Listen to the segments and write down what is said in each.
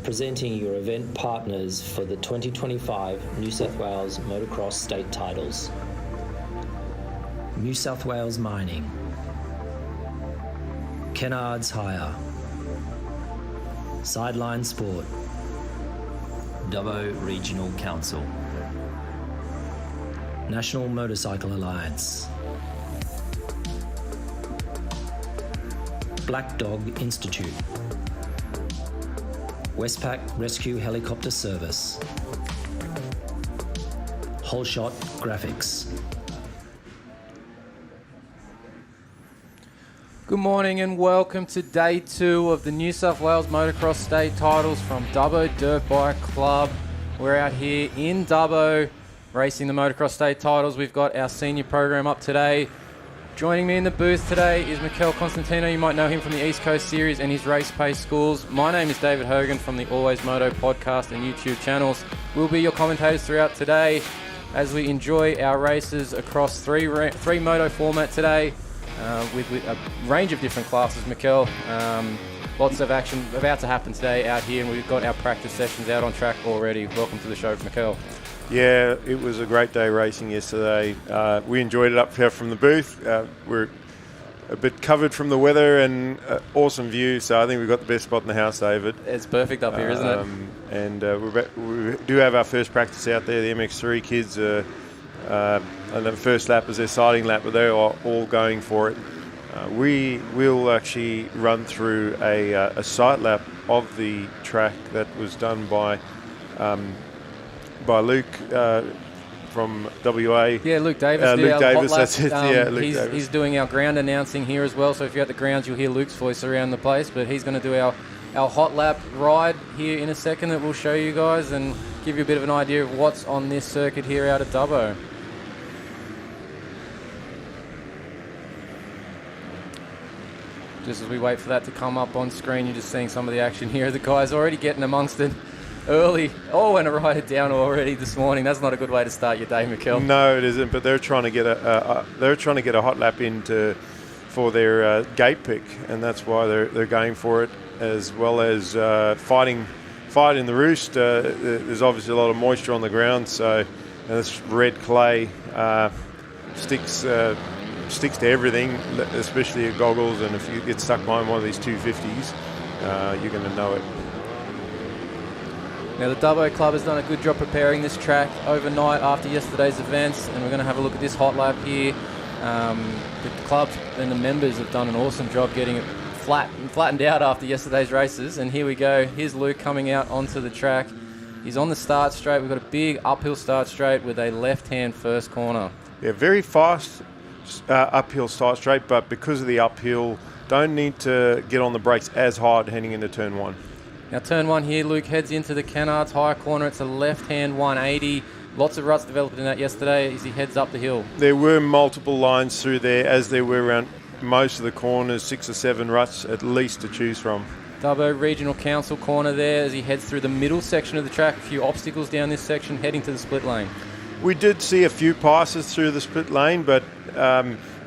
presenting your event partners for the 2025 New South Wales Motocross State Titles. New South Wales Mining, Kennards Hire, Sideline Sport, Dubbo Regional Council, National Motorcycle Alliance, Black Dog Institute, Westpac Rescue Helicopter Service, Whole Shot Graphics. Good morning and welcome to day 2 of the New South Wales Motocross State Titles from Dubbo Dirt Bike Club. We're out here in Dubbo racing the Motocross State Titles. We've got our senior program up today. Joining me in the booth today is Mikel Constantino. You might know him from the East Coast Series and his Race Pace schools. My name is David Hogan from the Always Moto podcast and YouTube channels. We'll be your commentators throughout today as we enjoy our races across three moto format today with a range of different classes, Mikel. Lots of action about to happen today out here, and we've got our practice sessions out on track already. Welcome to the show, Mikel. Yeah, it was a great day racing yesterday. We enjoyed it up here from the booth. We're a bit covered from the weather and awesome view, so I think we've got the best spot in the house, David. It's perfect up here, isn't it? And we do have our first practice out there. The MX3 kids, and the first lap is their sighting lap, but they are all going for it. We will actually run through a sight lap of the track that was done by Luke from WA. Yeah, Luke Davis. Luke Davis, that's it. Luke Davis. He's doing our ground announcing here as well, so if you're at the grounds, you'll hear Luke's voice around the place, but he's going to do our hot lap ride here in a second that we'll show you guys and give you a bit of an idea of what's on this circuit here out at Dubbo. Just as we wait for that to come up on screen, you're just seeing some of the action here. The guys already getting amongst it early. Oh, and a rider down already this morning. That's not a good way to start your day, Mikel. No, it isn't. But they're trying to get a hot lap for their gate pick, and that's why they're going for it, as well as fighting the roost. There's obviously a lot of moisture on the ground, so this red clay sticks to everything, especially your goggles, and if you get stuck behind one of these 250s, you're going to know it. Now the Dubbo Club has done a good job preparing this track overnight after yesterday's events, and we're going to have a look at this hot lap here. The club and the members have done an awesome job getting it flattened out after yesterday's races, and here we go. Here's Luke coming out onto the track. He's on the start straight. We've got a big uphill start straight with a left-hand first corner. Yeah, very fast uphill start straight, but because of the uphill, don't need to get on the brakes as hard heading into turn 1. Now turn 1 here, Luke heads into the Kennards high corner. It's a left-hand 180. Lots of ruts developed in that yesterday as he heads up the hill. There were multiple lines through there, as there were around most of the corners, 6 or 7 ruts at least to choose from. Dubbo Regional Council corner there as he heads through the middle section of the track. A few obstacles down this section, heading to the split lane. We did see a few passes through the split lane, but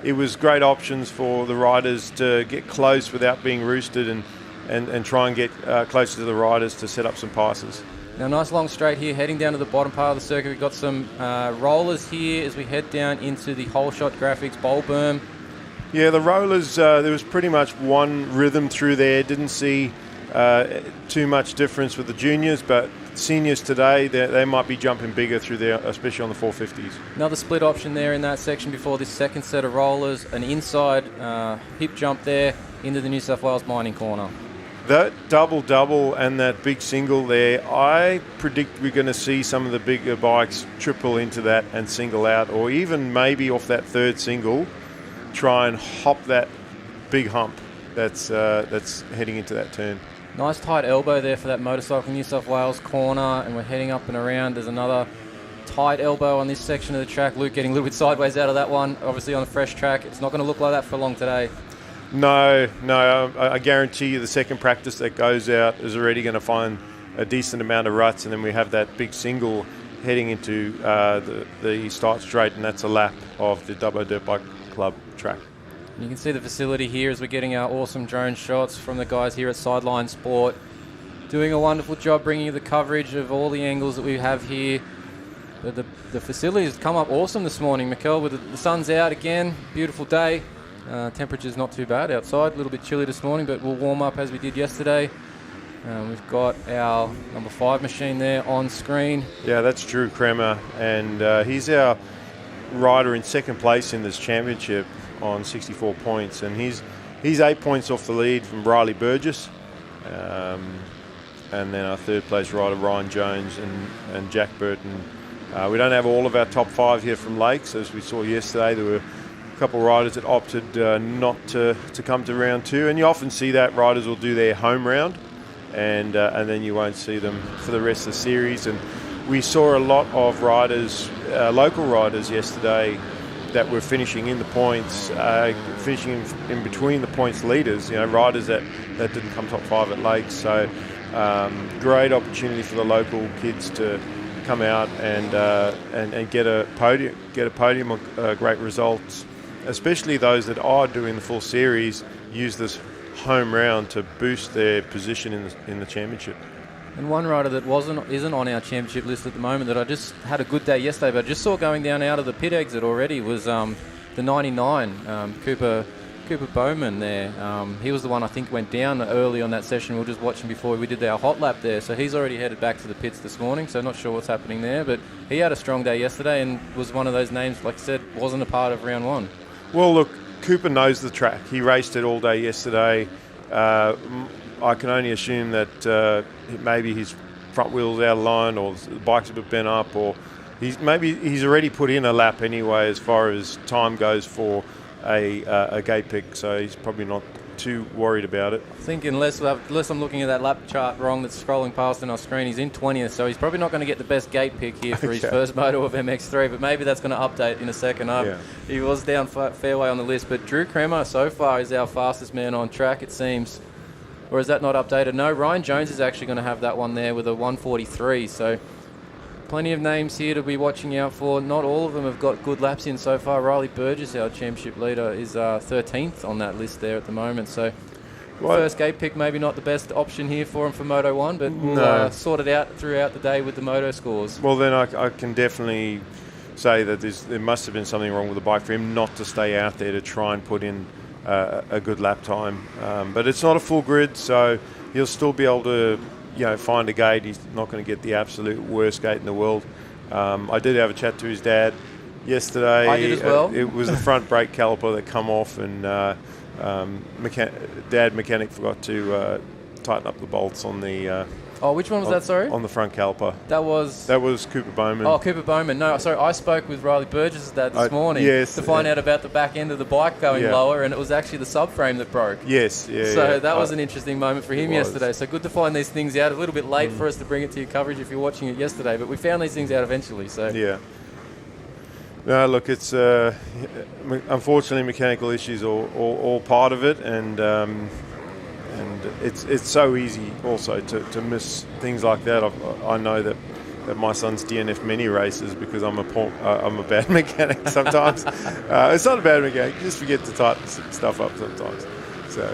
it was great options for the riders to get close without being roosted and try and get closer to the riders to set up some passes. Now nice long straight here, heading down to the bottom part of the circuit. We've got some rollers here as we head down into the Whole Shot Graphics bowl berm. Yeah, the rollers, there was pretty much one rhythm through there. Didn't see too much difference with the juniors, but seniors today, they might be jumping bigger through there, especially on the 450s. Another split option there in that section before this second set of rollers. An inside hip jump there into the New South Wales mining corner. That double and that big single there, I predict we're going to see some of the bigger bikes triple into that and single out, or even maybe off that third single, try and hop that big hump that's heading into that turn. Nice tight elbow there for that Motorcycle New South Wales corner, and we're heading up and around. There's another tight elbow on this section of the track. Luke getting a little bit sideways out of that one, obviously on a fresh track. It's not going to look like that for long today. No, I guarantee you the second practice that goes out is already going to find a decent amount of ruts, and then we have that big single heading into the start straight, and that's a lap of the Dubbo Dirt Bike Club track. You can see the facility here as we're getting our awesome drone shots from the guys here at Sideline Sport. doing a wonderful job bringing you the coverage of all the angles that we have here. But the facilities come up awesome this morning, Mikkel, with the sun's out again. Beautiful day. Temperature's not too bad outside. A little bit chilly this morning, but we'll warm up as we did yesterday. We've got our number 5 machine there on screen. Yeah, that's Drew Kremer, and he's our rider in second place in this championship on 64 points, and he's 8 points off the lead from Riley Burgess, and then our third place rider Ryan Jones and Jack Burton. We don't have all of our top 5 here from Lakes. As we saw yesterday, there were a couple of riders that opted not to come to round 2, and you often see that riders will do their home round, and then you won't see them for the rest of the series. And we saw a lot of riders, local riders yesterday, that were finishing in the points, finishing in between the points leaders, riders that didn't come top 5 at Lakes. So great opportunity for the local kids to come out and get a podium of great results, especially those that are doing the full series. Use this home round to boost their position in the championship. And one rider that isn't on our championship list at the moment that I just had a good day yesterday, but I just saw going down out of the pit exit already was the 99 Cooper Bowman there. He was the one I think went down early on that session. We were just watching before we did our hot lap there. So he's already headed back to the pits this morning. So not sure what's happening there, but he had a strong day yesterday and was one of those names, like I said, wasn't a part of round 1. Well, look, Cooper knows the track. He raced it all day yesterday. I can only assume that maybe his front wheel's out of line, or the bike's a bit bent up, or he's already put in a lap anyway as far as time goes for a gate pick, so he's probably not too worried about it. I think unless I'm looking at that lap chart wrong that's scrolling past on our screen, he's in 20th, so he's probably not going to get the best gate pick here for his first moto of MX3, but maybe that's going to update in a second. He was down fairway on the list, but Drew Kremer so far is our fastest man on track, it seems. Or is that not updated? No, Ryan Jones is actually going to have that one there with a 143, so plenty of names here to be watching out for. Not all of them have got good laps in so far. Riley Burgess, our championship leader, is 13th on that list there at the moment. So first gate pick, maybe not the best option here for him for Moto 1, but we'll sort it out throughout the day with the Moto scores. Well, then I can definitely say that there must have been something wrong with the bike for him not to stay out there to try and put in a good lap time. But it's not a full grid, so he'll still be able to find a gate. He's not going to get the absolute worst gate in the world. I did have a chat to his dad yesterday. I did as well. It was the front brake caliper that come off, and dad mechanic forgot to tighten up the bolts on the which one was that, sorry? On the front caliper. That was Cooper Bowman. Oh, Cooper Bowman. No, sorry, I spoke with Riley Burgess' dad this morning to find out about the back end of the bike going lower, and it was actually the subframe that broke. So that was an interesting moment for him yesterday. So good to find these things out. A little bit late for us to bring it to your coverage if you're watching it yesterday, but we found these things out eventually. So No, look, it's unfortunately mechanical issues all part of it, and it's so easy also to miss things like that. I know that my son's DNF many races because I'm a bad mechanic sometimes. It's not a bad mechanic, you just forget to tighten stuff up sometimes. So.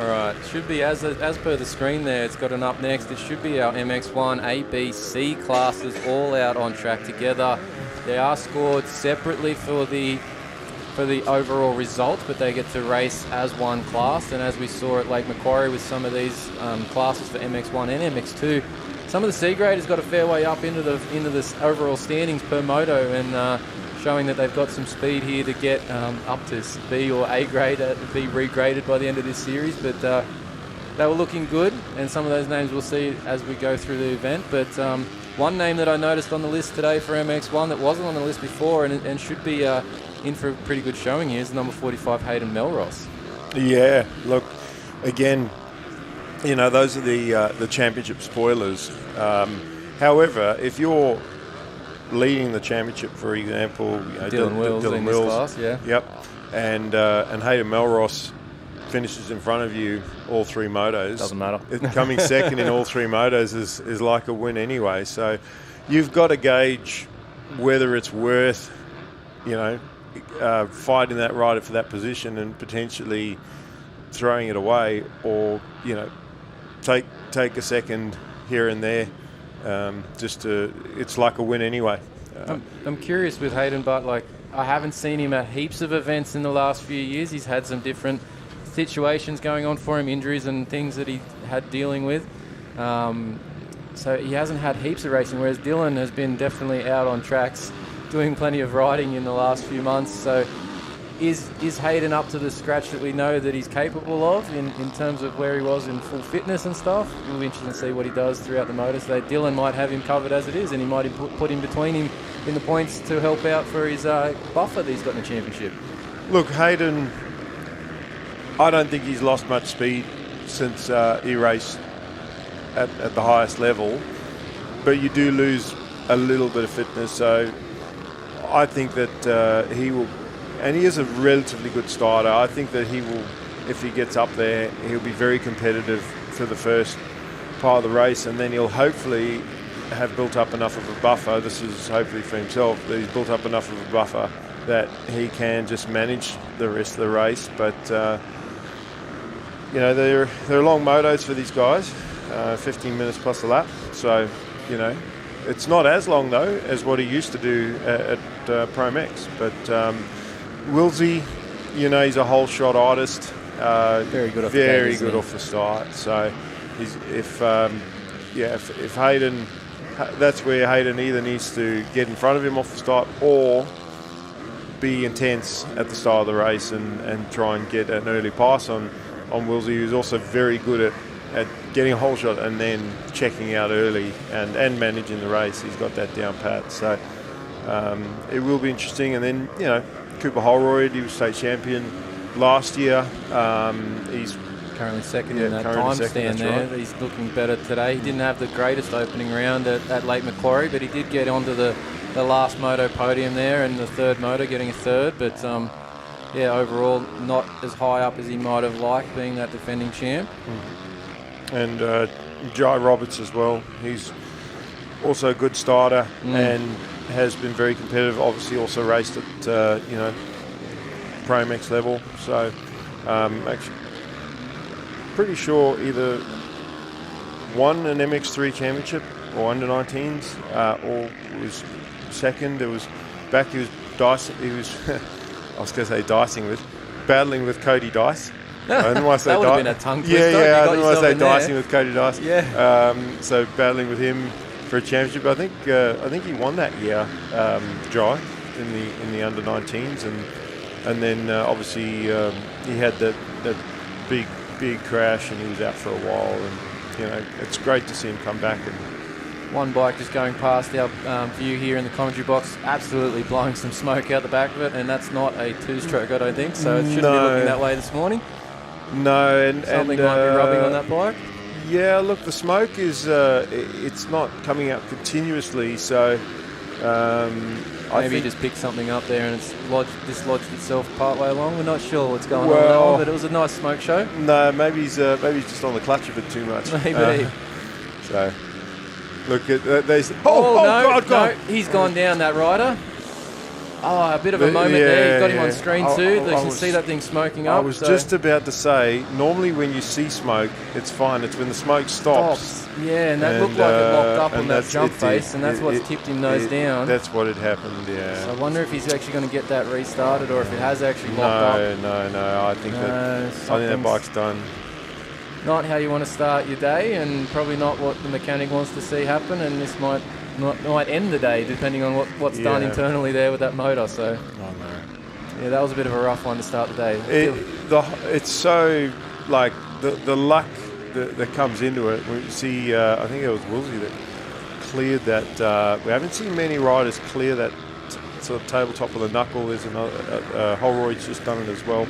All right, should be as per the screen there. It's got an up next. It should be our MX1 A, B, C classes all out on track together. They are scored separately for the overall result, but they get to race as one class. And as we saw at Lake Macquarie with some of these classes for MX1 and MX2, some of the C grade has got a fair way up into this overall standings per moto, and showing that they've got some speed here to get up to B or A grade, be regraded by the end of this series. But they were looking good, and some of those names we'll see as we go through the event. But one name that I noticed on the list today for MX1 that wasn't on the list before and should be in for a pretty good showing here is number 45 Hayden Melross. Yeah, look, again, those are the championship spoilers. However, if you're leading the championship, for example, Dylan Wills in this class, Yep, and Hayden Melross finishes in front of you all 3 motos. Doesn't matter. Coming second in all 3 motos is like a win anyway. So you've got to gauge whether it's worth, fighting that rider for that position and potentially throwing it away, or take a second here and there. It's like a win anyway. I'm curious with Hayden, but like I haven't seen him at heaps of events in the last few years. He's had some different situations going on for him, injuries and things that he had dealing with. So he hasn't had heaps of racing, whereas Dylan has been definitely out on tracks doing plenty of riding in the last few months. So is Hayden up to the scratch that we know that he's capable of in terms of where he was in full fitness and stuff? It'll be interesting to see what he does throughout the motor. So Dylan might have him covered as it is, and he might put him between him in the points to help out for his buffer that he's got in the championship. Look, Hayden, I don't think he's lost much speed since he raced at the highest level, but you do lose a little bit of fitness. So I think that he will, and he is a relatively good starter. I think that he will, if he gets up there, he'll be very competitive for the first part of the race, and then he'll hopefully have built up enough of a buffer. This is hopefully for himself, that he's built up enough of a buffer that he can just manage the rest of the race. But you know, they're long motos for these guys, 15 minutes plus a lap. So, you know, it's not as long though as what he used to do at Pro Max. But Wilsey, you know, he's a whole shot artist. Very good off the start. So if Hayden, that's where Hayden either needs to get in front of him off the start or be intense at the start of the race and try and get an early pass on Wilsey, who's also very good at getting a whole shot and then checking out early and managing the race. He's got that down pat. So it will be interesting. And then, you know, Cooper Holroyd, he was state champion last year. He's currently second in that time stand there. Right. He's looking better today. He didn't have the greatest opening round at Lake Macquarie, but he did get onto the last moto podium there and the third moto, getting a third. But yeah, overall not as high up as he might have liked, being that defending champ. And Jai Roberts as well. He's also a good starter and has been very competitive. Obviously also raced at you know, Pro Max level. So actually pretty sure either won an MX3 championship or under 19s or was second. It was back, he was dicing, I was going to say battling with Cody Dice. I didn't want to say that would have been a tongue twister. Yeah, I didn't want to say dicing with Cody Dice. Yeah. So battling with him for a championship. I think he won that year, Jai, in the under 19s, and then obviously he had that big crash and he was out for a while. And you know, it's great to see him come back. And one bike just going past our view here in the commentary box, absolutely blowing some smoke out the back of it, and that's not a two-stroke, I don't think, so it shouldn't be looking that way this morning. No, and something might be rubbing on that bike. Yeah, look, the smoke is it's not coming out continuously, so maybe he just picked something up there and it's dislodged itself partway along. We're not sure what's going on with that one, but it was a nice smoke show. No, maybe he's just on the clutch of it too much. Maybe. So look at these. No, he's gone down, that rider. Oh, a bit of a moment there. You've got him on screen too. You can see that thing smoking up. I was just about to say, normally when you see smoke, it's fine. It's when the smoke stops. Yeah, and that looked like it locked up on that jump face, and that's what's tipped him nose down. That's what had happened, yeah. So I wonder if he's actually going to get that restarted or if it has actually locked up. No. I think that bike's done. Not how you want to start your day, and probably not what the mechanic wants to see happen, and this might end the day depending on what's done internally there with that motor. So yeah, that was a bit of a rough one to start the day. It's so like the luck that comes into it. We see I think it was Wilsey that cleared that. We haven't seen many riders clear that sort of tabletop of the knuckle. There's another Holroyd's just done it as well.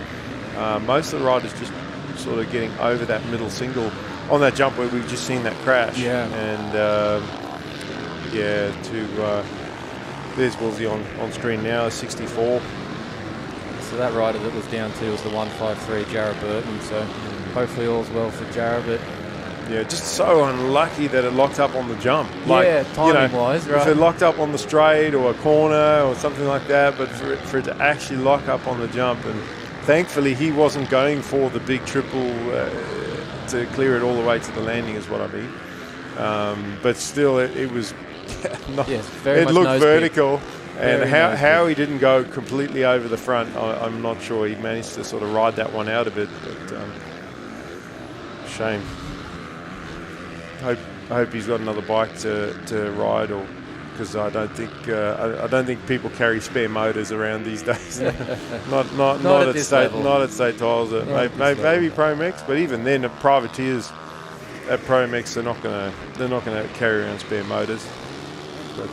Most of the riders just sort of getting over that middle single on that jump where we've just seen that crash. And there's Wilsey on screen now, 64. So that rider that was down to was the 153 Jarrah Burton, so hopefully all's well for Jarrah. But yeah, just so unlucky that it locked up on the jump. Timing-wise, right? If it locked up on the straight or a corner or something like that, but for it to actually lock up on the jump, and thankfully he wasn't going for the big triple to clear it all the way to the landing is what I mean. But still, it was not, very it much looked nose vertical. And Very how he didn't go completely over the front, I'm not sure. He managed to sort of ride that one out a bit, but shame. I hope he's got another bike to ride, or because I don't think people carry spare motors around these days. not at state level. Not at state titles. Maybe Pro-Mex, but even then, the privateers at Pro-Mex they're not gonna carry around spare motors. But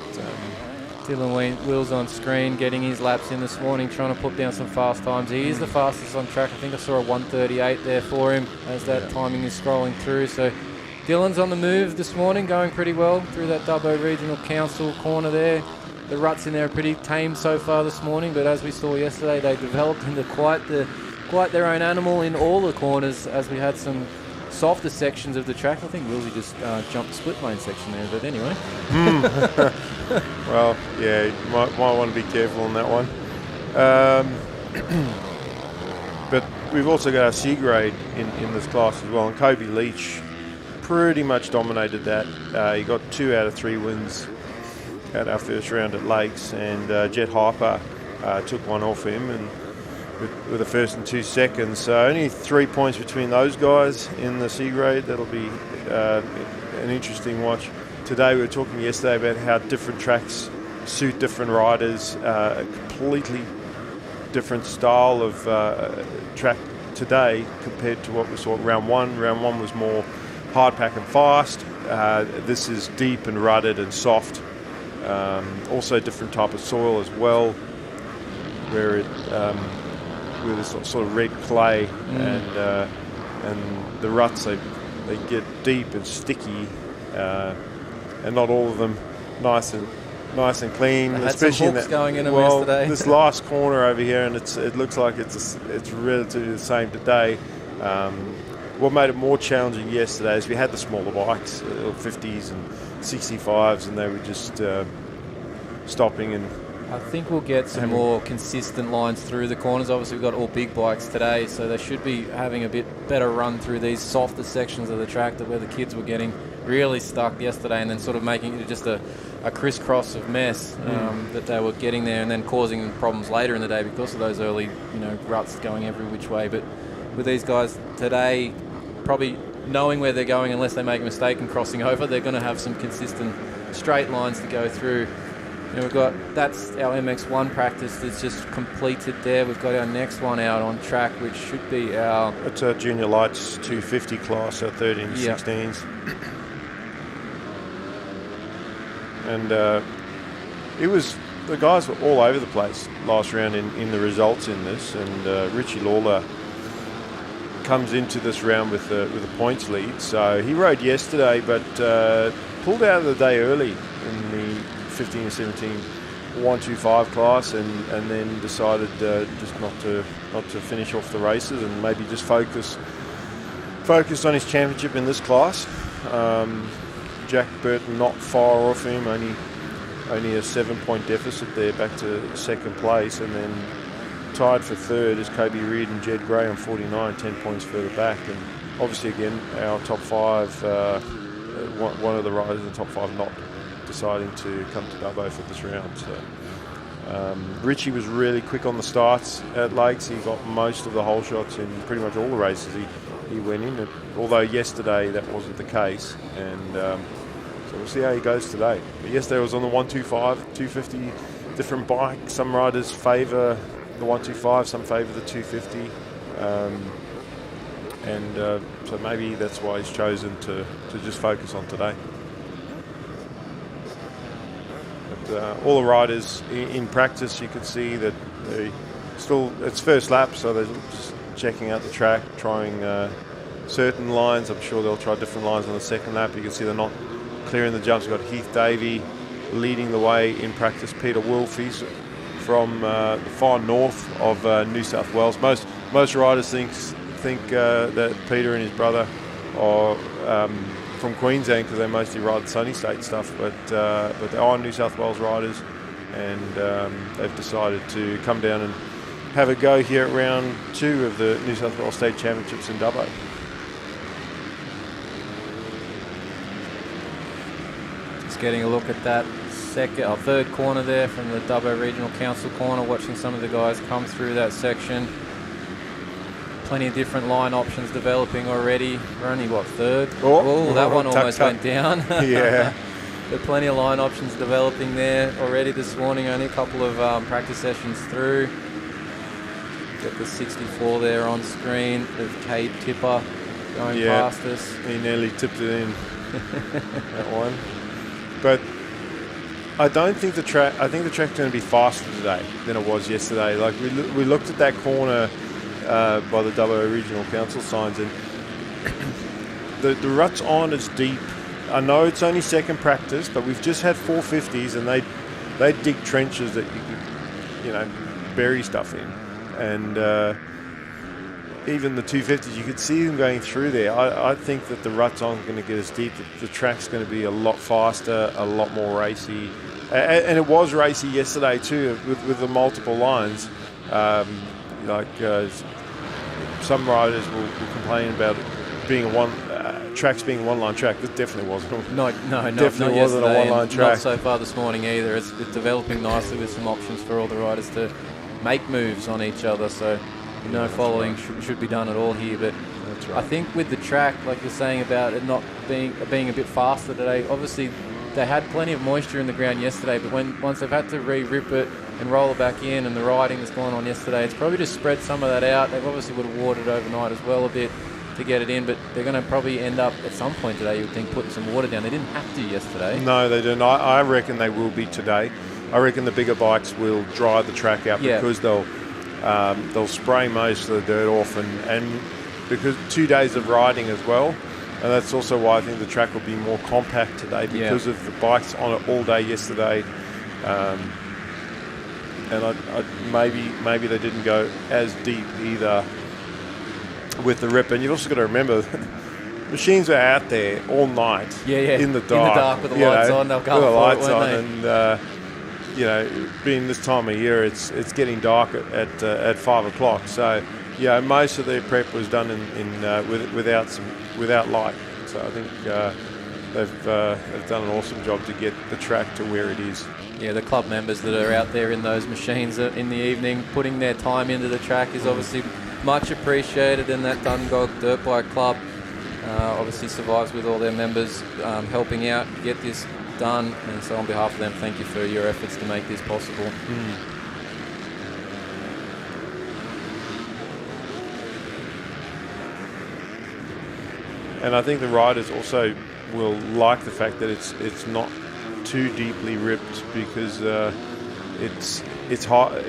Dylan Wills on screen, getting his laps in this morning, trying to put down some fast times. He is the fastest on track. I think I saw a 1:38 there for him as that timing is scrolling through. So Dylan's on the move this morning, going pretty well through that Dubbo Regional Council corner there. The ruts in there are pretty tame so far this morning, but as we saw yesterday, they developed into quite their own animal in all the corners as we had some softer sections of the track. I think Willsey just jumped the split lane section there, but anyway. Well, yeah, you might want to be careful on that one. But we've also got our C grade in this class as well, and Kobe Leach pretty much dominated that. He got 2 out of 3 wins at our first round at Lakes, and Jet Hyper took one off him, and with the first and 2 seconds. So only 3 points between those guys in the C grade. That'll be an interesting watch. Today we were talking yesterday about how different tracks suit different riders, a completely different style of track today compared to what we saw at round one. Round one was more hard pack and fast. This is deep and rutted and soft. Also different type of soil as well, where it with this sort of red clay and the ruts they get deep and sticky, and not all of them nice and clean. They had especially some hooks going in them well, yesterday. this last corner over here, and it looks like it's relatively the same today. What made it more challenging yesterday is we had the smaller bikes, 50s and 65s, and they were just stopping and. I think we'll get some more consistent lines through the corners. Obviously, we've got all big bikes today, so they should be having a bit better run through these softer sections of the track where the kids were getting really stuck yesterday and then sort of making it just a crisscross of mess that they were getting there and then causing them problems later in the day because of those early ruts going every which way. But with these guys today, probably knowing where they're going unless they make a mistake and crossing over, they're going to have some consistent straight lines to go through. That's our MX1 practice that's just completed there. We've got our next one out on track, which should be our... It's a Junior Lights 250 class, our 13 to 16s. And the guys were all over the place last round in the results in this, and Richie Lawler comes into this round with a points lead. So he rode yesterday, but pulled out of the day early in the 15 and 17 125 class, and then decided just not to finish off the races and maybe just focused on his championship in this class. Jack Burton not far off him, only a 7-point deficit there back to second place, and then tied for third is Kobe Reid and Jed Gray on 49, 10 points further back. And obviously again our top 5, one of the riders in the top 5 not deciding to come to Dubbo for this round. So Richie was really quick on the starts at Lakes. He got most of the hole shots in pretty much all the races he went in, although yesterday that wasn't the case, and so we'll see how he goes today. But yesterday was on the 125, 250, different bike. Some riders favour the 125, some favour the 250, so maybe that's why he's chosen to just focus on today. All the riders in practice, you can see that it's first lap, so they're just checking out the track, trying certain lines. I'm sure they'll try different lines on the second lap. You can see they're not clearing the jumps. We've got Heath Davey leading the way in practice. Peter Wolf, he's from the far north of New South Wales. Most riders think that Peter and his brother are from Queensland because they mostly ride the sunny state stuff, but they are New South Wales riders, and they've decided to come down and have a go here at round 2 of the New South Wales State Championships in Dubbo. Just getting a look at that third corner there from the Dubbo Regional Council corner, watching some of the guys come through that section. Plenty of different line options developing already. We're only, third? Oh, that one almost went down. Yeah. But plenty of line options developing there already this morning. Only a couple of practice sessions through. Got the 64 there on screen of Cade Tipper going past us. He nearly tipped it in, that one. But I don't think the track. I think the track's going to be faster today than it was yesterday. Like we looked at that corner by the Dubbo Regional Council signs, and the ruts aren't as deep. I know it's only second practice, but we've just had 450s, and they dig trenches that you could, bury stuff in, and even the 250s, you could see them going through there. I think that the ruts aren't going to get as deep. The track's going to be a lot faster, a lot more racy. And it was racy yesterday too, with the multiple lines. Some riders will complain about it being tracks being a one-line track. This definitely wasn't. No, definitely wasn't a one-line track. Not so far this morning either. It's developing nicely with some options for all the riders to make moves on each other. So following should be done at all here. But that's right. I think with the track, like you're saying about it not being a bit faster today, obviously they had plenty of moisture in the ground yesterday, but once they've had to re-rip it and roll it back in, and the riding that's gone on yesterday, it's probably just spread some of that out. They obviously would have watered overnight as well a bit to get it in, but they're going to probably end up at some point today, you would think, putting some water down. They didn't have to yesterday. No, they didn't. I reckon they will be today. I reckon the bigger bikes will dry the track out because they'll spray most of the dirt off, and because 2 days of riding as well. And that's also why I think the track will be more compact today because of the bikes on it all day yesterday. And maybe they didn't go as deep either with the rip. And you've also got to remember, machines are out there all night in the dark. In the dark with the lights on, they'll go with the for lights it, on. And being this time of year, it's getting dark at 5 o'clock. So most of their prep was done without light. So I think they've done an awesome job to get the track to where it is. Yeah, the club members that are out there in those machines in the evening, putting their time into the track is obviously much appreciated, and that Dungog Dirt Bike Club obviously survives with all their members helping out get this done. And so on behalf of them, thank you for your efforts to make this possible. And I think the riders also will like the fact that it's not too deeply ripped, because it's hard.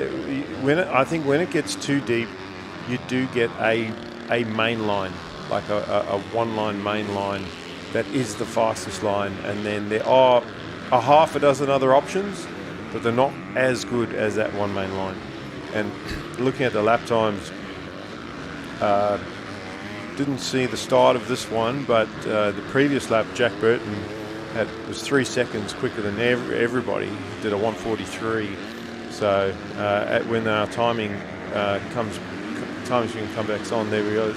I think when it gets too deep, you do get a main line, like a one-line main line that is the fastest line, and then there are a half a dozen other options, but they're not as good as that one main line. And looking at the lap times, didn't see the start of this one, but the previous lap, Jack Burton was 3 seconds quicker than everybody. He did a 1:43. So when our timing machine comes back on, there we go.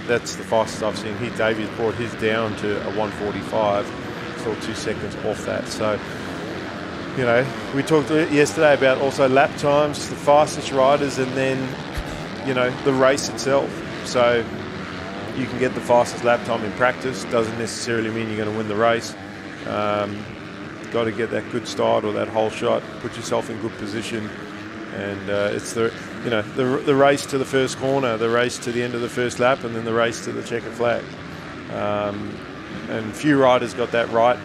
That's the fastest I've seen. Davies brought his down to a 1:45, still 2 seconds off that. So, we talked yesterday about also lap times, the fastest riders, and then, the race itself. So you can get the fastest lap time in practice. Doesn't necessarily mean you're going to win the race. Got to get that good start or that whole shot, put yourself in good position. And it's the race to the first corner, the race to the end of the first lap, and then the race to the checkered flag. And few riders got that right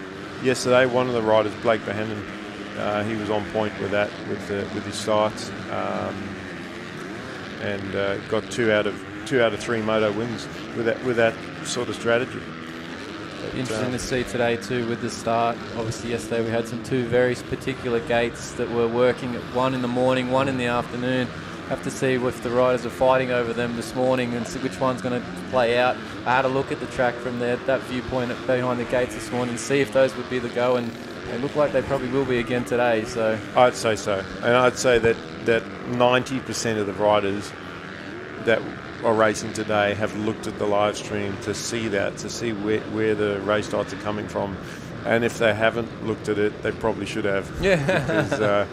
yesterday. One of the riders, Blake Bohannon, he was on point with that, with his starts, and got two out of 3 moto wins with that sort of strategy. Interesting to see today too with the start. Obviously yesterday we had some 2 very particular gates that were working, at 1 in the morning, 1 in the afternoon. Have to see if the riders are fighting over them this morning and see which one's going to play out. I had a look at the track from that viewpoint behind the gates this morning, see if those would be the go, and they look like they probably will be again today. So I'd say so, and I'd say that 90% of the riders that are racing today have looked at the live stream to see that, to see where the race starts are coming from. And if they haven't looked at it, they probably should have. Yeah. Because,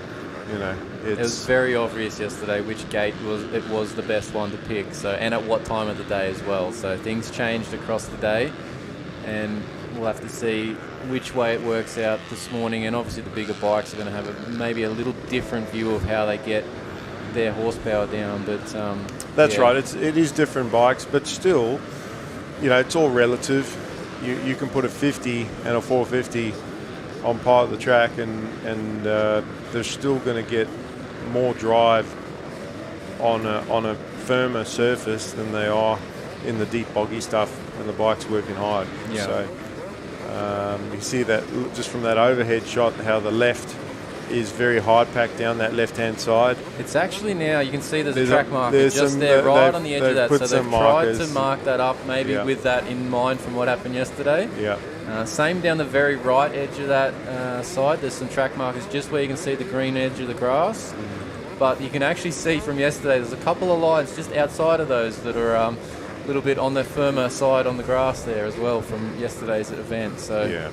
it was very obvious yesterday which gate was the best one to pick. So, and at what time of the day as well. So things changed across the day, and we'll have to see which way it works out this morning. And obviously the bigger bikes are going to have maybe a little different view of how they get their horsepower down. But that's right. It is different bikes, but still, it's all relative. You can put a 50 and a 450 on part of the track, and they're still going to get more drive on a firmer surface than they are in the deep boggy stuff when the bike's working hard. Yeah. So you see that just from that overhead shot, how the left is very hard packed down that left-hand side. It's actually now, you can see there's a track marker just there right on the edge of that. So they've tried to mark that up maybe with that in mind from what happened yesterday. Yeah. Same down the very right edge of that side. There's some track markers just where you can see the green edge of the grass. But you can actually see from yesterday, there's a couple of lines just outside of those that are a little bit on the firmer side on the grass there as well from yesterday's event. So yeah.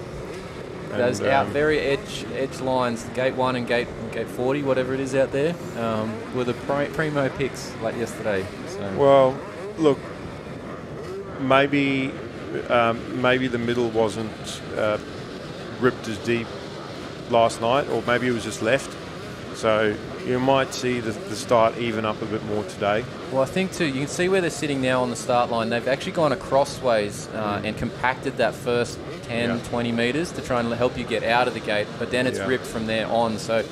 Those very edge lines, gate 1 and gate 40, whatever it is out there, were the primo picks like yesterday. So. Well, look, maybe the middle wasn't ripped as deep last night, or maybe it was just left. So you might see the start even up a bit more today. Well, I think too, you can see where they're sitting now on the start line. They've actually gone acrossways and compacted that first 10, 20 metres to try and help you get out of the gate, but then it's ripped from there on. So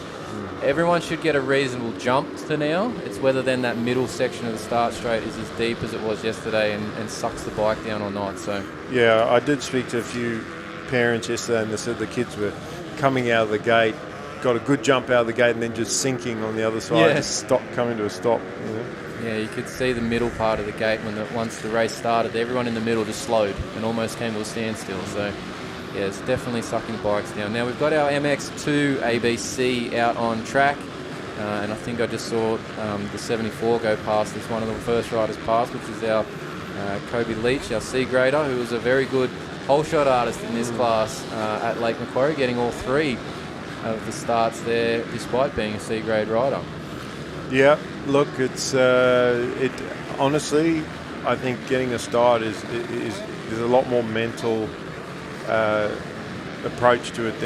everyone should get a reasonable jump to now. It's whether then that middle section of the start straight is as deep as it was yesterday and sucks the bike down or not. So yeah, I did speak to a few parents yesterday, and they said the kids were coming out of the gate, got a good jump out of the gate, and then just sinking on the other side, just coming to a stop. Yeah, you could see the middle part of the gate once the race started. Everyone in the middle just slowed and almost came to a standstill. So, yeah, it's definitely sucking the bikes down. Now, we've got our MX2 ABC out on track, and I think I just saw the 74 go past. It's one of the first riders past, which is our Kobe Leach, our C grader, who was a very good whole shot artist in this class at Lake Macquarie, getting all 3 of the starts there despite being a C grade rider. Yeah, look, it's honestly, I think getting a start is a lot more mental approach to it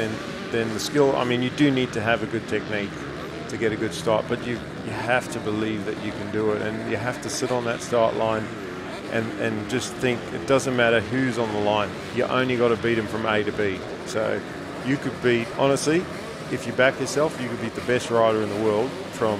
than the skill. I mean, you do need to have a good technique to get a good start, but you have to believe that you can do it, and you have to sit on that start line and just think it doesn't matter who's on the line. You only got to beat him from A to B. So you could beat, honestly, if you back yourself, you could beat the best rider in the world from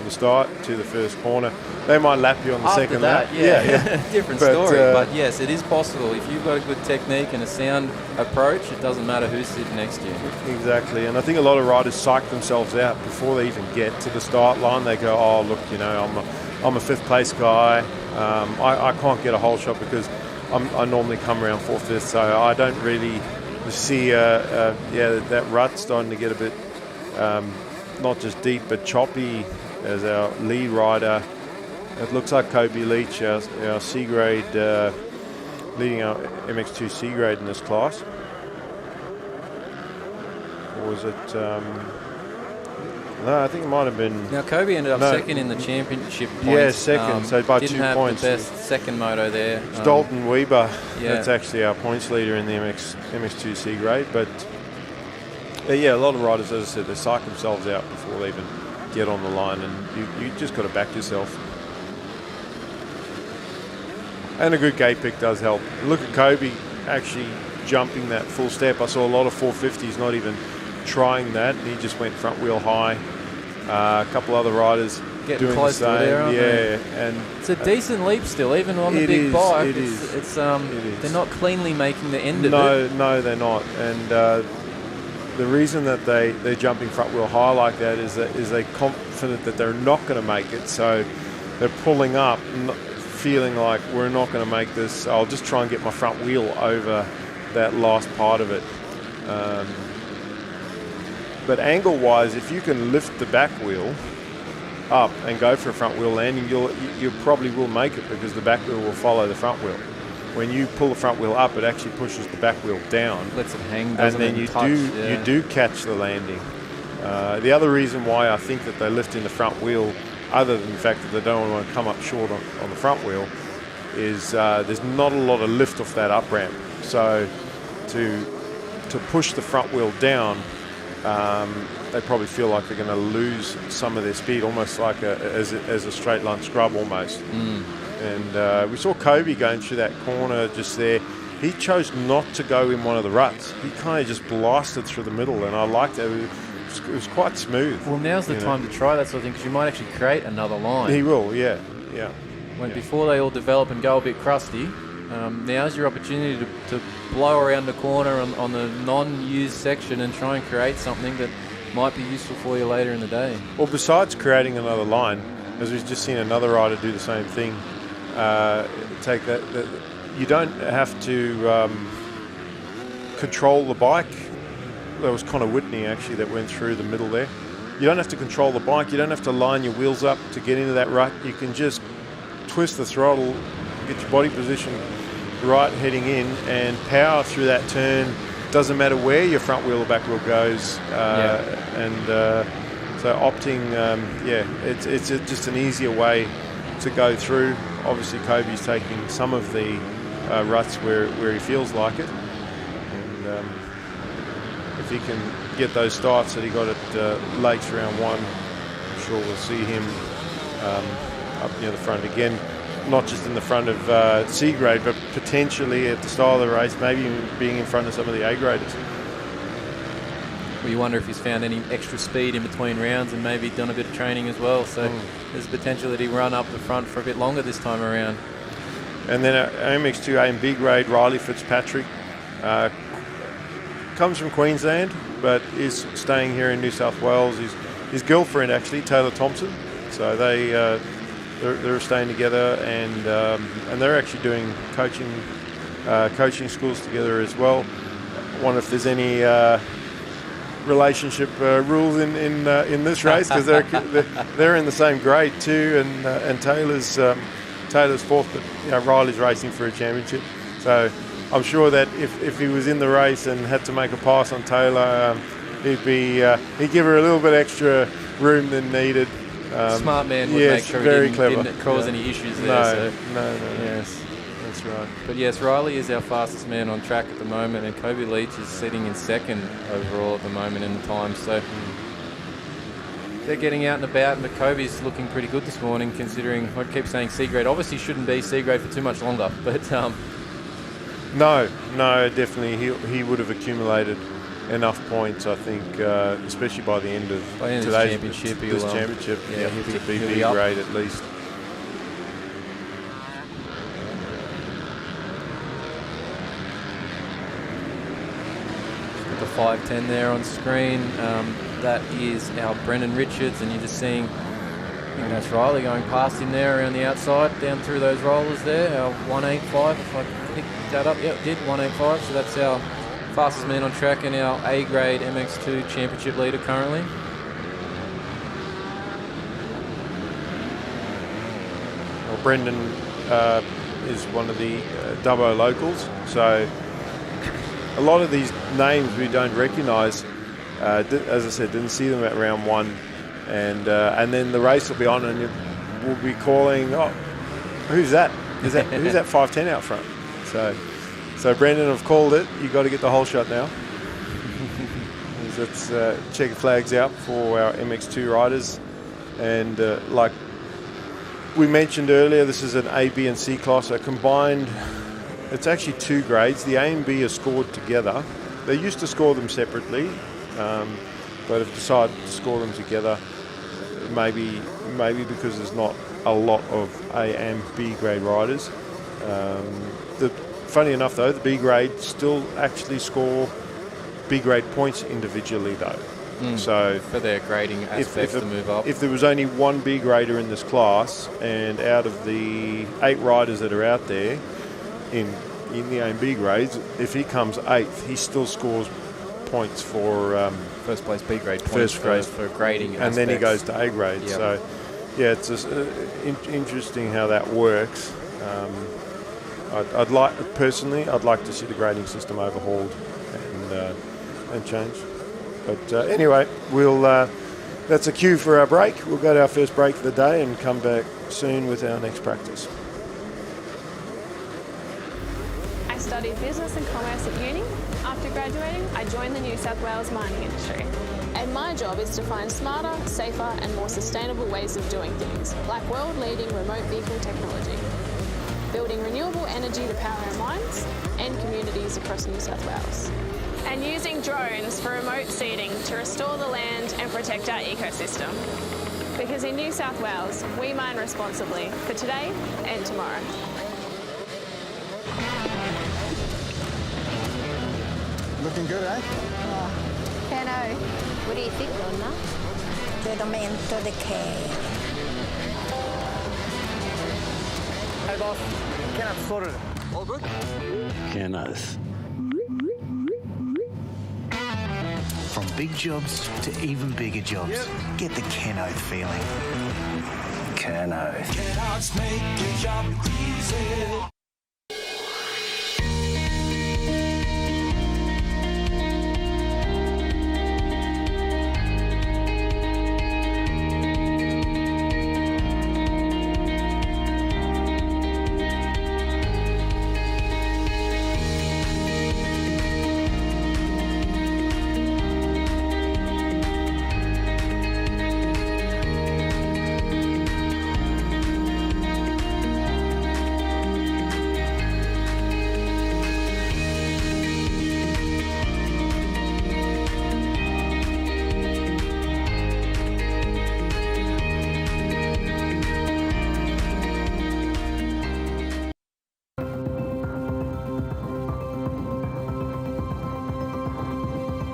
the start to the first corner. They might lap you on the second lap. Yeah. Different story. But yes, it is possible. If you've got a good technique and a sound approach, it doesn't matter who's sitting next to you. Exactly. And I think a lot of riders psych themselves out before they even get to the start line. They go, oh, look, I'm a 5th place guy. I can't get a whole shot because I normally come around 4th, 5th, so I don't really see that rut starting to get a bit not just deep but choppy as our lead rider. It looks like Kobe Leach, our C grade, leading our MX2 C grade in this class. Or was it? No, I think it might have been. Now Kobe ended up second in the championship points. Yeah, second. So by 2 didn't have points. The best second moto there. It's Dalton Weber. That's actually our points leader in the MX2 C grade. But a lot of riders, as I said, they psych themselves out before they even get on the line, and you just got to back yourself. And a good gate pick does help. Look at Kobe actually jumping that full step. I saw a lot of 450s not even trying that. He just went front wheel high. A couple other riders getting doing close the same. To there, aren't they? And it's a decent leap still, even on the big bike. It is. They're not cleanly making the end of it. No, they're not. And the reason that they're jumping front wheel high like that is they're confident that they're not going to make it. So they're pulling up, feeling like we're not going to make this. I'll just try and get my front wheel over that last part of it. But angle-wise, if you can lift the back wheel up and go for a front wheel landing, you probably will make it because the back wheel will follow the front wheel. When you pull the front wheel up, it actually pushes the back wheel down. Lets it hang, and then you do catch the landing. The other reason why I think that they lift in the front wheel, other than the fact that they don't want to come up short on the front wheel, is there's not a lot of lift off that up ramp. So to push the front wheel down, they probably feel like they're going to lose some of their speed, almost like as a straight line scrub almost. And we saw Kobe going through that corner just there. He chose not to go in one of the ruts. He kind of just blasted through the middle, and I liked it. It was quite smooth. Well, now's the time to try that sort of thing, because you might actually create another line. He will, yeah. Before they all develop and go a bit crusty, now's your opportunity to blow around the corner on the non-used section and try and create something that might be useful for you later in the day. Well, besides creating another line, as we've just seen another rider do the same thing, take that you don't have to control the bike. That was Connor Whitney actually that went through the middle there. You don't have to control the bike. You don't have to line your wheels up to get into that rut. You can just twist the throttle, get your body position right heading in, and power through that turn. Doesn't matter where your front wheel or back wheel goes. So opting, it's just an easier way to go through. Obviously, Kobe's taking some of the ruts where he feels like it. And if he can get those starts that he got at Lakes round 1, I'm sure we'll see him up near the front again. Not just in the front of C grade, but potentially at the start of the race, maybe even being in front of some of the A graders. Well, you wonder if he's found any extra speed in between rounds and maybe done a bit of training as well. So there's potential that he run up the front for a bit longer this time around. And then MX2 A and B grade, Riley Fitzpatrick comes from Queensland, but is staying here in New South Wales. His girlfriend actually, Taylor Thompson. So they're staying together, and they're actually doing coaching schools together as well. I wonder if there's any relationship rules in this race, because they're in the same grade too, and Taylor's fourth, but Riley's racing for a championship. So I'm sure that if he was in the race and had to make a pass on Taylor, he'd give her a little bit extra room than needed. Smart man would make sure he didn't cause any issues there. No. Yes, that's right. But yes, Riley is our fastest man on track at the moment, and Kobe Leach is sitting in second overall at the moment in the time. So they're getting out and about, but Kobe's looking pretty good this morning, considering I keep saying C grade. Obviously shouldn't be C grade for too much longer, but no, definitely he would have accumulated enough points, I think, especially by the end of today's championship. To be B grade at least. Got the 5:10 there on screen. That is our Brendan Richards, and you're just seeing, I think that's Riley going past him there around the outside, down through those rollers there. Our 185, if I picked that up, it did 185. So that's our fastest man on track and our A grade MX2 championship leader currently. Well, Brendan is one of the Dubbo locals, so a lot of these names we don't recognise. As I said, didn't see them at round 1, and then the race will be on, and we'll be calling, who's that? Who's that 510 out front? So Brendan have called it. You've got to get the whole shot now. Let's check flags out for our MX2 riders, and like we mentioned earlier, this is an A, B, and C class. So combined, it's actually 2 grades. The A and B are scored together. They used to score them separately, but have decided to score them together. Maybe because there's not a lot of A and B grade riders. Funny enough, though, the B grade still actually score B grade points individually, though. So for their grading aspects to move up. If there was only one B grader in this class, and out of the 8 riders that are out there in the A and B grades, if he comes 8th, he still scores points for first place B grade points for grading and aspects. then he goes to A grade. Yep. yeah, it's just, interesting how that works. I'd like to see the grading system overhauled and changed. But anyway, that's a cue for our break. We'll go to our first break of the day and come back soon with our next practice. I studied business and commerce at uni. After graduating, I joined the New South Wales mining industry. And my job is to find smarter, safer and more sustainable ways of doing things, like world-leading remote vehicle technology, building renewable energy to power our mines and communities across New South Wales, and using drones for remote seeding to restore the land and protect our ecosystem. Because in New South Wales, we mine responsibly for today and tomorrow. Looking good, eh? Hello. What do you think, Donna? To the man, to the K. Hey, boss. Kenneth sorted it. All good? Kenneth. From big jobs to even bigger jobs, get the Kenneth feeling. Kenneth. Kenneth's make your job easy.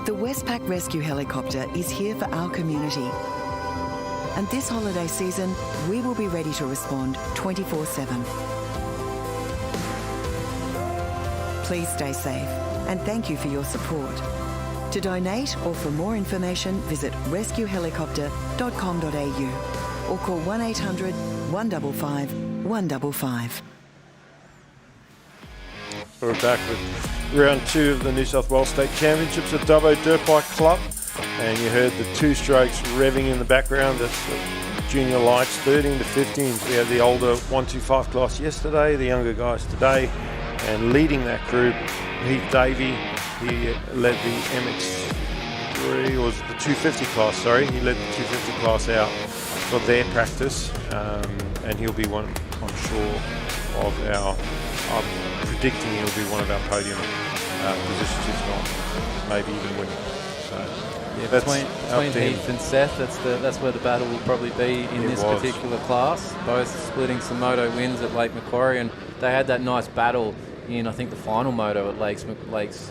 The Westpac Rescue Helicopter is here for our community. And this holiday season, we will be ready to respond 24/7. Please stay safe and thank you for your support. To donate or for more information, visit rescuehelicopter.com.au or call 1800 155 155. We're back with round 2 of the New South Wales State Championships at Dubbo Dirt Bike Club, and you heard the two strokes revving in the background. That's the junior lights, 13 to 15s. We had the older 125 class yesterday, the younger guys today, and leading that group, Heath Davey. He led the MX3, or was it the 250 class, sorry. He led the 250 class out for their practice, and he'll be one, I'm sure, of our... I'm predicting he'll be one of our podium positions, if not maybe even winning. So yeah, between Heath and Seth, that's where the battle will probably be in this particular class. Both splitting some moto wins at Lake Macquarie, and they had that nice battle in, I think, the final moto at Lakes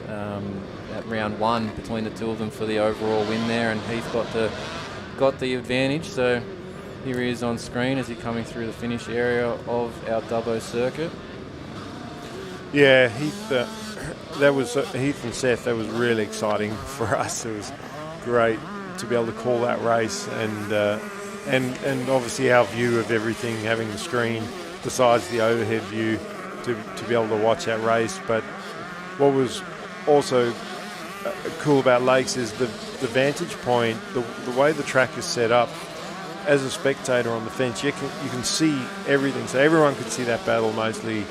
at round 1 between the two of them for the overall win there, and Heath got the advantage. So here he is on screen as he's coming through the finish area of our Dubbo circuit. Yeah, Heath and Seth. That was really exciting for us. It was great to be able to call that race, and obviously our view of everything, having the screen besides the overhead view, to be able to watch that race. But what was also cool about Lakes is the vantage point, the way the track is set up. As a spectator on the fence, you can see everything. So everyone could see that battle mostly.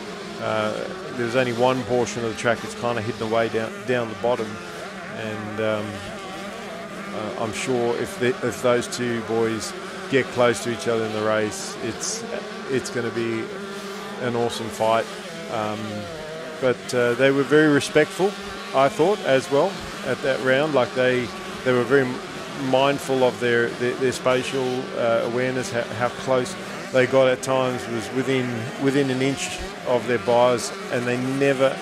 There's only one portion of the track that's kind of hidden away down the bottom, and I'm sure if those two boys get close to each other in the race, it's going to be an awesome fight. But they were very respectful, I thought, as well at that round. Like they were very mindful of their spatial awareness, how close they got at times was within an inch of their bars, and they never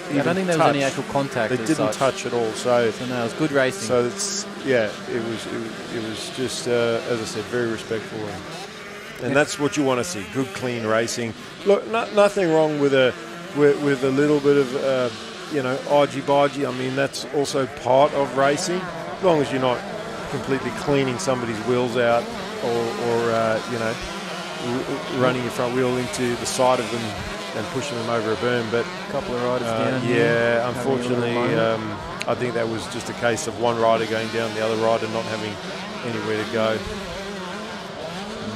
even I don't think there was any actual contact. They didn't touch at all. So no, it was good racing. So it was just as I said, very respectful, and that's what you want to see. Good, clean racing. Look, nothing wrong with a little bit of argy-bargy. I mean, that's also part of racing, as long as you're not completely cleaning somebody's wheels out running your front wheel into the side of them and pushing them over a berm. But A couple of riders down here. yeah, unfortunately, I think that was just a case of one rider going down, the other rider not having anywhere to go.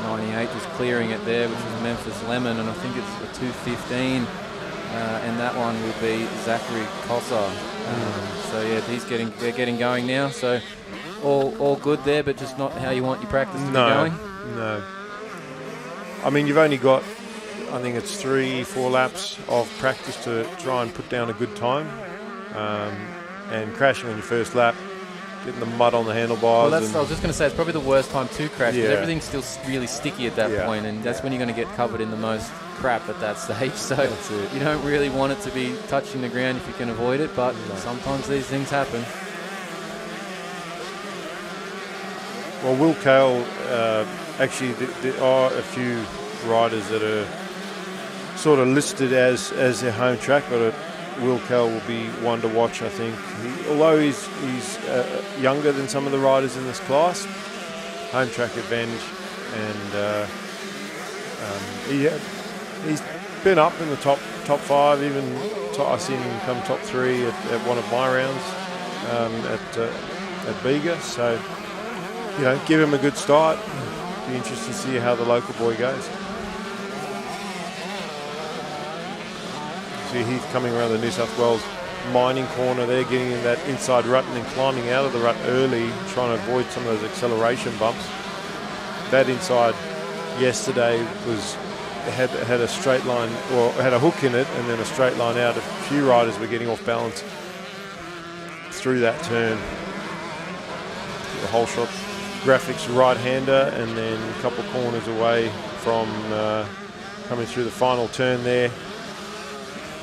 98 just clearing it there, which is Memphis Lemon, and I think it's the 215, and that one will be Zachary Cossa. So yeah, they're getting going now. So all good there, but just not how you want your practice to be going. No. I mean, you've only got, I think it's 3-4 laps of practice to try and put down a good time, and crashing on your first lap, getting the mud on the handlebars. Well, I was just going to say, it's probably the worst time to crash, because Yeah. everything's still really sticky at that point, and that's when you're going to get covered in the most crap at that stage. So you don't really want it to be touching the ground if you can avoid it, but sometimes these things happen. Well, Will Cale, actually, there are a few riders that are sort of listed as their home track, but Will Cale will be one to watch, I think. Although he's younger than some of the riders in this class, home track advantage, and he's been up in the top 5, even I seen him come top 3 at one of my rounds at Bega. So, give him a good start. Be interested to see how the local boy goes. See Heath coming around the New South Wales mining corner there, getting in that inside rut and then climbing out of the rut early, trying to avoid some of those acceleration bumps. That inside yesterday had a straight line, or had a hook in it and then a straight line out. A few riders were getting off balance through that turn. The whole shot graphics right-hander, and then a couple of corners away from coming through the final turn there,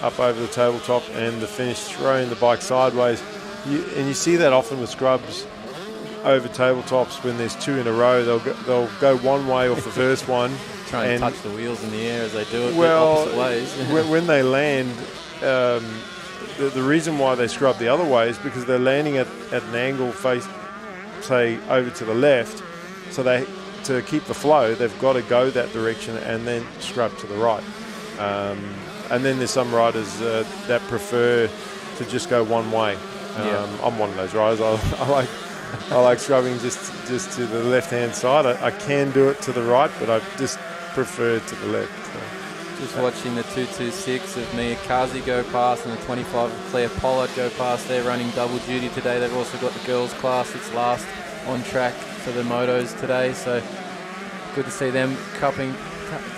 up over the tabletop, and the finish throwing the bike sideways. You see that often with scrubs over tabletops when there's 2 in a row. They'll go one way off the first one. Try and touch the wheels in the air as they do it, well, opposite ways. when they land, the reason why they scrub the other way is because they're landing at an angle face, say, over to the left. So to keep the flow, they've got to go that direction and then scrub to the right. And then there's some riders that prefer to just go one way. I'm one of those riders. I like scrubbing just to the left-hand side. I can do it to the right, but I just prefer to the left. Just watching the 226 of Mia Kazi go past and the 25 of Claire Pollard go past. They're running double duty today. They've also got the girls' class. It's last on track for the motos today. So good to see them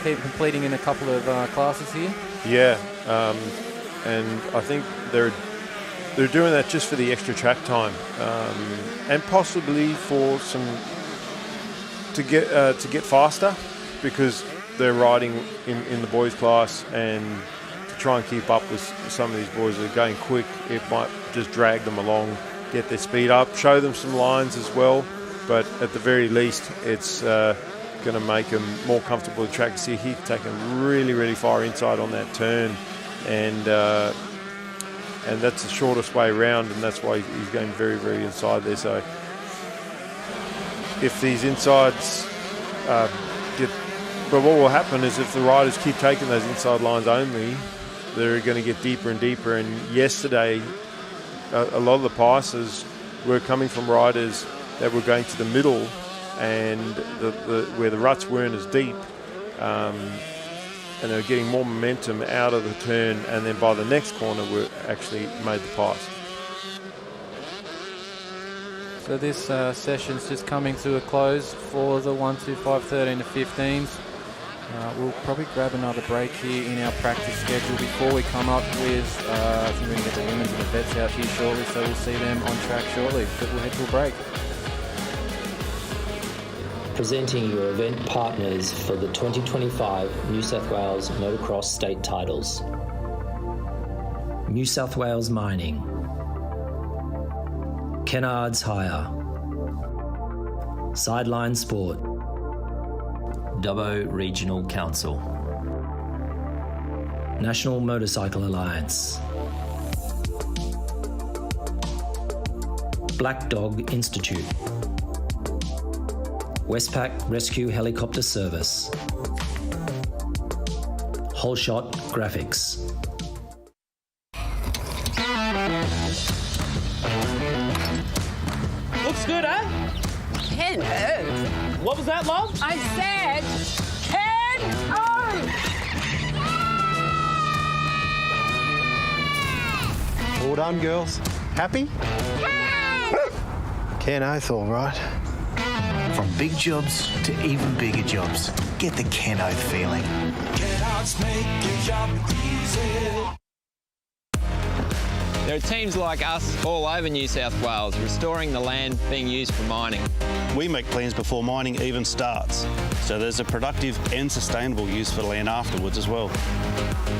keep completing in a couple of classes here. Yeah, and I think they're doing that just for the extra track time, and possibly for to get faster, because they're riding in the boys' class, and to try and keep up with some of these boys that are going quick, it might just drag them along, get their speed up, show them some lines as well. But at the very least, it's going to make them more comfortable with the track. You see Heath taking really, really far inside on that turn, and that's the shortest way around, and that's why he's going very, very inside there. So if these insides but what will happen is if the riders keep taking those inside lines only, they're going to get deeper and deeper. And yesterday, a lot of the passes were coming from riders that were going to the middle, and where the ruts weren't as deep, and they were getting more momentum out of the turn, and then by the next corner were actually made the pass. So this session's just coming to a close for the 1, 2, 5, 13 to 15s. We'll probably grab another break here in our practice schedule before we come up with, I think we're going to get the women's and the vets out here shortly, so we'll see them on track shortly. But we'll head to a break. Presenting your event partners for the 2025 New South Wales Motocross State Titles. New South Wales Mining, Kennards Hire, Sideline Sport, Dubbo Regional Council, National Motorcycle Alliance, Black Dog Institute, Westpac Rescue Helicopter Service. Whole Shot Graphics. Looks good, eh? Ken O. What was that, love? I said Ken O. Well done, girls. Happy? Ken O's all right. From big jobs to even bigger jobs, get the Ken Oath feeling. Kellogg's make your job easy. There are teams like us all over New South Wales restoring the land being used for mining. We make plans before mining even starts, so there's a productive and sustainable use for the land afterwards as well.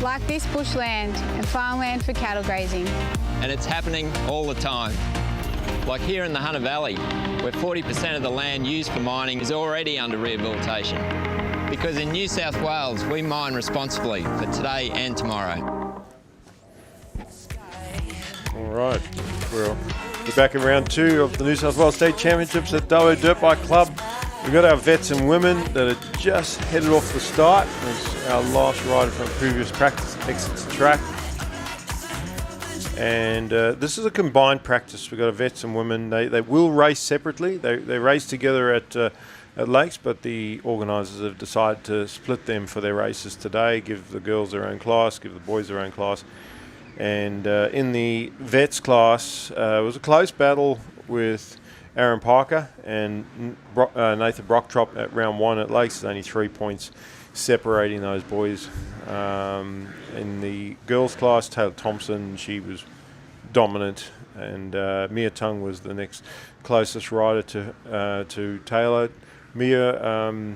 Like this bushland and farmland for cattle grazing. And it's happening all the time. Like here in the Hunter Valley, where 40% of the land used for mining is already under rehabilitation. Because in New South Wales, we mine responsibly for today and tomorrow. All right, we're back in round 2 of the New South Wales State Championships at Dubbo Dirt Bike Club. We've got our vets and women that are just headed off the start. As our last rider from previous practice exits the track. And this is a combined practice. We've got a vets and women. They will race separately. They race together at Lakes, but the organisers have decided to split them for their races today, give the girls their own class, give the boys their own class. And in the vets class, it was a close battle with Aaron Parker and Nathan Brocktrop at round 1 at Lakes. There's only 3 points separating those boys. In the girls class, Taylor Thompson, she was dominant, and Mia Tung was the next closest rider to Taylor. Mia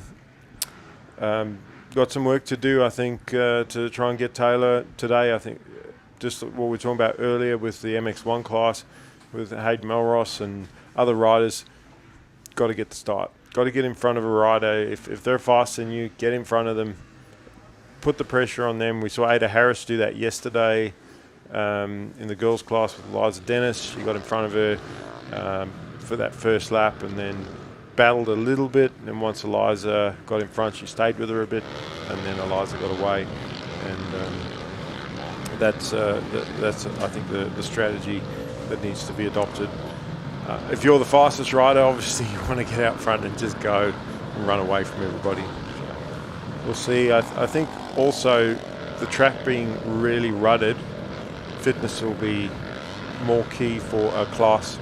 got some work to do, I think, to try and get Taylor today. I think just what we were talking about earlier with the MX1 class, with Hayden Melross and other riders, got to get the start. Got to get in front of a rider. If they're faster than you, get in front of them. Put the pressure on them. We saw Ada Harris do that yesterday in the girls' class with Eliza Dennis. She got in front of her for that first lap and then battled a little bit. And once Eliza got in front, she stayed with her a bit, and then Eliza got away. And that's I think the strategy that needs to be adopted. If you're the fastest rider, obviously you want to get out front and just go and run away from everybody. So we'll see. I think also the track being really rutted, fitness will be more key for a class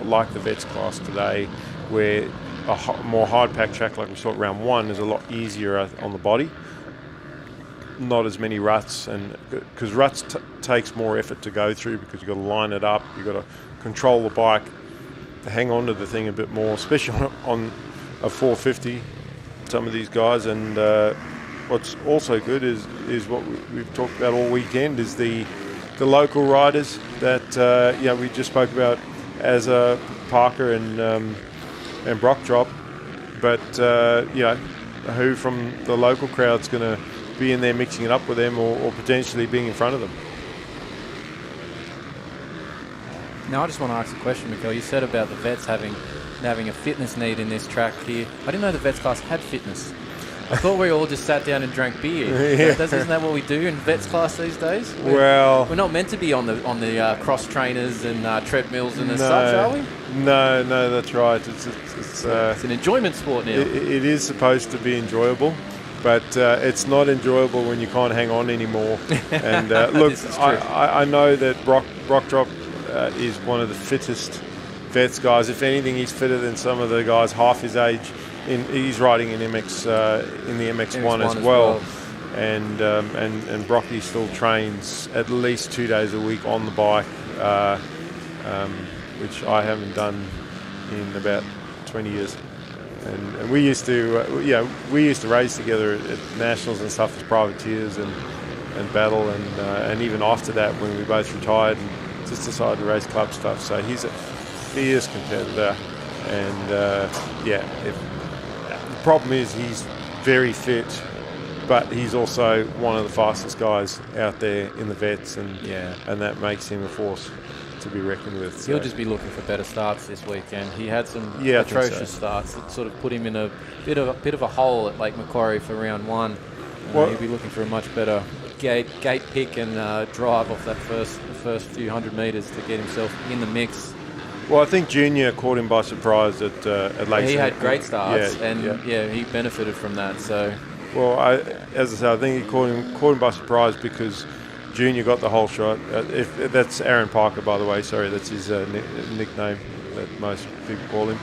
like the vets class today, where a more hard packed track like we saw at round 1 is a lot easier on the body. Not as many ruts, and because ruts takes more effort to go through, because you've got to line it up, you've got to control the bike, hang on to the thing a bit more, especially on a 450, some of these guys. And what's also good is what we've talked about all weekend is the local riders that we just spoke about as Parker and Brocktrop, but who from the local crowd's going to be in there mixing it up with them, or potentially being in front of them. Now I just want to ask a question, Mikkel. You said about the vets having a fitness need in this track here. I didn't know the vets class had fitness. I thought we all just sat down and drank beer. Yeah. Isn't that what we do in vets class these days? We're not meant to be on the cross trainers and treadmills and such, are we? No, that's right. It's an enjoyment sport now. It is supposed to be enjoyable, but it's not enjoyable when you can't hang on anymore. And look, I know that Brocktrop is one of the fittest vets guys. If anything, he's fitter than some of the guys half his age. He's riding in MX in the MX1 as well. And Brocky still trains at least 2 days a week on the bike, which I haven't done in about 20 years. And we used to race together at nationals and stuff as privateers and battle, and even after that when we both retired and just decided to race club stuff. So he's a fierce competitor, and the problem is he's very fit, but he's also one of the fastest guys out there in the vets, and that makes him a force. to be reckoned with. He'll So. just be looking for better starts this weekend. He had some Yeah, I think atrocious so. starts that sort of put him in a bit of a hole at Lake Macquarie for round one. Well- He'll be looking for a much better gate pick and drive off that first few hundred metres to get himself in the mix. Well, I think Junior caught him by surprise at Lake. He had great starts, yeah. he benefited from that. So, well, as I said, I think he caught him by surprise because Junior got the whole shot. If that's Aaron Parker, by the way. Sorry, that's his nickname that most people call him.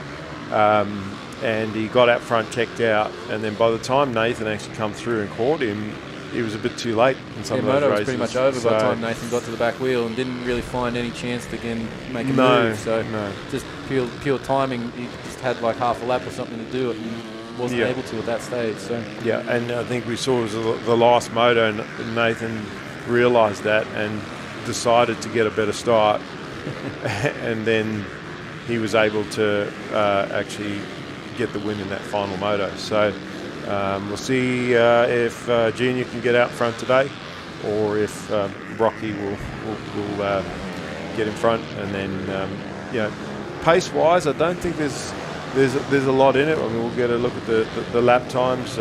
And he got out front, checked out, and then by the time Nathan actually come through and caught him, it was a bit too late in some of those Moto races. was pretty much over by the time Nathan got to the back wheel and didn't really find any chance to again make a move. So just pure timing. He just had like half a lap or something to do it and wasn't able to at that stage. So yeah, and I think we saw it was the last moto, and Nathan realised that and decided to get a better start, and then he was able to actually get the win in that final moto. So. We'll see if Junior can get out front today, or if Brocky will get in front. And then, pace-wise, I don't think there's a lot in it. I mean, we'll get a look at the lap times.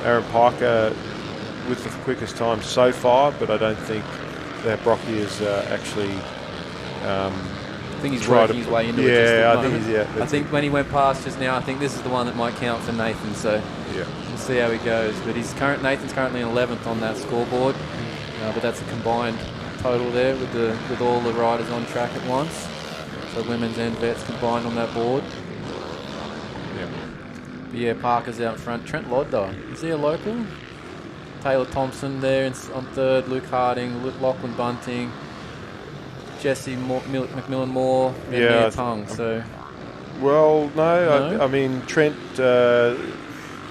Aaron Parker with the quickest time so far, but I don't think that Brocky is actually. I think he's working his way into it. Yeah, I think I think when he went past just now, I think this is the one that might count for Nathan. So we'll see how he goes. But Nathan's currently in 11th on that scoreboard. But that's a combined total there with all the riders on track at once. So women's and vets combined on that board. But yeah, Parker's out front. Trent Lodder, is he a local? Taylor Thompson there on third. Luke Harding, Lachlan Bunting. Jesse McMillan Moore and Mia Tung. So, well, no. I mean Trent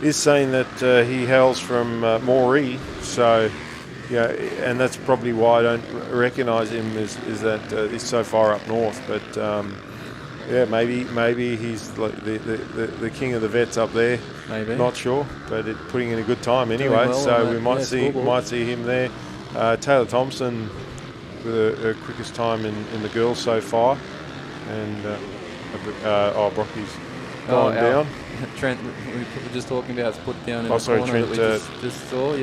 is saying that he hails from Moree, so and that's probably why I don't recognise him is that he's so far up north. But maybe he's like the king of the vets up there. Maybe, not sure, but putting in a good time anyway. So we might see him there. Taylor Thompson. With the quickest time in the girls so far, and Brocky's gone down. Trent, we were just talking about, is put down in the corner Trent, that we just saw.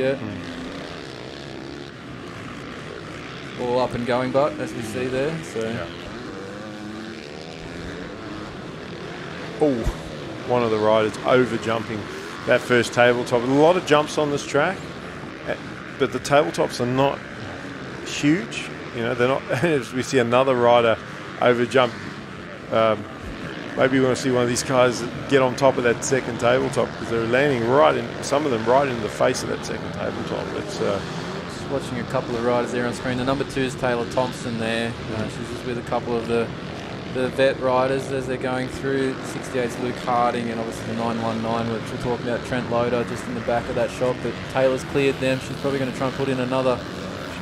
All up and going, but as we see there. So, one of the riders over jumping that first tabletop. A lot of jumps on this track, but the tabletops are not huge. They're not. As we see another rider over jump, maybe we want to see one of these guys get on top of that second tabletop because they're landing some of them right in the face of that second tabletop. It's just watching a couple of riders there on screen. The number 2 is Taylor Thompson there. She's just with a couple of the vet riders as they're going through. 68's Luke Harding, and obviously the 919, which we're talking about, Trent Loader just in the back of that shot. But Taylor's cleared them. She's probably going to try and put in another.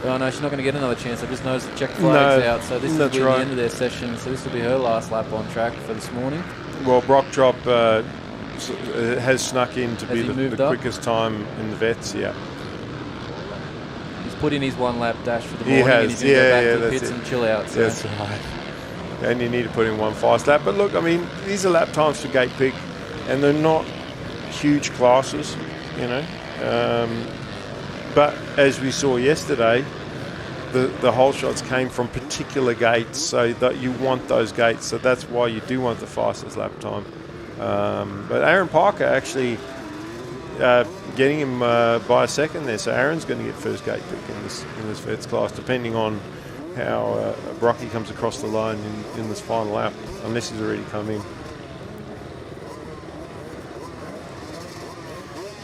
Oh no, she's not going to get another chance. I just noticed the check flags out. So this will be the end of their session. So this will be her last lap on track for this morning. Well, Brock Drop has snuck in to be the quickest time in the vets. Yeah. He's put in his 1 lap dash for the morning. He has. And he's going to go back to the pits and chill out. So. That's right. And you need to put in 1 fast lap. But look, I mean, these are lap times for gate pick, and they're not huge classes, But as we saw yesterday, the whole shots came from particular gates, so that you want those gates. So that's why you do want the fastest lap time. But Aaron Parker actually getting him by a second there. So Aaron's going to get first gate pick in this vets class, depending on how Brocky comes across the line in this final lap, unless he's already come in.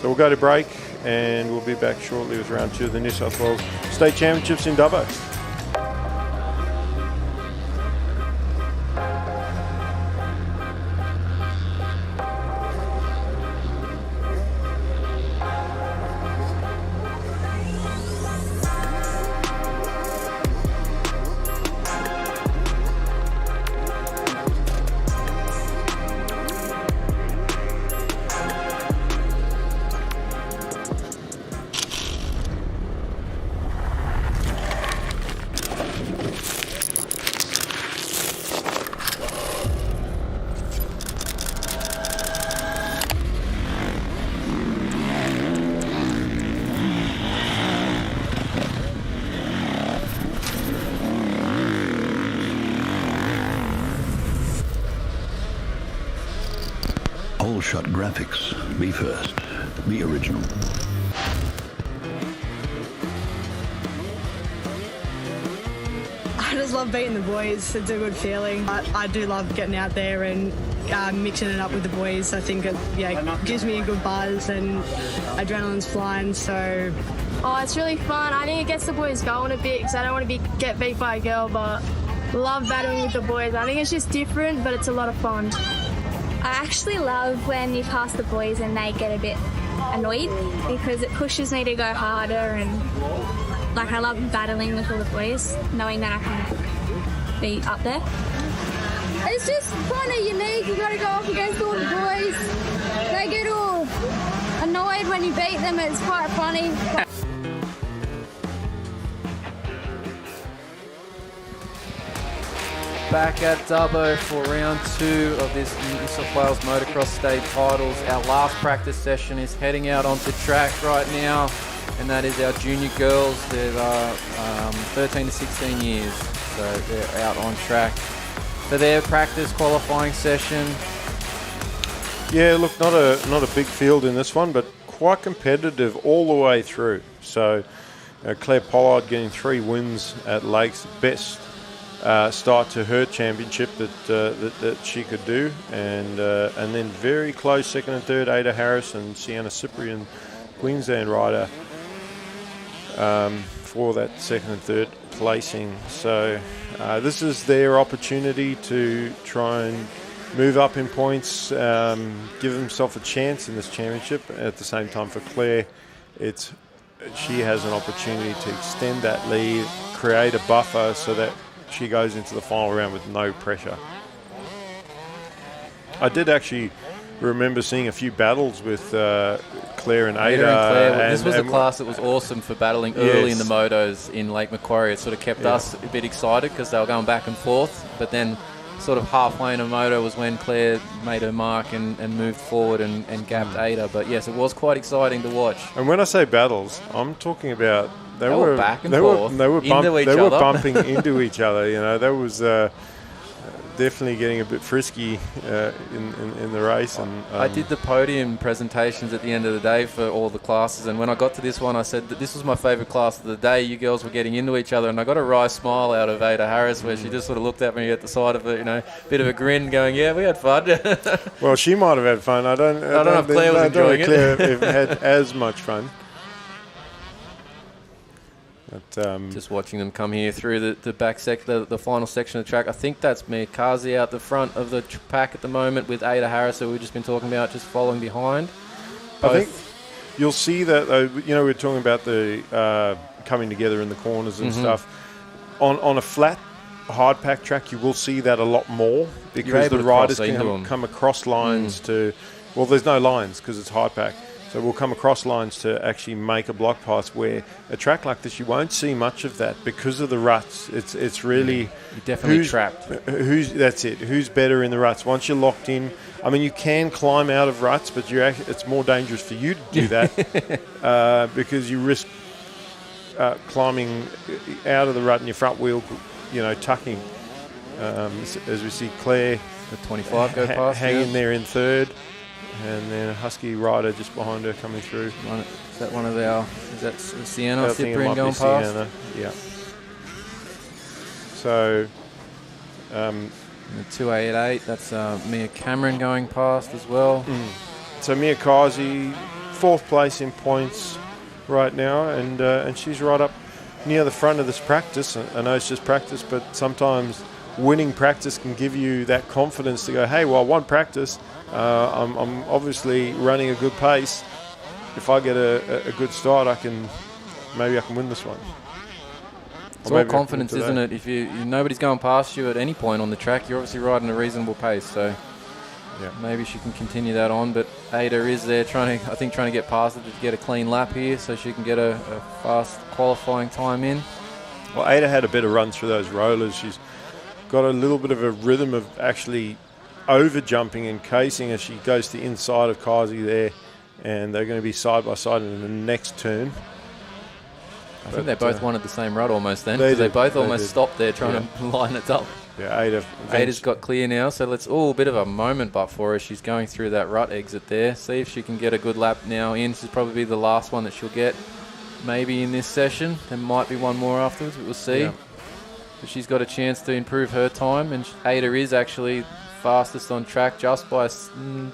So we'll go to break. And we'll be back shortly with round 2 of the New South Wales State Championships in Dubbo. single shot graphics. Be first. Be original. I just love beating the boys. It's a good feeling. I do love getting out there and mixing it up with the boys. I think it gives me a good buzz and adrenaline's flying, so... Oh, it's really fun. I think it gets the boys going a bit because I don't want to get beat by a girl, but love battling with the boys. I think it's just different, but it's a lot of fun. I actually love when you pass the boys and they get a bit annoyed because it pushes me to go harder, and like I love battling with all the boys, knowing that I can be up there. It's just kind of unique. You got to go up against all the boys. They get all annoyed when you beat them. It's quite funny. Back at Dubbo for round 2 of this New South Wales Motocross State Titles. Our last practice session is heading out onto track right now, and that is our junior girls. They're 13 to 16 years, so they're out on track for their practice qualifying session. Yeah, look, not a big field in this one, but quite competitive all the way through. So Claire Pollard getting 3 wins at Lakes, best start to her championship that she could do, and then very close second and third, Ada Harris and Sienna Cyprian, Queensland rider, for that second and third placing. So this is their opportunity to try and move up in points, give themselves a chance in this championship. At the same time, for Claire, she has an opportunity to extend that lead, create a buffer so that she goes into the final round with no pressure. I did actually remember seeing a few battles with Claire and Ada. This was a class that was awesome for battling early in the motos in Lake Macquarie. It sort of kept us a bit excited because they were going back and forth, but then sort of halfway in a moto was when Claire made her mark and moved forward and gapped Ada. But yes, it was quite exciting to watch. And when I say battles, I'm talking about they were back and forth, they were bumping into each other. You know, that was definitely getting a bit frisky in the race. And I did the podium presentations at the end of the day for all the classes, and when I got to this one, I said that this was my favourite class of the day. You girls were getting into each other, and I got a wry smile out of Ada Harris where she just sort of looked at me at the side of it, bit of a grin, going, "Yeah, we had fun." Well, she might have had fun. I don't know if Claire was enjoying it. Claire had as much fun. But, just watching them come here through the back the final section of the track. I think that's Mia Kazi out the front of the pack at the moment with Ada Harris, who we've just been talking about, just following behind. I think you'll see that, we're talking about the coming together in the corners and stuff. On a flat, hard pack track, you will see that a lot more because the riders can come across lines to... Well, there's no lines because it's hard pack. So we'll come across lines to actually make a block pass, where a track like this, you won't see much of that because of the ruts. It's really... You're definitely trapped. That's it. Who's better in the ruts? Once you're locked in, I mean, you can climb out of ruts, but it's more dangerous for you to do that because you risk climbing out of the rut and your front wheel, tucking. As we see Claire... The 25 go past. Hanging there in third. And then a husky rider just behind her coming through. Is that one of our... Is that Sienna Cyprian going past? Sienna, yeah. So... the 288, that's Mia Cameron going past as well. So Mia Kazi, 4th place in points right now, and she's right up near the front of this practice. I know it's just practice, but sometimes winning practice can give you that confidence to go, hey, well, I won practice. I'm obviously running a good pace. If I get a good start, maybe I can win this one. It's all confidence, isn't it? If nobody's going past you at any point on the track, you're obviously riding a reasonable pace. So maybe she can continue that on. But Ada is there trying to get past it to get a clean lap here, so she can get a fast qualifying time in. Well, Ada had a better run through those rollers. She's got a little bit of a rhythm of actually over jumping and casing as she goes to the inside of Kazi there, and they're going to be side by side in the next turn. I think they both wanted the same rut almost then. They both almost stopped there trying to line it up. Yeah, Ada's got clear now, so let's a bit of a moment but for her. She's going through that rut exit there. See if she can get a good lap now in. This is probably the last one that she'll get maybe in this session. There might be one more afterwards, but we'll see. Yeah. But she's got a chance to improve her time, and Ada is actually fastest on track just by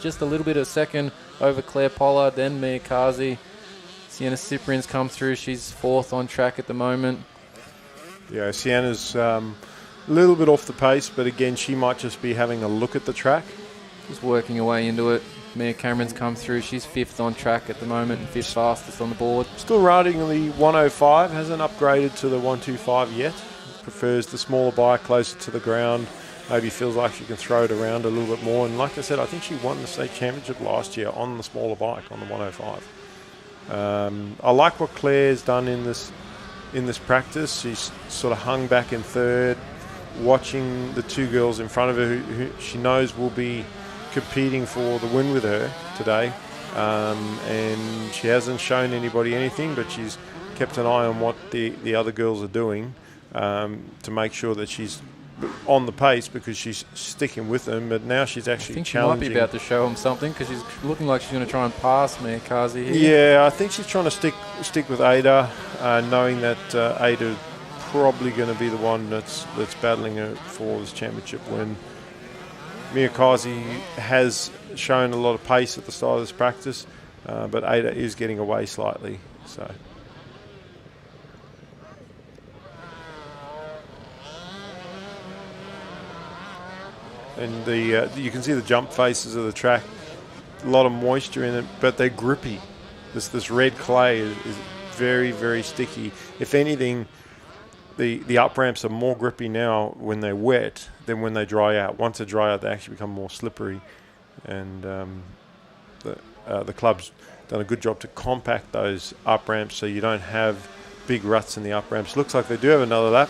just a little bit of a second over Claire Pollard, then Mia Kazi. Sienna Cyprian's come through. She's fourth on track at the moment. Yeah, Sienna's a little bit off the pace, but again, she might just be having a look at the track. Just working her way into it. Mia Cameron's come through. She's fifth on track at the moment and fifth fastest on the board. Still riding the 105, hasn't upgraded to the 125 yet. Prefers the smaller bike closer to the ground. Maybe feels like she can throw it around a little bit more. And like I said, I think she won the state championship last year on the smaller bike, on the 105. I like what Claire's done in this practice. She's sort of hung back in third, watching the two girls in front of her who she knows will be competing for the win with her today. And she hasn't shown anybody anything, but she's kept an eye on what the other girls are doing to make sure that she's on the pace, because she's sticking with them. But now she's actually challenging. I think she might be about to show them something, because she's looking like she's going to try and pass Mia Kazi here. Yeah, I think she's trying to stick with Ada, knowing that Ada's probably going to be the one that's battling her for this championship win. Mia Kazi has shown a lot of pace at the start of this practice, but Ada is getting away slightly. So. And you can see the jump faces of the track, a lot of moisture in it, but they're grippy. This red clay is very, very sticky. If anything, the up ramps are more grippy now when they're wet than when they dry out. Once they dry out, they actually become more slippery. And the club's done a good job to compact those up ramps so you don't have big ruts in the up ramps. Looks like they do have another lap.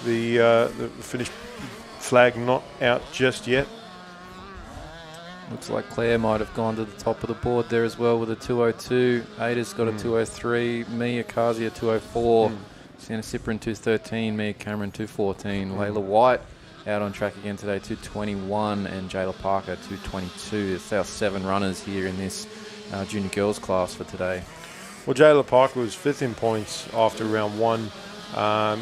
The finish flag not out just yet. Looks like Claire might have gone to the top of the board there as well with a 202. Ada's got a 203. Mia Kazi a 204. Sienna Cyprian 213. Mia Cameron 214. Layla White out on track again today, 221. And Jayla Parker 222. It's our 7 runners here in this junior girls class for today. Well, Jayla Parker was 5th in points after round 1. I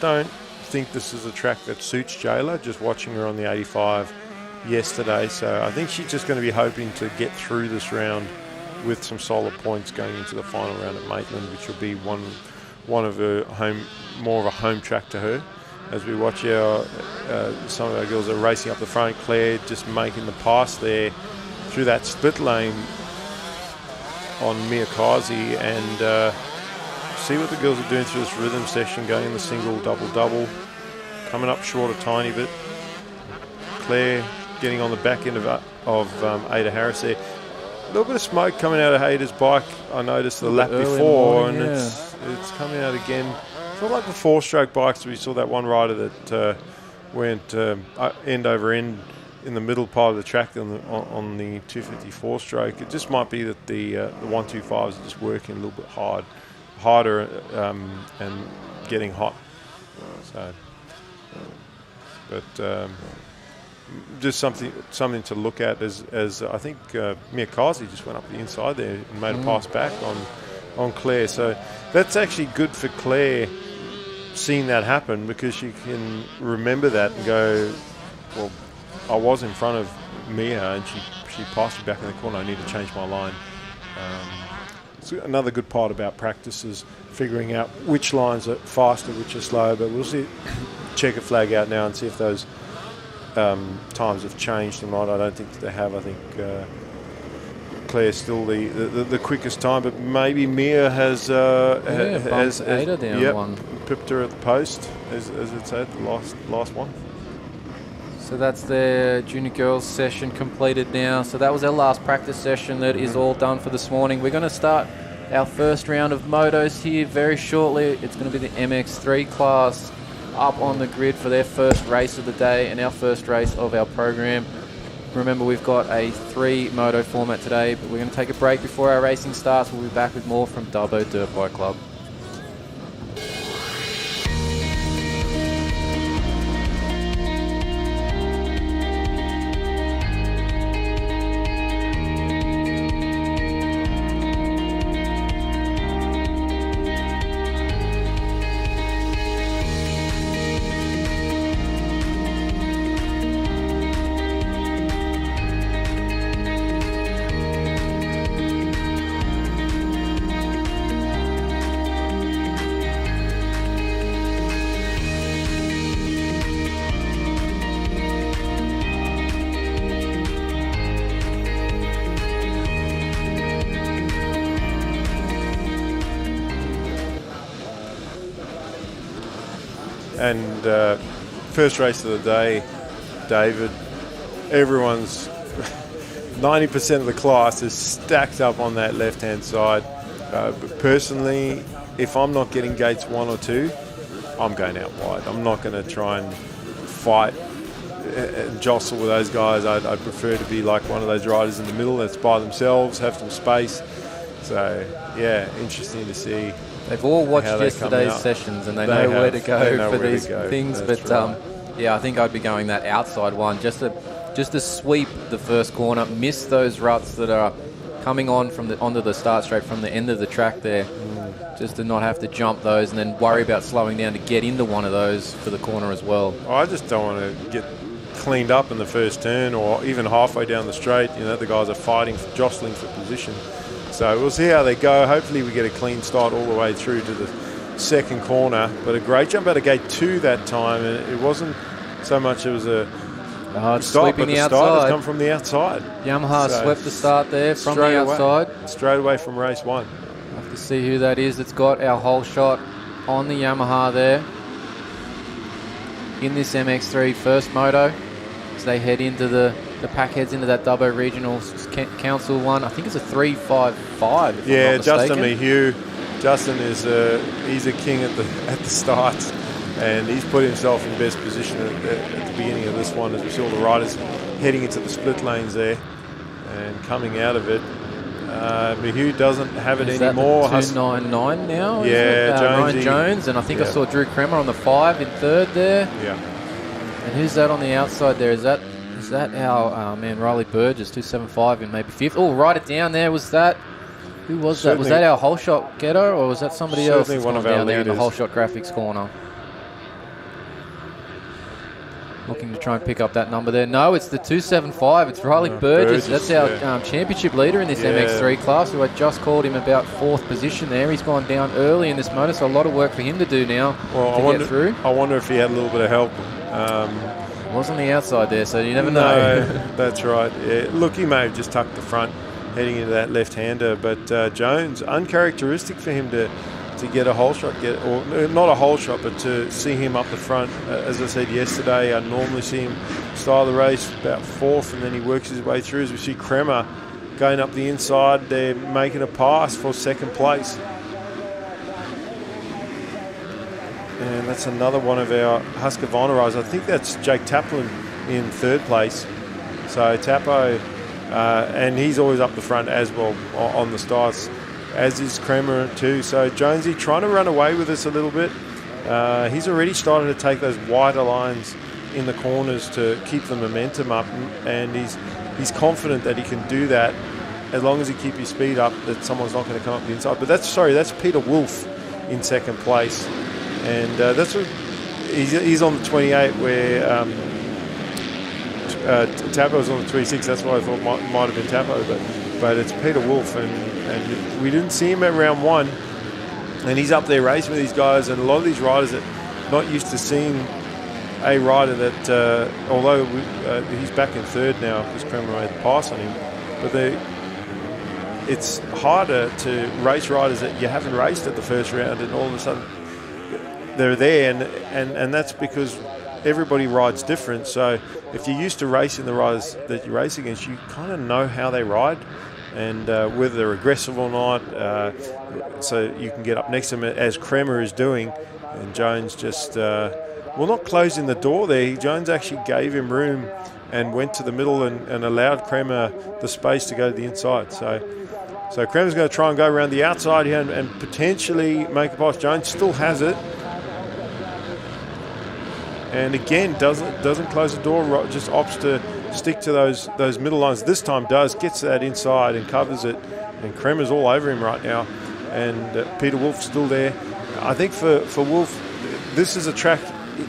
don't think this is a track that suits Jayla, just watching her on the 85 yesterday. So I think she's just going to be hoping to get through this round with some solid points going into the final round at Maitland, which will be one of her more of a home track to her. As we watch some of our girls are racing up the front. Claire just making the pass there through that split lane on Mia Kazi, and see what the girls are doing through this rhythm session, going in the single, double, coming up short a tiny bit. Claire getting on the back end of Ada Harris there. A little bit of smoke coming out of Ada's bike, I noticed the lap before, and it's coming out again. It's not like the 4-stroke bikes. We saw that one rider that went end over end in the middle part of the track on the 254 stroke. It just might be that the 125s are just working a little bit harder and getting hot. But just something to look at as I think Mia Kazi just went up the inside there and made a pass back on Claire. So that's actually good for Claire, seeing that happen, because she can remember that and go, well, I was in front of Mia and she passed me back in the corner. I need to change my line. So another good part about practice is figuring out which lines are faster, which are slower. But we'll see, check a flag out now and see if those times have changed or not. I don't think they have. I think Claire's still the quickest time, but maybe Mia has Ada down one. Pipped her at the post, as it said, the last one. So that's the junior girls session completed now. So that was our last practice session. That is all done for this morning. We're going to start our first round of motos here very shortly. It's going to be the MX3 class up on the grid for their first race of the day and our first race of our program. Remember, we've got a 3-moto format today, but we're going to take a break before our racing starts. We'll be back with more from Dubbo Dirt Bike Club. And first race of the day, David, everyone's 90% of the class is stacked up on that left-hand side. But personally, if I'm not getting gates 1 or 2, I'm going out wide. I'm not going to try and fight and jostle with those guys. I'd prefer to be like one of those riders in the middle that's by themselves, have some space. So, yeah, interesting to see. They've all watched yesterday's sessions and they know where to go for these things. That's right. Yeah, I think I'd be going that outside one, just to sweep the first corner, miss those ruts that are coming on onto the start straight from the end of the track there, just to not have to jump those and then worry about slowing down to get into one of those for the corner as well. I just don't want to get cleaned up in the first turn or even halfway down the straight. You know, the guys are fighting, jostling for position. So we'll see how they go. Hopefully we get a clean start all the way through to the second corner. But a great jump out of gate 2 that time, and it wasn't so much it was a stop, but the start has come from the outside. Yamaha swept the start there from the outside. Straight away from race 1. We'll have to see who that is that's got our whole shot on the Yamaha there in this MX3 first moto as they head into the pack heads into that Dubbo Regional Council one. I think it's a 3.55. Yeah, Justin Mayhew. Justin is he's a king at the start, and he's put himself in best position at the beginning of this one as we saw the riders heading into the split lanes there and coming out of it. Mayhew doesn't have it anymore. Is that 299 now? Yeah, Ryan Jones, and I think I saw Drew Kremer on the 5 in third there. Yeah. And who's that on the outside there? Is that our man Riley Burgess, 275 in maybe 5th? Oh, write it down there. Was that... Who was that? Was that our whole shot getter, or was that somebody else that's one down there in the whole shot graphics corner? Looking to try and pick up that number there. No, it's the 275. It's Riley Burgess. That's our championship leader in this MX3 class, who I just called him about 4th position there. He's gone down early in this motor, so a lot of work for him to do now to get through. I wonder if he had a little bit of help. Was on the outside there, so you never know. That's right. Yeah. Look, he may have just tucked the front heading into that left-hander, but Jones, uncharacteristic for him to get a hole shot, or not a hole shot, but to see him up the front. As I said yesterday, I normally see him start the race about 4th, and then he works his way through. As we see Kremer going up the inside, they're making a pass for 2nd place. And that's another one of our Husqvarna riders. I think that's Jake Taplin in 3rd place. So Tapo, and he's always up the front as well on the starts, as is Kremer too. So Jonesy trying to run away with us a little bit. He's already started to take those wider lines in the corners to keep the momentum up, and he's confident that he can do that as long as he keeps his speed up, that someone's not going to come up the inside. But that's Peter Wolf in 2nd place. And that's what he's on the 28, where Tapo's on the 26. That's what I thought might have been Tapo, but it's Peter Wolf, and we didn't see him at round 1, and he's up there racing with these guys. And a lot of these riders that not used to seeing a rider that, although he's back in 3rd now because Kremer made the pass on him, but it's harder to race riders that you haven't raced at the first round, and all of a sudden they're there, and that's because everybody rides different. So if you're used to racing the riders that you race against, you kind of know how they ride and whether they're aggressive or not. So you can get up next to them as Kremer is doing, and Jones just, not closing the door there. Jones actually gave him room and went to the middle and allowed Kremer the space to go to the inside. So Kremer's going to try and go around the outside here and potentially make a pass. Jones still has it. And again, doesn't close the door, just opts to stick to those middle lines. This time gets to that inside and covers it. And Kremer's all over him right now. And Peter Wolf's still there. I think for Wolf, this is a track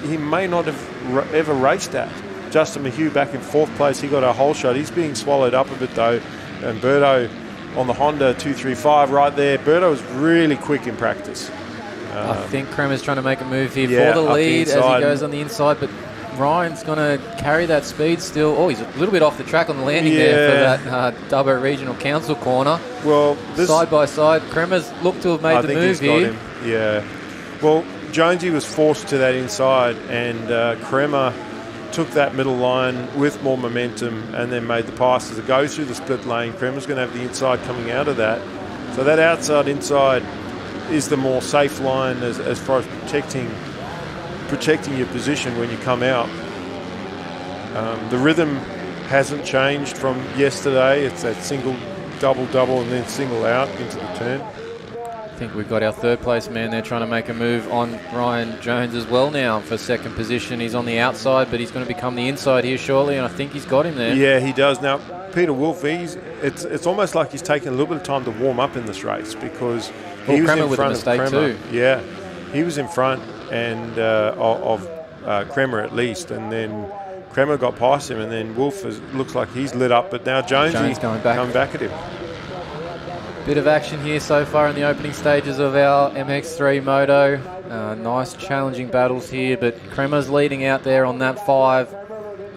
he may not have ever raced at. Justin Mayhew back in 4th place, he got a hole shot. He's being swallowed up a bit though. And Berto on the Honda 235 right there. Berto was really quick in practice. I think Kremer's trying to make a move here for the lead as he goes on the inside, but Ryan's going to carry that speed still. Oh, he's a little bit off the track on the landing there for that Dubbo Regional Council corner. Well, side by side, Kremer's looked to have made the move here. Yeah. Well, Jonesy was forced to that inside, and Kremer took that middle line with more momentum and then made the pass as it goes through the split lane. Kremer's going to have the inside coming out of that. So that outside-inside is the more safe line as far as protecting your position when you come out. The rhythm hasn't changed from yesterday. It's that single, double, and then single out into the turn. I think we've got our third place man there trying to make a move on Ryan Jones as well now for second position. He's on the outside, but he's going to become the inside here shortly, and I think he's got him there. Yeah, he does. Now, Peter Wolf, it's almost like he's taken a little bit of time to warm up in this race because he was in front of Kremer too. Yeah, he was in front and of Kremer at least, and then Kremer got past him, and then Wolf looks like he's lit up, but now Jones coming back at him. Bit of action here so far in the opening stages of our MX3 moto. Nice challenging battles here, but Kremer's leading out there on that 5.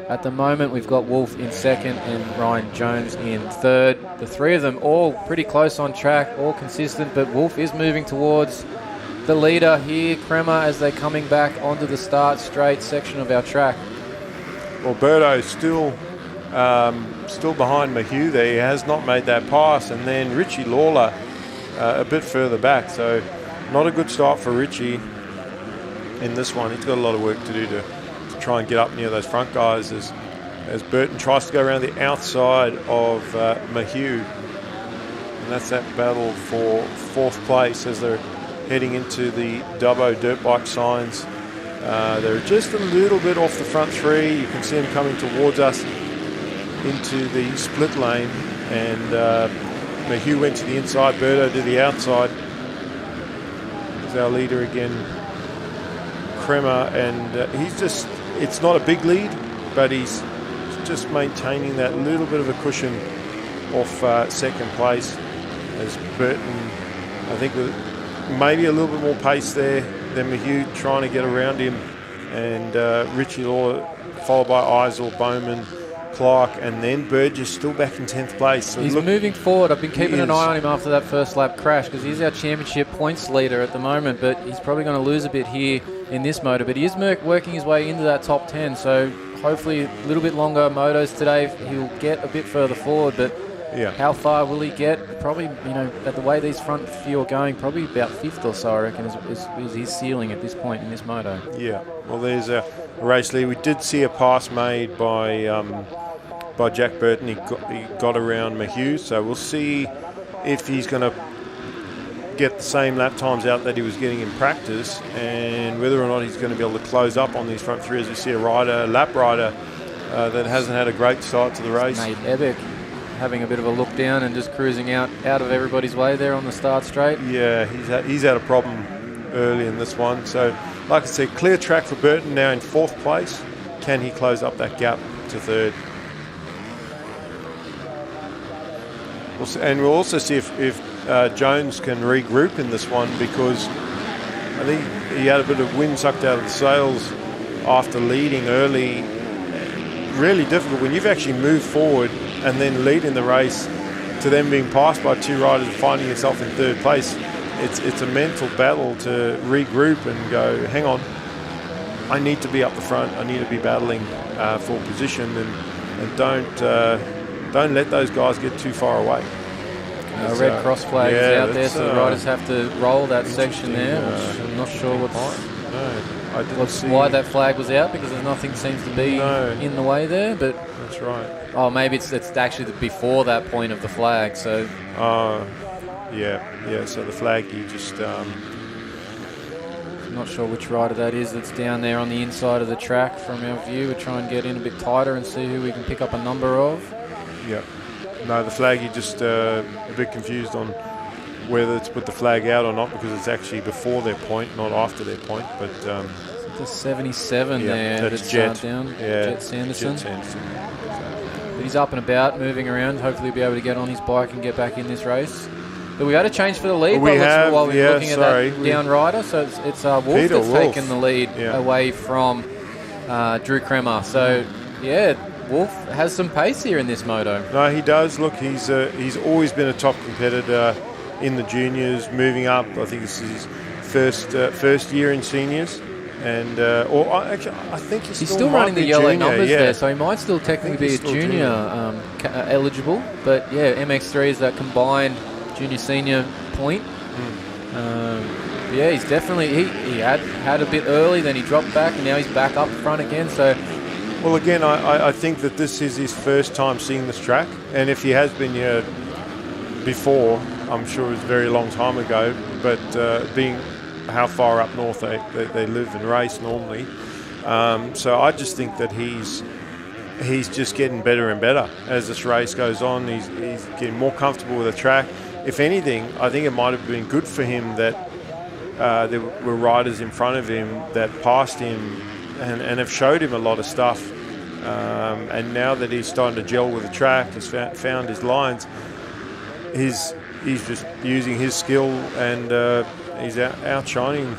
At the moment, we've got Wolf in second and Ryan Jones in third. The three of them all pretty close on track, all consistent, but Wolf is moving towards the leader here. Kremer as they're coming back onto the start straight section of our track. Well, Birdo's still behind Mahue there. He has not made that pass. And then Richie Lawler a bit further back. So not a good start for Richie in this one. He's got a lot of work to do to try and get up near those front guys as Burton tries to go around the outside of Mahue. And that's that battle for fourth place as they're heading into the Dubbo dirt bike signs. They're just a little bit off the front 3. You can see them coming towards us into the split lane, and Mahue went to the inside, Birdo to the outside. There's our leader again, Kremer, and it's not a big lead, but he's just maintaining that little bit of a cushion off second place as Burton, I think with maybe a little bit more pace there than Mahue trying to get around him, and Richie Law followed by Eisel, Bowman, Clark, and then Burgess still back in 10th place. So he's moving forward. I've been keeping an eye on him after that first lap crash because he's our championship points leader at the moment, but he's probably going to lose a bit here in this moto, but he is working his way into that top 10, so hopefully a little bit longer motos today. He'll get a bit further forward, but how far will he get? Probably, at the way these front few are going, probably about 5th or so, I reckon, is his ceiling at this point in this moto. Yeah, well, there's a race lead. We did see a pass made by Jack Burton. He got around Mahue, so we'll see if he's going to get the same lap times out that he was getting in practice, and whether or not he's going to be able to close up on these front 3 as we see a lap rider that hasn't had a great start to the race. Nate Ebick having a bit of a look down and just cruising out of everybody's way there on the start straight. Yeah, he's had a problem early in this one. So, like I said, clear track for Burton now in 4th place. Can he close up that gap to 3rd? And we'll also see if Jones can regroup in this one, because I think he had a bit of wind sucked out of the sails after leading early. Really difficult when you've actually moved forward and then lead in the race to then being passed by 2 riders and finding yourself in 3rd place. It's a mental battle to regroup and go, hang on, I need to be up the front. I need to be battling for position, and don't let those guys get too far away. Red cross flag is out there, so the riders have to roll that section there, which I'm not sure why that flag was out, because nothing seems to be in the way there. But that's right. Oh, maybe it's actually before that point of the flag. So. Yeah. So the flag, you just. Not sure which rider that is that's down there on the inside of the track from our view. We'll try and get in a bit tighter and see who we can pick up a number of. Yeah. No, the flag, you're just a bit confused on whether it's put the flag out or not, because it's actually before their point, not after their point. But the 77 there that's Jet down. Yeah, Jet Sanderson. But he's up and about, moving around. Hopefully he'll be able to get on his bike and get back in this race. But we had a change for the lead while we were looking at that down rider. So it's Wolf that's taken the lead away from Drew Kremer. So, Wolf has some pace here in this moto. No, he does. Look, he's always been a top competitor in the juniors, moving up. I think this is his first year in seniors. And I think he's still running the yellow junior, numbers there, so he might still technically be a junior eligible. But yeah, MX3 is that combined junior-senior point. Yeah, he's definitely he had a bit early, then he dropped back, and now he's back up front again. So, well, again, I think that this is his first time seeing this track, and if he has been here before, I'm sure it was a very long time ago. But being how far up north they live and race normally, so I just think that he's just getting better and better as this race goes on. He's getting more comfortable with the track. If anything, I think it might have been good for him that there were riders in front of him that passed him and have showed him a lot of stuff. And now that he's starting to gel with the track, has found his lines, he's just using his skill, and he's outshining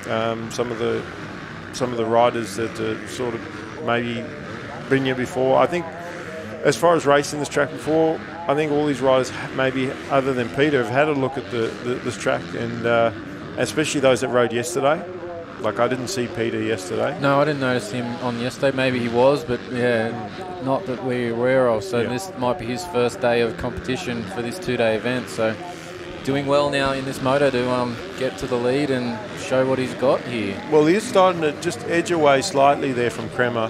some of the riders that sort of maybe been here before. I think as far as racing this track before, I think all these riders, maybe other than Peter, have had a look at this track, and especially those that rode yesterday. Like, I didn't see Peter yesterday. No, I didn't notice him on yesterday. Maybe he was, but yeah, not that we're aware of. So this might be his first day of competition for this 2-day event. So doing well now in this moto to get to the lead and show what he's got here. Well, he's starting to just edge away slightly there from Kremer.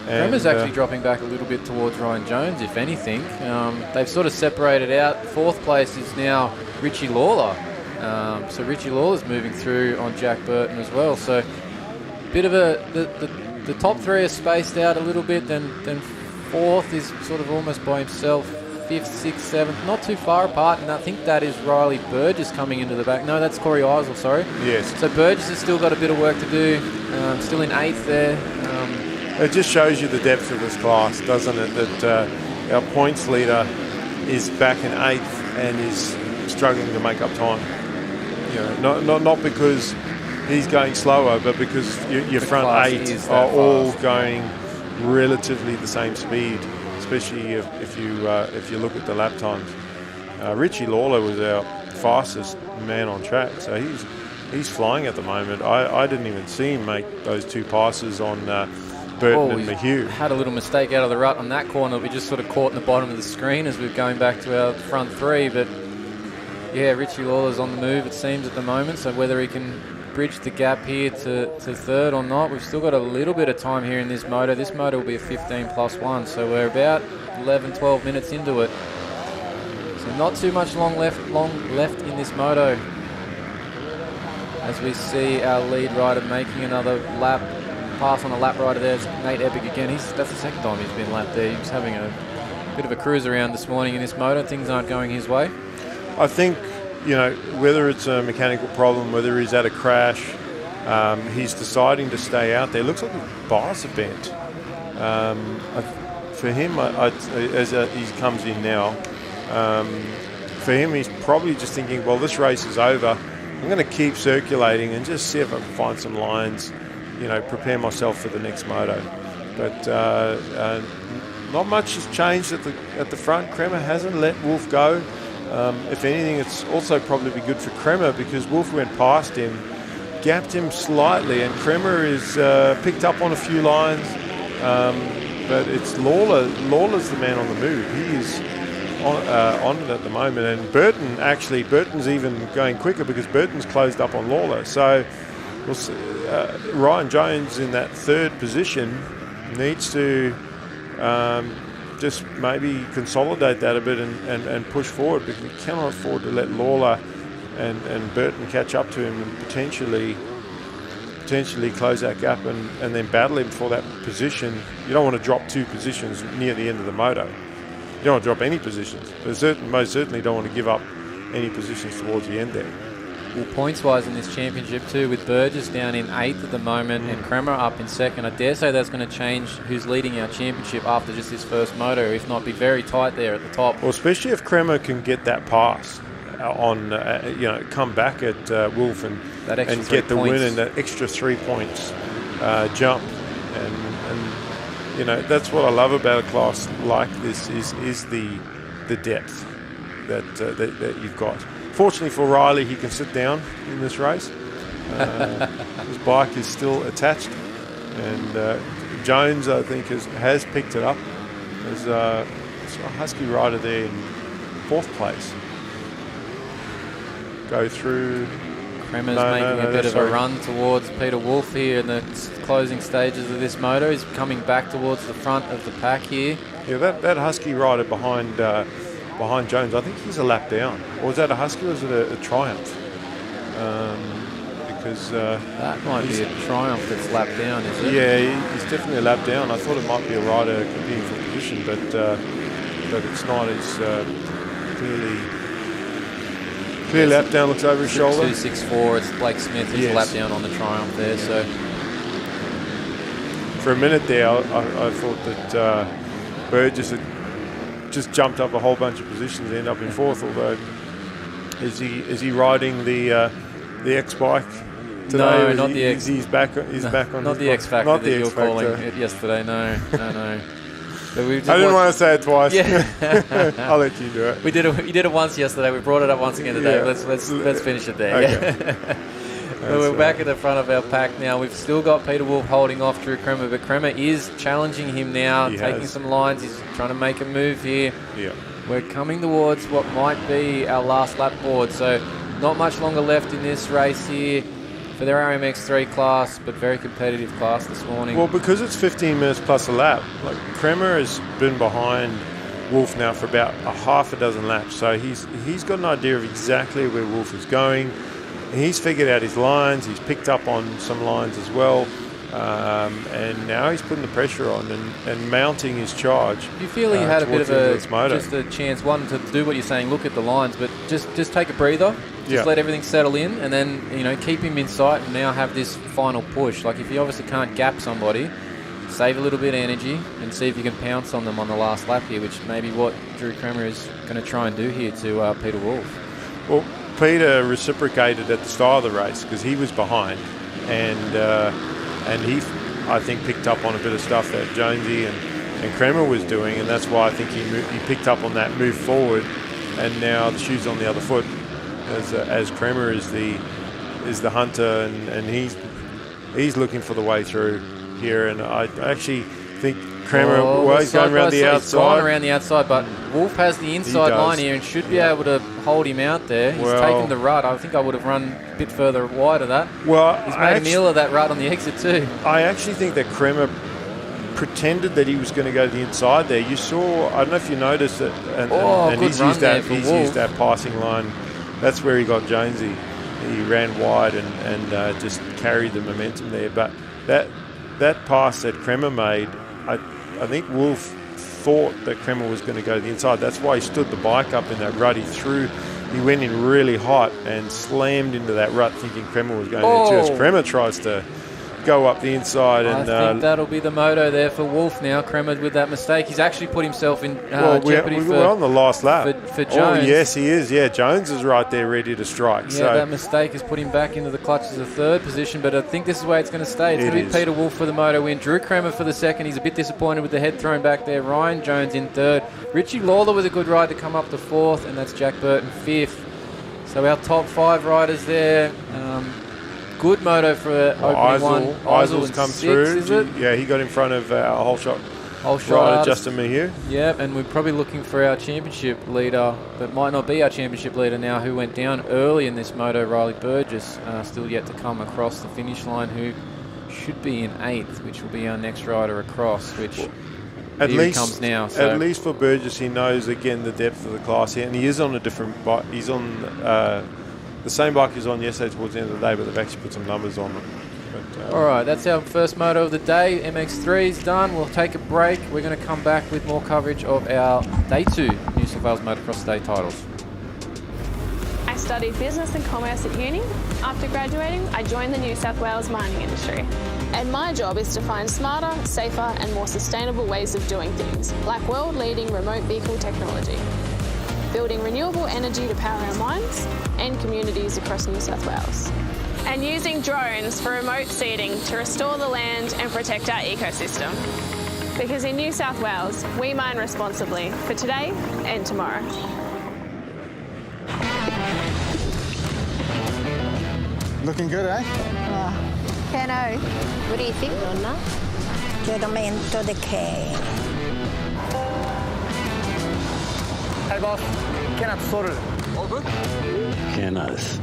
Kremer's actually dropping back a little bit towards Ryan Jones, if anything. They've sort of separated out. Fourth place is now Richie Lawler. So Richie Lawler's moving through on Jack Burton as well. So bit of the top three are spaced out a little bit. Then fourth is sort of almost by himself. Fifth, sixth, seventh, not too far apart. And I think that is Riley Burgess coming into the back. No, that's Corey Eisel, sorry. Yes. So Burgess has still got a bit of work to do. Still in eighth there. It just shows you the depth of this class, doesn't it? That our points leader is back in eighth and is struggling to make up time. You know, not because he's going slower, but because your front eight are all going relatively the same speed, especially if you look at the lap times. Richie Lawler was our fastest man on track, so he's flying at the moment. I didn't even see him make those two passes on Burton and Mayhew. Had a little mistake out of the rut on that corner that we just sort of caught in the bottom of the screen as we're going back to our front three. But yeah, Richie Lawler's on the move, it seems, at the moment. So whether he can bridge the gap here to third or not, we've still got a little bit of time here in this moto. This moto will be a 15+1, so we're about 11, 12 minutes into it. So not too much long left in this moto. As we see our lead rider making another lap. Pass on a lap rider there. It's Nate Epic again. That's the second time he's been lapped there. He was having a bit of a cruise around this morning in this motor. Things aren't going his way. I think, whether it's a mechanical problem, whether he's had a crash, he's deciding to stay out there. Looks like his bars are bent. For him, as he comes in now, for him, he's probably just thinking, well, this race is over. I'm going to keep circulating and just see if I can find some lines, prepare myself for the next moto. But not much has changed at the front. Kremer hasn't let Wolf go. If anything, it's also probably good for Kremer because Wolf went past him, gapped him slightly, and Kremer is picked up on a few lines. But it's Lawler. Lawler's the man on the move. He is on it at the moment. And Burton's even going quicker because Burton's closed up on Lawler. So we'll see, Ryan Jones in that third position needs to just maybe consolidate that a bit and push forward, because we cannot afford to let Lawler and Burton catch up to him and potentially close that gap and then battle him for that position. You don't want to drop 2 positions near the end of the moto. You don't want to drop any positions, but most certainly don't want to give up any positions towards the end there. Well, points-wise in this championship too, with Burgess down in 8th at the moment and Kremer up in 2nd, I dare say that's going to change who's leading our championship after just this first moto, if not be very tight there at the top. Well, especially if Kremer can get that pass on, come back at Wolf and get the win and that extra 3 points jump. And that's what I love about a class like this is the depth that you've got. Fortunately for Riley, he can sit down in this race. His bike is still attached, and Jones, I think, has picked it up. There's a Husky rider there in 4th place. Go through. Kremer's making a bit of a run towards Peter Wolf here in the closing stages of this moto. He's coming back towards the front of the pack here. Yeah, that Husky rider behind Jones, I think he's a lap down. Or was that a Husky or was it a Triumph? Because that might be a Triumph that's lap down, is it? Yeah, he's definitely a lap down. I thought it might be a rider competing for position, but it's not. It's clear lap down, looks over his shoulder. 264, it's Blake Smith who's lap down on the Triumph there. So for a minute there, I thought that Burgess had just jumped up a whole bunch of positions, ended up in 4th. Although, is he riding the X bike today? No, not the X. He's back on. Not the X Factor that you were calling it yesterday. No. But I didn't want to say it twice. Yeah. I'll let you do it. You did it once yesterday. We brought it up once again today. Yeah. Let's finish it there. Okay. Yeah. So we're back at the front of our pack now. We've still got Peter Wolf holding off Drew Kremer, but Kremer is challenging him now, taking some lines. He's trying to make a move here. Yeah. We're coming towards what might be our last lap board, so not much longer left in this race here for their RMX3 class, but very competitive class this morning. Well, because it's 15 minutes plus a lap, like Kremer has been behind Wolf now for about a half a dozen laps, so he's got an idea of exactly where Wolf is going. He's figured out his lines. He's picked up on some lines as well, and now he's putting the pressure on and mounting his charge. You feel he had a bit of just a chance, one, to do what you're saying, look at the lines, but just take a breather. Just let everything settle in, and then keep him in sight, and now have this final push. Like if you obviously can't gap somebody, save a little bit of energy and see if you can pounce on them on the last lap here, which may be what Drew Kremer is going to try and do here to Peter Wolf. Well, Peter reciprocated at the start of the race because he was behind, and he, I think, picked up on a bit of stuff that Jonesy and Kremer was doing, and that's why I think he picked up on that move forward, and now the shoe's on the other foot. As Kremer is the hunter, and he's looking for the way through here, and I actually think Kremer he's going around the outside. He's gone around the outside, but Wolf has the inside line here and should be able to hold him out there. He's taken the rut. I think I would have run a bit further wide of that. Well, he's made a meal of that rut on the exit too. I actually think that Kremer pretended that he was going to go to the inside there. You saw, I don't know if you noticed it, and he's used that passing line. That's where he got Jonesy. He ran wide and just carried the momentum there. But that pass that Kremer made, I think Wolf thought that Kremer was going to go to the inside. That's why he stood the bike up in that rut. He went in really hot and slammed into that rut thinking Kremer was going there too. As Kremer tries to go up the inside. And I think that'll be the moto there for Wolf now. Kremer with that mistake. He's actually put himself in jeopardy we're on the last lap. For Jones. Oh, yes, he is. Yeah, Jones is right there ready to strike. Yeah, that mistake has put him back into the clutches of third position, but I think this is where it's going to stay. It's going to be Peter Wolf for the moto win. Drew Kremer for the second. He's a bit disappointed with the head thrown back there. Ryan Jones in third. Richie Lawler with a good ride to come up to fourth, and that's Jack Burton fifth. So our top 5 riders there. Good moto for opening one. Eisel's come six, through. Is it? Yeah, he got in front of our whole shot rider, Justin Mahir. Yeah, and we're probably looking for our championship leader, that might not be our championship leader now, who went down early in this moto, Riley Burgess, still yet to come across the finish line, who should be in 8th, which will be our next rider across, which at least comes now. So. At least for Burgess, he knows, again, the depth of the class here, and he is on a different bike. He's on the same bike he was on yesterday towards the end of the day, but they've actually put some numbers on them. All right, that's our first moto of the day. MX3's done. We'll take a break. We're going to come back with more coverage of our Day 2 New South Wales Motocross State titles. I studied business and commerce at uni. After graduating, I joined the New South Wales mining industry. And my job is to find smarter, safer and more sustainable ways of doing things, like world-leading remote vehicle technology, building renewable energy to power our mines and communities across New South Wales, and using drones for remote seeding to restore the land and protect our ecosystem. Because in New South Wales, we mine responsibly for today and tomorrow. Looking good, eh? Cano, what do you think, Lorna? Gentleman to the cane. Hey, boss. Can I sort it? All good? Canos.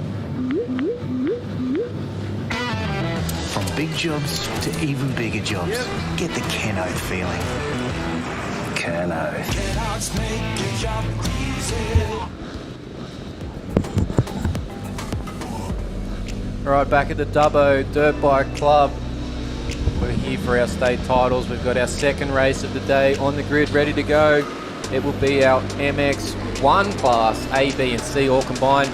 From big jobs to even bigger jobs, get the Keno feeling. Canos. Cannot make your job easy. All right, back at the Dubbo Dirt Bike Club. We're here for our state titles. We've got our second race of the day on the grid, ready to go. It will be our MX1 class, A, B, and C all combined.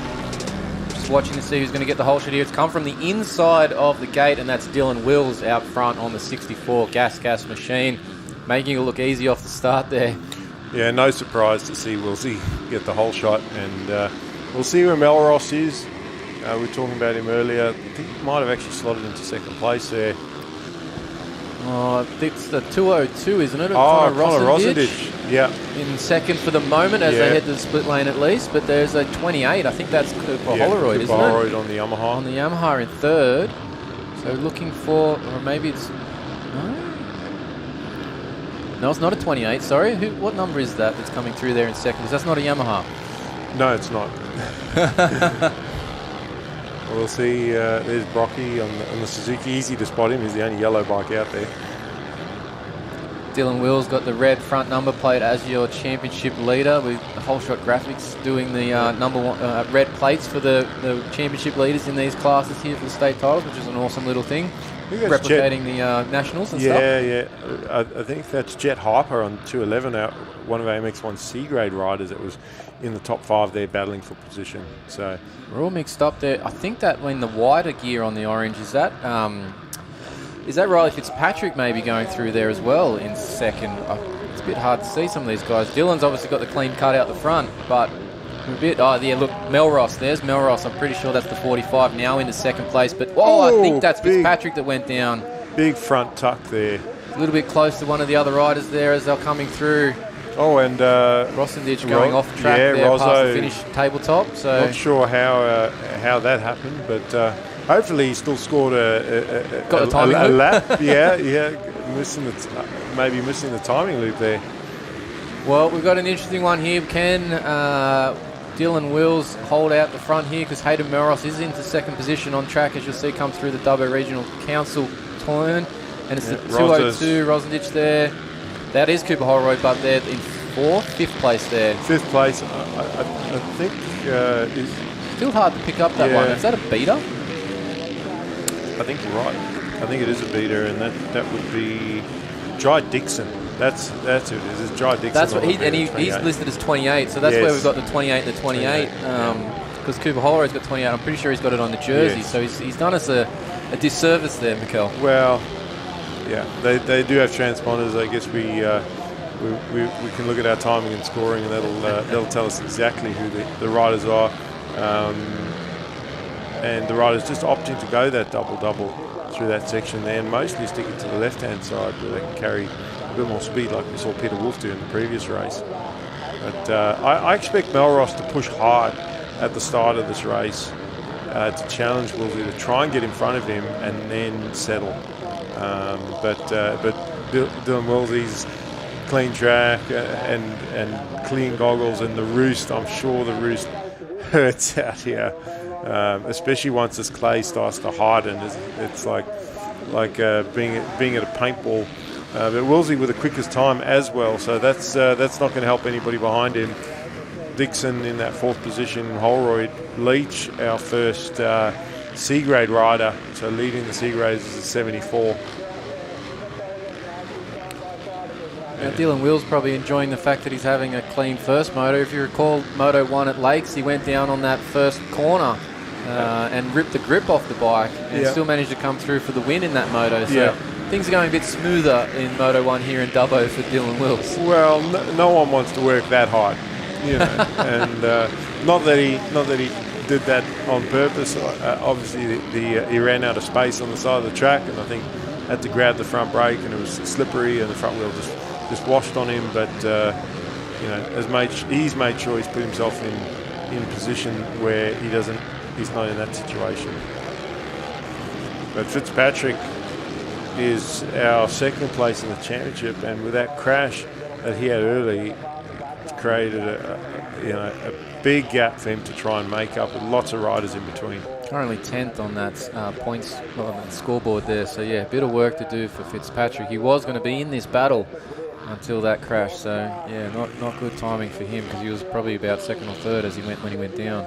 Just watching to see who's going to get the whole shot here. It's come from the inside of the gate, and that's Dylan Wills out front on the 64 gas machine, making it look easy off the start there. Yeah, no surprise to see Willsy get the whole shot, and we'll see where Melross is. We were talking about him earlier. I think he might have actually slotted into second place there. Oh, it's the 202, isn't it? Connor Rosendich. Yeah. In second for the moment as they head to the split lane at least, but there's a 28. I think that's Cooper Holroyd, isn't it? Holroyd on the Yamaha. On the Yamaha in third. So looking for, or maybe it's, no, it's not a 28, sorry. What number is that that's coming through there in second? Because that's not a Yamaha. No, it's not. We'll see. There's Brocky on the Suzuki. Easy to spot him. He's the only yellow bike out there. Dylan Wills got the red front number plate as your championship leader, with the Whole Shot Graphics doing the number one red plates for the championship leaders in these classes here for the state titles, which is an awesome little thing. Replicating the nationals and stuff. Yeah. I think that's Jet Hyper on 211, one of our MX1 C grade riders that was in the top 5 there battling for position. So we're all mixed up there. I think that when the wider gear on the orange, is that Riley Fitzpatrick maybe going through there as well in second? It's a bit hard to see some of these guys. Dylan's obviously got the clean cut out the front, but look, Melross. There's Melross. I'm pretty sure that's the 45 now into second place. But I think that's Fitzpatrick that went down. Big front tuck there. A little bit close to one of the other riders there as they're coming through. Oh, and Rosendich going off track there past the finish tabletop. So not sure how that happened, but hopefully he still scored a lap. yeah, maybe missing the timing loop there. Well, we've got an interesting one here. Can Dylan Wills hold out the front here, because Hayden Melross is into second position on track, as you'll see come through the Dubbo Regional Council turn, and it's the 202 Rosendich there. That is Cooper Holroyd, but they're in fifth place there. Fifth place, I think. Is still hard to pick up that one. Is that a beater? I think you're right. I think it is a beater, and that would be Jai Dixon. That's who it is. It's Jai Dixon. That's what he's listed as 28, so that's where we've got the 28 and the 28. Because Cooper Holroyd's got 28. I'm pretty sure he's got it on the jersey, so he's done us a disservice there, Mikkel. Well, yeah, they do have transponders. I guess we can look at our timing and scoring, and that'll tell us exactly who the riders are. And the riders just opting to go that double through that section there, and mostly sticking to the left-hand side where they can carry a bit more speed, like we saw Peter Wolf do in the previous race. But I expect Melross to push hard at the start of this race to challenge Wilsey, to try and get in front of him and then settle. But Dylan Wilsey's clean track and clean goggles, and the roost, I'm sure the roost hurts out here, especially once this clay starts to harden. It's like being at a paintball. But Wilsey with the quickest time as well, so that's not going to help anybody behind him. Dixon in that fourth position, Holroyd, Leach, our first C-grade rider, so leading the C-grades is a 74. Now, Dylan Wills probably enjoying the fact that he's having a clean first moto. If you recall Moto 1 at Lakes, he went down on that first corner and ripped the grip off the bike, and still managed to come through for the win in that moto. So things are going a bit smoother in Moto 1 here in Dubbo for Dylan Wills. Well, no one wants to work that hard, you know, and not that he did that on purpose. Obviously, he ran out of space on the side of the track, and I think had to grab the front brake, and it was slippery, and the front wheel just washed on him. But he's made sure he's put himself in a position where he's not in that situation. But Fitzpatrick is our second place in the championship, and with that crash that he had early, it's created a big gap for him to try and make up with lots of riders in between. Currently 10th on that points scoreboard there. So, yeah, a bit of work to do for Fitzpatrick. He was going to be in this battle until that crash. So, yeah, not good timing for him because he was probably about second or third when he went down.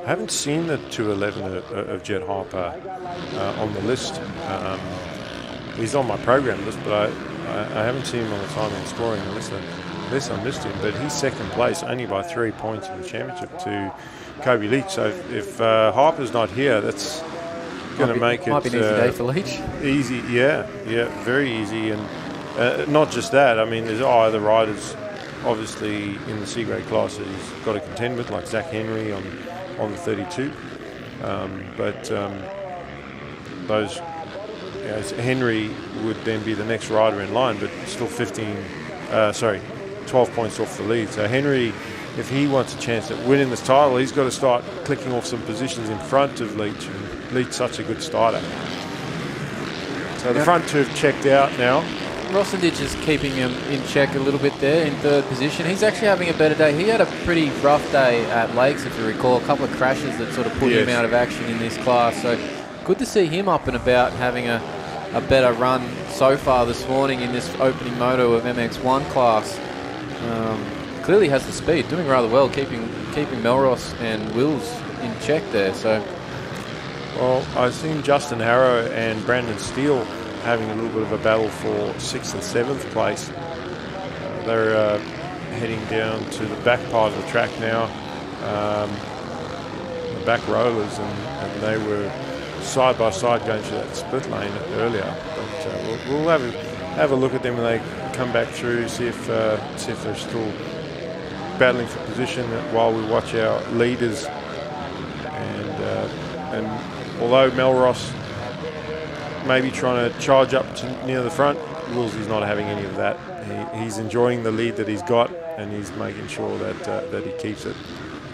I haven't seen the 211 of Jet Harper on the list. He's on my program list, but I haven't seen him on the timing and scoring unless I missed him. But he's second place, only by 3 points in the championship to Kobe Leach. So if Harper's not here, that's going to make it... Might be an easy day for Leach. Easy, yeah, very easy. And not just that, I mean, there's other riders, obviously, in the C-grade class that he's got to contend with, like Zach Henry on the 32. Those... Henry would then be the next rider in line, but still 12 points off the lead. So Henry, if he wants a chance at winning this title, he's got to start clicking off some positions in front of Leach, and Leach's such a good starter. So the front two have checked out now. Rossendich is keeping him in check a little bit there in third position. He's actually having a better day. He had a pretty rough day at Lakes, if you recall, a couple of crashes that sort of put him out of action in this class. So good to see him up and about, having a better run so far this morning in this opening moto of MX1 class. Clearly has the speed, doing rather well, keeping Melross and Wills in check there. So, well, I've seen Justin Harrow and Brandon Steele having a little bit of a battle for 6th and 7th place. They're heading down to the back part of the track now, the back rollers, and they were side by side going through that split lane earlier. But we'll have a look at them when they come back through, see if they're still battling for position while we watch our leaders. And although Melross may be trying to charge up to near the front, Woolsey's not having any of that. He's enjoying the lead that he's got, and he's making sure that he keeps it.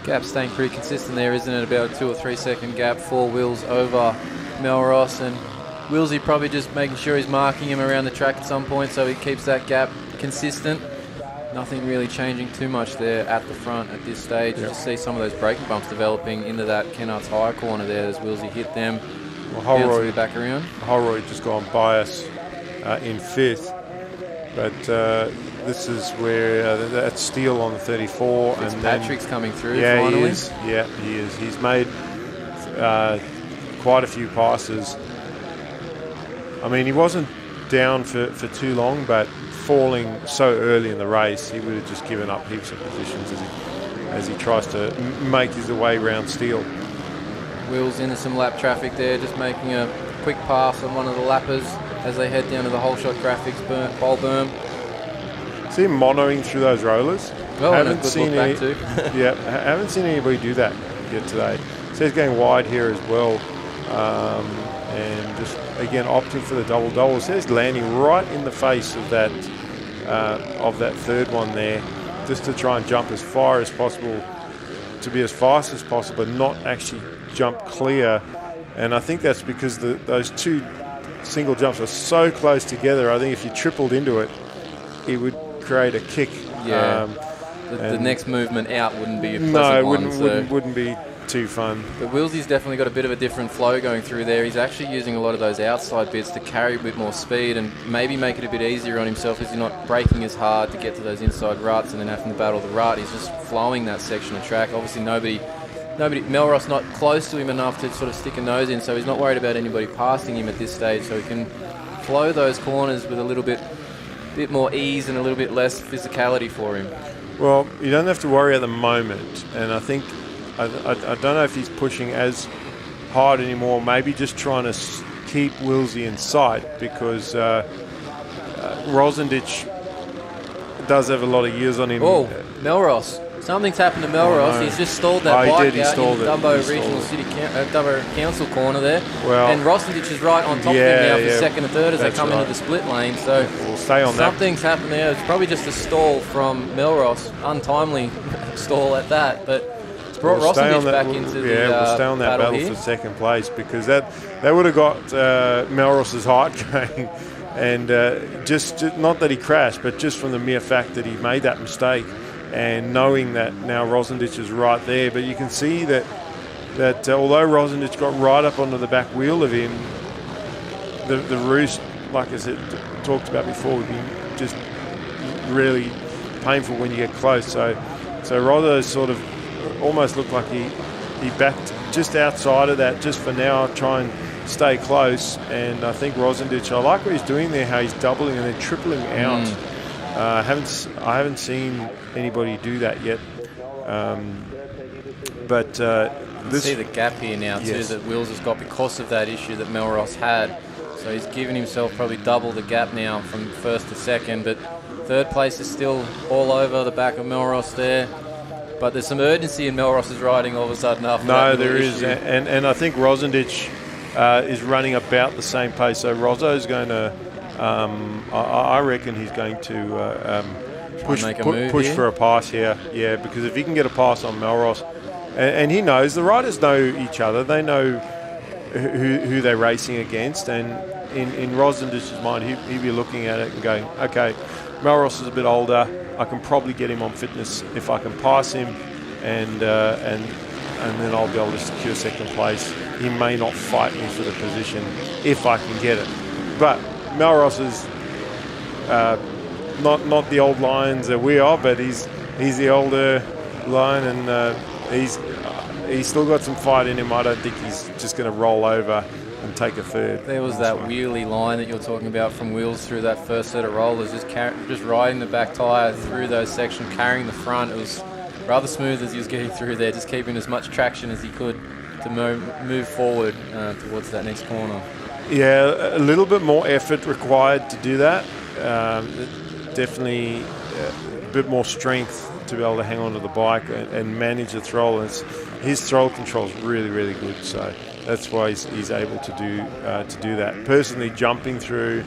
Gap staying pretty consistent there, isn't it? About a 2 or 3 second gap, 4 Wills over Melross, and Willsey probably just making sure he's marking him around the track at some point so he keeps that gap consistent. Nothing really changing too much there at the front at this stage. You just see some of those braking bumps developing into that Kennard's high corner there as Willsey hit them. Well, Holroyd back around. Holroyd just gone by us in 5th, but this is where that's Steele on the 34, and Patrick's coming through. Yeah, finally. he is. Yeah, he is. He's made quite a few passes. I mean, he wasn't down for too long, but falling so early in the race, he would have just given up heaps of positions as he tries to make his way around Steele. Wills into some lap traffic there, just making a quick pass on one of the lappers as they head down to the whole shot graphics bowl berm. See him monoing through those rollers. Oh, haven't seen back too. Yeah, haven't seen anybody do that yet today. So he's going wide here as well, and just again opting for the double. So he's landing right in the face of that third one there, just to try and jump as far as possible, to be as fast as possible, but not actually jump clear. And I think that's because those two single jumps are so close together. I think if you tripled into it, it would create a kick. Yeah. The next movement out wouldn't be a pleasant one. Wouldn't be too fun. But Willsey's definitely got a bit of a different flow going through there. He's actually using a lot of those outside bits to carry a bit more speed and maybe make it a bit easier on himself, as he's not braking as hard to get to those inside ruts and then having to battle the rut. He's just flowing that section of track. Obviously Melross not close to him enough to sort of stick a nose in, so he's not worried about anybody passing him at this stage, so he can flow those corners with a little bit more ease and a little bit less physicality for him. Well, you don't have to worry at the moment, and I think I don't know if he's pushing as hard anymore, maybe just trying to keep Willsey in sight, because Rosendich does have a lot of years on him. Oh, Melross. Something's happened to Melross. Oh, no. He's just stalled that bike He out stalled in it. Dubbo Regional City Dubbo Council corner there. Well, and Rosendich is right on top of him now for second and third as they come into the split lane. So we'll stay on something's happened there. It's probably just a stall from Melross, untimely stall at that. But brought Rosendich back into we'll stay on that battle here. for second place, because that would have got Melrose's heart going. And just not that he crashed, but just from the mere fact that he made that mistake, and knowing that now Rosendich is right there. But you can see that although Rosendich got right up onto the back wheel of him, the roost, like I said, talked about before, would be just really painful when you get close. So Rosendich sort of almost looked like he backed just outside of that, just for now, try and stay close. And I think Rosendich, I like what he's doing there, how he's doubling and then tripling out. I haven't seen anybody do that yet. You see the gap here now too that Wills has got because of that issue that Melrose had. So he's given himself probably double the gap now from first to second. But third place is still all over the back of Melrose there. But there's some urgency in Melrose's riding all of a sudden after that. No, there is. And I think Rosendich is running about the same pace. So Rozo's going to, I reckon he's going to push for a pass here. Yeah, because if he can get a pass on Melrose, and he knows, the riders know each other. They know who they're racing against. And in Rosendich's mind, he'd be looking at it and going, okay, Melrose is a bit older. I can probably get him on fitness if I can pass him, and then I'll be able to secure second place. He may not fight me for the position if I can get it. But Melrose is not the old Lions that we are, but he's the older Lion, and he's still got some fight in him. I don't think he's just going to roll over and take a third. There was that wheelie line that you're talking about from Wheels through that first set of rollers, just riding the back tyre through those sections, carrying the front. It was rather smooth as he was getting through there, just keeping as much traction as he could to move forward towards that next corner. Yeah, a little bit more effort required to do that. Definitely a bit more strength to be able to hang on to the bike and manage the throttle. His throttle control is really, really good, so that's why he's able to do that. Personally, jumping through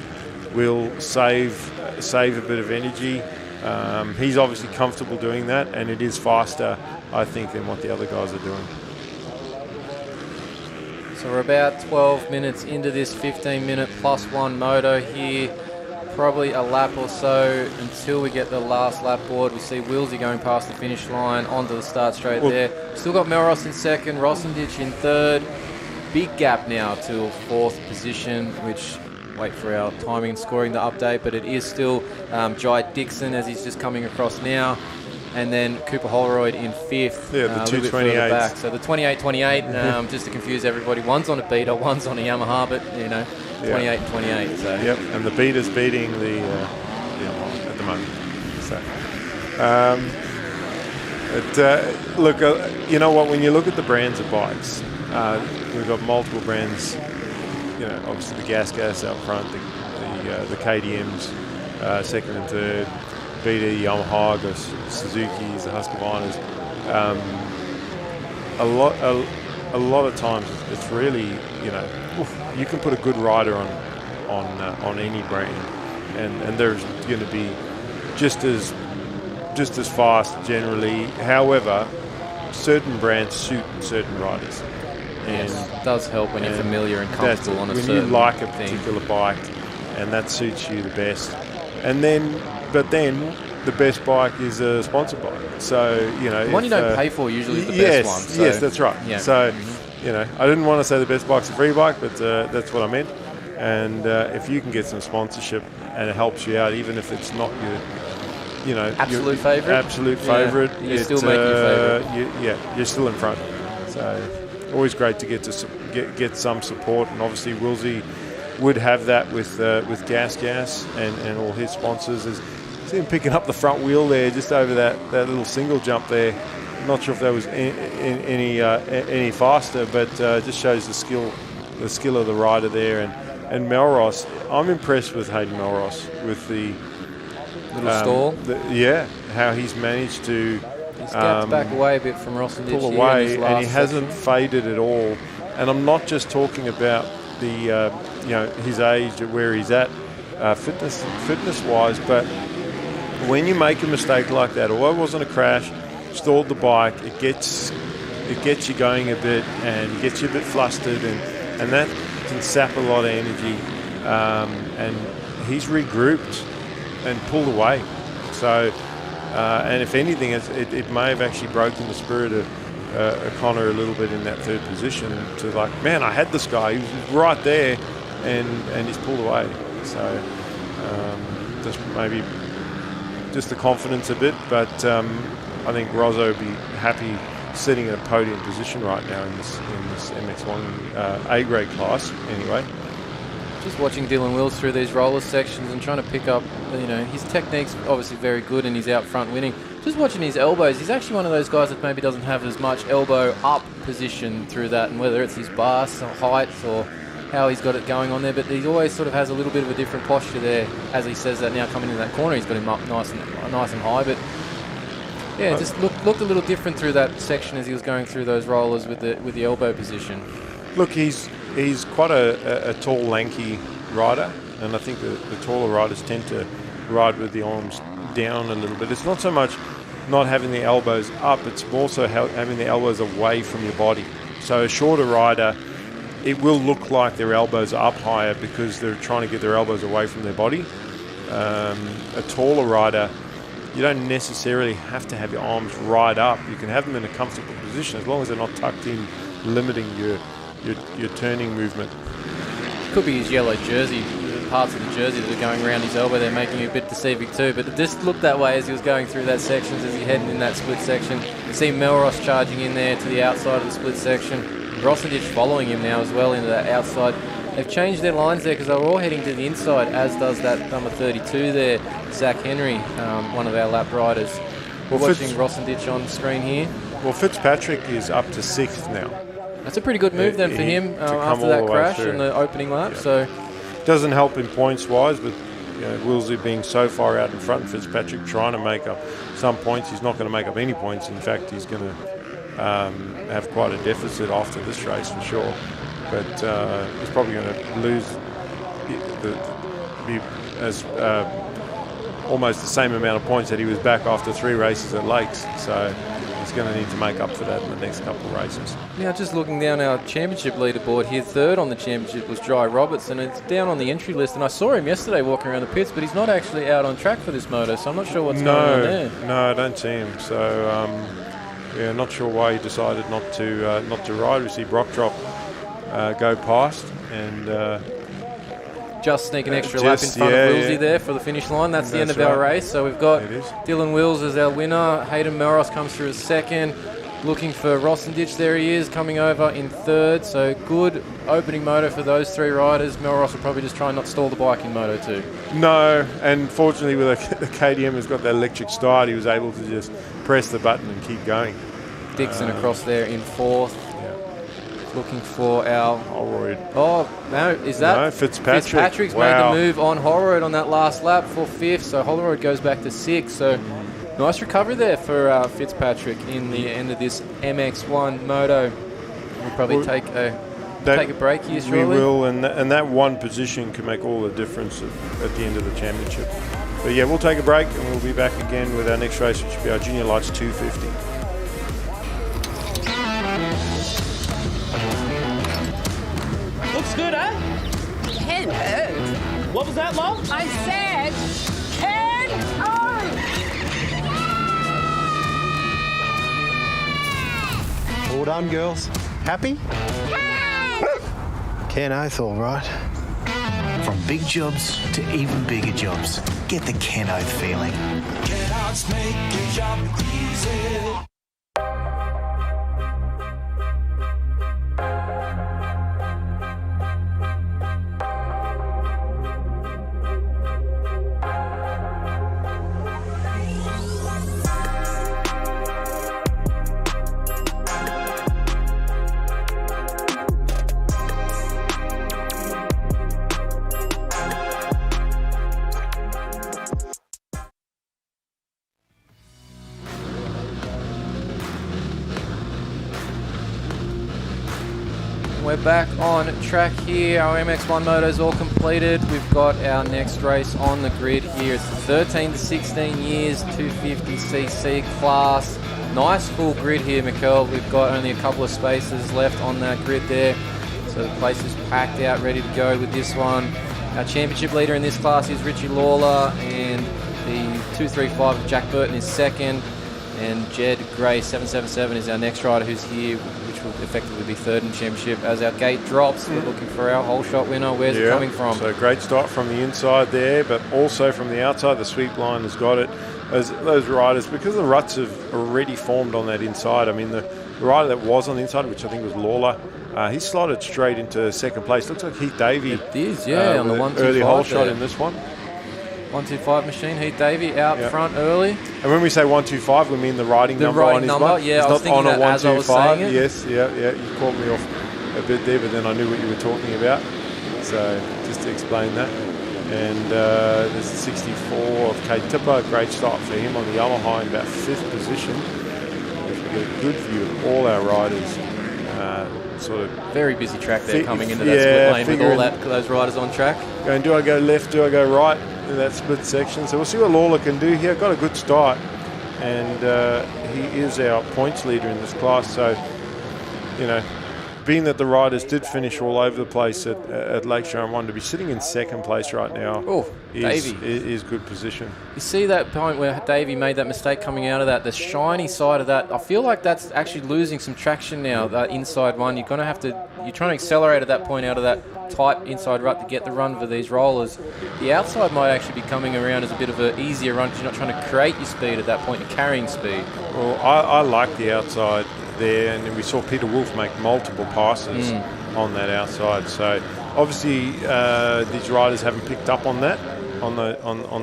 will save a bit of energy. He's obviously comfortable doing that, and it is faster, I think, than what the other guys are doing. So we're about 12 minutes into this 15-minute plus one moto here. Probably a lap or so until we get the last lap board. We see Willsey going past the finish line onto the start straight there. Still got Melrose in second, Rosendich in third. Big gap now to fourth position, which, wait for our timing and scoring the update, but it is still Jai Dixon as he's just coming across now. And then Cooper Holroyd in fifth, the a little bit further back. So the 28-28, just to confuse everybody, one's on a Beta, one's on a Yamaha, but 28 and 28. So. Yep, and the Beta's beating the Yamaha at the moment. So, look, you know what? When you look at the brands of bikes, we've got multiple brands. Obviously the Gas out front, the KDMs, second and third. Beta, Yamaha, the Suzuki's, the Husqvarna's. A lot of times it's really, you can put a good rider on any brand, and there's going to be just as fast generally. However, certain brands suit certain riders. And it does help when you're familiar and comfortable on a certain thing. When you like a particular bike, and that suits you the best. But then the best bike is a sponsored bike. So, the one you don't pay for usually is the best one. So. Yes, that's right. Yeah. So, I didn't want to say the best bike's a free bike, but that's what I meant. And if you can get some sponsorship and it helps you out, even if it's not your, absolute favourite, you're still making your favourite. You're still in front. So, always great to get some support, and obviously Willsey would have that with Gas and all his sponsors. See him picking up the front wheel there, just over that little single jump there. I'm not sure if that was any faster, but just shows the skill of the rider there. And Melrose, I'm impressed with Hayden Melrose with the little stall. How he's managed to gapped back away a bit from Rosendich. Pull away, and he hasn't faded at all. And I'm not just talking about the his age, where he's at fitness wise, but when you make a mistake like that, although it wasn't a crash, stalled the bike, it gets it gets you going a bit and gets you a bit flustered, and that can sap a lot of energy. And he's regrouped and pulled away. So, and if anything, it may have actually broken the spirit of Connor a little bit in that third position to like, man, I had this guy, he was right there, and he's pulled away. So just maybe just the confidence a bit, but I think Rozzo would be happy sitting in a podium position right now in this MX1 A grade class anyway. Just watching Dylan Wills through these roller sections and trying to pick up, his technique's obviously very good and he's out front winning. Just watching his elbows, he's actually one of those guys that maybe doesn't have as much elbow up position through that, and whether it's his bars or heights or how he's got it going on there, but he always sort of has a little bit of a different posture there. As he says that now coming into that corner, he's got him up nice and high, but yeah, just looked a little different through that section as he was going through those rollers with the elbow position. Look, he's quite a tall, lanky rider, and I think the taller riders tend to ride with the arms down a little bit. It's not so much not having the elbows up, it's more so having the elbows away from your body. So a shorter rider, it will look like their elbows are up higher because they're trying to get their elbows away from their body. A taller rider, you don't necessarily have to have your arms right up. You can have them in a comfortable position as long as they're not tucked in, limiting your turning movement. Could be his yellow jersey, parts of the jersey that are going around his elbow. They're making it a bit deceiving too, but it just looked that way as he was going through that section, as he heading in that split section. You see Melross charging in there to the outside of the split section. Rossendich following him now as well into that outside. They've changed their lines there because they were all heading to the inside, as does that number 32 there, Zach Henry, one of our lap riders. We're watching Rossendich on screen here. Well, Fitzpatrick is up to 6th now. That's a pretty good move then for him after that crash in the opening lap. Yeah. So doesn't help in points wise, but Willsey being so far out in front, Fitzpatrick trying to make up some points. He's not going to make up any points. In fact, he's going to have quite a deficit after this race for sure. But he's probably going to lose almost the same amount of points that he was back after 3 races at Lakes. So he's going to need to make up for that in the next couple of races. Now, just looking down our championship leaderboard here, third on the championship was Jai Robertson. It's down on the entry list, and I saw him yesterday walking around the pits, but he's not actually out on track for this moto, so I'm not sure what's going on there. No, I don't see him. So, not sure why he decided not to ride. We see Brockdrop go past and just sneak an extra lap in front of Willsey there for the finish line. That's the end of our race. So we've got Dylan Wills as our winner. Hayden Melross comes through as second. Looking for Rossendich. There he is, coming over in third. So good opening moto for those 3 riders. Melross will probably just try and not stall the bike in Moto 2. No, and fortunately with the KTM has got that electric start, he was able to just press the button and keep going. Dixon across there in fourth. Looking for our Holroyd. Oh, no, is that? No, Fitzpatrick. Fitzpatrick's made the move on Holroyd on that last lap for 5th, so Holroyd goes back to 6th. So nice recovery there for Fitzpatrick in the end of this MX1 moto. We'll probably take a break here shortly. We will, and that one position can make all the difference at the end of the championship. But yeah, we'll take a break and we'll be back again with our next race, which will be our Junior Lights 250. Looks good, eh? 10 O's. What was that, love? I said 10 O's. All done, girls. Happy? Ken Oath, all right. From big jobs to even bigger jobs, get the Ken Oath feeling. Kenouts make your job easy. back on track here. Our MX1 motos all completed. We've got our next race on the grid here. It's the 13 to 16 years 250cc class. Nice full grid here, Mikkel. We've got only a couple of spaces left on that grid there. So the place is packed out, ready to go with this one. Our championship leader in this class is Richie Lawler, and the 235 of Jack Burton is second. And Jed Gray 777 is our next rider who's here, which will effectively be third in the championship. As our gate drops, we're looking for our whole shot winner. Where's it coming from? So great start from the inside there, but also from the outside. The sweep line has got it. Those riders, because the ruts have already formed on that inside. I mean, the rider that was on the inside, which I think was Lawler, he slotted straight into second place. Looks like Heath Davey. It is, yeah, on the 125 early hole shot there. in this one. 125 machine, Heath Davey out front early. And when we say 125, we mean the riding number on his one. Yeah, it's I was not on thinking a that as I was saying it. Yes, yeah. You caught me off a bit there, but then I knew what you were talking about. So just to explain that. And there's the 64 of Kate Tipper. Great start for him on the Yamaha in about 5th position. We get a good view of all our riders. Sort of very busy track there coming into that split lane with all those riders on track. Going, do I go left, do I go right in that split section? So we'll see what Lawler can do here. Got a good start, and he is our points leader in this class. So, you know, being that the riders did finish all over the place at Lakeshore and 1, to be sitting in second place right now is good position. You see that point where Davey made that mistake coming out of that, the shiny side of that, I feel like that's actually losing some traction now, that inside one. You're trying to accelerate at that point out of that tight inside rut to get the run for these rollers. The outside might actually be coming around as a bit of an easier run because you're not trying to create your speed at that point, you're carrying speed. Well, I like the outside there, and we saw Peter Wolf make multiple passes on that outside. So obviously these riders haven't picked up on that, on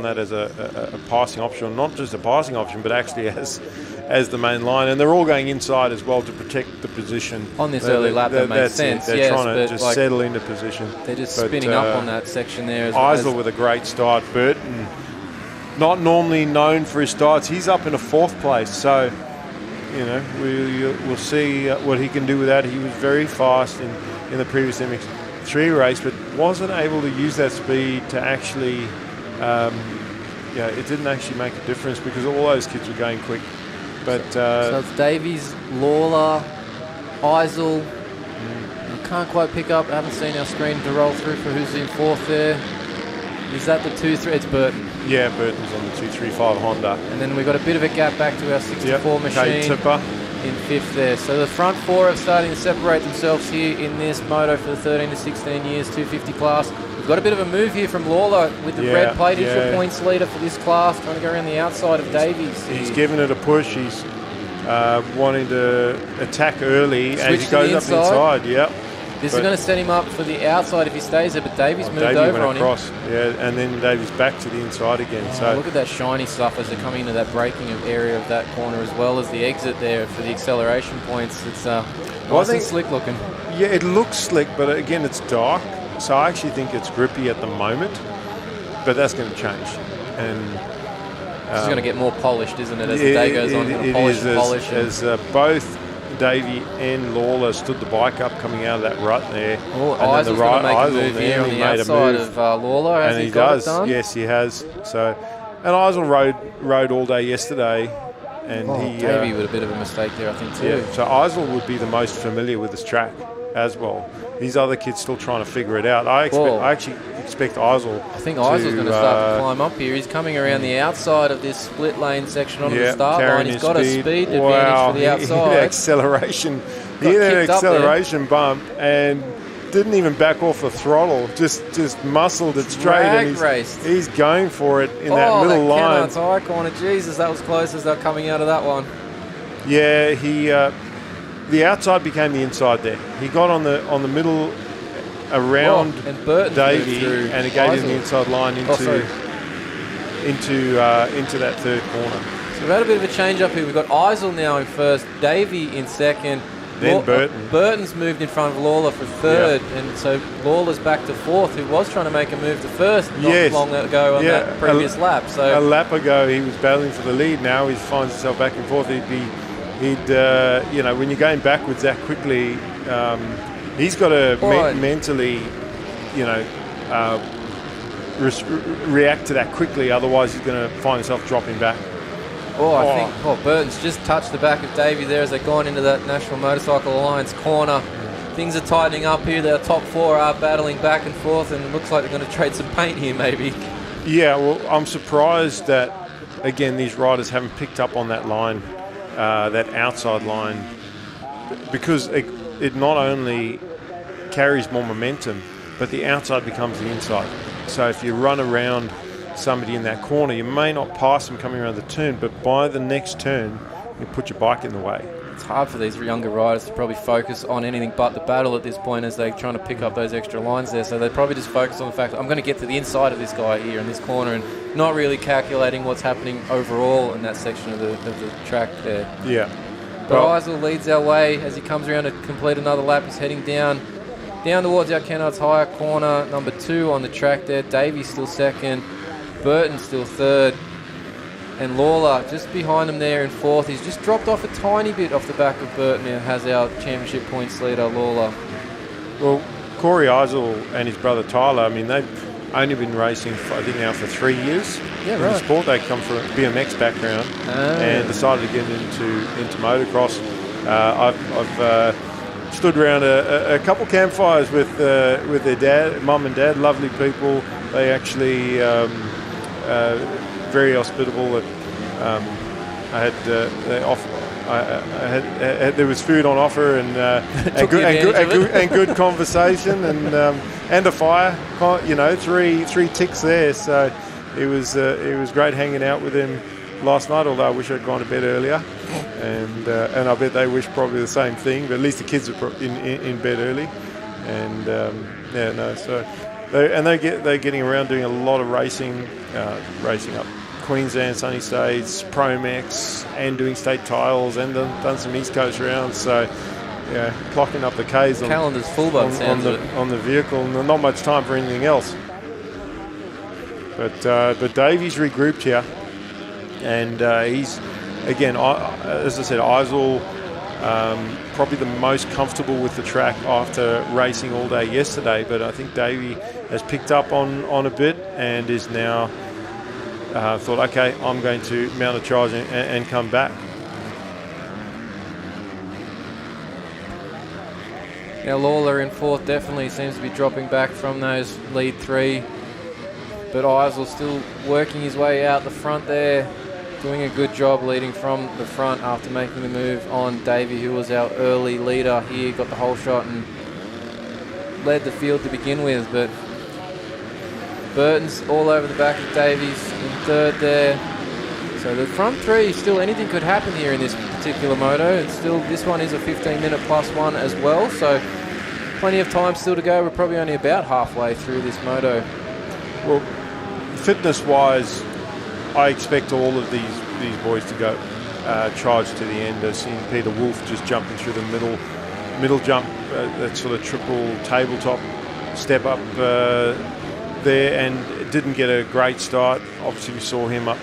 that as a passing option, not just a passing option, but actually as the main line. And they're all going inside as well to protect the position on this early lap. That makes sense. They're trying to just settle into position. They're just spinning up on that section there. Eisel with a great start. Burton, not normally known for his starts, he's up in a 4th place. So, you know, we'll see what he can do with that. He was very fast in the previous MX3 race, but wasn't able to use that speed to actually, it didn't actually make a difference because all those kids were going quick. But so it's Davies, Lawler, Eisel. I can't quite pick up. I haven't seen our screen to roll through for who's in 4th there. Is that the 2-3? It's Burton. Yeah, Burton's on the 235 Honda. And then we've got a bit of a gap back to our 64 machine Kate Tipper in 5th there. So the front 4 are starting to separate themselves here in this moto for the 13 to 16 years 250 class. We've got a bit of a move here from Lawler with the red plate. He's your points leader for this class, trying to go around the outside of Davies. He's giving it a push. He's wanting to attack early as he goes up inside. Yep. This is going to set him up for the outside if he stays there, but Davies moved over on him. Yeah, and then Davies back to the inside again. So look at that shiny stuff as they're coming into that braking area of that corner, as well as the exit there for the acceleration points. It's nice and slick looking. Yeah, it looks slick, but again, it's dark. So I actually think it's grippy at the moment, but that's going to change. And it's going to get more polished, isn't it, as the day goes on? As both Davey and Lawler stood the bike up coming out of that rut there. Oh, Eisel's going to make a move here on the outside of Lawler. And he does. Yes, he has. So, and Eisel rode all day yesterday. And Davey with a bit of a mistake there, I think, too. Yeah, so Eisel would be the most familiar with this track as well. These other kids still trying to figure it out. I actually expect Eisel. I think Eisel's going to start to climb up here. He's coming around the outside of this split lane section onto the start line. He's got a speed advantage for the outside. He hit an acceleration bump and didn't even back off the throttle. Just muscled it straight. And he's going for it in that middle line. Kennard's high corner. Jesus, that was close as they're coming out of that one. Yeah, the outside became the inside there. He got on the middle around Davey, and he gave him the inside line into that 3rd corner. So we've had a bit of a change up here. We've got Eisel now in 1st, Davey in 2nd. Then Burton. Burton's moved in front of Lawler for 3rd, and so Lawler's back to 4th, who was trying to make a move to 1st not long ago on that previous lap. So a lap ago he was battling for the lead. Now he finds himself back and forth. He'd when you're going backwards that quickly, He's got to mentally, react to that quickly. Otherwise, he's going to find himself dropping back. I think Burton's just touched the back of Davey there as they've gone into that National Motorcycle Alliance corner. Things are tightening up here. The top 4 are battling back and forth, and it looks like they're going to trade some paint here, maybe. Yeah, well, I'm surprised that, again, these riders haven't picked up on that line, that outside line, because it not only carries more momentum, but the outside becomes the inside. So if you run around somebody in that corner, you may not pass them coming around the turn, but by the next turn, you put your bike in the way. It's hard for these younger riders to probably focus on anything but the battle at this point as they're trying to pick up those extra lines there. So they probably just focus on the fact that I'm going to get to the inside of this guy here in this corner, and not really calculating what's happening overall in that section of the track there. Yeah. But Eisel leads our way as he comes around to complete another lap. He's heading down towards our Kennard's Hire corner, number 2 on the track there. Davies still second, Burton still third, and Lawler just behind him there in 4th. He's just dropped off a tiny bit off the back of Burton and has our championship points leader, Lawler. Well, Corey Eisel and his brother Tyler, I mean, they've only been racing, I think now for 3 years. Yeah, in right. the sport. They come from a BMX background and decided to get into motocross. I've stood around a couple campfires with their dad, mum and dad, lovely people. They actually very hospitable. There was food on offer and good conversation and a fire. Three ticks there. So it was great hanging out with them last night. Although I wish I'd gone to bed earlier, and I bet they wish probably the same thing. But at least the kids are in bed early, and So they're getting around doing a lot of racing up Queensland, Sunny States, Promex, and doing state titles, and done some East Coast rounds. So, yeah, clocking up the Ks calendar's full by the sounds of it. On the vehicle, and not much time for anything else. But Davey's regrouped here, and he's again, as I said, Eisel probably the most comfortable with the track after racing all day yesterday. But I think Davey has picked up on a bit and is now. Thought, okay, I'm going to mount a charge and come back. Now Lawler in 4th definitely seems to be dropping back from those lead 3. But Eisel still working his way out the front there, doing a good job leading from the front after making the move on Davey, who was our early leader here, got the whole shot and led the field to begin with. But Burton's all over the back of Davies in 3rd there. So the front 3, still anything could happen here in this particular moto. It's still, this one is a 15-minute plus one as well, so plenty of time still to go. We're probably only about halfway through this moto. Well, fitness-wise, I expect all of these boys to go charged to the end. I've seen Peter Wolf just jumping through the middle jump, that sort of triple tabletop step up there, and didn't get a great start. Obviously we saw him up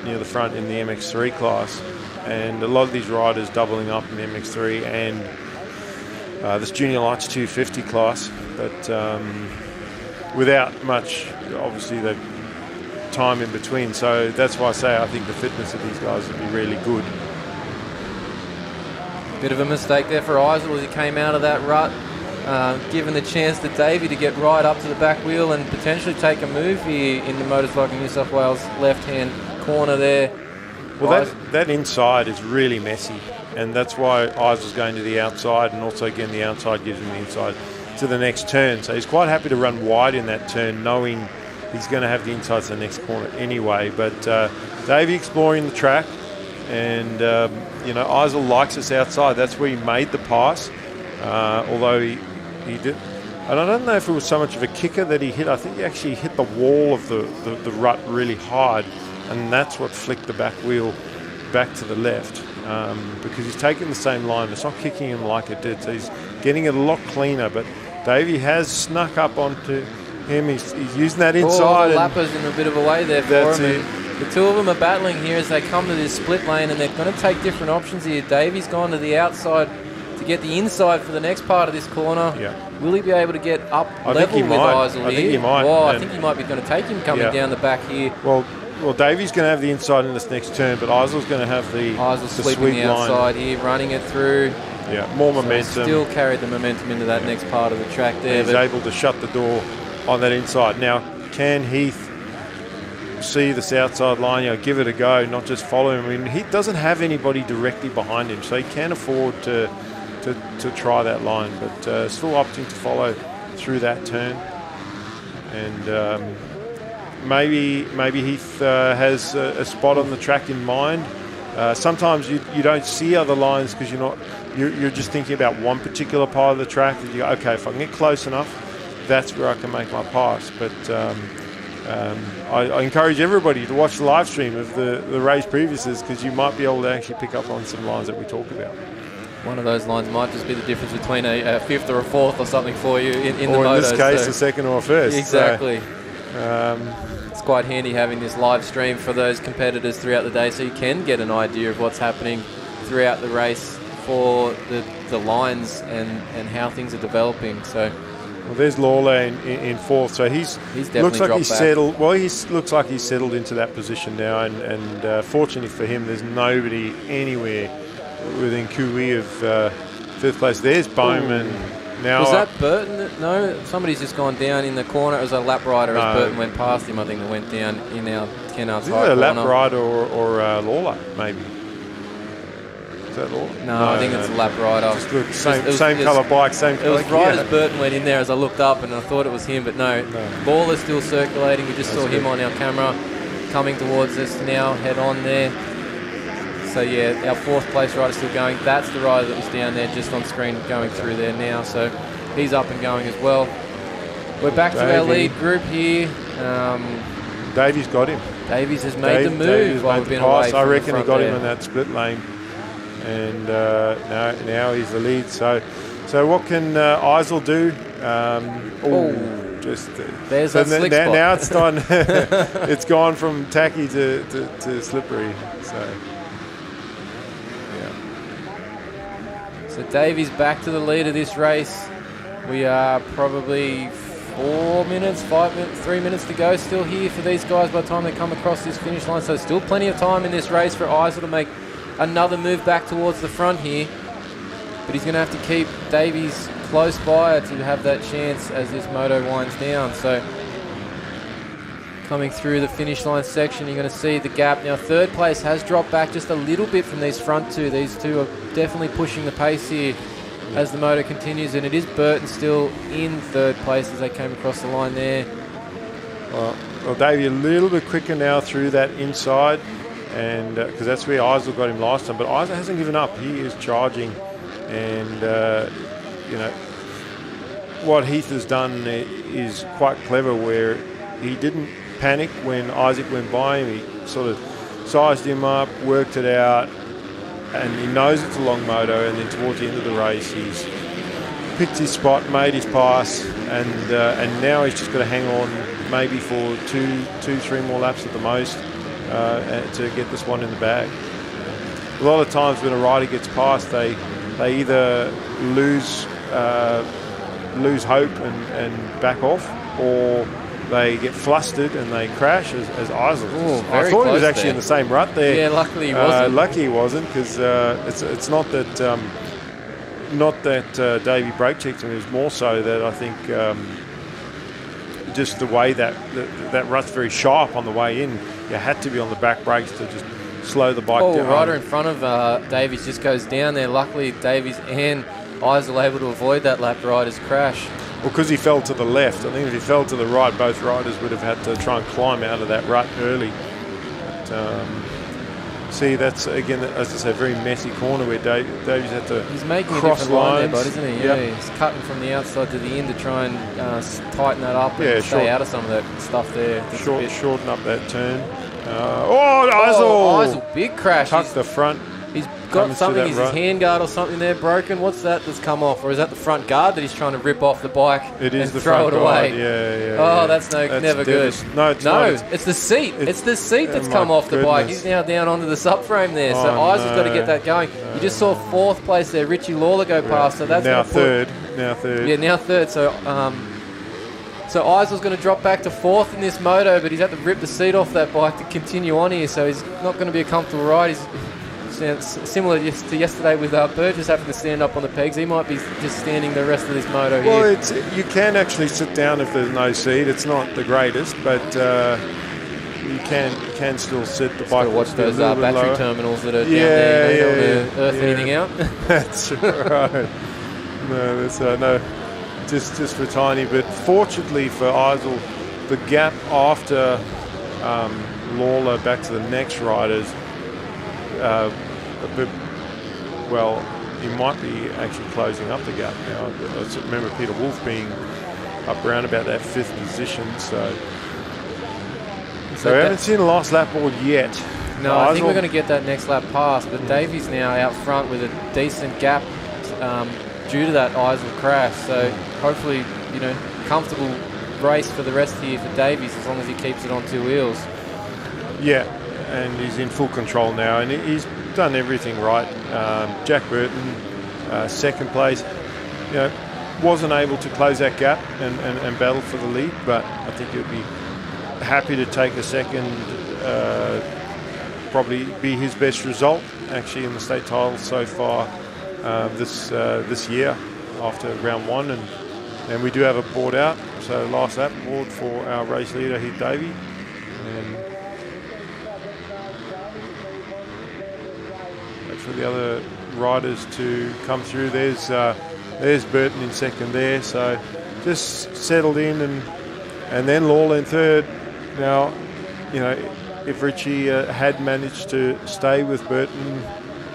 near the front in the MX3 class, and a lot of these riders doubling up in the MX3 and this Junior Lights 250 class, but without much, obviously, the time in between. So that's why I say I think the fitness of these guys would be really good. Bit of a mistake there for Eisel as he came out of that rut. Given the chance to Davey to get right up to the back wheel and potentially take a move here in the Motorcycle New South Wales left-hand corner there. Well, that inside is really messy, and that's why Eisel's going to the outside, and also again the outside gives him the inside to the next turn. So he's quite happy to run wide in that turn, knowing he's going to have the inside to the next corner anyway. But Davey exploring the track, and Eisel likes us outside. That's where he made the pass, although he did. And I don't know if it was so much of a kicker that he hit. I think he actually hit the wall of the rut really hard, and that's what flicked the back wheel back to the left, because he's taking the same line. It's not kicking him like it did, so he's getting it a lot cleaner. But Davey has snuck up onto him. He's using that inside. The lappers in a bit of a way there for him. The two of them are battling here as they come to this split lane, and they're going to take different options here. Davey's gone to the outside to get the inside for the next part of this corner. Yeah. Will he be able to get up level with Eisel here? I think he might. Oh, I think he might be going to take him coming down the back here. Well, Davey's going to have the inside in this next turn, but Eisel's going to have the sweeping sweep the outside here, running it through. Yeah, more momentum. Still carried the momentum into that next part of the track there. He's able to shut the door on that inside. Now, can Heath see the south side line, give it a go, not just follow him? I mean, he doesn't have anybody directly behind him, so he can afford to try that line, but still opting to follow through that turn. And maybe Heath has a spot on the track in mind. Sometimes you don't see other lines because you're just thinking about one particular part of the track. That you go, okay, if I can get close enough, that's where I can make my pass. But I encourage everybody to watch the live stream of the race previously, because you might be able to actually pick up on some lines that we talk about. One of those lines might just be the difference between a fifth or a fourth or something for you in the motos. Or in this case, a second or a first. Exactly. It's quite handy having this live stream for those competitors throughout the day, so you can get an idea of what's happening throughout the race for the lines and how things are developing. So, well, there's Lawler in fourth, so he's definitely looks like dropped he's back. settled. Well, looks like he's settled into that position now, and fortunately for him, there's nobody anywhere within Kui of fifth place. There's Bowman. Now, was that Burton? No, somebody's just gone down in the corner. It was a lap rider as Burton went past him. I think that went down in our Kennard's high corner. Is it a lap rider or Lawler, maybe? Is that Lawler? No, I think it's a lap rider. Just look, same colour bike, same colour. It was right as Burton went in there as I looked up, and I thought it was him, but no. Lawler's still circulating. We just saw him on our camera coming towards us now, head on there. So yeah, our fourth place rider still going. That's the rider that was down there just on screen going through there now. So he's up and going as well. We're back to our lead group here. Davies got him. Davies has made the move while we've been away from I reckon the he got front him in that split lane. And now he's the lead. So what can Eisel do? There's that slick spot. Now it's done. It's gone from tacky to slippery. So Davies back to the lead of this race. We are probably 3 minutes to go still here for these guys by the time they come across this finish line. So still plenty of time in this race for Eisel to make another move back towards the front here. But he's going to have to keep Davies close by to have that chance as this moto winds down. So coming through the finish line section, you're going to see the gap. Now third place has dropped back just a little bit from these front two. These two are definitely pushing the pace here as the moto continues, and it is Burton still in third place as they came across the line there. Well, Davey a little bit quicker now through that inside, and because that's where Eisel got him last time. But Eisel hasn't given up. He is charging, and what Heath has done is quite clever, where he didn't panic when Isaac went by him. He sort of sized him up, worked it out, and he knows it's a long moto, and then towards the end of the race he's picked his spot, made his pass, and now he's just got to hang on maybe for three more laps at the most to get this one in the bag. A lot of times when a rider gets past, they either lose hope and back off, or they get flustered and they crash as Eisel. I thought he was actually in the same rut there. Yeah, luckily he wasn't. Lucky he wasn't, because it's not that Davey brake checked him. It was more so that I think just the way that rut's very sharp on the way in, you had to be on the back brakes to just slow the bike down. Rider in front of Davies just goes down there. Luckily Davies and Eisel able to avoid that lap rider's crash. Well, because he fell to the left. I think if he fell to the right, both riders would have had to try and climb out of that rut early. But, see, that's, again, as I say, a very messy corner where Davies had to He's making cross a different line there, lines. bud, isn't he? Yeah, he's cutting from the outside to the end to try and tighten that up and stay out of some of that stuff there. Shorten up that turn. Eisel! Eisel, big crash. Tucked the front He's got something, is his handguard or something there broken? What's that that's come off? Or is that the front guard that he's trying to rip off the bike It is and the throw front it away? guard. Yeah. Oh, that's never good. No, it's not. It's the seat. It's the seat that's come off the bike. He's now down onto the subframe there. So Isaac's got to get that going. You just saw fourth place there, Richie Lawler go past. So that's now third. Now third. Yeah, now third. So Isel's going to drop back to fourth in this moto, but he's had to rip the seat off that bike to continue on here. So he's not going to be a comfortable ride. He's similar to yesterday with Burgess having to stand up on the pegs. He might be just standing the rest of this moto here. Well, you can actually sit down if there's no seat. It's not the greatest, but you can still sit. The bike. Watch those battery lower. terminals that are down there. You don't want to earth anything out. That's right. No, that's no. Just for tiny, but fortunately for Isel, the gap after Lawler back to the next riders. Well, he might be actually closing up the gap now. I remember Peter Wolf being up around about that fifth position, so we haven't seen the last lap board yet. No, I think we're going to get that next lap pass, but Davey's now out front with a decent gap due to that Isel crash, so hopefully, comfortable race for the rest here for Davies as long as he keeps it on two wheels. Yeah, and he's in full control now, and he's done everything right. Jack Burton, second place, wasn't able to close that gap and battle for the lead, but I think he'll be happy to take a second, probably be his best result actually in the state title so far this year after round one, and we do have a board out, so last lap board for our race leader Heath Davey. For the other riders to come through. There's Burton in second there, so just settled in, and then Lawler in third. Now, if Richie had managed to stay with Burton,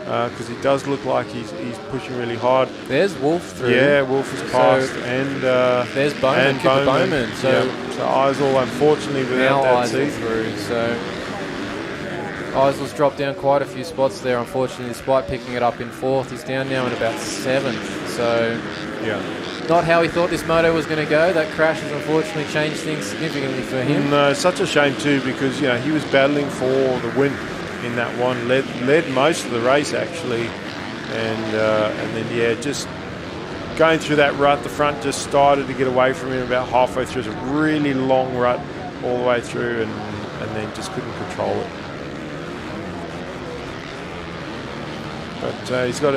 because he does look like he's pushing really hard. There's Wolf through. Yeah, Wolf is passed, and there's Bowman, Cooper Bowman. So Isel, unfortunately, without that Isel seat through. So Isel's dropped down quite a few spots there, unfortunately, despite picking it up in fourth. He's down now in about seventh. So, not how he thought this moto was going to go. That crash has unfortunately changed things significantly for him. No, such a shame too, because he was battling for the win in that one. Led most of the race actually, and then just going through that rut. The front just started to get away from him about halfway through. It was a really long rut all the way through, and then just couldn't control it. But he's got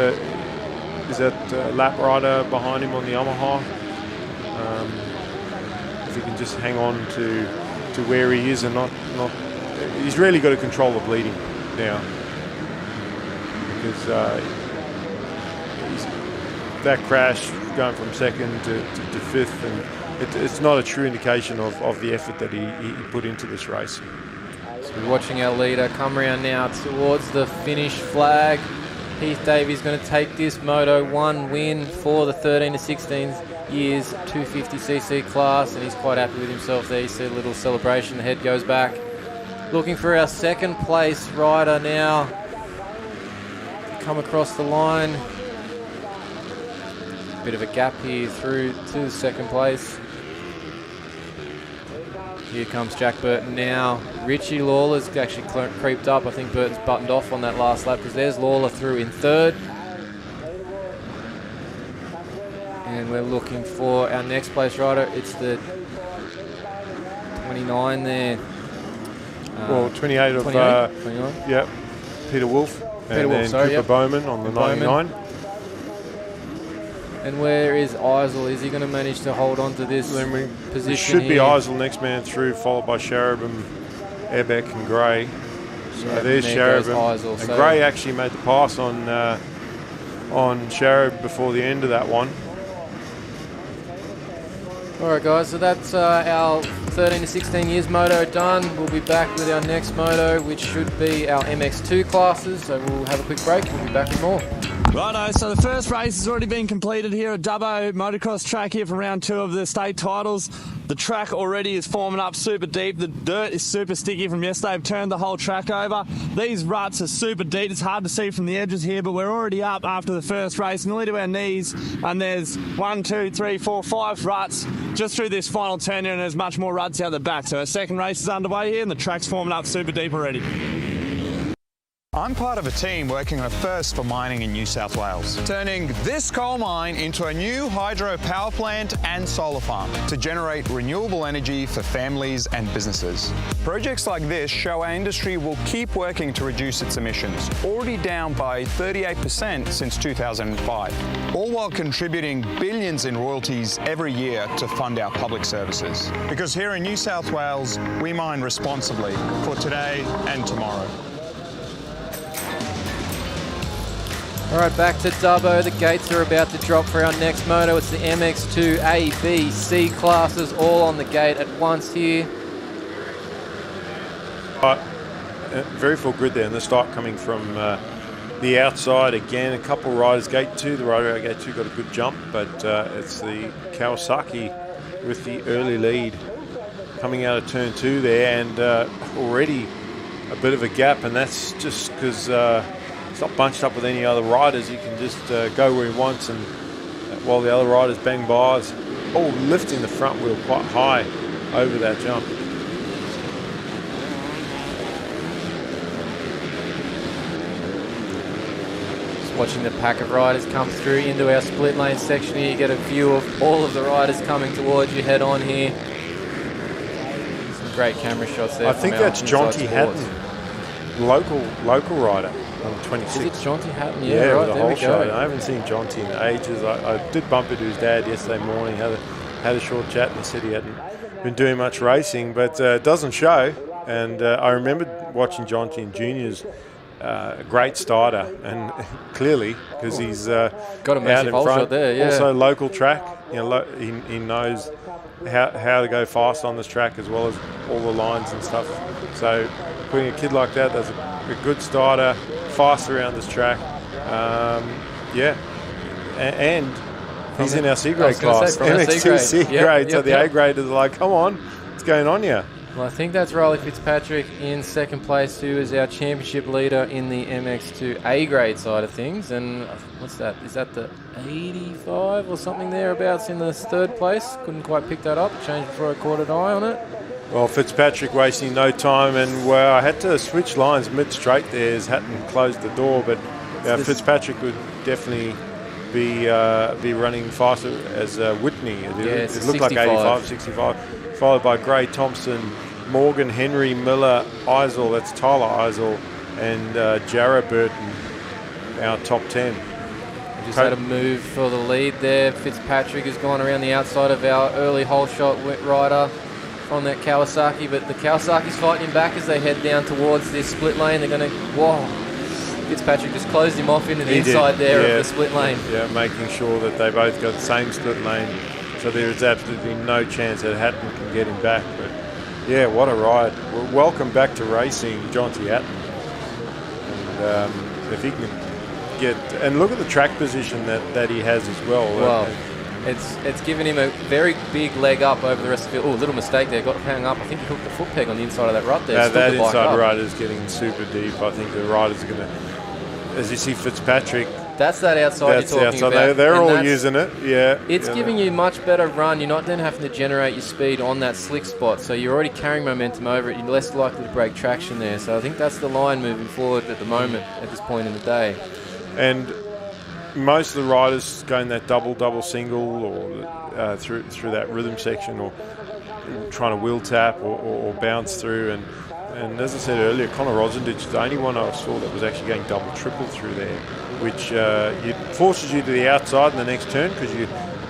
lap rider behind him on the Yamaha. If he can just hang on to where he is and not, he's really got to control the bleeding now, because that crash going from second to fifth, and it's not a true indication of the effort that he put into this race. So we're watching our leader come around now towards the finish flag. Heath Davies going to take this Moto 1 win for the 13 to 16 years 250cc class, and he's quite happy with himself there. You see a little celebration, the head goes back. Looking for our second place rider now to come across the line. Bit of a gap here through to second place. Here comes Jack Burton now. Richie Lawler's actually creeped up. I think Burton's buttoned off on that last lap, because there's Lawler through in third. And we're looking for our next place rider. It's the 29 there. 28 of 29? Yep, Peter Wolf. Cooper Bowman on the 99. And where is Isel? Is he going to manage to hold on to this position? It should be here? Isel next man through, followed by Sharabin, Ebeck and Gray. So there's Sharabin. And Gray actually made the pass on Sharab before the end of that one. Alright guys, so that's our 13 to 16 years moto done. We'll be back with our next moto, which should be our MX2 classes. So we'll have a quick break and we'll be back with more. Righto, so the first race has already been completed here at Dubbo Motocross track here for round 2 of the state titles. The track already is forming up super deep. The dirt is super sticky from yesterday. I've turned the whole track over. These ruts are super deep. It's hard to see from the edges here, but we're already up after the first race, nearly to our knees. And there's 1, 2, 3, 4, 5 ruts just through this final turn here, and there's much more ruts out the back. So our second race is underway here, and the track's forming up super deep already. I'm part of a team working on a first for mining in New South Wales, turning this coal mine into a new hydro power plant and solar farm to generate renewable energy for families and businesses. Projects like this show our industry will keep working to reduce its emissions, already down by 38% since 2005, all while contributing billions in royalties every year to fund our public services. Because here in New South Wales, we mine responsibly for today and tomorrow. All right, back to Dubbo. The gates are about to drop for our next moto. It's the MX2 A, B, C classes all on the gate at once here. Very full grid there, and the start coming from the outside again. A couple of riders, gate 2, the rider out gate 2 got a good jump, but it's the Kawasaki with the early lead coming out of turn 2 there, and already a bit of a gap, and that's just because it's not bunched up with any other riders. You can just go where he wants, and while the other riders bang bars, lifting the front wheel quite high over that jump. Just watching the pack of riders come through into our split lane section here. You get a view of all of the riders coming towards you head on here. Some great camera shots there. I think that's Jonty Hatton, local rider. 26. Is it Jonty Hatton? Yeah, right, with the there whole we go. show. I haven't seen Jonty in ages. I did bump into his dad yesterday morning, had a short chat, and he said he hadn't been doing much racing, but it doesn't show. And I remembered watching Jonty in juniors, a great starter, and clearly, because he's got a massive out in hole front. shot there, yeah. Also local track, he knows how to go fast on this track as well as all the lines and stuff. So putting a kid like that, that's a good starter, fast around this track. And he's in our C grade class, MX2 C grade. So the A graders are like, come on, what's going on here? Well, I think that's Riley Fitzpatrick in second place, who is our championship leader in the MX2 A grade side of things. And what's that? Is that the 85 or something thereabouts in the third place? Couldn't quite pick that up. Changed before I caught an eye on it. Well, Fitzpatrick wasting no time, and I had to switch lines mid-straight there as Hatton closed the door, but Fitzpatrick would definitely be running faster as Whitney. It looked like 85, 65, followed by Gray, Thompson, Morgan, Henry, Miller, Eisel, that's Tyler Eisel, and Jarrah Burton, our top 10. Just had a move for the lead there. Fitzpatrick has gone around the outside of our early hole shot rider on that Kawasaki, but the Kawasaki's fighting him back as they head down towards this split lane. They're going to, Fitzpatrick just closed him off into the inside there of the split lane. Yeah, making sure that they both got the same split lane, so there is absolutely no chance that Hatton can get him back. But yeah, what a ride. Welcome back to racing, Jonty Hatton. And if he can get, and look at the track position that he has as well. Wow. It's given him a very big leg up over the rest of the field. Little mistake there. Got hung up. I think he hooked the foot peg on the inside of that rut there. That inside rider is getting super deep. I think the riders are going to, as you see Fitzpatrick. That's that outside you're talking about. They're all using it. Yeah. It's giving you much better run. You're not then having to generate your speed on that slick spot. So you're already carrying momentum over it. You're less likely to break traction there. So I think that's the line moving forward at the moment, at this point in the day. And most of the riders going that double single or through that rhythm section, or trying to wheel tap or bounce through. And as I said earlier, Connor Rosendich is the only one I saw that was actually going triple through there, which forces you to the outside in the next turn, because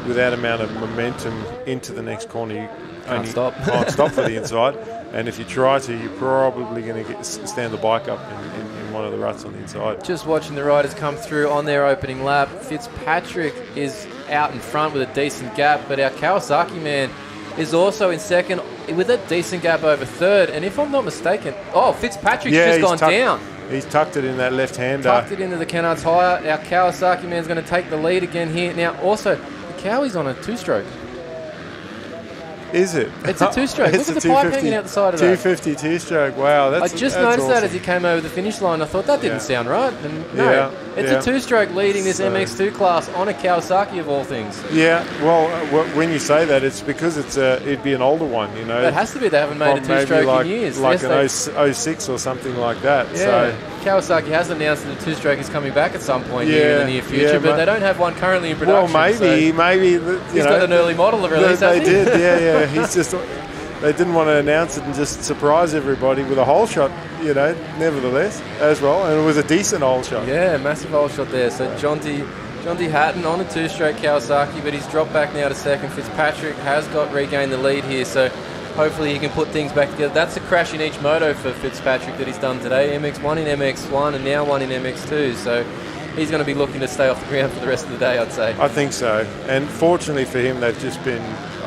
with that amount of momentum into the next corner, you can't stop for the inside. And if you try to, you're probably going to stand the bike up in one of the ruts on the inside. Just watching the riders come through on their opening lap. Fitzpatrick is out in front with a decent gap, but our Kawasaki man is also in second with a decent gap over third. And if I'm not mistaken, Fitzpatrick's just gone down. He's tucked it in that left-hander. Tucked it into the Kennard's higher. Our Kawasaki man's going to take the lead again here. Now, also, the Kawie's on a two-stroke. Is it? It's a two-stroke. Look at the pipe hanging out the side of that. 250 two-stroke. Wow, I just noticed that as he came over the finish line. I thought that didn't sound right. And no, it's a two-stroke leading this MX2 class on a Kawasaki of all things. Yeah, well, when you say that, it's because it'd be an older one, you know. It has to be. They haven't made a two-stroke in years. Like an 06 or something like that. Yeah. So. Kawasaki has announced that the two-stroke is coming back at some point here in the near future, but they don't have one currently in production. Well, maybe he's got an early model of release. They did, yeah. He's just. They didn't want to announce it and just surprise everybody with a hole shot, you know, nevertheless, as well. And it was a decent hole shot. Yeah, massive hole shot there. So Jonty Hatton on a two-stroke Kawasaki, but he's dropped back now to second. Fitzpatrick has regained the lead here, so hopefully he can put things back together. That's a crash in each moto for Fitzpatrick that he's done today. MX1 in MX1 and now one in MX2. So he's going to be looking to stay off the ground for the rest of the day, I'd say. I think so. And fortunately for him, they've just been...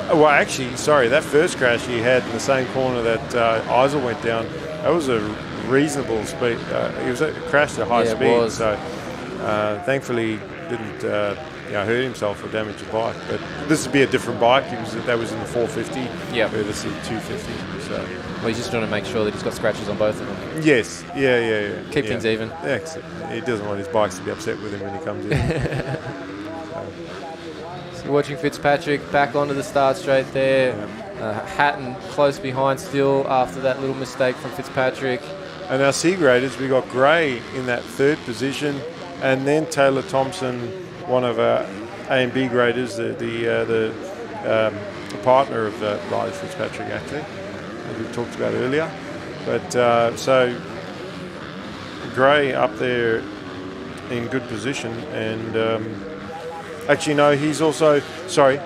Well, actually, sorry, that first crash he had in the same corner that Eisel went down, that was a reasonable speed. He was crashed at high speed, so thankfully didn't hurt himself or damage the bike. But this would be a different bike. That was in the 450. Yeah. This is 250. So. Well, he's just trying to make sure that he's got scratches on both of them. Yes. Yeah. Keep things even. Yeah, he doesn't want his bikes to be upset with him when he comes in. So watching Fitzpatrick back onto the start straight there. Hatton close behind still after that little mistake from Fitzpatrick. And our C graders, we got Gray in that third position, and then Taylor Thompson, one of our A and B graders, the partner of Riley Fitzpatrick, actually, as we talked about earlier. But so Gray up there in good position, and actually no, he's also, sorry,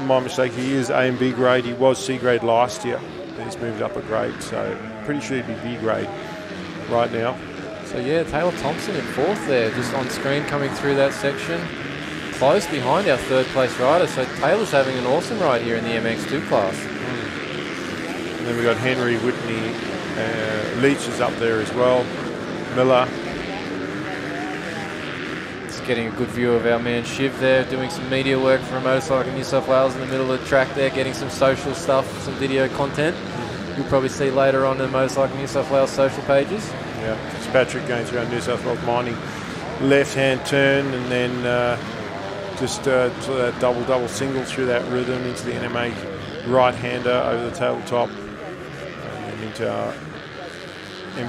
my mistake, he is A and B grade. He was C grade last year, and he's moved up a grade, so pretty sure he'd be B grade right now. So yeah, Taylor Thompson in fourth there, just on screen coming through that section. Close behind our third place rider, so Taylor's having an awesome ride here in the MX2 class. And then we got Henry, Whitney, Leach is up there as well, Miller. Just getting a good view of our man Shiv there, doing some media work for a Motorcycle New South Wales in the middle of the track there, getting some social stuff, some video content. You'll probably see later on the Motorcycle New South Wales social pages. Yeah, Fitzpatrick going through our New South Wales mining left-hand turn, and then just that double single through that rhythm into the NMA right-hander over the tabletop, and then into our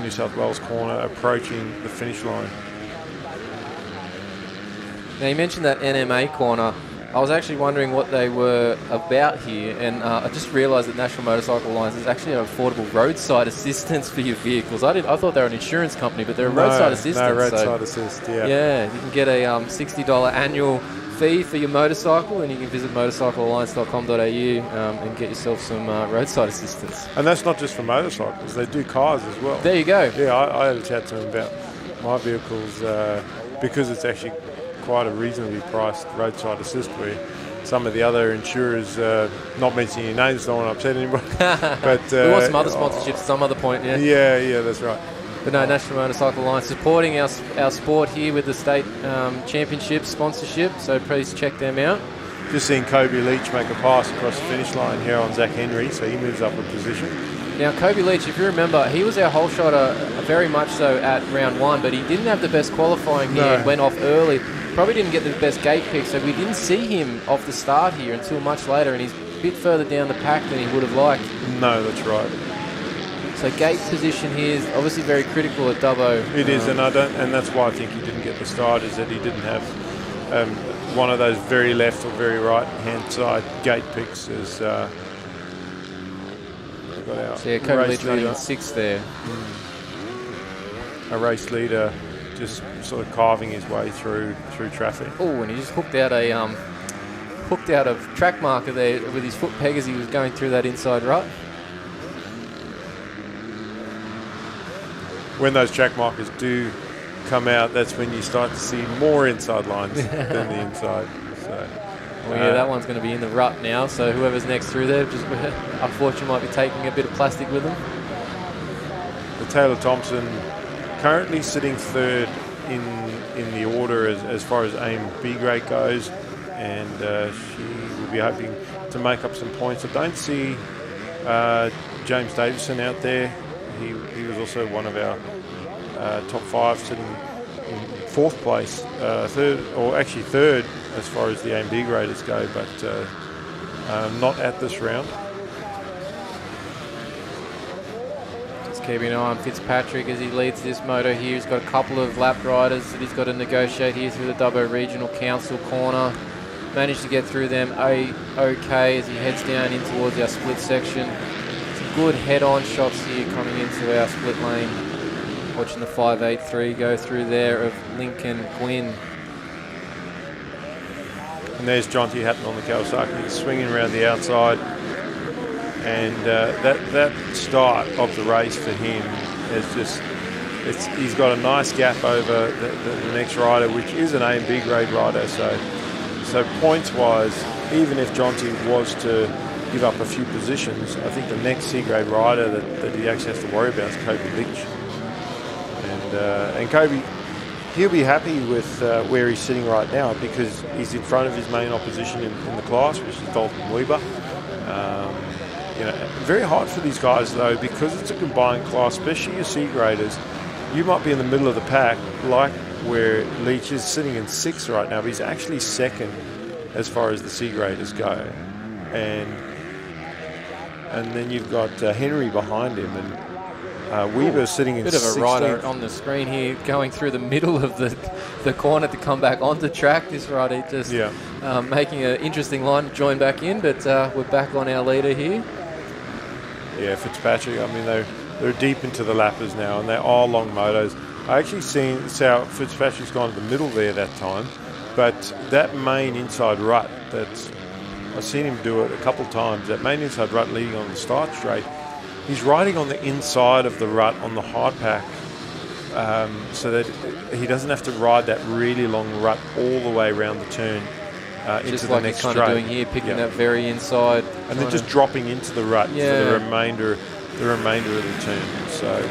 New South Wales corner, approaching the finish line. Now you mentioned that NMA corner. I was actually wondering what they were about here, and I just realised that National Motorcycle Alliance is actually an affordable roadside assistance for your vehicles. I thought they were an insurance company, but they're a roadside assistance. No, roadside assist, yeah. Yeah, you can get a $60 annual fee for your motorcycle, and you can visit motorcyclealliance.com.au and get yourself some roadside assistance. And that's not just for motorcycles, they do cars as well. There you go. Yeah, I had a chat to them about my vehicles because it's actually quite a reasonably priced roadside assist, where some of the other insurers, not mentioning your names, don't want to upset anybody. But we want some other sponsorships at some other point, yeah. Yeah, that's right. But no, National Motorcycle Alliance supporting our sport here with the state championship sponsorship, so please check them out. Just seeing Kobe Leach make a pass across the finish line here on Zach Henry, so he moves up a position. Now, Kobe Leach, if you remember, he was our hole shotter very much so at round one, but he didn't have the best qualifying here. He went off early. Probably didn't get the best gate pick, so we didn't see him off the start here until much later, and he's a bit further down the pack than he would have liked. No, that's right. So gate position here is obviously very critical at Dubbo. It is, and that's why I think he didn't get the start, is that he didn't have one of those very left or very right hand side gate picks as got our so yeah, Kobe Leach running sixth there. A race leader just sort of carving his way through traffic. Oh, and he just hooked out a track marker there with his foot peg as he was going through that inside rut. When those track markers do come out, that's when you start to see more inside lines than the inside. So, well, yeah, that one's going to be in the rut now, so whoever's next through there, just unfortunately might be taking a bit of plastic with them. The Taylor Thompson currently sitting third in the order as far as A and B grade goes, and she will be hoping to make up some points. I don't see James Davison out there. He was also one of our top 5, sitting in 4th place, third as far as the A and B graders go, but not at this round. Just keeping an eye on Fitzpatrick as he leads this moto here. He's got a couple of lap riders that he's got to negotiate here through the Dubbo Regional Council corner. Managed to get through them okay as he heads down in towards our split section. Some good head-on shots here coming into our split lane. Watching the 583 go through there of Lincoln Gwynn. And there's Jonty Hatton on the Kawasaki, swinging around the outside. And that start of the race for him is just, he's got a nice gap over the next rider, which is an A and B grade rider. So points-wise, even if Jonty was to give up a few positions, I think the next C grade rider that he actually has to worry about is Kobe Leach. And Kobe, he'll be happy with where he's sitting right now because he's in front of his main opposition in the class, which is Dalton Weber. Very hard for these guys though, because it's a combined class, especially your C graders. You might be in the middle of the pack, like where Leach is sitting in 6th right now, but he's actually 2nd as far as the C graders go. And then you've got Henry behind him, and Weber sitting in 16th. Bit of a rider on the screen here, going through the middle of the corner to come back onto track. This rider just making an interesting line to join back in, but we're back on our leader here. Yeah, Fitzpatrick, I mean, they're deep into the lappers now, and they are long motos. I actually seen how Fitzpatrick's gone to the middle there that time, but that main inside rut, I've seen him do it a couple times, that main inside rut leading on the start straight, he's riding on the inside of the rut on the hard pack, so that he doesn't have to ride that really long rut all the way around the turn into the next straight. Just like he's kind of doing here, picking that very inside. And then just dropping into the rut for the remainder of the turn. So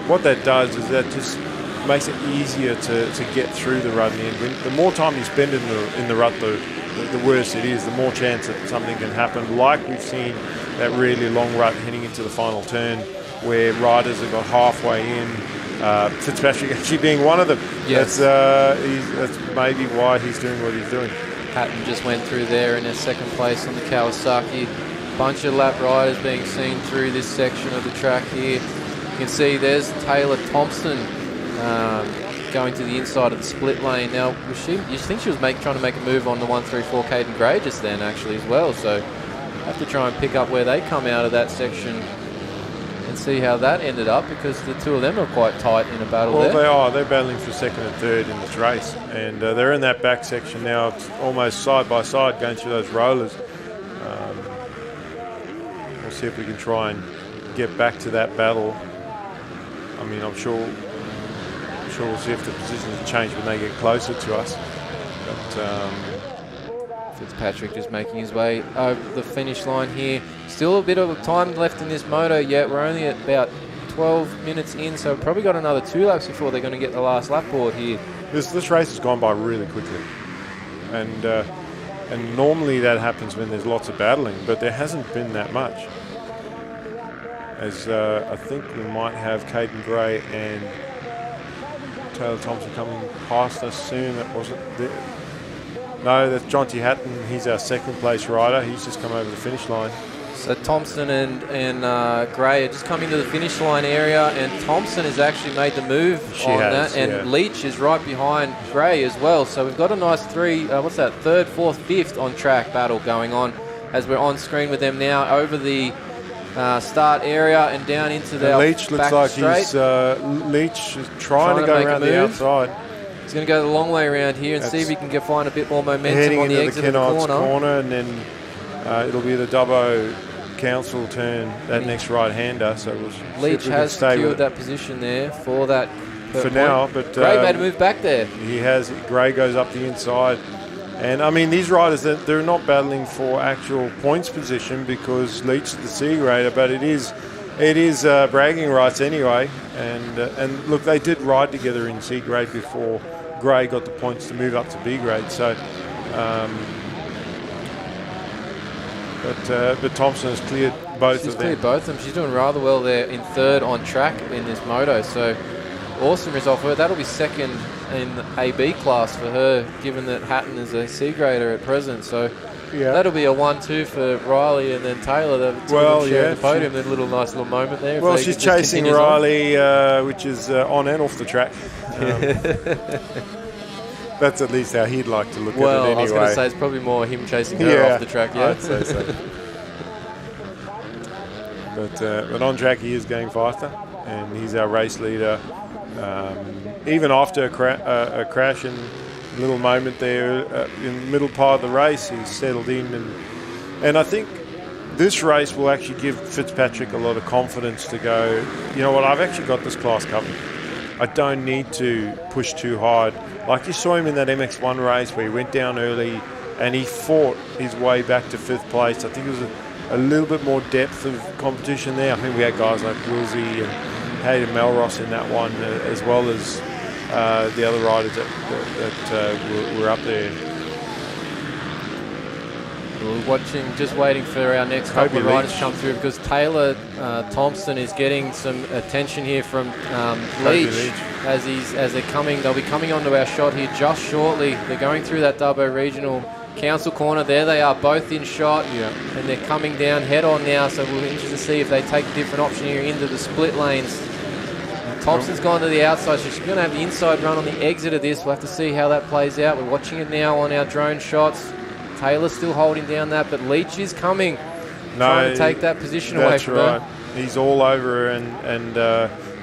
what that does is that just makes it easier to get through the rut. And the more time you spend in the rut, the worse it is, the more chance that something can happen, like we've seen that really long rut heading into the final turn where riders have got halfway in, Fitzpatrick actually being one of them. Yes. That's maybe why he's doing what he's doing. Hatton just went through there in his 2nd place on the Kawasaki. Bunch of lap riders being seen through this section of the track here. You can see there's Taylor Thompson going to the inside of the split lane. Now, you think she was trying to make a move on the 134 Caden Gray just then actually as well, so have to try and pick up where they come out of that section and see how that ended up, because the two of them are quite tight in a battle there. Well, they are. They're battling for 2nd and 3rd in this race, and they're in that back section now. It's almost side by side going through those rollers. We'll see if we can try and get back to that battle. I mean, I'm sure we'll see if the positions change when they get closer to us. But Fitzpatrick just making his way over the finish line here. Still a bit of time left in this moto yet. We're only at about 12 minutes in, so we've probably got another 2 laps before they're going to get the last lap board here. This race has gone by really quickly. And normally that happens when there's lots of battling, but there hasn't been that much. As I think we might have Caden Gray and Taylor Thompson coming past us soon. That wasn't there. No, that's Jonty Hatton. He's our 2nd place rider. He's just come over the finish line. So Thompson and Gray are just coming to the finish line area, and Thompson has actually made the move that. And Leach is right behind Gray as well. So we've got a nice 3rd, 4th, 5th on track battle going on as we're on screen with them now over the start area and down into the Leach looks like he's Leach is trying to go around the outside. He's going to go the long way around here and see if he can find a bit more momentum on the exit of the corner. And then it'll be the Dubbo Council turn, that next right-hander. So Leach has secured that position there for that. For now, but Gray made a move back there. He has. Gray goes up the inside. And, I mean, these riders, they're not battling for actual points position because Leach is the C grader, but it is It is bragging rights anyway, and look, they did ride together in C grade before Gray got the points to move up to B grade. So, but Thompson has cleared both of them. Cleared both of them. She's doing rather well there in third on track in this moto. So awesome result for her. That'll be second in the AB class for her, given that Hatton is a C grader at present. So. Yeah. That'll be a 1-2 for Riley and then Taylor. The podium. Then nice little moment there. Well, she's chasing Riley, which is on and off the track. That's at least how he'd like to look at it anyway. I was going to say it's probably more him chasing her off the track. Yeah, I'd say so. But on track he is going faster, and he's our race leader. Even after a crash and little moment there in the middle part of the race, he's settled in, and I think this race will actually give Fitzpatrick a lot of confidence to go, you know what, I've actually got this class covered. I don't need to push too hard. Like you saw him in that MX1 race where he went down early and he fought his way back to 5th place. I think it was a little bit more depth of competition there. I think we had guys like Wilsey and Hayden Melross in that one, as well as the other riders that were up there. We're just waiting for our next couple of riders to come through, because Taylor Thompson is getting some attention here from Leach as they're coming. They'll be coming onto our shot here just shortly. They're going through that Dubbo Regional Council corner. There they are, both in shot, and they're coming down head on now. So we'll be interested to see if they take a different option here into the split lanes. Thompson's gone to the outside, so she's going to have the inside run on the exit of this. We'll have to see how that plays out. We're watching it now on our drone shots. Taylor's still holding down that, but Leach is coming, trying to take that position away from her. He's all over her, and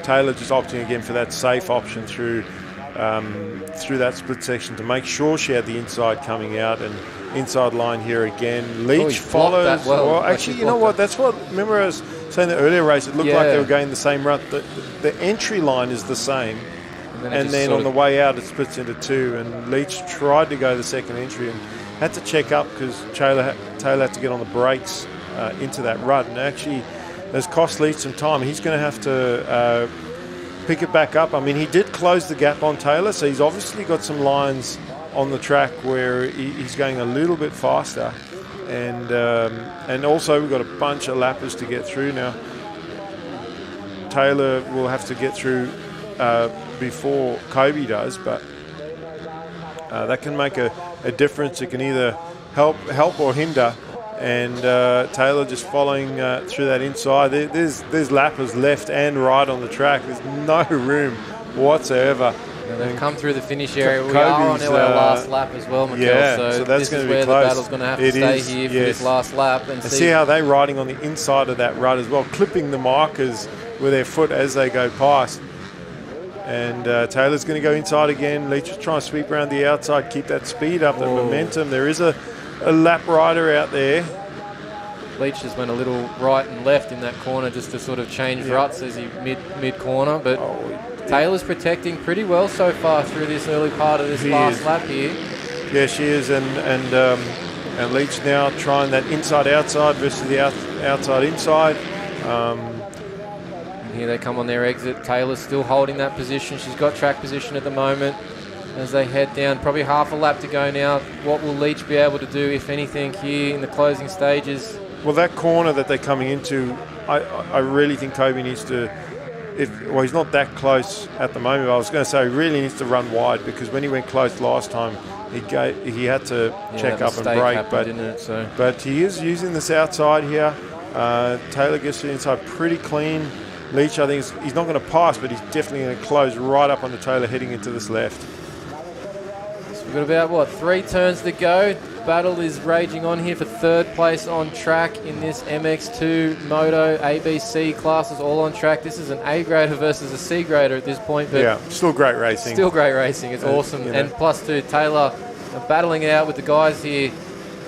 Taylor just opting again for that safe option through that split section to make sure she had the inside coming out, and inside line here again. Leach follows. Well, actually, you know what? That's what, remember I was saying the earlier race, it looked like they were going the same route. The entry line is the same, and then on the way out it splits into two, and Leach tried to go the second entry and had to check up because Taylor had to get on the brakes into that rut, and actually has cost Leach some time. He's going to have to pick it back up. I mean, he did close the gap on Taylor, so he's obviously got some lines on the track where he's going a little bit faster, and also we've got a bunch of lappers to get through now. Taylor will have to get through before Kobe does, but that can make a difference. It can either help or hinder, and Taylor just following through that inside. There's lappers left and right on the track. There's no room whatsoever. And they've come through the finish area. We are on our last lap as well, Mikkel. Yeah, so that's this is going to where be the close. battle's going to have to stay here for this last lap. And see how they're riding on the inside of that rut as well, clipping the markers with their foot as they go past. And Taylor's going to go inside again. Leach is trying to sweep around the outside, keep that speed up, that momentum. There is a lap rider out there. Leach just went a little right and left in that corner just to sort of change ruts as he mid corner, but Taylor's protecting pretty well so far through this early part of this last lap here. Yeah, she is, and Leach now trying that inside outside versus the outside inside. Here they come on their exit. Taylor's still holding that position. She's got track position at the moment as they head down. Probably half a lap to go now. What will Leach be able to do, if anything, here in the closing stages? Well, that corner that they're coming into, I really think Kobe needs to, he's not that close at the moment. I was going to say he really needs to run wide, because when he went close last time, he had to check up and brake. But he is using this outside here. Taylor gets to the inside pretty clean. Leach, I think, he's not going to pass, but he's definitely going to close right up onto Taylor heading into this left. So we've got about, 3 turns to go. Battle is raging on here for third place on track in this MX2 Moto ABC classes, all on track. This is an A grader versus a C grader at this point. But yeah, still great racing. Still great racing. It's awesome. And +2, Taylor battling it out with the guys here.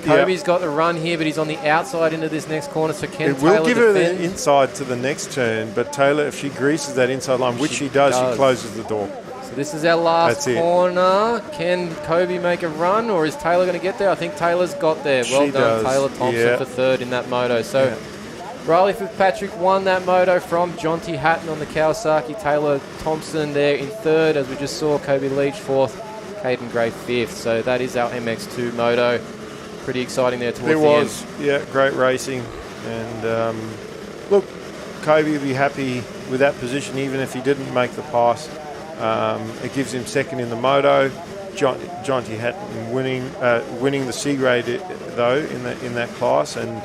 Kobe's got the run here, but he's on the outside into this next corner, so can Taylor will give her the inside to the next turn, but Taylor, if she greases that inside line, which she does, she closes the door. So this is our last corner. Can Kobe make a run, or is Taylor going to get there? I think Taylor's got there. Well done, Taylor Thompson for third in that moto. So Riley Fitzpatrick won that moto from Jonty Hatton on the Kawasaki. Taylor Thompson there in third, as we just saw. Kobe Leach fourth. Caden Gray fifth. So that is our MX2 moto. Pretty exciting there towards the end. Yeah, great racing. And look, Kobe will be happy with that position even if he didn't make the pass. It gives him second in the moto. Jonty Hatton winning the C grade though in that class, and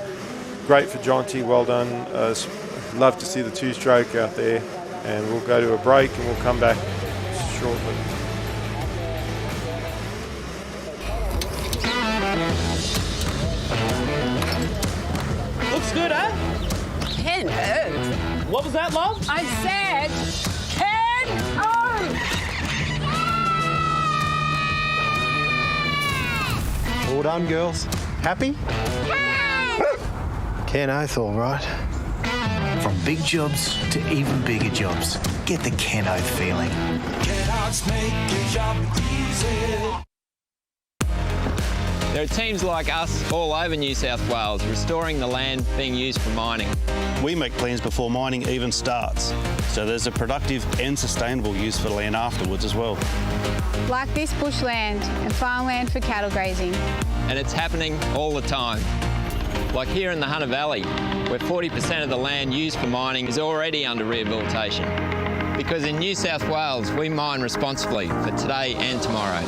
great for Jonty. Well done. Love to see the two-stroke out there, and we'll go to a break and we'll come back shortly. Looks good, huh? 10 O's. What was that, love? I said 10 O's. Well done, girls. Happy? Ken Oath, all right. From big jobs to even bigger jobs, get the Ken Oath feeling. Kellogg's make your job easy. There are teams like us all over New South Wales restoring the land being used for mining. We make plans before mining even starts, so there's a productive and sustainable use for the land afterwards as well. Like this bushland and farmland for cattle grazing. And it's happening all the time. Like here in the Hunter Valley, where 40% of the land used for mining is already under rehabilitation. Because in New South Wales, we mine responsibly for today and tomorrow.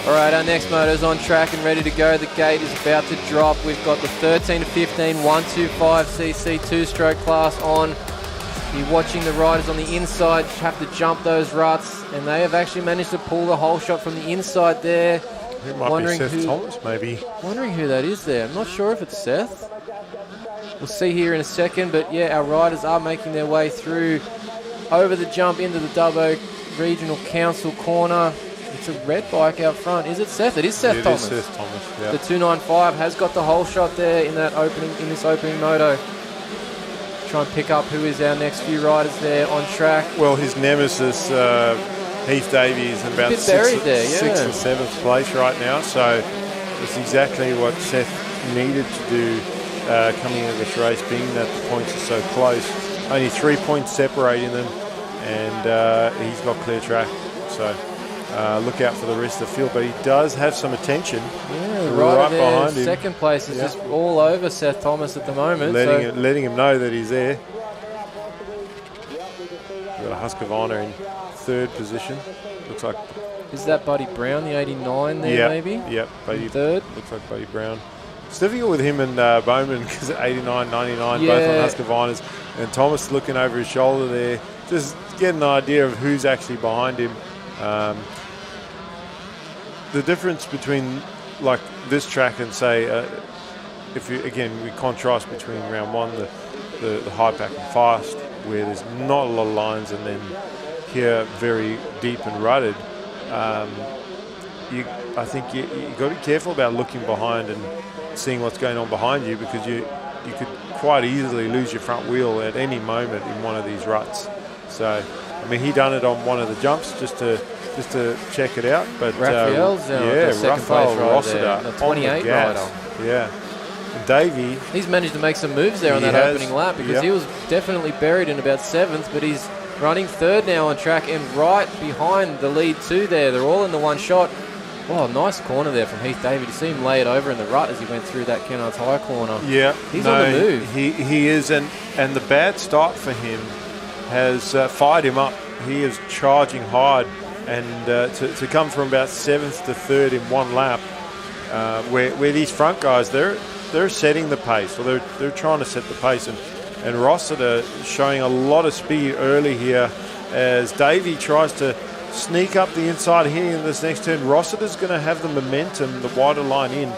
All right, our next motor's on track and ready to go. The gate is about to drop. We've got the 13 to 15 125cc two-stroke class on. You're watching the riders on the inside have to jump those ruts, and they have actually managed to pull the whole shot from the inside there. It might be Seth Thomas, maybe. Wondering who that is there. I'm not sure if it's Seth. We'll see here in a second, but yeah, our riders are making their way through over the jump into the Dubbo Regional Council corner. It's a red bike out front. Is it Seth? It is Seth Thomas. It is Seth Thomas, yeah. The 295 has got the whole shot there in this opening moto. Try and pick up who is our next few riders there on track. Well, his nemesis, Heath Davies, in about sixth and seventh place right now. So it's exactly what Seth needed to do coming into this race, being that the points are so close. Only 3 points separating them, and he's got clear track. So look out for the rest of the field, but he does have some attention. Yeah, right there, behind him. Second place is just all over Seth Thomas at the moment. Letting him know that he's there. We've got a Husqvarna in third position. Looks like. Is that Buddy Brown, the 89 there, maybe? Yep, Buddy. Third. Looks like Buddy Brown. It's difficult with him and Bowman because 89, 99, both on Husqvarnas. And Thomas looking over his shoulder there, just get an idea of who's actually behind him. The difference between like this track and say, if you again we contrast between round one, the high pack and fast, where there's not a lot of lines, and then here very deep and rutted. I think you got to be careful about looking behind and seeing what's going on behind you, because you could quite easily lose your front wheel at any moment in one of these ruts. So, I mean, he done it on one of the jumps just to check it out. But Raphael's the second place rider, the 28 rider. Yeah. And Davey, he's managed to make some moves there on that opening lap, because he was definitely buried in about seventh, but he's running third now on track and right behind the lead two there. They're all in the one shot. Oh, nice corner there from Heath Davey. To see him lay it over in the rut as he went through that Kennard's High corner. Yeah. He's on the move. He is, and the bad start for him has fired him up. He is charging hard, and to come from about seventh to third in one lap, where these front guys, they're setting the pace, or they're trying to set the pace, and Rossiter showing a lot of speed early here as Davey tries to sneak up the inside here in this next turn. Rossiter's going to have the momentum, the wider line in,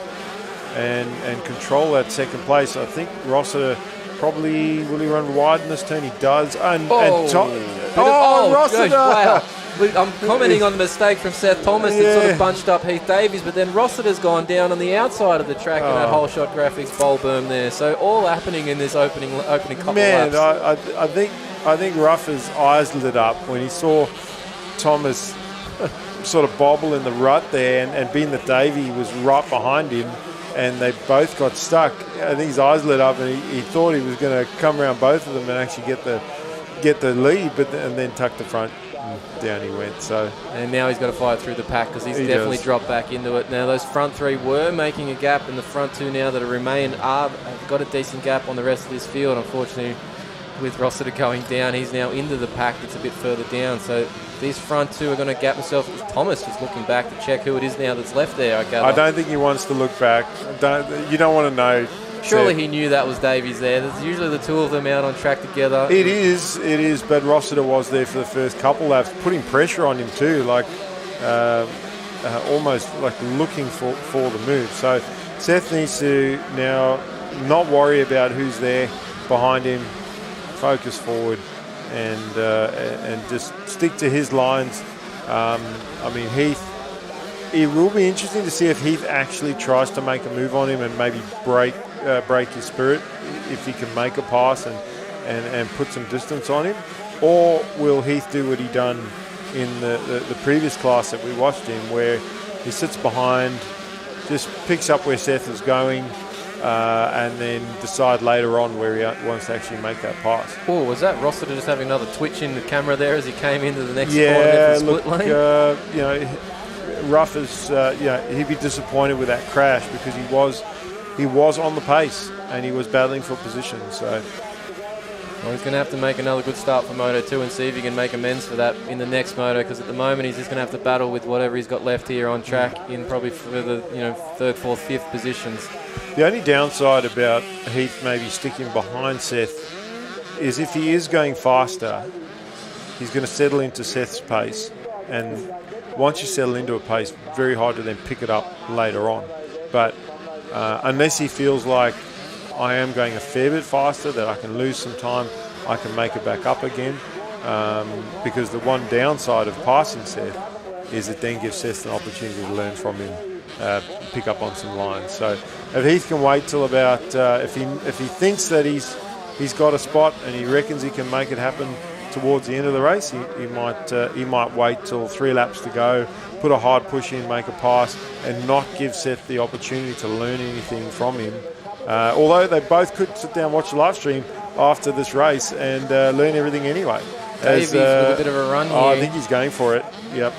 and control that second place. I think Rossiter probably, will he run wide in this turn? He does. Rossiter! Wow. I'm commenting on the mistake from Seth Thomas that sort of bunched up Heath Davies, but then Rossiter's gone down on the outside of the track in that whole shot graphics bowl berm there. So all happening in this opening couple laps. I think Ruff's eyes lit up when he saw Thomas sort of bobble in the rut there, and being that Davey was right behind him, and they both got stuck. I think his eyes lit up, and he thought he was going to come around both of them and actually get the lead, and then tuck the front. Down he went. So, and now he's got to fight through the pack because he's definitely dropped back into it. Now those front three were making a gap, and the front two now that remain have got a decent gap on the rest of this field. Unfortunately, with Rossiter going down, he's now into the pack that's a bit further down. So these front two are going to gap themselves. Thomas just looking back to check who it is now that's left there. I don't think he wants to look back. You don't want to know. Surely he knew that was Davies there. There's usually the two of them out on track together. It is. But Rossiter was there for the first couple laps, putting pressure on him too, like almost like looking for the move. So Seth needs to now not worry about who's there behind him, focus forward, and just stick to his lines. I mean, Heath. It will be interesting to see if Heath actually tries to make a move on him and maybe break his spirit if he can make a pass and put some distance on him, or will Heath do what he done in the previous class that we watched him, where he sits behind, just picks up where Seth is going, and then decide later on where he wants to actually make that pass. Oh, was that Rossiter just having another twitch in the camera there as he came into the next corner there for the split lane? Ruff is, he'd be disappointed with that crash because he was on the pace and he was battling for position. So, well, he's going to have to make another good start for Moto 2 and see if he can make amends for that in the next Moto, because at the moment he's just going to have to battle with whatever he's got left here on track in probably for the third, fourth, fifth positions. The only downside about Heath maybe sticking behind Seth is if he is going faster, he's going to settle into Seth's pace, and once you settle into a pace, very hard to then pick it up later on. But unless he feels like I am going a fair bit faster, that I can lose some time, I can make it back up again. Because the one downside of passing Seth is it then gives Seth an opportunity to learn from him, pick up on some lines. So if Heath can wait till about, if he thinks that he's got a spot and he reckons he can make it happen towards the end of the race, he might wait till 3 laps to go, put a hard push in, make a pass, and not give Seth the opportunity to learn anything from him. Although they both could sit down and watch the live stream after this race and learn everything anyway. Davies with a bit of a run here. I think he's going for it. Yep.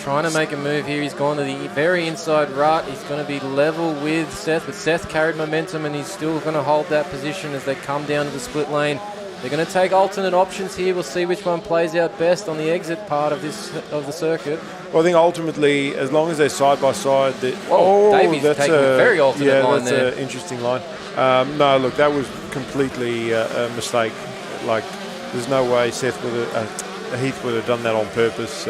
Trying to make a move here. He's gone to the very inside right. He's going to be level with Seth, but Seth carried momentum and he's still going to hold that position as they come down to the split lane. They're going to take alternate options here. We'll see which one plays out best on the exit part of the circuit. Well, I think ultimately, as long as they're side by side, Davies taking a very alternate line there. Yeah, that's an interesting line. No, look, that was completely a mistake. Like, there's no way Heath would have done that on purpose.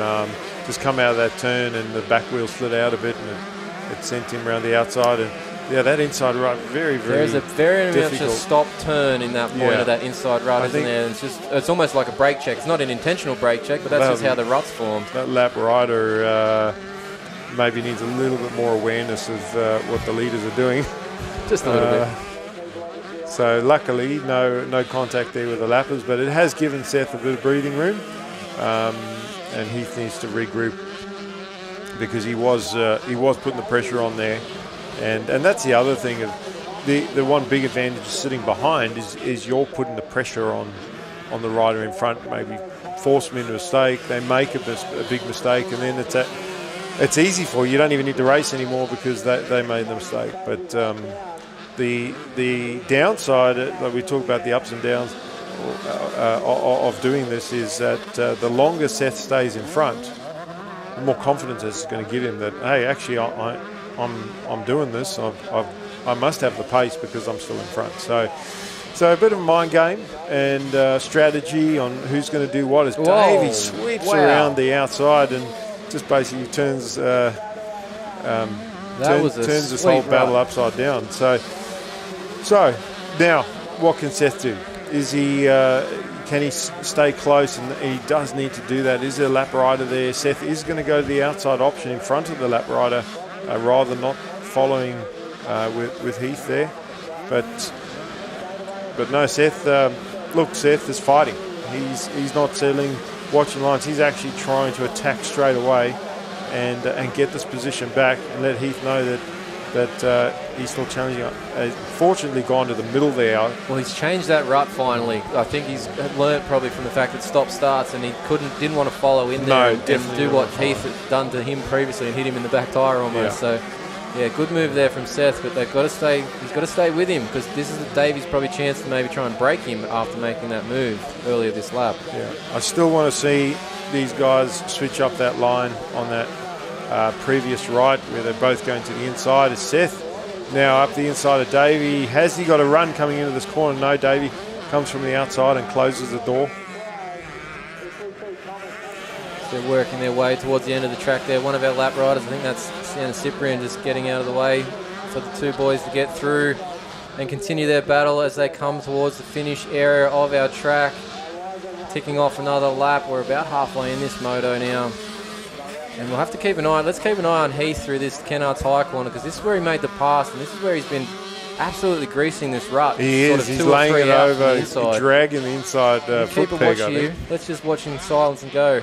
Just come out of that turn and the back wheel slid out a bit and it sent him around the outside. And yeah, that inside right, very, very There's a very difficult. much a stop turn in that point of that inside right, isn't there? It's almost like a brake check. It's not an intentional brake check, but that's just how the rut's formed. That lap rider maybe needs a little bit more awareness of what the leaders are doing. Just a little bit. So luckily, no contact there with the lappers, but it has given Seth a bit of breathing room, and Heath needs to regroup because he was putting the pressure on there. And that's the other thing of the one big advantage of sitting behind is you're putting the pressure on the rider in front, maybe force them into a mistake. They make a big mistake, and then it's easy for you. You don't even need to race anymore because they made the mistake. But the downside, like we talk about the ups and downs of doing this, is that the longer Seth stays in front, the more confidence it's going to give him that, hey, actually I'm doing this. I must have the pace because I'm still in front. So a bit of a mind game and strategy on who's going to do what. As Davey sweeps around the outside and just basically turns this whole battle upside down. So now what can Seth do? Is he? Can he stay close? And he does need to do that. Is there a lap rider there? Seth is going to go to the outside option in front of the lap rider. Rather not following with Heath there, but no, Seth. Look, Seth is fighting. He's not settling, watching lines. He's actually trying to attack straight away and get this position back and let Heath know that that he's still challenging. Fortunately, gone to the middle there. Well, he's changed that rut finally. I think he's learnt probably from the fact that stop starts, and he didn't want to follow in there and do what Heath had done to him previously and hit him in the back tyre almost. So, yeah, good move there from Seth, but they've got to stay. He's got to stay with him because this is Davey's probably chance to maybe try and break him after making that move earlier this lap. Yeah, I still want to see these guys switch up that line on that previous right where they're both going to the inside. Is Seth now up the inside of Davey? Has he got a run coming into this corner? No, Davey comes from the outside and closes the door. They're working their way towards the end of the track there. One of our lap riders, I think that's Sienna Cyprian, just getting out of the way for the two boys to get through and continue their battle as they come towards the finish area of our track. Ticking off another lap. We're about halfway in this moto now. And we'll have to keep an eye. Let's keep an eye on Heath through this Kennard's High corner because this is where he made the pass and this is where he's been absolutely greasing this rut. He is. He's laying it over. He's dragging the inside foot peg, I think. Let's just watch him in silence and go.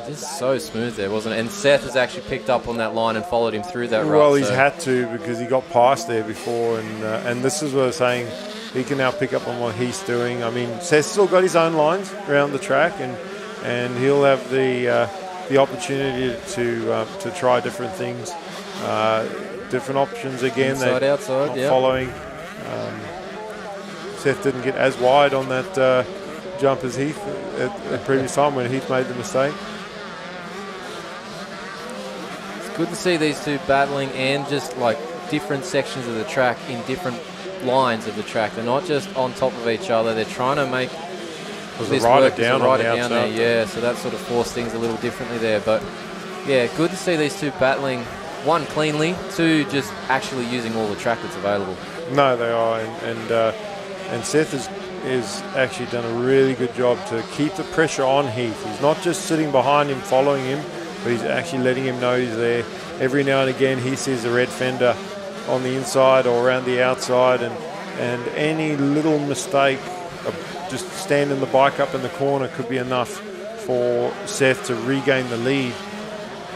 Just so smooth there, wasn't it? And Seth has actually picked up on that line and followed him through that rut. Well, he's had to because he got past there before. And this is what I was saying. He can now pick up on what Heath's doing. I mean, Seth's still got his own lines around the track and he'll have the opportunity to try different things, different options again. Inside, outside, yeah. Following. Seth didn't get as wide on that jump as Heath at the previous time when Heath made the mistake. It's good to see these two battling and just like different sections of the track in different lines of the track. They're not just on top of each other. They're trying to make this work down there, yeah, so that sort of forced things a little differently there. But yeah, good to see these two battling, one cleanly, two just actually using all the track that's available. No, they are, and Seth is actually done a really good job to keep the pressure on Heath. He's not just sitting behind him, following him, but he's actually letting him know he's there. Every now and again, he sees a red fender on the inside or around the outside, and any little mistake just standing the bike up in the corner could be enough for Seth to regain the lead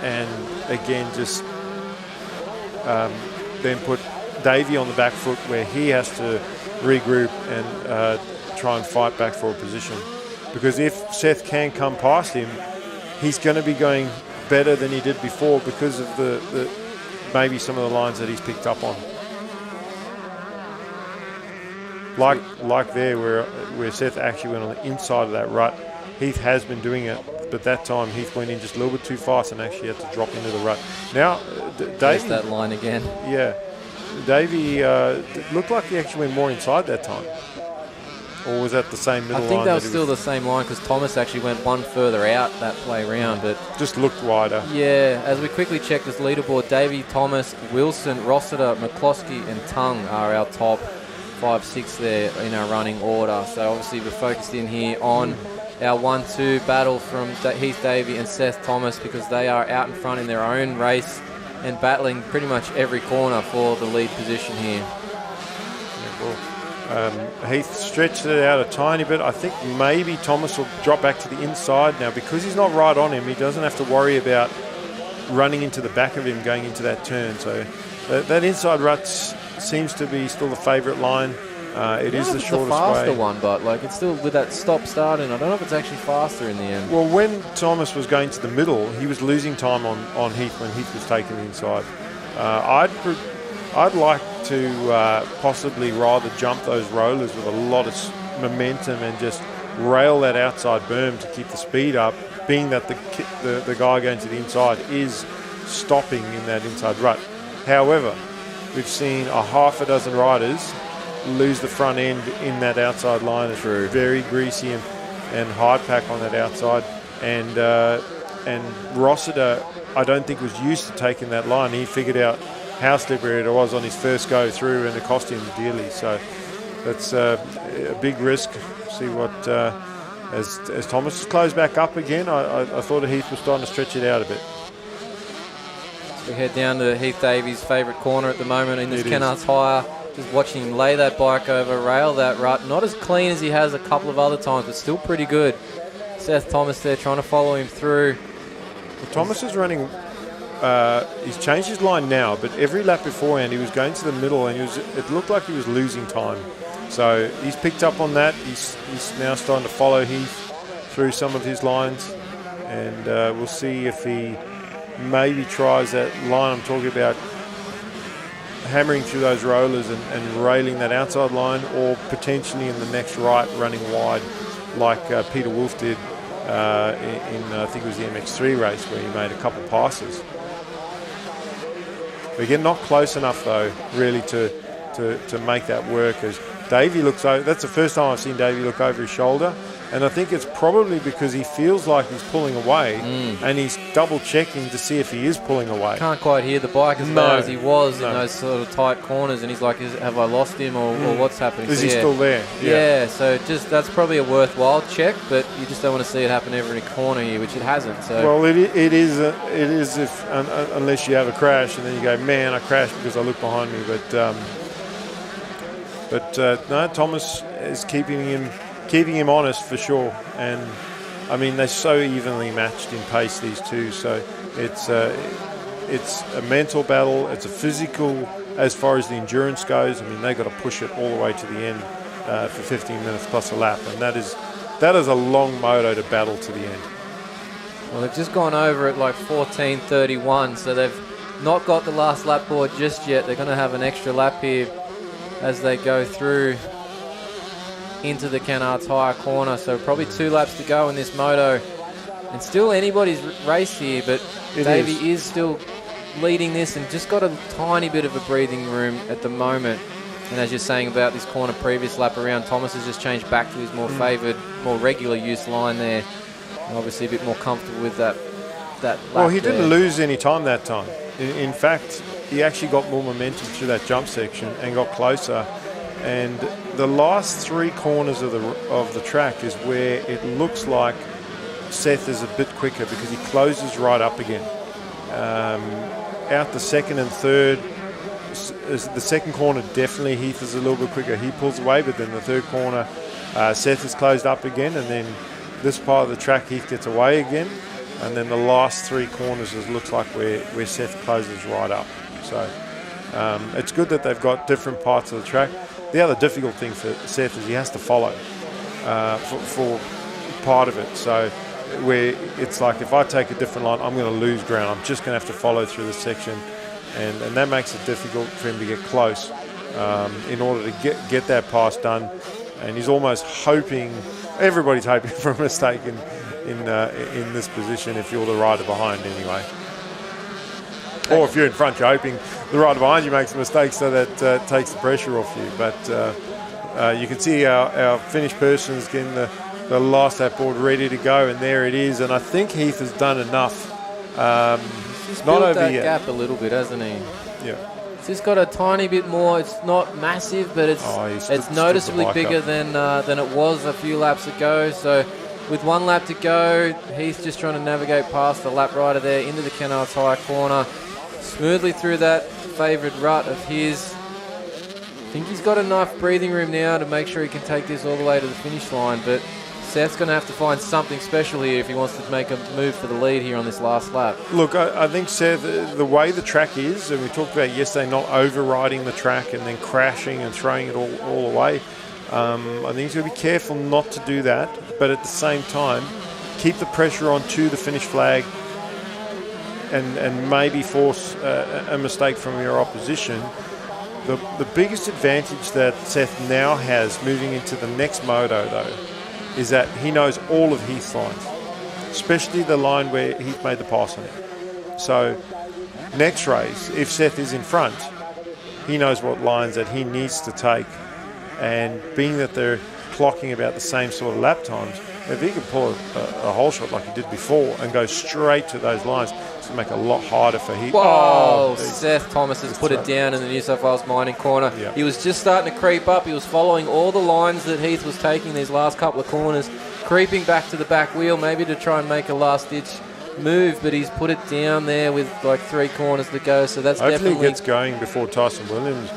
and again just then put Davey on the back foot where he has to regroup and try and fight back for a position. Because if Seth can come past him, he's going to be going better than he did before because of the maybe some of the lines that he's picked up on. Like there where Seth actually went on the inside of that rut. Heath has been doing it, but that time Heath went in just a little bit too fast and actually had to drop into the rut. Now, Davey... that line again. Yeah. Davey looked like he actually went more inside that time. Or was that the same middle line? I think that was still the same line because Thomas actually went one further out that play round. But just looked wider. Yeah, as we quickly check this leaderboard, Davey, Thomas, Wilson, Rossiter, McCloskey and Tung are our top 5-6 there in our running order. So obviously we're focused in here on our 1-2 battle from Heath Davey and Seth Thomas because they are out in front in their own race and battling pretty much every corner for the lead position here. Yeah, well, Heath stretched it out a tiny bit. I think maybe Thomas will drop back to the inside now because he's not right on him. He doesn't have to worry about running into the back of him going into that turn. So that inside rut seems to be still the favourite line. It is the shortest way. It's the faster one, but like it's still with that stop start, and I don't know if it's actually faster in the end. Well, when Thomas was going to the middle, he was losing time on Heath when Heath was taking the inside. I'd like to possibly rather jump those rollers with a lot of momentum and just rail that outside berm to keep the speed up, being that the guy going to the inside is stopping in that inside rut. However, we've seen a half a dozen riders lose the front end in that outside line. It's very greasy and hard pack on that outside. And Rossiter, I don't think was used to taking that line. He figured out how slippery it was on his first go through, and it cost him dearly. So that's a big risk. See what as Thomas closed back up again. I thought Heath was starting to stretch it out a bit. We head down to Heath Davies' favourite corner at the moment in this Kennard's Hire. Just watching him lay that bike over, rail that rut. Not as clean as he has a couple of other times, but still pretty good. Seth Thomas there trying to follow him through. Well, Thomas is running he's changed his line now, but every lap beforehand he was going to the middle and it looked like he was losing time. So he's picked up on that. He's now starting to follow Heath through some of his lines, and we'll see if he maybe tries that line I'm talking about, hammering through those rollers and railing that outside line, or potentially in the next right running wide like Peter Wolf did in I think it was the MX3 race where he made a couple passes. We get not close enough though really to make that work, as Davey looks over. That's the first time I've seen Davey look over his shoulder, and I think it's probably because he feels like he's pulling away and he's double checking to see if he is pulling away. Can't quite hear the bike as loud as he was in those sort of tight corners, and he's like, have I lost him or what's happening? Is he still there? Yeah, so just that's probably a worthwhile check, but you just don't want to see it happen every corner here, which it hasn't. So well, it is if unless you have a crash and then you go, man, I crashed because I looked behind me, but no, Thomas is keeping him honest for sure. And I mean, they're so evenly matched in pace, these two. So it's a mental battle. It's a physical as far as the endurance goes. I mean, they've got to push it all the way to the end for 15 minutes plus a lap, and that is a long moto to battle to the end. Well, they've just gone over at like 14:31, so they've not got the last lap board just yet. They're going to have an extra lap here as they go through into the Canards Hire corner. So probably 2 laps to go in this moto. And still anybody's race here, but Davey is still leading this and just got a tiny bit of a breathing room at the moment. And as you're saying about this corner previous lap around, Thomas has just changed back to his more favoured, more regular use line there. And obviously a bit more comfortable with that lap. Well, he didn't lose any time that time. In fact, he actually got more momentum through that jump section and got closer. And the last 3 corners of the track is where it looks like Seth is a bit quicker because he closes right up again. Out the second and third, the second corner definitely Heath is a little bit quicker. He pulls away, but then the third corner Seth is closed up again, and then this part of the track Heath gets away again. And then the last 3 corners looks like where Seth closes right up. So it's good that they've got different parts of the track. The other difficult thing for Seth is he has to follow for part of it. So where it's like if I take a different line, I'm going to lose ground. I'm just going to have to follow through this section. And that makes it difficult for him to get close in order to get that pass done. And he's almost hoping, everybody's hoping for a mistake in this position if you're the rider behind anyway. Or if you're in front, you're hoping the rider behind you makes a mistake so that takes the pressure off you. But you can see our finished person's getting the last lap board ready to go, and there it is. And I think Heath has done enough. He's not built over that yet. gap a little bit, hasn't he? Yeah. It's just got a tiny bit more. It's not massive, but it's noticeably bigger than it was a few laps ago. So with 1 lap to go, Heath just trying to navigate past the lap rider there into the Canards Hire corner, smoothly through that favourite rut of his. I think he's got enough breathing room now to make sure he can take this all the way to the finish line, but Seth's going to have to find something special here if he wants to make a move for the lead here on this last lap. Look, I think, Seth, the way the track is, and we talked about yesterday not overriding the track and then crashing and throwing it all away, I think he's going to be careful not to do that, but at the same time, keep the pressure on to the finish flag and maybe force a mistake from your opposition. The biggest advantage that Seth now has moving into the next moto, though, is that he knows all of Heath's lines, especially the line where Heath made the pass on him. So next race, if Seth is in front, he knows what lines that he needs to take. And being that they're clocking about the same sort of lap times, if he can pull a whole shot like he did before and go straight to those lines, it's going to make it a lot harder for Heath. Whoa, Seth Thomas has put it down in the New South Wales mining corner. Yeah. He was just starting to creep up. He was following all the lines that Heath was taking these last couple of corners, creeping back to the back wheel, maybe to try and make a last-ditch move, but he's put it down there with like 3 corners to go, so that's hopefully definitely... he gets going before Tyson Williams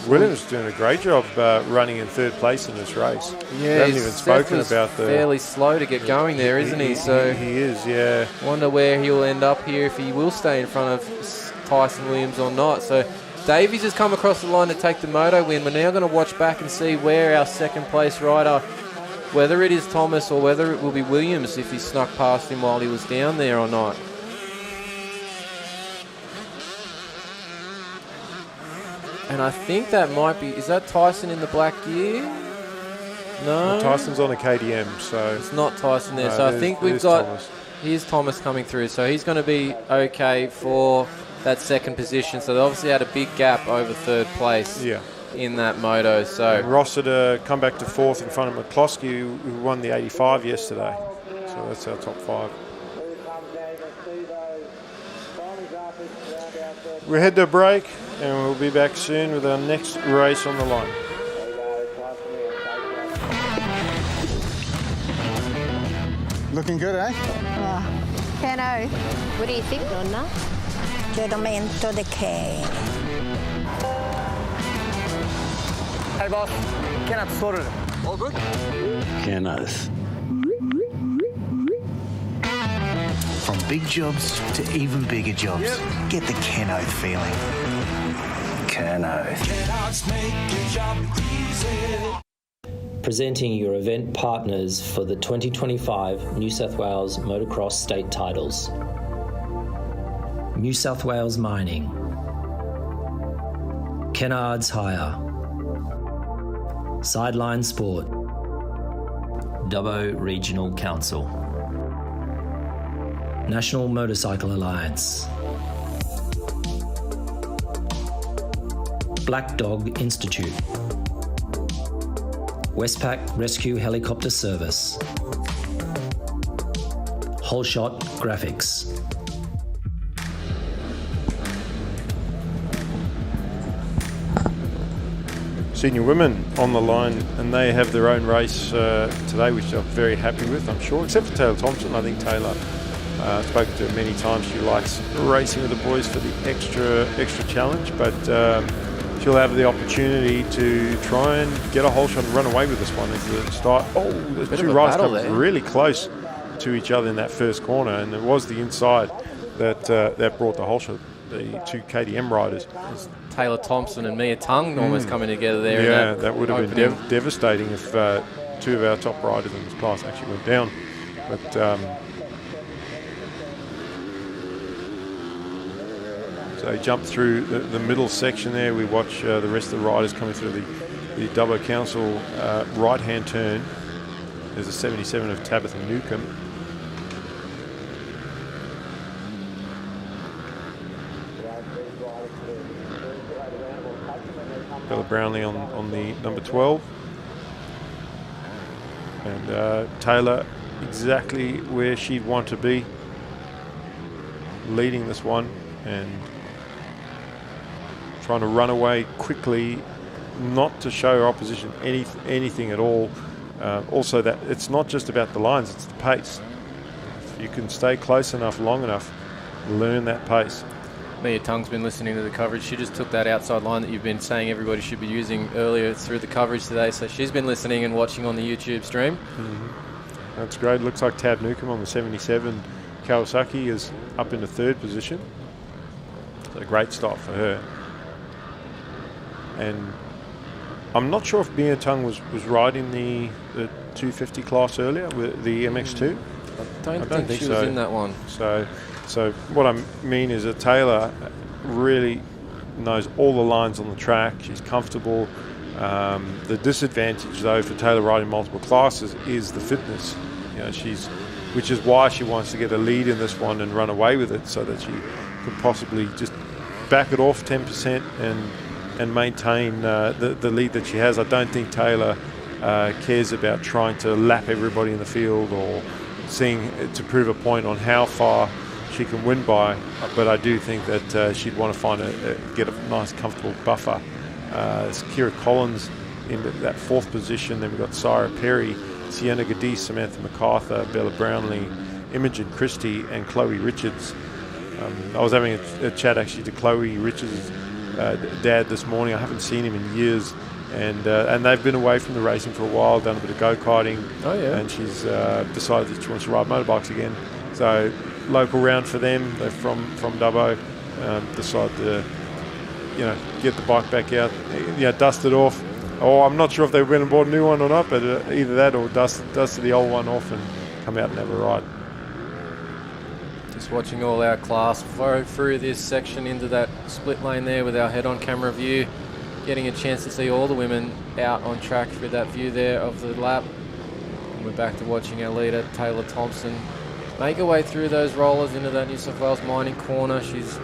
Williams is doing a great job running in third place in this race. Yeah, we haven't he's even spoken about the... fairly slow to get going there, isn't he? So he is, yeah. Wonder where he'll end up here, if he will stay in front of Tyson Williams or not. So Davies has come across the line to take the moto win. We're now going to watch back and see where our second place rider, whether it is Thomas or whether it will be Williams, if he snuck past him while he was down there or not. And I think that might be... Is that Tyson in the black gear? No. Well, Tyson's on a KDM, so... It's not Tyson there. No, So I think we've got... Thomas. Here's Thomas coming through. So he's going to be okay for that second position. So they obviously had a big gap over third place in that moto. So Rossiter come back to fourth in front of McCloskey, who won the 85 yesterday. So that's our top five. We head to a break, and we'll be back soon with our next race on the line. Looking good, eh? Cano, what do you think, Donna? Gentleman to the K. Hey, boss. Can I sorted it? All good? Kenneth. From big jobs to even bigger jobs, get the Kenneth feeling. Kenneth. Presenting your event partners for the 2025 New South Wales Motocross State Titles. New South Wales Mining, Kennards Hire, Sideline Sport, Dubbo Regional Council, National Motorcycle Alliance, Black Dog Institute, Westpac Rescue Helicopter Service, Whole Shot Graphics. Senior women on the line, and they have their own race today, which I'm very happy with, I'm sure, except for Taylor Thompson. I think Taylor, spoken to her many times, she likes racing with the boys for the extra challenge, but she'll have the opportunity to try and get a whole shot and run away with this one at the start. Oh, the two riders come really close to each other in that first corner, and it was the inside that brought the whole shot, the two KDM riders. Taylor Thompson and Mia Tung almost coming together there. Yeah, that would have been devastating if two of our top riders in this class actually went down. But so he jumped through the middle section there. We watch the rest of the riders coming through the Dubbo Council right-hand turn. There's a 77 of Tabitha Newcomb. Bella Brownlee on the number 12. And Taylor exactly where she'd want to be, leading this one and trying to run away quickly, not to show her opposition anything at all. Also, that it's not just about the lines, it's the pace. If you can stay close enough, long enough, learn that pace. Mia Tung's been listening to the coverage. She just took that outside line that you've been saying everybody should be using earlier through the coverage today. So she's been listening and watching on the YouTube stream. Mm-hmm. That's great. Looks like Tab Newcomb on the 77 Kawasaki is up in the third position. So a great start for her. And I'm not sure if Mia Tung was riding the 250 class earlier with the MX2. I don't think she was in that one. So what I mean is that Taylor really knows all the lines on the track. She's comfortable. The disadvantage, though, for Taylor riding multiple classes is the fitness. You know, which is why she wants to get a lead in this one and run away with it, so that she can possibly just back it off 10% and maintain the lead that she has. I don't think Taylor cares about trying to lap everybody in the field or seeing to prove a point on how far she can win by, but I do think that she'd want to get a nice comfortable buffer. It's Kira Collins in that fourth position. Then we've got Sarah Perry, Sienna Gadis, Samantha MacArthur, Bella Brownlee, Imogen Christie, and Chloe Richards. I was having a chat actually to Chloe Richards dad this morning. I haven't seen him in years. And they've been away from the racing for a while, done a bit of go-karting. Oh, yeah. And she's decided that she wants to ride motorbikes again. So local round for them. They're from Dubbo. Decided to, get the bike back out, dust it off. Oh, I'm not sure if they went and bought a new one or not, but either that or dust the old one off and come out and have a ride. Just watching all our class flow through this section into that split lane there with our head-on camera view. Getting a chance to see all the women out on track through that view there of the lap. And we're back to watching our leader, Taylor Thompson, make her way through those rollers into that New South Wales mining corner. She's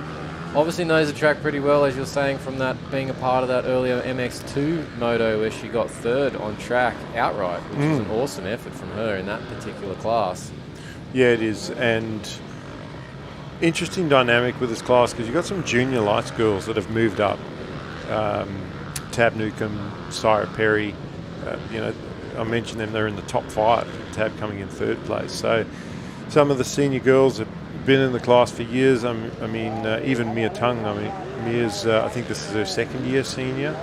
obviously knows the track pretty well, as you're saying, from that being a part of that earlier MX2 moto where she got third on track outright, which is an awesome effort from her in that particular class. Yeah, it is. And interesting dynamic with this class because you've got some junior lights girls that have moved up. Tab Newcomb, Syra Perry, I mentioned them, they're in the top 5, Tab coming in 3rd place. So some of the senior girls have been in the class for years. Even Mia Tung, Mia's, I think this is her 2nd year senior,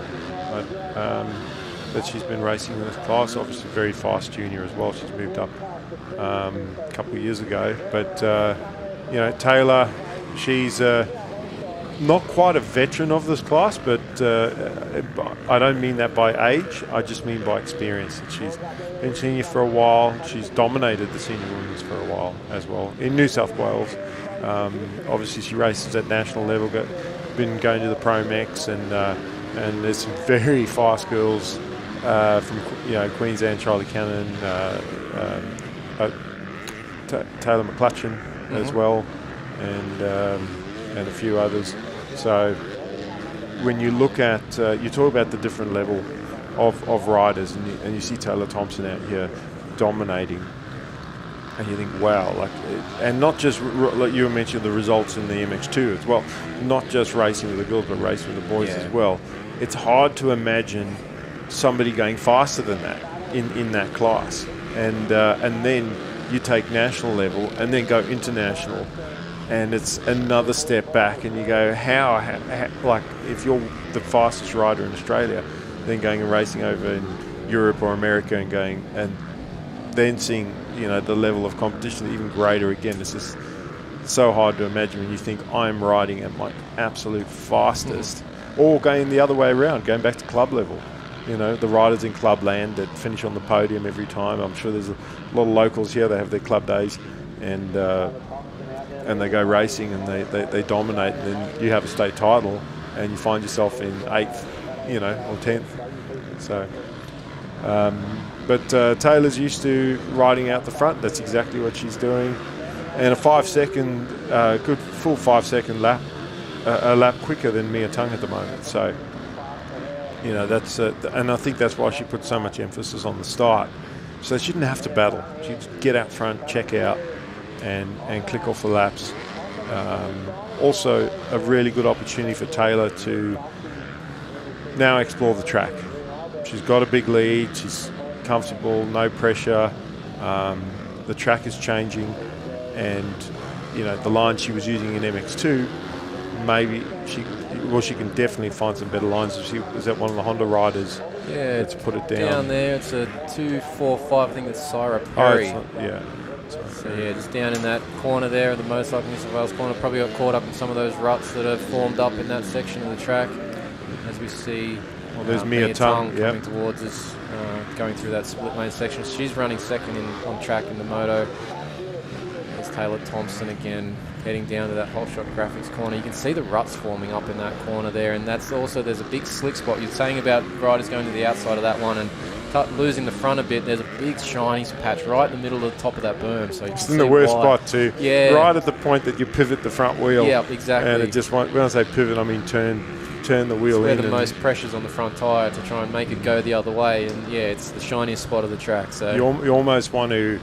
but she's been racing in this class, obviously very fast junior as well. She's moved up a couple of years ago. But, Taylor, she's not quite a veteran of this class, but I don't mean that by age. I just mean by experience. She's been senior for a while. She's dominated the senior women's for a while as well in New South Wales. Obviously, she races at national level. Been going to the Pro Mex, and there's some very fast girls from Queensland. Charlie Cannon, Taylor McClutchan as well, and a few others. So when you look at, you talk about the different level of riders, and you see Taylor Thompson out here dominating, and you think, wow, and not just, like you mentioned, the results in the MX2 as well, not just racing with the girls, but racing with the boys as well. It's hard to imagine somebody going faster than that in that class, and then you take national level and then go international. And it's another step back, and you go, how if you're the fastest rider in Australia, then going and racing over in Europe or America and then seeing, the level of competition even greater again. It's just so hard to imagine when you think I'm riding at my absolute fastest, or going the other way around, going back to club level. The riders in club land that finish on the podium every time. I'm sure there's a lot of locals here, they have their club days, and they go racing and they dominate, and then you have a state title and you find yourself in 8th, or 10th. So, but Taylor's used to riding out the front. That's exactly what she's doing. And a 5-second, good full 5-second lap, a lap quicker than Mia Tung at the moment. So, that's, and I think that's why she put so much emphasis on the start. So she didn't have to battle. She'd get out front, check out, and click off the laps. Also, a really good opportunity for Taylor to now explore the track. She's got a big lead. She's comfortable, no pressure. The track is changing, and the line she was using in MX2, maybe she can definitely find some better lines. If she was at one of the Honda riders. Yeah, let's put it down. Down there, it's a 245. I think it's Syra Perry. So just down in that corner there, the motorcycle New South Wales corner, probably got caught up in some of those ruts that have formed up in that section of the track. As we see, there's Mia Tung coming towards us, going through that split lane section. She's running second on track in the moto. There's Taylor Thompson again, heading down to that Whole Shot Graphics corner. You can see the ruts forming up in that corner there, and that's also, there's a big slick spot. You're saying about riders going to the outside of that one and losing the front a bit. There's a big shiny patch right in the middle of the top of that berm. So it's in the worst spot too. Yeah. Right at the point that you pivot the front wheel. Yeah, exactly. And it just, when I say pivot, I mean turn the wheel in. Where the most pressure's on the front tyre to try and make it go the other way. And it's the shiniest spot of the track. So you almost want to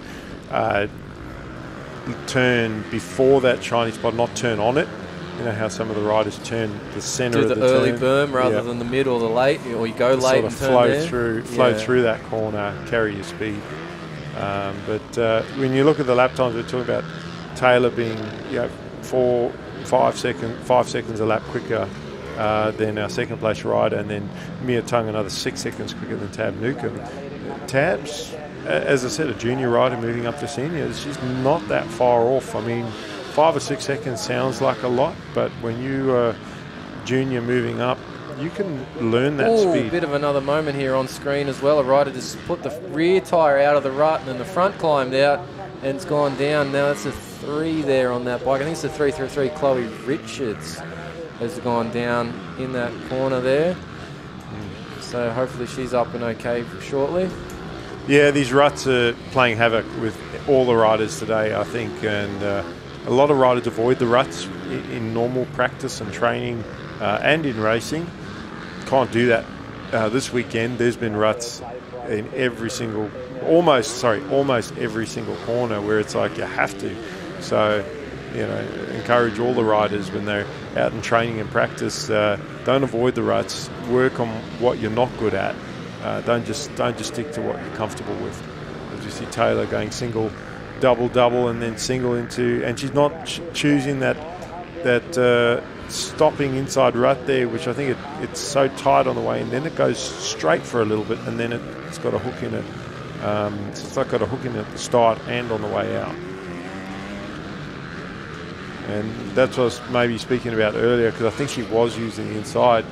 turn before that shiny spot, not turn on it. You know how some of the riders turn the centre of the early turn. berm rather than the mid or the late, or you go late and flow through that corner, carry your speed. But when you look at the lap times, we're talking about Taylor being 5 seconds a lap quicker than our second place rider, and then Mia Tung another 6 seconds quicker than Tab Newcomb. Tab's, as I said, a junior rider moving up to seniors. She's not that far off. I mean, 5 or 6 seconds sounds like a lot, but when you are junior moving up, you can learn that speed. A bit of another moment here on screen as well. A rider just put the rear tyre out of the rut and then the front climbed out and it's gone down. Now it's a 3 there on that bike. I think it's a 333. Chloe Richards has gone down in that corner there. So hopefully she's up and okay shortly. Yeah, these ruts are playing havoc with all the riders today, I think, and a lot of riders avoid the ruts in normal practice and training and in racing. Can't do that this weekend. There's been ruts in almost every single corner where it's like you have to. So, encourage all the riders when they're out in training and practice, don't avoid the ruts. Work on what you're not good at. Don't just stick to what you're comfortable with. As you see Taylor going single, double, and then single into, and she's not choosing that stopping inside rut there, which I think it's so tight on the way, and then it goes straight for a little bit, and then it's got a hook in it. So it's like got a hook in it at the start and on the way out. And that's what I was maybe speaking about earlier, because I think she was using the inside.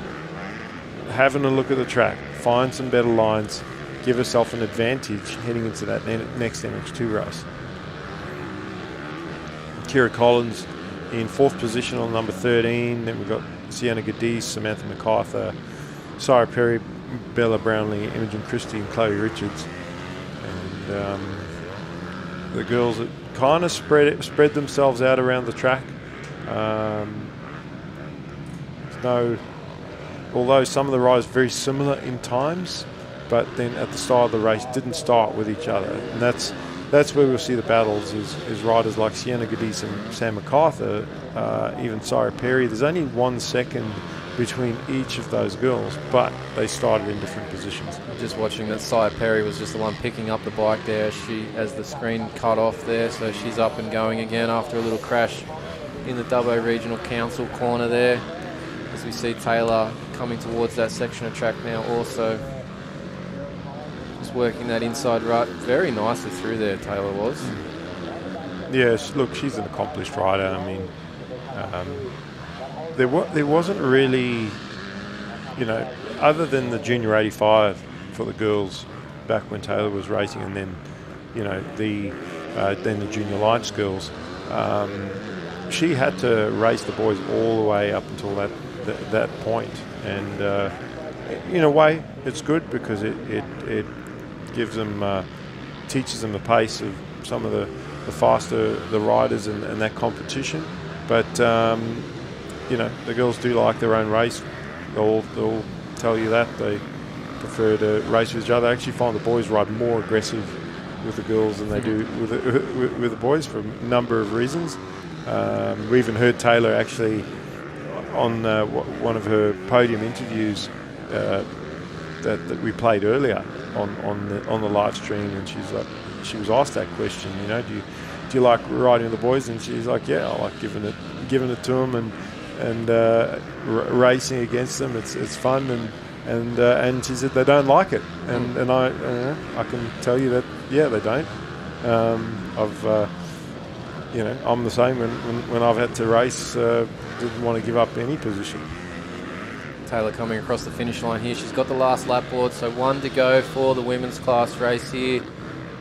Having a look at the track, find some better lines, give herself an advantage heading into that next NH2 race. Kira Collins in 4th position on number 13. Then we've got Sienna Gadiz, Samantha MacArthur, Sarah Perry, Bella Brownlee, Imogen Christie, and Chloe Richards. And the girls that kind of spread themselves out around the track. Although some of the riders very similar in times, but then at the start of the race didn't start with each other, and that's where we'll see the battles is riders like Sienna Gadiz and Sam MacArthur, even Sarah Perry. There's only 1 second between each of those girls, but they started in different positions. Just watching that Sarah Perry was just the one picking up the bike there as the screen cut off there, so she's up and going again after a little crash in the Dubbo Regional Council corner there. As we see Taylor coming towards that section of track now also. Just working that inside rut very nicely through there, Taylor was. Yes, look, she's an accomplished rider. I mean, there wasn't really, other than the Junior 85 for the girls back when Taylor was racing, and then, then the Junior Lights girls, she had to race the boys all the way up until that point. And in a way, it's good because it gives them, teaches them the pace of some of the faster the riders and that competition. But the girls do like their own race. They'll tell you that they prefer to race with each other. I actually find the boys ride more aggressive with the girls than they do with the boys for a number of reasons. We even heard Taylor actually on one of her podium interviews that we played earlier on the live stream, and she was asked that question. Do you like riding with the boys? And she's like, yeah, I like giving it to them and racing against them. It's fun, and she said they don't like it, and I can tell you that they don't. I'm the same when I've had to race. Didn't want to give up any position. Taylor coming across the finish line here. She's got the last lap board, so 1 to go for the women's class race here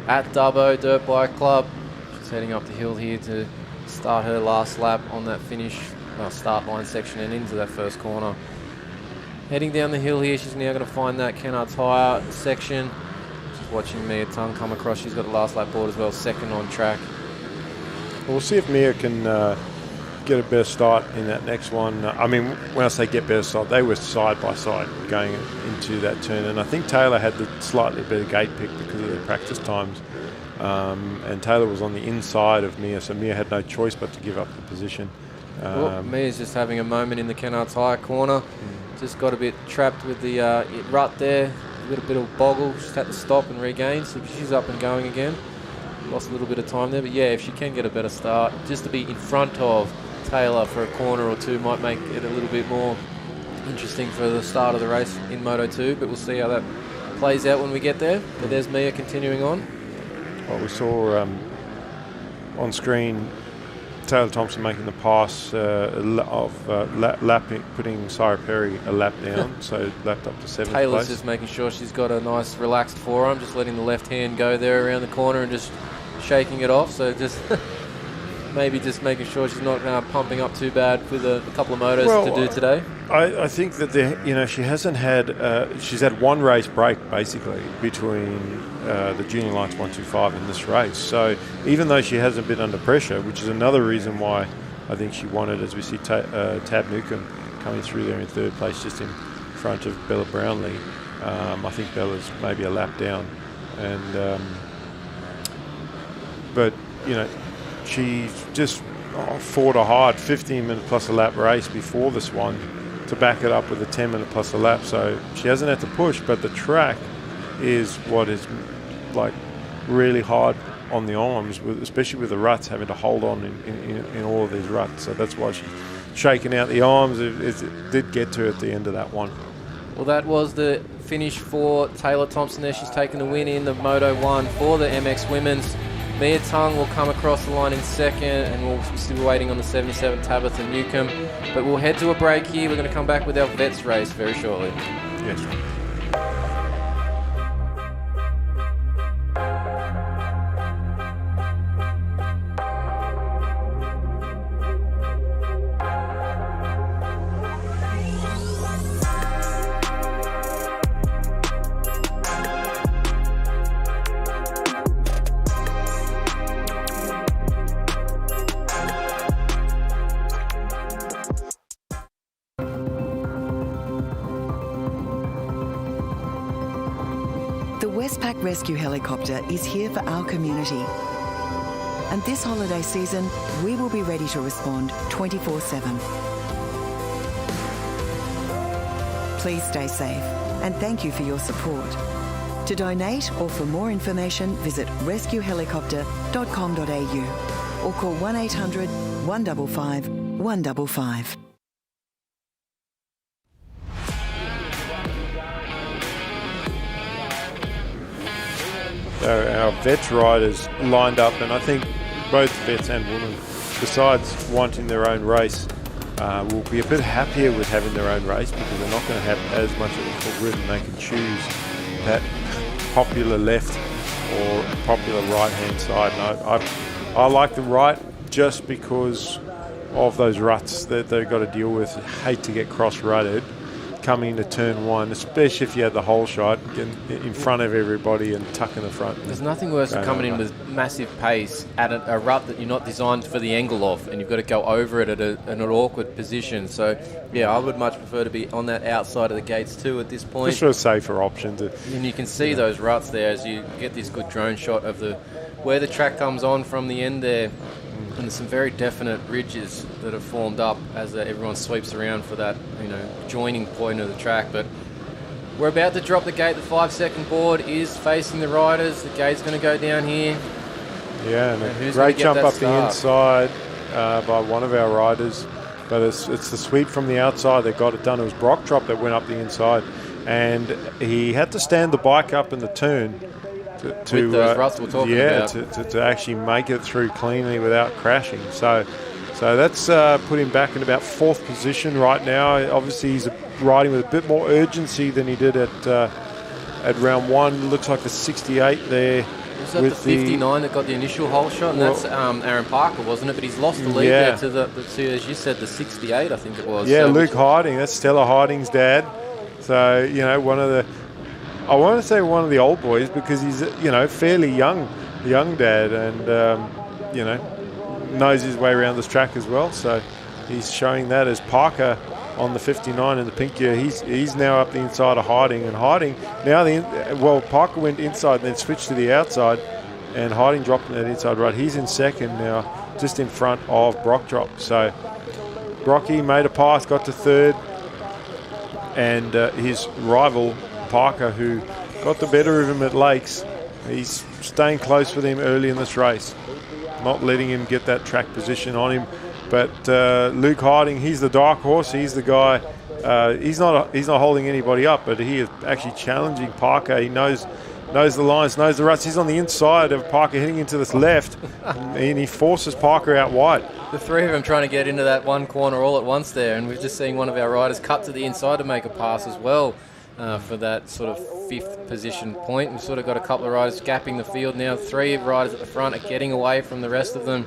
at Dubbo Dirt Bike Club. She's heading up the hill here to start her last lap on that start line section and into that first corner. Heading down the hill here, she's now going to find that Kennard Tyre section. She's watching Mia Tung come across. She's got the last lap board as well, second on track. We'll see if Mia can get a better start in that next one. I mean, when I say get better start, they were side by side going into that turn, and I think Taylor had the slightly better gate pick because of their practice times, and Taylor was on the inside of Mia, so Mia had no choice but to give up the position. Mia's just having a moment in the Kennard Tyre corner. Just got a bit trapped with the rut there, a little bit of boggle. Just had to stop and regain, so she's up and going again. Lost a little bit of time there, but yeah, if she can get a better start, just to be in front of Taylor for a corner or two might make it a little bit more Interesting for the start of the race in Moto 2, but we'll see how that plays out when we get there. But there's Mia continuing on. Well, we saw on screen Taylor Thompson making the pass lapping, putting Sarah Perry a lap down, so lapped up to 7th Taylor's place. just making sure she's got a nice relaxed forearm, just letting the left hand go there around the corner and just shaking it off. So just maybe just making sure she's not pumping up too bad with a couple of motos to do today. I think that she hasn't had. She's had one race break basically between the Junior Lights 125 and this race. So even though she hasn't been under pressure, which is another reason why I think she won it, as we see Tab Newcomb coming through there in 3rd place, just in front of Bella Brownlee. I think Bella's maybe a lap down, and but she just fought a hard 15-minute plus a lap race before this one to back it up with a 10-minute plus a lap. So she hasn't had to push, but the track is what is like really hard on the arms, especially with the ruts, having to hold on in all of these ruts. So that's why she's shaking out the arms. It did get to her at the end of that one. Well, that was the finish for Taylor Thompson there. She's taken the win in the Moto 1 for the MX Women's. Mia Tung will come across the line in 2nd, and we'll still waiting on the 77 Tabitha Newcomb. But we'll head to a break here. We're going to come back with our Vets race very shortly. Yes. Westpac Rescue Helicopter is here for our community. And this holiday season, we will be ready to respond 24/7. Please stay safe, and thank you for your support. To donate or for more information, visit rescuehelicopter.com.au or call 1-800 155 155. Our vets riders lined up, and I think both vets and women, besides wanting their own race, will be a bit happier with having their own race, because they're not going to have as much of a full grid, and they can choose that popular left or popular right-hand side. And I like the right just because of those ruts that they've got to deal with. I hate to get cross-rutted coming into turn 1, especially if you had the whole shot, getting in front of everybody and tucking the front. There's nothing worse than coming in with massive pace at a rut that you're not designed for the angle of, and you've got to go over it at an awkward position. So, yeah, I would much prefer to be on that outside of the gates too at this point. Just for a safer option. And you can see those ruts there as you get this good drone shot of where the track comes on from the end there. And there's some very definite ridges that have formed up as everyone sweeps around for that, joining point of the track. But we're about to drop the gate. The 5-second board is facing the riders. The gate's going to go down here. Yeah, and a great jump up the inside by one of our riders. But it's the sweep from the outside that got it done. It was Brocktrop that went up the inside. And he had to stand the bike up in the turn to those ruts we're talking about. To actually make it through cleanly without crashing. So that's put him back in about 4th position right now. Obviously, he's riding with a bit more urgency than he did at round 1. Looks like the 68 there. Was that the 59 that got the initial hole shot? And that's Aaron Parker, wasn't it? But he's lost the lead there to as you said, the 68, I think it was. Yeah, so Luke Harding. That's Stella Harding's dad. So, I want to say one of the old boys, because he's, fairly young dad, and, knows his way around this track as well. So he's showing that as Parker on the 59 in the pink gear. He's now up the inside of Harding, and Harding now Parker went inside and then switched to the outside, and Harding dropped in that inside right. He's in 2nd now, just in front of Brocktrop. So Brocky made a pass, got to 3rd, and his rival Parker, who got the better of him at Lakes, he's staying close with him early in this race, not letting him get that track position on him. But Luke Harding, he's the dark horse. He's the guy he's not holding anybody up, but he is actually challenging Parker. He knows the lines, knows the ruts. He's on the inside of Parker, heading into this left, and he forces Parker out wide. The three of them trying to get into that one corner all at once there, and we've just seen one of our riders cut to the inside to make a pass as well for that sort of 5th position point. We've sort of got a couple of riders gapping the field now. 3 riders at the front are getting away from the rest of them.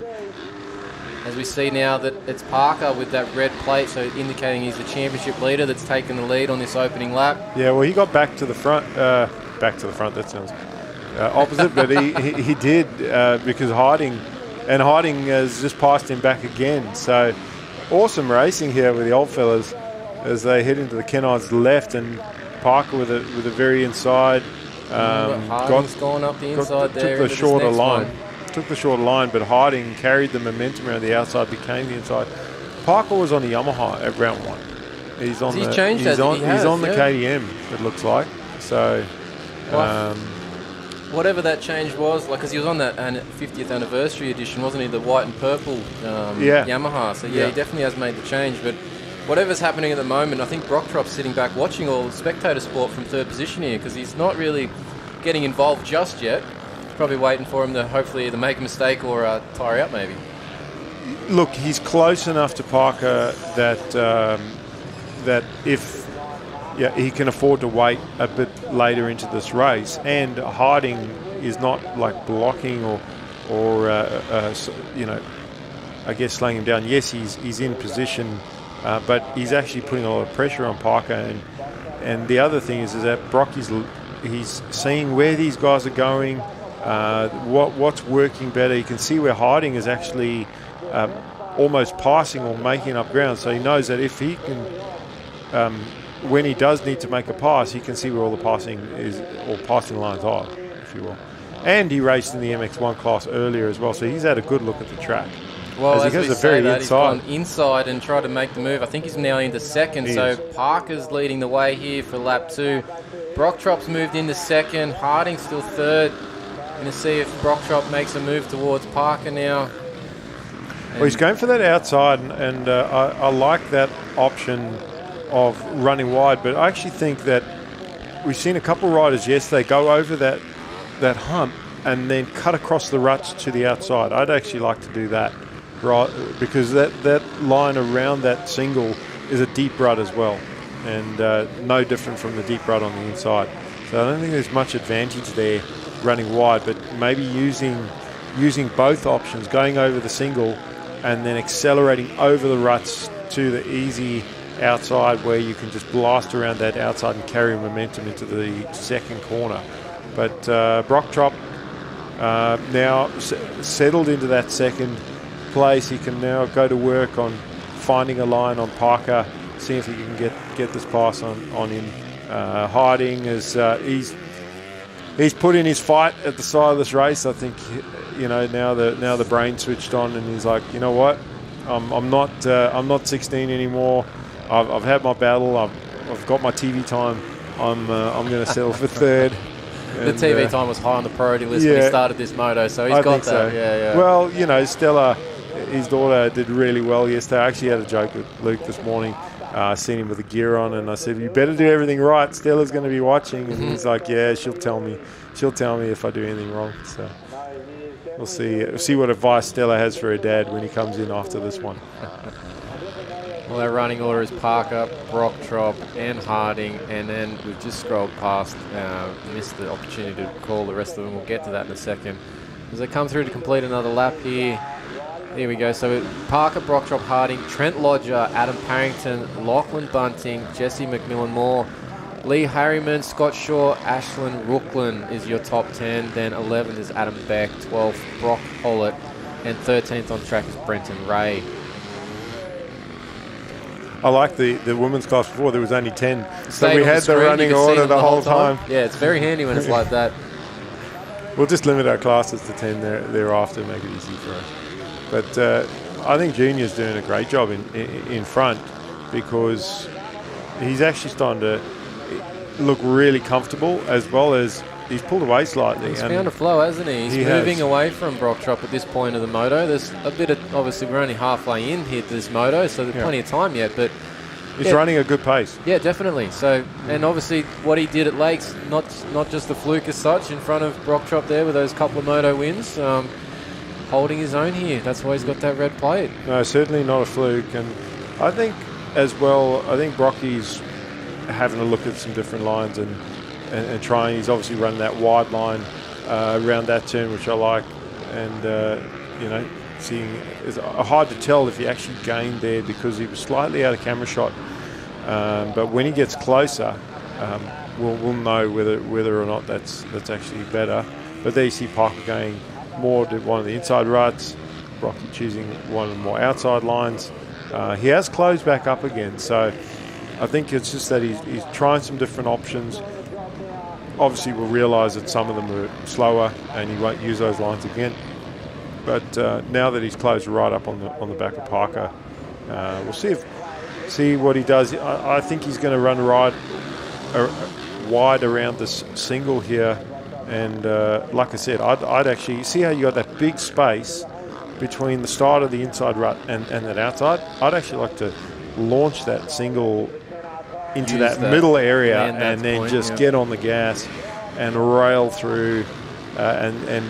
As we see now that it's Parker with that red plate, so indicating he's the championship leader that's taken the lead on this opening lap. Yeah, well, he got back to the front. That sounds opposite, but he did because Harding has just passed him back again. So awesome racing here with the old fellas as they head into the Kennards left, and Parker with a very inside. Harding's gone up the inside there. Took the shorter line. Took the shorter line, but Harding carried the momentum around the outside, became the inside. Parker was on the Yamaha at round 1. He's on the KTM, it looks like. So whatever that change was, because he was on that 50th anniversary edition, wasn't he? The white and purple Yamaha. So he definitely has made the change. But whatever's happening at the moment, I think Brocktrop's sitting back watching all the spectator sport from 3rd position here, because he's not really getting involved just yet. Probably waiting for him to hopefully either make a mistake or tire out maybe. Look, he's close enough to Parker that if he can afford to wait a bit later into this race, and Harding is not like blocking or I guess slowing him down. Yes, he's in position, but he's actually putting a lot of pressure on Parker. And the other thing is that Brock he's seeing where these guys are going. What's working better. You can see where Harding is actually almost passing or making up ground, so he knows that if he can when he does need to make a pass, he can see where all the passing lines are, if you will. And he raced in the MX1 class earlier as well, so he's had a good look at the track. Well, as he goes he's gone inside and tried to make the move. I think he's now into 2nd, so Parker's leading the way here for lap 2. Brocktrop's moved into 2nd, Harding's still 3rd. Going to see if Brocktrop makes a move towards Parker now. Well, he's going for that outside, and I like that option of running wide, but I actually think that we've seen a couple of riders yesterday go over that hump and then cut across the ruts to the outside. I'd actually like to do that, right? Because that line around that single is a deep rut as well, and no different from the deep rut on the inside. So I don't think there's much advantage there running wide, but maybe using both options, going over the single and then accelerating over the ruts to the easy outside where you can just blast around that outside and carry momentum into the 2nd corner. But Brocktrop now settled into that 2nd place. He can now go to work on finding a line on Parker, see if he can get this pass on him. Harding is he's put in his fight at the side of this race. I think now the brain switched on, and he's like, you know what, I'm not 16 anymore. I've had my battle. I've got my TV time. I'm going to settle for 3rd. The TV time was high on the priority list when he started this moto, so he's got that. So. Yeah. Well, Stella, his daughter, did really well yesterday. I actually had a joke with Luke this morning. Seen him with the gear on, and I said, you better do everything right. Stella's going to be watching. And he's like, yeah, she'll tell me if I do anything wrong. So we'll see what advice Stella has for her dad when he comes in after this one. Well, our running order is Parker, Brocktrop and Harding, and then we've just scrolled past, missed the opportunity to call the rest of them. We'll get to that in a second. As they come through to complete another lap here, there we go. So Parker, Brocktrop, Harding, Trent Lodger, Adam Parrington, Lachlan Bunting, Jesse McMillan-Moore, Lee Harriman, Scott Shaw, Ashlyn Rooklin is your top 10. Then 11th is Adam Beck, 12th Brock Hollett, and 13th on track is Brenton Ray. I like the women's class before. There was only 10. So we had the running order the whole time. Yeah, it's very handy when it's like that. We'll just limit our classes to 10 thereafter, make it easy for us. But I think Junior's doing a great job in front, because he's actually starting to look really comfortable, as well as he's pulled away slightly. He's found a flow, hasn't he? He's moving away from Brocktrop at this point of the moto. There's a bit of, obviously we're only halfway in here to this moto, so there's plenty of time yet, but He's running a good pace. Yeah, definitely. So, and obviously what he did at Lakes, not just a fluke as such, in front of Brock Chop there with those couple of moto wins, holding his own here. That's why he's got that red plate. No, certainly not a fluke. And I think as well, I think Brocky's having a look at some different lines and trying. He's obviously running that wide line around that turn, which I like. And, seeing it's hard to tell if he actually gained there because he was slightly out of camera shot. But when he gets closer, we'll know whether or not that's actually better. But there you see Parker going more to one of the inside ruts, Brocky choosing one of the more outside lines. He has closed back up again, so I think it's just that he's trying some different options. Obviously, we'll realise that some of them are slower, and he won't use those lines again. But now that he's closed right up on the back of Parker, we'll see what he does. I think he's going to run wide around this single here, and like I said, I'd actually see how you got that big space between the start of the inside rut and that outside. I'd actually like to launch that single into that middle area and then just get on the gas and rail through and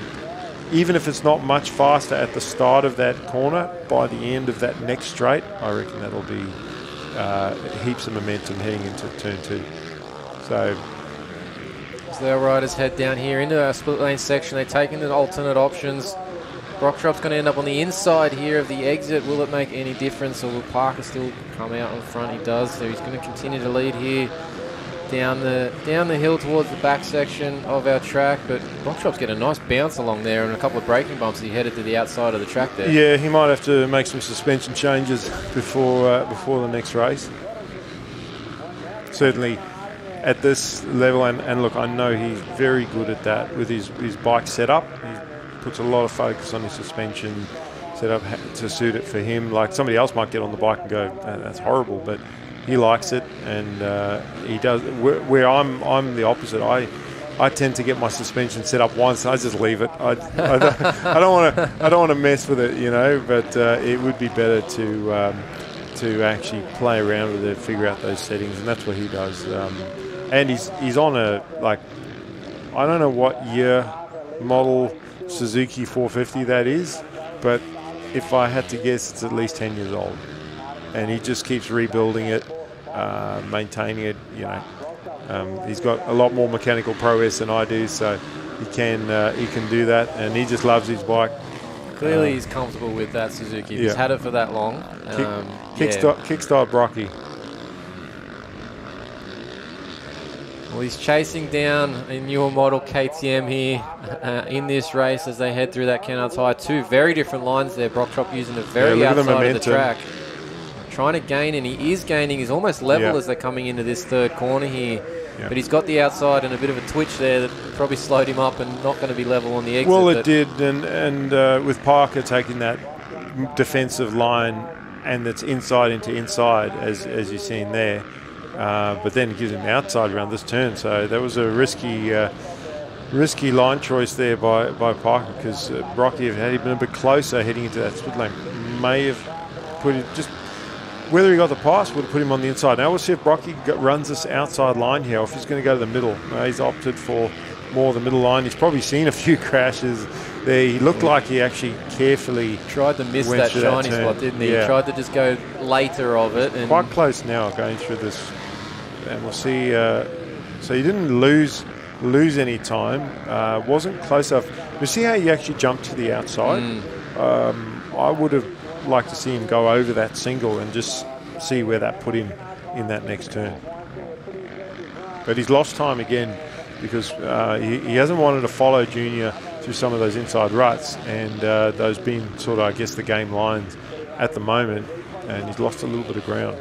even if it's not much faster at the start of that corner, by the end of that next straight, I reckon that'll be heaps of momentum heading into turn 2. So our riders head down here into our split lane section. They're taking the alternate options. Brock Chop's going to end up on the inside here of the exit. Will it make any difference, or will Parker still come out in front? He does. So he's going to continue to lead here down the hill towards the back section of our track, but Brock Chop's getting a nice bounce along there and a couple of braking bumps. He headed to the outside of the track there. Yeah, he might have to make some suspension changes before the next race. Certainly at this level, and look, I know he's very good at that with his bike setup. He puts a lot of focus on his suspension setup to suit it for him. Like somebody else might get on the bike and go, that's horrible, but he likes it, and he does. Where I'm the opposite. I tend to get my suspension set up once, and I just leave it. I don't want to mess with it, But it would be better to actually play around with it, figure out those settings, and that's what he does. And he's on a I don't know what year model Suzuki 450 that is, but if I had to guess, it's at least 10 years old, and he just keeps rebuilding it. Maintaining it, he's got a lot more mechanical prowess than I do, so he can do that, and he just loves his bike. Clearly, he's comfortable with that Suzuki. He's had it for that long. Kickstart Brocky. Well, he's chasing down a newer model KTM here in this race as they head through that Kennards High. Two very different lines there. Brock Chop using the very outside of the track. Trying to gain, and he is gaining. He's almost level as they're coming into this third corner here. But he's got the outside and a bit of a twitch there that probably slowed him up and not going to be level on the exit. Well, it did, and with Parker taking that defensive line and that's inside into inside, as you're seeing there, but then it gives him the outside around this turn. So that was a risky line choice there by Parker, because Brocky, had he been a bit closer heading into that split lane, may have put it just... Whether he got the pass would have put him on the inside. Now we'll see if Brocky runs this outside line here, or if he's going to go to the middle. He's opted for more the middle line. He's probably seen a few crashes there. He looked like he actually carefully tried to miss that shiny spot, didn't he? Yeah. He tried to just go later of it. And quite close now going through this. And we'll see. So he didn't lose any time. Wasn't close enough. You see how he actually jumped to the outside? I would have like to see him go over that single and just see where that put him in that next turn. But he's lost time again because he hasn't wanted to follow Junior through some of those inside ruts, and those being sort of, I guess, the game lines at the moment, and he's lost a little bit of ground.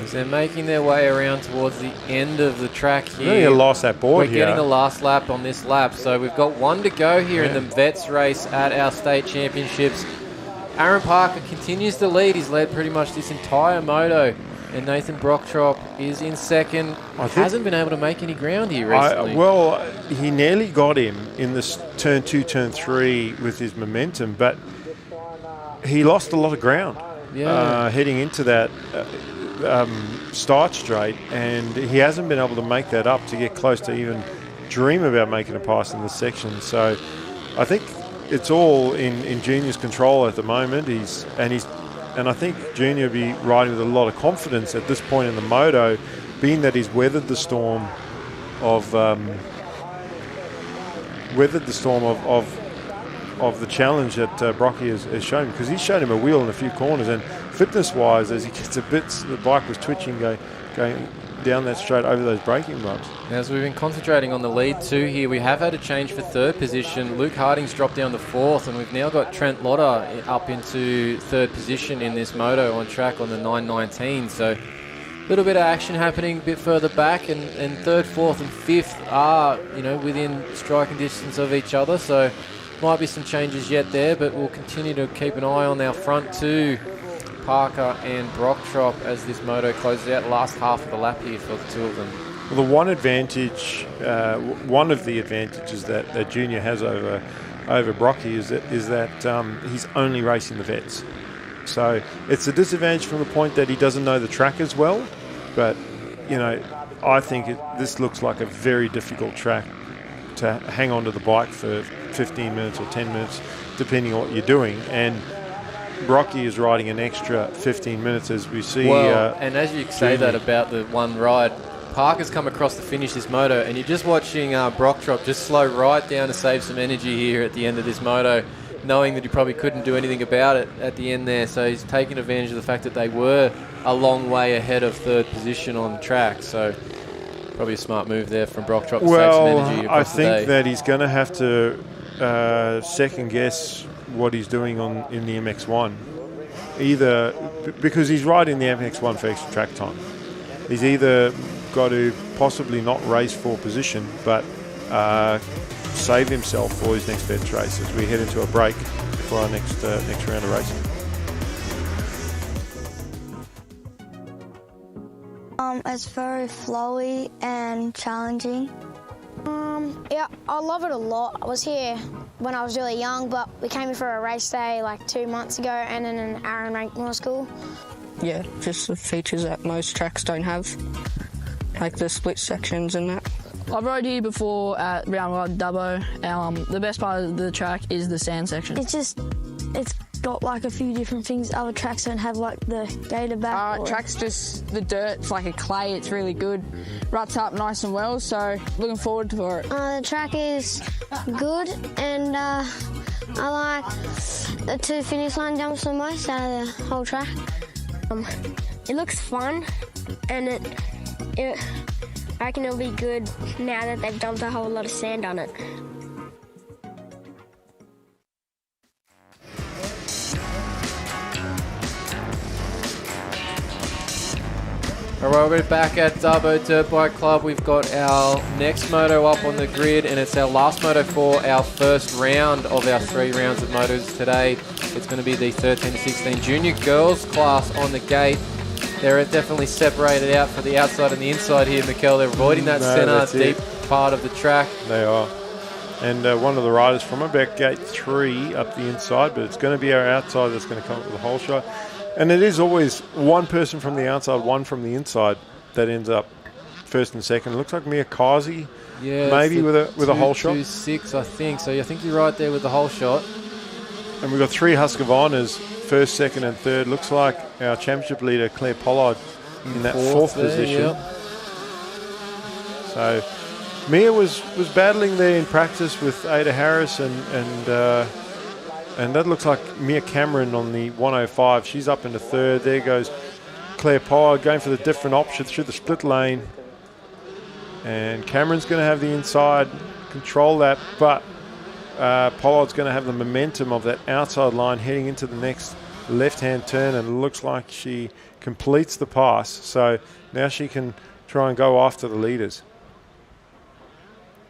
As they're making their way around towards the end of the track here. Really lost that board We're getting the last lap on this lap, so we've got one to go here in the Vets race at our state championships. Aaron Parker continues to lead. He's led pretty much this entire moto. And Nathan Brocktrop is in second. Hasn't been able to make any ground here recently. Well, he nearly got him in this turn 2, turn 3 with his momentum, but he lost a lot of ground. heading into that start straight, and he hasn't been able to make that up to get close to even dream about making a pass in this section. So I think it's all in Junior's control at the moment. And I think Junior will be riding with a lot of confidence at this point in the moto, being that he's weathered the storm of the challenge that Brocky has shown, because he's shown him a wheel in a few corners, and fitness-wise, as he gets a bit, the bike was twitching going down that straight over those braking bumps. As we've been concentrating on the lead two here, we have had a change for third position. Luke Harding's dropped down to fourth, and we've now got Trent Lotter up into third position in this moto on track on the 919. So a little bit of action happening a bit further back, and third, fourth and fifth are, within striking distance of each other. So might be some changes yet there, but we'll continue to keep an eye on our front two, Parker and Brocktrop, as this moto closes out last half of the lap here for the two of them. Well, the one advantage, one of the advantages that Junior has over Brocky is that he's only racing the vets. So it's a disadvantage from the point that he doesn't know the track as well. But, I think this looks like a very difficult track to hang on to the bike for 15 minutes or 10 minutes, depending on what you're doing. And Brocky is riding an extra 15 minutes, as we see. Well, and as you say that about the one ride, Parker's come across to finish this moto, and you're just watching Brocktrop just slow right down to save some energy here at the end of this moto, knowing that he probably couldn't do anything about it at the end there. So he's taking advantage of the fact that they were a long way ahead of third position on track. So probably a smart move there from Brocktrop to save some energy across the day. I think that he's going to have to second guess what he's doing in the MX-1, either because he's riding the MX-1 for extra track time. He's either got to possibly not race for position, but save himself for his next vets race as we head into a break for our next round of racing. It's very flowy and challenging. Yeah, I love it a lot. I was here when I was really young, but we came here for a race day like 2 months ago and in an Aaron Rankmore school. Yeah, just the features that most tracks don't have, like the split sections and that. I've rode here before at round one Dubbo. The best part of the track is the sand section. It's got like a few different things. Other tracks don't have like the gator back. Track's just the dirt. It's like a clay. It's really good. Ruts up nice and well. So looking forward for it. The track is good, and I like the two finish line jumps the most out of the whole track. It looks fun, and I reckon it'll be good now that they've dumped a whole lot of sand on it. All right, we're back at Dubbo Dirt Bike Club. We've got our next moto up on the grid, and it's our last moto for our first round of our 3 rounds of motos today. It's going to be the 13 to 16 junior girls class on the gate. They're definitely separated out for the outside and the inside here, Mikel. They're avoiding that centre deep part of the track. They are. And one of the riders from about gate 3 up the inside, but it's going to be our outside that's going to come up with a hole shot. And it is always one person from the outside, one from the inside that ends up first and second. It looks like Mia Kazi, maybe with a hole shot. 2-6, I think. So I think you're right there with the hole shot. And we've got 3 Husqvarnas, first, second and third. Looks like our championship leader, Claire Pollard, in that fourth position. Yep. So Mia was battling there in practice with Ada Harris, and that looks like Mia Cameron on the 105. She's up into third. There goes Claire Pollard going for the different option through the split lane. And Cameron's going to have the inside, control that, but Pollard's going to have the momentum of that outside line heading into the next left-hand turn, and it looks like she completes the pass. So now she can try and go after the leaders.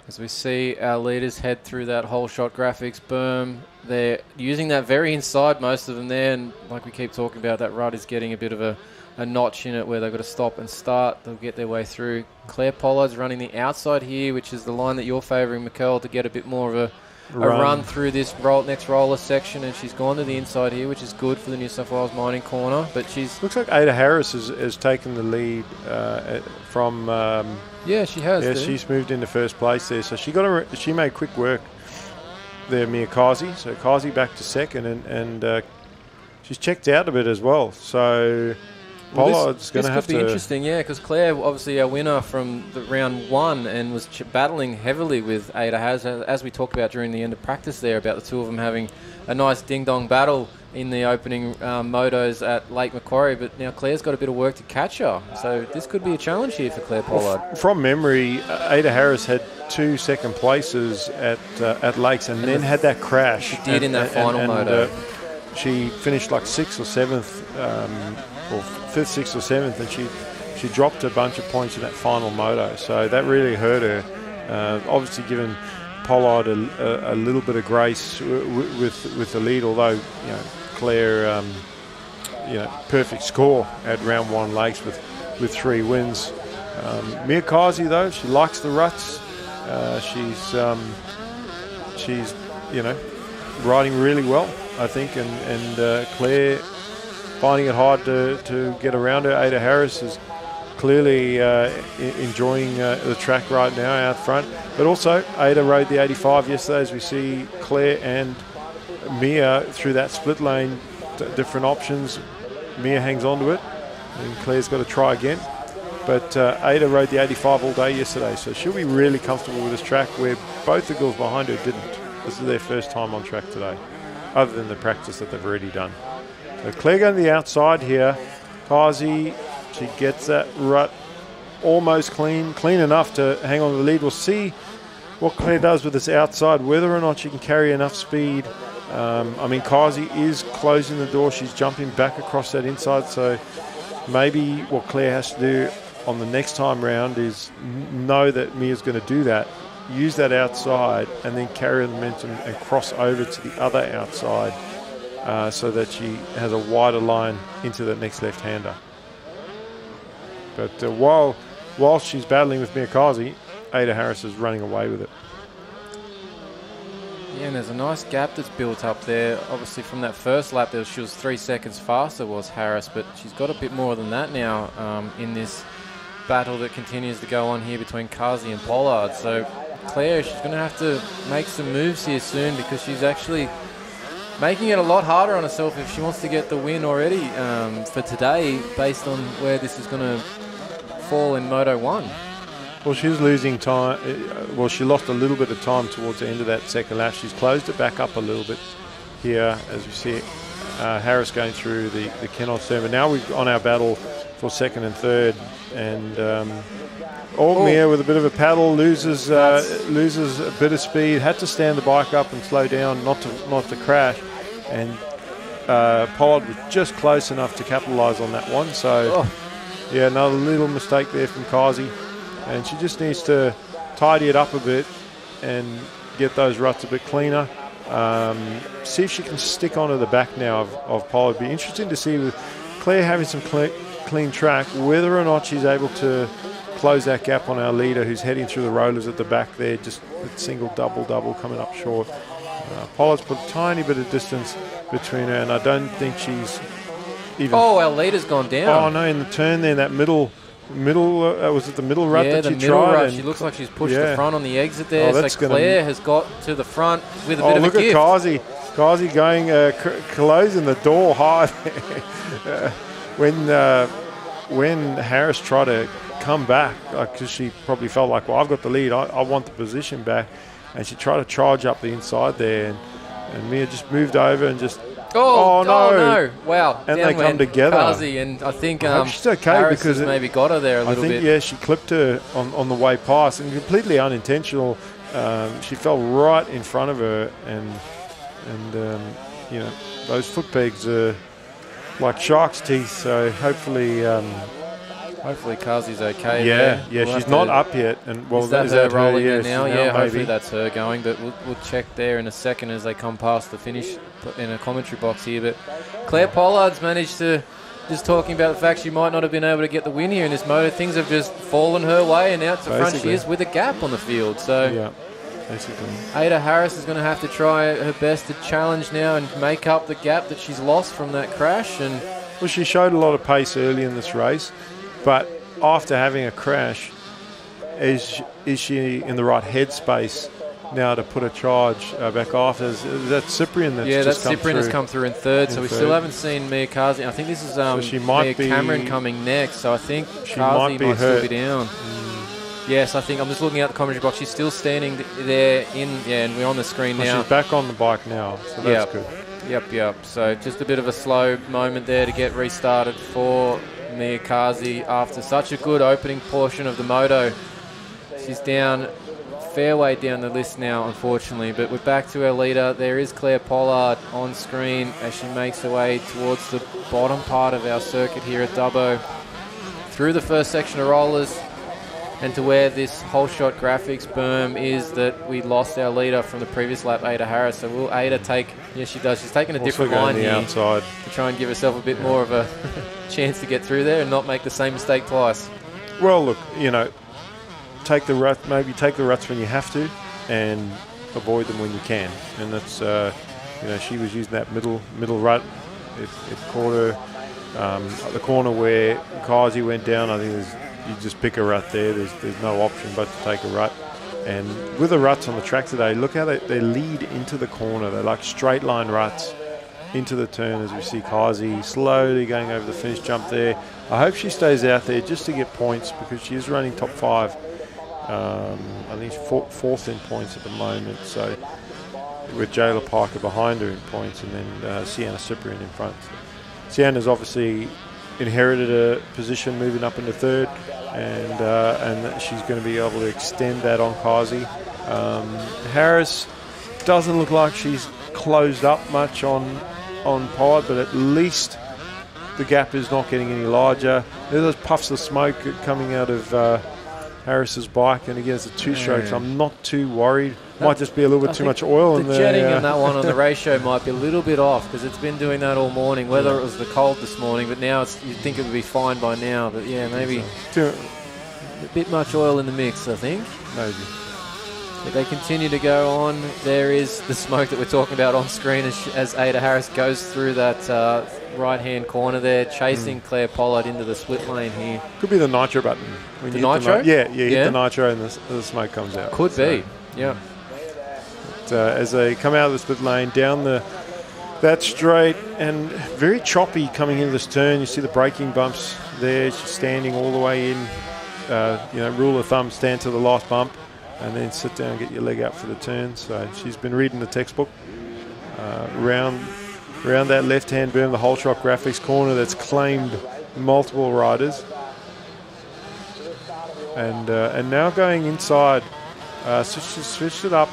As we see our leaders head through that whole shot graphics berm, they're using that very inside, most of them there, and like we keep talking about, that rut is getting a bit of a notch in it where they've got to stop and start. They'll get their way through. Claire Pollard's running the outside here, which is the line that you're favouring, Mikel, to get a bit more of run through this next roller section, and she's gone to the inside here, which is good for the New South Wales mining corner. But she's looks like Ada Harris has taken the lead from. Yeah, she has. Yeah, she's moved into first place there. So she made quick work there, Mia Kazi. So Kazi back to second, and she's checked out a bit as well. So Pollard's going to have to... This could be interesting, yeah, because Claire, obviously our winner from the round 1, and was battling heavily with Ada Harris, as we talked about during the end of practice there, about the two of them having a nice ding-dong battle in the opening motos at Lake Macquarie. But now Claire's got a bit of work to catch her. So this could be a challenge here for Claire Pollard. Well, from memory, Ada Harris had 2 second places at Lakes, and then had that crash. She did in that final moto. She finished like 6th or 7th, or 5th, 6th or 7th, and she dropped a bunch of points in that final moto. So that really hurt her. Obviously given Pollard a little bit of grace with the lead, although Claire, perfect score at round 1 Lakes with 3 wins. Mia Kazi though, she likes the ruts. She's riding really well, I think, and Claire finding it hard to get around her. Ada Harris is clearly enjoying the track right now out front. But also, Ada rode the 85 yesterday, as we see Claire and Mia through that split lane, different options. Mia hangs on to it, and Claire's got to try again. But Ada rode the 85 all day yesterday, so she'll be really comfortable with this track, where both the girls behind her didn't. This is their first time on track today, other than the practice that they've already done. So Claire going to the outside here. Kazi, she gets that rut almost clean enough to hang on to the lead. We'll see what Claire does with this outside, whether or not she can carry enough speed. Kazi is closing the door. She's jumping back across that inside, so maybe what Claire has to do on the next time round is know that Mia's going to do that, use that outside, and then carry the momentum and cross over to the other outside, so that she has a wider line into the next left-hander. But while she's battling with Mia Kazi, Ada Harris is running away with it. Yeah, and there's a nice gap that's built up there. Obviously, from that first lap, she was 3 seconds faster, was Harris, but she's got a bit more than that now in this battle that continues to go on here between Kazi and Pollard. So Claire, she's going to have to make some moves here soon, because she's actually making it a lot harder on herself if she wants to get the win already for today, based on where this is going to fall in Moto 1. Well, she's losing time. Well, she lost a little bit of time towards the end of that second lap. She's closed it back up a little bit here, as we see Harris going through the Kennel Sermon. Now we're on our battle for second and third, and Mia with a bit of a paddle loses a bit of speed. Had to stand the bike up and slow down, not to crash, and Pollard was just close enough to capitalise on that one. So yeah, another little mistake there from Kazi. And she just needs to tidy it up a bit and get those ruts a bit cleaner. See if she can stick onto the back now of Pollard. It'd be interesting to see, with Claire having some clean track, whether or not she's able to close that gap on our leader, who's heading through the rollers at the back there, just with single, double coming up short. Pollard's put a tiny bit of distance between her, and I don't think she's even... Oh, our leader's gone down. Oh, no, in the turn there, that middle was it the middle rut that she tried? Yeah, the middle rut. She looks like she's pushed the front on the exit there. So Claire has got to the front with a bit of a gift. Look at Kazi going, closing the door hard. When Harris tried to come back, because she probably felt like, well, I've got the lead, I want the position back, and she tried to charge up the inside there, and Mia just moved over and just... Oh no! Wow! And they come together. Kazi, and I think she's okay, Harris because maybe got her there a little bit. Yeah, she clipped her on the way past, and completely unintentional. She fell right in front of her, and those foot pegs are like shark's teeth. So hopefully Kazi's okay. Yeah, she's not up yet. And is that her rolling there now? Yeah, hopefully maybe that's her going. But we'll check there in a second as they come past the finish in a commentary box here. But Claire Pollard's managed to, just talking about the fact she might not have been able to get the win here in this moto, things have just fallen her way, and out to front she is with a gap on the field. So basically. Ada Harris is going to have to try her best to challenge now and make up the gap that she's lost from that crash. And well, she showed a lot of pace early in this race, but after having a crash, is she in the right headspace now to put a charge back after? Is that Cyprian that's just come through? Cyprian has come through in third, so we still haven't seen Mia Kazi. I think this is Mia Cameron coming next, so I think Kazi might still be down. Yes, I think I'm just looking at the commentary box. She's still standing there and we're on the screen now. She's back on the bike now, so that's good. Yep. So just a bit of a slow moment there to get restarted for Mia Kazi after such a good opening portion of the moto. She's down, fair way down the list now, unfortunately, but we're back to our leader. There is Claire Pollard on screen as she makes her way towards the bottom part of our circuit here at Dubbo, through the first section of rollers, and to where this whole shot graphics berm is that we lost our leader from the previous lap, Ada Harris. So will Ada take, yes she does, she's taking a different line here outside to try and give herself a bit more of a chance to get through there and not make the same mistake twice. Well, look, take the ruts when you have to and avoid them when you can. And that's, she was using that middle rut. It caught her the corner where Kazi went down. I think you just pick a rut there. There's no option but to take a rut. And with the ruts on the track today, look how they lead into the corner. They're like straight line ruts into the turn, as we see Kazi slowly going over the finish jump there. I hope she stays out there just to get points because she is running top 5. I think she's fourth in points at the moment. So with Jayla Parker behind her in points, and then Sienna Cyprian in front. Sienna's obviously inherited a position moving up into third, and she's going to be able to extend that on Kazi. Harris doesn't look like she's closed up much on Pollard, but at least the gap is not getting any larger. There's those puffs of smoke coming out of Harris's bike, and again it's a 2-stroke, so I'm not too worried. Might just be a little bit too much oil in there. The jetting on that one on the ratio might be a little bit off because it's been doing that all morning, whether it was the cold this morning, but now you'd think it would be fine by now. But yeah, maybe a bit much oil in the mix, I think. Maybe. But they continue to go on. There is the smoke that we're talking about on screen as Ada Harris goes through that right-hand corner there, chasing Claire Pollard into the split lane here. Could be the nitro button. When the you nitro? You hit the nitro and the smoke comes out. Could be, yeah. As they come out of the split lane, down that straight, and very choppy coming into this turn. You see the braking bumps there. She's standing all the way in. Rule of thumb, stand to the last bump and then sit down and get your leg out for the turn. So she's been reading the textbook. Round that left-hand berm, the whole shot graphics corner that's claimed multiple riders. And now going inside, switched it up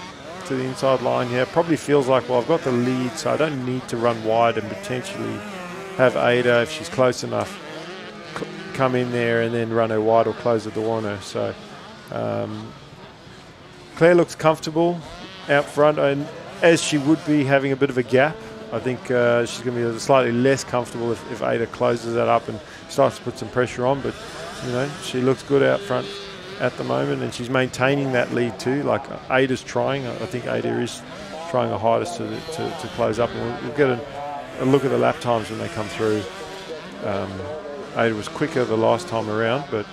to the inside line here. Probably feels like, well, I've got the lead, so I don't need to run wide and potentially have Ada, if she's close enough, come in there and then run her wide or close the door on her. So Claire looks comfortable out front, and as she would be having a bit of a gap, I think she's going to be slightly less comfortable if Ada closes that up and starts to put some pressure on. But, she looks good out front at the moment, and she's maintaining that lead too. Like Ada's trying. I think Ada is trying her hardest to close up. And we'll get a look at the lap times when they come through. Ada was quicker the last time around, but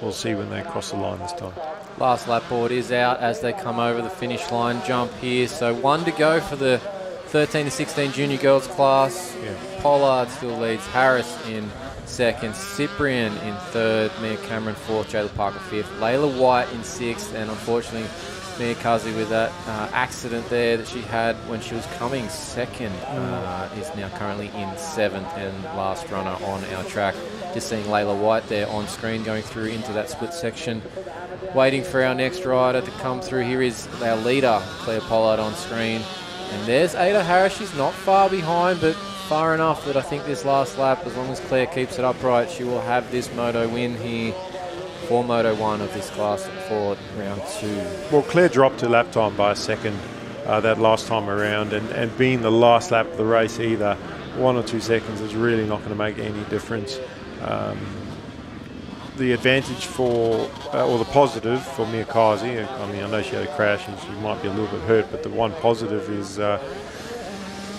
we'll see when they cross the line this time. Last lap board is out as they come over the finish line jump here. So 1 to go for the 13 to 16 junior girls class. Yeah. Pollard still leads. Harris in second. Cyprian in third. Mia Cameron fourth. Jayla Parker fifth. Layla White in sixth. And unfortunately, Mia Kazi with that accident there that she had when she was coming second is now currently in seventh and last runner on our track. Just seeing Layla White there on screen going through into that split section. Waiting for our next rider to come through. Here is our leader, Claire Pollard, on screen. And there's Ada Harris. She's not far behind, but far enough that I think this last lap, as long as Claire keeps it upright, she will have this moto win here for Moto 1 of this class for round 2. Well, Claire dropped her lap time by a second that last time around, and being the last lap of the race, either 1 or 2 seconds is really not going to make any difference. the advantage for, or the positive for Mia Kazi, I mean, I know she had a crash and she might be a little bit hurt, but the one positive is that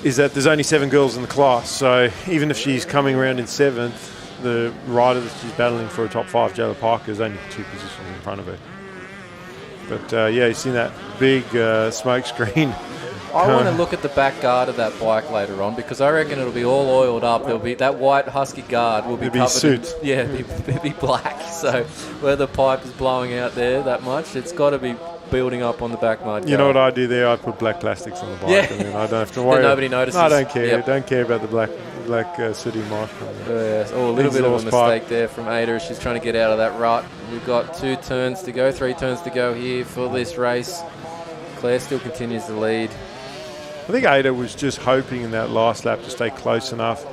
there's only 7 girls in the class. So even if she's coming around in 7th, the rider that she's battling for a top 5, Jayla Parker, is only 2 positions in front of her. But yeah, you've seen that big smoke screen. I want to look at the back guard of that bike later on, because I reckon it'll be all oiled up. There'll be that white Husky guard will be covered suits. It'll be black. So where the pipe is blowing out there that much, it's got to be building up on the back mud. You know what I do there? I put black plastics on the bike, and then I don't have to worry. Nobody notices. No, I don't care. Yep. Don't care about the black sooty mark. Yes. Oh, a little bit of a mistake there from Ada. She's trying to get out of that rut. We've got 3 turns to go here for this race. Claire still continues to lead. I think Ada was just hoping in that last lap to stay close enough,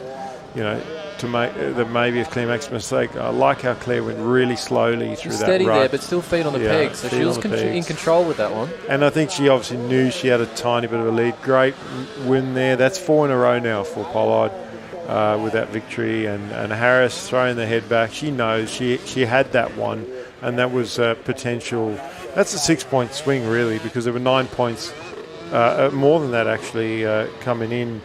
to make that maybe if Claire makes a mistake. I like how Claire went really slowly through that rut. Steady there, but still feet on the pegs. So she was in control with that one. And I think she obviously knew she had a tiny bit of a lead. Great win there. That's 4 in a row now for Pollard with that victory. And Harris throwing the head back. She knows she had that one, and that was potential. That's a 6-point swing really, because there were 9 points. More than that actually coming in,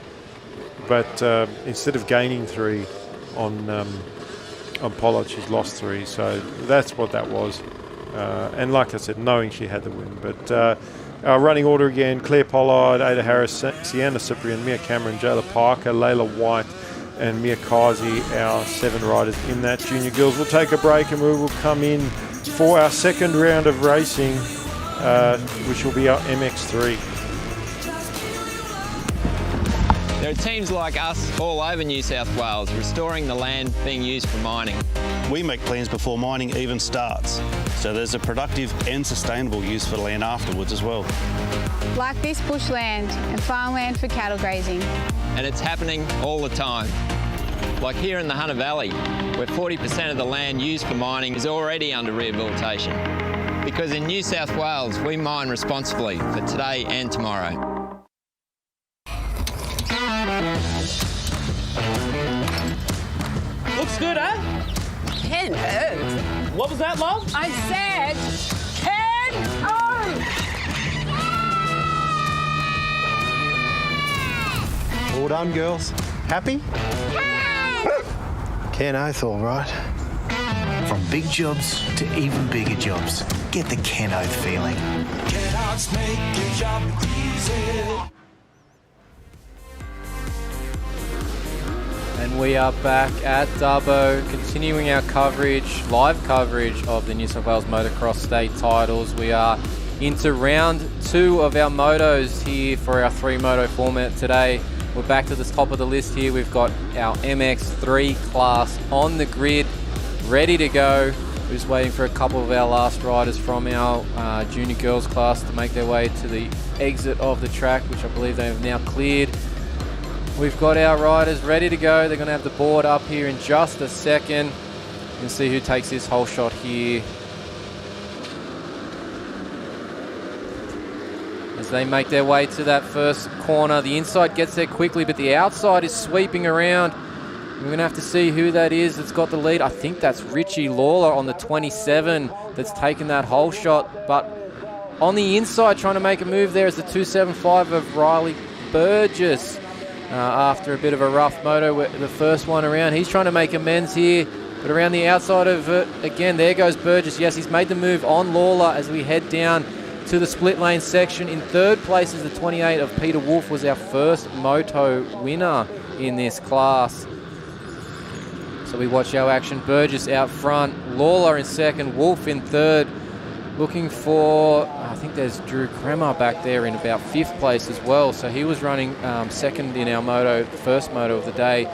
but instead of gaining 3 on Pollard, she's lost 3. So that's what that was. And like I said, knowing she had the win. But our running order again: Claire Pollard, Ada Harris, Sienna Cyprian, Mia Cameron, Jayla Parker, Layla White, and Mia Kazi. Our 7 riders in that junior girls. We'll take a break and we will come in for our second round of racing, which will be our MX3. There are teams like us all over New South Wales restoring the land being used for mining. We make plans before mining even starts, so there's a productive and sustainable use for the land afterwards as well. Like this bushland and farmland for cattle grazing. And it's happening all the time. Like here in the Hunter Valley, where 40% of the land used for mining is already under rehabilitation. Because in New South Wales, we mine responsibly for today and tomorrow. Looks good, eh? Ken O. What was that, love? I said Ken O. All done, girls. Happy? Ken Oath, all right. From big jobs to even bigger jobs, get the Ken Oath feeling. Kenno's make your job easy. And we are back at Dubbo, continuing our coverage, live coverage of the New South Wales Motocross State Titles. We are into round 2 of our motos here for our 3-moto format today. We're back to the top of the list here. We've got our MX3 class on the grid, ready to go. We're just waiting for a couple of our last riders from our junior girls class to make their way to the exit of the track, which I believe they have now cleared. We've got our riders ready to go. They're going to have the board up here in just a second. You'll see who takes this whole shot here. As they make their way to that first corner. The inside gets there quickly, but the outside is sweeping around. We're going to have to see who that is that's got the lead. I think that's Richie Lawler on the 27 that's taken that whole shot. But on the inside, trying to make a move there is the 275 of Riley Burgess. After a bit of a rough moto, the first one around. He's trying to make amends here, but around the outside of it, again, there goes Burgess. Yes, he's made the move on Lawler as we head down to the split lane section. In third place is the 28 of Peter Wolf, was our first moto winner in this class. So we watch our action. Burgess out front, Lawler in second, Wolf in third. Looking for, I think there's Drew Kremer back there in about 5th place as well. So he was running second in our moto, first moto of the day.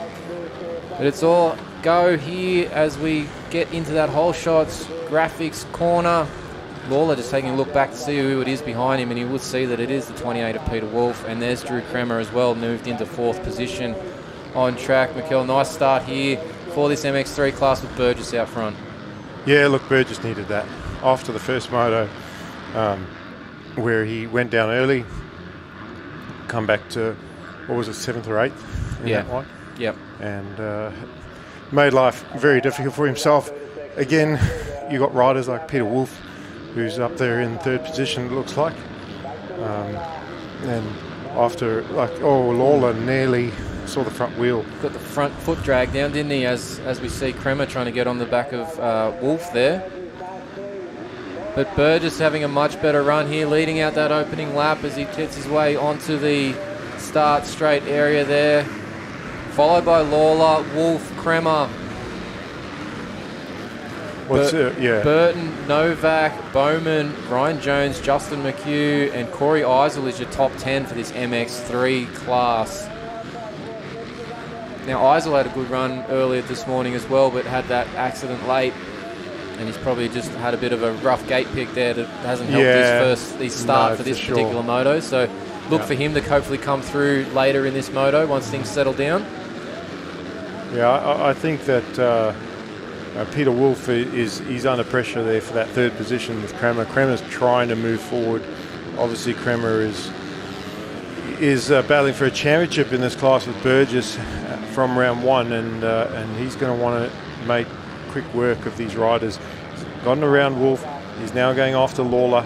But it's all go here as we get into that whole shots, graphics corner. Lawler just taking a look back to see who it is behind him, and he would see that it is the 28 of Peter Wolf. And there's Drew Kremer as well, moved into 4th position on track. Mikkel, nice start here for this MX3 class with Burgess out front. Yeah, look, Burgess needed that. After the first moto, where he went down early, come back to, what was it, 7th or 8th in that one? Yep. And made life very difficult for himself. again, you got riders like Peter Wolf, who's up there in third position, it looks like. And after, Lawler nearly saw the front wheel. Got the front foot dragged down, didn't he? As we see Kremer trying to get on the back of Wolf there. But Burgess having a much better run here, leading out that opening lap as he gets his way onto the start straight area there. Followed by Lawler, Wolf, Kremer. Burton, Novak, Bowman, Ryan Jones, Justin McHugh, and Corey Eisel is your top 10 for this MX3 class. Now, Eisel had a good run earlier this morning as well, but had that accident late. And he's probably just had a bit of a rough gate pick there that hasn't helped his start for this particular moto. So look for him to hopefully come through later in this moto once things settle down. Yeah, I think that Peter Wolf he's under pressure there for that third position with Kremer. Kremer's trying to move forward. Obviously, Kremer is battling for a championship in this class with Burgess from round one, and he's going to want to make quick work of these riders. He's gotten around Wolf. He's now going after Lawler.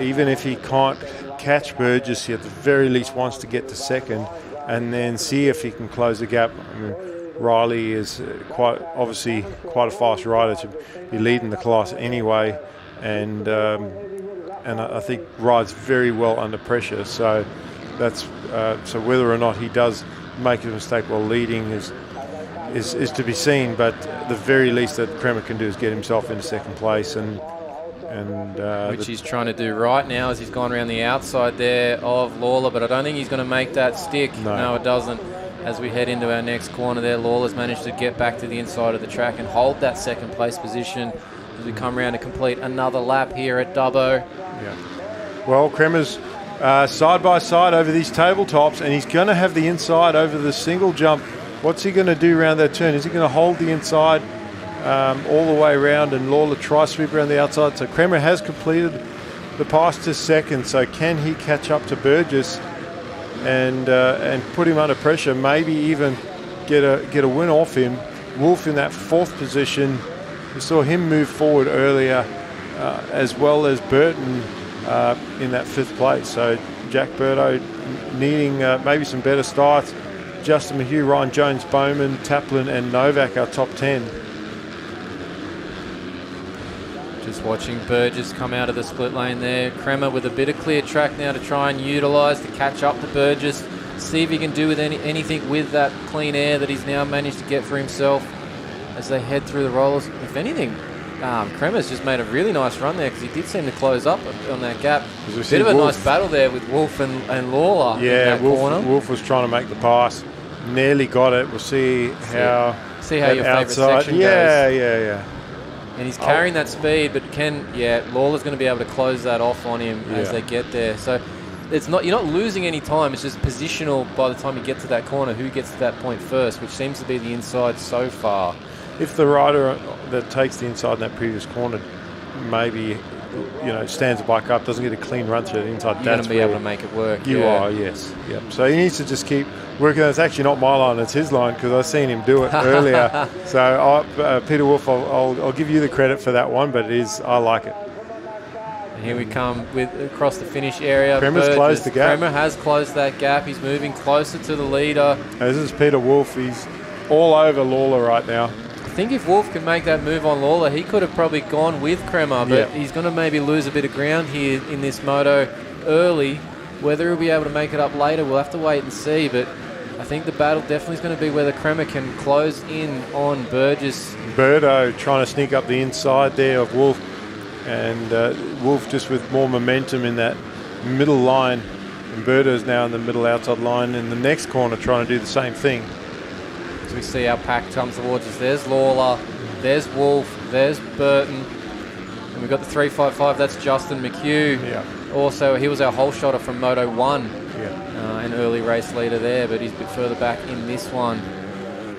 Even if he can't catch Burgess, he at the very least wants to get to second and then see if he can close the gap. I mean, Riley is quite a fast rider to be leading the class anyway, and I think rides very well under pressure. So that's so whether or not he does make a mistake while leading is to be seen. But the very least that Kremer can do is get himself into second place, which he's trying to do right now as he's gone around the outside there of Lawler. But I don't think he's going to make that stick. No, it doesn't. As we head into our next corner there, Lawler's managed to get back to the inside of the track and hold that second place position as we come around to complete another lap here at Dubbo. Yeah. Well, Kremer's side by side over these tabletops, and he's going to have the inside over the single jump. What's he going to do around that turn? Is he going to hold the inside all the way around and Lawler try sweep around the outside? So Kremer has completed the pass to second. So can he catch up to Burgess and put him under pressure? Maybe even get a win off him. Wolf in that fourth position. We saw him move forward earlier, as well as Burton in that fifth place. So Jack Berto needing maybe some better starts. Justin McHugh, Ryan Jones, Bowman, Taplin and Novak are top 10. Just watching Burgess come out of the split lane there. Kremer with a bit of clear track now to try and utilise to catch up to Burgess. See if he can do with anything with that clean air that he's now managed to get for himself as they head through the rollers. If anything, Kremer's just made a really nice run there because he did seem to close up on that gap. Bit of a nice battle there with Wolf and Lawler. Yeah, in that corner. Wolf was trying to make the pass. Nearly got it. We'll see how your favourite section goes. Yeah. And he's carrying that speed, but Lawler's going to be able to close that off on him as they get there. So you're not losing any time. It's just positional by the time you get to that corner, who gets to that point first, which seems to be the inside so far. If the rider that takes the inside in that previous corner maybe stands the bike up, doesn't get a clean run through the inside, you're going to be able to make it work. You are, yes. Yep. So he needs to just keep working. It's actually not my line, it's his line, because I've seen him do it earlier. So Peter Wolf, I'll give you the credit for that one, but I like it. And here we come across the finish area. Kremer's closed the gap. Kremer has closed that gap. He's moving closer to the leader. This is Peter Wolf. He's all over Lawler right now. I think if Wolf can make that move on Lawler, he could have probably gone with Kremer, but he's going to maybe lose a bit of ground here in this moto early. Whether he'll be able to make it up later, we'll have to wait and see, but I think the battle definitely is going to be whether Kremer can close in on Burgess. Berto trying to sneak up the inside there of Wolf, and Wolf just with more momentum in that middle line, and Berto's now in the middle outside line in the next corner trying to do the same thing. As we see our pack comes towards us, there's Lawler, there's Wolf, there's Burton, and we've got the 355, that's Justin McHugh. Yeah. Also, he was our hole shotter from Moto 1, an early race leader there, but he's a bit further back in this one.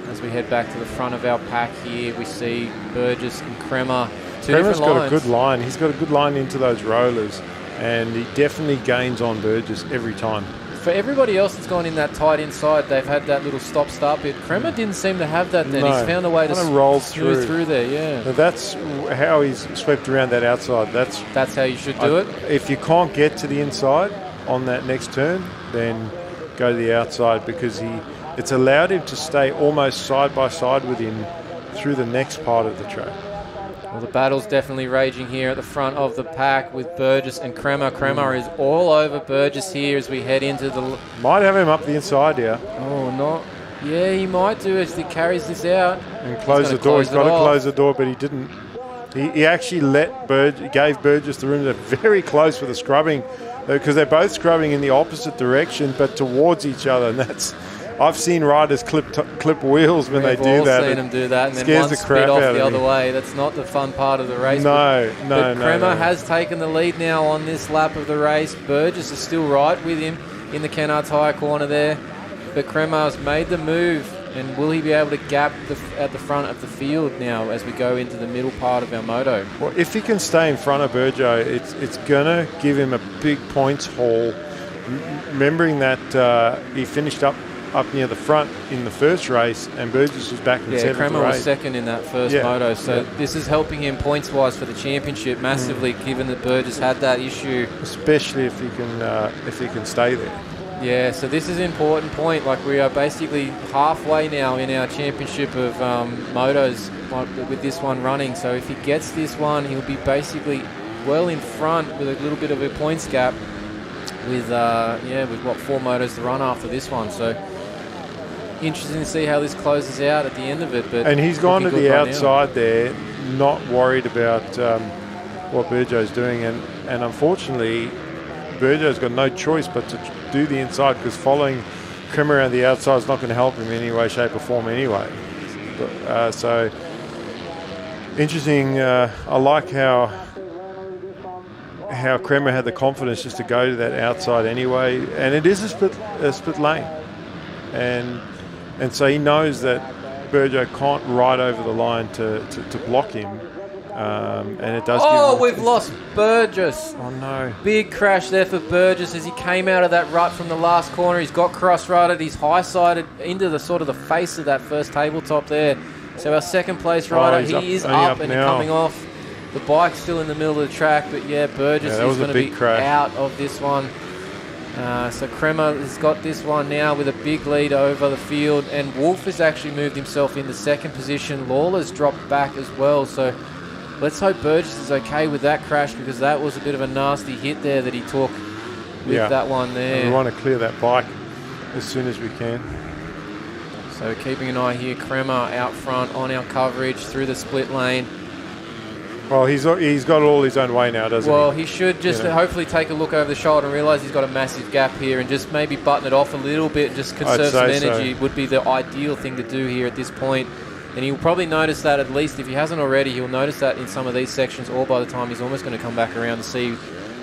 As we head back to the front of our pack here, we see Burgess and Kremer. Kremer's got a good line. He's got a good line into those rollers, and he definitely gains on Burgess every time. for everybody else that's gone in that tight inside, they've had that little stop-start bit. Crema didn't seem to have that then. No, He's found a way to roll smooth through there, yeah. Now that's how he's swept around that outside. That's how you should do it. If you can't get to the inside on that next turn, then go to the outside, because it's allowed him to stay almost side by side with him through the next part of the track. Well, the battle's definitely raging here at the front of the pack with Burgess and Crema. Crema is all over Burgess here as we head into the... Might have him up the inside here. Oh, not... Yeah, he might do as he carries this out. And close the door. He's got to close the door, but he didn't. He actually gave Burgess the room. They're very close for the scrubbing, because they're both scrubbing in the opposite direction, but towards each other. And that's... I've seen riders clip wheels when they do that. We've all seen them do that, and then scares one the crap spit off out the of other way. That's not the fun part of the race. No. Crema has taken the lead now on this lap of the race. Burgess is still right with him in the Kennard's high corner there, but Crema has made the move, and will he be able to gap at the front of the field now as we go into the middle part of our moto? Well, if he can stay in front of Burjo, it's going to give him a big points haul. Remembering that he finished up near the front in the first race, and Burgess was back in seventh. Crema was second in that first moto, so this is helping him points-wise for the championship massively, given that Burgess had that issue. Especially if he can stay there. Yeah, so this is an important point. Like, we are basically halfway now in our championship of motos with this one running. So if he gets this one, he'll be basically well in front with a little bit of a points gap with 4 motos to run after this one. So interesting to see how this closes out at the end of it. And he's gone to the outside there, not worried about what Burjo's doing. And unfortunately, Burjo's got no choice but to do the inside, because following Crema around the outside is not going to help him in any way, shape or form anyway. So interesting. I like how Crema had the confidence just to go to that outside anyway. And it is a split lane. And so he knows that Burjo can't ride over the line to block him. And it does. We've lost Burgess. Oh no! Big crash there for Burgess as he came out of that rut from the last corner. He's got cross-rutted. He's high-sided into the sort of the face of that first tabletop there. So our second place rider, he is up and coming off. The bike's still in the middle of the track, but Burgess is going to be out of this one. So Crema has got this one now with a big lead over the field, and Wolf has actually moved himself into second position. Lawler's dropped back as well, so let's hope Burgess is okay with that crash, because that was a bit of a nasty hit there that he took with that one there. And we want to clear that bike as soon as we can. So keeping an eye here, Crema out front on our coverage through the split lane. Well, he's got all his own way now, doesn't he? Well, he should just hopefully take a look over the shoulder and realise he's got a massive gap here, and just maybe button it off a little bit and just conserve some energy would be the ideal thing to do here at this point. And he'll probably notice that, at least if he hasn't already, he'll notice that in some of these sections, or by the time he's almost going to come back around to see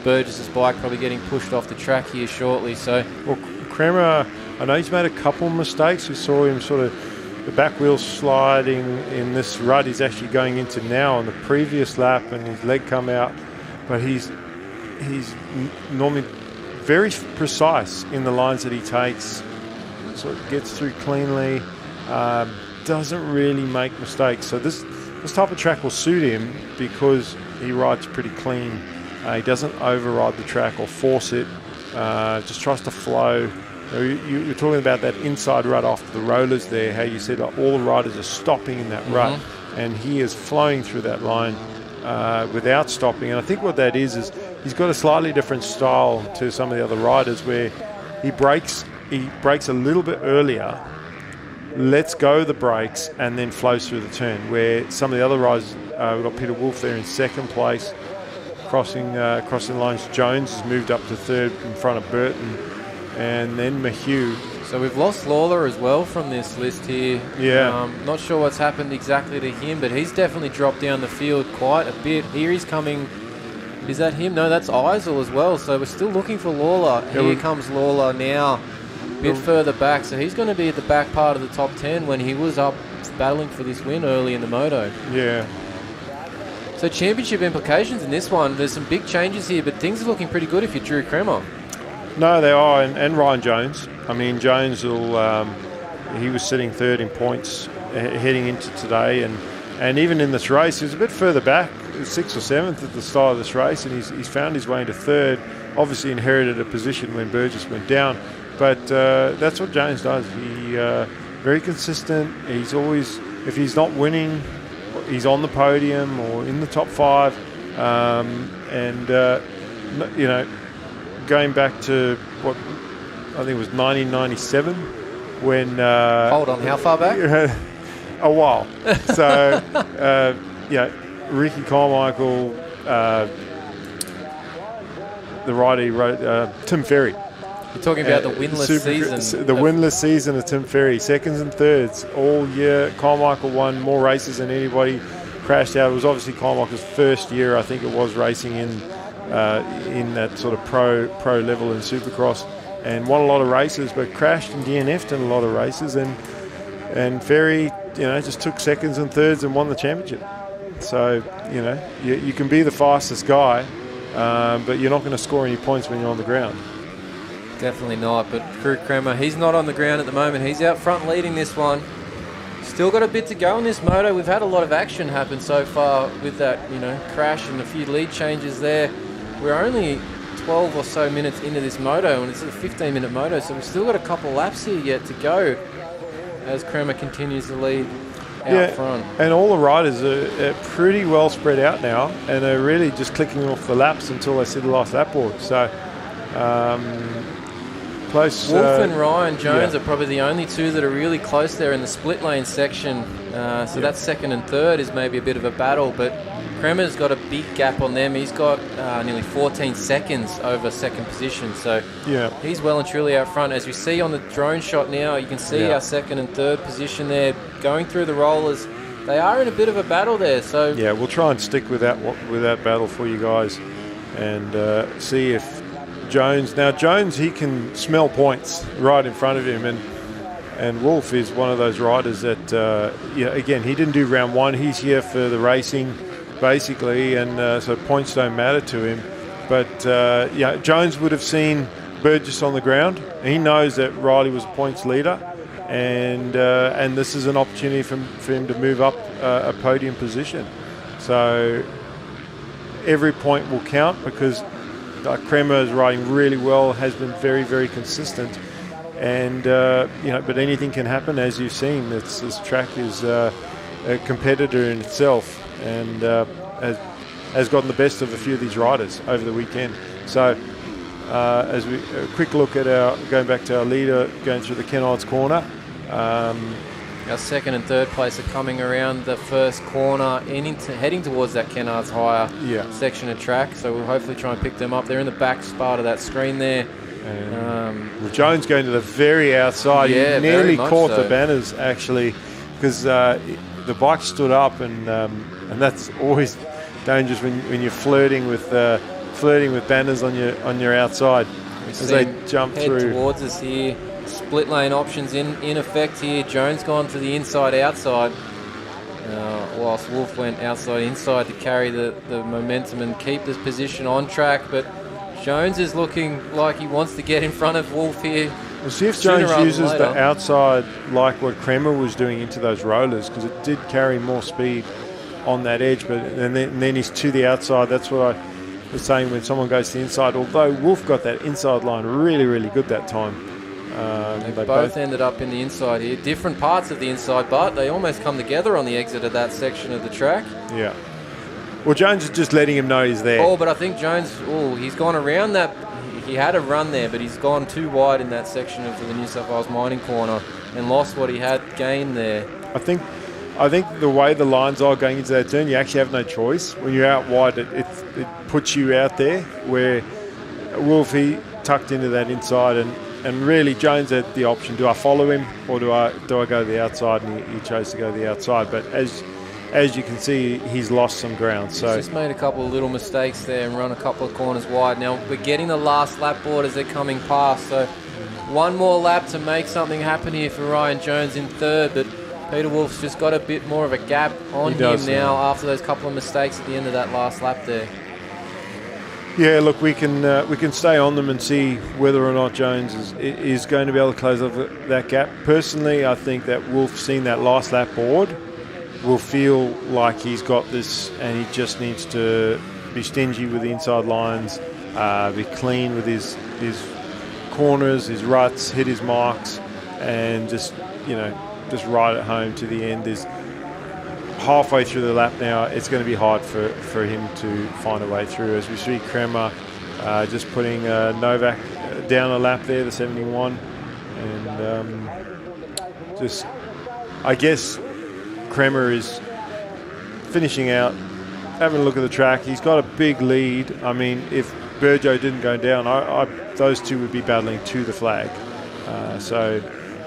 Burgess's bike probably getting pushed off the track here shortly. So, well, Crema, I know he's made a couple of mistakes. We saw him sort of the back wheel sliding in this rut he's actually going into now on the previous lap, and his leg come out. But he's normally very precise in the lines that he takes. So it gets through cleanly. Doesn't really make mistakes. So this type of track will suit him because he rides pretty clean. He doesn't override the track or force it. Just tries to flow. You're talking about that inside rut after the rollers there, how you said all the riders are stopping in that rut, and he is flowing through that line without stopping. And I think what that is he's got a slightly different style to some of the other riders, where he brakes a little bit earlier, lets go the brakes, and then flows through the turn, where some of the other riders, we've got Peter Wolf there in second place, crossing lines. Jones has moved up to third in front of Burton, and then Mahue. So we've lost Lawler as well from this list here. Yeah. Not sure what's happened exactly to him, but he's definitely dropped down the field quite a bit. Here he's coming. Is that him? No, that's Eisel as well. So we're still looking for Lawler. Here comes Lawler now, a bit further back. So he's going to be at the back part of the top 10 when he was up battling for this win early in the moto. Yeah. So championship implications in this one. There's some big changes here, but things are looking pretty good if you're Drew Crema. No, they are, and Ryan Jones. I mean, Jones will. He was sitting third in points heading into today, and even in this race, he was a bit further back, 6th or 7th at the start of this race, and he's found his way into third. Obviously, inherited a position when Burgess went down, but that's what Jones does. He very consistent. He's always, if he's not winning, he's on the podium or in the top 5, and you know, going back to what I think it was 1997 when hold on, how far back? A while. So yeah, Ricky Carmichael, the rider he wrote, Tim Ferry. You're talking about the winless season. The winless season of Tim Ferry, seconds and thirds all year. Carmichael won more races than anybody. Crashed out. It was obviously Carmichael's first year, I think it was, racing in that sort of pro level in Supercross, and won a lot of races, but crashed and DNF'd in a lot of races. And Ferry, you know, just took seconds and thirds and won the championship. So, you know, you can be the fastest guy, but you're not going to score any points when you're on the ground. Definitely not, but Crew Kremer, he's not on the ground at the moment. He's out front leading this one. Still got a bit to go in this moto. We've had a lot of action happen so far with that, you know, crash and a few lead changes there. We're only 12 or so minutes into this moto, and it's a 15-minute moto, so we've still got a couple laps here yet to go as Kremer continues to lead out front. And all the riders are pretty well spread out now, and they're really just clicking off the laps until they see the last lap board. So close. Wolf and Ryan Jones are probably the only two that are really close there in the split lane section. So that second and third is maybe a bit of a battle, but Kremer's got a big gap on them. He's got nearly 14 seconds over second position. So he's well and truly out front. As you see on the drone shot now, you can see our second and third position there going through the rollers. They are in a bit of a battle there. So yeah, we'll try and stick with that battle for you guys, and see if Jones. Now Jones, he can smell points right in front of him, and Wolf is one of those riders that again, he didn't do round one. He's here for the racing, basically, and so points don't matter to him. But Jones would have seen Burgess on the ground. He knows that Riley was a points leader, and this is an opportunity for him to move up a podium position. So every point will count, because Kremer is riding really well, has been very, very consistent, and but anything can happen, as you've seen. This track is a competitor in itself, and has gotten the best of a few of these riders over the weekend. So as we a quick look at going back to our leader going through the Kennards corner. Our second and third place are coming around the first corner and heading towards that Kennards higher section of track. So we'll hopefully try and pick them up. They're in the back part of that screen there. Jones going to the very outside. He nearly caught the banners, actually, because the bike stood up, and that's always dangerous when you're flirting with banners on your outside as they jump through. Towards us here. Split lane options in effect here. Jones gone to the inside-outside, whilst Wolf went outside-inside to carry the momentum and keep this position on track. But Jones is looking like he wants to get in front of Wolf here. We'll see if Jones uses the outside like what Kremer was doing into those rollers, because it did carry more speed on that edge. But and then he's to the outside. That's what I was saying when someone goes to the inside. Although Wolf got that inside line really, really good that time. They both ended up in the inside here. Different parts of the inside, but they almost come together on the exit of that section of the track. Yeah. Well, Jones is just letting him know he's there. Oh, but I think Jones, he's gone around that. He had a run there, but he's gone too wide in that section of the New South Wales mining corner and lost what he had gained there. I think the way the lines are going into that turn, you actually have no choice. When you're out wide, it puts you out there, where Wolfie tucked into that inside, and really Jones had the option: do I follow him, or do I go to the outside? And he chose to go to the outside. But as you can see, he's lost some ground. So he's just made a couple of little mistakes there and run a couple of corners wide. Now we're getting the last lap board as they're coming past. So one more lap to make something happen here for Ryan Jones in third. But Peter Wolf's just got a bit more of a gap on him now after those couple of mistakes at the end of that last lap there. Yeah, look, we can stay on them and see whether or not Jones is going to be able to close off that gap. Personally, I think that Wolf, seeing that last lap board, will feel like he's got this, and he just needs to be stingy with the inside lines, be clean with his corners, his ruts, hit his marks, and just ride it home to the end. There's halfway through the lap now. It's going to be hard for him to find a way through, as we see Kremer just putting Novak down a lap there, the 71, and I guess Kremer is finishing out, having a look at the track. He's got a big lead. I mean, if Burjo didn't go down, those two would be battling to the flag. So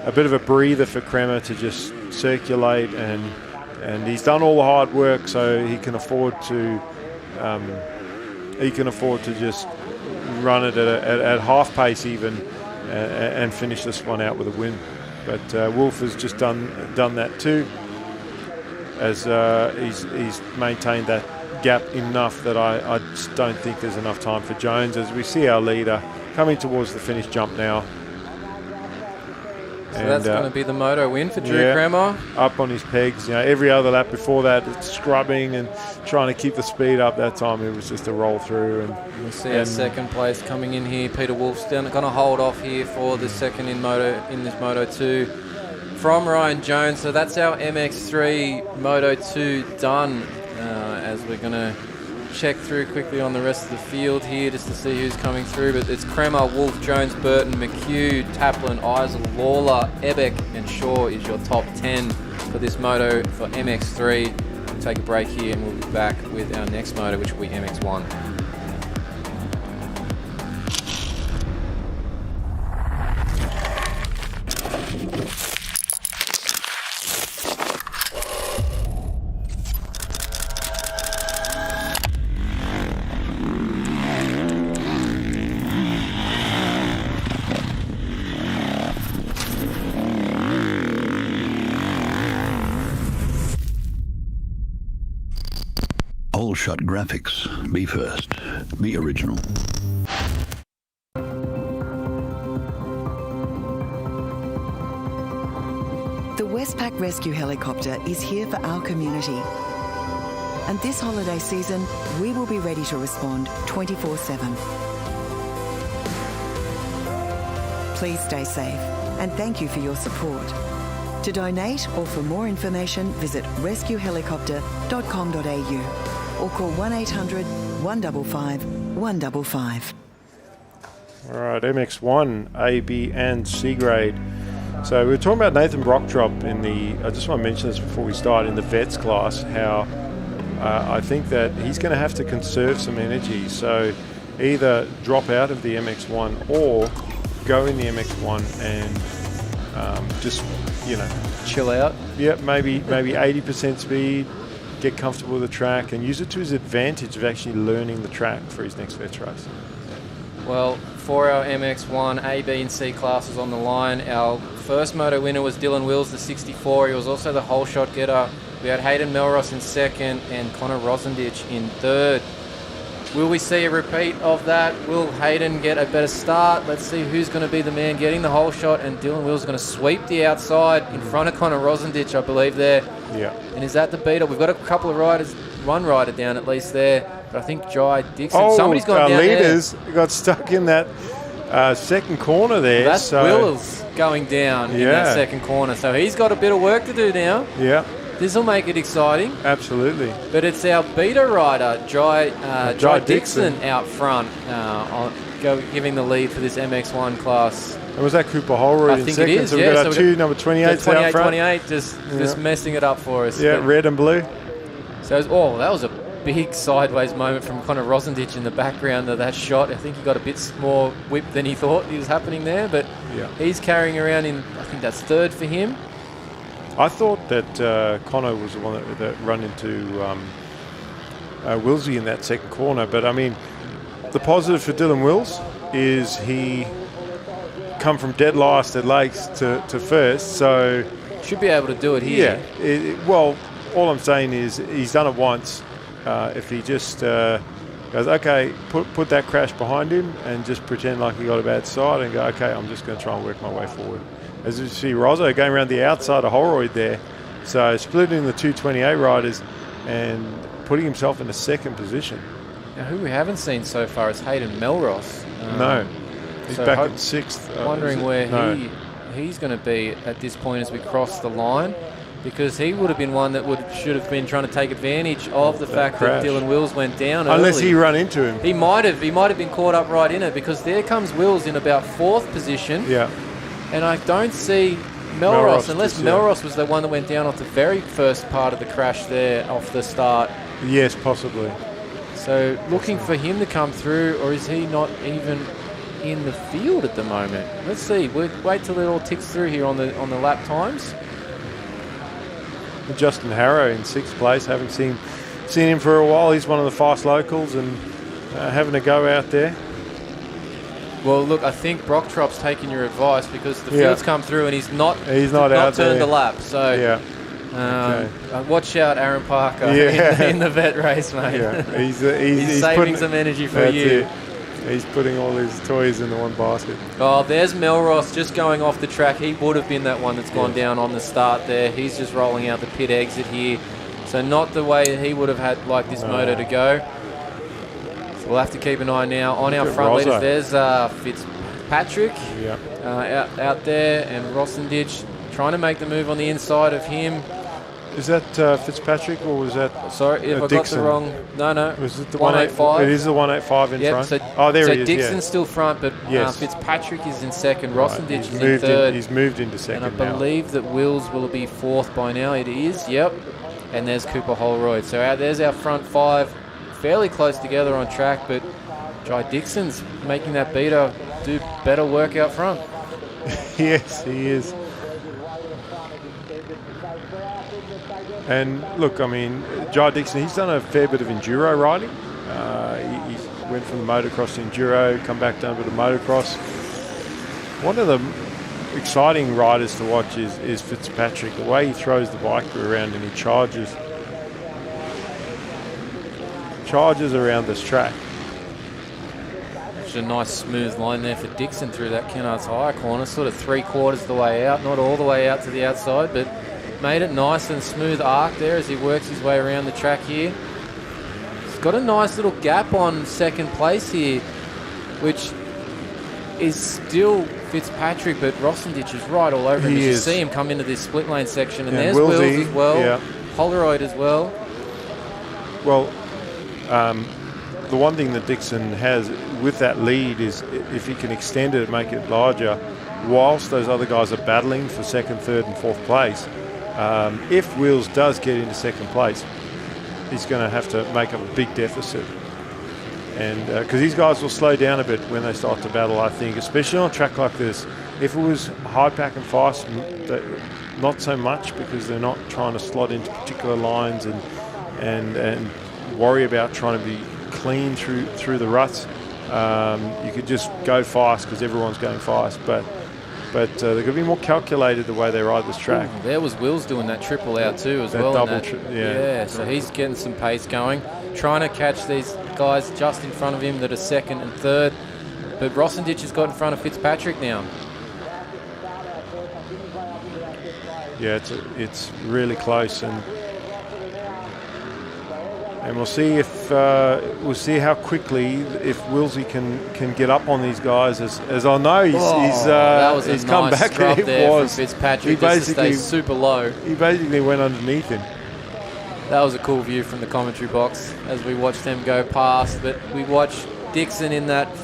a bit of a breather for Kremer to just circulate, and he's done all the hard work, so he can afford to just run it at half pace even, and finish this one out with a win. But Wolf has just done that too, as he's maintained that gap enough that I just don't think there's enough time for Jones, as we see our leader coming towards the finish jump now. So that's going to be the moto win for Drew Kremer. Up on his pegs. Every other lap before that, it's scrubbing and trying to keep the speed up. That time it was just a roll through. And we see our second place coming in here. Peter Wolf's going to hold off here for the second in this Moto 2 from Ryan Jones. So that's our MX3 Moto 2 done. As we're going to check through quickly on the rest of the field here just to see who's coming through, but it's Kremer, Wolf, Jones, Burton, McHugh, Taplin, Eisel, Lawler, Ebeck and Shaw is your top 10 for this moto for MX3. We'll take a break here and we'll be back with our next moto, which will be MX1. Shot graphics. Be first. Be original. The Westpac Rescue Helicopter is here for our community. And this holiday season, we will be ready to respond 24/7. Please stay safe, and thank you for your support. To donate or for more information, visit rescuehelicopter.com.au. or call 1800 155 155. All right, MX1, A, B, and C grade. So we were talking about Nathan Brockdrop I just want to mention this before we start, in the vets class, how I think that he's going to have to conserve some energy. So either drop out of the MX1 or go in the MX1 and just, chill out. Yeah, maybe 80% speed. Get comfortable with the track and use it to his advantage of actually learning the track for his next vets race. Well, for our MX1, A, B and C classes on the line, our first moto winner was Dylan Wills, the 64. He was also the whole shot getter. We had Hayden Melross in second and Connor Rosendich in third. Will we see a repeat of that? Will Hayden get a better start? Let's see who's going to be the man getting the whole shot, and Dylan Wills is going to sweep the outside in front of Connor Rosendich, I believe, there. Yeah. And is that the beat-up? We've got a couple of riders, one rider down at least there, but I think Jai Dixon, somebody's gone down leaders got stuck in that second corner there. Well, that's Wills going down in that second corner, so he's got a bit of work to do now. Yeah. This will make it exciting. Absolutely. But it's our beta rider, Jai Dixon, out front, giving the lead for this MX1 class. And was that Cooper Holroyd in second? It is, so we've got our two number 28s out front. 28, just messing it up for us. Yeah, red and blue. So, that was a big sideways moment from Connor Rosendich in the background of that shot. I think he got a bit more whip than he thought he was happening there, but he's carrying around in, I think that's third for him. I thought that Connor was the one that run into Willsy in that second corner. But, I mean, the positive for Dylan Wills is he come from dead last at Lakes to first. So should be able to do it here. Yeah. Well, all I'm saying is he's done it once. If he just goes, okay, put that crash behind him and just pretend like he got a bad side and go, okay, I'm just going to try and work my way forward. As you see Rozzo going around the outside of Holroyd there. So splitting the 228 riders and putting himself in a second position. Now, who we haven't seen so far is Hayden Melross. No, he's back at 6th. Wondering where he's going to be at this point as we cross the line, because he would have been one that should have been trying to take advantage of the fact that Dylan Wills went down Unless early. he run into him. He might have been caught up right in it, because there comes Wills in about 4th position. Yeah. And I don't see Melross, unless Melross was the one that went down off the very first part of the crash there off the start. Yes, possibly. So looking for him to come through, or is he not even in the field at the moment? Let's see. We'll wait till it all ticks through here on the lap times. Justin Harrow in 6th place. Haven't seen him for a while. He's one of the fast locals and having a go out there. Well, look, I think Brocktrop's taking your advice, because the field's come through and he's not out turned there. the lap. So watch out, Aaron Parker, in the vet race, mate. Yeah. He's saving some energy for you. He's putting all his toys in the one basket. Oh, there's Melross just going off the track. He would have been that one that's gone down on the start there. He's just rolling out the pit exit here. So not the way he would have had like this moto to go. So we'll have to keep an eye now on our front leaders. There's Fitzpatrick out there, and Rossendich trying to make the move on the inside of him. Is that Fitzpatrick, or was that? Sorry, if I got the wrong. No. Was it the 185? It is the 185 in front. So, there so he is. Dixon's still front, but Fitzpatrick is in second. Rossendich is in moved third. He's moved into second. And I believe that Wills will be 4th by now. It is. Yep. And there's Cooper Holroyd. So there's our front 5, fairly close together on track, but Jai Dixon's making that beater do better work out front. Yes, he is. And look, I mean, Jai Dixon, he's done a fair bit of enduro riding. He went from the motocross to enduro, come back down to the motocross. One of the exciting riders to watch is Fitzpatrick. The way he throws the bike around and he charges around this track. It's a nice smooth line there for Dixon through that Kennard's Hire corner, sort of 3/4 of the way out, not all the way out to the outside, but made it nice and smooth arc there as he works his way around the track here. He's got a nice little gap on second place here, which is still Fitzpatrick, but Rossendich is right all over him. You see him come into this split lane section, and there's Wills as well, Holroyd as well. Well, the one thing that Dixon has with that lead is if he can extend it and make it larger, whilst those other guys are battling for 2nd, 3rd and 4th place. If Wills does get into 2nd place, he's going to have to make up a big deficit. And because these guys will slow down a bit when they start to battle, I think, especially on a track like this. If it was hard pack and fast, not so much, because they're not trying to slot into particular lines and worry about trying to be clean through the ruts. You could just go fast because everyone's going fast, but they're going to be more calculated the way they ride this track. Ooh, there was Wills doing that triple out too as well. So he's getting some pace going, trying to catch these guys just in front of him that are 2nd and 3rd. But Rossendich has got in front of Fitzpatrick now. Yeah, it's really close, and we'll see how quickly if Willsey can get up on these guys. As I know, he's come nice back. There from Fitzpatrick. He basically super low. He basically went underneath him. That was a cool view from the commentary box as we watched them go past. But we watched Dixon in that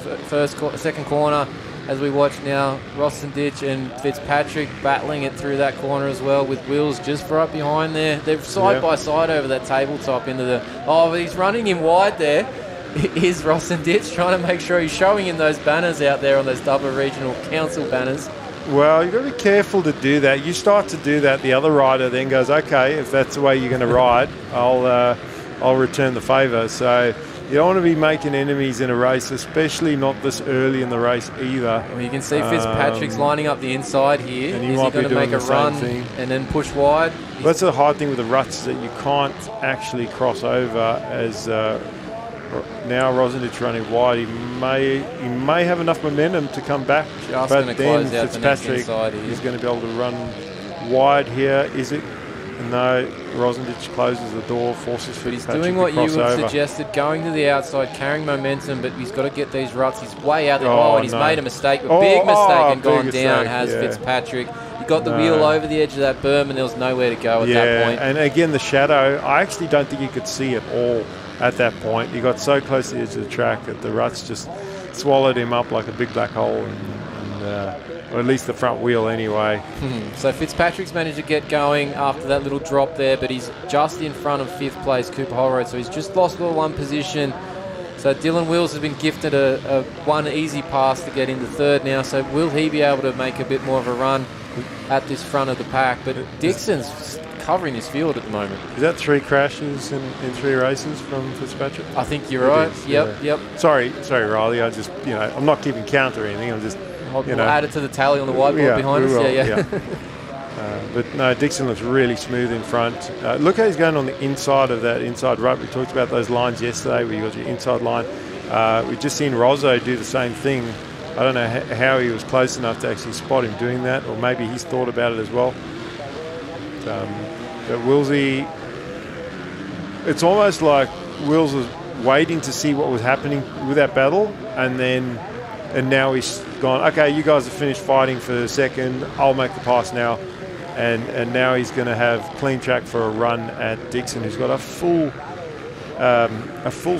second corner. As we watch now, Rossendich and Fitzpatrick battling it through that corner as well, with Wills just right behind there. They're side by side over that tabletop into the... Oh, but he's running him wide there. Is Rossendich trying to make sure he's showing him those banners out there on those Dubbo Regional Council banners. Well, you've got to be careful to do that. You start to do that, the other rider then goes, okay, if that's the way you're going to ride, I'll return the favour. So you don't want to be making enemies in a race, especially not this early in the race either. Well, you can see Fitzpatrick's lining up the inside here. And is he going to make a run and then push wide? Well, that's the hard thing with the ruts, that you can't actually cross over as now Rosendich running wide. He may have enough momentum to come back, Just but gonna then close out the next Fitzpatrick inside here. is going to be able to run wide here. Is it? No, Rosendich closes the door, forces Fitzpatrick He's doing what to you cross would over. suggested, going to the outside, carrying momentum, but he's got to get these ruts. He's way out there. Oh, and he's no. made a mistake, a big mistake, and big gone down, mistake, has yeah. Fitzpatrick. He got the wheel over the edge of that berm, and there was nowhere to go at that point. And again, the shadow, I actually don't think you could see it all at that point. He got so close to the edge of the track that the ruts just swallowed him up like a big black hole, or at least the front wheel anyway. So Fitzpatrick's managed to get going after that little drop there, but he's just in front of 5th place Cooper Holroyd, so he's just lost all one position. So Dylan Wills has been gifted a one easy pass to get into 3rd now, so will he be able to make a bit more of a run at this front of the pack? But Dixon's covering his field at the moment. Is that 3 crashes in 3 races from Fitzpatrick? I think you're right. Yep. Sorry, Riley. I just, I'm not keeping count or anything. I'm just, We'll add it to the tally on the whiteboard behind us. Yeah. But no, Dixon looks really smooth in front. Look how he's going on the inside of that inside rut. We talked about those lines yesterday where you got your inside line. We've just seen Rozzo do the same thing. I don't know how he was close enough to actually spot him doing that, or maybe he's thought about it as well. But Willsy, it's almost like Wills was waiting to see what was happening with that battle, and now he's gone, okay, you guys have finished fighting for a second, I'll make the pass now. And now he's going to have clean track for a run at Dixon, who's got a full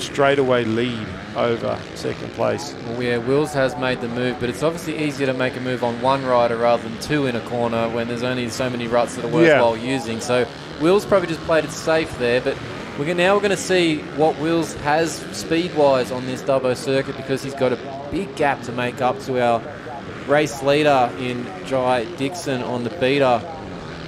straightaway lead over 2nd place. Well, yeah, Wills has made the move, but it's obviously easier to make a move on one rider rather than 2 in a corner when there's only so many ruts that are worthwhile using. So Wills probably just played it safe there, but we're going to see what Wills has speed-wise on this Dubbo circuit, because he's got a big gap to make up to our race leader in Jai Dixon on the beater.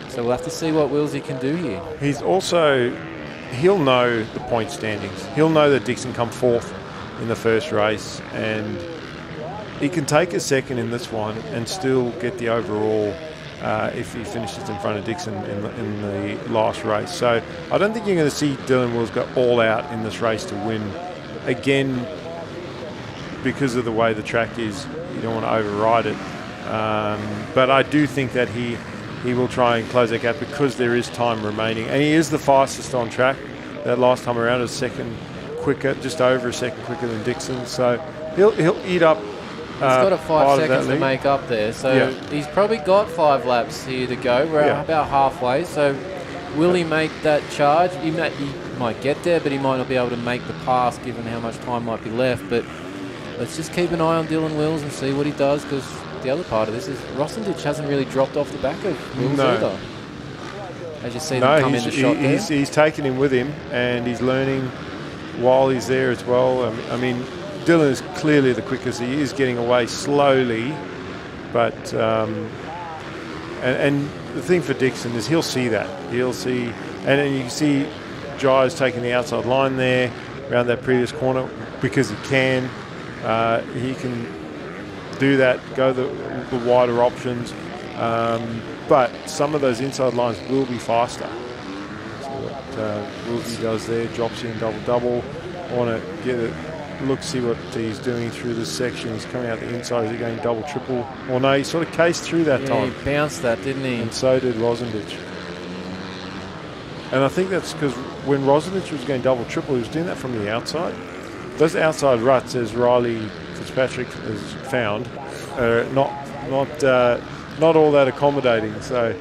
So we'll have to see what Willsy can do here. He'll know the point standings. He'll know that Dixon come 4th in the first race, and he can take a 2nd in this one and still get the overall if he finishes in front of Dixon in the last race. So I don't think you're going to see Dylan Wills go all out in this race to win. Again, because of the way the track is, you don't want to override it. But I do think that he will try and close that gap because there is time remaining. And he is the fastest on track. That last time around was 2nd quicker, just over a 2nd quicker than Dixon. So he'll eat up. He's got a 5 seconds to make up there, so he's probably got 5 laps here to go. We're about halfway, so will he make that charge? He might get there, but he might not be able to make the pass given how much time might be left. But let's just keep an eye on Dylan Wills and see what he does, because the other part of this is Rosendich hasn't really dropped off the back of Wills either. As you see them come in the shot there. He's taken him with him, and he's learning while he's there as well. I mean, Dylan is clearly the quickest. He is getting away slowly, but and the thing for Dixon is he'll see that. He'll see, and then you can see Jai's taking the outside line there around that previous corner because he can. He can do that, go the wider options, but some of those inside lines will be faster. So what Wilsey does there, drops in double. I want to get it. Look, see what he's doing through this section. He's coming out the inside. Is he going double, triple? Well, no, he sort of cased through that time. He bounced that, didn't he? And so did Rosendich. And I think that's because when Rosendich was going double, triple, he was doing that from the outside. Those outside ruts, as Riley Fitzpatrick has found, are not all that accommodating. So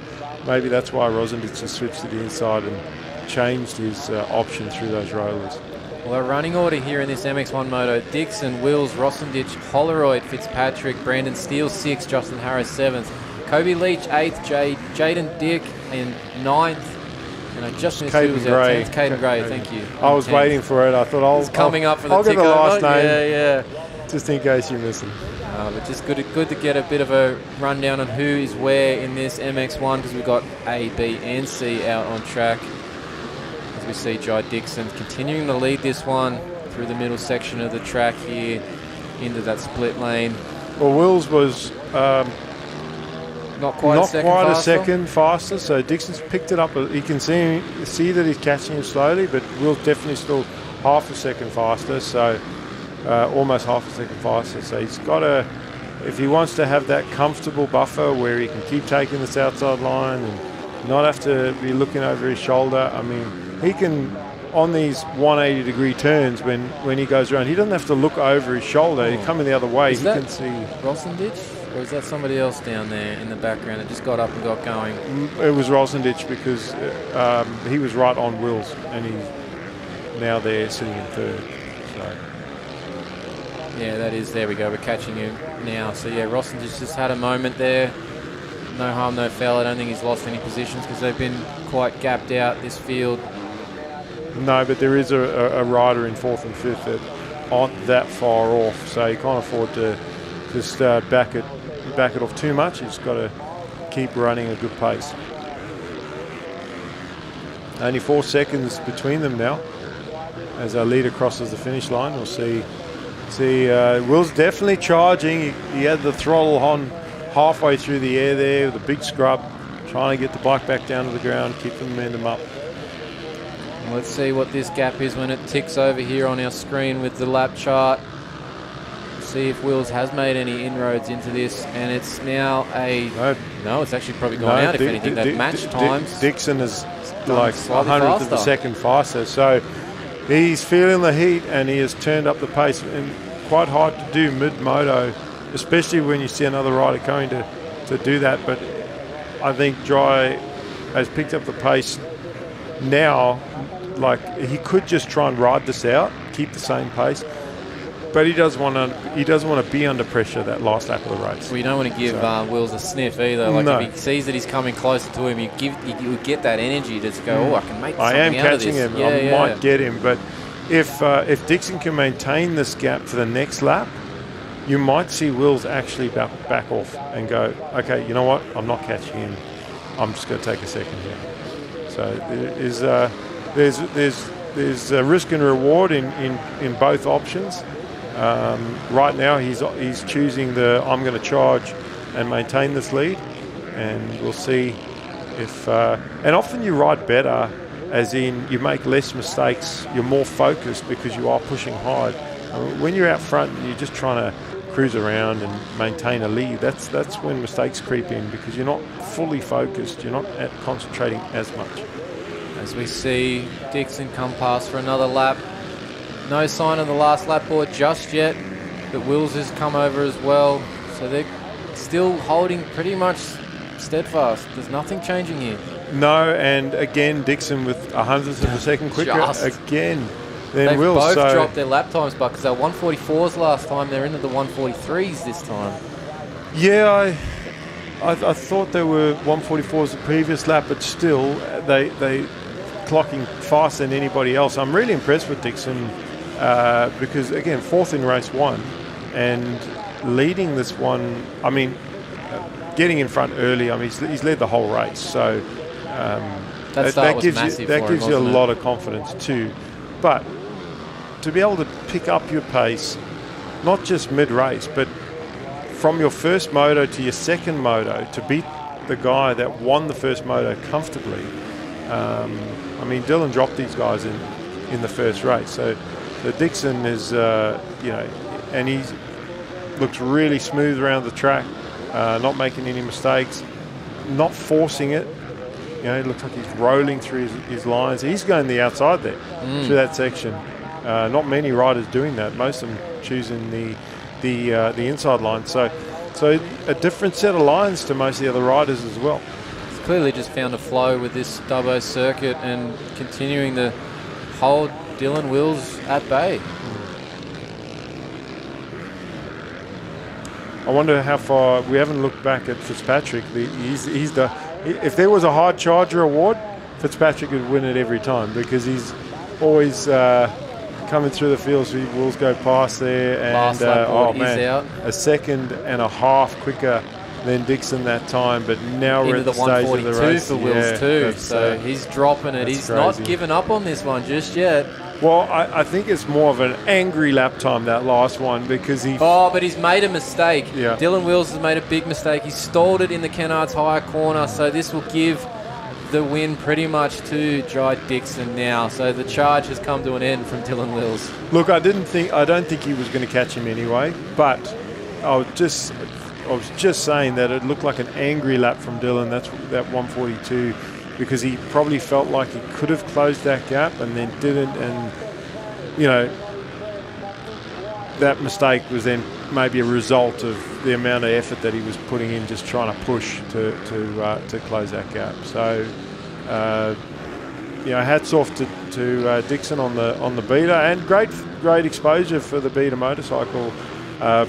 maybe that's why Rosendich has switched to the inside and changed his option through those rollers. Well, our running order here in this MX1 Moto: Dixon, Wills, Rosendich, Holroyd, Fitzpatrick, Brandon Steele 6th, Justin Harris 7th, Kobe Leach 8th, Jaden Dick in 9th, and I just missed who was our 10th. Caden Gray, thank you. I was waiting for it. I thought I'll get the last name. Yeah. Just in case you miss him. But just good to get a bit of a rundown on who is where in this MX1, because we've got A, B, and C out on track. As we see Jai Dixon continuing to lead this one through the middle section of the track here into that split lane. Well, Wills was not quite a second faster, so Dixon's picked it up. You can see that he's catching him slowly, but Wills definitely still half a second faster, so almost half a second faster. So he's got to, if he wants to have that comfortable buffer where he can keep taking this outside line and not have to be looking over his shoulder. I mean, he can, on these 180-degree turns, when he goes around, he doesn't have to look over his shoulder. He's coming the other way. He can see. Rosendich, or is that somebody else down there in the background that just got up and got going? It was Rosendich because he was right on Wills, and he's now there sitting in third. So. Yeah, that is. There we go. We're catching him now. So yeah, Rosendich just had a moment there. No harm, no foul. I don't think he's lost any positions because they've been quite gapped out this field. No, but there is a rider in fourth and fifth that aren't that far off, so you can't afford to just back it off too much. You've just got to keep running a good pace. Only 4 seconds between them now as our leader crosses the finish line. We'll see. Will's definitely charging. He had the throttle on halfway through the air there with a big scrub, trying to get the bike back down to the ground, keep the momentum up. Let's see what this gap is when it ticks over here on our screen with the lap chart. See if Wills has made any inroads into this, and it's now no, it's actually probably gone out. If anything, that match times. Dixon is like 100th of a second faster, so he's feeling the heat and he has turned up the pace, and quite hard to do mid-moto, especially when you see another rider coming to do that. But I think Dry has picked up the pace now. Like, he could just try and ride this out, keep the same pace, but he doesn't want to be under pressure that last lap of the race. Well, you don't want to give Wills a sniff either. Like, if he sees that he's coming closer to him, you get that energy to go, I can make something out of this. I am catching him. I might get him, but if Dixon can maintain this gap for the next lap, you might see Wills actually back off and go, okay, you know what? I'm not catching him. I'm just going to take a second here. So there's a risk and reward in both options. Right now he's choosing I'm going to charge and maintain this lead, and we'll see if and often you ride better, as in you make less mistakes, you're more focused because you are pushing hard. When you're out front and you're just trying to cruise around and maintain a lead, that's when mistakes creep in, because you're not fully focused, you're not concentrating as much. As we see Dixon come past for another lap. No sign of the last lap board just yet, but Wills has come over as well. So they're still holding pretty much steadfast. There's nothing changing here. No, and again, Dixon with 100th of a second quicker again than Wills. They've both dropped their lap times back, because they were 144s last time. They're into the 143s this time. Yeah, I thought they were 144s the previous lap, but still, they clocking faster than anybody else. I'm really impressed with Dixon because, again, fourth in race one and leading this one. I mean, getting in front early. I mean, he's led the whole race, so that gives you a lot of confidence too. But to be able to pick up your pace, not just mid-race, but from your first moto to your second moto, to beat the guy that won the first moto comfortably. I mean, Dylan dropped these guys in the first race. So Dixon is, and he looks really smooth around the track, not making any mistakes, not forcing it. It looks like he's rolling through his lines. He's going the outside there through that section. Not many riders doing that. Most of them choosing the inside line. So a different set of lines to most of the other riders as well. He's clearly just found a flow with this Dubbo circuit and continuing to hold Dylan Wills at bay. I wonder how far. We haven't looked back at Fitzpatrick. If there was a hard charger award, Fitzpatrick would win it every time, because he's always coming through the field. So Wills go past there, and out. A second and a half quicker than Dixon that time. But now we're at the stage of the race for Wills too. So he's dropping it. He's crazy. Not given up on this one just yet. Well, I think it's more of an angry lap time, that last one, because but he's made a mistake. Yeah. Dylan Wills has made a big mistake. He stalled it in the Kennards higher corner, so this will give the win pretty much to Jai Dixon now. So the charge has come to an end from Dylan Wills. Look, I don't think he was going to catch him anyway, but I was just saying that it looked like an angry lap from Dylan. That's that 142, because he probably felt like he could have closed that gap and then didn't, and that mistake was then maybe a result of the amount of effort that he was putting in, just trying to push to close that gap. So, hats off to Dixon on the beater, and great exposure for the beater motorcycle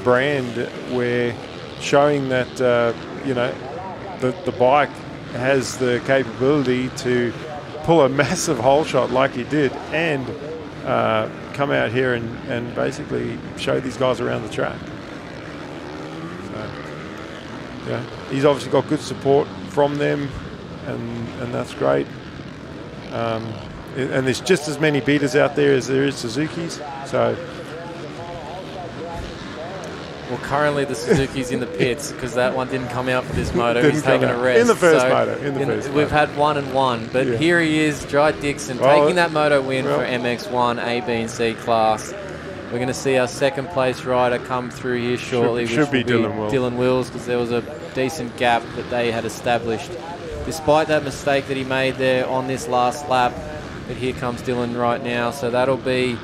brand, where showing that the bike has the capability to pull a massive hole shot like he did, and come out here and basically show these guys around the track. So, he's obviously got good support from them, and that's great. And there's just as many beaters out there as there is Suzuki's. So, well, currently the Suzuki's in the pits because that one didn't come out for this moto. He's taking a rest. In the first moto. We've had 1 and 1, but here he is, Jai Dixon, taking that moto win for MX1 A, B, and C class. We're going to see our second place rider come through here shortly, which will be Dylan Wills, because there was a decent gap that they had established, despite that mistake that he made there on this last lap. But here comes Dylan right now, so that'll be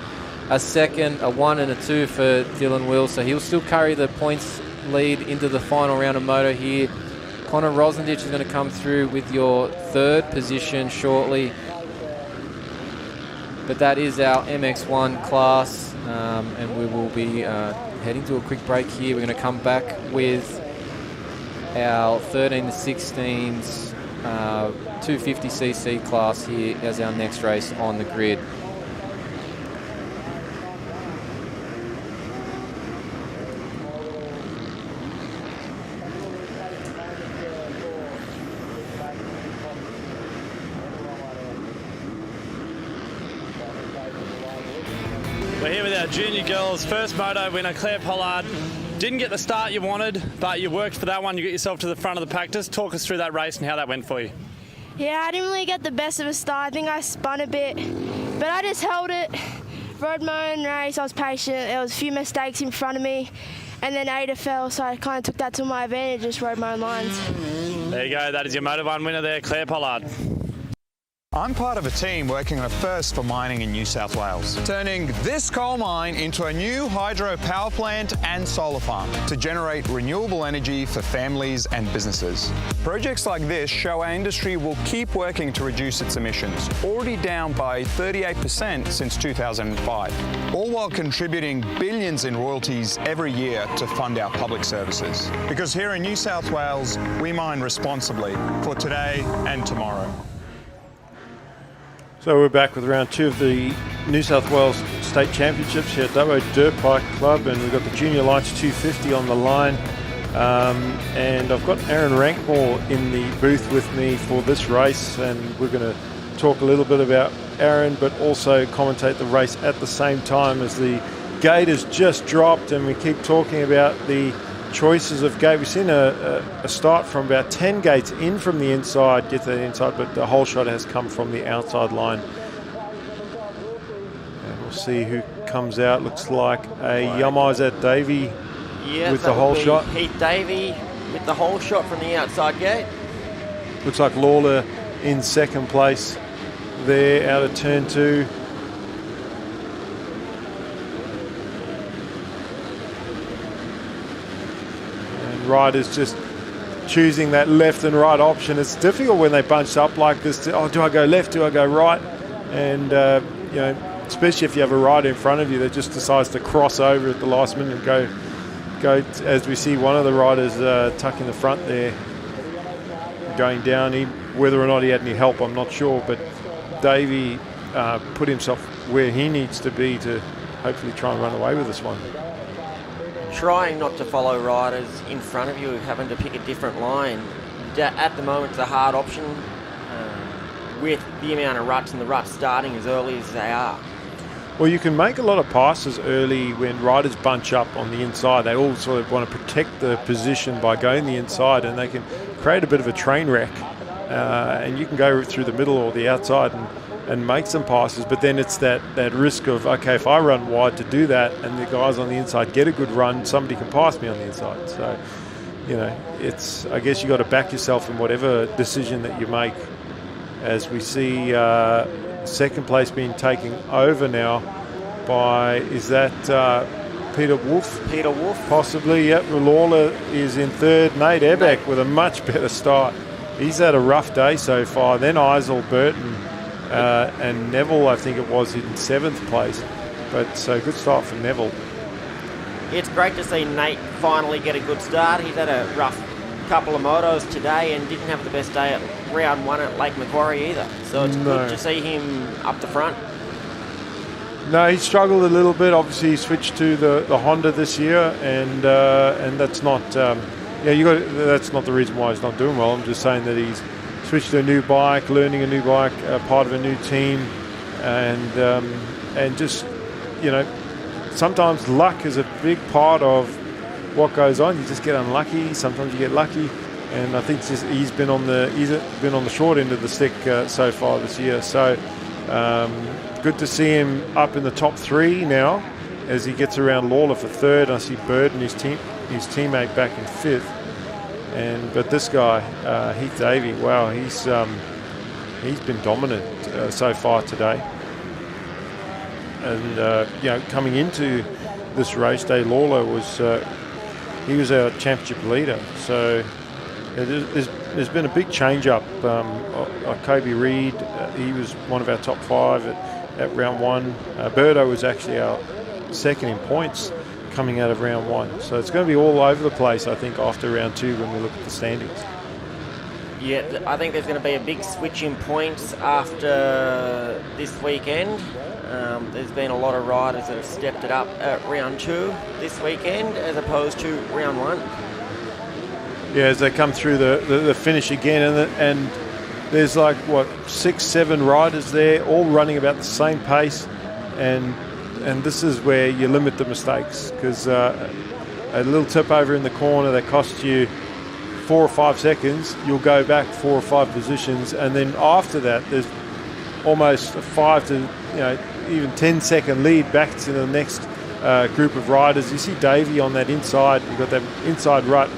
a second, a 1 and a 2 for Dylan Wills. So he'll still carry the points lead into the final round of moto here. Connor Rosendich is going to come through with your third position shortly. But that is our MX1 class, and we will be heading to a quick break here. We're going to come back with our 13 to 16s 250cc class here as our next race on the grid. We're here with our junior girls' first moto winner, Claire Pollard. Didn't get the start you wanted, but you worked for that one. You got yourself to the front of the practice. Talk us through that race and how that went for you. Yeah, I didn't really get the best of a start. I think I spun a bit, but I just held it. Rode my own race. I was patient. There was a few mistakes in front of me, and then Ada fell, so I kind of took that to my advantage, just rode my own lines. There you go. That is your Moto 1 winner there, Claire Pollard. I'm part of a team working on a first for mining in New South Wales, turning this coal mine into a new hydro power plant and solar farm to generate renewable energy for families and businesses. Projects like this show our industry will keep working to reduce its emissions, already down by 38% since 2005, all while contributing billions in royalties every year to fund our public services. Because here in New South Wales, we mine responsibly for today and tomorrow. So we're back with round 2 of the New South Wales State Championships here at Dubbo Dirt Bike Club, and we've got the Junior Lights 250 on the line. And I've got Aaron Rankmore in the booth with me for this race, and we're going to talk a little bit about Aaron, but also commentate the race at the same time, as the gate has just dropped, and we keep talking about the choices of gate. We've seen a start from about 10 gates in from the inside, get to the inside, but the whole shot has come from the outside line. And we'll see who comes out. Looks like a Yamazat Davey with the whole shot. Heath Davey with the whole shot from the outside gate. Looks like Lawler in second place there out of turn 2. Riders just choosing that left and right option. It's difficult when they bunch up like this. Do I go left? Do I go right? And especially if you have a rider in front of you that just decides to cross over at the last minute and go. As we see one of the riders tuck in the front there, going down. Whether or not he had any help, I'm not sure. But Davey put himself where he needs to be to hopefully try and run away with this one. Trying not to follow riders in front of you, having to pick a different line. At the moment, it's a hard option with the amount of ruts and the ruts starting as early as they are. Well, you can make a lot of passes early when riders bunch up on the inside. They all sort of want to protect the position by going the inside, and they can create a bit of a train wreck and you can go through the middle or the outside and make some passes, but then it's that risk of, okay, if I run wide to do that and the guys on the inside get a good run, somebody can pass me on the inside. So, it's, I guess you got to back yourself in whatever decision that you make. As we see second place being taken over now by, is that Peter Wolf? Peter Wolf. Possibly, yep. Lawler is in third. Nate Ebeck with a much better start. He's had a rough day so far. Then Eisel, Burton, and Neville, I think it was, in seventh place. But so good start for Neville. It's great to see Nate finally get a good start. He's had a rough couple of motos today and didn't have the best day at round one at Lake Macquarie either. So it's good to see him up the front. No, he struggled a little bit. Obviously, he switched to the Honda this year, and that's not that's not the reason why he's not doing well. I'm just saying that he's switched to a new bike, learning a new bike, part of a new team, and just sometimes luck is a big part of what goes on. You just get unlucky. Sometimes you get lucky, and I think he's been on the short end of the stick so far this year. So. Good to see him up in the top three now as he gets around Lawler for third. I see Bird and his teammate back in fifth. But this guy, Heath Davey, wow, he's been dominant so far today. And coming into this race day, Lawler was he was our championship leader. So there's been a big change up. Kobe Reed, he was one of our top five at round one. Birdo was actually our second in points coming out of round one. So it's going to be all over the place, I think, after round two when we look at the standings. Yeah, I think there's going to be a big switch in points after this weekend. There's been a lot of riders that have stepped it up at round two this weekend as opposed to round one. Yeah, as they come through the finish again, and there's like, 6-7 riders there, all running about the same pace, and this is where you limit the mistakes, because a little tip over in the corner that costs you 4 or 5 seconds, you'll go back 4 or 5 positions, and then after that, there's almost a 5 to even 10-second lead back to the next group of riders. You see Davey on that inside. You've got that inside rut.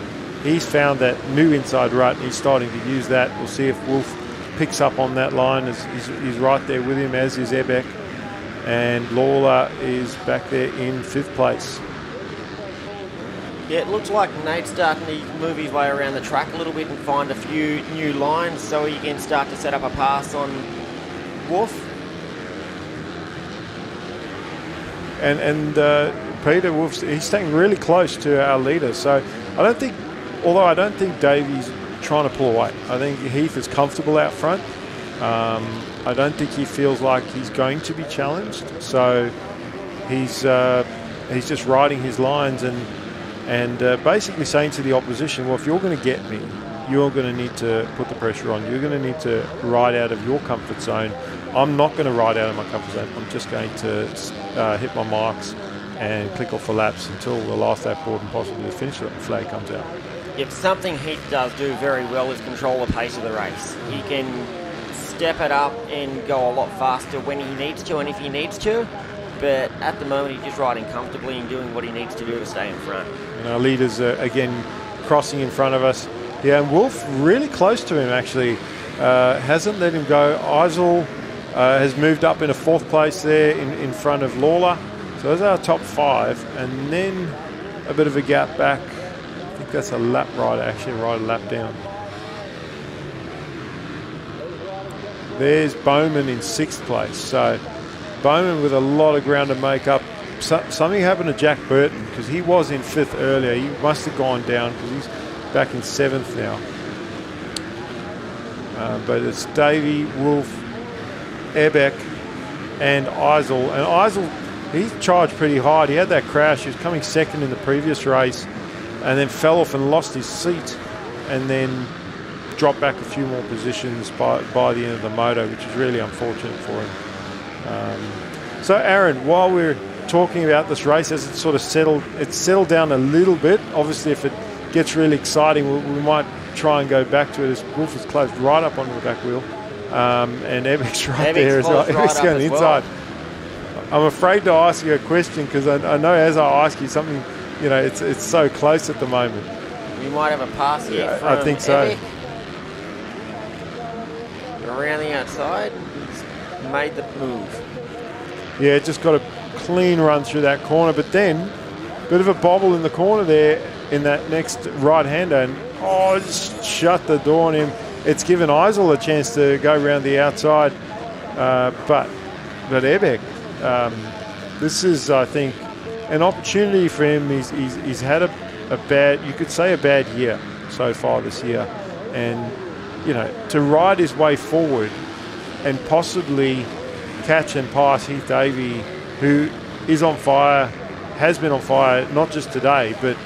He's found that new inside rut, and he's starting to use that. We'll see if Wolf picks up on that line. He's right there with him, as is Ebeck. And Lawler is back there in fifth place. Yeah, it looks like Nate's starting to move his way around the track a little bit and find a few new lines so he can start to set up a pass on Wolf. And Peter Wolf, he's staying really close to our leader. So I don't think Davey's trying to pull away. I think Heath is comfortable out front. I don't think he feels like he's going to be challenged. So he's just riding his lines and basically saying to the opposition, well, if you're going to get me, you're going to need to put the pressure on. You're going to need to ride out of your comfort zone. I'm not going to ride out of my comfort zone. I'm just going to hit my marks and click off the laps until the last lap board and possibly the finish flag comes out. If something Heath does do very well is control the pace of the race. He can step it up and go a lot faster when he needs to and if he needs to. But at the moment, he's just riding comfortably and doing what he needs to do to stay in front. And our leaders are again crossing in front of us. Yeah, and Wolf really close to him actually. Hasn't let him go. Eisel has moved up in a fourth place there in front of Lawler. So those are our top five. And then a bit of a gap back. I think that's a lap rider, actually ride a lap down. There's Bowman in sixth place. So Bowman with a lot of ground to make up. Something happened to Jack Burton because he was in fifth earlier. He must have gone down because he's back in seventh now. But it's Davey, Wolf, Ebeck, and Eisel. And Eisel, he charged pretty hard. He had that crash. He was coming second in the previous race and then fell off and lost his seat and then dropped back a few more positions by the end of the moto, which is really unfortunate for him. So Aaron, while we're talking about this race, as it's sort of settled down a little bit, obviously if it gets really exciting, we might try and go back to it as Wolf is closed right up onto the back wheel. And Ebek's right there as well. Ebek's going inside. I'm afraid to ask you a question because I know as I ask you something, you know, it's so close at the moment. We might have a pass here from I think so. Ebek. Around the outside, he's made the move. Yeah, just got a clean run through that corner, but then bit of a bobble in the corner there in that next right-hander, and just shut the door on him. It's given Eisel a chance to go around the outside, but Ebek, this is, I think, an opportunity for him. He's had a bad, you could say a bad year so far this year, and you know, to ride his way forward and possibly catch and pass Heath Davey, who is on fire, has been on fire, not just today, but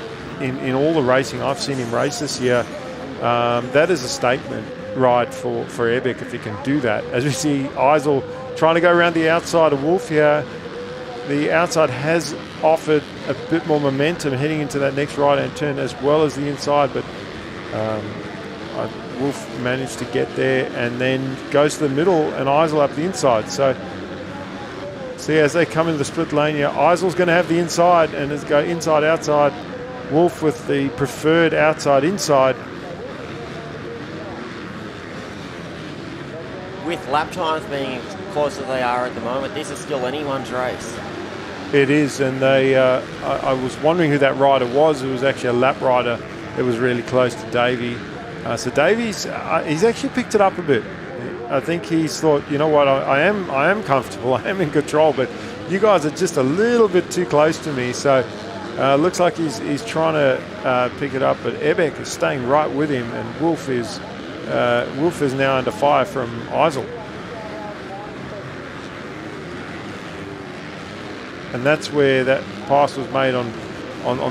in all the racing I've seen him race this year. That is a statement ride for Ebek if he can do that. As we see Eisel trying to go around the outside of Wolf here. The outside has offered a bit more momentum heading into that next right-hand turn as well as the inside, but Wolf managed to get there and then goes to the middle and Eisel up the inside. So see, as they come into the split lane here, Eisel's going to have the inside and it's go inside, outside. Wolf with the preferred outside, inside. With lap times being as close as they are at the moment, this is still anyone's race. It is, and they. I was wondering who that rider was. It was actually a lap rider that was really close to Davey. So Davies, he's actually picked it up a bit. I think he's thought, you know what, I am comfortable, I am in control, but you guys are just a little bit too close to me. So looks like he's trying to pick it up, but Ebek is staying right with him, and Wolf is now under fire from Eisel. And that's where that pass was made on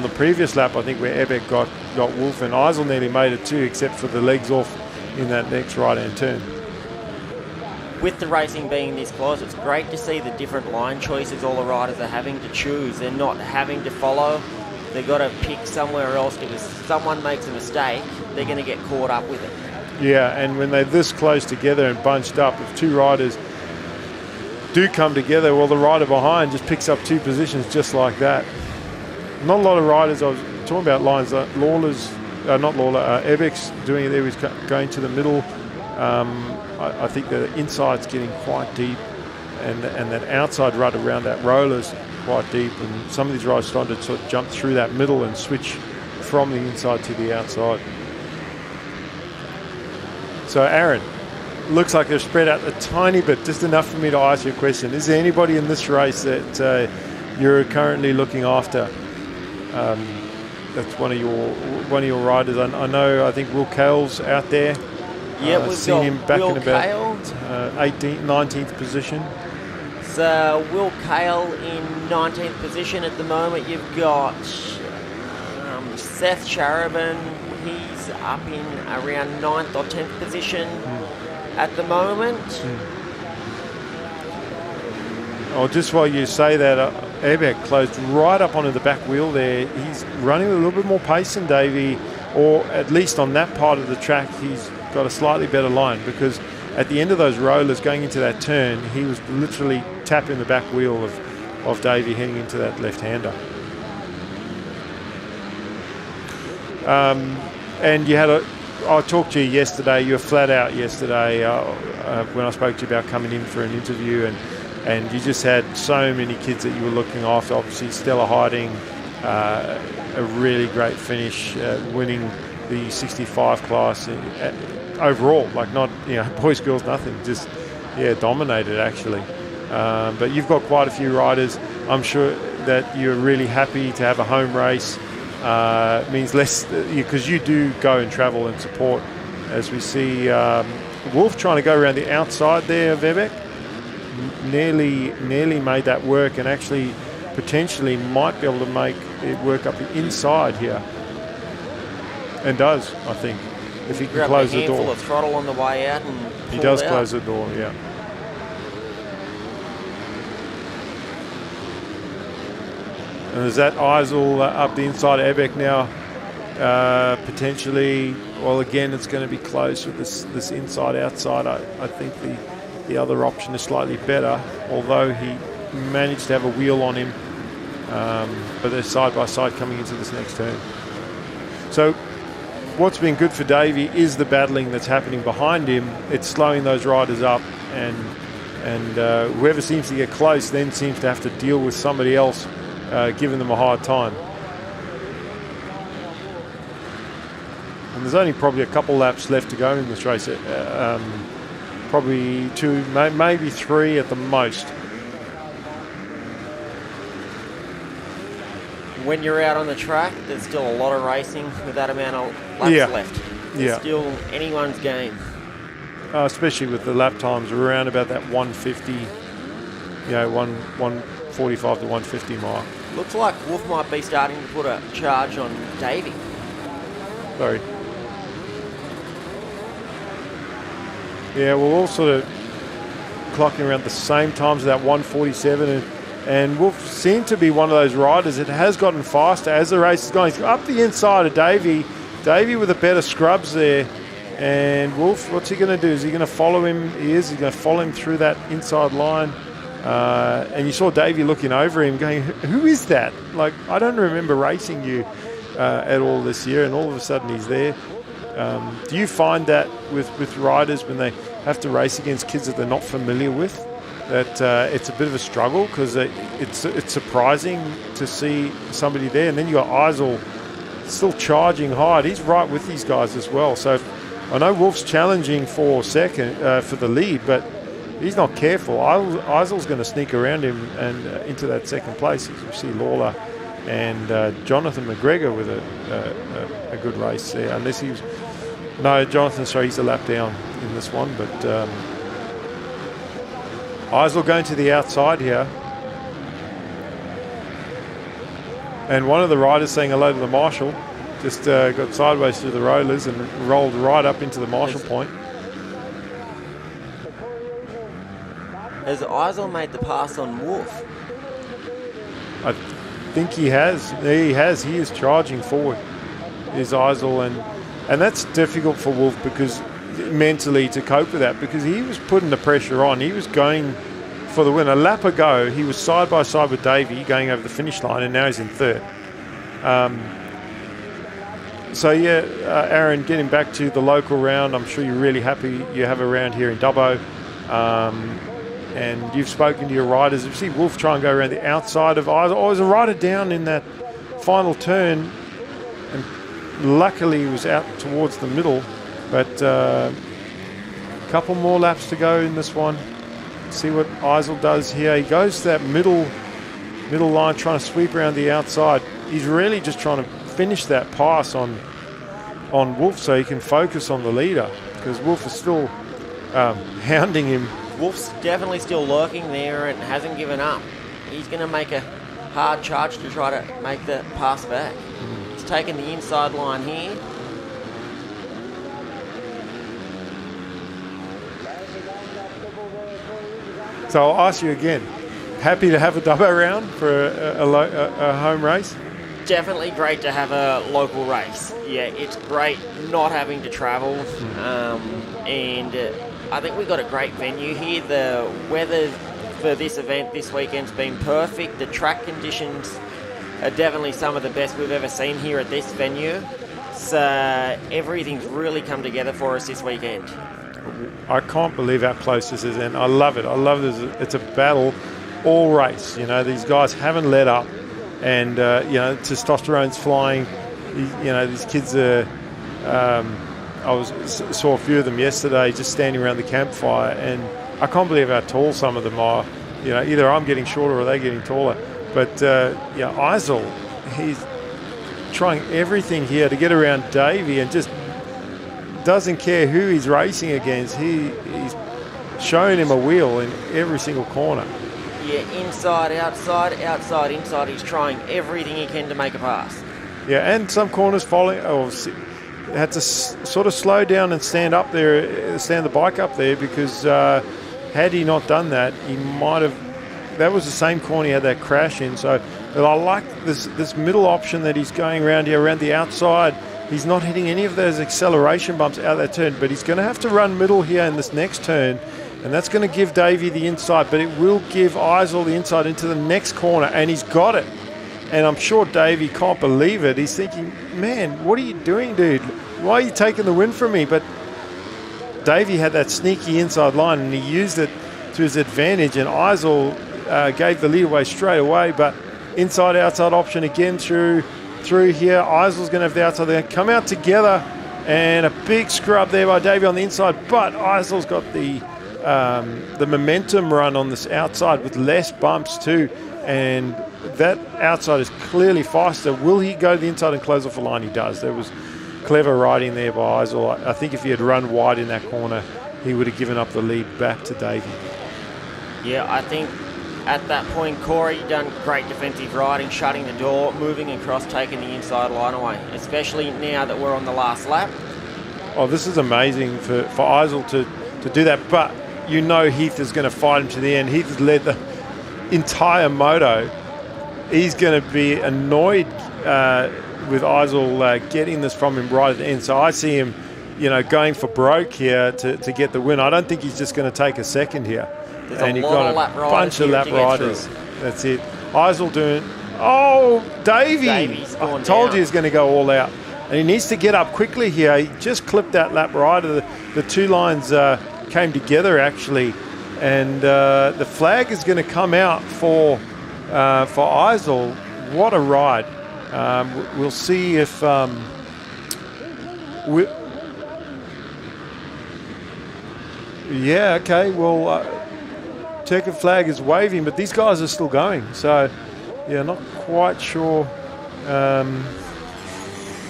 the previous lap, I think, where Ebek got Wolf, and Eisel nearly made it too, except for the legs off in that next right-hand turn. With the racing being this close, it's great to see the different line choices all the riders are having to choose. They're not having to follow. They've got to pick somewhere else, because if someone makes a mistake, they're going to get caught up with it. Yeah, and when they're this close together and bunched up, if two riders do come together, well, the rider behind just picks up two positions just like that. Not a lot of riders. I was talking about lines like Ebek's doing it there. He's going to the middle. I think the inside's getting quite deep, and that outside rut around that roller's quite deep, and some of these riders starting to sort of jump through that middle and switch from the inside to the outside. So Aaron, looks like they're spread out a tiny bit, just enough for me to ask you a question. Is there anybody in this race that you're currently looking after? That's one of your riders. I know. I think Will Cale's out there. Yeah, we've seen him back Will in about 18th, 19th position. So Will Cale in 19th position at the moment. You've got Seth Sharaban. He's up in around 9th or 10th position at the moment. Oh, just while you say that, Ebek closed right up onto the back wheel there. He's running with a little bit more pace than Davey, or at least on that part of the track, he's got a slightly better line, because at the end of those rollers going into that turn, he was literally tapping the back wheel of Davey heading into that left-hander. And you had I talked to you yesterday. You were flat out yesterday when I spoke to you about coming in for an interview, and you just had so many kids that you were looking after. Obviously, Stella Hiding, a really great finish, winning the 65 class overall. Like, not, boys, girls, nothing. Just, dominated actually. But you've got quite a few riders. I'm sure that you're really happy to have a home race. Means less, because you do go and travel and support, as we see Wolf trying to go around the outside there of Ebek. Nearly made that work, and actually potentially might be able to make it work up the inside here, and does, I think, if he can close the door. Full of throttle on the way out, and he does close the door. Yeah. And there's that Eisel up the inside of Ebek now. potentially. Well, again, it's going to be close with this inside-outside. I think the other option is slightly better, although he managed to have a wheel on him. But they're side-by-side coming into this next turn. So what's been good for Davey is the battling that's happening behind him. It's slowing those riders up, and whoever seems to get close then seems to have to deal with somebody else giving them a hard time. And there's only probably a couple laps left to go in this race. Probably 2, maybe 3 at the most. When you're out on the track, there's still a lot of racing with that amount of laps left. It's still anyone's game. Especially with the lap times around about that 150, 145 to 150 mark. Looks like Wolf might be starting to put a charge on Davey. Sorry. Yeah, we're all sort of clocking around the same times as that 147, and Wolf seemed to be one of those riders that has gotten faster as the race is going. He's up the inside of Davey. Davey with a better scrubs there. And Wolf, what's he going to do? Is he going to follow him? He is. He's going to follow him through that inside line. And you saw Davey looking over him going, who is that? Like, I don't remember racing you at all this year. And all of a sudden he's there. Do you find that with riders when they have to race against kids that they're not familiar with, that it's a bit of a struggle because it's surprising to see somebody there? And then you got Eisel still charging hard. He's right with these guys as well. So I know Wolf's challenging for the lead, but he's not careful. Eisel's going to sneak around him and into that second place. As you see Lawler and Jonathan McGregor with a good race there. Unless he was... No, Jonathan, sorry, he's a lap down in this one. But Eisel going to the outside here. And one of the riders saying hello to the marshal. Just got sideways through the rollers and rolled right up into the marshal point. Has Eisel made the pass on Wolf? I think he has. He has. He is charging forward, is Eisel. And that's difficult for Wolf because mentally to cope with that, because he was putting the pressure on. He was going for the win. A lap ago, he was side by side with Davey going over the finish line, and now he's in third. Aaron, getting back to the local round, I'm sure you're really happy you have a round here in Dubbo. And you've spoken to your riders. You see Wolf try and go around the outside of Eisel. Oh, there's a rider down in that final turn, and luckily he was out towards the middle. But a couple more laps to go in this one. See what Eisel does here. He goes to that middle line, trying to sweep around the outside. He's really just trying to finish that pass on Wolf so he can focus on the leader, because Wolf is still hounding him. Wolf's definitely still lurking there and hasn't given up. He's going to make a hard charge to try to make the pass back. He's taken the inside line here. So I'll ask you again, happy to have a Dubbo round for a home race? Definitely great to have a local race. Yeah, it's great not having to travel. And I think we've got a great venue here. The weather for this event this weekend's been perfect. The track conditions are definitely some of the best we've ever seen here at this venue. So everything's really come together for us this weekend. I can't believe how close this is, and I love it. I love this. It's a battle all race. You know, these guys haven't let up, and testosterone's flying. These kids are. Saw a few of them yesterday, just standing around the campfire, and I can't believe how tall some of them are. Either I'm getting shorter or they're getting taller. But Eisel, he's trying everything here to get around Davey, and just doesn't care who he's racing against. He's showing him a wheel in every single corner. Yeah, inside, outside, outside, inside. He's trying everything he can to make a pass. Yeah, and some corners following. Had to sort of slow down and stand the bike up there, because had he not done that, he might have. That was the same corner he had that crash in. So, but I like this middle option that he's going around here, around the outside, He's not hitting any of those acceleration bumps out of that turn, but he's going to have to run middle here in this next turn, and that's going to give Davey the inside, but it will give Eisel the inside into the next corner, and he's got it. And I'm sure Davey can't believe it. He's thinking, man, what are you doing, dude? Why are you taking the win from me? But Davey had that sneaky inside line, and he used it to his advantage, and Eisel gave the lead away straight away, but inside-outside option again through here. Eisel's going to have the outside there. Come out together, and a big scrub there by Davey on the inside, but Eisel's got the momentum run on this outside with less bumps too, and that outside is clearly faster. Will he go to the inside and close off the line? He does. There was clever riding there by Eisel. I think if he had run wide in that corner, he would have given up the lead back to Davey. Yeah, I think at that point, Corey done great defensive riding, shutting the door, moving across, taking the inside line away, especially now that we're on the last lap. Oh, this is amazing for Eisel to do that, but you know Heath is going to fight him to the end. Heath has led the entire moto. He's going to be annoyed with Eisel getting this from him right at the end. So I see him, going for broke here to get the win. I don't think he's just going to take a second here. And you've got a bunch of lap riders. That's it. Eisel doing... Oh, Davey! I told you he's going to go all out. And he needs to get up quickly here. He just clipped that lap rider. The two lines came together, actually. And the flag is going to come out for Eisel. What a ride. We'll see if... yeah, okay. Well... checkered flag is waving, but these guys are still going. So, yeah, not quite sure.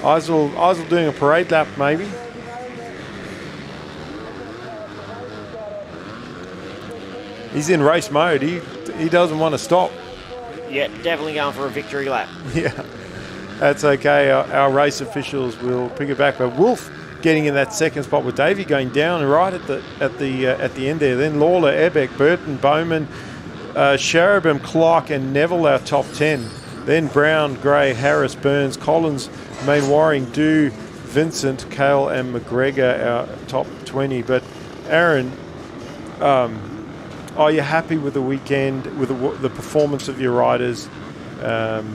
Eisel doing a parade lap, maybe. He's in race mode. He doesn't want to stop. Yeah, definitely going for a victory lap. Yeah, that's okay. Our race officials will pick it back. But Wolf getting in that second spot with Davey going down right at the end there. Then Lawler, Ebeck, Burton, Bowman, Sharabam, Clark, and Neville our top 10. Then Brown, Gray, Harris, Burns, Collins, Mainwaring, Dew, Vincent, Cale, and McGregor our top 20. But Aaron, are you happy with the weekend, with the performance of your riders up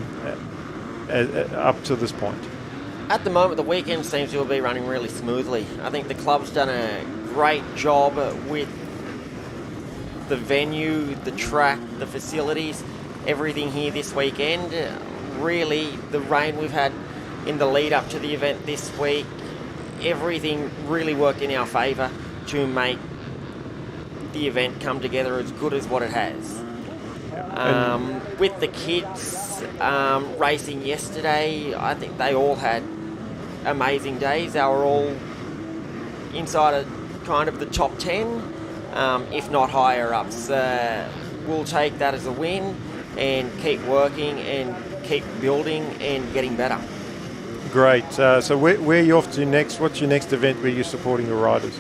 to this point? At the moment, the weekend seems to be running really smoothly. I think the club's done a great job with the venue, the track, the facilities, everything here this weekend. Really, the rain we've had in the lead up to the event this week, everything really worked in our favour to make the event come together as good as what it has. With the kids racing yesterday, I think they all had amazing days. They were all inside of kind of the top 10, if not higher ups. We'll take that as a win and keep working and keep building and getting better. Great. So where are you off to next? What's your next event where you're supporting your riders?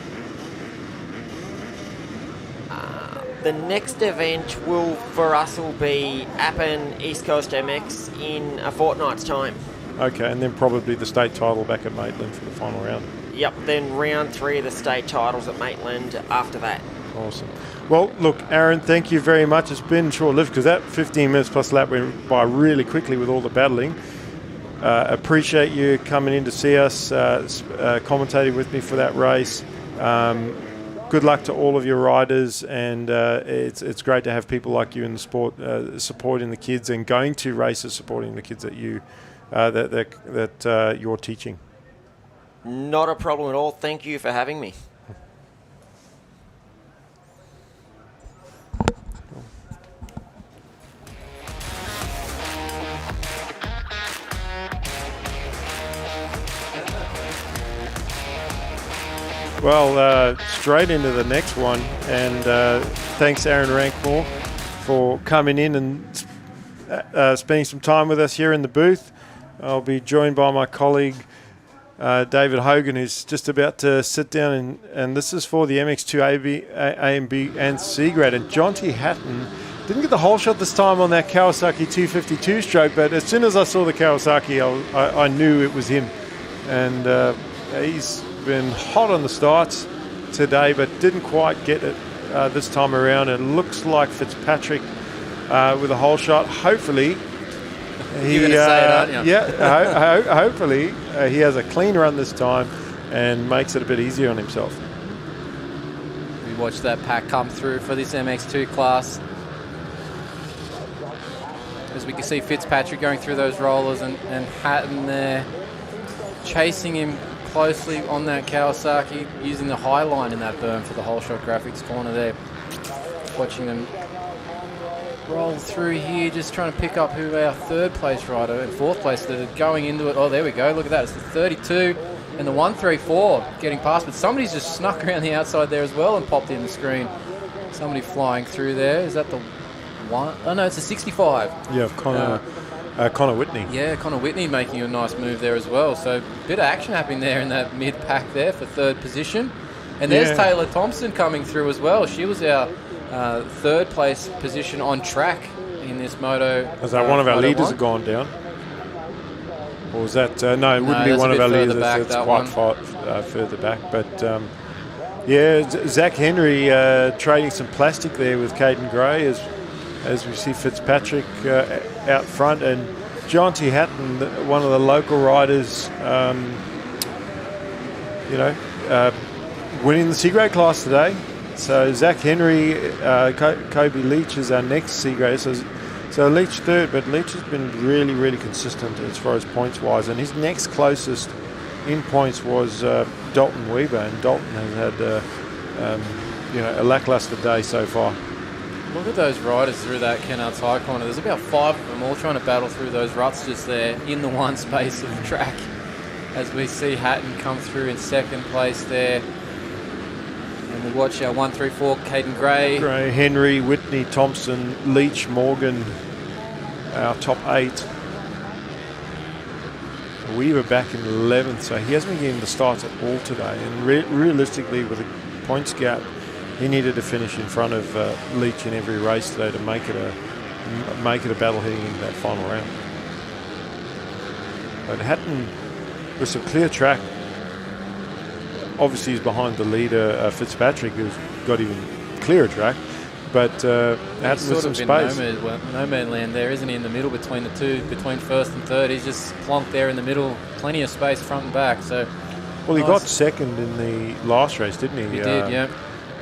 The next event for us will be Appen East Coast MX in a fortnight's time. Okay, and then probably the state title back at Maitland for the final round. Yep, then round 3 of the state titles at Maitland after that. Awesome. Well, look, Aaron, thank you very much. It's been short-lived because that 15 minutes plus lap went by really quickly with all the battling. Appreciate you coming in to see us, commentating with me for that race. Good luck to all of your riders, and it's great to have people like you in the sport supporting the kids and going to races supporting the kids that you that you're teaching. Not a problem at all. Thank you for having me. Well, straight into the next one, and thanks Aaron Rankmore for coming in and spending some time with us here in the booth. I'll be joined by my colleague David Hogan, who's just about to sit down, and this is for the MX2 A and B and C grade. And Jonty Hatton didn't get the whole shot this time on that Kawasaki 252 stroke, but as soon as I saw the Kawasaki, I knew it was him. and he's been hot on the starts today, but didn't quite get it this time around. It looks like Fitzpatrick with a hole shot. Hopefully, You're going to say it, aren't you? Yeah, hopefully he has a clean run this time and makes it a bit easier on himself. We watched that pack come through for this MX2 class. As we can see Fitzpatrick going through those rollers and Hatton there chasing him closely on that Kawasaki, using the high line in that berm for the whole shot graphics corner there. Watching them roll through here, just trying to pick up who our third place rider and fourth place that are going into it. Oh, there we go. Look at that. It's the 32 and the 134 getting past, but somebody's just snuck around the outside there as well and popped in the screen. Somebody flying through there. Is that the one? Oh, no, it's a 65. Yeah, Connor Whitney. Yeah, Connor Whitney making a nice move there as well. So a bit of action happening there in that mid-pack there for third position. And there's Taylor Thompson coming through as well. She was our third place position on track in this moto. Was that one of our Moto leaders 1? have gone down? Or was that... no, it wouldn't be one of our leaders. It's quite far further back. But, Zach Henry trading some plastic there with Caden Gray as we see Fitzpatrick out front. And Jonty Hatton, one of the local riders, winning the C-grade class today. So Zach Henry, Kobe Leach is our next C-grade. So Leach third, but Leach has been really, really consistent as far as points-wise. And his next closest in points was Dalton Weber, and Dalton has had a lackluster day so far. Look at those riders through that Kennard's High corner. There's about 5 of them all trying to battle through those ruts just there in the one space of the track. As we see Hatton come through in second place there. And we watch our 134, Caden Gray. Henry, Whitney, Thompson, Leach, Morgan, our top 8. Weaver back in 11th, so he hasn't been getting the starts at all today. And realistically, with a points gap, he needed to finish in front of Leach in every race today to make it a battle heading into that final round. But Hatton, with some clear track, obviously he's behind the leader Fitzpatrick, who's got even clearer track. But Hatton with some space. No man land there, isn't he? In the middle between the two, between first and third, he's just plonked there in the middle. Plenty of space front and back. So, well, he got second in the last race, didn't he? He did, yeah.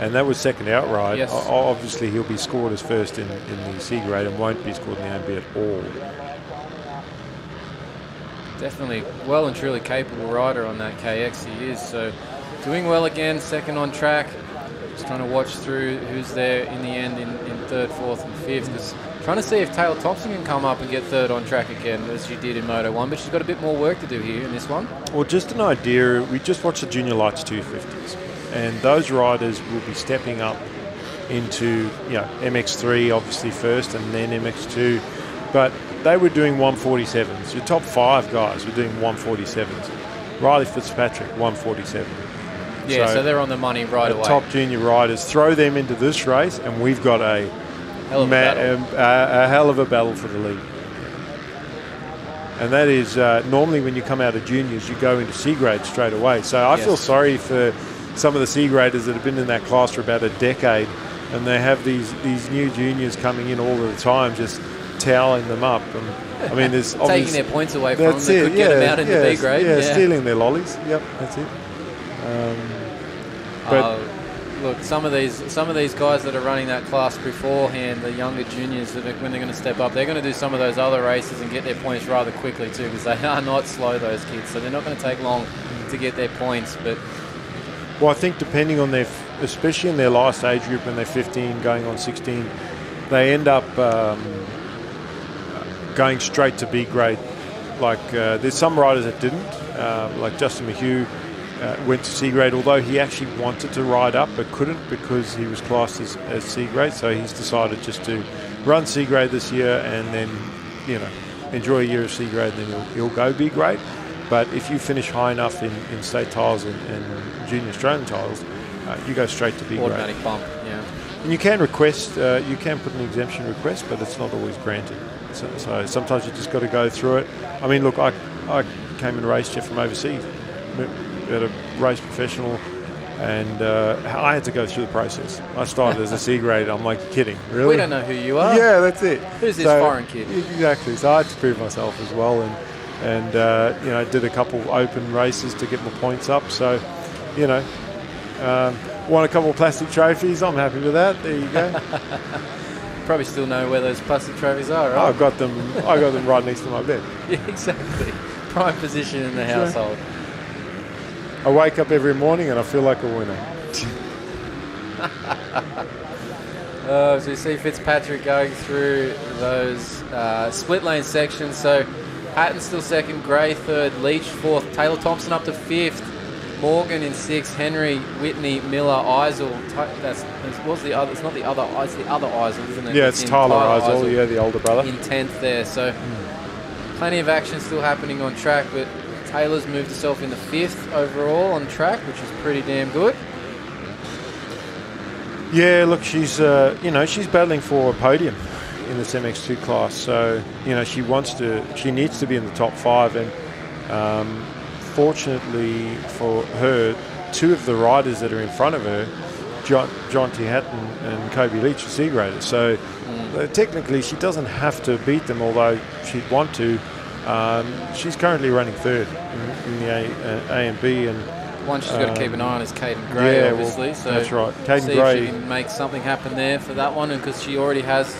And that was second outright. Yes. Obviously, he'll be scored as first in the C grade and won't be scored in the AMB at all. Definitely well and truly capable rider on that KX he is. So doing well again, second on track. Just trying to watch through who's there in the end in third, fourth and fifth. Just trying to see if Taylor Thompson can come up and get third on track again as she did in Moto 1. But she's got a bit more work to do here in this one. Well, just an idea. We just watched the Junior Lights 250s. And those riders will be stepping up into MX3 obviously first and then MX2. But they were doing 147s. Your top 5 guys were doing 147s. Riley Fitzpatrick, 147. Yeah, so they're on the money right away. Top junior riders, throw them into this race and we've got a hell of a battle for the lead. And that is normally when you come out of juniors, you go into C grade straight away. So I feel sorry for some of the C graders that have been in that class for about a decade, and they have these new juniors coming in all of the time, just toweling them up. And I mean, there's taking their points away from them. That could get them out into B grade. Yeah, stealing their lollies. Yep, that's it. Look, some of these guys that are running that class beforehand, the younger juniors, that when they're going to step up, they're going to do some of those other races and get their points rather quickly too, because they are not slow, those kids. So they're not going to take long to get their points. But well, I think depending on especially in their last age group when they're 15, going on 16, they end up going straight to B grade. Like there's some riders that didn't, like Justin Mahue. Went to C grade, although he actually wanted to ride up but couldn't because he was classed as C grade. So he's decided just to run C grade this year and then, enjoy a year of C grade, and then he'll go B grade. But if you finish high enough in state titles and junior Australian titles, you go straight to B grade. Automatic bump, yeah. And you can request, you can put an exemption request, but it's not always granted. So sometimes you just got to go through it. I mean, look, I came and raced you from overseas. at a race professional, and I had to go through the process. I started as a C grade. I'm like, kidding, really? We don't know who you are. Yeah, that's it. Who's this foreign kid? Exactly. So I had to prove myself as well, and did a couple open races to get my points up. So, won a couple of plastic trophies. I'm happy with that. There you go. Probably still know where those plastic trophies are, right? I've got them. I got them right next to my bed. Yeah, exactly. Prime position in the household. I wake up every morning and I feel like a winner. So you see Fitzpatrick going through those split lane sections. So Hatton still second, Gray third, Leach fourth, Taylor Thompson up to fifth, Morgan in sixth, Henry, Whitney, Miller, Eisel. What's the other? It's not the other. It's the other Eisel, isn't it? Yeah, it's Tyler Eisel. Yeah, the older brother. In 10th there. So plenty of action still happening on track, but Taylor's moved herself into 5th overall on track, which is pretty damn good. Yeah, look, she's she's battling for a podium in this MX2 class. So she needs to be in the top 5, and fortunately for her, 2 of the riders that are in front of her, John T. Hatton and Kobe Leach, are C graders. So technically she doesn't have to beat them, although she'd want to. She's currently running 3rd in the A and B, and one she's got to keep an eye on is Caden Gray, obviously. Well, so that's right. Caden see Gray. if she can make something happen there for that one, and because she already has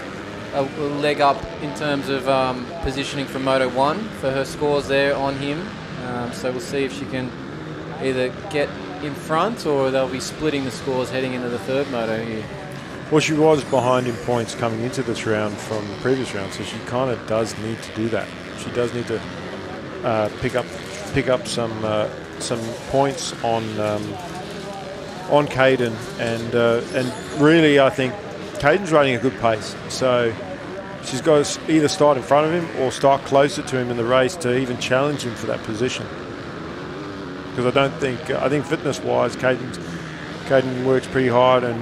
a leg up in terms of positioning from Moto 1 for her scores there on him. So we'll see if she can either get in front or they'll be splitting the scores heading into the 3rd Moto here. Well, she was behind in points coming into this round from the previous round, so she kind of does need to do that. She does need to pick up some points on Caden, and really I think Caden's running a good pace. So she's got to either start in front of him or start closer to him in the race to even challenge him for that position. Because I think fitness-wise, Caden works pretty hard, and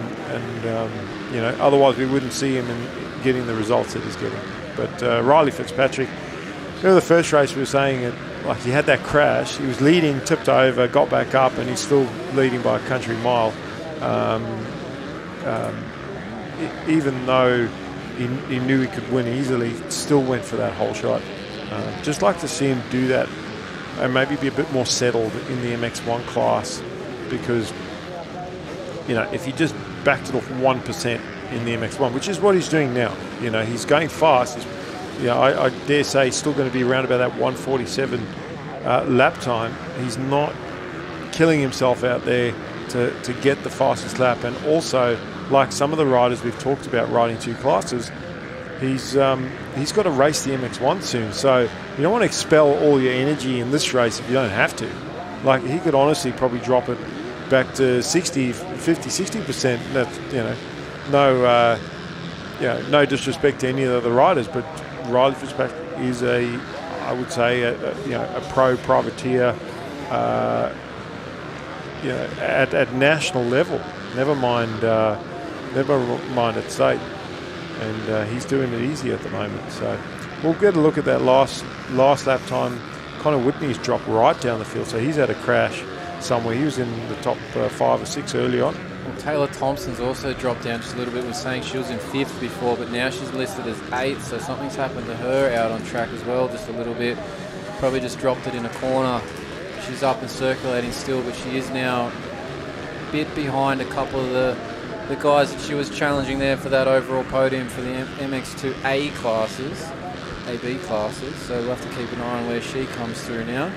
otherwise we wouldn't see him in getting the results that he's getting. But Riley Fitzpatrick, remember the first race we were saying he had that crash. He was leading, tipped over, got back up, and he's still leading by a country mile. Even though he knew he could win easily, still went for that whole shot. Just like to see him do that and maybe be a bit more settled in the MX1 class, because if he just backed it off 1% in the MX1, which is what he's doing now, he's going fast. I dare say he's still going to be around about that 147 lap time. He's not killing himself out there to get the fastest lap. And also, like some of the riders we've talked about riding 2 classes, he's got to race the MX1 soon. So you don't want to expel all your energy in this race if you don't have to. Like, he could honestly probably drop it back to 50-60%. That's no disrespect to any of the riders, but Riley Fitzpatrick is a pro privateer, at national level. Never mind at state, and he's doing it easy at the moment. So we'll get a look at that last lap time. Connor Whitney's dropped right down the field, so he's had a crash somewhere. He was in the top 5 or 6 early on. Well, Taylor Thompson's also dropped down just a little bit. We're saying she was in 5th before, but now she's listed as 8th, so something's happened to her out on track as well, just a little bit. Probably just dropped it in a corner. She's up and circulating still, but she is now a bit behind a couple of the guys that she was challenging there for that overall podium for the MX2 AB classes. So we'll have to keep an eye on where she comes through now.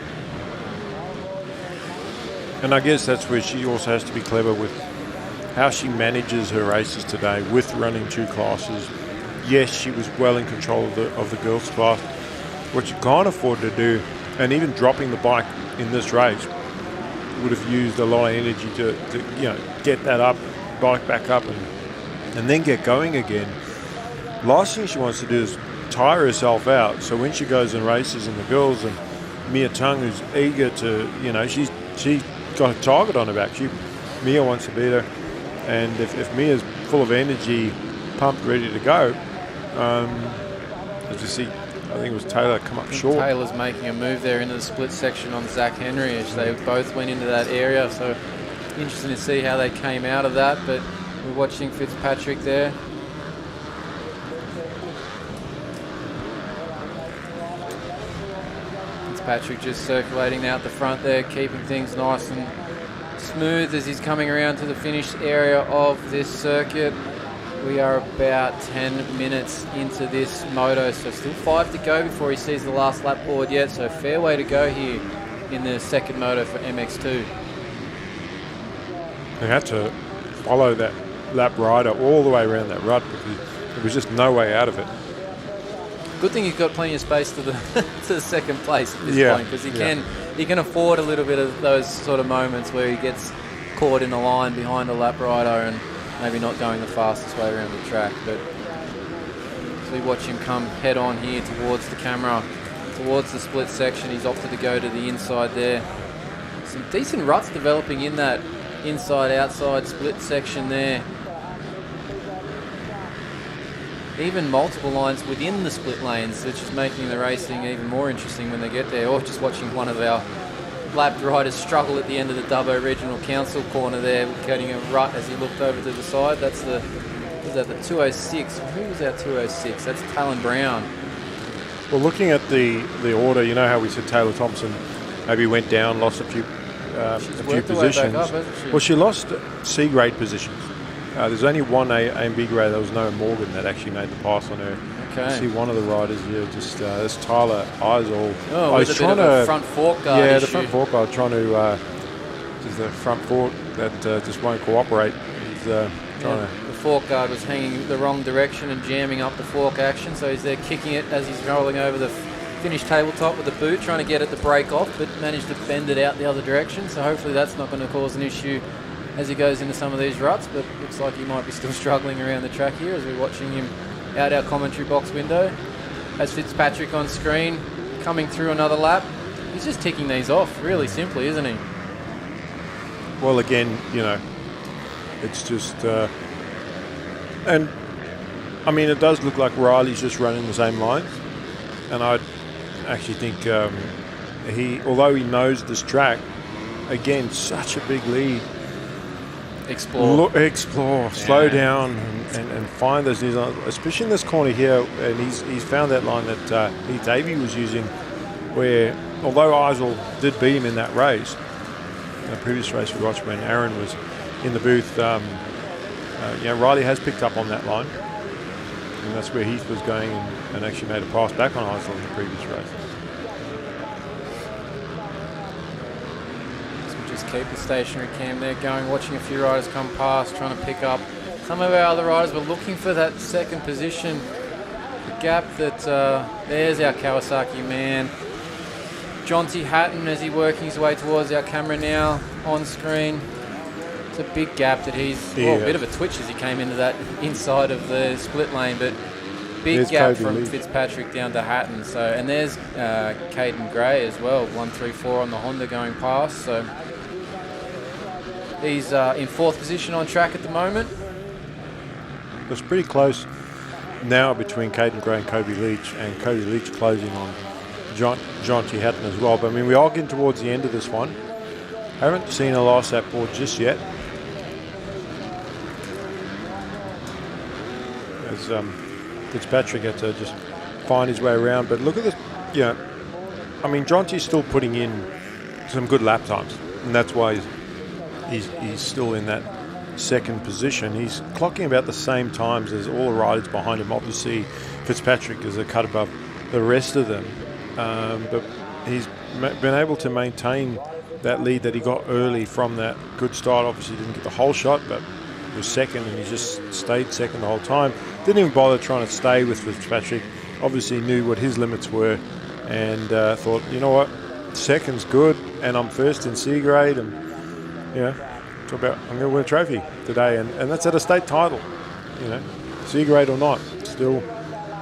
And I guess that's where she also has to be clever with how she manages her races today with running 2 classes. Yes, she was well in control of the girls' class. What she can't afford to do, and even dropping the bike in this race, would have used a lot of energy to get that bike back up and then get going again. Last thing she wants to do is tire herself out. So when she goes and races in the girls, and Mia Tung, who's eager to, she's got a target on her back. Mia wants to beat her, and if Mia's full of energy, pumped, ready to go, as you see I think it was Taylor come up short. Taylor's making a move there into the split section on Zach Henry as they both went into that area. So interesting to see how they came out of that. But we're watching Fitzpatrick there. Fitzpatrick just circulating out the front there, keeping things nice and smooth as he's coming around to the finished area of this circuit. We are about 10 minutes into this moto, so still 5 to go before he sees the last lap board yet, so fair way to go here in the second moto for MX2. They had to follow that lap rider all the way around that rut because there was just no way out of it. Good thing he's got plenty of space to the to the second place at this point, because he can afford a little bit of those sort of moments where he gets caught in a line behind a lap rider and maybe not going the fastest way around the track. But so we watch him come head on here towards the camera, towards the split section. He's opted to go to the inside there. Some decent ruts developing in that inside-outside split section there. Even multiple lines within the split lanes, which is making the racing even more interesting when they get there. Or just watching one of our lapped riders struggle at the end of the Dubbo Regional Council corner there, getting a rut as he looked over to the side. That's the 206. Who was our 206? That's Talon Brown. Well, looking at the order, you know how we said Taylor Thompson maybe went down, lost a few positions. Back up, hasn't she? Well, she lost C grade positions. There's only one A and B grade. There was no Morgan that actually made the pass on her. Okay. You see one of the riders here, just there's Tyler Eisel. Oh, I was trying to front fork guard. Yeah, issue. the front fork guard trying to just the front fork that just won't cooperate. He's trying to. The fork guard was hanging the wrong direction and jamming up the fork action, so he's there kicking it as he's rolling over the finished tabletop with the boot, trying to get it to break off, but managed to bend it out the other direction. So hopefully that's not going to cause an issue as he goes into some of these ruts, but looks like he might be still struggling around the track here as we're watching him out our commentary box window. As Fitzpatrick on screen, coming through another lap. He's just ticking these off really simply, isn't he? Well, again, you know, it's just... and, I mean, it does look like Riley's just running the same lines. And I actually think although he knows this track, again, such a big lead. Explore, slow down and find those leads, especially in this corner here. And he's found that line that Heath Davey was using, where although Eisel did beat him in that race, in the previous race we watched when Aaron was in the booth, Riley has picked up on that line, and that's where Heath was going and actually made a pass back on Eisel in the previous race. Just keep the stationary cam there going, watching a few riders come past, trying to pick up some of our other riders. We're looking for that second position, the gap that there's our Kawasaki man. Jonty Hatton, as he's working his way towards our camera now on screen. It's a big gap that he's, a bit of a twitch as he came into that inside of the split lane, but big there's gap Kobe from Lee. Fitzpatrick down to Hatton. So, and there's Caden Gray as well, 134 on the Honda going past. So he's in fourth position on track at the moment. It's pretty close now between Caden Gray and Kobe Leach, and Kobe Leach closing on John T. Hatton as well. But I mean, we are getting towards the end of this one. Haven't seen a last lap board just yet. As Fitzpatrick had to just find his way around. But look at this, I mean, John T's still putting in some good lap times, and that's why he's still in that second position. He's clocking about the same times as all the riders behind him. Obviously, Fitzpatrick is a cut above the rest of them, but he's been able to maintain that lead that he got early from that good start. Obviously, didn't get the whole shot, but was second, and he just stayed second the whole time. Didn't even bother trying to stay with Fitzpatrick. Obviously, knew what his limits were, and thought, you know what, second's good, and I'm first in C grade, and I'm going to win a trophy today, and that's at a state title, C grade or not, still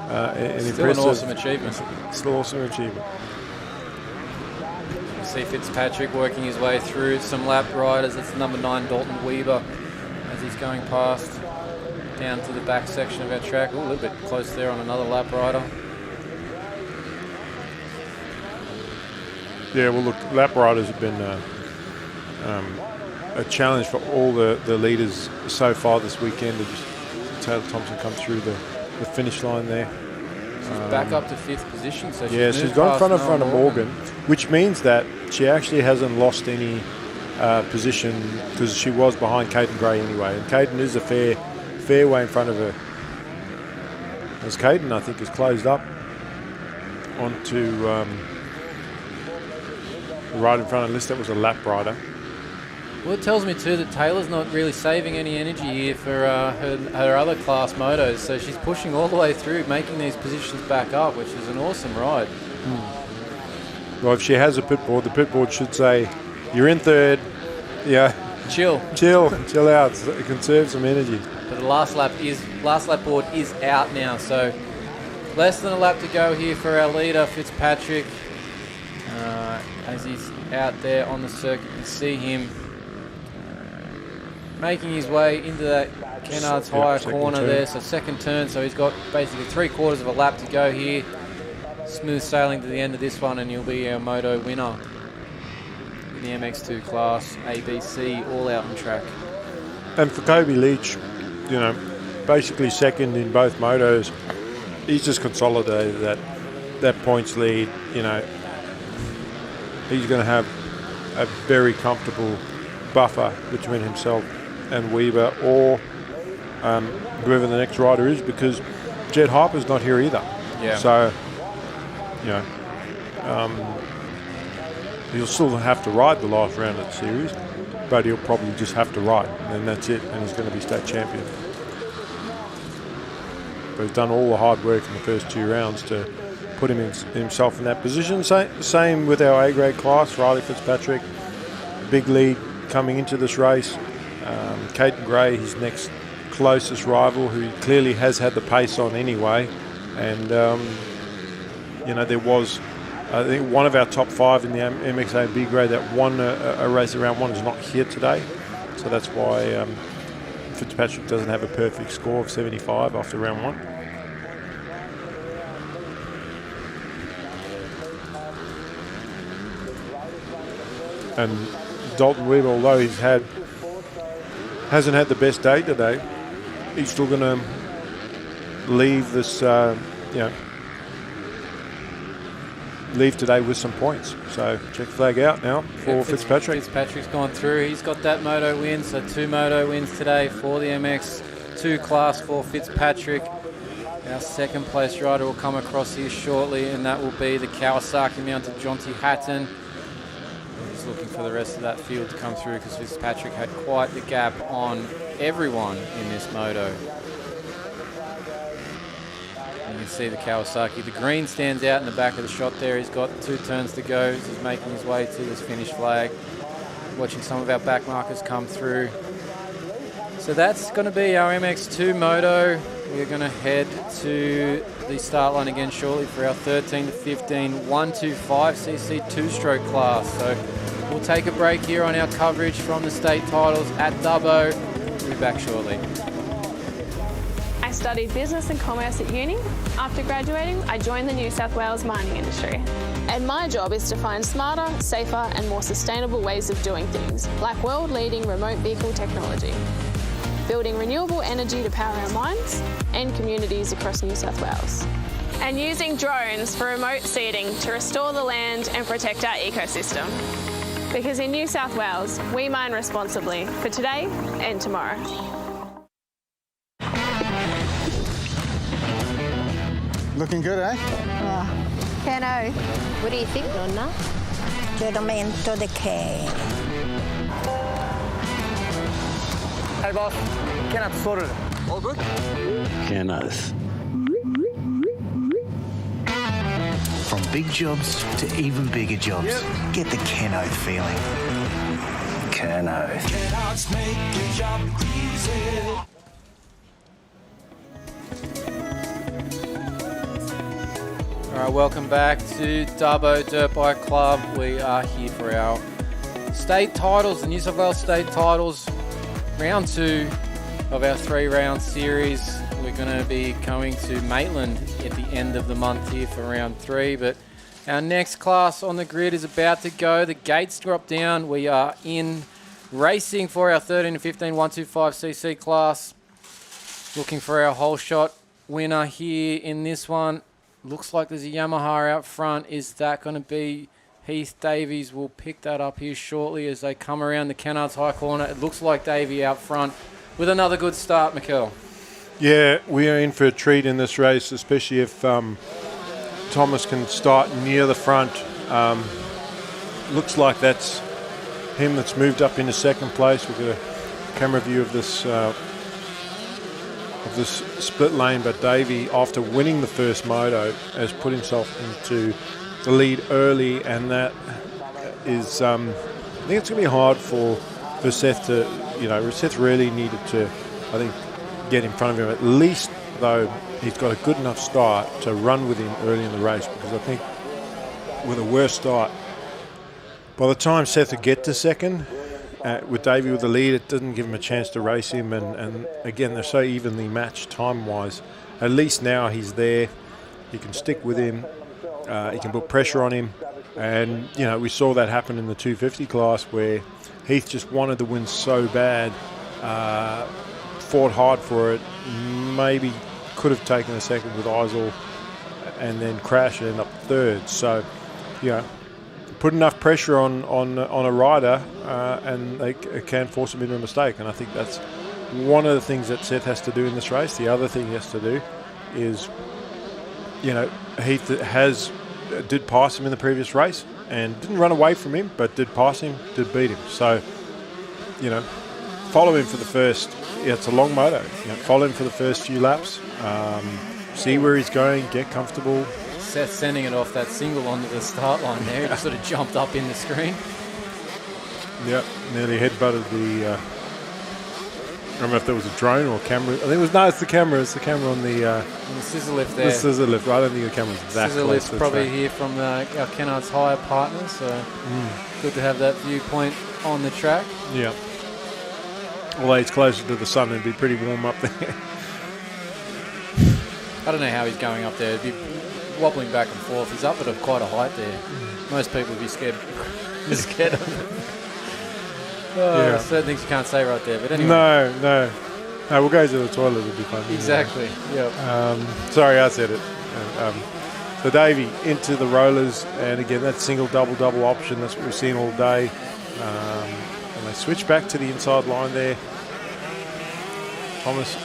still an awesome achievement. Still awesome achievement. You see Fitzpatrick working his way through some lap riders. That's number 9 Dalton Weber as he's going past down to the back section of our track. Ooh, a little bit close there on another lap rider. Yeah, well, look, lap riders have been a challenge for all the leaders so far this weekend. Taylor Thompson come through the finish line there. She's back up to 5th position. So she's gone front of Morgan, which means that she actually hasn't lost any position because she was behind Caden Gray anyway. And Caden is a fair way in front of her. As Caden, I think, is closed up onto right in front of Liz. That was a lap rider. Well, it tells me too that Taylor's not really saving any energy here for her other class motos, so she's pushing all the way through, making these positions back up, which is an awesome ride. Well, if she has a pit board, the pit board should say, "You're in third. Yeah, chill out, conserve some energy." But the last lap board is out now, so less than a lap to go here for our leader Fitzpatrick. As he's out there on the circuit, you can see him making his way into that Kennard's higher corner there. So second turn, so he's got basically 3/4 of a lap to go here. Smooth sailing to the end of this one, and he'll be our moto winner in the MX2 class, ABC, all out on track. And for Kobe Leach, you know, basically second in both motos, he's just consolidated that points lead. You know, he's going to have a very comfortable buffer between himself and Weaver, or whoever the next rider is, because Jed Harper's not here either. Yeah. So, you know, he'll still have to ride the last round of the series, but he'll probably just have to ride, and that's it, and he's going to be state champion. But he's done all the hard work in the first 2 rounds to put himself in that position. Same with our A-grade class, Riley Fitzpatrick, big lead coming into this race. Caden Gray, his next closest rival, who clearly has had the pace on anyway. And, you know, there was, I think, one of our top 5 in the MXA B grade that won a race around 1 is not here today. So that's why Fitzpatrick doesn't have a perfect score of 75 after round 1. And Dalton Weaver, although hasn't had the best day today, he's still going to leave this, leave today with some points. So check flag out now for Fitzpatrick. Fitzpatrick's gone through. He's got that moto win, so 2 moto wins today for the MX2 class for Fitzpatrick. Our second place rider will come across here shortly, and that will be the Kawasaki mounted Jonty Hatton. He's looking for the rest of that field to come through because Fitzpatrick had quite the gap on everyone in this moto. You can see the Kawasaki. The green stands out in the back of the shot there. He's got 2 turns to go. He's making his way to this finish flag. Watching some of our back markers come through. So that's going to be our MX2 moto. We're going to head to the start line again shortly for our 13 to 15 125cc 2-stroke class. So we'll take a break here on our coverage from the state titles at Dubbo. We'll be back shortly. I studied business and commerce at uni. After graduating, I joined the New South Wales mining industry. And my job is to find smarter, safer and more sustainable ways of doing things, like world-leading remote vehicle technology, building renewable energy to power our mines and communities across New South Wales, and using drones for remote seeding to restore the land and protect our ecosystem. Because in New South Wales, we mine responsibly for today and tomorrow. Looking good, eh? Cano. What do you think, Nonna? Gentleman de K. Hey boss, Kenneth sorted it. All good? Kenneth. From big jobs to even bigger jobs, get the Kenneth feeling. Kenneth. Kenneth's make your job easy. All right, welcome back to Dubbo Dirt Bike Club. We are here for our state titles, the New South Wales state titles. Round 2 of our 3-round series. We're going to be coming to Maitland at the end of the month here for round 3, but Our next class on the grid is about to go. The gates drop down. We are in racing for our 13 and 15 125cc class. Looking for our whole shot winner here in this one. Looks like there's a Yamaha out front. Is that going to be Heath Davies? We'll pick that up here shortly as they come around the Kennards high corner. It looks like Davey out front with another good start, Mikkel. Yeah, we are in for a treat in this race, especially if Thomas can start near the front. Looks like that's him that's moved up into second place. We've got a camera view of this split lane, but Davey, after winning the first moto, has put himself into the lead early, and that is, I think it's going to be hard for Seth to, Seth really needed to, I think, get in front of him, at least, though he's got a good enough start to run with him early in the race, because I think with a worse start, by the time Seth would get to second, with Davey with the lead, it doesn't give him a chance to race him, and again, they're so evenly matched time-wise. At least now he's there, he can stick with him, he can put pressure on him, and we saw that happen in the 250 class where Heath just wanted the win so bad, fought hard for it, maybe could have taken a second with Eisel and then crash and end up third. So, put enough pressure on a rider and they can force him into a mistake, and I think that's one of the things that Seth has to do in this race. The other thing he has to do is, Heath did pass him in the previous race and didn't run away from him, but did pass him, did beat him. So, follow him for the first. It's a long moto. Follow him for the first few laps. See where he's going. Get comfortable. Seth sending it off that single onto the start line there. He just sort of jumped up in the screen. Yep, nearly headbutted the. I don't know if there was a drone or a camera. I think it was it's the camera. It's the camera on the scissor lift there. The scissor lift. I don't think the camera's that scissor close. Lift probably here from our Kennards hire partner. So good to have that viewpoint on the track. Yeah. Although he's closer to the sun, it'd be pretty warm up there. I don't know how he's going up there. It'd be wobbling back and forth. He's up at quite a height there. Most people would be scared of it. Certain things you can't say right there, but anyway. No, we'll go to the toilet. It'll be fun. Exactly. Yep. Sorry, I said it. So Davey into the rollers, and again that single double option. That's what we've seen all day. And they switch back to the inside line there. Thomas,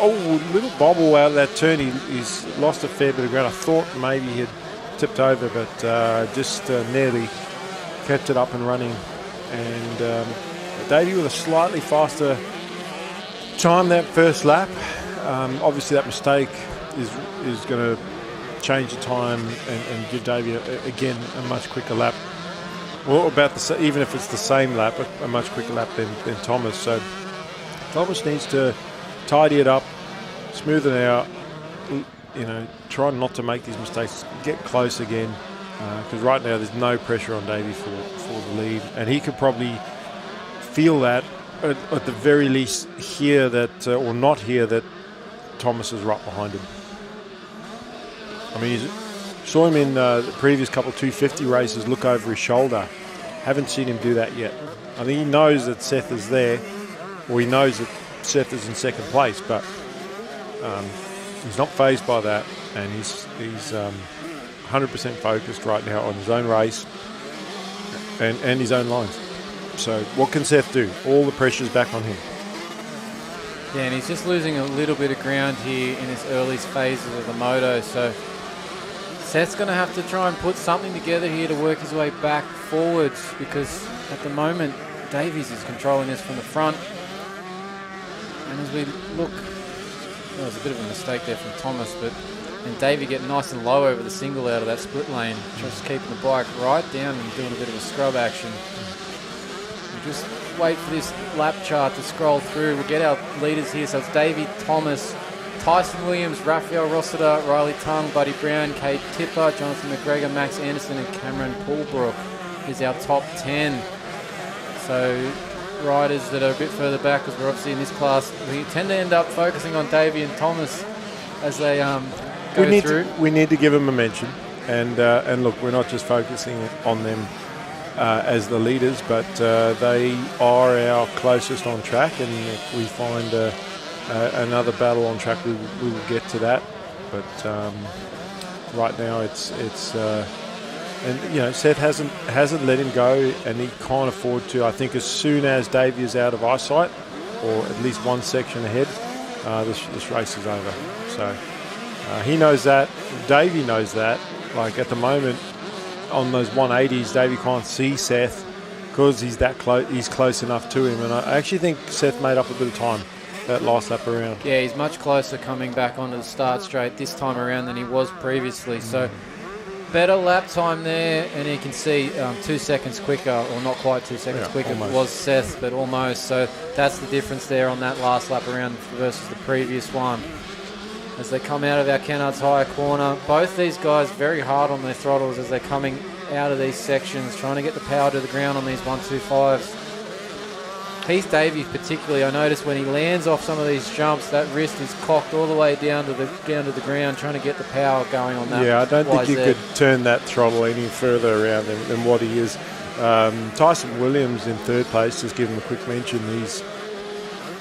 little bobble out of that turn. He's lost a fair bit of ground. I thought maybe he had tipped over, but just nearly kept it up and running. And Davey with a slightly faster time that first lap. Obviously that mistake is going to change the time and give Davey again a much quicker lap. Well, even if it's the same lap, a much quicker lap than Thomas. So Thomas needs to tidy it up, smooth it out, try not to make these mistakes, get close again, because right now there's no pressure on Davey for the lead, and he could probably feel that at the very least hear that, or not hear that Thomas is right behind him. I mean, saw him in the previous couple of 250 races look over his shoulder. Haven't seen him do that yet. I think he knows that Seth is there, or he knows that Seth is in second place, but he's not fazed by that, and he's 100% focused right now on his own race and his own lines. So what can Seth do? All the pressure's back on him. Yeah, and he's just losing a little bit of ground here in his early phases of the moto, so Seth's going to have to try and put something together here to work his way back forwards, because at the moment Davies is controlling this from the front. And as we look, there was a bit of a mistake there from Thomas, and Davey getting nice and low over the single out of that split lane, just keeping the bike right down and doing a bit of a scrub action. We'll just wait for this lap chart to scroll through. We'll get our leaders here. So it's Davey, Thomas, Tyson Williams, Raphael Rossiter, Riley Tung, Buddy Brown, Kate Tipper, Jonathan McGregor, Max Anderson, and Cameron Poolbrook is our top 10. So riders that are a bit further back, because we're obviously in this class, we tend to end up focusing on Davey and Thomas as they go through. We need to give them a mention. And look, we're not just focusing on them as the leaders, but they are our closest on track, and if we find another battle on track, we will get to that. But right now it's and you know, Seth hasn't let him go, and he can't afford to. I think as soon as Davey is out of eyesight, or at least one section ahead, this race is over. So he knows that. Davey knows that. Like at the moment, on those 180s, Davey can't see Seth because he's that close. He's close enough to him, and I actually think Seth made up a bit of time that last lap around. Yeah, he's much closer coming back onto the start straight this time around than he was previously. So better lap time there, and you can see 2 seconds quicker, or not quite 2 seconds quicker, almost. was Seth, but almost. So that's the difference there on that last lap around versus the previous one. As they come out of our Kennard's Hire corner, both these guys very hard on their throttles as they're coming out of these sections, trying to get the power to the ground on these 125s. Heath Davies particularly, I noticed when he lands off some of these jumps, that wrist is cocked all the way down to the ground, trying to get the power going on that. Yeah, I don't think you could turn that throttle any further around than what he is. Tyson Williams in third place, just give him a quick mention. He's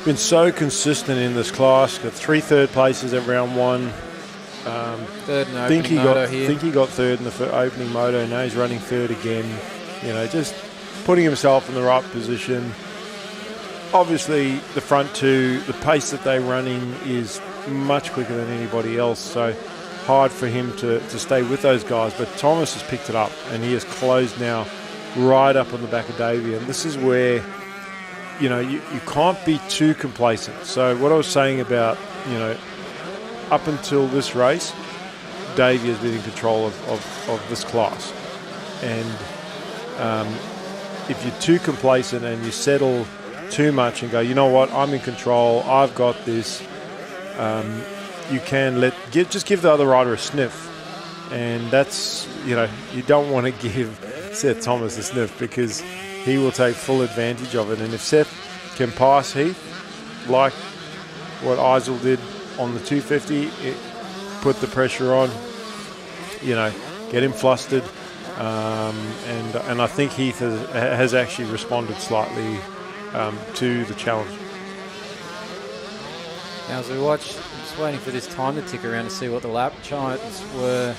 been so consistent in this class. Got 3 third places at round 1. Third in the opening moto here. I think he got third in the opening moto. Now he's running third again. You know, just putting himself in the right position. Obviously, the front two, the pace that they're running is much quicker than anybody else, so hard for him to stay with those guys. But Thomas has picked it up, and he has closed now right up on the back of Davey. And this is where, you know, you can't be too complacent. So what I was saying about, you know, up until this race, Davey has been in control of this class. And if you're too complacent and you settle too much and go, you know what, I'm in control, I've got this, you can just give the other rider a sniff. And that's, you know, you don't want to give Seth Thomas a sniff, because he will take full advantage of it. And if Seth can pass Heath, like what Eisel did on the 250, put the pressure on, you know, get him flustered, and I think Heath has actually responded slightly to the challenge. Now as we watch, I'm just waiting for this time to tick around to see what the lap times were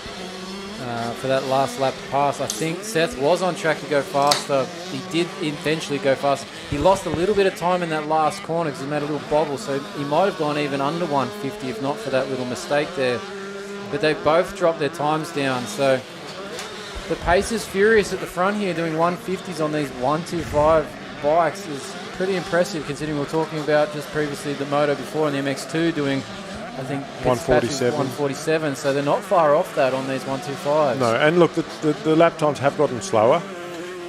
for that last lap pass. I think Seth was on track to go faster. He did eventually go faster. He lost a little bit of time in that last corner because he made a little bobble, so he might have gone even under 150 if not for that little mistake there. But they both dropped their times down, so the pace is furious at the front here, doing 150s on these 125 bikes is pretty impressive, considering we were talking about just previously the moto before and the MX2 doing, I think, 147. So they're not far off that on these 125s. No, and look, the lap times have gotten slower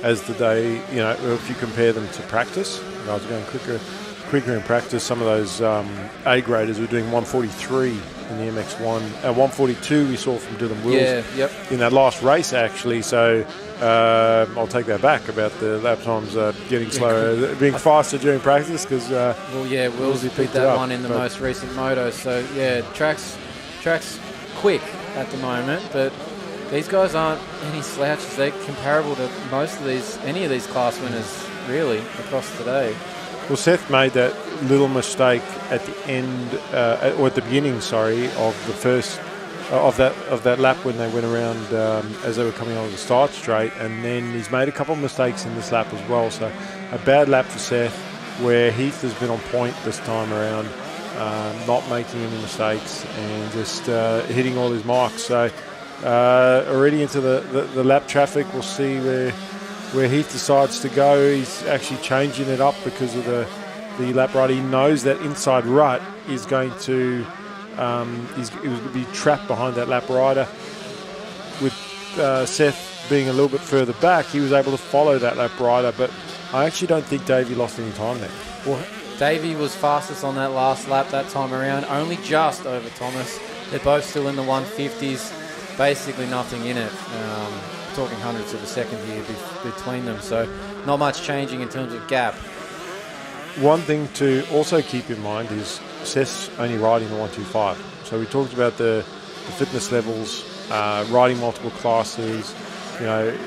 as the day, you know, if you compare them to practice. Guys are going quicker in practice. Some of those A graders were doing 143 in the MX1. 142 we saw from Dylan Wills in that last race, actually. So I'll take that back about the lap times getting slower, being faster during practice, because Wills picked that one in the most recent moto. So yeah, track's quick at the moment, but these guys aren't any slouches. They're comparable to any of these class winners really across today. Well, Seth made that little mistake at the end, or at the beginning, of the first of that lap when they went around as they were coming onto the start straight, and then he's made a couple of mistakes in this lap as well. So a bad lap for Seth, where Heath has been on point this time around, not making any mistakes and just hitting all his marks. So already into the lap traffic, we'll see where Heath decides to go. He's actually changing it up because of the lap ride. He knows that inside rut is going to he's going to be trapped behind that lap rider. With Seth being a little bit further back, he was able to follow that lap rider, but I actually don't think Davey lost any time there. Well, Davey was fastest on that last lap that time around, only just over Thomas. They're both still in the 150s, basically nothing in it. Talking hundreds of a second here between them, so not much changing in terms of gap. One thing to also keep in mind is Seth's only riding the 125. So we talked about the fitness levels riding multiple classes. You know,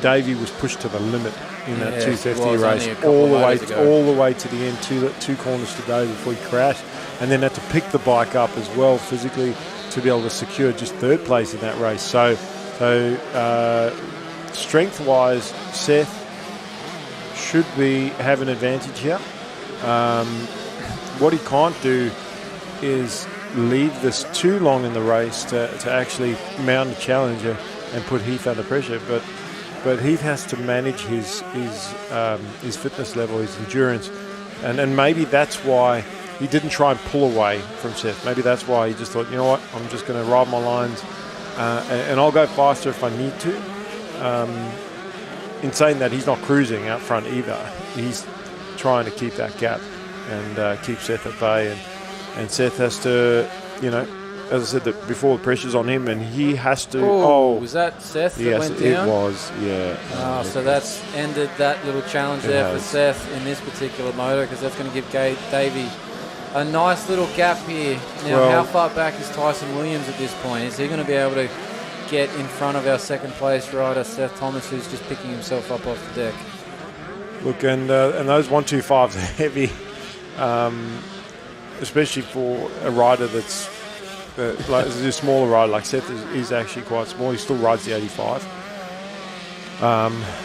Davey was pushed to the limit in that 250 race, all the way to the end, two corners to go before he crashed, and then had to pick the bike up as well physically to be able to secure just third place in that race. So strength-wise, Seth should have an advantage here. What he can't do is leave this too long in the race to actually mount a challenge and put Heath under pressure. But Heath has to manage his fitness level, his endurance, and maybe that's why he didn't try and pull away from Seth. Maybe that's why he just thought, you know what, I'm just going to ride my lines, and I'll go faster if I need to. In saying that, he's not cruising out front either. He's trying to keep that gap and keep Seth at bay, and Seth has to, you know, as I said before, the pressure's on him, and he has to. Was that Seth that went down? It was, yeah. So that's ended that little challenge there for Seth in this particular motor, because that's going to give Davey a nice little gap here. Now, how far back is Tyson Williams at this point? Is he going to be able to get in front of our second place rider, Seth Thomas, who's just picking himself up off the deck? Look, and those 125s are heavy, especially for a rider that's like a smaller rider. Like Seth is actually quite small. He still rides the 85.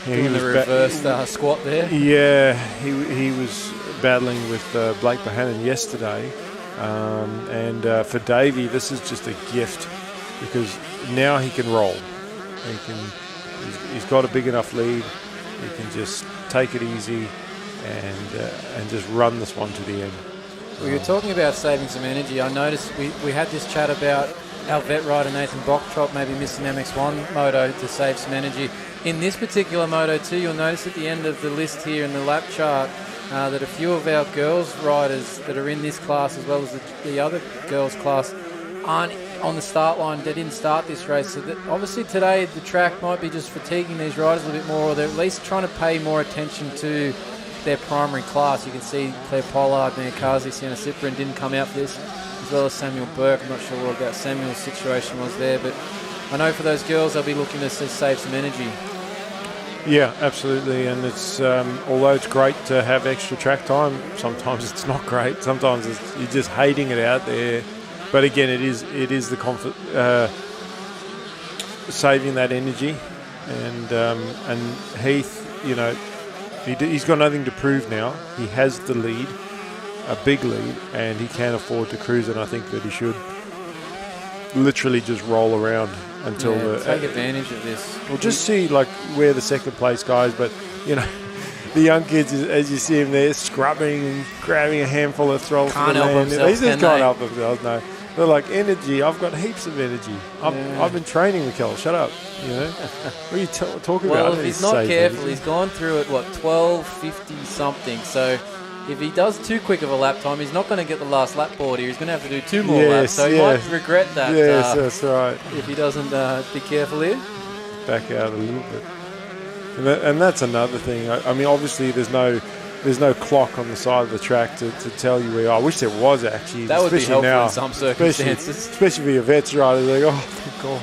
Doing the reverse squat there. Yeah, he was battling with Blake Bohannon yesterday, and for Davey, this is just a gift because now he can roll. He's got a big enough lead. He can just take it easy and just run this one to the end. We were talking about saving some energy. I noticed we had this chat about our vet rider Nathan Boktrop maybe missing MX1 moto to save some energy. In this particular moto too, you'll notice at the end of the list here in the lap chart that a few of our girls riders that are in this class as well as the other girls class aren't on the start line. They didn't start this race. So that obviously today the track might be just fatiguing these riders a little bit more, or they're at least trying to pay more attention to their primary class. You can see Claire Pollard, Mia Kazi, Sienna Cyprian didn't come out for this, as well as Samuel Burke. I'm not sure what about Samuel's situation was there, but I know for those girls they'll be looking to save some energy. Yeah, absolutely, and it's although it's great to have extra track time, sometimes it's not great. Sometimes you're just hating it out there. But again, it is the saving that energy, and Heath, you know, he's got nothing to prove now. He has the lead, a big lead, and he can't afford to cruise. And I think that he should literally just roll around until take advantage of this. We'll just see like where the second place goes, but you know. The young kids, as you see them there, scrubbing and grabbing a handful of thralls. Can't help themselves, They just can't help themselves, no. They're like, energy, I've got heaps of energy. I've been training, Mikel, shut up. You know? What are you talking about? Well, if he's not careful, he's gone through at, 12:50 something. So if he does too quick of a lap time, he's not going to get the last lap board here. He's going to have to do 2 more laps. So he might regret that. Yes, that's right. If he doesn't be careful here. Back out a little bit. And that's another thing. I mean, obviously, there's no clock on the side of the track to tell you where you are. I wish there was, actually. That would be helpful now, in some circumstances. Especially for your vets riders. Like, oh, thank God,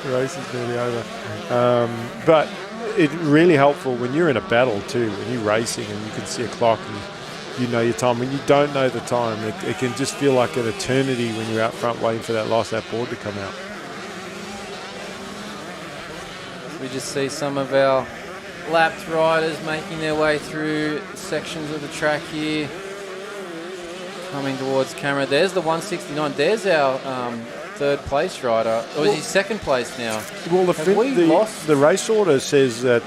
the race is nearly over. But it's really helpful when you're in a battle, too, when you're racing and you can see a clock and you know your time. When you don't know the time, it can just feel like an eternity when you're out front waiting for that last lap board to come out. We just see some of our lapped riders making their way through sections of the track here, coming towards camera. There's the 169. There's our third place rider. Or is he second place now? Well, the race order says that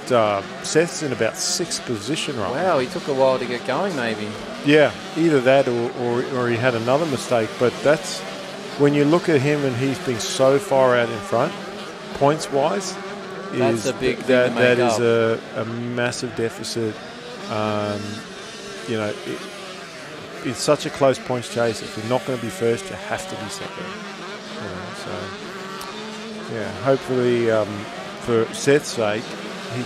Seth's in about 6th position right now. Wow, he took a while to get going maybe. Yeah, either that or he had another mistake. But that's when you look at him and he's been so far out in front, points-wise, that's a big thing to make that up. is a massive deficit. You know, it's such a close points chase. If you're not going to be first, you have to be second. You know, so yeah, hopefully for Seth's sake, he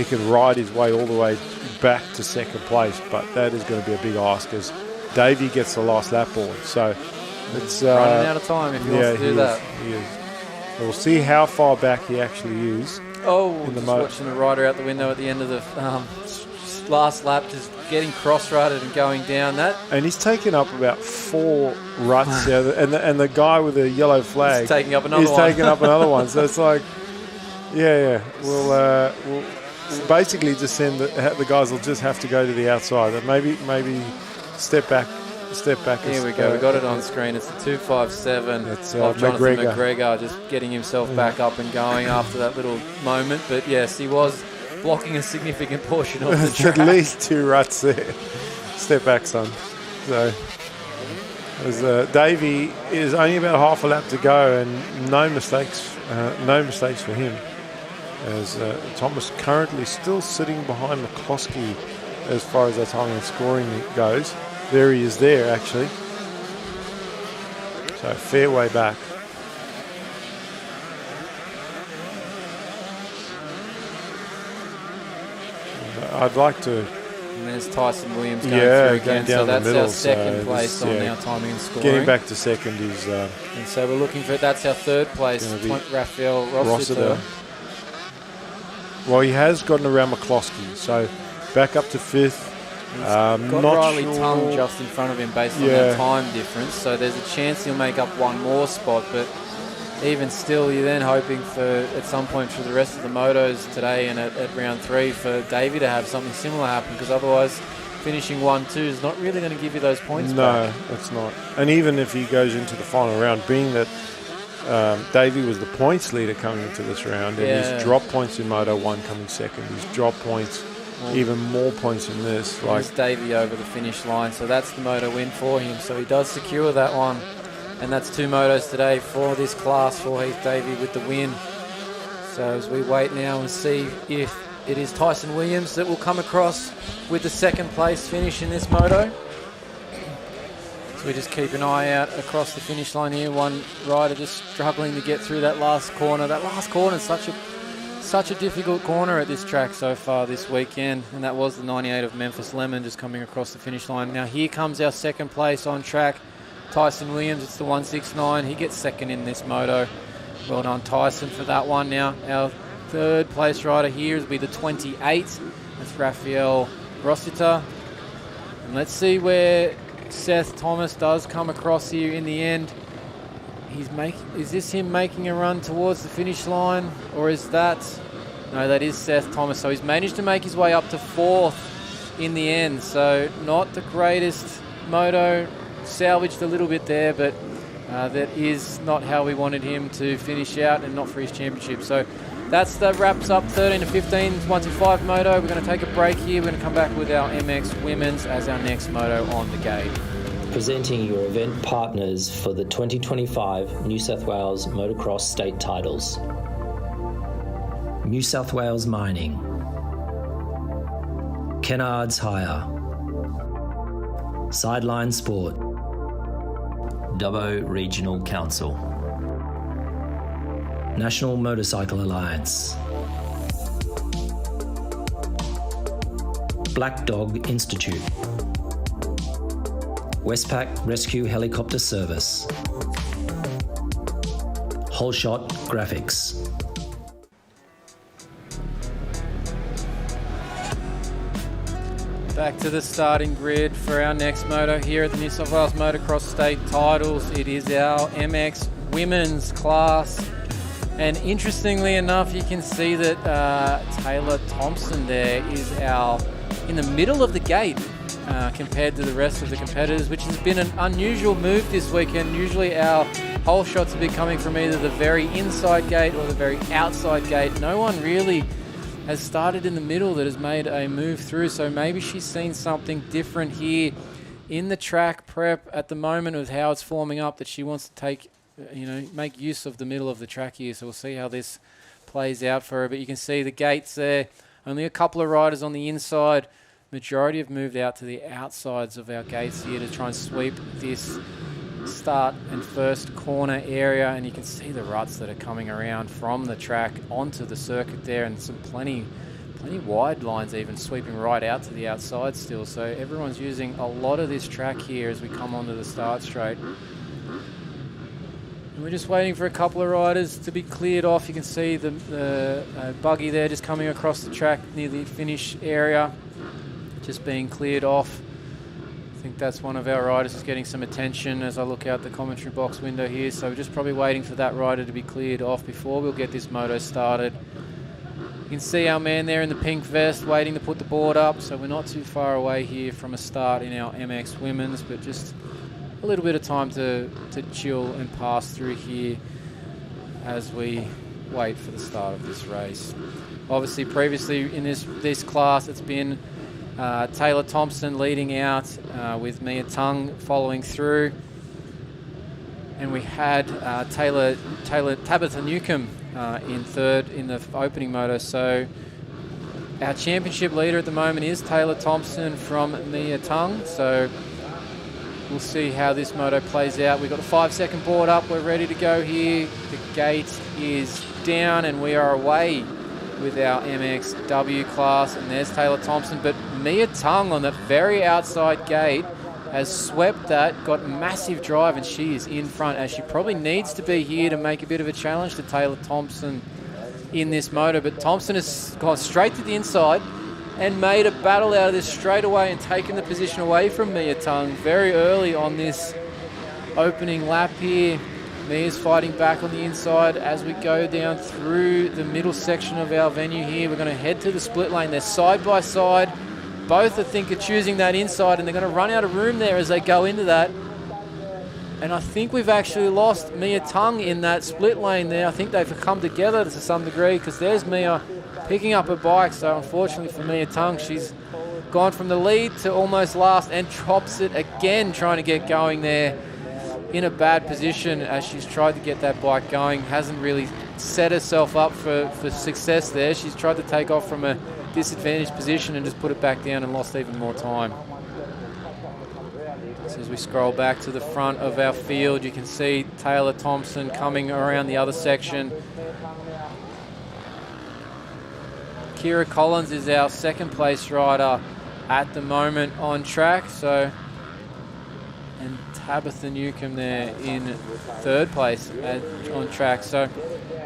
can ride his way all the way back to second place. But that is going to be a big ask as Davey gets the last lap board. So it's running out of time if he wants to do that. He is. We'll see how far back he actually is. Just watching the rider out the window at the end of the last lap, just getting cross-rutted and going down that. And he's taken up about 4 ruts there, and the guy with the yellow flag is taking up another one. So it's like, we'll basically just send the guys will just have to go to the outside. And maybe step back. Here we go. We got it on screen. It's the 257 of Jonathan McGregor just getting himself back up and going after that little moment. But yes, he was blocking a significant portion of the track. At least 2 ruts there. Step back, son. So Davey is only about half a lap to go, and no mistakes for him. As Thomas currently still sitting behind McCloskey as far as our timing and scoring goes. There he is there, actually. So fair way back. I'd like to... And there's Tyson Williams going through again. Down so that's the middle, our second place on our timing and scoring. Getting back to second is... and so we're looking for... That's our third place. Raphael Rossiter. Well, he has gotten around McCloskey. So back up to 5th. Got Riley Tung just in front of him based on that time difference, so there's a chance he'll make up one more spot, but even still you're then hoping for at some point for the rest of the motos today and at round 3 for Davey to have something similar happen, because otherwise finishing 1-2 is not really going to give you those points back. No, it's not. And even if he goes into the final round, being that Davey was the points leader coming into this round, and he's dropped points in Moto 1 coming second, he's dropped points, even more points in this. Like Davey over the finish line, so that's the moto win for him. So he does secure that one, and that's 2 motos today for this class for Heath Davey with the win. So as we wait now and see if it is Tyson Williams that will come across with the second place finish in this moto. So we just keep an eye out across the finish line here. One rider just struggling to get through that last corner. That last corner is such a difficult corner at this track so far this weekend, and that was the 98 of Memphis Lemon just coming across the finish line. Now here comes our second place on track, Tyson Williams. It's the 169. He gets second in this moto. Well done, Tyson, for that one. Now our third place rider here will be the 28. That's Raphael Rossiter. And let's see where Seth Thomas does come across here in the end. Is this him making a run towards the finish line, or is that... No, that is Seth Thomas. So he's managed to make his way up to 4th in the end. So not the greatest moto, salvaged a little bit there, but that is not how we wanted him to finish out, and not for his championship. So that wraps up 13 to 15, 1-5 moto. We're going to take a break here. We're going to come back with our MX Women's as our next moto on the gate. Presenting your event partners for the 2025 New South Wales Motocross State Titles. New South Wales Mining, Kennards Hire, Sideline Sport, Dubbo Regional Council, National Motorcycle Alliance, Black Dog Institute, Westpac Rescue Helicopter Service, Wholeshot Graphics. Back to the starting grid for our next moto here at the New South Wales Motocross State Titles. It is our MX Women's class. And interestingly enough, you can see that Taylor Thompson there is in the middle of the gate compared to the rest of the competitors, which has been an unusual move this weekend. Usually our whole shots have been coming from either the very inside gate or the very outside gate. No one really has started in the middle that has made a move through, so maybe she's seen something different here in the track prep at the moment with how it's forming up, that she wants to take, make use of the middle of the track here. So we'll see how this plays out for her. But you can see the gates there, only a couple of riders on the inside. Majority have moved out to the outsides of our gates here to try and sweep this start and first corner area, and you can see the ruts that are coming around from the track onto the circuit there, and some plenty wide lines even sweeping right out to the outside still. So everyone's using a lot of this track here as we come onto the start straight. We're just waiting for a couple of riders to be cleared off. You can see the buggy there just coming across the track near the finish area, just being cleared off. I think that's one of our riders is getting some attention as I look out the commentary box window here. So we're just probably waiting for that rider to be cleared off before we'll get this moto started. You can see our man there in the pink vest waiting to put the board up. So we're not too far away here from a start in our MX Women's, but just a little bit of time to chill and pass through here as we wait for the start of this race. Obviously, previously in this class, it's been Taylor Thompson leading out with Mia Tung following through, and we had Tabitha Newcomb in third in the opening moto. So our championship leader at the moment is Taylor Thompson from Mia Tung. So we'll see how this moto plays out. We've got the 5-second board up. We're ready to go here. The gate is down and we are away with our MXW class. And there's Taylor Thompson. But Mia Tung on the very outside gate has swept that, got massive drive, and she is in front as she probably needs to be here to make a bit of a challenge to Taylor Thompson in this moto. But Thompson has gone straight to the inside and made a battle out of this straight away and taken the position away from Mia Tung very early on this opening lap here. Mia's fighting back on the inside as we go down through the middle section of our venue here. We're going to head to the split lane. They're side by side. Both, I think, are choosing that inside, and they're going to run out of room there as they go into that. And I think we've actually lost Mia Tung in that split lane there. I think they've come together to some degree because there's Mia picking up her bike. So unfortunately for Mia Tung, she's gone from the lead to almost last and drops it again, trying to get going there in a bad position as she's tried to get that bike going. Hasn't really set herself up for success there. She's tried to take off from a disadvantaged position and just put it back down and lost even more time. So as we scroll back to the front of our field, you can see Taylor Thompson coming around the other section. Kira Collins is our second place rider at the moment on track. And Tabitha Newcomb there in third place on track. So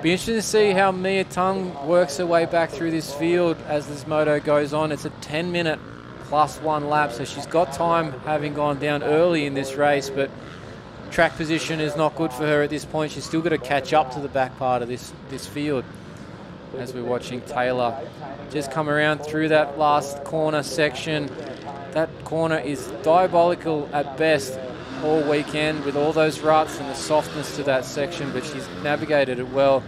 be interesting to see how Mia Tung works her way back through this field as this moto goes on. It's a 10-minute plus one lap, so she's got time having gone down early in this race, but track position is not good for her at this point. She's still got to catch up to the back part of this field as we're watching Taylor just come around through that last corner section. That corner is diabolical at best all weekend with all those ruts and the softness to that section, but she's navigated it well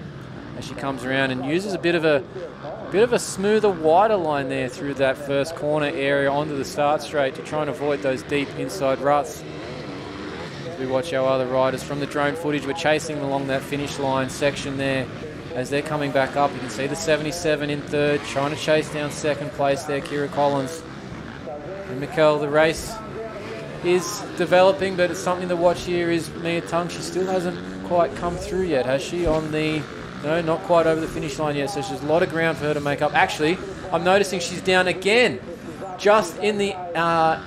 as she comes around and uses a bit of a smoother, wider line there through that first corner area onto the start straight to try and avoid those deep inside ruts. As we watch our other riders from the drone footage, we're chasing along that finish line section there as they're coming back up. You can see the 77 in third, trying to chase down second place there, Kira Collins. And Mikkel, the race is developing, but it's something to watch here is Mia Tung. She still hasn't quite come through yet, has she? No, not quite over the finish line yet, so there's a lot of ground for her to make up. Actually, I'm noticing she's down again, just in the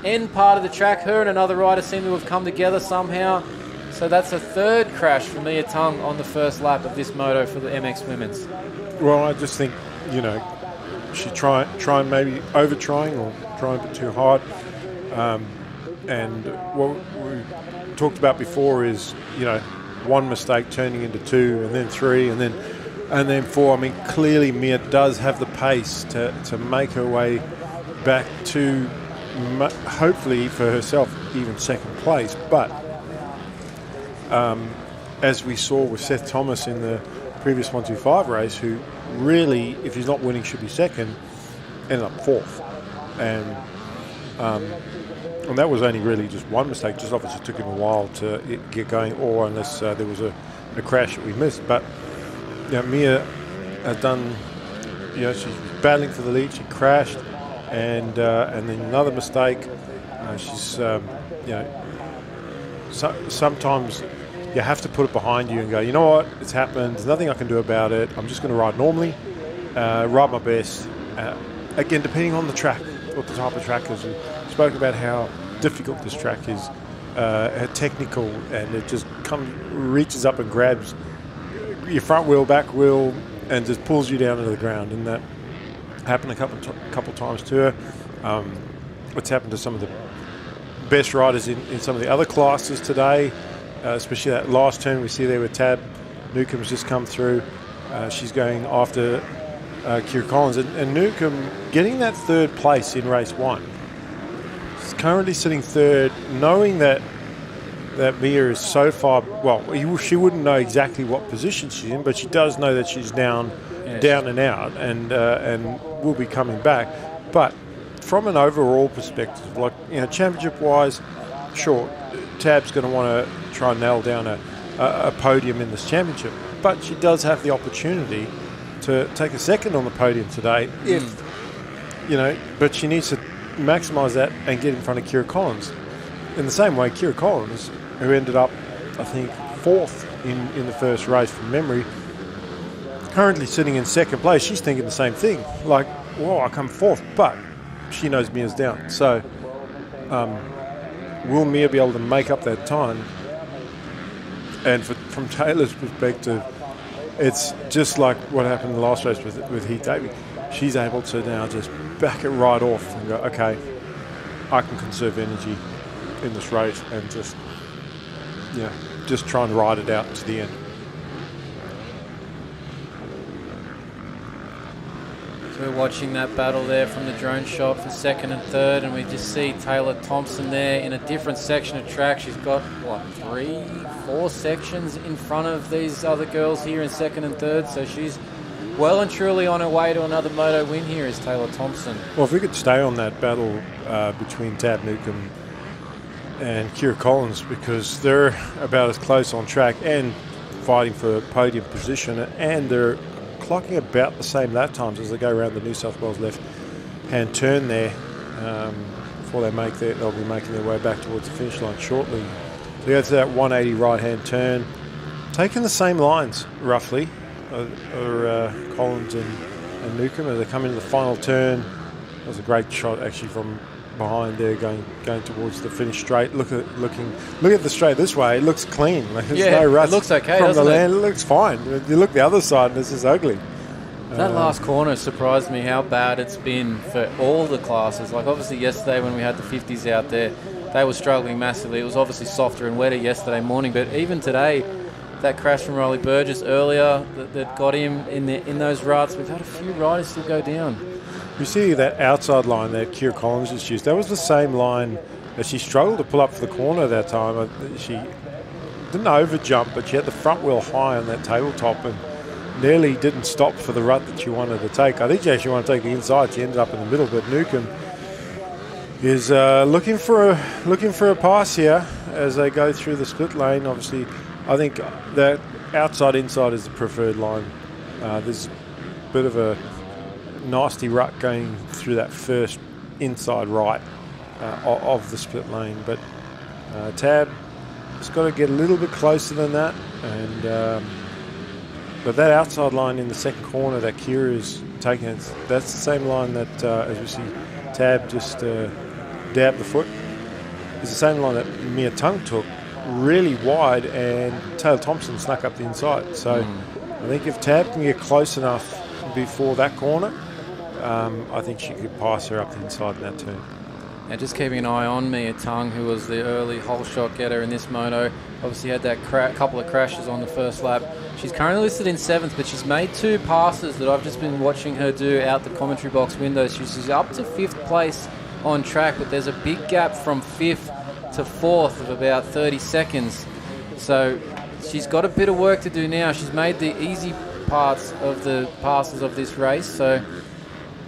end part of the track. Her and another rider seem to have come together somehow. So that's a third crash for Mia Tung on the first lap of this moto for the MX Women's. Well, I just think, she try maybe over-trying or trying a bit too hard. And what we talked about before is, one mistake turning into two and then three and then four. I mean, clearly Mia does have the pace to make her way back to, hopefully for herself, even second place. But as we saw with Seth Thomas in the previous 125 race, who really, if he's not winning, should be second, ended up fourth. And that was only really just one mistake. Just obviously took him a while to get going, or unless there was a crash that we missed. But Mia has done, she's battling for the lead. She crashed, and then another mistake. She's, sometimes you have to put it behind you and go, you know what, it's happened. There's nothing I can do about it. I'm just going to ride normally, ride my best. Again, depending on the track, what the type of track is. We spoke about how difficult this track is technical, and it just reaches up and grabs your front wheel, back wheel, and just pulls you down to the ground. And that happened a couple times to her. It's happened to some of the best riders in some of the other classes today, especially that last turn we see there with Tab Newcomb's just come through. She's going after Kira Collins, and Newcomb getting that third place in race 1. She's currently sitting third, knowing that Mia is so far. Well, she wouldn't know exactly what position she's in, but she does know that she's down and out, and will be coming back. But from an overall perspective, like, championship-wise, sure, Tab's going to want to try and nail down a podium in this championship, but she does have the opportunity to take a second on the podium today if, but she needs to maximise that and get in front of Kira Collins. In the same way, Kira Collins, who ended up, I think, 4th in the first race from memory, currently sitting in second place, she's thinking the same thing. Like, whoa, I come 4th, but she knows Mia's down. So will Mia be able to make up that time? And from Taylor's perspective, it's just like what happened in the last race with Heath Davey. She's able to now just back it right off and go, okay, I can conserve energy in this race and just try and ride it out to the end. So we're watching that battle there from the drone shot for second and third, and we just see Taylor Thompson there in a different section of track. She's got, 3-4 sections in front of these other girls here in second and third, so she's well and truly on her way to another moto win here is Taylor Thompson. Well, if we could stay on that battle between Tab Newcomb and Kira Collins, because they're about as close on track and fighting for a podium position, and they're clocking about the same lap times as they go around the New South Wales left-hand turn there before they'll be making their way back towards the finish line shortly. So they go to that 180 right-hand turn, taking the same lines roughly, Collins and Newcomb as they come into the final turn. That was a great shot actually from behind there, going towards the finish straight. Look at the straight this way. It looks clean. There's no rust. It looks okay from doesn't the it? land. It looks fine. You look the other side, and this is ugly. That last corner surprised me how bad it's been for all the classes. Like obviously yesterday when we had the 50s out there, they were struggling massively. It was obviously softer and wetter yesterday morning, but even today, that crash from Riley Burgess earlier that got him in those ruts, we've had a few riders still go down. You see that outside line that Kira Collins just used. That was the same line that she struggled to pull up for the corner that time. She didn't over jump, but she had the front wheel high on that tabletop and nearly didn't stop for the rut that she wanted to take. I think she actually wanted to take the inside. She ended up in the middle, but Newcomb is looking for a pass here as they go through the split lane. Obviously, I think that outside-inside is the preferred line. There's a bit of a nasty rut going through that first inside right of the split lane, but Tab has got to get a little bit closer than that, and but that outside line in the second corner that Kira is taking, that's the same line that as we see Tab just dab the foot, is the same line that Mia Tung took really wide, and Taylor Thompson snuck up the inside. So I think if Tab can get close enough before that corner, I think she could pass her up the inside in that turn. Now just keeping an eye on Mia Tung, who was the early whole shot getter in this moto. Obviously had that couple of crashes on the first lap. She's currently listed in 7th, but she's made 2 passes that I've just been watching her do out the commentary box window. She's up to 5th place on track, but there's a big gap from 5th to 4th of about 30 seconds. So she's got a bit of work to do now. She's made the easy parts of the passes of this race, so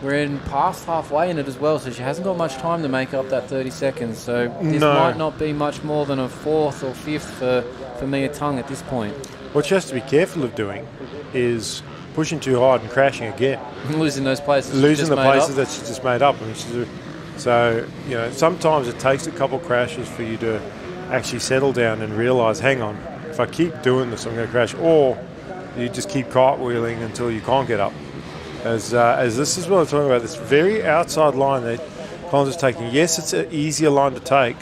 we're in past halfway in it as well, so she hasn't got much time to make up that 30 seconds. So this might not be much more than a 4th or 5th for Mia Tung at this point. What she has to be careful of doing is pushing too hard and crashing again. Losing those places. Losing the places that she just made up. I mean, so, sometimes it takes a couple crashes for you to actually settle down and realise, hang on, if I keep doing this, I'm going to crash. Or you just keep cartwheeling until you can't get up. As this is what I'm talking about, this very outside line that Collins is taking. Yes, it's an easier line to take,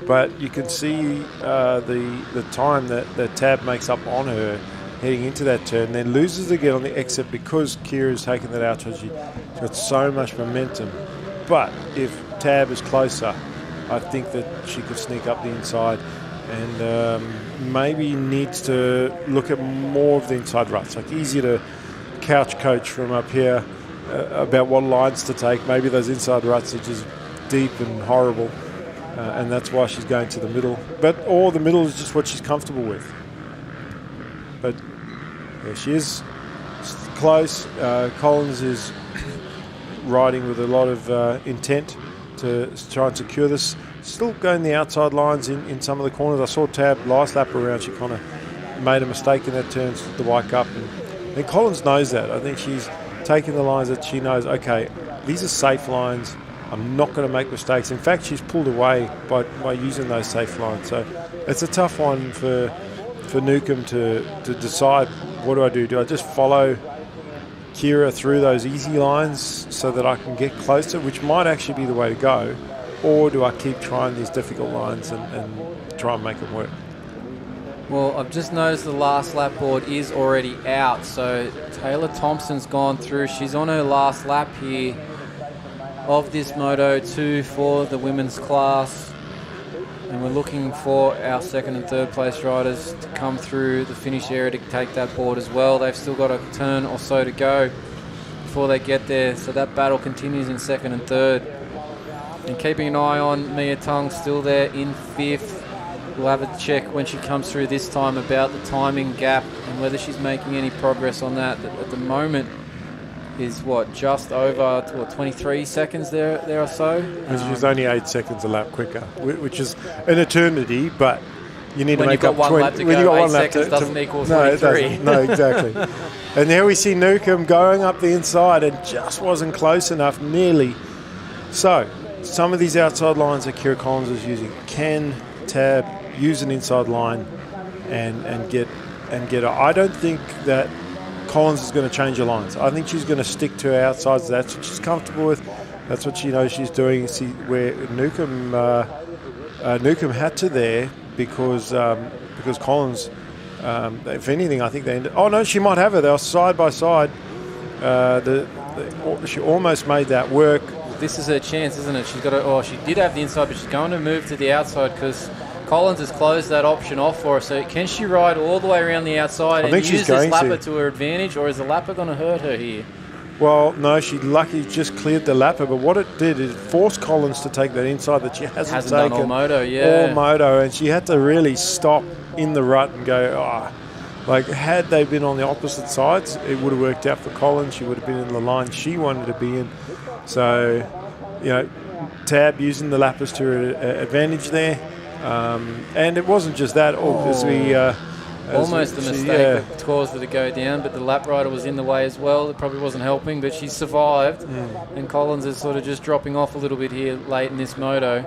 but you can see the time that Tab makes up on her heading into that turn, then loses again on the exit because Kira's taken that out. She's got so much momentum. But if Tab is closer, I think that she could sneak up the inside and maybe needs to look at more of the inside ruts. Like, easier to couch coach from up here about what lines to take. Maybe those inside ruts are just deep and horrible, and that's why she's going to the middle. Or the middle is just what she's comfortable with. But yeah, she is close. Collins is riding with a lot of intent to try and secure this. Still going the outside lines in some of the corners. I saw Tab last lap around. She kind of made a mistake in that turn, stood the bike up. And Collins knows that. I think she's taking the lines that she knows, okay, these are safe lines. I'm not going to make mistakes. In fact, she's pulled away by using those safe lines. So it's a tough one for Newcomb to decide, what do I do? Do I just follow Kira through those easy lines so that I can get closer, which might actually be the way to go? Or do I keep trying these difficult lines and try and make them work? Well, I've just noticed the last lap board is already out. So Taylor Thompson's gone through. She's on her last lap here of this Moto 2 for the women's class. And we're looking for our second and third place riders to come through the finish area to take that board as well. They've still got a turn or so to go before they get there. So that battle continues in second and third. And keeping an eye on Mia Tung, still there in fifth. We'll have a check when she comes through this time about the timing gap and whether she's making any progress on that. At the moment is just over 23 seconds there or so. She's only 8 seconds a lap quicker, which is an eternity, but you need to make up 20. When you've got 1 lap to go, 8 seconds doesn't equal 23. No, it doesn't. No, exactly. And there we see Newcomb going up the inside and just wasn't close enough, nearly. So some of these outside lines that Kira Collins is using, can Tab use an inside line and get her? I don't think that Collins is going to change her lines. I think she's going to stick to her outsides. That's what she's comfortable with. That's what she knows she's doing. See where Newcomb had to there because Collins, if anything, I think they ended. Oh no, she might have her. They were side by side. She almost made that work. This is her chance, isn't it? She's got to. Oh, she did have the inside, but she's going to move to the outside because Collins has closed that option off for her. So can she ride all the way around the outside and use this lapper to her advantage, or is the lapper going to hurt her here? Well, no, she lucky just cleared the lapper, but what it did is force Collins to take that inside that she hasn't taken done all moto, yeah. All moto, and she had to really stop in the rut and go, like, had they been on the opposite sides, it would have worked out for Collins. She would have been in the line she wanted to be in. So, Tab using the lappers to her advantage there. And it wasn't just that. Almost the mistake that caused her to go down, but the lap rider was in the way as well. It probably wasn't helping, but she survived. And Collins is sort of just dropping off a little bit here late in this moto.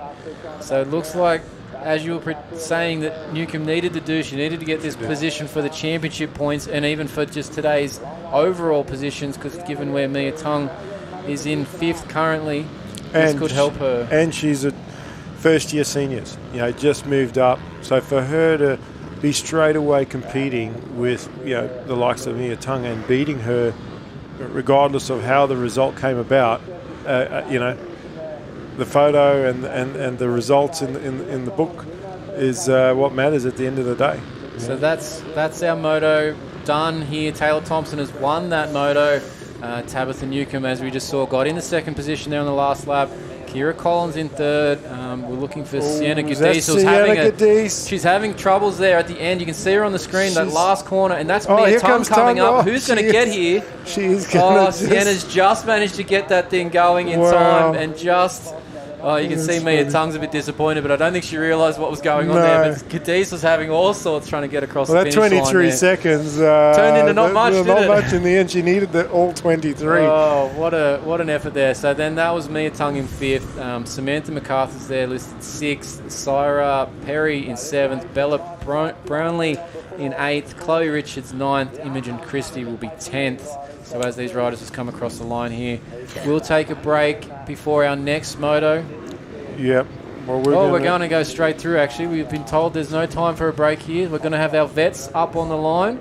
So it looks like, as you were saying, that Newcomb needed to do, she needed to get this position for the championship points and even for just today's overall positions, because given where Mia Tung is in fifth currently, this could help her. And she's a first-year seniors, just moved up. So for her to be straight away competing with the likes of Mia Tung and beating her, regardless of how the result came about, the photo and the results in the book is what matters at the end of the day. So that's our moto done here. Taylor Thompson has won that moto. Tabitha Newcomb, as we just saw, got in the second position there on the last lap. Kira Collins in third. We're looking for Sienna Gadiz. She's having troubles there at the end. You can see her on the screen, that last corner, and that's Mia Tung coming up. Who's going to get here? She's going to Sienna's just managed to get that thing going in time, and just... Oh, you can see Mia Tung's a bit disappointed, but I don't think she realised what was going on there. But Cadiz was having all sorts trying to get across the finish line. That 23 seconds turned into not much, didn't it? Not much in the end. She needed all 23. Oh, what an effort there. So then that was Mia Tung in fifth. Samantha MacArthur's there listed sixth. Syra Perry in seventh. Bella Brownlee in eighth. Chloe Richards ninth. Imogen Christie will be 10th. So as these riders just come across the line here, we'll take a break before our next moto. Yep. Well, we're going to go straight through, actually. We've been told there's no time for a break here. We're going to have our vets up on the line.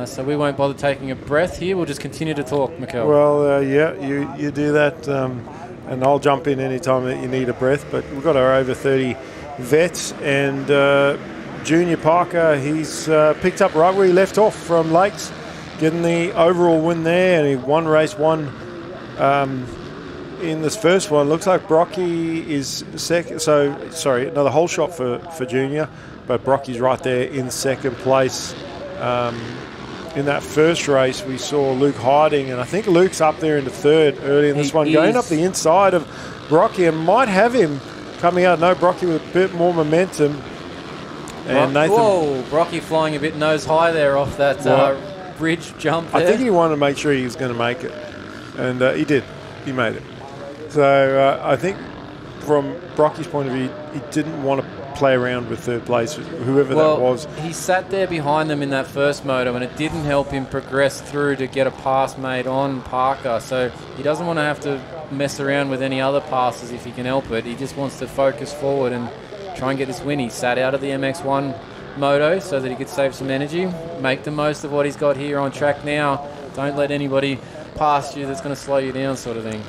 So we won't bother taking a breath here. We'll just continue to talk, Mikel. Well, you do that, and I'll jump in any time that you need a breath. But we've got our over 30 vets, and Junior Parker, he's picked up right where he left off from Lakes, getting the overall win there, and he won race one in this first one. Looks like Brocky is second. So, sorry, another whole shot for Junior, but Brocky's right there in second place. In that first race, we saw Luke Harding, and I think Luke's up there in the third early in this one, going up the inside of Brocky, and might have him coming out. No, Brocky with a bit more momentum. And Nathan. Whoa, Brocky flying a bit nose high there off that bridge jump there. I think he wanted to make sure he was going to make it, and he did. He made it. So I think from Brocky's point of view, he didn't want to play around with third place, whoever that was. He sat there behind them in that first moto, and it didn't help him progress through to get a pass made on Parker. So he doesn't want to have to mess around with any other passes if he can help it. He just wants to focus forward and try and get this win. He sat out of the MX1 moto so that he could save some energy, make the most of what he's got here on track now. Don't let anybody past you that's going to slow you down, sort of thing.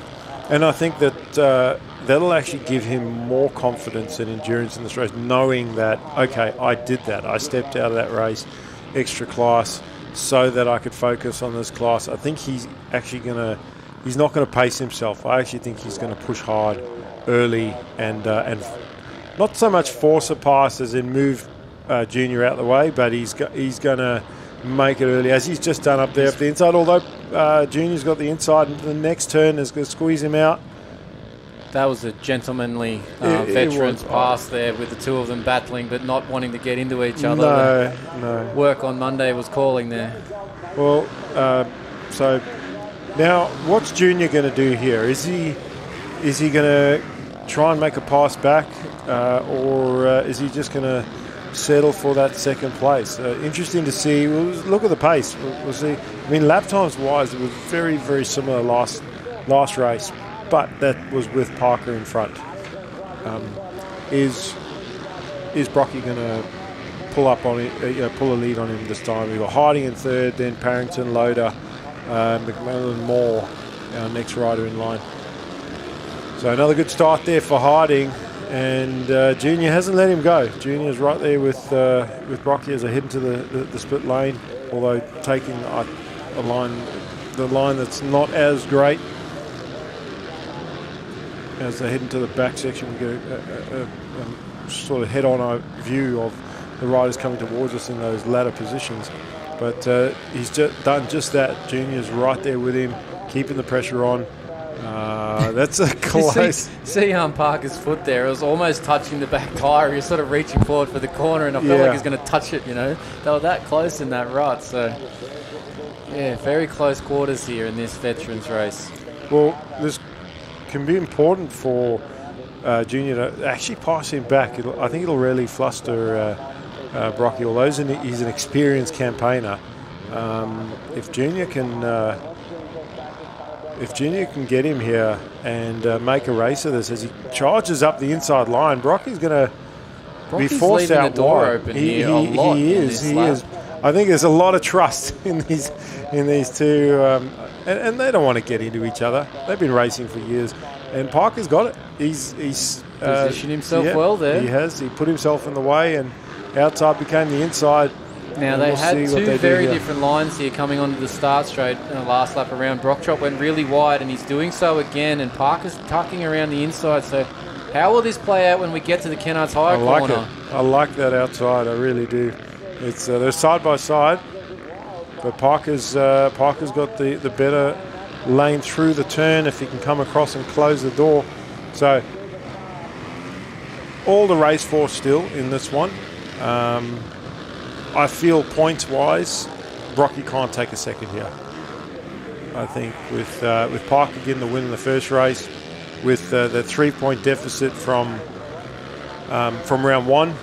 And I think that that'll actually give him more confidence and endurance in this race, knowing that, okay, I did that. I stepped out of that race extra class so that I could focus on this class. I think he's actually he's not going to pace himself. I actually think he's going to push hard early and not so much force a pass as in move Junior out of the way, but he's going to make it early, as he's just done up there up the inside, although Junior's got the inside, and the next turn is going to squeeze him out. That was a gentlemanly veterans pass there, with the two of them battling but not wanting to get into each other. No. Work on Monday was calling there. Well, so now what's Junior going to do here? Is he going to try and make a pass back, or is he just going to settle for that second place? Interesting to see. We'll look at the pace. We'll see. I mean, lap times wise, it was very, very similar last race, but that was with Parker in front. Is Brocky going to pull up on it? Pull a lead on him this time? We've got Harding in third, then Parrington, Loader, McMillan, Moore, our next rider in line. So another good start there for Harding. And Junior hasn't let him go. Junior's right there with Brocky as they head into the split lane, although taking the line that's not as great. As they head into the back section, we get a sort of head-on view of the riders coming towards us in those ladder positions. But he's done just that. Junior's right there with him, keeping the pressure on. That's a close. See Parker's foot there. It was almost touching the back tyre. He was sort of reaching forward for the corner, and I felt like he was going to touch it, They were that close in that rut. So, yeah, very close quarters here in this veterans race. Well, this can be important for Junior to actually pass him back. I think it'll really fluster Brocky, although he's an experienced campaigner. If Junior can get him here and make a race of this as he charges up the inside line, Brocky's going to be forced out the door wide. open here a lot. He is. I think there's a lot of trust in these two, and they don't want to get into each other. They've been racing for years, and Parker's got it. He's positioned himself well there. He has. He put himself in the way, and outside became the inside. Now, they had two very different lines here coming onto the start straight in the last lap around. Brocktrop went really wide, and he's doing so again, and Parker's tucking around the inside. So how will this play out when we get to the Kennards Hire corner? I like that outside. I really do. It's they're side by side, but Parker's got the better lane through the turn if he can come across and close the door. So all the race force still in this one. I feel points-wise, Brocky can't take a second here. I think with Parker getting the win in the first race, with the 3-point deficit from round one,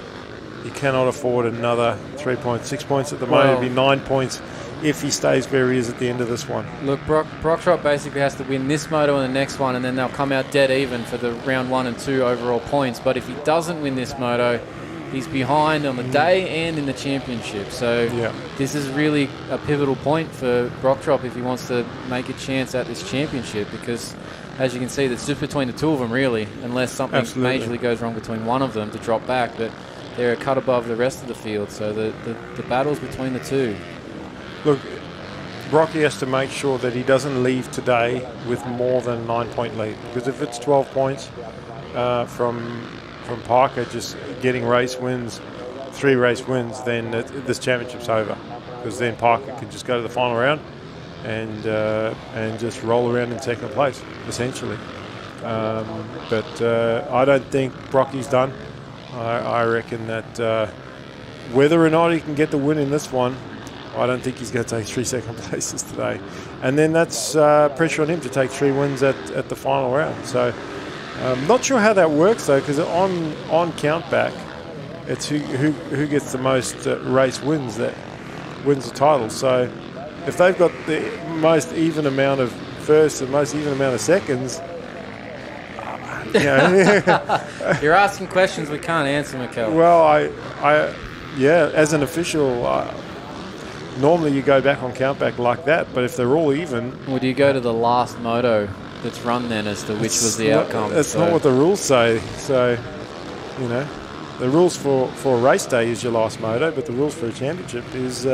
he cannot afford another 3 points. 6 points at the moment. It'd be 9 points if he stays where he is at the end of this one. Look, Brocktrop basically has to win this moto and the next one, and then they'll come out dead even for the round 1 and 2 overall points. But if he doesn't win this moto, he's behind on the day and in the championship. So this is really a pivotal point for Brocktrop if he wants to make a chance at this championship, because as you can see, it's just between the two of them really, unless something majorly goes wrong between one of them to drop back. But they're a cut above the rest of the field, so the battle's between the two. Look, Brocky has to make sure that he doesn't leave today with more than 9-point lead, because if it's 12 points from Parker just getting race wins, 3 race wins, then this championship's over, because then Parker can just go to the final round and just roll around in second place essentially. But I don't think Brocky's done. I reckon that whether or not he can get the win in this one, I don't think he's going to take 3 second places today. And then that's pressure on him to take 3 wins at the final round. So not sure how that works though, because on countback, it's who gets the most race wins that wins the title. So if they've got the most even amount of firsts and most even amount of seconds, You're asking questions we can't answer, Mikel. Well, as an official, normally you go back on countback like that, but if they're all even... Would you go to the last moto that's run then as to which was the outcome? That's not what the rules say. So, the rules for a race day is your last moto, but the rules for a championship is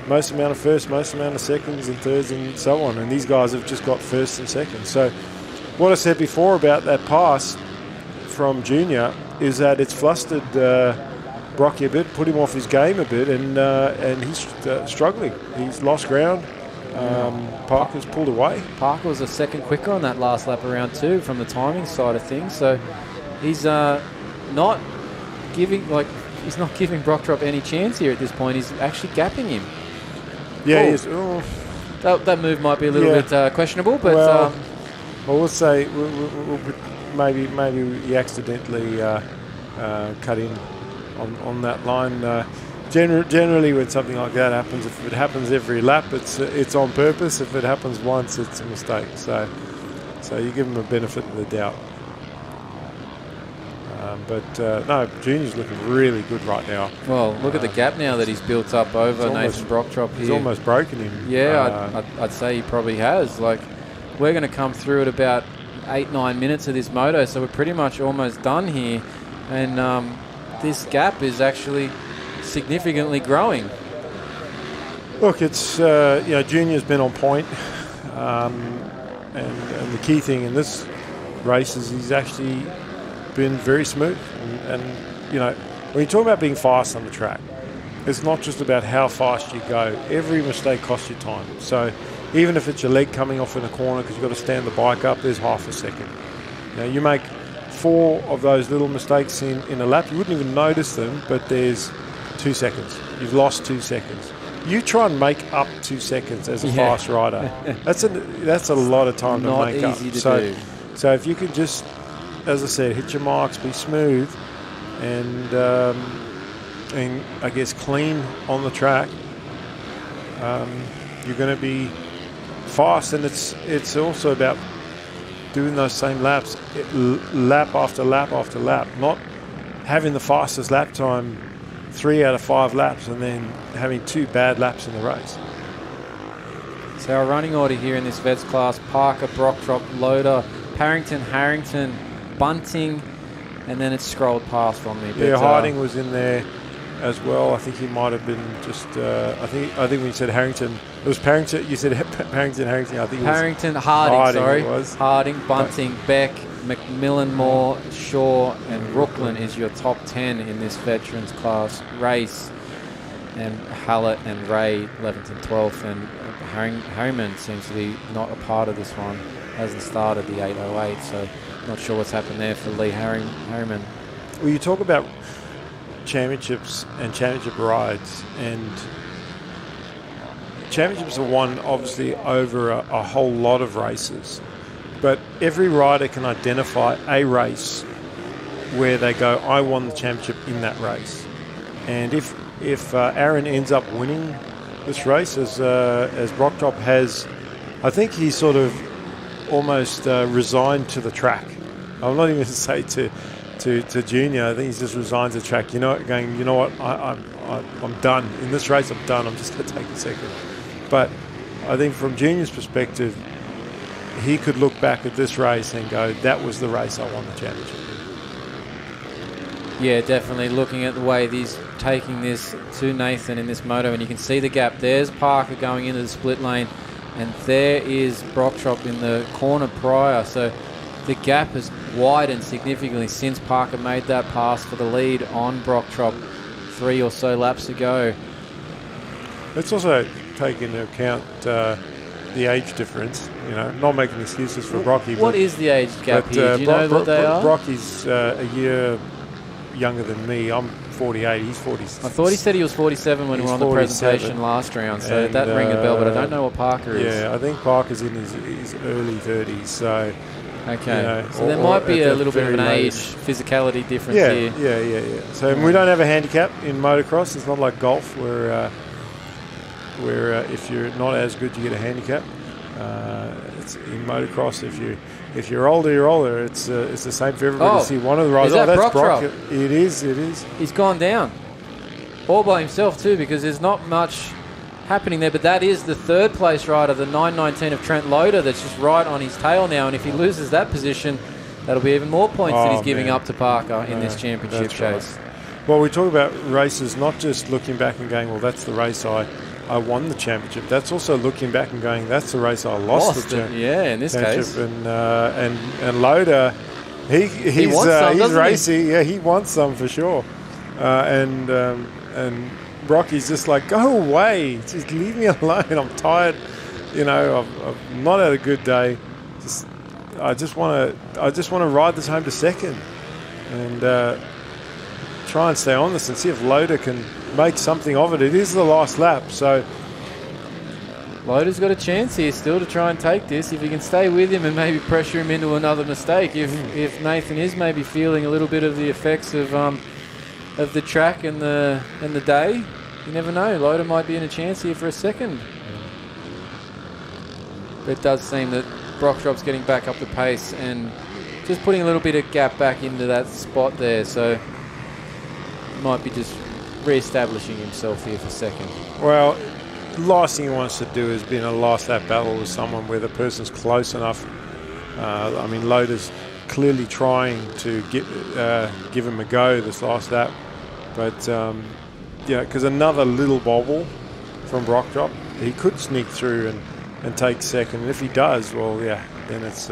most amount of firsts, most amount of seconds and thirds and so on. And these guys have just got firsts and seconds. So what I said before about that pass from Junior is that it's flustered Brocky a bit, put him off his game a bit, and he's struggling. He's lost ground. Parker's pulled away. Parker was a second quicker on that last lap around 2 from the timing side of things. So he's not giving Brocktrop any chance here at this point. He's actually gapping him. Yeah, that move might be a little bit questionable, but well, we'll say maybe he accidentally cut in on that line. Generally, when something like that happens, if it happens every lap, it's on purpose. If it happens once, it's a mistake. So you give him a benefit of the doubt. No, Junior's looking really good right now. Well, look at the gap now that he's built up over Nathan Brocktrop here. He's almost broken him. Yeah, I'd say he probably has. Like, we're going to come through at about 8-9 minutes of this moto, so we're pretty much almost done here. And this gap is actually significantly growing. Look, it's Junior's been on point, and the key thing in this race is he's actually been very smooth. And when you talk about being fast on the track, it's not just about how fast you go. Every mistake costs you time. So even if it's your leg coming off in a corner because you've got to stand the bike up, there's half a second. You make 4 of those little mistakes in a lap, you wouldn't even notice them, but there's 2 seconds. You've lost 2 seconds. You try and make up 2 seconds as a fast rider. That's a lot of time to make up. Not easy to do. So if you can just, as I said, hit your marks, be smooth, and I guess clean on the track, you're going to be fast. And it's also about doing those same laps, lap after lap after lap, not having the fastest lap time 3 out of 5 laps and then having 2 bad laps in the race. So our running order here in this Vets class: Parker, Brocktrop, Loader, Parrington, Harrington, Bunting, and then it's scrolled past from me. Yeah, Harding was in there as well. I think he might have been just. I think when you said Harrington, it was Parrington. You said Parrington, Harrington. I think Parrington, Harding. Sorry, it was. Harding, Bunting, Beck, McMillan, Moore, Shaw, and Brooklyn is your top 10 in this veterans class race. And Hallett and Ray 11th and 12th, and Harriman seems to be not a part of this one. Hasn't started the 808, so not sure what's happened there for Lee Harriman. Well, you talk about championships and championship rides, and championships are won obviously over a whole lot of races, but every rider can identify a race where they go, I won the championship in that race. And if Aaron ends up winning this race, as Brocktop has. I think he's sort of almost resigned to the track. I'm not even going to say to Junior. I think he's just resigned to the track. You know what? I'm done in this race. I'm done. I'm just going to take a second. But I think from Junior's perspective, he could look back at this race and go, "That was the race I won the championship." Yeah, definitely. Looking at the way he's taking this to Nathan in this moto, and you can see the gap. There's Parker going into the split lane, and there is Brocktop in the corner prior. So the gap has widened significantly since Parker made that pass for the lead on Brocktop 3 or so laps ago. Let's also take into account the age difference. You know, not making excuses for Brocky. What is the age gap here? Do you know what they are? Brocky's a year younger than me. I'm 48. He's 40. I thought he said he was 47 when we were on the presentation last round, so that rang a bell, but I don't know what Parker is. Yeah, I think Parker's in his early 30s, so... Okay, you know, so there might be a little bit of an age, physicality difference here. Yeah. So we don't have a handicap in motocross. It's not like golf where if you're not as good, you get a handicap. It's in motocross, if you're older, you're older. It's the same for everybody. See one of the riders. That's Brock. It is. He's gone down all by himself too, because there's not much happening there. But that is the third place rider, the 919 of Trent Loader, that's just right on his tail now. And if he loses that position, that'll be even more points that he's giving up to Parker in this championship chase. Right. Well, we talk about races, not just looking back and going, well, that's the race I won the championship. That's also looking back and going, that's the race I lost the championship. Yeah, in this case. And Loader, he's racy. Yeah, he wants some for sure. And Brocky's just like, go away, just leave me alone. I'm tired. You know, I've not had a good day. I just want to ride this home to second, and try and stay on this and see if Loader can make something of it. It is the last lap, so Loader's got a chance here still to try and take this if he can stay with him and maybe pressure him into another mistake. If Nathan is maybe feeling a little bit of the effects of the track and the day, you never know. Loader might be in a chance here for a second. But it does seem that Brocktop's getting back up the pace and just putting a little bit of gap back into that spot there. So might be just re-establishing himself here for second. Well, the last thing he wants to do is be in a last lap battle with someone where the person's close enough. I mean, Loader's clearly trying to give him a go this last lap, but because another little bobble from Brocktop, he could sneak through and take second. And if he does, well, then it's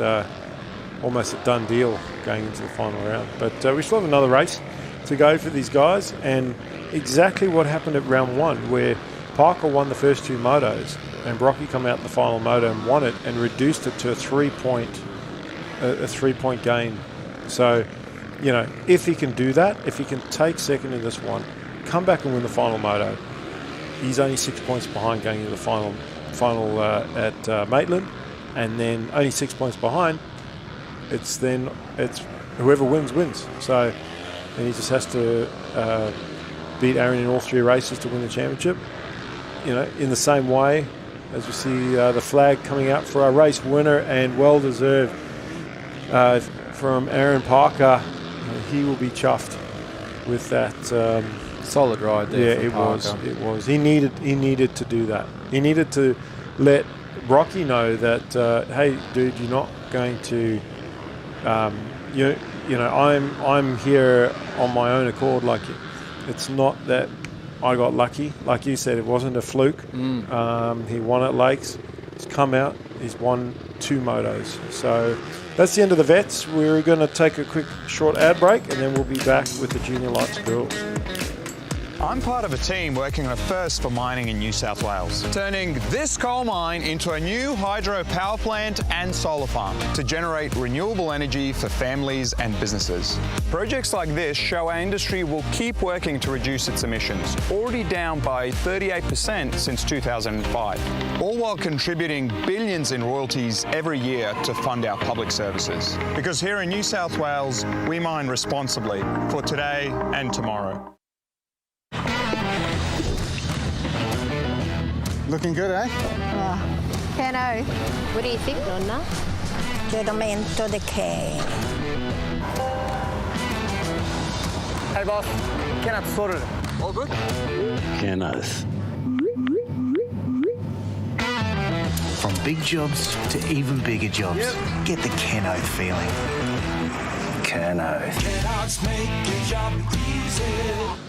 almost a done deal going into the final round. But we still have another race to go for these guys, and exactly what happened at round one, where Parker won the first two motos and Brocky come out in the final moto and won it and reduced it to a 3-point gain. So, you know, if he can do that, if he can take second in this one, come back and win the final moto, he's only 6 points behind going into the final at Maitland, and then only 6 points behind. It's whoever wins. So. And he just has to beat Aaron in all three races to win the championship. You know, in the same way as we see the flag coming out for our race winner, and well deserved from Aaron Parker. He will be chuffed with that. Solid ride there. Yeah, it was. He needed to do that. He needed to let Brocky know that hey, dude, you're not going to. You know, I'm here on my own accord. Like, it's not that I got lucky. Like you said, it wasn't a fluke. He won at Lakes. He's come out. He's won 2 motos. So that's the end of the vets. We're going to take a quick short ad break, and then we'll be back with the Junior Lights girls. I'm part of a team working on a first for mining in New South Wales, turning this coal mine into a new hydro power plant and solar farm to generate renewable energy for families and businesses. Projects like this show our industry will keep working to reduce its emissions, already down by 38% since 2005, all while contributing billions in royalties every year to fund our public services. Because here in New South Wales, we mine responsibly for today and tomorrow. Looking good, eh? Keno, what do you think, Nonna? Gentleman to the K. Hey boss, Kenneth sorted it. All good? Kenneth. From big jobs to even bigger jobs, get the Keno feeling. Kenneth. Kenneth's make your job easy.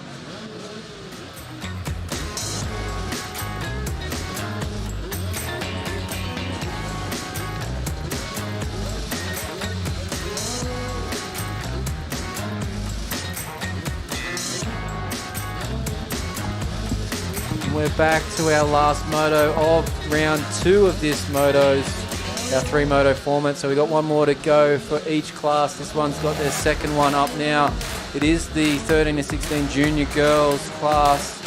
We're back to our last moto of round 2 of this motos, our 3 moto format. So we got one more to go for each class. This one's got their second one up now. It is the 13 to 16 junior girls class.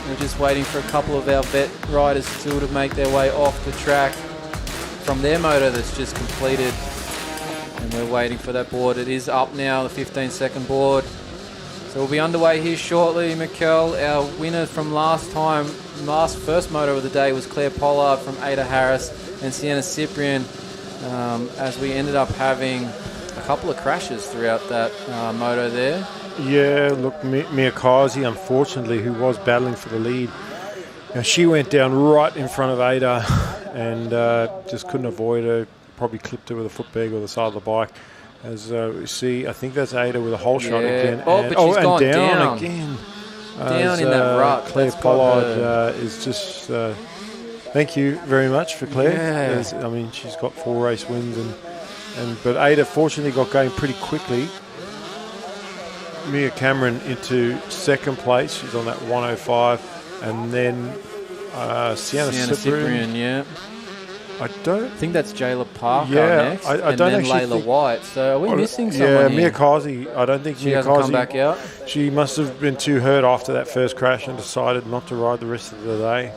We're just waiting for a couple of our vet riders still to make their way off the track from their moto that's just completed. And we're waiting for that board. It is up now, the 15-second board. So we'll be underway here shortly. Mikel, our winner from last first moto of the day was Claire Pollard from Ada Harris and Sienna Cyprian, as we ended up having a couple of crashes throughout that moto there. Yeah, look, Mia Kazi, unfortunately, who was battling for the lead, she went down right in front of Ada and just couldn't avoid her, probably clipped her with a foot peg or the side of the bike. As we see, I think that's Ada with a hole shot again. Oh, but she's gone down again. Down in that rut. Claire Pollard is just... thank you very much for Claire. Yeah. I mean, she's got 4 race wins, but Ada fortunately got going pretty quickly. Mia Cameron into second place. She's on that 105. And then Sienna Cyprian. Yeah. I don't think that's Jayla Parker next, I and don't then actually Layla White. So are we missing someone Yeah, here? Mia Kazi. I don't think she hasn't come back out. She must have been too hurt after that first crash and decided not to ride the rest of the day.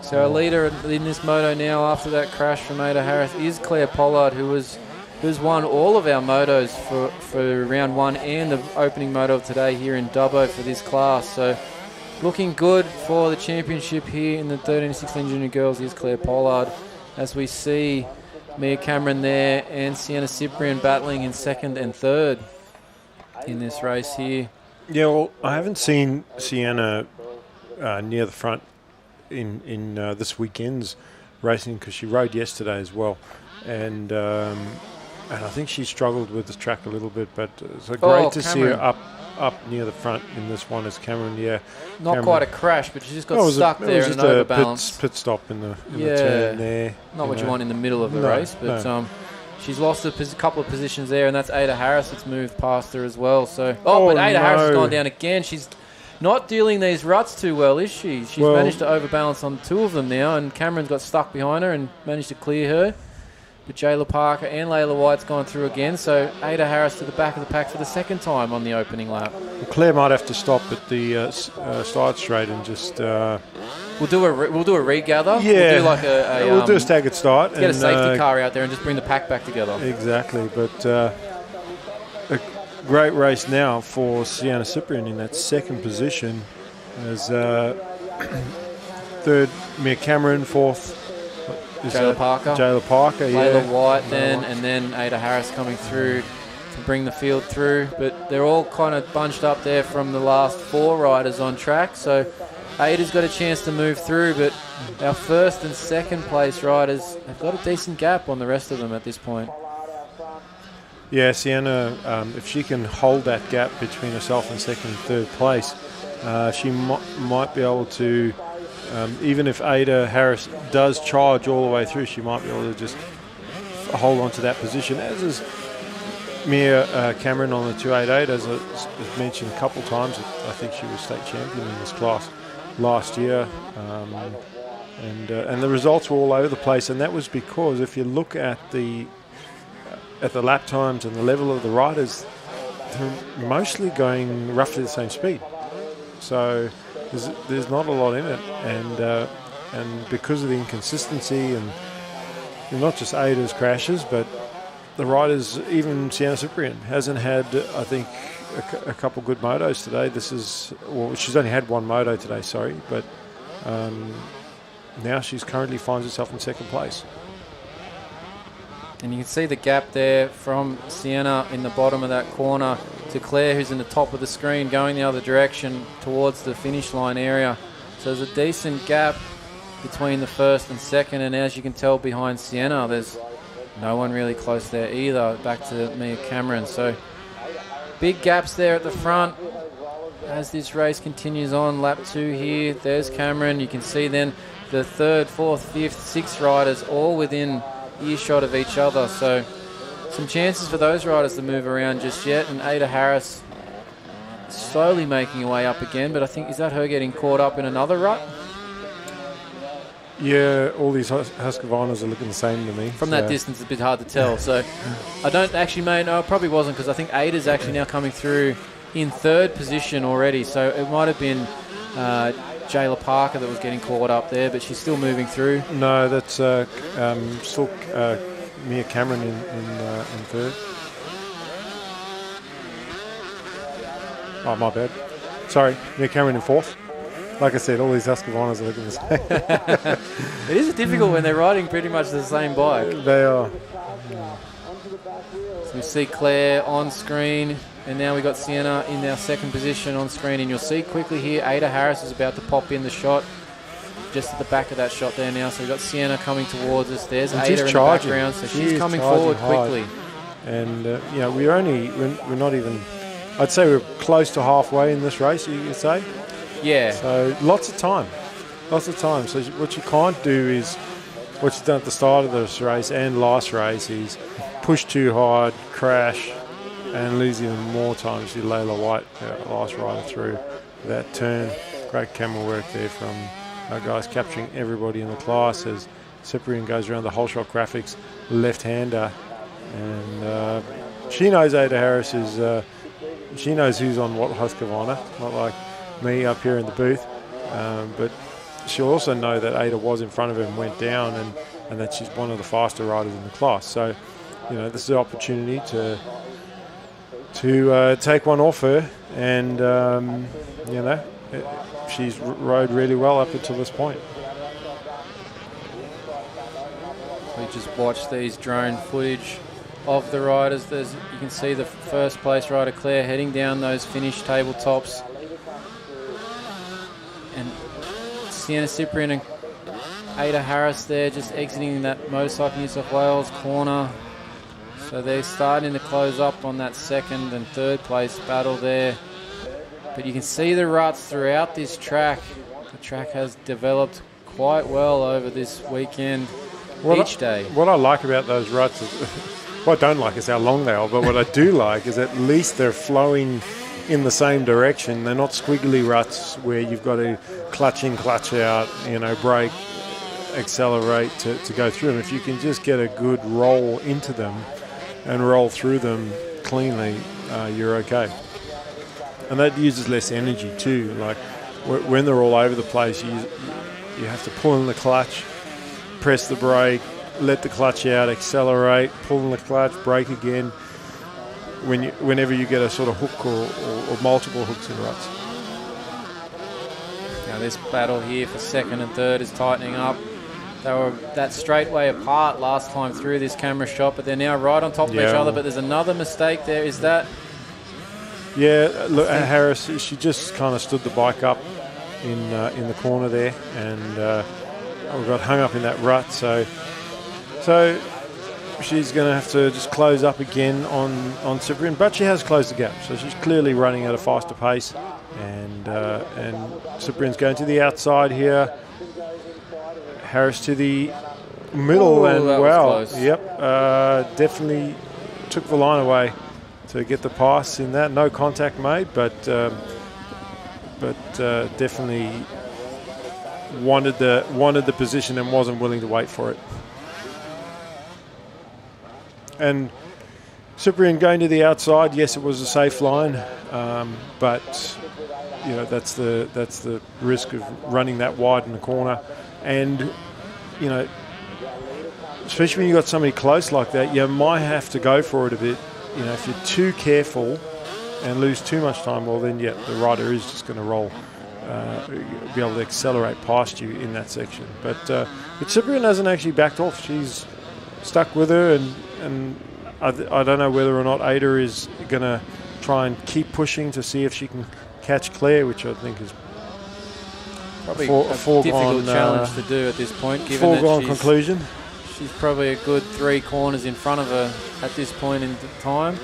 So our leader in this moto now after that crash from Ada Harris is Claire Pollard, who's won all of our motos for round 1 and the opening moto of today here in Dubbo for this class. So looking good for the championship here in the 13 to 16 junior girls is Claire Pollard, as we see Mia Cameron there and Sienna Cyprian battling in second and third in this race here. Yeah, well, I haven't seen Sienna near the front in this weekend's racing because she rode yesterday as well, and I think she struggled with the track a little bit, but it's great to see her up near the front in this one as Cameron. Not Cameron. Quite a crash, but she just got stuck there in an overbalance. Pit stop in the turn there. Not what you want in the middle of the race, but she's lost a couple of positions there, and that's Ada Harris that's moved past her as well. So, but Ada Harris has gone down again. She's not dealing these ruts too well, is she? She's managed to overbalance on 2 of them now, and Cameron's got stuck behind her and managed to clear her. But Jayla Parker and Layla White's gone through again, so Ada Harris to the back of the pack for the second time on the opening lap. Well, Claire might have to stop at the side straight and just... We'll do a regather. Yeah, we'll do a staggered start. Get a safety car out there and just bring the pack back together. Exactly, but a great race now for Sienna Cyprian in that second position as third Mia Cameron, fourth Jayla Parker, Layla White then, and then Ada Harris coming through to bring the field through. But they're all kind of bunched up there from the last 4 riders on track. So Ada's got a chance to move through, but our first and second place riders have got a decent gap on the rest of them at this point. Yeah, Sienna, if she can hold that gap between herself and second and third place, she might be able to... even if Ada Harris does charge all the way through, she might be able to just hold on to that position, as is Mia Cameron on the 288, as I mentioned a couple times. I think she was state champion in this class last year, and the results were all over the place, and that was because if you look at the lap times and the level of the riders, they're mostly going roughly the same speed. So there's not a lot in it, and because of the inconsistency and not just Ada's crashes, but the riders, even Sienna Cyprian hasn't had, I think, a couple good motos today. She's only had 1 moto today, sorry, but now she's currently finds herself in second place. And you can see the gap there from Sienna in the bottom of that corner to Claire, who's in the top of the screen going the other direction towards the finish line area. So there's a decent gap between the first and second, and as you can tell behind Sienna, there's no one really close there either, back to Mia Cameron. So big gaps there at the front as this race continues on. Lap 2 here, there's Cameron. You can see then the 3rd, 4th, 5th, 6th riders all within earshot of each other. So some chances for those riders to move around just yet, and Ada Harris slowly making her way up again, but I think, is that her getting caught up in another rut? Yeah, all these Husqvarnas are looking the same to me. From that distance, it's a bit hard to tell. So I don't actually, no, it probably wasn't, because I think Ada's actually now coming through in 3rd position already. So it might have been Jayla Parker that was getting caught up there, but she's still moving through. No, that's still Mia Cameron in 3rd. Oh, my bad. Sorry, Mia Cameron in 4th. Like I said, all these Husqvarnas are looking the same. It is difficult when they're riding pretty much the same bike. They are. So we see Claire on screen, and now we've got Sienna in our 2nd position on screen. And you'll see quickly here, Ada Harris is about to pop in the shot, just at the back of that shot there now. So we've got Sienna coming towards us. There's and Ada in the background, so she's coming forward quickly. And, we're not even, I'd say we're close to halfway in this race, you could say. Yeah. So lots of time. So what you can't do is, what you've done at the start of this race and last race, is push too hard, crash, and lose even more time. See Layla White, last rider through that turn. Great camera work there from our guys, capturing everybody in the class as Cyprian goes around the whole shot graphics, left-hander. And she knows Ada Harris is, she knows who's on what Husqvarna, not like me up here in the booth, but she'll also know that Ada was in front of her and went down, and that she's one of the faster riders in the class. So, this is an opportunity to take one off her, and she's rode really well up until this point. We just watched these drone footage of the riders. You can see the first place rider Claire heading down those finish tabletops. And Sienna Cyprian and Ada Harris there just exiting that Motorcycle New South Wales corner. So they're starting to close up on that 2nd and 3rd place battle there. But you can see the ruts throughout this track. The track has developed quite well over this weekend, each day. What I like about those ruts is, what I don't like is how long they are, but what I do like is at least they're flowing in the same direction. They're not squiggly ruts where you've got to clutch in, clutch out, brake, accelerate to go through them. If you can just get a good roll into them and roll through them cleanly, you're okay. And that uses less energy too. Like when they're all over the place, you have to pull in the clutch, press the brake, let the clutch out, accelerate, pull in the clutch, brake again. Whenever you get a sort of hook or multiple hooks in ruts. Now this battle here for 2nd and 3rd is tightening up. They were that straightway apart last time through this camera shot, but they're now right on top of each other. But there's another mistake there. Is that? Yeah, look, Harris, she just kind of stood the bike up in the corner there, and we got hung up in that rut. So she's going to have to just close up again on Cyprian, but she has closed the gap, so she's clearly running at a faster pace, and Cyprian's going to the outside here. Harris to the middle, and wow, yep, definitely took the line away to get the pass in that. No contact made, but definitely wanted the position and wasn't willing to wait for it. And Cyprian going to the outside, yes, it was a safe line, but that's the risk of running that wide in the corner. And especially when you got somebody close like that, you might have to go for it a bit. If you're too careful and lose too much time, well then, the rider is just going to roll be able to accelerate past you in that section. But Cyprian hasn't actually backed off. She's stuck with her, and I don't know whether or not Ada is going to try and keep pushing to see if she can catch Claire, which I think is probably a foregone difficult challenge to do at this point, given foregone that conclusion. She's probably a good 3 corners in front of her at this point in time.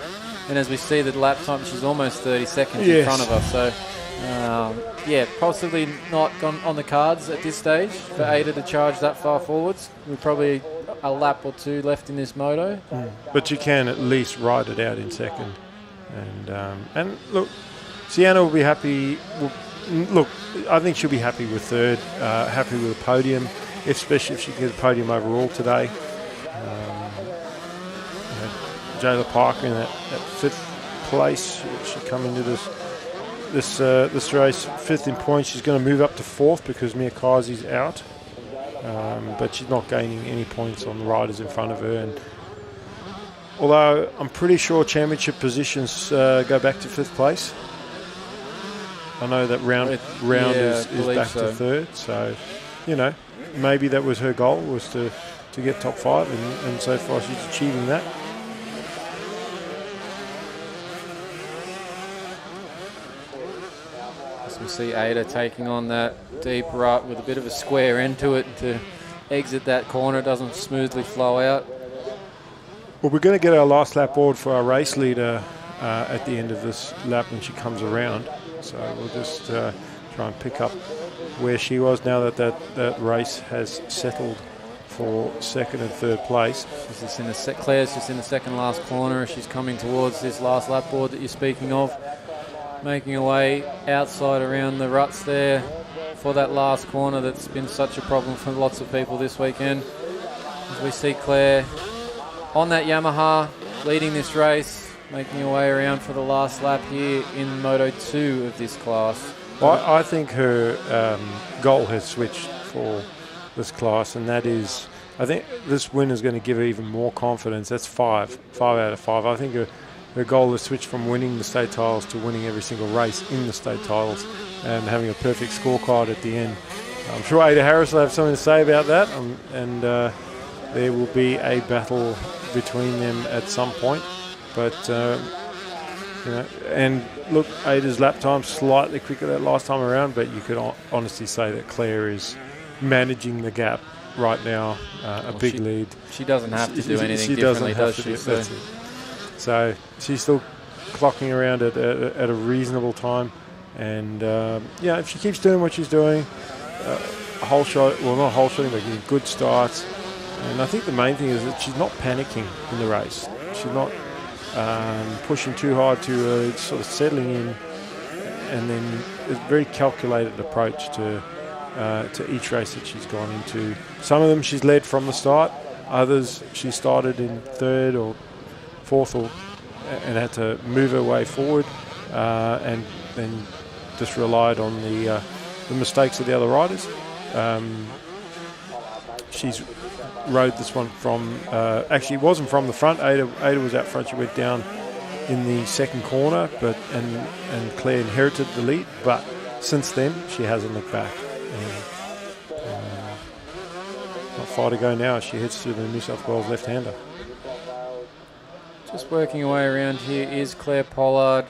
And as we see the lap time, she's almost 30 seconds in front of her. So, possibly not gone on the cards at this stage for Ada to charge that far forwards. We're probably a lap or 2 left in this moto. But you can at least ride it out in second. And look, Sienna will be happy. Look, I think she'll be happy with third, happy with a podium, especially if she can get a podium overall today. Jayla Parker in that 5th place. She come into this race 5th in points. She's going to move up to 4th because Mia Kazi's out, but she's not gaining any points on the riders in front of her. And although I'm pretty sure championship positions go back to 5th place. I know that round is back to 3rd, so maybe that was her goal, was to get top 5, and so far she's achieving that. As we see Ada taking on that deep rut with a bit of a square end to it to exit that corner, doesn't smoothly flow out. Well, we're going to get our last lap board for our race leader at the end of this lap when she comes around. So we'll just try and pick up where she was now that race has settled for 2nd and 3rd place. Claire's just in the second last corner as she's coming towards this last lap board that you're speaking of, making her way outside around the ruts there for that last corner that's been such a problem for lots of people this weekend. As we see Claire on that Yamaha leading this race, making her way around for the last lap here in Moto 2 of this class. Well, I think her goal has switched for this class, and that is, I think this win is going to give her even more confidence. That's 5 out of 5. I think her goal has switched from winning the state titles to winning every single race in the state titles and having a perfect scorecard at the end. I'm sure Ada Harris will have something to say about that, and there will be a battle between them at some point. But, and look, Ada's lap time slightly quicker that last time around, but you could honestly say that Claire is managing the gap right now, big lead. She doesn't have to do anything differently, does she? So she's still clocking around at a reasonable time. And, if she keeps doing what she's doing, not whole shotting, but getting good starts. And I think the main thing is that she's not panicking in the race. She's not pushing too hard, too early, sort of settling in, and then a very calculated approach to each race that she's gone into. Some of them she's led from the start, others she started in 3rd or 4th and had to move her way forward, and then just relied on the mistakes of the other riders. She's rode this one from, actually it wasn't from the front. Ada was out front. She went down in the 2nd corner, and Claire inherited the lead, but since then she hasn't looked back. Not far to go now. She heads to the New South Wales left-hander. Just working her way around here is Claire Pollard,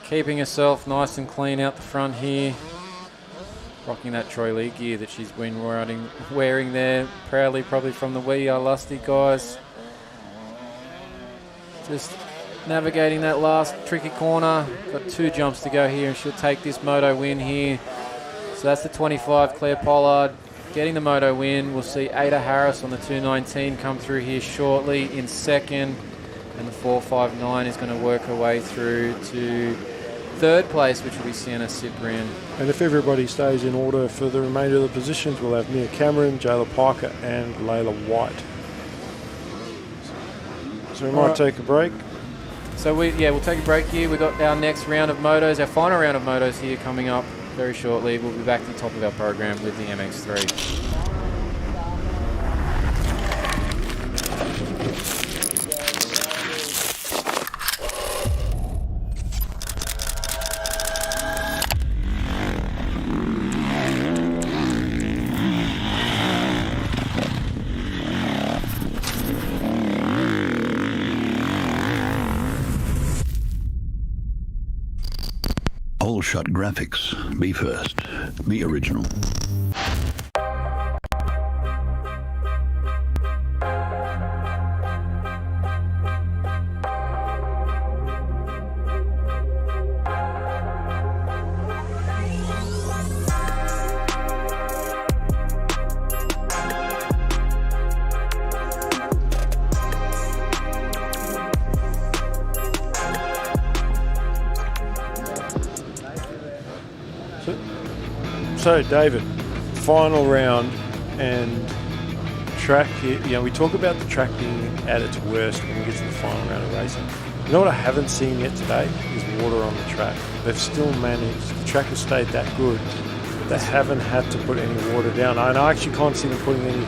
keeping herself nice and clean out the front here. Rocking that Troy Lee gear that she's been wearing there proudly, probably from the We Are Lusty guys. Just navigating that last tricky corner. Got 2 jumps to go here, and she'll take this moto win here. So that's the 25, Claire Pollard getting the moto win. We'll see Ada Harris on the 219 come through here shortly in 2nd, and the 459 is going to work her way through to 3rd place, which will be Sienna Cyprian. And if everybody stays in order for the remainder of the positions, we'll have Mia Cameron, Jayla Parker, and Layla White. So we might take a break. So we'll take a break here. We've got our next round of motos, our final round of motos here coming up very shortly. We'll be back to the top of our program with the MX3. shot graphics. Be first. Be original. So, David, final round and track here. You know, we talk about the track being at its worst when we get to the final round of racing. You know what I haven't seen yet today is water on the track. They've still managed. The track has stayed that good. They haven't had to put any water down. And I actually can't see them putting any.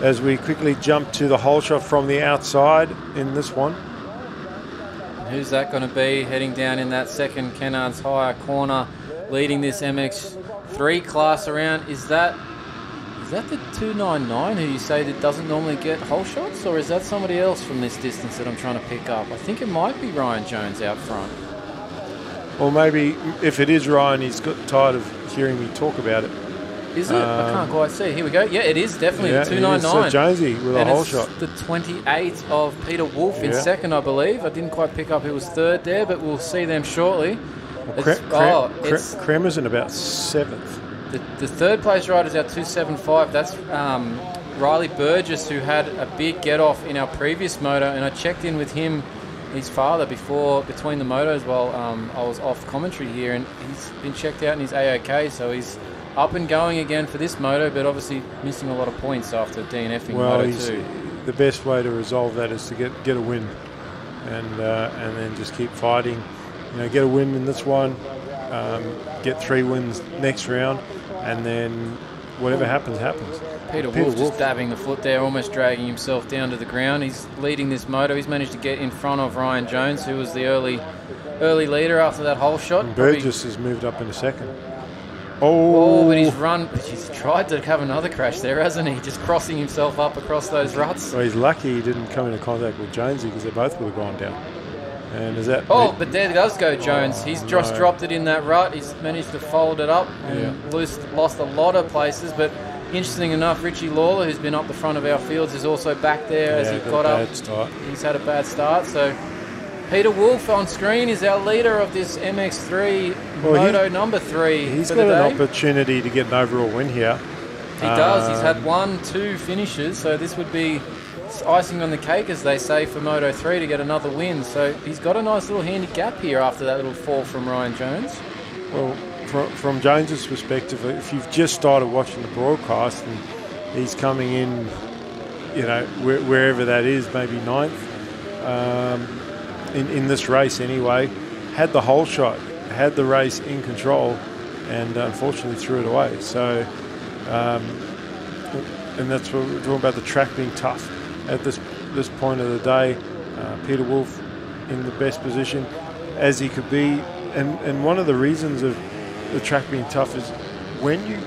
As we quickly jump to the hole shot from the outside in this one. Who's that going to be heading down in that second Kennard's Hire corner, leading this MX3 class around? Is that the 299 who you say that doesn't normally get hole shots, or is that somebody else from this distance that I'm trying to pick up? I think it might be Ryan Jones out front. Or maybe if it is Ryan, he's got tired of hearing me talk about it. Is it? I can't quite see. Here we go. Yeah, it is definitely the 299. So Jonesy with a hole shot. The 28 of Peter Wolf in second, I believe. I didn't quite pick up who was third there, but we'll see them shortly. Kremer's in about 7th. The third place rider's our 275. That's Riley Burgess, who had a big get-off in our previous moto, and I checked in with him, his father, between the motos while I was off commentary here, and he's been checked out and he's A-OK, so he's up and going again for this moto, but obviously missing a lot of points after DNFing Moto 2. The best way to resolve that is to get a win, and then just keep fighting. You know, get a win in this one, get 3 wins next round, and then whatever happens, happens. Peter Wolf just dabbing the foot there, almost dragging himself down to the ground. He's leading this moto. He's managed to get in front of Ryan Jones, who was the early leader after that hole shot. And Burgess has moved up in a second. But he's tried to have another crash there, hasn't he? Just crossing himself up across those ruts. Well, he's lucky he didn't come into contact with Jonesy, because they both would have gone down. And is that? But there does go Jones. He's just dropped it in that rut. He's managed to fold it up and lost a lot of places. But interesting enough, Richie Lawler, who's been up the front of our fields, is also back there as he got up. Start. He's had a bad start. So Peter Wolf on screen is our leader of this MX3 Moto number 3. He's got an opportunity to get an overall win here. He does. He's had 1-2 finishes, so this would be icing on the cake, as they say, for Moto 3 to get another win. So he's got a nice little handy gap here after that little fall from Ryan Jones. Well, from Jones's perspective, if you've just started watching the broadcast and he's coming in, you know, wherever that is, maybe 9th, in this race anyway, had the hole shot, had the race in control, and unfortunately threw it away. So, and that's what we're talking about, the track being tough at this point of the day. Peter Wolf in the best position as he could be, and one of the reasons of the track being tough is when you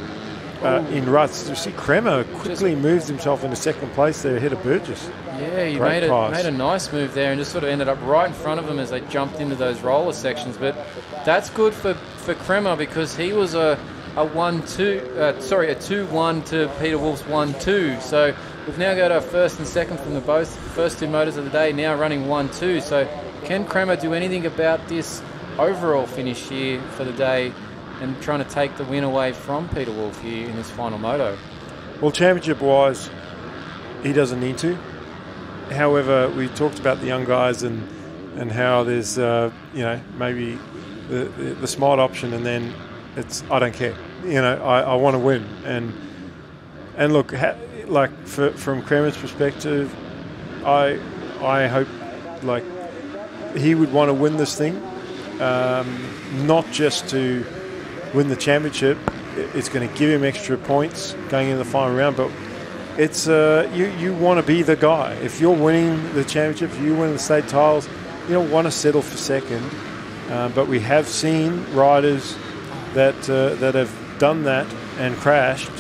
in ruts, you see Kremer quickly moves himself into second place there ahead of Burgess. Yeah, he made a nice move there and just sort of ended up right in front of him as they jumped into those roller sections. But that's good for Kremer, because he was a 2-1 to Peter Wolf's 1-2. So we've now got our first and second from the first 2 motors of the day now running 1-2. So can Kremer do anything about this overall finish here for the day and trying to take the win away from Peter Wolf here in this final moto? Well, championship-wise, he doesn't need to. However, we talked about the young guys and how there's, maybe the smart option, and then it's, I don't care. You know, I want to win. And look, from Kremer's perspective, I hope, like, he would want to win this thing, not just to win the championship. It's going to give him extra points going into the final round, but it's you want to be the guy. If you're winning the championship, if you're winning the state titles, you don't want to settle for second. But we have seen riders that have done that and crashed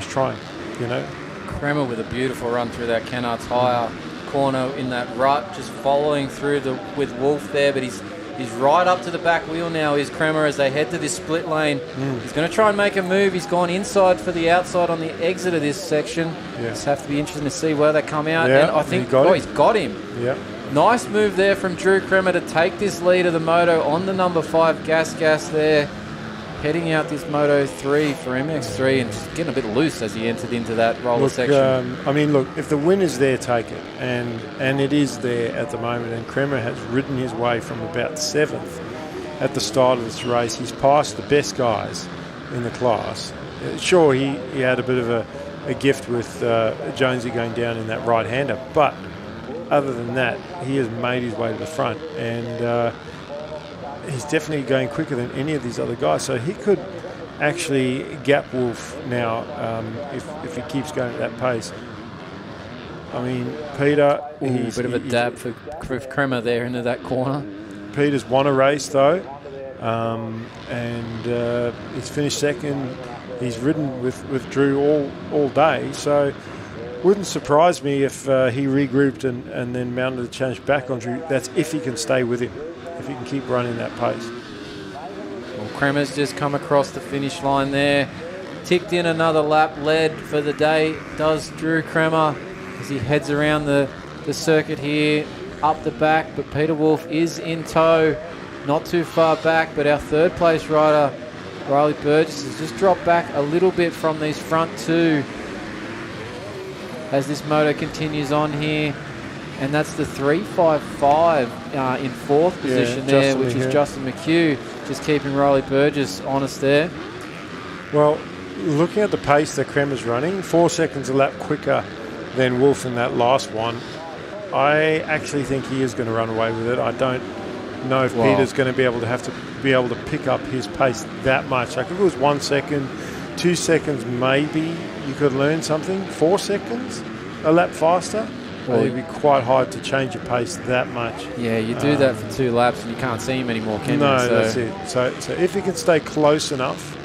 trying. You know, Kremer with a beautiful run through that Kennard's Hire corner in that rut, just following through with Wolf there, but he's He's right up to the back wheel now, is Kremer, as they head to this split lane. He's going to try and make a move. He's gone inside for the outside on the exit of this section. Just have to be interesting to see where they come out. Yeah, and I think he's got him. Yeah. Nice move there from Drew Kremer to take this lead of the moto on the number 5 Gas there. Heading out this Moto 3 for MX3 and just getting a bit loose as he entered into that roller section. I mean, look, if the win is there, take it. And it is there at the moment. And Kremer has ridden his way from about 7th at the start of this race. He's passed the best guys in the class. Sure, he had a bit of a gift with Jonesy going down in that right-hander. But other than that, he has made his way to the front. And he's definitely going quicker than any of these other guys. So he could actually gap Wolf now if he keeps going at that pace. I mean, Peter... a bit of a dab for Kremer there into that corner. Peter's won a race, though. And he's finished second. He's ridden with Drew all day. So wouldn't surprise me if he regrouped and then mounted a challenge back on Drew. That's if he can stay with him. If he can keep running that pace. Well, Kremer's just come across the finish line there. Ticked in another lap, led for the day, does Drew Kremer as he heads around the circuit here, up the back, but Peter Wolf is in tow, not too far back, but our third place rider, Riley Burgess, has just dropped back a little bit from these front two as this moto continues on here. And that's the 3.55 in fourth position there, which is Justin McHugh, just keeping Riley Burgess honest there. Well, looking at the pace that Kremer's running, 4 seconds a lap quicker than Wolf in that last one. I actually think he is going to run away with it. I don't know if Peter's going to be able to pick up his pace that much. Like if it was 1 second, 2 seconds, maybe you could learn something. 4 seconds a lap faster. Well, it'd be quite hard to change your pace that much. Yeah, you do that for 2 laps and you can't see him anymore, can you? No, that's it. So if he can stay close enough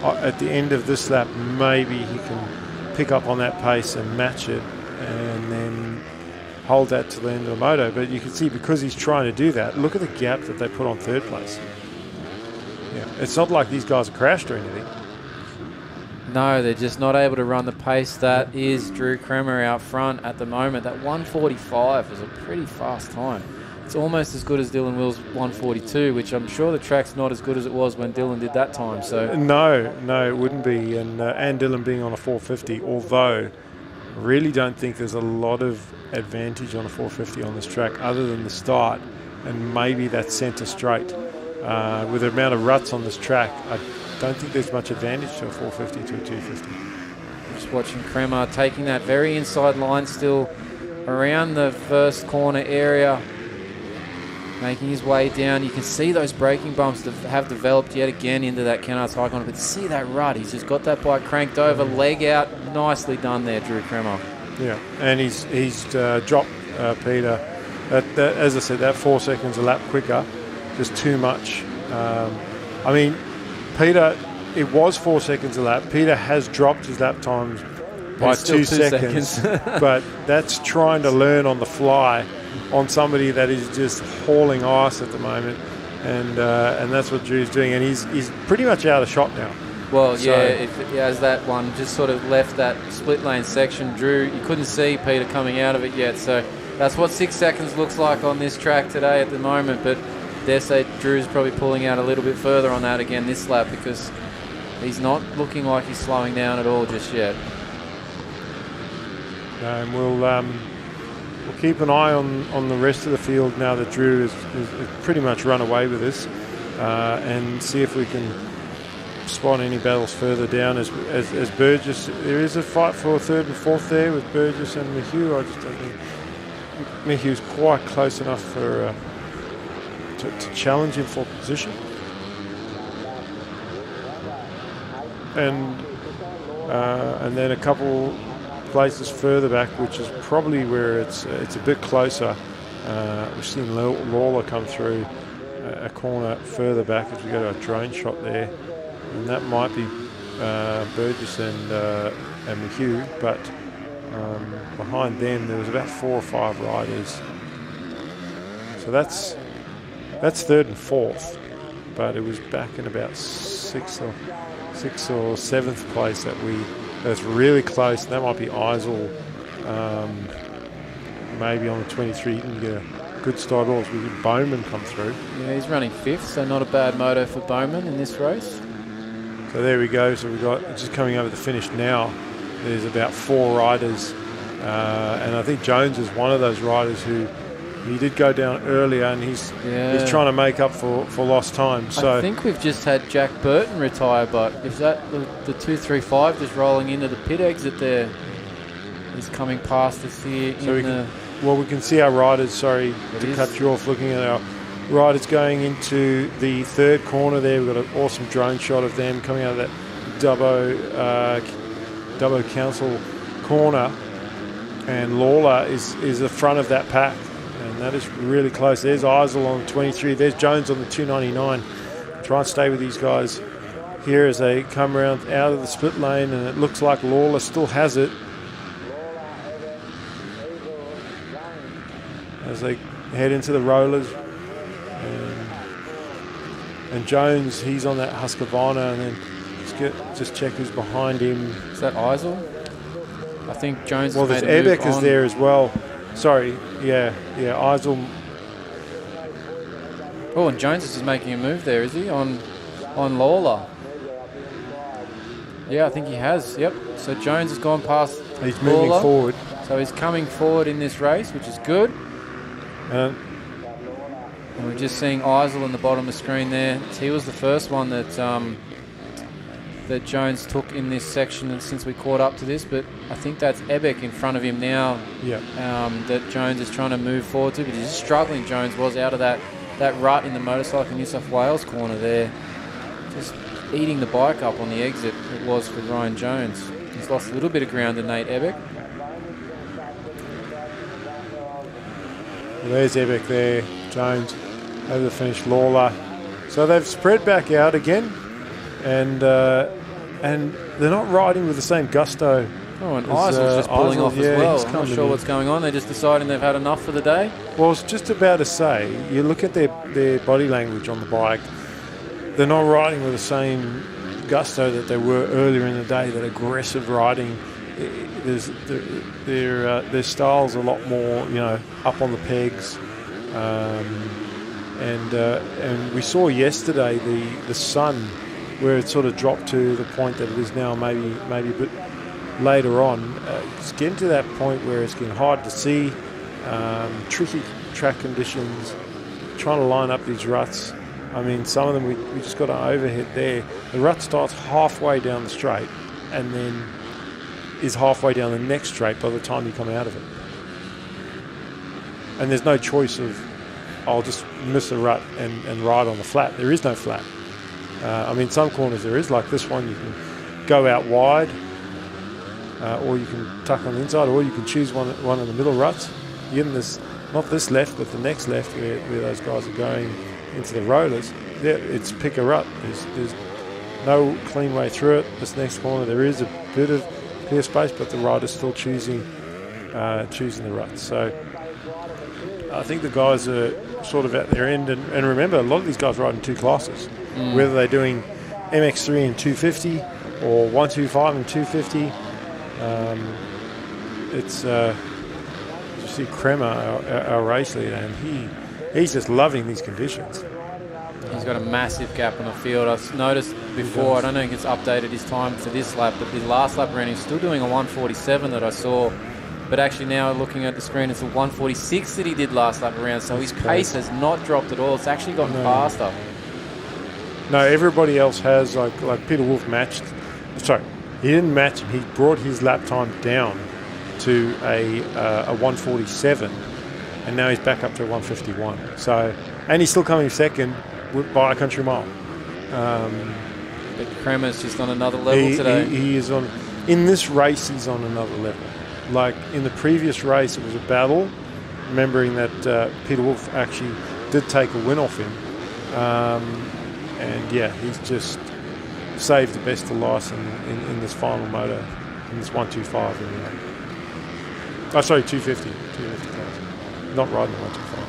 at the end of this lap, maybe he can pick up on that pace and match it and then hold that to the end of the moto. But you can see because he's trying to do that, look at the gap that they put on third place. Yeah, it's not like these guys have crashed or anything. No, they're just not able to run the pace that is Drew Kremer out front at the moment. That 1:45 is a pretty fast time. It's almost as good as Dylan Will's 1:42, which I'm sure the track's not as good as it was when Dylan did that time. So no, it wouldn't be. And Dylan being on a 450, although I really don't think there's a lot of advantage on a 450 on this track other than the start and maybe that centre straight. With the amount of ruts on this track, I don't think there's much advantage to a 450 to a 250. Just watching Kremer taking that very inside line still around the first corner area, making his way down. You can see those braking bumps that have developed yet again into that Kennard's High Corner, but see that rut. He's just got that bike cranked over, leg out. Nicely done there, Drew Kremer. Yeah, and he's dropped Peter. As I said, that 4 seconds a lap quicker, just too much. I mean, Peter, it was 4 seconds a lap. Peter has dropped his lap times by 2 seconds. But that's trying to learn on the fly on somebody that is just hauling ice at the moment. And that's what Drew's doing. And he's pretty much out of shot now. Well, so, as that one just sort of left that split lane section, Drew, you couldn't see Peter coming out of it yet. So that's what 6 seconds looks like on this track today at the moment. But dare say Drew's probably pulling out a little bit further on that again this lap because he's not looking like he's slowing down at all just yet. And we'll keep an eye on the rest of the field now that Drew is pretty much run away with this and see if we can spot any battles further down as Burgess. There is a fight for third and fourth there with Burgess and McHugh. I just don't think McHugh's quite close enough for to challenge him for position. And then a couple places further back, which is probably where it's a bit closer. We've seen Lawler come through a corner further back as we go to a drone shot there, and that might be Burgess and McHugh, but behind them there was about 4 or 5 riders. So that's That's third and fourth, but it was back in about sixth or seventh place that's really close. That might be Eisel, maybe on the 23. He didn't get a good start. Or we get Bowman come through. Yeah, he's running fifth, so not a bad moto for Bowman in this race. So there we go. So we got just coming over the finish now. There's about 4 riders, and I think Jones is one of those riders who he did go down earlier, and he's trying to make up for lost time. So I think we've just had Jack Burton retire, but is that the 235 just rolling into the pit exit there? He's coming past us here. We can see our riders. Sorry to cut you off. Looking at our riders going into the third corner there. We've got an awesome drone shot of them coming out of that Dubbo Council corner, and Lawler is the front of that pack, and that is really close. There's Eisel on the 23. There's Jones on the 299. Try and stay with these guys here as they come around out of the split lane, and it looks like Lawler still has it as they head into the rollers. And Jones, he's on that Husqvarna, and then just check who's behind him. Is that Eisel? I think Jones. Well, there's Ebeck is there as well. Sorry, yeah, Eisel. Oh, and Jones is just making a move there, is he? On Lawler. Yeah, I think he has. Yep. So Jones has gone past. He's moving forward. So he's coming forward in this race, which is good. And we're just seeing Eisel in the bottom of the screen there. He was the first one that that Jones took in this section, and since we caught up to this, but I think that's Ebeck in front of him now. Yeah. That Jones is trying to move forward to, but he's just struggling. Jones was out of that rut in the Motorcycle New South Wales corner there, just eating the bike up on the exit. It was for Ryan Jones. He's lost a little bit of ground to Nate Ebeck. Well, there's Ebeck there. Jones over the finish. Lawler. So they've spread back out again, and they're not riding with the same gusto. Oh, and Eisel's just pulling off as well. I'm not sure in. what's going on. They're just deciding they've had enough for the day. Well, I was just about to say, you look at their body language on the bike, they're not riding with the same gusto that they were earlier in the day, that aggressive riding. Their style's a lot more, up on the pegs. And we saw yesterday the sun, where it sort of dropped to the point that it is now, maybe a bit later on. It's getting to that point where it's getting hard to see, tricky track conditions, trying to line up these ruts. I mean, some of them we just got an overhit there. The rut starts halfway down the straight and then is halfway down the next straight by the time you come out of it. And there's no choice of, I'll just miss a rut and ride on the flat. There is no flat. I mean, some corners there is, like this one, you can go out wide, or you can tuck on the inside, or you can choose one of the middle ruts. You're in this, not this left, but the next left where those guys are going into the rollers. It's pick a rut. There's no clean way through it. This next corner, there is a bit of clear space, but the rider's still choosing the ruts. So I think the guys are sort of at their end, and remember, a lot of these guys ride in two classes, whether they're doing MX3 and 250 or 125 and 250. You see Kremer, our race leader, and he's just loving these conditions. He's got a massive gap on the field. I've noticed before, I don't think it's updated his time for this lap, but his last lap around, he's still doing a 147 that I saw. But actually now looking at the screen, it's a 146 that he did last lap around, so his pace has not dropped at all. It's actually gotten faster. No, everybody else has, like Peter Wolf matched. Sorry, he didn't match him. He brought his lap time down to a 147, and now he's back up to a 151. So, and he's still coming second by a country mile. But Kremer's just on another level today. He is on. In this race, he's on another level. Like in the previous race, it was a battle, remembering that Peter Wolf actually did take a win off him. And yeah, he's just saved the best of life in this final moto, in this 125 anyway. Oh, sorry, 250. 250 class. Not riding the 125.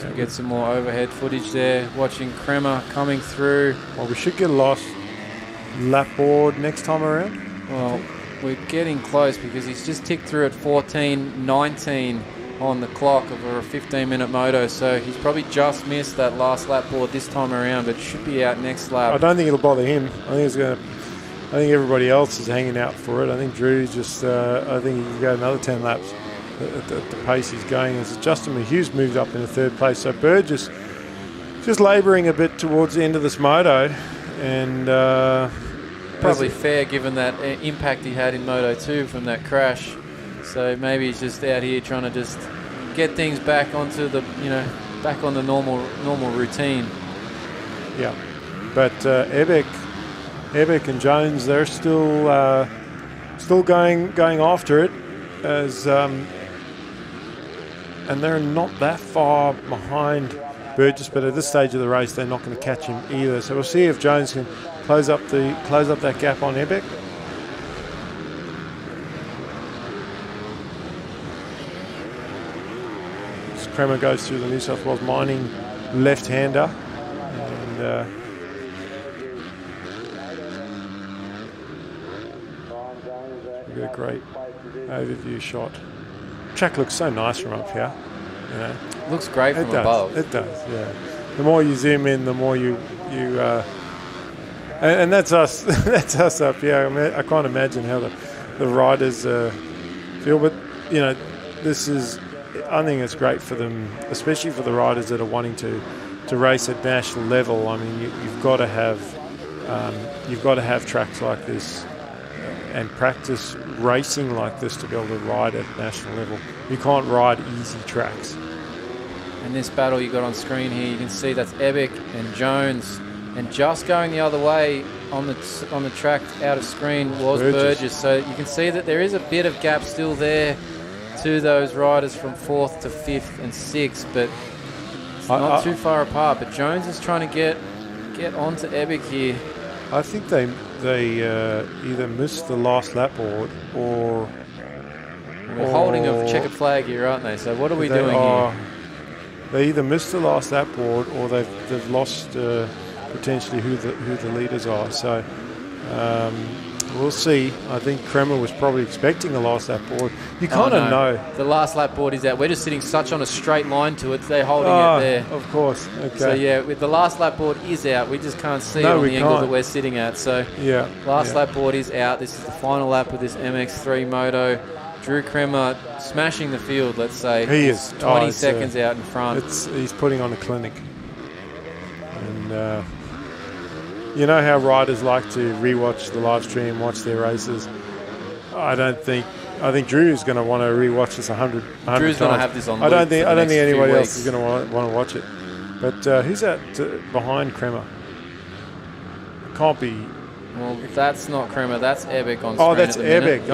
So we get some more overhead footage there. Watching Kremer coming through. Well, we should get a last lap board next time around. Well, we're getting close because he's just ticked through at 14:19 on the clock over a 15-minute moto, so he's probably just missed that last lap board this time around, but should be out next lap. I don't think it'll bother him. I think everybody else is hanging out for it. I think Drew's just. I think he can go another 10 laps at the pace he's going. As Justin Mahew's moved up into third place, so Burgess just labouring a bit towards the end of this moto, and probably fair given that impact he had in Moto 2 from that crash. So maybe he's just out here trying to just get things back onto the, back on the normal routine. Yeah, but Ebic and Jones, they're still going after it, as and they're not that far behind Burgess. But at this stage of the race, they're not going to catch him either. So we'll see if Jones can close up that gap on Ebic. Kremer goes through the New South Wales Mining left-hander, and we get a great overview shot. Track looks so nice from up here. Looks great from above. It does. Yeah. The more you zoom in, the more you and that's us. That's us up here. I can't imagine how the riders feel, but this is. I think it's great for them, especially for the riders that are wanting to race at national level. I mean, you've got to have tracks like this and practice racing like this to be able to ride at national level. You can't ride easy tracks. And this battle you got on screen here, you can see that's Ebic and Jones, and just going the other way on the track out of screen was Burgess. So you can see that there is a bit of gap still there to those riders from 4th to 5th and 6th, but it's not too far apart. But Jones is trying to get onto Ebic here. I think they either missed the last lap board or we're holding a checkered flag here, aren't they? So what are we doing here? They either missed the last lap board or they've lost potentially who the leaders are. So we'll see. I think Kremer was probably expecting the last lap board. You kind of know. The last lap board is out. We're just sitting such on a straight line to it. They're holding it there. Of course. Okay. So yeah, with the last lap board is out. We just can't see it on the angle that we're sitting at. So last lap board is out. This is the final lap of this MX3 moto. Drew Kremer smashing the field, let's say. He is. 20 seconds out in front. He's putting on a clinic. And you know how riders like to rewatch the live stream, watch their races. I think Drew is going to want to rewatch this 100 Drew's times. going to have this on. I don't think anybody else is going to want to watch it. But who's that behind Kremer? Can't be. Well, that's not Kremer. That's Ebic on screen. Oh, that's Ebic.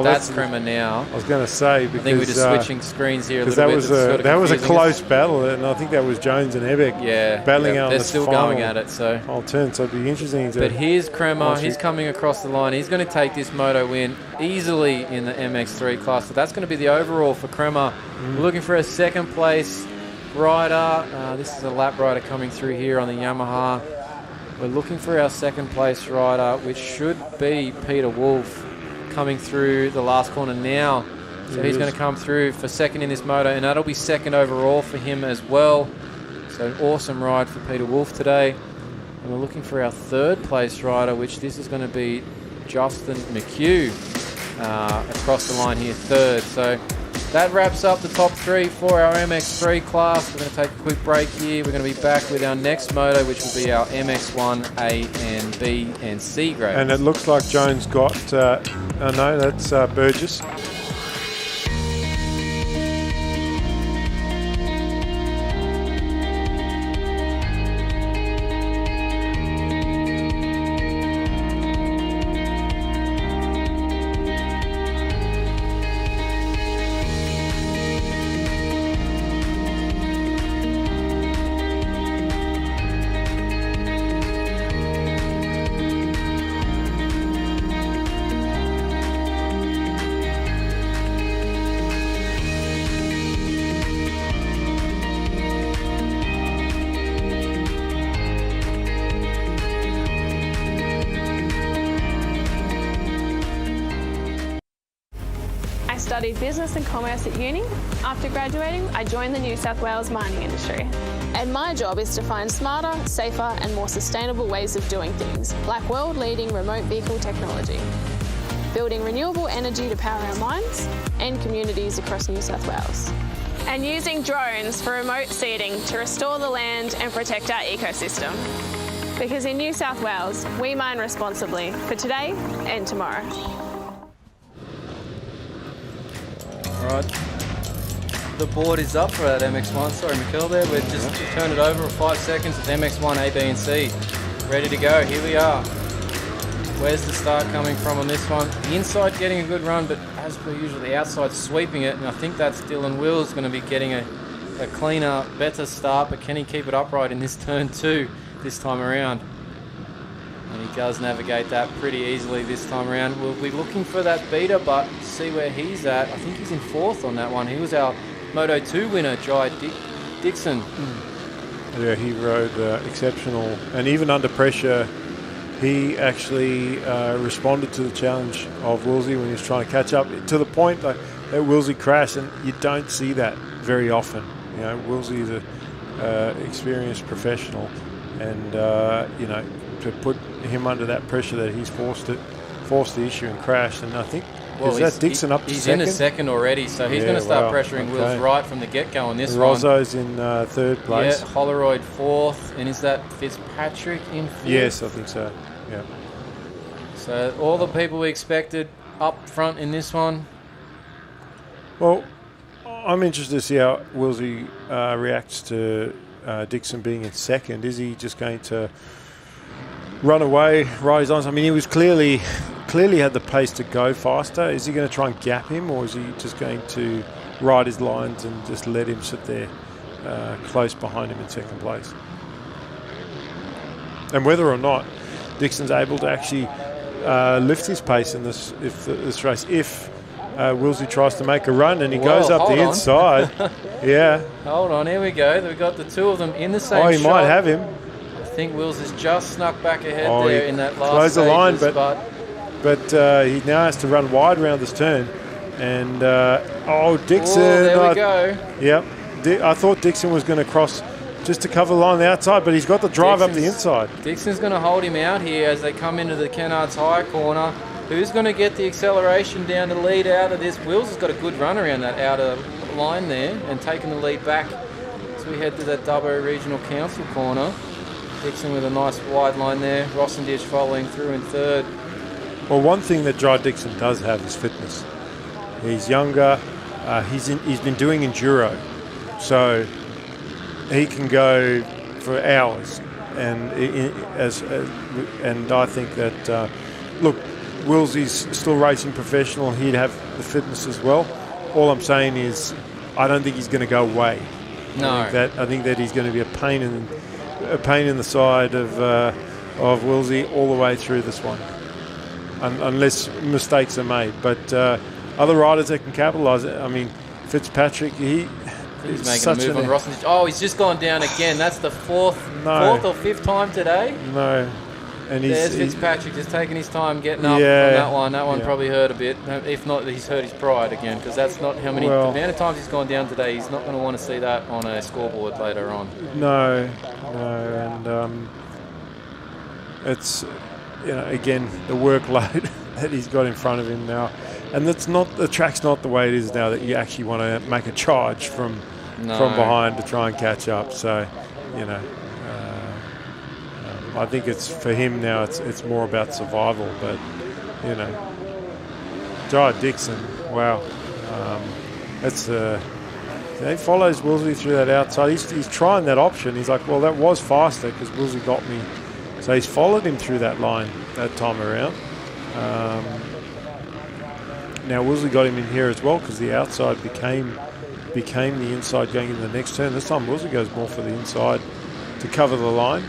That's Kremer now. I was going to say because I think we're just switching screens here a little bit. That was a close battle, and I think that was Jones and Ebic battling out. They're still going at it. So I'll turn. So it'd be interesting. But here's Kremer. He's coming across the line. He's going to take this moto win easily in the MX3 class. So that's going to be the overall for Kremer. We're looking for a second place rider. This is a lap rider coming through here on the Yamaha. We're looking for our second place rider, which should be Peter Wolf, coming through the last corner now. So he's going to come through for second in this moto, and that'll be second overall for him as well. So an awesome ride for Peter Wolf today. And we're looking for our third place rider, which this is going to be Justin McHugh across the line here, third. So that wraps up the top three for our MX3 class. We're going to take a quick break here. We're going to be back with our next moto, which will be our MX1 A and B and C grade. And it looks like Jones got, no, that's Burgess. studied business and commerce at uni. After graduating, I joined the New South Wales mining industry. And my job is to find smarter, safer and more sustainable ways of doing things, like world-leading remote vehicle technology, building renewable energy to power our mines and communities across New South Wales, and using drones for remote seeding to restore the land and protect our ecosystem. Because in New South Wales, we mine responsibly for today and tomorrow. All right. The board is up for that MX-1. Sorry, Mikkel there. We've just turned it over for 5 seconds. It's MX-1, A, B and C. Ready to go. Here we are. Where's the start coming from on this one? The inside getting a good run, but as per usual, the outside sweeping it. And I think that's Dylan Wills going to be getting a cleaner, better start. But can he keep it upright in this turn 2 this time around? And he does navigate that pretty easily this time around. We'll be looking for that beater, but see where he's at. I think he's in 4th on that one. He was our Moto 2 winner, Jai Dixon. Yeah, he rode exceptional. And even under pressure, he actually responded to the challenge of Wilsey when he was trying to catch up, to the point that Wilsey crashed, and you don't see that very often. You know, Wilsey is an experienced professional, and you know, to put him under that pressure that he's forced the issue and crashed. And I think is that Dixon up to he's second? He's in a second already, so he's going to start pressuring Wills right from the get-go on this one. Rozzo's in 3rd place. Yeah, Holleroyd 4th, and is that Fitzpatrick in 5th? Yes, I think so. Yeah. So all the people we expected up front in this one. Well, I'm interested to see how Wilsey reacts to Dixon being in second. Is he just going to run away, ride his lines? I mean, he was clearly had the pace to go faster. Is he going to try and gap him, or is he just going to ride his lines and just let him sit there close behind him in second place? And whether or not Dixon's able to actually lift his pace in this race, if Wilsey tries to make a run and he goes up the inside. Yeah. Hold on, here we go. We've got the two of them in the same shot. Oh, he might have him. I think Wills has just snuck back ahead there in that last close the line, but he now has to run wide around this turn. And Dixon. Oh, there we go. Yep. I thought Dixon was going to cross just to cover the line on the outside, but he's got the drive up the inside. Dixon's going to hold him out here as they come into the Kennards High corner. Who's going to get the acceleration down to lead out of this? Wills has got a good run around that outer line there and taking the lead back as we head to that Dubbo Regional Council corner. Dixon with a nice wide line there. Rossenditch following through in 3rd. Well, one thing that Jai Dixon does have is fitness. He's younger. He's been doing enduro, so he can go for hours. And I think that look, Wilsey's still racing professional. He'd have the fitness as well. All I'm saying is, I don't think he's going to go away. No, I think that he's going to be a pain in the side of Wilsey all the way through this one, unless mistakes are made. But other riders that can capitalise. I mean, Fitzpatrick, he's making a move on Rossenditch. Oh, he's just gone down again. That's the fourth or fifth time today. No. And there's Fitzpatrick just taking his time getting up from that one. That one probably hurt a bit. If not, he's hurt his pride again, because that's not how many. The amount of times he's gone down today, he's not going to want to see that on a scoreboard later on. No, and it's again the workload that he's got in front of him now, and the track's not the way it is now that you actually want to make a charge from behind to try and catch up. So, I think it's for him now. It's more about survival. But Jai Dixon, wow, he follows Wilsey through that outside. He's trying that option. He's like, well, that was faster because Wilsey got me. So he's followed him through that line that time around. Now Wilsey got him in here as well because the outside became the inside going into the next turn. This time Wilsey goes more for the inside to cover the line.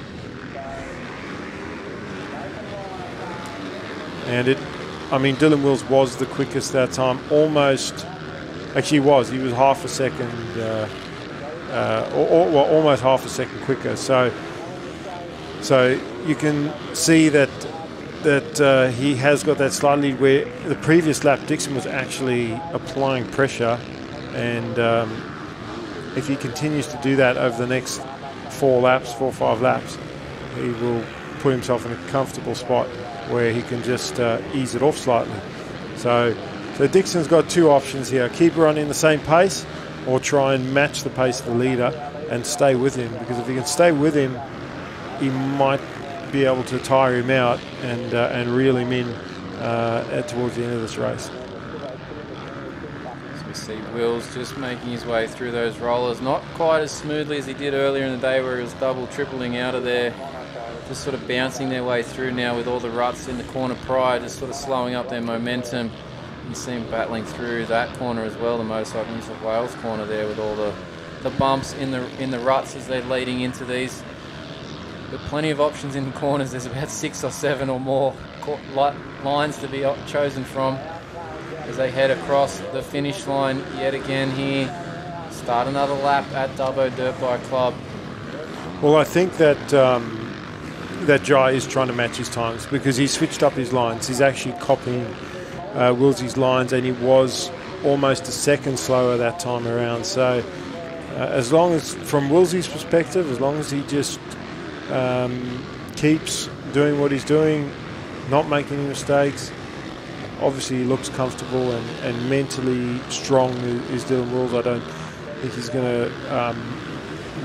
And Dylan Wills was the quickest that time. Almost, actually he was half a second, almost half a second quicker. So you can see that that he has got that slight lead where the previous lap Dixon was actually applying pressure, and if he continues to do that over the next 4 or 5 laps, he will put himself in a comfortable spot where he can just ease it off slightly. So Dixon's got 2 options here: keep running the same pace, or try and match the pace of the leader and stay with him, because if he can stay with him, he might be able to tire him out and reel him in towards the end of this race. So we see Wills just making his way through those rollers, not quite as smoothly as he did earlier in the day where he was double, tripling out of there, just sort of bouncing their way through now with all the ruts in the corner prior, just sort of slowing up their momentum. You see him battling through that corner as well, the Motorcycle New South Wales corner there, with all the bumps in the ruts as they're leading into these. But plenty of options in the corners. There's about 6 or 7 or more lines to be chosen from as they head across the finish line yet again here. Start another lap at Dubbo Dirt Bike Club. Well, I think that that Jai is trying to match his times, because he switched up his lines. He's actually copying Wilsey's lines, and he was almost a second slower that time around. So as long as, from Wilsey's perspective, as long as he just keeps doing what he's doing, not making any mistakes, obviously he looks comfortable and mentally strong is Dylan Wills. I don't think he's going to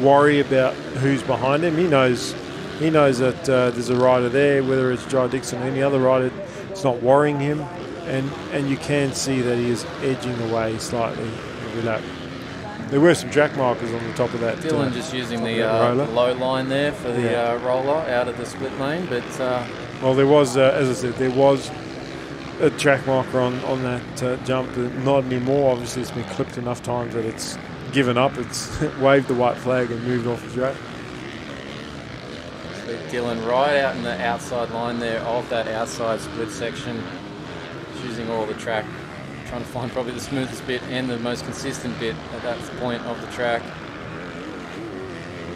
worry about who's behind him. He knows that there's a rider there, whether it's Jai Dixon or any other rider. It's not worrying him, and you can see that he is edging away slightly every lap. There were some track markers on the top of that. Dylan just using the low line there for the roller out of the split lane, but well, there was, as I said, there was a track marker on that jump. Not anymore. Obviously, it's been clipped enough times that it's given up. It's waved the white flag and moved off the track. So Dylan right out in the outside line there of that outside split section, using all the track, trying to find probably the smoothest bit and the most consistent bit at that point of the track.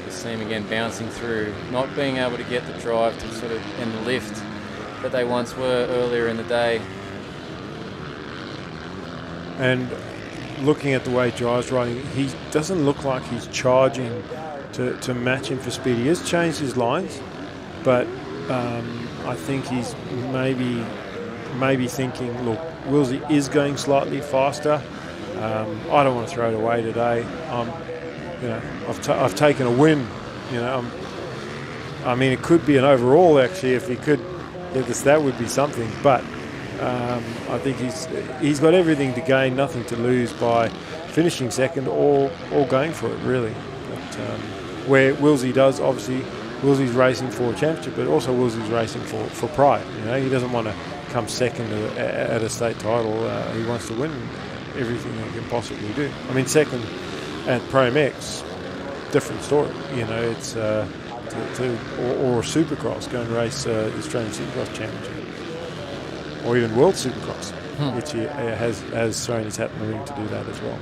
You see him again bouncing through, not being able to get the drive to sort of, and the lift that they once were earlier in the day. And looking at the way Jai's riding, he doesn't look like he's charging to match him for speed. He has changed his lines, but I think he's maybe thinking, look, Wilsey is going slightly faster. I don't want to throw it away today. I've taken a win. I mean, it could be an overall actually if he could get this. That would be something. But I think he's got everything to gain, nothing to lose by finishing second or going for it really. But, where Wilsey does, obviously, Wilsey's racing for a championship, but also Wilsey's racing for pride. He doesn't want to come second at a state title. He wants to win everything he can possibly do. I mean, second at Pro MX, different story. It's or Supercross, go and race the Australian Supercross Championship, or even World Supercross, which he has thrown his hat in the ring to do that as well.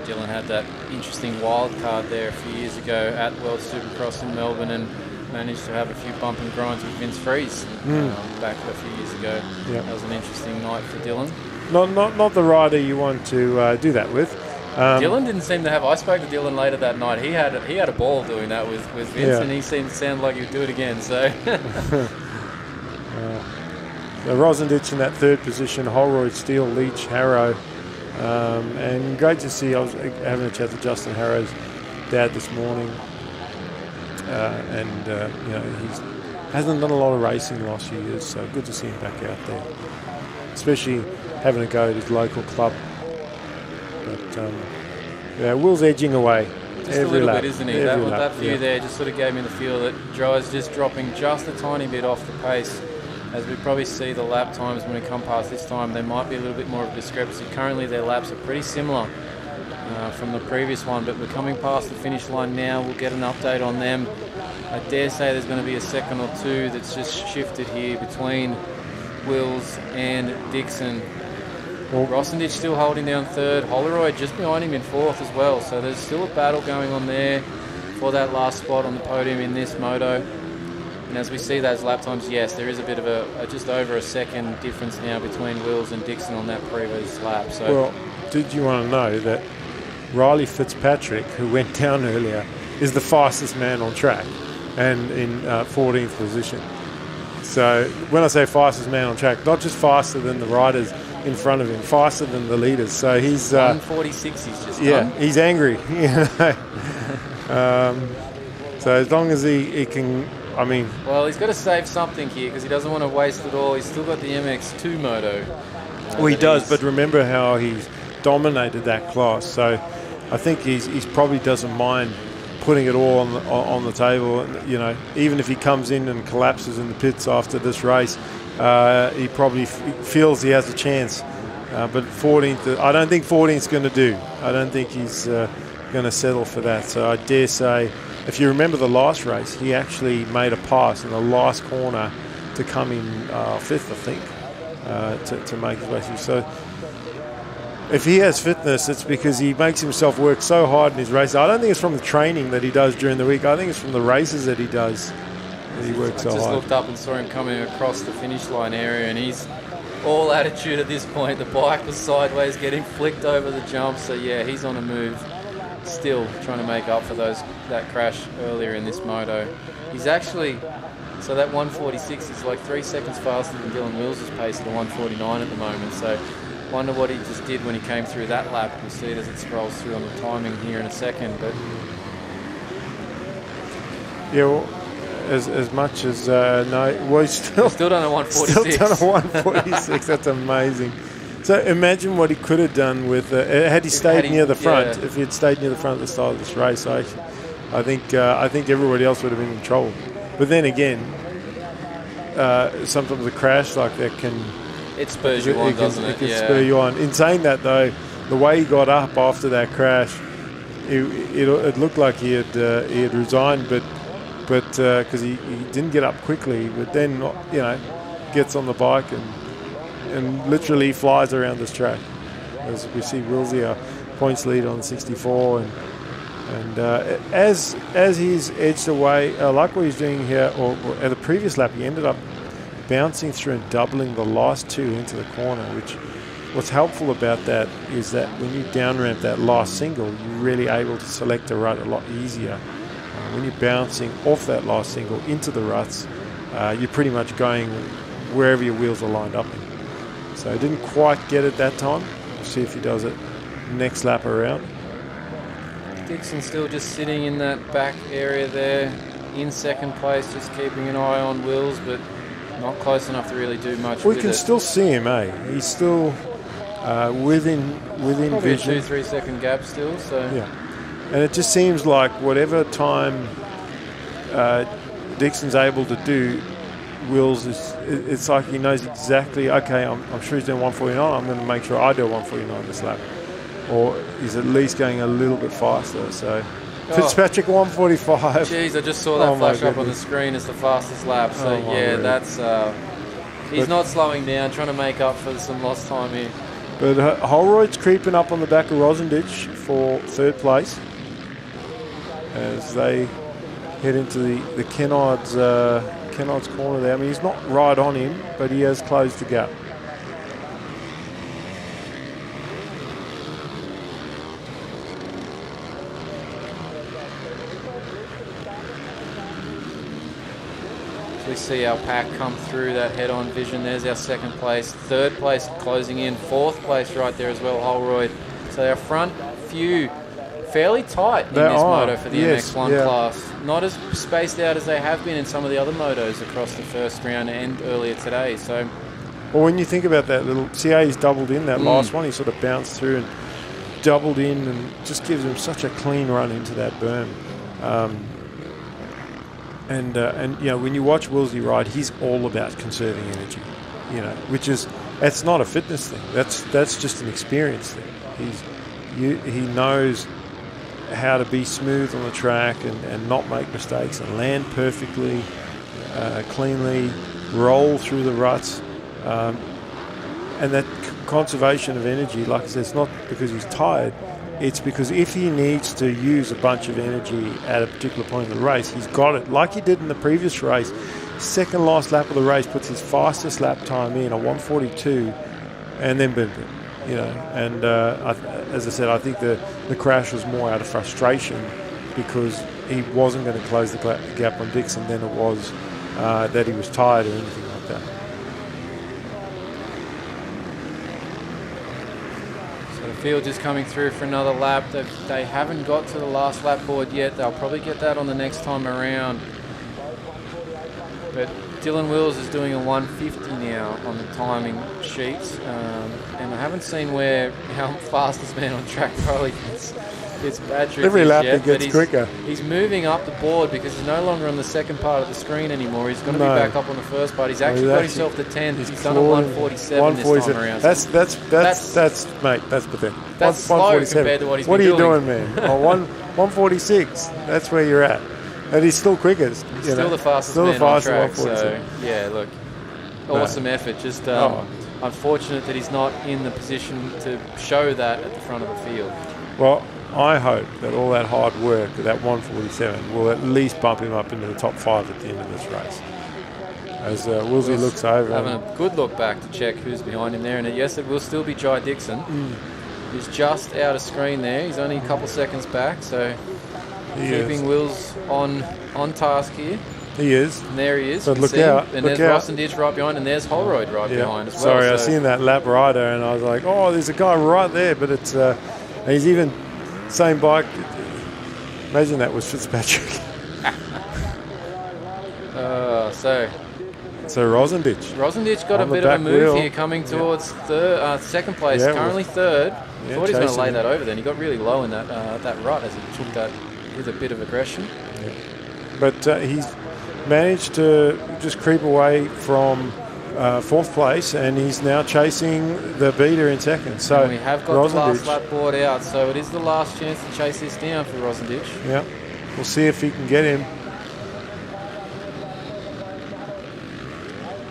Dylan had that interesting wild card there a few years ago at World Supercross in Melbourne and managed to have a few bump and grinds with Vince Freeze back a few years ago. Yep. That was an interesting night for Dylan. Not the rider you want to do that with. Dylan didn't seem to have. I spoke to Dylan later that night. He had a ball doing that with Vince, and he seemed to sound like he would do it again. So, Rosendich in that third position, Holroyd, Steele, Leach, Harrow, and great to see. I was having a chat to Justin Harrow's dad this morning, and he hasn't done a lot of racing the last few years, so good to see him back out there, especially having a go at his local club. But Will's edging away. Just a little bit, isn't he? That view there just sort of gave me the feel that Jai's just dropping just a tiny bit off the pace. As we probably see the lap times when we come past this time, there might be a little bit more of a discrepancy. Currently their laps are pretty similar from the previous one, but we're coming past the finish line now. We'll get an update on them. I dare say there's going to be a second or two that's just shifted here between Wills and Dixon. Rosendich still holding down third. Holroyd just behind him in fourth as well. So there's still a battle going on there for that last spot on the podium in this moto. And as we see those lap times, yes, there is a bit of a just over a second difference now between Wills and Dixon on that previous lap. So, well, did you want to know that Riley Fitzpatrick, who went down earlier, is the fastest man on track and in 14th position. So when I say fastest man on track, not just faster than the riders in front of him, faster than the leaders. So he's 146 he's just done. done. He's angry. So as long as he can, I mean... Well, he's got to save something here because he doesn't want to waste it all. He's still got the MX2 moto. Well, he does, but remember how he's dominated that class. So I think he's probably doesn't mind putting it all on the table. And, you know, even if he comes in and collapses in the pits after this race, he probably feels he has a chance. But 14th, I don't think 14th's going to do. I don't think he's going to settle for that. So I dare say, if you remember the last race, he actually made a pass in the last corner to come in 5th, I think, to make his way through. So if he has fitness, it's because he makes himself work so hard in his race. I don't think it's from the training that he does during the week. I think it's from the races that he does that he works so hard. I just looked up and saw him coming across the finish line area, and he's all attitude at this point. The bike was sideways, getting flicked over the jump. So yeah, he's on a move. Still trying to make up for that crash earlier in this moto. He's actually, so that 146 is like 3 seconds faster than Dylan Wills' pace at a 149 at the moment. So wonder what he just did when he came through that lap. We'll see it as it scrolls through on the timing here in a second. But yeah, well, as much as no, well, he's still done a 146. Still done a 146. That's amazing. So imagine what he could have done with had he stayed near the front. Yeah. If he had stayed near the front at the start of this race, I think everybody else would have been in trouble. But then again, sometimes a crash like that can spurs you on, doesn't it? It can spur you on. In saying that, though, the way he got up after that crash, it looked like he had resigned, but because he didn't get up quickly, but then gets on the bike and literally flies around this track. As we see Willsey a points lead on 64, and as he's edged away, like what he's doing here, or at the previous lap, he ended up bouncing through and doubling the last two into the corner, which what's helpful about that is that when you down ramp that last single, you're really able to select a rut a lot easier. When you're bouncing off that last single into the ruts, you're pretty much going wherever your wheels are lined up in. So he didn't quite get it that time. We'll see if he does it next lap around. Dixon still just sitting in that back area there in second place, just keeping an eye on Wills, but not close enough to really do much We with can it. still see him, He's still within Probably vision. a 2-3 second gap still. So yeah, and it just seems like whatever time Dixon's able to do, Wills it's like he knows exactly, okay, I'm sure he's doing 149, I'm going to make sure I do 149 this lap, or he's at least going a little bit faster. So Fitzpatrick 145. Jeez, I just saw that flash up on the screen as the fastest lap. So that's he's not slowing down, trying to make up for some lost time here. But Holroyd's creeping up on the back of Rosenditch for third place as they head into the Kennard's corner there. I mean, he's not right on him, but he has closed the gap. We see our pack come through that head-on vision. There's our second place, third place closing in, fourth place right there as well, Holroyd. So our front few fairly tight in this moto for the MX1 class. Not as spaced out as they have been in some of the other motos across the first round and earlier today. So, well, when you think about that little, see how he's doubled in that last one, he sort of bounced through and doubled in and just gives him such a clean run into that berm. And when you watch Willsey ride, he's all about conserving energy, which is, it's not a fitness thing. That's just an experience thing. He knows how to be smooth on the track and not make mistakes and land perfectly, cleanly, roll through the ruts. And that conservation of energy, like I said, it's not because he's tired. It's because if he needs to use a bunch of energy at a particular point in the race, he's got it. Like he did in the previous race, second last lap of the race puts his fastest lap time in, a 1:42, and then boom, you know. And as I said, I think the crash was more out of frustration because he wasn't going to close the gap on Dixon than it was that he was tired or anything like that. Field just coming through for another lap. They haven't got to the last lap board yet. They'll probably get that on the next time around. But Dylan Wills is doing a 150 now on the timing sheets. And I haven't seen how fast this man on track probably gets battery. Every lap yet, it gets quicker. He's moving up the board because he's no longer on the second part of the screen anymore. He's going to be back up on the first part. He's actually got himself to 10th. He's done a 147 this time around. That's mate, that's pathetic. That's slow compared to what he's been doing. What are you doing, man? 146. That's where you're at. And he's still quickest. Still the fastest man on track. So, yeah, look, awesome effort. Just unfortunate that he's not in the position to show that at the front of the field. Well, I hope that all that hard work, that 147, will at least bump him up into the top 5 at the end of this race. As Wilsey looks over. Having a good look back to check who's behind him there. And yes, it will still be Jai Dixon. He's just out of screen there. He's only a couple seconds back. So keeping Wills on task here. He is. And there he is. But look out. And there's Rossenditch right behind. And there's Holroyd right behind as well. Sorry, I seen that lap rider and I was like, oh, there's a guy right there. But it's he's even same bike. Imagine that was Fitzpatrick. So Rosenditch got a bit of a move here coming towards second place, currently third. Thought he was going to lay that over then. He got really low in that rut as he took that with a bit of aggression. Yeah. But he's managed to just creep away from fourth place and he's now chasing the beater in second. So and we have got the last lap board out, so it is the last chance to chase this down for Rosenditch. Yeah, we'll see if he can get him.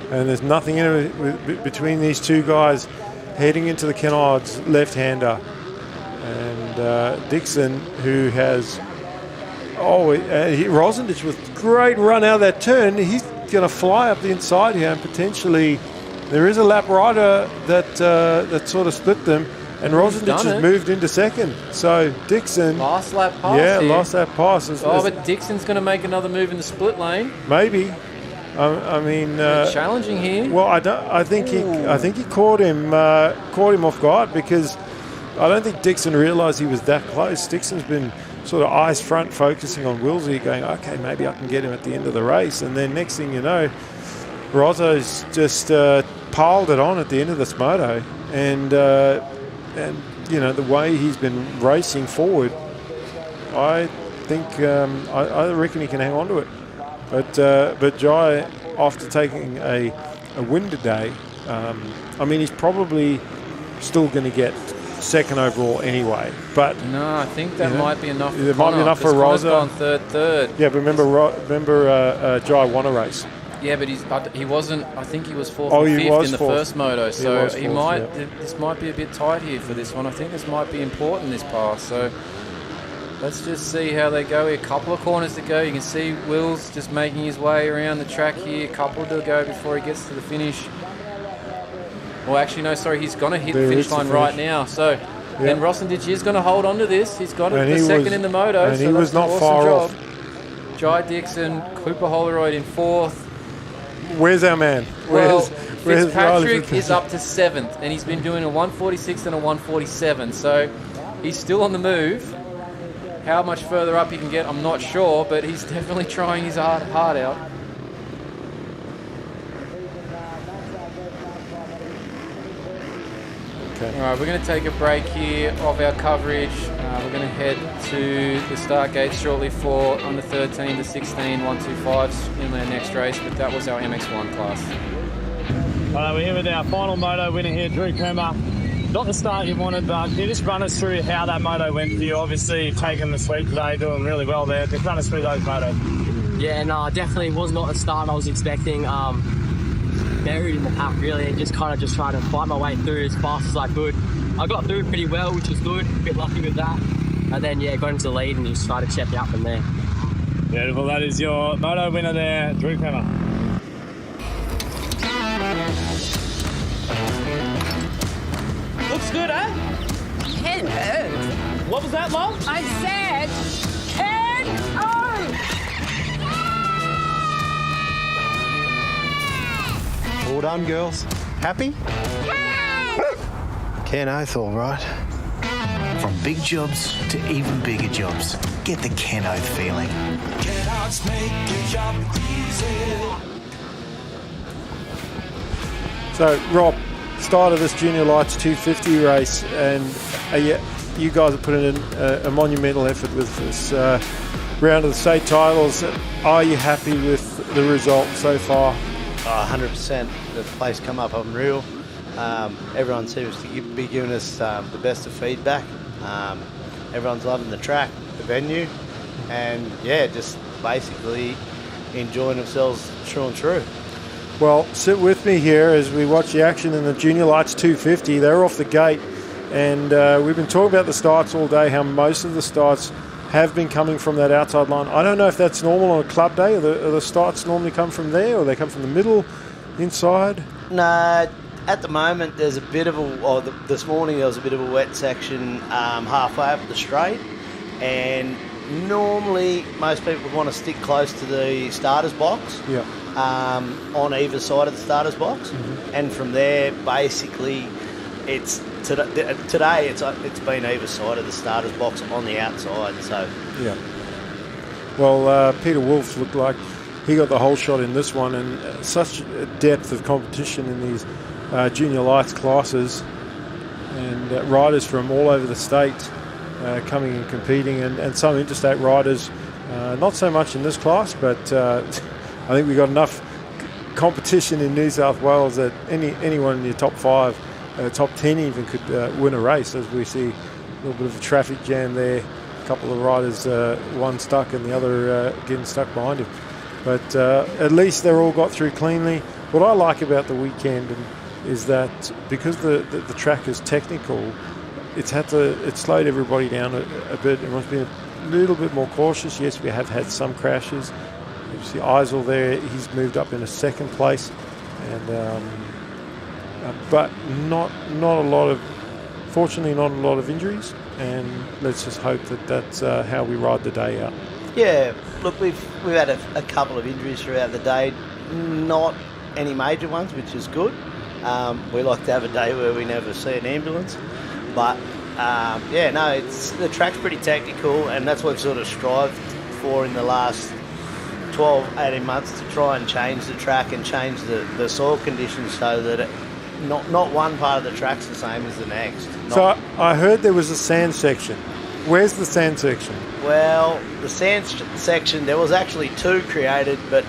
And there's nothing in it between these two guys heading into the Kennards left-hander. And Dixon, who has... Rosenditch with great run out of that turn. He's going to fly up the inside here and potentially... There is a lap rider that sort of split them. And Rosenditch has moved into second. So Dixon... Last lap pass. Yeah, last lap pass. But Dixon's going to make another move in the split lane. Maybe. I mean, challenging here. Well, I think he caught him off guard because I don't think Dixon realised he was that close. Dixon's been sort of eyes front, focusing on Wilsey, going, okay, maybe I can get him at the end of the race. And then next thing you know, Rozzo's just piled it on at the end of this moto, and you know the way he's been racing forward, I think I reckon he can hang on to it. But Jai, after taking a win today, I mean, he's probably still going to get second overall anyway. But no, I think that might be enough. It might be enough for Rozzo. Gone third. Yeah, but remember, Jai won a race. Yeah, but he wasn't. I think he was fourth or fifth in the first moto. So he might. This might be a bit tight here for this one. I think this might be important, this pass. So. Let's just see how they go here. A couple of corners to go. You can see Wills just making his way around the track here. A couple to go before he gets to the finish. Well, actually, no, sorry. He's going to hit the finish line right now. So then Rosenditch is going to hold on to this. He's got the second in the moto. And he was not far off. Jai Dixon, Cooper Holroyd in fourth. Where's our man? Fitzpatrick is up to seventh, and he's been doing a 146 and a 147. So he's still on the move. How much further up he can get, I'm not sure, but he's definitely trying his heart out. Okay. All right, we're going to take a break here of our coverage. We're going to head to the start gate shortly for under 13 to 16 125s in their next race, but that was our MX1 class. All right, we're here with our final moto winner here, Drew Kummer. Not the start you wanted, but can you just run us through how that moto went for you? Obviously, you've taken the sweep today, doing really well there. Just run us through those motos. Yeah, no, definitely was not the start I was expecting. Buried in the pack, really, and just kind of just trying to fight my way through as fast as I could. I got through pretty well, which was good. A bit lucky with that. And then, yeah, got into the lead and just tried to check out from there. Beautiful. That is your moto winner there, Drew Kummer. eh? Ken O. What was that, love? I said Ken O. All done, girls. Happy? Ken Oath, all right. From big jobs to even bigger jobs, get the Ken Oath feeling. Ken Oath's make your job easy. So, Rob, start of this Junior Lights 250 race, and you guys are putting in a monumental effort with this round of the state titles. Are you happy with the result so far? 100%. The place come up unreal. Everyone seems to be giving us the best of feedback. Everyone's loving the track, the venue, and yeah, just basically enjoying themselves true and true. Well, sit with me here as we watch the action in the Junior Lights 250. They're off the gate, and we've been talking about the starts all day, how most of the starts have been coming from that outside line. I don't know if that's normal on a club day, or the starts normally come from there, or they come from the middle, inside? No, at the moment there's a bit of this morning there was a bit of a wet section halfway up the straight, and normally most people would want to stick close to the starter's box. Yeah. On either side of the starter's box, and from there basically it's today it's been either side of the starter's box on the outside. So yeah. Well, Peter Wolf looked like he got the whole shot in this one, and such a depth of competition in these Junior Lights classes, and riders from all over the state coming and competing, and some interstate riders, not so much in this class, but I think we've got enough competition in New South Wales that anyone in your top 5, top 10 even could win a race, as we see a little bit of a traffic jam there. A couple of riders, one stuck and the other getting stuck behind him. But at least they're all got through cleanly. What I like about the weekend is that because the track is technical, it's slowed everybody down a bit. Everyone's been a little bit more cautious. Yes, we have had some crashes. You see Eisel there, he's moved up in a second place, and but fortunately not a lot of injuries, and let's just hope that that's how we ride the day out. yeah, look, we've had a couple of injuries throughout the day, not any major ones, which is good. We like to have a day where we never see an ambulance, but the track's pretty technical, and that's what we've sort of strived for in the last 12-18 months, to try and change the track and change the soil conditions so that not one part of the track's the same as the next. So I heard there was a sand section. Where's the sand section? Well, the sand section, there was actually 2 created, but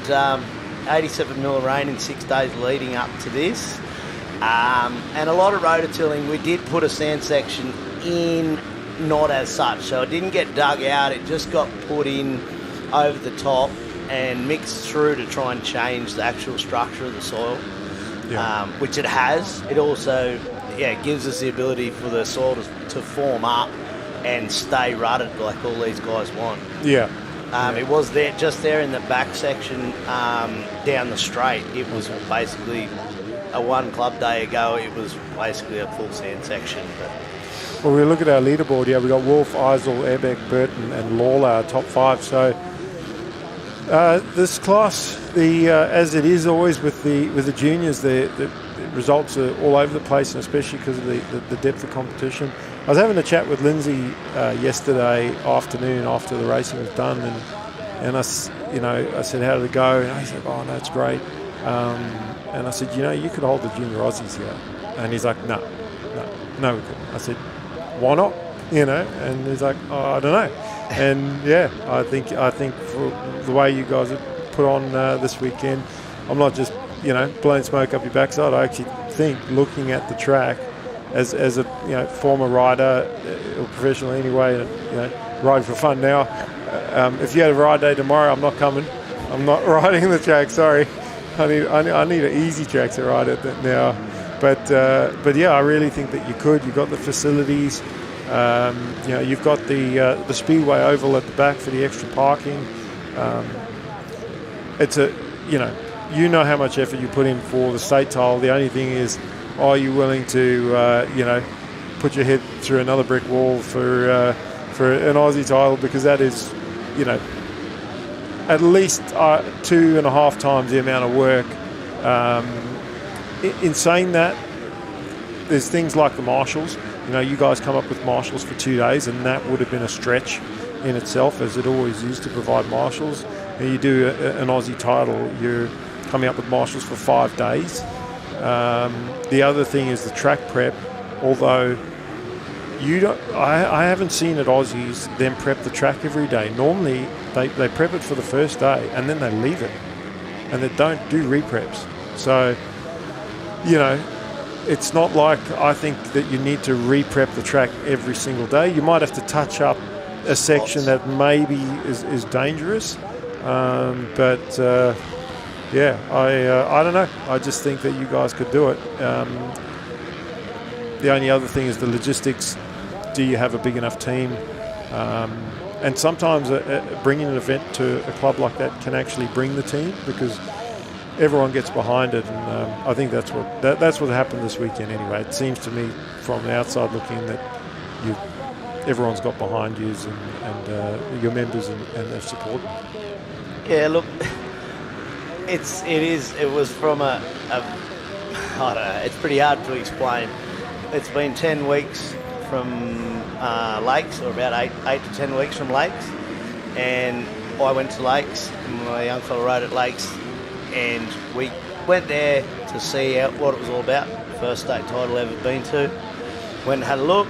87 mil of rain in 6 days leading up to this, and a lot of rototilling. We did put a sand section in, not as such, so it didn't get dug out, it just got put in over the top and mixed through to try and change the actual structure of the soil, which it has. It also gives us the ability for the soil to form up and stay rutted like all these guys want. Yeah. It was just there in the back section down the straight. It was basically a one club day ago. It was basically a full sand section. But well, we look at our leaderboard here. We've got Wolf, Eisel, Ebeck, Burton and Lawler, our top 5. So this class, as it is always with the juniors, the results are all over the place, and especially because of the depth of competition. I was having a chat with Lindsay yesterday afternoon after the racing was done, and I said, how did it go? And he said, oh no, it's great. And I said, you could hold the junior Aussies here. And he's like, no, we couldn't. I said, why not? And he's like, oh, I don't know. And I think for the way you guys have put on this weekend, I'm not just blowing smoke up your backside. I actually think, looking at the track as a former rider or professional anyway, riding for fun now. If you had a ride day tomorrow, I'm not coming. I'm not riding the track. Sorry, I need an easy track to ride at now. But I really think that you could. You've got the facilities. You've got the speedway oval at the back for the extra parking. It's how much effort you put in for the state title. The only thing is, are you willing to put your head through another brick wall for an Aussie title, because that is, at least 2.5 times the amount of work. In saying that, there's things like the marshals. You guys come up with marshals for 2 days, and that would have been a stretch in itself, as it always is to provide marshals. And you do an Aussie title, you're coming up with marshals for 5 days. The other thing is the track prep, although I haven't seen at Aussies them prep the track every day. Normally they prep it for the first day and then they leave it, and they don't do repreps. So it's not like I think that you need to re-prep the track every single day. You might have to touch up a section that maybe is dangerous, but I don't know. I just think that you guys could do it. The only other thing is the logistics. Do you have a big enough team? And sometimes bringing an event to a club like that can actually bring the team, because everyone gets behind it, and I think that's what happened this weekend anyway. It seems to me from the outside looking that everyone's got behind you and your members and their support. Yeah, look, it was from I don't know, it's pretty hard to explain. It's been 10 weeks from Lakes, or about 8 to 10 weeks from Lakes, and I went to Lakes, and my young fella rode at Lakes, and we went there to see what it was all about. First state title ever been to. Went and had a look,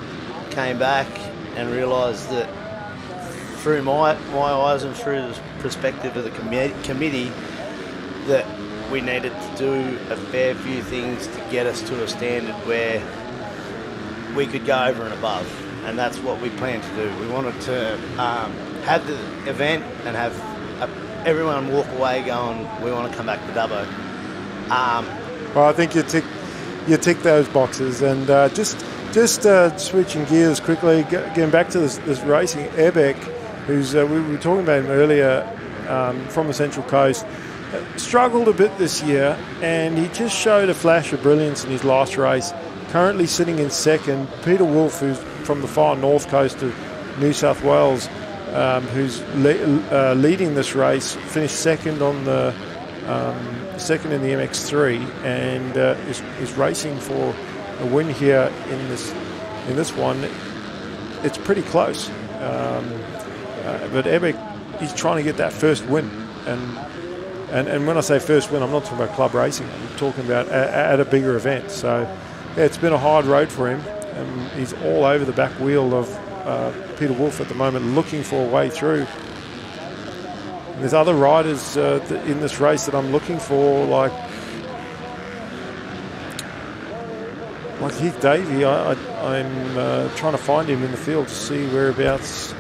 came back and realised that through my eyes and through the perspective of the committee, that we needed to do a fair few things to get us to a standard where we could go over and above, and that's what we planned to do. We wanted to have the event and have everyone walk away going, we want to come back to Dubbo. Well, I think you tick those boxes, and just switching gears quickly, getting back to this racing. Ebec, who's we were talking about him earlier, from the Central Coast, struggled a bit this year, and he just showed a flash of brilliance in his last race. Currently sitting in second. Peter Wolf, who's from the far north coast of New South Wales, who's leading this race, finished second on the second in the MX3, and is racing for a win here in this one. It's pretty close, but Ebec, he's trying to get that first win, and when I say first win, I'm not talking about club racing. I'm talking about at a bigger event. So yeah, it's been a hard road for him, and he's all over the back wheel of Peter Wolf at the moment, looking for a way through. And there's other riders in this race that I'm looking for, like Heath Davey. I'm trying to find him in the field to see whereabouts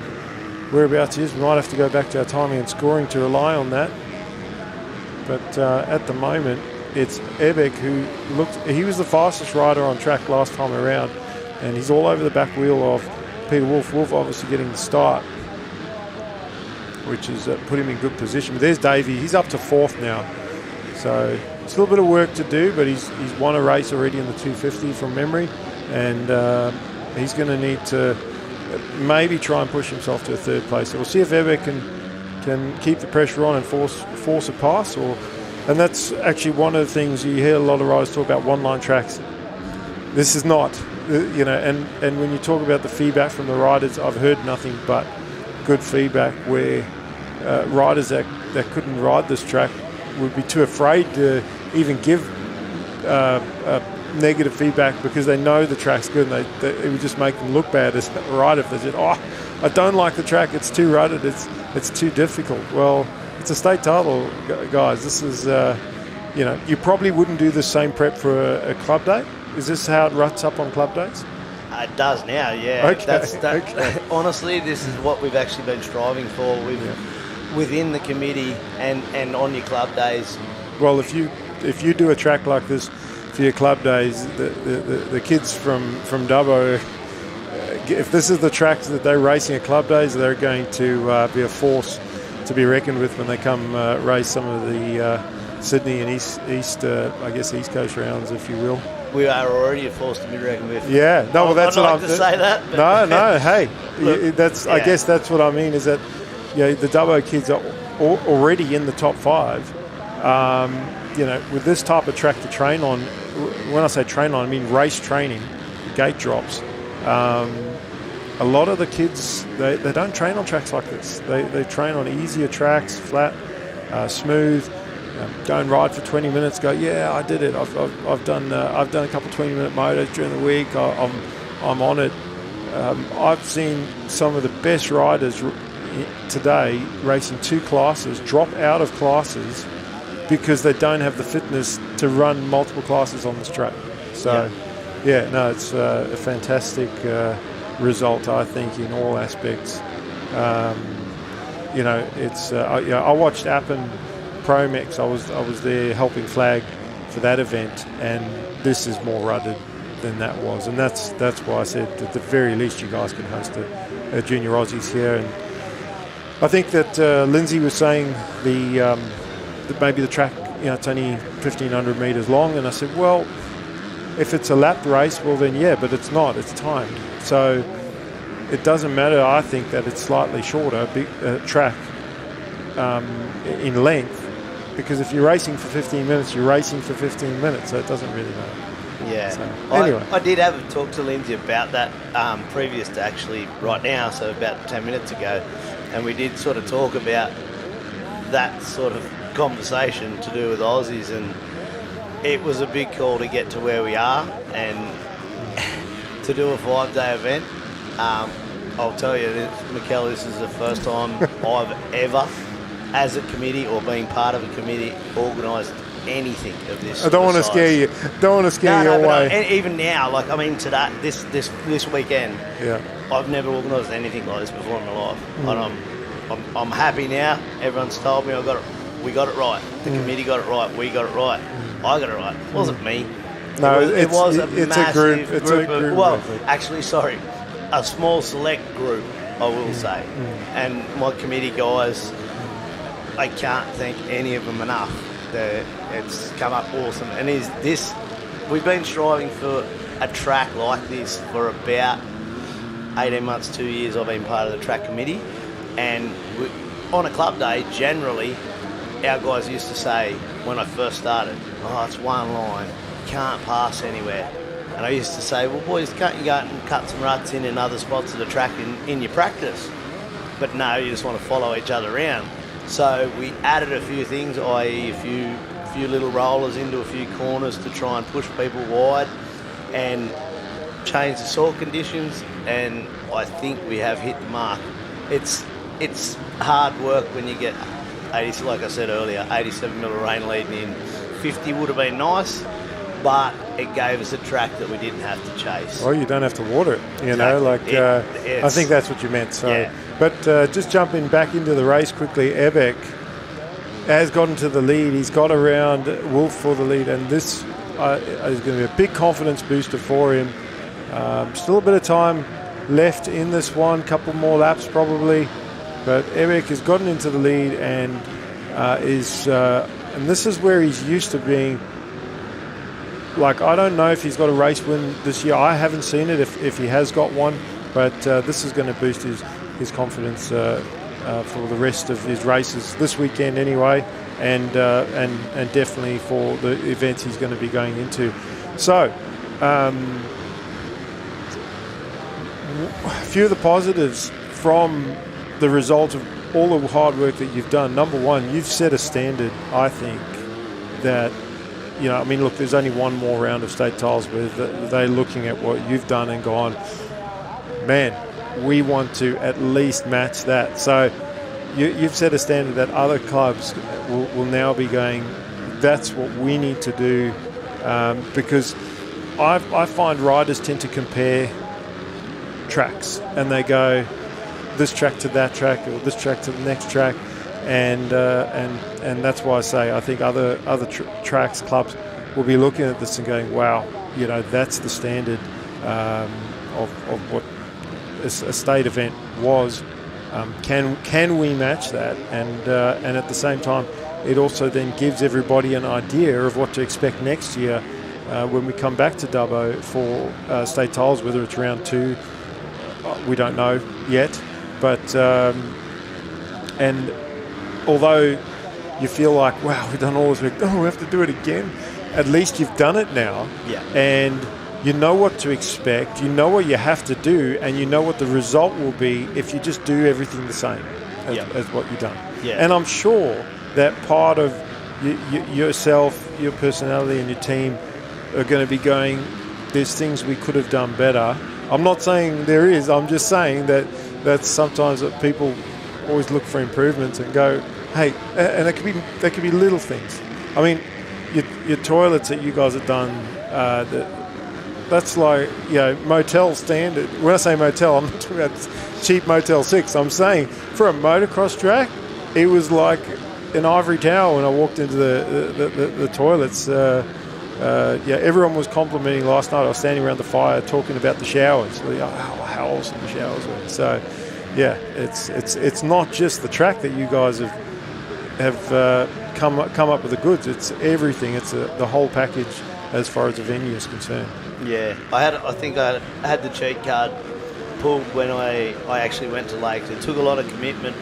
he is. We might have to go back to our timing and scoring to rely on that. But at the moment, it's Ebec he was the fastest rider on track last time around, and he's all over the back wheel of Peter Wolf. Wolf obviously getting the start, which has put him in good position. But there's Davey. He's up to fourth now. So still a bit of work to do, but he's won a race already in the 250 from memory, and he's going to need to maybe try and push himself to a third place. So we'll see if Ebec can keep the pressure on and force a pass, and that's actually one of the things you hear a lot of riders talk about, one-line tracks. This is not, and when you talk about the feedback from the riders, I've heard nothing but good feedback where riders that couldn't ride this track would be too afraid to even give negative feedback because they know the track's good, and it would just make them look bad as a rider if they said, "Oh, I don't like the track. It's too rutted. It's too difficult." Well, it's a state title, guys. This is, you probably wouldn't do the same prep for a club day. Is this how it ruts up on club days? It does now, yeah. Okay. Honestly, this is what we've actually been striving for within the committee and on your club days. Well, if you do a track like this for your club days, the kids from Dubbo, if this is the track that they're racing at club days, they're going to be a force to be reckoned with when they come race some of the Sydney and East Coast rounds, if you will. we are already a force to be reckoned with. Yeah, no, well, that's I'd what like I'm to say that. But No, hey, Look, that's. I guess that's what I mean. Is that the Dubbo kids are already in the top 5. With this type of track to train on. When I say train on, I mean race training, gate drops. A lot of the kids they don't train on tracks like this. They train on easier tracks, flat, smooth. Go and ride for 20 minutes. Go, yeah, I did it. I've done a couple 20-minute motos during the week. I'm on it. I've seen some of the best riders today racing 2 classes drop out of classes because they don't have the fitness to run multiple classes on this track. So, it's a fantastic result, I think, in all aspects. I watched Appen Promex. I was there helping flag for that event, and this is more rudded than that was, and that's why I said at the very least you guys can host a Junior Aussies here. And I think that Lindsay was saying that maybe the track, it's only 1,500 metres long, and I said, well, if it's a lapped race, well then but it's not. It's timed, so it doesn't matter. I think that it's slightly shorter track in length. Because if you're racing for 15 minutes, you're racing for 15 minutes, so it doesn't really matter. Yeah. So, anyway. I did have a talk to Lindsay about that previous to actually right now, so about 10 minutes ago, and we did sort of talk about that sort of conversation to do with Aussies, and it was a big call to get to where we are and to do a 5-day event. I'll tell you, Mikel, this is the first time I've ever, as a committee or being part of a committee, organised anything of this. I don't want to scare you. Don't want to scare you away. And even now, today, this weekend, I've never organised anything like this before in my life, and I'm happy now. Everyone's told me we got it right. The committee got it right. We got it right. I got it right. It wasn't me. No, it was a massive group. It's a group. Well, actually, sorry, a small select group, I will say, and my committee guys. I can't thank any of them enough. It's come up awesome. And we've been striving for a track like this for about 18 months, 2 years. I've been part of the track committee. And on a club day, generally, our guys used to say, when I first started, it's one line, can't pass anywhere. And I used to say, well, boys, can't you go out and cut some ruts in other spots of the track in your practice? But no, you just want to follow each other around. So we added a few things, i.e. a few little rollers into a few corners to try and push people wide and change the soil conditions, and I think we have hit the mark. It's hard work when you get 80, like I said earlier, 87 mil of rain leading in. 50 would have been nice, but it gave us a track that we didn't have to chase. Well, you don't have to water it, I think that's what you meant. So. Yeah. But just jumping back into the race quickly, Ebek has gotten to the lead. He's got around Wolf for the lead, and this is going to be a big confidence booster for him. Still a bit of time left in this one, couple more laps probably, but Ebek has gotten into the lead and and this is where he's used to being. I don't know if he's got a race win this year. I haven't seen it if he has got one, but this is going to boost his confidence for the rest of his races this weekend anyway, and definitely for the events he's going to be going into. So, a few of the positives from the result of all the hard work that you've done. Number one, you've set a standard, I think, that, look, there's only one more round of state titles where they're looking at what you've done and gone, man, we want to at least match that. So you've set a standard that other clubs will now be going, that's what we need to do, because I find riders tend to compare tracks and they go this track to that track or this track to the next track, and that's why I say I think other tracks, clubs will be looking at this and going, wow, that's the standard of what a state event was. Can we match that? And at the same time, it also then gives everybody an idea of what to expect next year when we come back to Dubbo for state titles, whether it's round 2, we don't know yet. But and although you feel like, wow, we've done all this, we have to do it again. At least you've done it now, and you know what to expect, you know what you have to do, and you know what the result will be if you just do everything the same as what you've done. And I'm sure that part of yourself, your personality and your team are going to be going, there's things we could have done better. I'm not saying there is, I'm just saying that's sometimes that people always look for improvements and go, hey, and they could be little things. I mean, your toilets that you guys have done, that's like, motel standard. When I say motel, I'm not talking about cheap Motel 6. I'm saying for a motocross track, it was like an ivory tower when I walked into the toilets. Everyone was complimenting last night. I was standing around the fire talking about the showers, how awesome the showers were. So, it's not just the track that you guys have come up with the goods. It's everything. It's the whole package as far as the venue is concerned. Yeah, I think I had the cheat card pulled when I actually went to Lakes. It took a lot of commitment,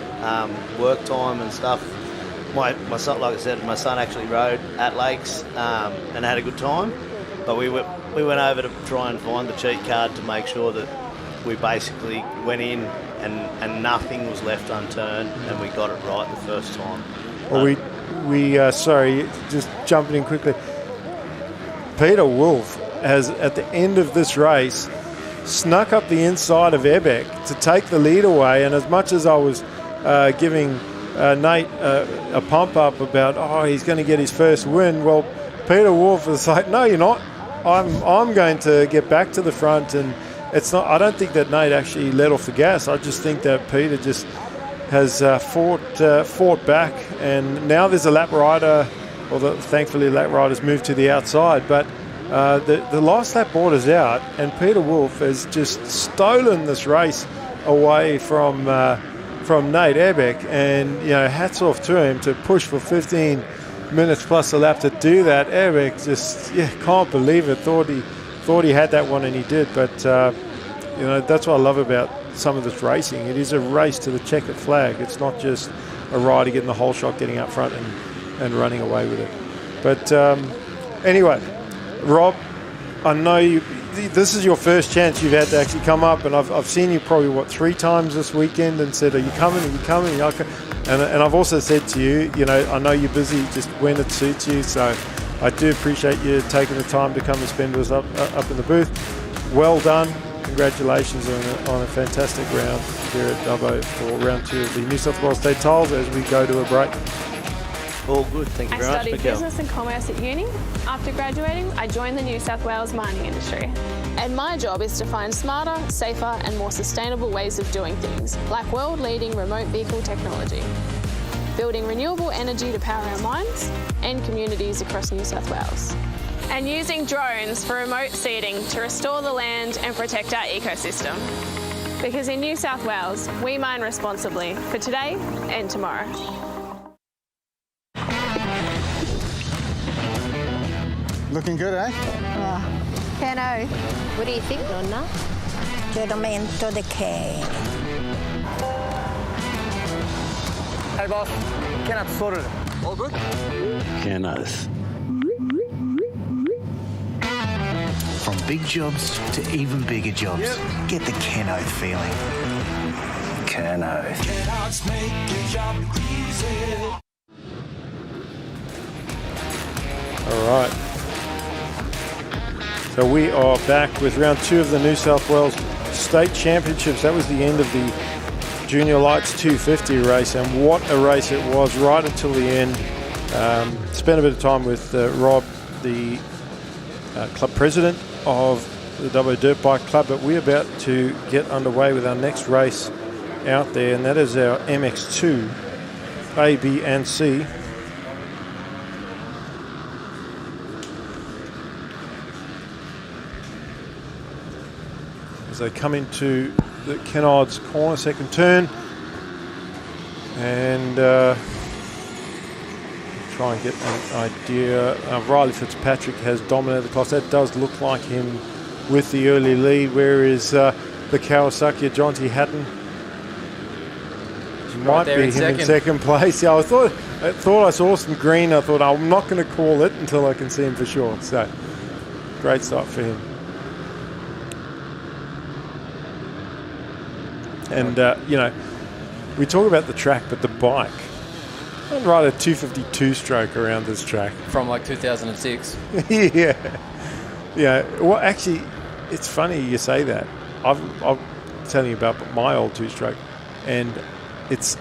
work time and stuff. My son, like I said, my son actually rode at Lakes and had a good time. But we went over to try and find the cheat card to make sure that we basically went in and nothing was left unturned, and we got it right the first time. Well, sorry, just jumping in quickly. Peter Wolf has, at the end of this race, snuck up the inside of Ebeck to take the lead away. And as much as I was giving Nate a pump up about, he's going to get his first win, well, Peter Wolf was like, no, you're not. I'm going to get back to the front. And it's not. I don't think that Nate actually let off the gas. I just think that Peter just has fought back, and now there's a lap rider, thankfully lap riders moved to the outside, but the last lap border's out, and Peter Wolf has just stolen this race away from Nate Ebeck, and hats off to him to push for 15 minutes plus a lap to do that. Ebeck just can't believe it. Thought he had that one, and he did, but that's what I love about some of this racing. It is a race to the checkered flag. It's not just a rider getting the whole shot, getting up front and running away with it. But anyway, Rob, I know this is your first chance you've had to actually come up, and I've seen you probably 3 times this weekend and said, are you coming? And I've also said to you, I know you're busy, just when it suits you. So I do appreciate you taking the time to come and spend with us up in the booth. Well done. Congratulations on a fantastic round here at Dubbo for round 2 of the New South Wales State Tiles as we go to a break. All good, thank you very much, I studied business and commerce at uni. After graduating, I joined the New South Wales mining industry. And my job is to find smarter, safer and more sustainable ways of doing things, like world-leading remote vehicle technology, building renewable energy to power our mines and communities across New South Wales, and using drones for remote seeding to restore the land and protect our ecosystem. Because in New South Wales, we mine responsibly for today and tomorrow. Looking good, eh? Pano, what do you think, Nonna? Gentleman de K. Hey boss, Kenneth sorted it. All good? Kenneth. From big jobs to even bigger jobs, get the Kenneth feeling. Kenneth. Kenneth's make your job easy. All right. So we are back with round 2 of the New South Wales State Championships. That was the end of the Junior Lights 250 race, and what a race it was right until the end. Spent a bit of time with Rob, the club president of the Dubbo Dirt Bike Club, but we're about to get underway with our next race out there, and that is our MX2 A, B and C. As they come into the Kennard's corner, second turn, and try and get an idea. Riley Fitzpatrick has dominated the class. That does look like him with the early lead. Where is the Kawasaki, Jonty Hatton? Might be him in second place. Yeah, I thought I saw some green. I thought I'm not going to call it until I can see him for sure. So great start for him. And you know, we talk about the track, but the bike. I'd ride a 252 stroke around this track from like 2006. Yeah. Well, actually, it's funny you say that. I'll tell you about my old two-stroke, and it's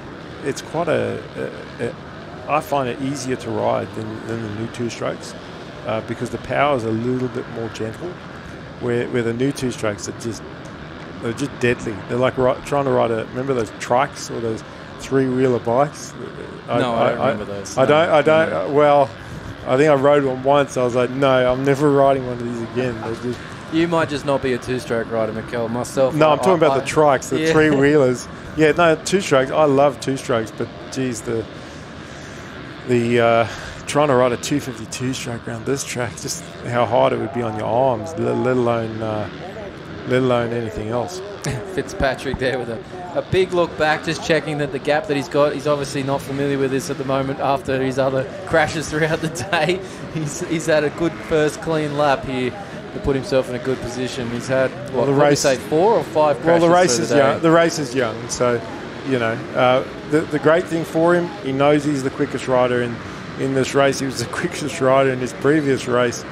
quite I find it easier to ride than the new two-strokes because the power is a little bit more gentle. Where the new two-strokes they're just deadly. They're like trying to ride remember those trikes or those three-wheeler bikes? I don't remember those. I don't. Well, I think I rode one once. I was like, no, I'm never riding one of these again. You might just not be a two-stroke rider, Mikkel. Myself. No, I'm talking about the trikes, the three-wheelers. Yeah, no, two-strokes. I love two-strokes, but geez, the trying to ride a 252 stroke around this track, just how hard it would be on your arms, let alone anything else. Fitzpatrick there with a big look back, just checking that the gap that he's got, he's obviously not familiar with this at the moment after his other crashes throughout the day. He's had a good first clean lap here to put himself in a good position. He's had, what would you say, 4 or 5 crashes? Well, the race is young, so, you know, the great thing for him, he knows he's the quickest rider in this race. He was the quickest rider in his previous race,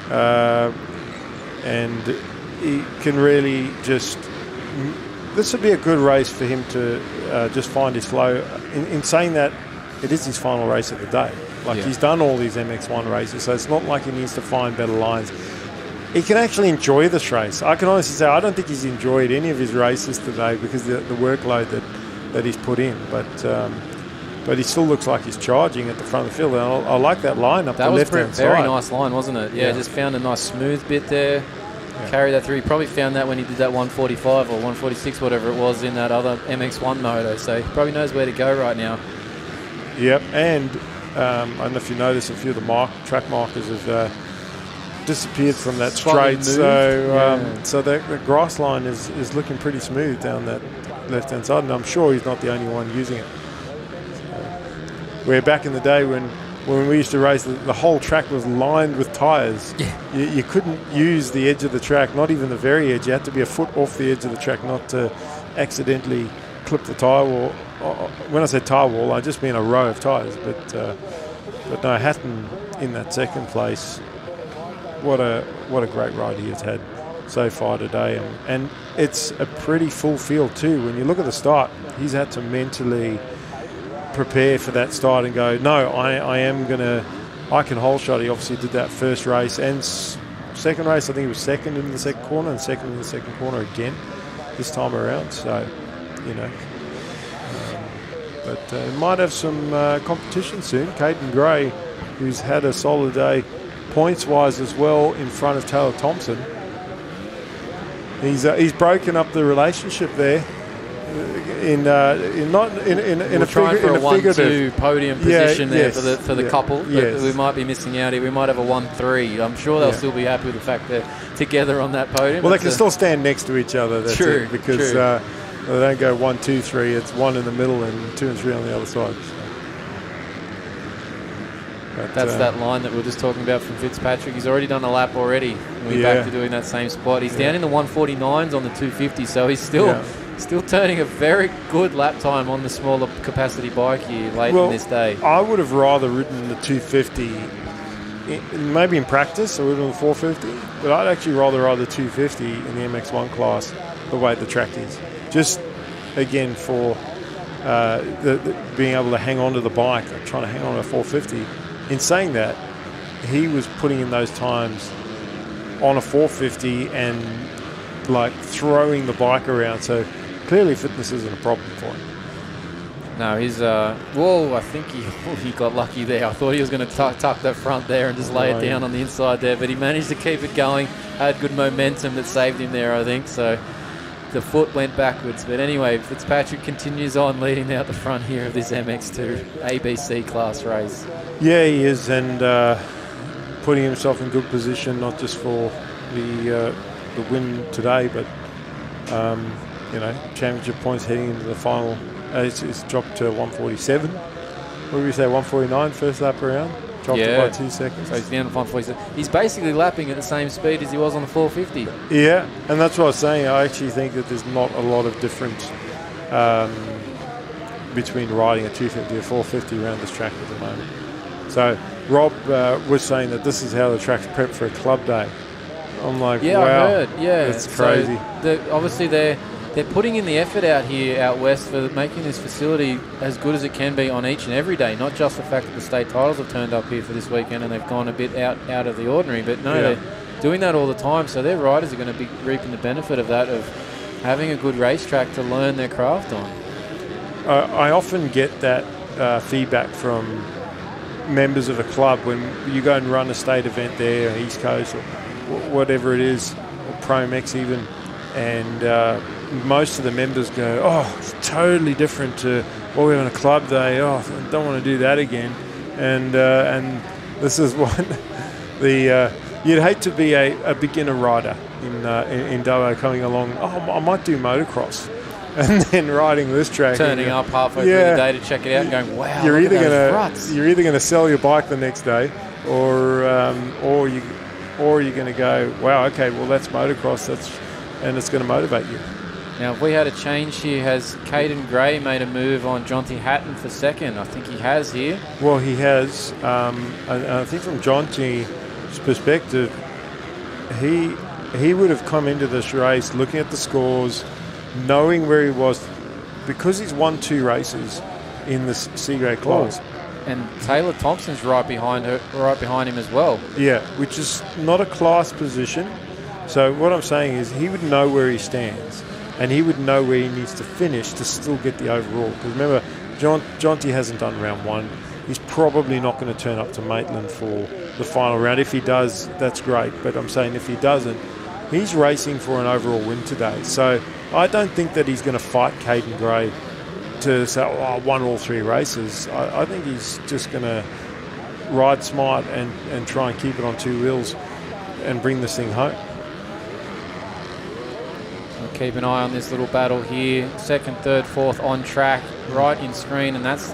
and he can really just... This would be a good race for him to just find his flow. In saying that, it is his final race of the day. He's done all these MX1 races, so it's not like he needs to find better lines. He can actually enjoy this race. I can honestly say I don't think he's enjoyed any of his races today because of the workload that he's put in. But he still looks like he's charging at the front of the field. And I like that line up the left-hand side. That was a very nice line, wasn't it? Yeah, just found a nice smooth bit there. Carry that through. He probably found that when he did that 145 or 146, whatever it was, in that other MX1 moto. So he probably knows where to go right now. Yep, and I don't know if you notice, a few of the track markers have disappeared from that straight. So the grass line is looking pretty smooth down that left-hand side, and I'm sure he's not the only one using it. Where back in the day when we used to race, the whole track was lined with tyres. Yeah. You couldn't use the edge of the track, not even the very edge. You had to be a foot off the edge of the track not to accidentally clip the tyre wall. When I say tyre wall, I just mean a row of tyres. But no, Hatton in that second place. What a great ride he has had so far today. And it's a pretty full field too. When you look at the start, he's had to mentally prepare for that start and go, no, I can hole shot. He obviously did that first race and second race. I think he was second in the second corner and second in the second corner again this time around. So, you know, but might have some competition soon. Caden Gray, who's had a solid day points-wise as well in front of Taylor Thompson. He's broken up the relationship there. In a figurative 1-2 podium position for the couple. Yes. We might be missing out here. We might have a 1-3. I'm sure they'll still be happy with the fact they're together on that podium. Well, they can still stand next to each other. That's true, it, because they don't go 1, 2, 3. It's 1 in the middle and 2 and 3 on the other side. But, that's that line that we were just talking about from Fitzpatrick. He's already done a lap already. We're back to doing that same spot. He's down in the 149s on the 250, so he's still turning a very good lap time on the smaller capacity bike here late in this day. I would have rather ridden the 250, maybe in practice, I would have ridden the 450, but I'd actually rather ride the 250 in the MX1 class the way the track is. Just, again, for being able to hang on to the bike, trying to hang on to a 450. In saying that, he was putting in those times on a 450 and like throwing the bike around, so clearly fitness isn't a problem for him. No, he's I think he got lucky there. I thought he was going to tuck that front there and just lay it down on the inside there, but he managed to keep it going, had good momentum that saved him there, I think. So the foot went backwards. But anyway, Fitzpatrick continues on leading out the front here of this MX2 ABC class race. Yeah, he is, and putting himself in good position, not just for the win today, but championship points heading into the final. It's dropped to 147. What did we say, 149 first lap around? Dropped it by 2 seconds. So he's down to 147. He's basically lapping at the same speed as he was on the 450. Yeah, and that's what I was saying. I actually think that there's not a lot of difference between riding a 250 or 450 around this track at the moment. So Rob was saying that this is how the track's prepped for a club day. I'm like, yeah, wow, I heard. Yeah, it's crazy. So obviously they're putting in the effort out west for making this facility as good as it can be on each and every day. Not just the fact that the state titles have turned up here for this weekend and they've gone a bit out of the ordinary, but they're doing that all the time. So their riders are going to be reaping the benefit of that, of having a good racetrack to learn their craft on. I often get that feedback from members of a club when you go and run a state event there, East Coast or whatever it is, or Promex even, and most of the members go, oh, it's totally different to what we're on a club day. Oh, I don't want to do that again. And this is one, you'd hate to be a beginner rider in Dubbo coming along, I might do motocross. And then riding this track, turning up halfway through the day to check it out, and going, "Wow, you're look either at those ruts." You're either going to sell your bike the next day, or you're going to go, "Wow, okay, well that's motocross, and it's going to motivate you." Now, if we had a change here, has Caden Gray made a move on Jonty Hatton for second? I think he has here. Well, he has. I think from Jonty's perspective, he would have come into this race looking at the scores, knowing where he was, because he's won 2 races in the C-grade class. And Taylor Thompson's right behind him as well. Yeah, which is not a class position. So what I'm saying is he would know where he stands, and he would know where he needs to finish to still get the overall. Because remember, Jonty hasn't done round 1. He's probably not going to turn up to Maitland for the final round. If he does, that's great. But I'm saying if he doesn't, he's racing for an overall win today. So I don't think that he's going to fight Caden Gray to say, I won all 3 races. I think he's just going to ride smart and try and keep it on 2 wheels and bring this thing home. We'll keep an eye on this little battle here. 2nd, 3rd, 4th on track, right in screen, and that's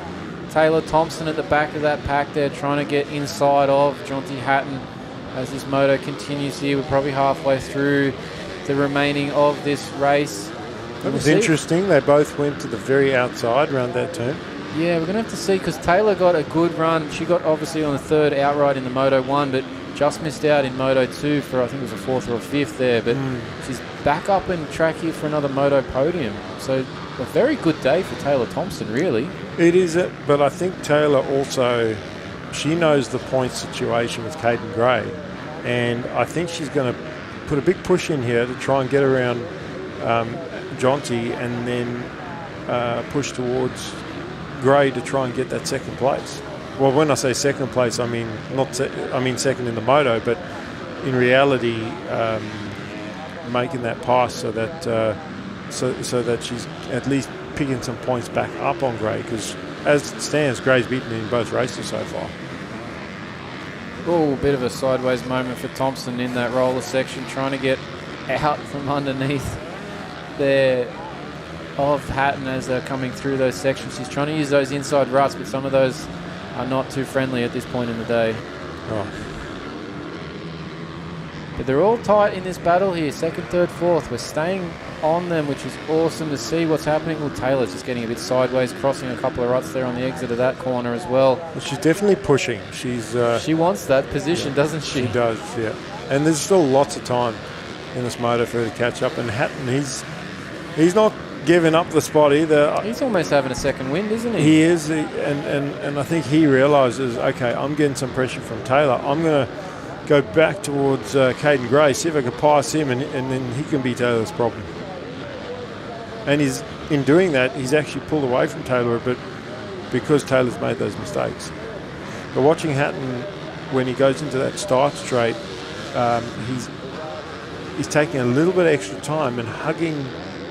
Taylor Thompson at the back of that pack there, trying to get inside of Jonty Hatton as this moto continues here. We're probably halfway through the remaining of this race. It was interesting. They both went to the very outside around that turn. Yeah, we're going to have to see, because Taylor got a good run. She got obviously on the 3rd outright in the Moto 1, but just missed out in Moto 2 for, I think it was a 4th or a 5th there. But she's back up in track here for another Moto podium. So a very good day for Taylor Thompson, really. It is, but I think Taylor also, she knows the point situation with Caden Gray. And I think she's going to put a big push in here to try and get around Jonty, and then push towards Gray to try and get that 2nd place. Well, when I say 2nd place, I mean second in the moto, but in reality, making that pass so that so that she's at least picking some points back up on Gray, because as it stands, Gray's beaten in both races so far. Oh, bit of a sideways moment for Thompson in that roller section, trying to get out from underneath there of Hatton as they're coming through those sections. He's trying to use those inside ruts, but some of those are not too friendly at this point in the day. Oh. But they're all tight in this battle here, 2nd, 3rd, 4th. We're staying on them, which is awesome to see what's happening. Well, Taylor's just getting a bit sideways, crossing a couple of ruts there on the exit of that corner as well. She's definitely pushing. She wants that position, doesn't she? She does, yeah. And there's still lots of time in this moto for her to catch up. And Hatton, he's not giving up the spot either. He's almost having a second wind, isn't he? He is, and I think he realises, okay, I'm getting some pressure from Taylor. I'm going to go back towards Caden Gray, see if I can pass him, and then he can be Taylor's problem. And in doing that, he's actually pulled away from Taylor a bit because Taylor's made those mistakes. But watching Hatton, when he goes into that start straight, he's taking a little bit extra time and hugging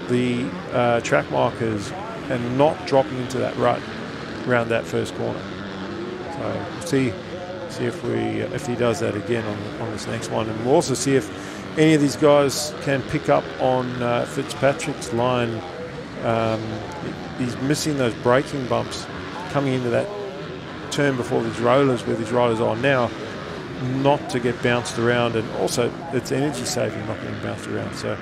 the track markers and not dropping into that rut around that first corner. So see if he does that again on this next one, and we'll also see if any of these guys can pick up on Fitzpatrick's line. He's missing those braking bumps coming into that turn before these rollers, where these riders are now, not to get bounced around, and also it's energy saving not getting bounced around. So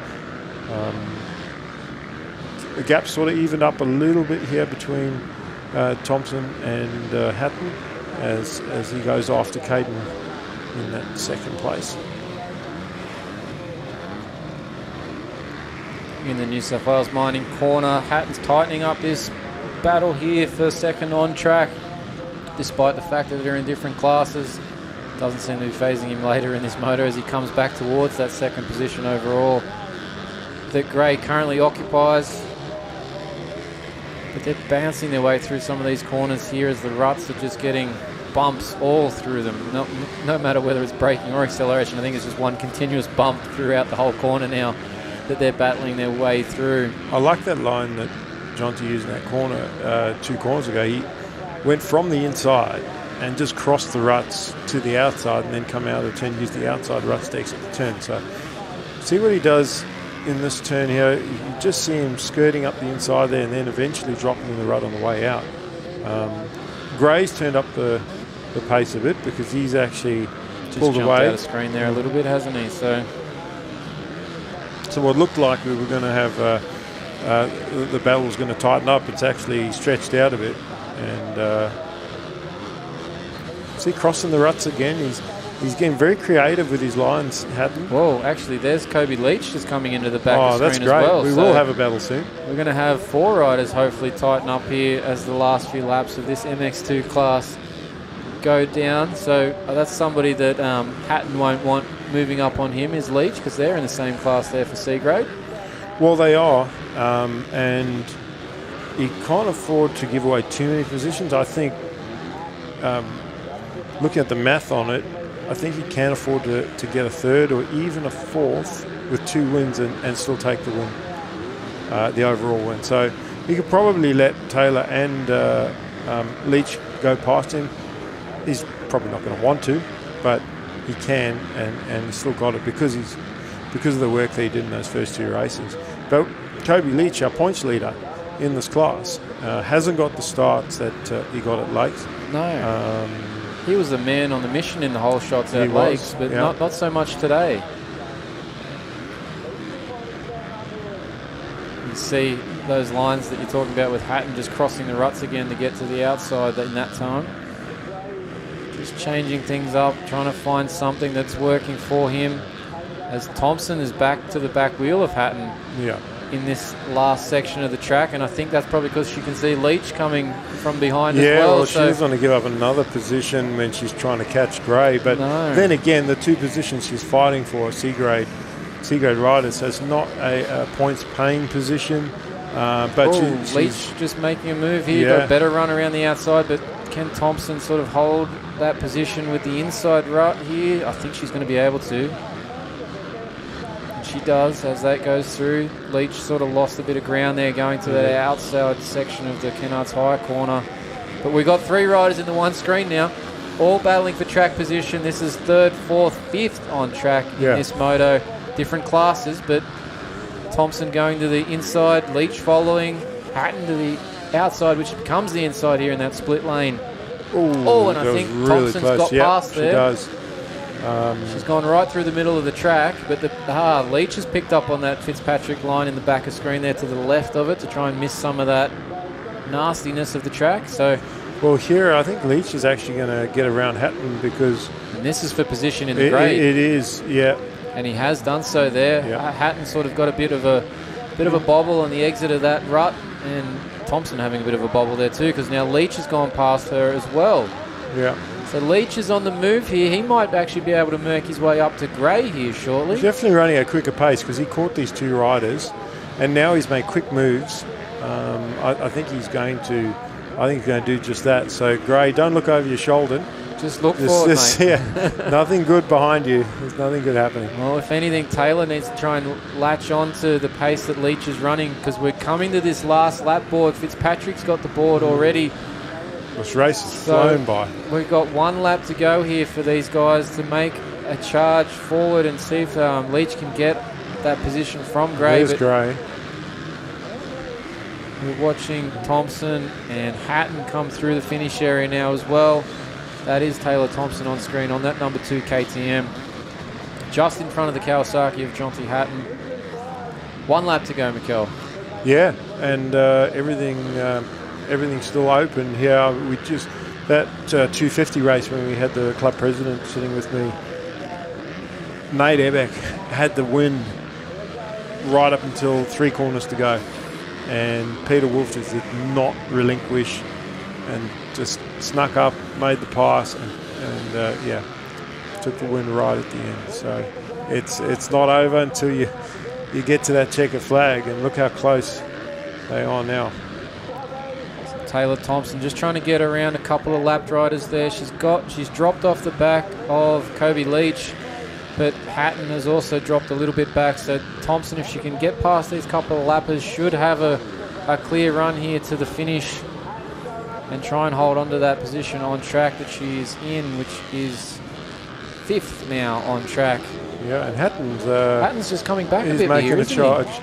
the gap sort of evened up a little bit here between Thompson and Hatton as he goes after Caden in that second place. In the New South Wales mining corner, Hatton's tightening up this battle here for second on track, despite the fact that they're in different classes. Doesn't seem to be phasing him later in this motor as he comes back towards that second position overall that Gray currently occupies. But they're bouncing their way through some of these corners here as the ruts are just getting bumps all through them, no matter whether it's braking or acceleration. I think it's just one continuous bump throughout the whole corner now that they're battling their way through. I like that line that Jonty used in that corner 2 corners ago. He went from the inside and just crossed the ruts to the outside and then come out of the turn, use the outside ruts to exit the turn. So see what he does in this turn here. You just see him skirting up the inside there and then eventually dropping in the rut on the way out. Gray's turned up the pace a bit because he's actually just pulled jumped away out of screen there a little bit, hasn't he? So what looked like we were going to have the battle was going to tighten up, it's actually stretched out a bit. And see, crossing the ruts again. He's getting very creative with his lines, Hatton. Whoa, actually, there's Kobe Leach just coming into the back of the that's screen great. as well. We will have a battle soon. We're going to have 4 riders hopefully tighten up here as the last few laps of this MX2 class go down. So that's somebody that Hatton won't want moving up on him, is Leach, because they're in the same class there for C grade. Well, they are, and he can't afford to give away too many positions. I think, looking at the math on it, I think he can afford to get a 3rd or even a 4th with 2 wins and still take the win, the overall win. So he could probably let Taylor and Leach go past him. He's probably not going to want to, but he can, and he's still got it because of the work that he did in those first 2 races. But Kobe Leach, our points leader in this class, hasn't got the starts that he got at Lakes. No. He was the man on the mission in the whole shots at Lakes, but not so much today. You see those lines that you're talking about with Hatton just crossing the ruts again to get to the outside in that time. Just changing things up, trying to find something that's working for him as Thompson is back to the back wheel of Hatton in this last section of the track, and I think that's probably because she can see Leach coming from behind as well. Well, she doesn't want to give up another position when she's trying to catch Gray, but then again, the 2 positions she's fighting for, C-grade riders, so it's not a points paying position. But Leach just making a move here, got a better run around the outside, but can Thompson sort of hold that position with the inside rut here? I think she's going to be able to. She does as that goes through. Leach sort of lost a bit of ground there going to the outside section of the Kennards High corner. But we've got 3 riders in the one screen now, all battling for track position. This is 3rd, 4th, 5th on track in this moto. Different classes, but Thompson going to the inside, Leach following, Hatton to the outside, which becomes the inside here in that split lane. And I think really Thompson's got past there. She does. She's gone right through the middle of the track, but Leach has picked up on that Fitzpatrick line in the back of screen there to the left of it to try and miss some of that nastiness of the track. So, well, here I think Leach is actually going to get around Hatton because this is for position in the grade. It is, and he has done so there. Hatton sort of got a bit of a bobble on the exit of that rut, and Thompson having a bit of a bobble there too, because now Leach has gone past her as well. So Leach is on the move here. He might actually be able to merc his way up to Gray here shortly. He's definitely running at a quicker pace because he caught these 2 riders, and now he's made quick moves. I think he's going to do just that. So Gray, don't look over your shoulder. Just look forward, mate. Yeah, nothing good behind you. There's nothing good happening. Well, if anything, Taylor needs to try and latch on to the pace that Leach is running, because we're coming to this last lap board. Fitzpatrick's got the board already. This race is flown by. We've got 1 lap to go here for these guys to make a charge forward and see if Leach can get that position from Gray. There's Gray. We're watching Thompson and Hatton come through the finish area now as well. That is Taylor Thompson on screen on that number 2 KTM. Just in front of the Kawasaki of Jonty Hatton. 1 lap to go, Mikel. Yeah, and everything's still open here. We just, that 250 race when we had the club president sitting with me, Nate Ebeck had the win right up until 3 corners to go. And Peter Wolf just did not relinquish and just snuck up, made the pass, and took the win right at the end. So it's not over until you get to that checkered flag, and look how close they are now. Taylor Thompson just trying to get around a couple of lap riders there. She's dropped off the back of Kobe Leach, but Hatton has also dropped a little bit back. So Thompson, if she can get past these couple of lappers, should have a clear run here to the finish and try and hold on to that position on track that she's in, which is 5th now on track. Yeah, and Hatton's just coming back a bit here, making a charge.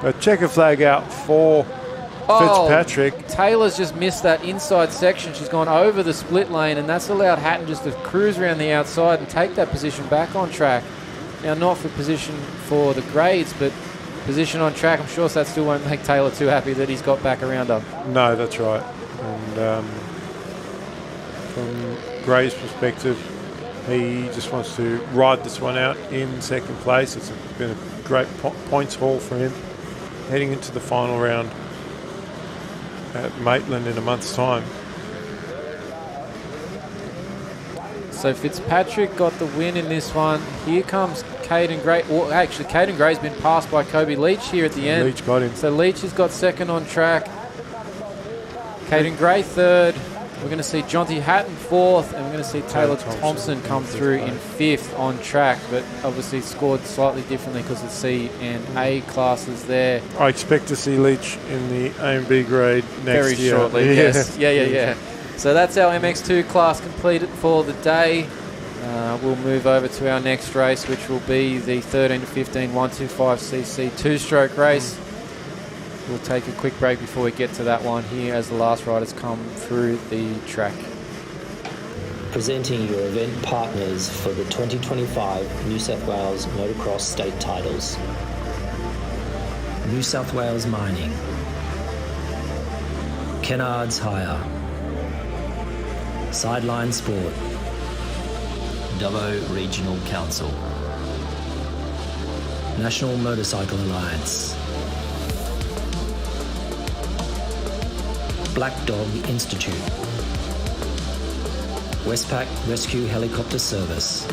A checker flag out for Fitzpatrick. Taylor's just missed that inside section. She's gone over the split lane, and that's allowed Hatton just to cruise around the outside and take that position back on track. Now, not for position for the grades, but position on track. I'm sure that still won't make Taylor too happy that he's got back around her. No, that's right. And from Gray's perspective, he just wants to ride this one out in 2nd place. It's been a great points haul for him heading into the final round at Maitland in a month's time. So Fitzpatrick got the win in this one. Here comes Caden Gray. Well, actually, Caden Gray's been passed by Kobe Leach here at the end. Leach got him. So Leach has got 2nd on track. Caden Gray 3rd. We're going to see Jonty Hatton 4th, and we're going to see Taylor Thompson come through in 5th on track, but obviously scored slightly differently because of C and A classes there. I expect to see Leach in the A and B grade next year. Very shortly, yes. Yeah. So that's our MX2 class completed for the day. We'll move over to our next race, which will be the 13 to 15 125cc 2-stroke race. We'll take a quick break before we get to that one here as the last riders come through the track. Presenting your event partners for the 2025 New South Wales Motocross State Titles. New South Wales Mining. Kennards Hire. Sideline Sport. Dubbo Regional Council. National Motorcycle Alliance. Black Dog Institute. Westpac Rescue Helicopter Service.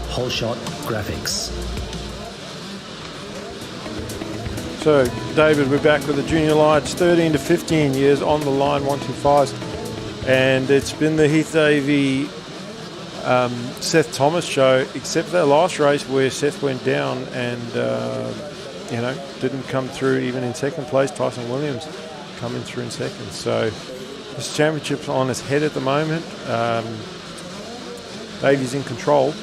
Whole Shot Graphics. So, David, we're back with the Junior Lions, 13 to 15 years on the line, 125s. And it's been the Heath Davey, Seth Thomas show, except for that last race where Seth went down and didn't come through even in 2nd place. Tyson Williams coming through in 2nd. So this championship's on his head at the moment. Davey's in control.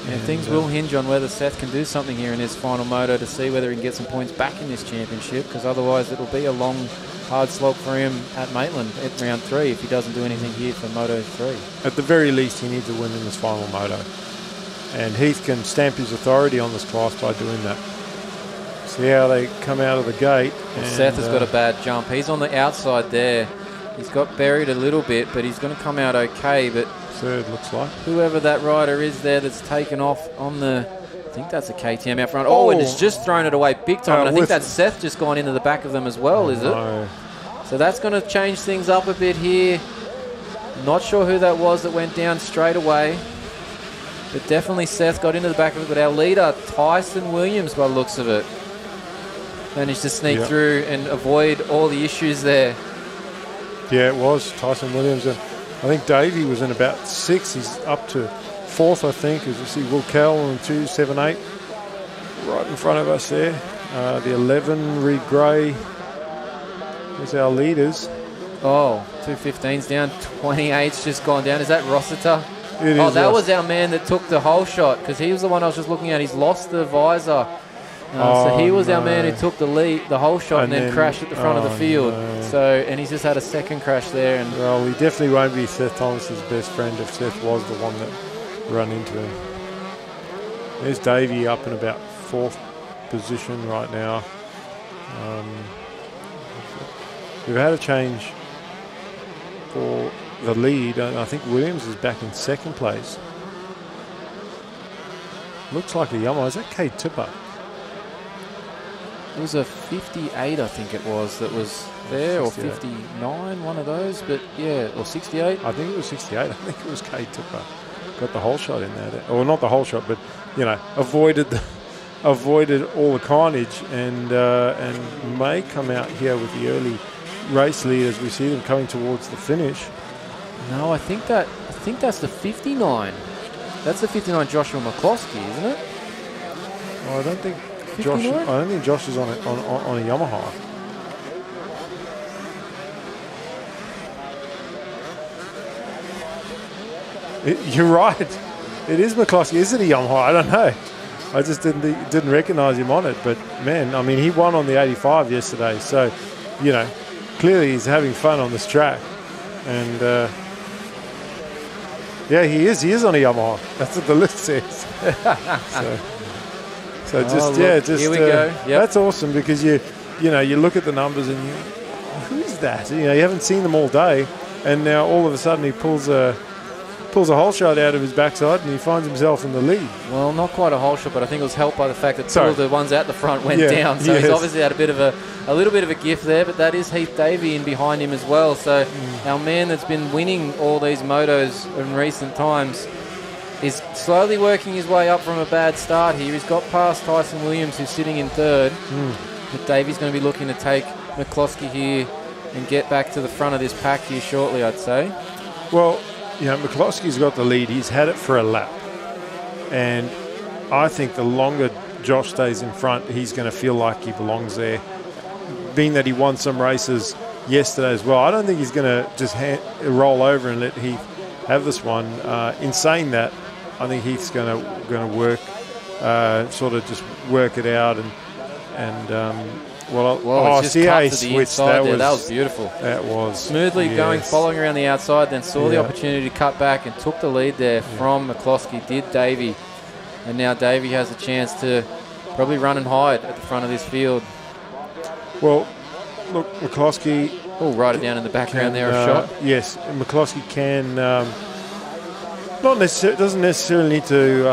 And things will hinge on whether Seth can do something here in his final moto to see whether he can get some points back in this championship, because otherwise it'll be a long, hard slog for him at Maitland at round 3 if he doesn't do anything here for Moto 3. At the very least, he needs a win in this final moto. And Heath can stamp his authority on this class by doing that. See how they come out of the gate. And Seth has got a bad jump. He's on the outside there. He's got buried a little bit, but he's going to come out okay. But 3rd looks like. Whoever that rider is there that's taken off on the... I think that's a KTM out front. Oh, and it's just thrown it away big time. And I think that's Seth just gone into the back of them as well, is it? So that's going to change things up a bit here. Not sure who that was that went down straight away. But definitely Seth got into the back of it. But our leader, Tyson Williams, by the looks of it, managed to sneak through and avoid all the issues there. Yeah, it was Tyson Williams. And I think Davey was in about 6th. He's up to 4th, I think, as you see Will Carroll in 2.78 right in front of us there. The 11, Reed Gray, is our leaders. Oh, 2.15's down, 28's just gone down. Is that Rossiter? It oh, is that was our man that took the whole shot, because he was the one I was just looking at. He's lost the visor. So he was our man who took the lead, the whole shot, and then crashed at the front of the field. No. So, and he's just had a second crash there. And well, he definitely won't be Seth Thomas's best friend if Seth was the one that run into him. There's Davey up in about 4th position right now. We've had a change for the lead. I think Williams is back in 2nd place. Looks like a Yamaha. Is that Cade Tipper? it was a 58, I think it was, that was there, or 59, one of those, but yeah, or 68. I think it was 68. I think it was Cade Tipper. Got the whole shot in there. Or not the whole shot, but, you know, avoided all the carnage and may come out here with the early race lead as we see them coming towards the finish. No, I think that's the 59. That's the 59 Joshua McCloskey, isn't it? Oh, I don't think 59? Josh is on a Yamaha. You're right. It is McCloskey. Is it a Yamaha? I don't know. I just didn't recognise him on it. But man, I mean, he won on the 85 yesterday. So, you know, clearly he's having fun on this track. And yeah, he is. He is on a Yamaha. That's what the list says. So here we go. Yep. That's awesome, because you look at the numbers and who's that? You know, you haven't seen them all day, and now all of a sudden he pulls a whole shot out of his backside and he finds himself in the lead. Well, not quite a whole shot, but I think it was helped by the fact that two of the ones at the front went down. So he's obviously had a little bit of a gift there, but that is Heath Davey in behind him as well. So our man that's been winning all these motos in recent times is slowly working his way up from a bad start here. He's got past Tyson Williams, who's sitting in third. But Davey's going to be looking to take McCloskey here and get back to the front of this pack here shortly, I'd say. Well, you know, McCloskey's got the lead. He's had it for a lap. And I think the longer Josh stays in front, he's going to feel like he belongs there. Being that he won some races yesterday as well, I don't think he's going to just roll over and let Heath have this one. In saying that, I think Heath's going to work, sort of just work it out CA switch. That was beautiful. That was smoothly going, following around the outside, then saw the opportunity to cut back and took the lead there from McCloskey. Did Davey, and now Davey has a chance to probably run and hide at the front of this field. Well, look, McCloskey. Oh, write it down in the background there, a shot. Yes, McCloskey can. Doesn't necessarily need to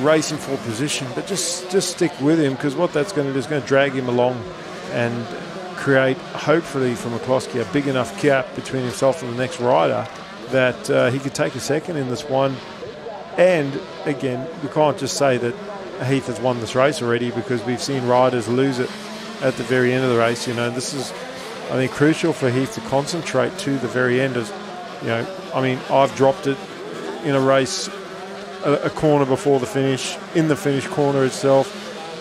race in for position, but just stick with him, because what that's going to do is going to drag him along and create, hopefully for McCloskey, a big enough gap between himself and the next rider that he could take a second in this one. And again, we can't just say that Heath has won this race already, because we've seen riders lose it at the very end of the race. You know, this is, I think, crucial for Heath to concentrate to the very end. As you know, I mean, I've dropped it in a race, a corner before the finish, in the finish corner itself,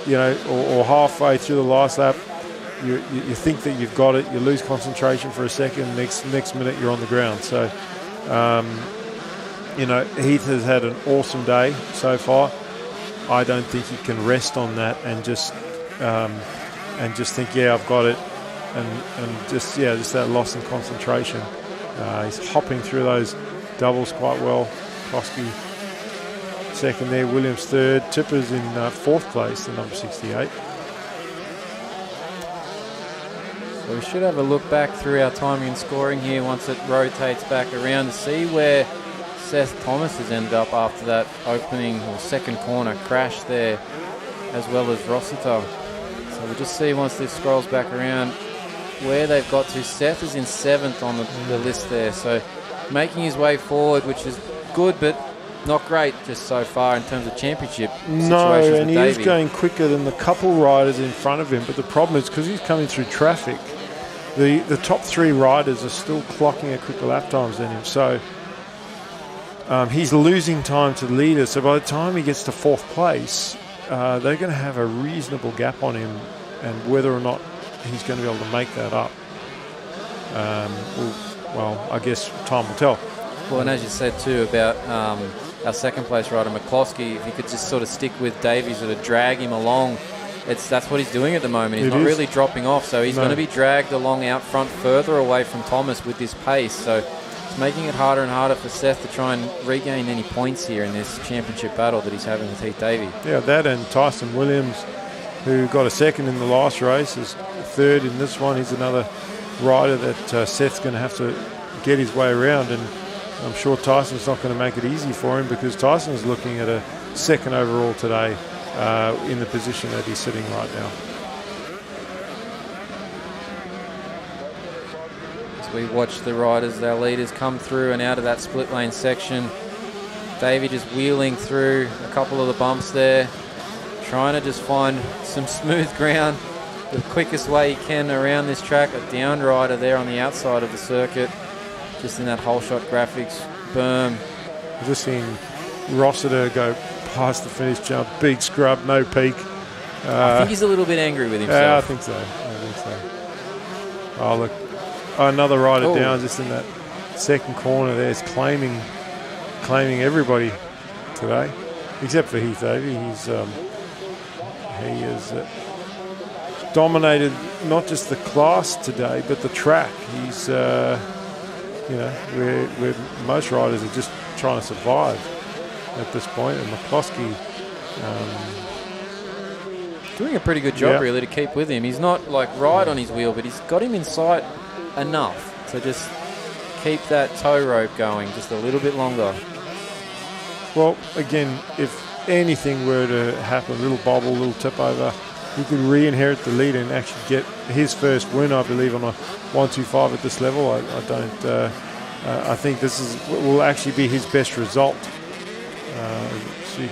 you know, or halfway through the last lap. You think that you've got it, you lose concentration for a second, next minute you're on the ground. So, you know, Heath has had an awesome day so far. I don't think he can rest on that and just think, I've got it, and just that loss in concentration. He's hopping through those doubles quite well. McCloskey second there, Williams third, Tipper's in fourth place, the number 68. So we should have a look back through our timing and scoring here once it rotates back around to see where Seth Thomas has ended up after that opening or second corner crash there, as well as Rossiter. So we'll just see once this scrolls back around where they've got to. Seth is in 7th on the list there, so making his way forward, which is good, but not great just so far in terms of championship situations. No, and he Davey is going quicker than the couple riders in front of him, but the problem is because he's coming through traffic, the top three riders are still clocking at quicker lap times than him. So he's losing time to the leader. So by the time he gets to fourth place, they're going to have a reasonable gap on him, and whether or not he's going to be able to make that up, well, I guess time will tell. Well, and as you said too about our second place rider, McCloskey, if he could just sort of stick with Davies or to drag him along, that's what he's doing at the moment. He's not really dropping off, so he's going to be dragged along out front further away from Thomas with this pace. So it's making it harder and harder for Seth to try and regain any points here in this championship battle that he's having with Heath Davey. Yeah, that and Tyson Williams, who got a second in the last race, is third in this one. He's another rider that Seth's going to have to get his way around, and I'm sure Tyson's not going to make it easy for him, because Tyson's looking at a second overall today in the position that he's sitting right now. As we watch the riders, our leaders, come through and out of that split lane section. Davey just wheeling through a couple of the bumps there, trying to just find some smooth ground the quickest way he can around this track. A down rider there on the outside of the circuit, just in that whole shot graphics berm. I've just seen Rossiter go past the finish jump, big scrub, no peak. I think he's a little bit angry with himself. Yeah, I think so. Oh, look, another rider down just in that second corner there is claiming everybody today, except for Heath Davey. He has dominated not just the class today, but the track. He's, where most riders are just trying to survive at this point, and McCloskey doing a pretty good job really to keep with him. He's not like right on his wheel, but he's got him in sight enough to just keep that tow rope going just a little bit longer. Well, again, if anything were to happen, a little bobble, a little tip over, he could re-inherit the lead and actually get his first win, I believe, on a 125 at this level. I think this will actually be his best result. See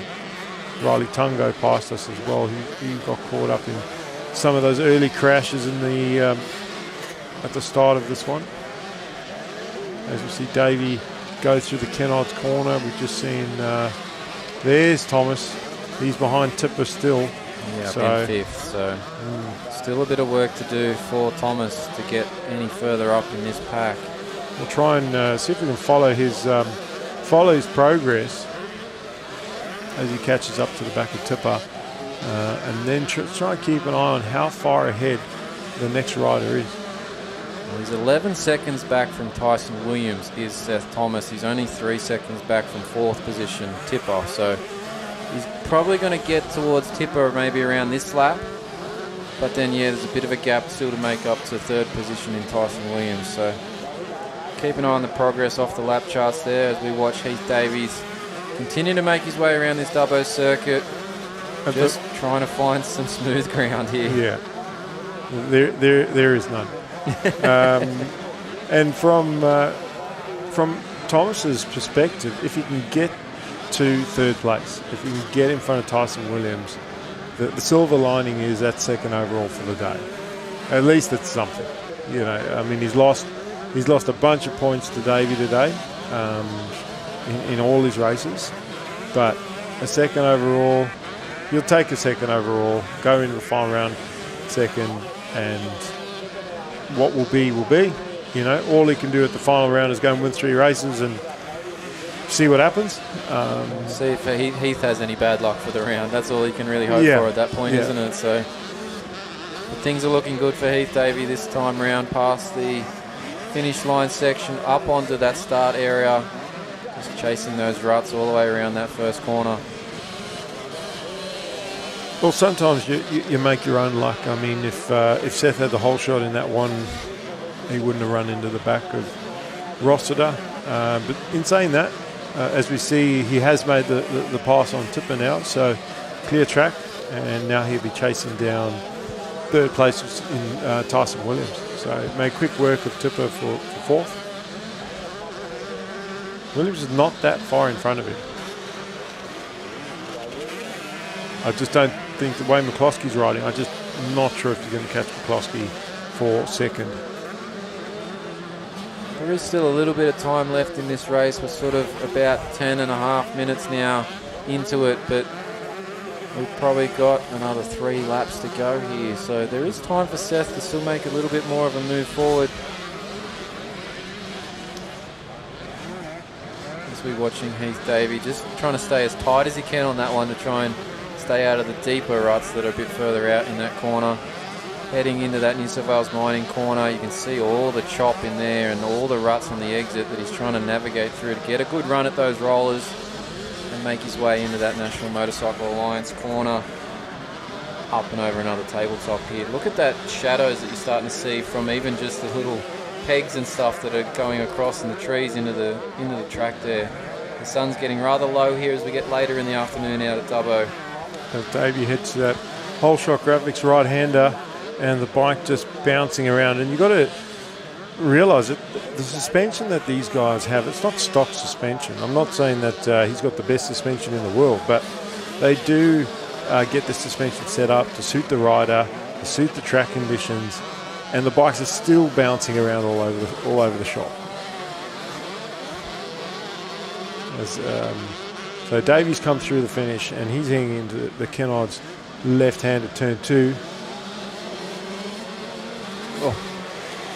Riley Tungo passed us as well. He got caught up in some of those early crashes in the at the start of this one. As we see Davey go through the Kennard's corner, we've just seen there's Thomas. He's behind Tipper still. Yeah, in fifth. So still a bit of work to do for Thomas to get any further up in this pack. We'll try and see if we can follow his progress as he catches up to the back of Tipper, and then try and keep an eye on how far ahead the next rider is. Well, he's 11 seconds back from Tyson Williams is Seth Thomas. He's only 3 seconds back from fourth position Tipper, so he's probably going to get towards Tipper maybe around this lap, but then there's a bit of a gap still to make up to third position in Tyson Williams. So keep an eye on the progress off the lap charts there as we watch Heath Davies continue to make his way around this Dubbo circuit, just trying to find some smooth ground here. Yeah, there is none. And from Thomas's perspective, if he can get to third place, if he can get in front of Tyson Williams, the silver lining is that second overall for the day. At least it's something. I mean, he's lost a bunch of points to Davey today. In all his races, but a second overall, you'll take a second overall, go into the final round second, and what will be. All he can do at the final round is go and win 3 races and see what happens. See if Heath has any bad luck for the round. That's all he can really hope for at that point, isn't it? So things are looking good for Heath Davey this time round, past the finish line section, up onto that start area. Just chasing those ruts all the way around that first corner. Well, sometimes you make your own luck. I mean, if Seth had the whole shot in that one, he wouldn't have run into the back of Rossiter. But in saying that, as we see, he has made the pass on Tipper now, so clear track, and now he'll be chasing down third place in Tyson Williams. So made quick work of Tipper for fourth. Williams is not that far in front of him. I just don't think the way McCloskey's riding, I'm just not sure if you're going to catch McCloskey for second. There is still a little bit of time left in this race. We're sort of about 10.5 minutes now into it, but we've probably got another 3 laps to go here. So there is time for Seth to still make a little bit more of a move forward. As we're watching Heath Davey just trying to stay as tight as he can on that one to try and stay out of the deeper ruts that are a bit further out in that corner. Heading into that New South Wales mining corner, you can see all the chop in there and all the ruts on the exit that he's trying to navigate through to get a good run at those rollers and make his way into that National Motorcycle Alliance corner. Up and over another tabletop here. Look at that shadows that you're starting to see from even just the little pegs and stuff that are going across in the trees into the track there. The sun's getting rather low here as we get later in the afternoon out at Dubbo. As Davey hits that whole shot graphics right-hander, and the bike just bouncing around. And you've got to realise that the suspension that these guys have, it's not stock suspension. I'm not saying that he's got the best suspension in the world, but they do get the suspension set up to suit the rider, to suit the track conditions, and the bikes are still bouncing around all over the shop. So Davey's come through the finish, and he's hanging into the Kennard's left-hand at turn 2.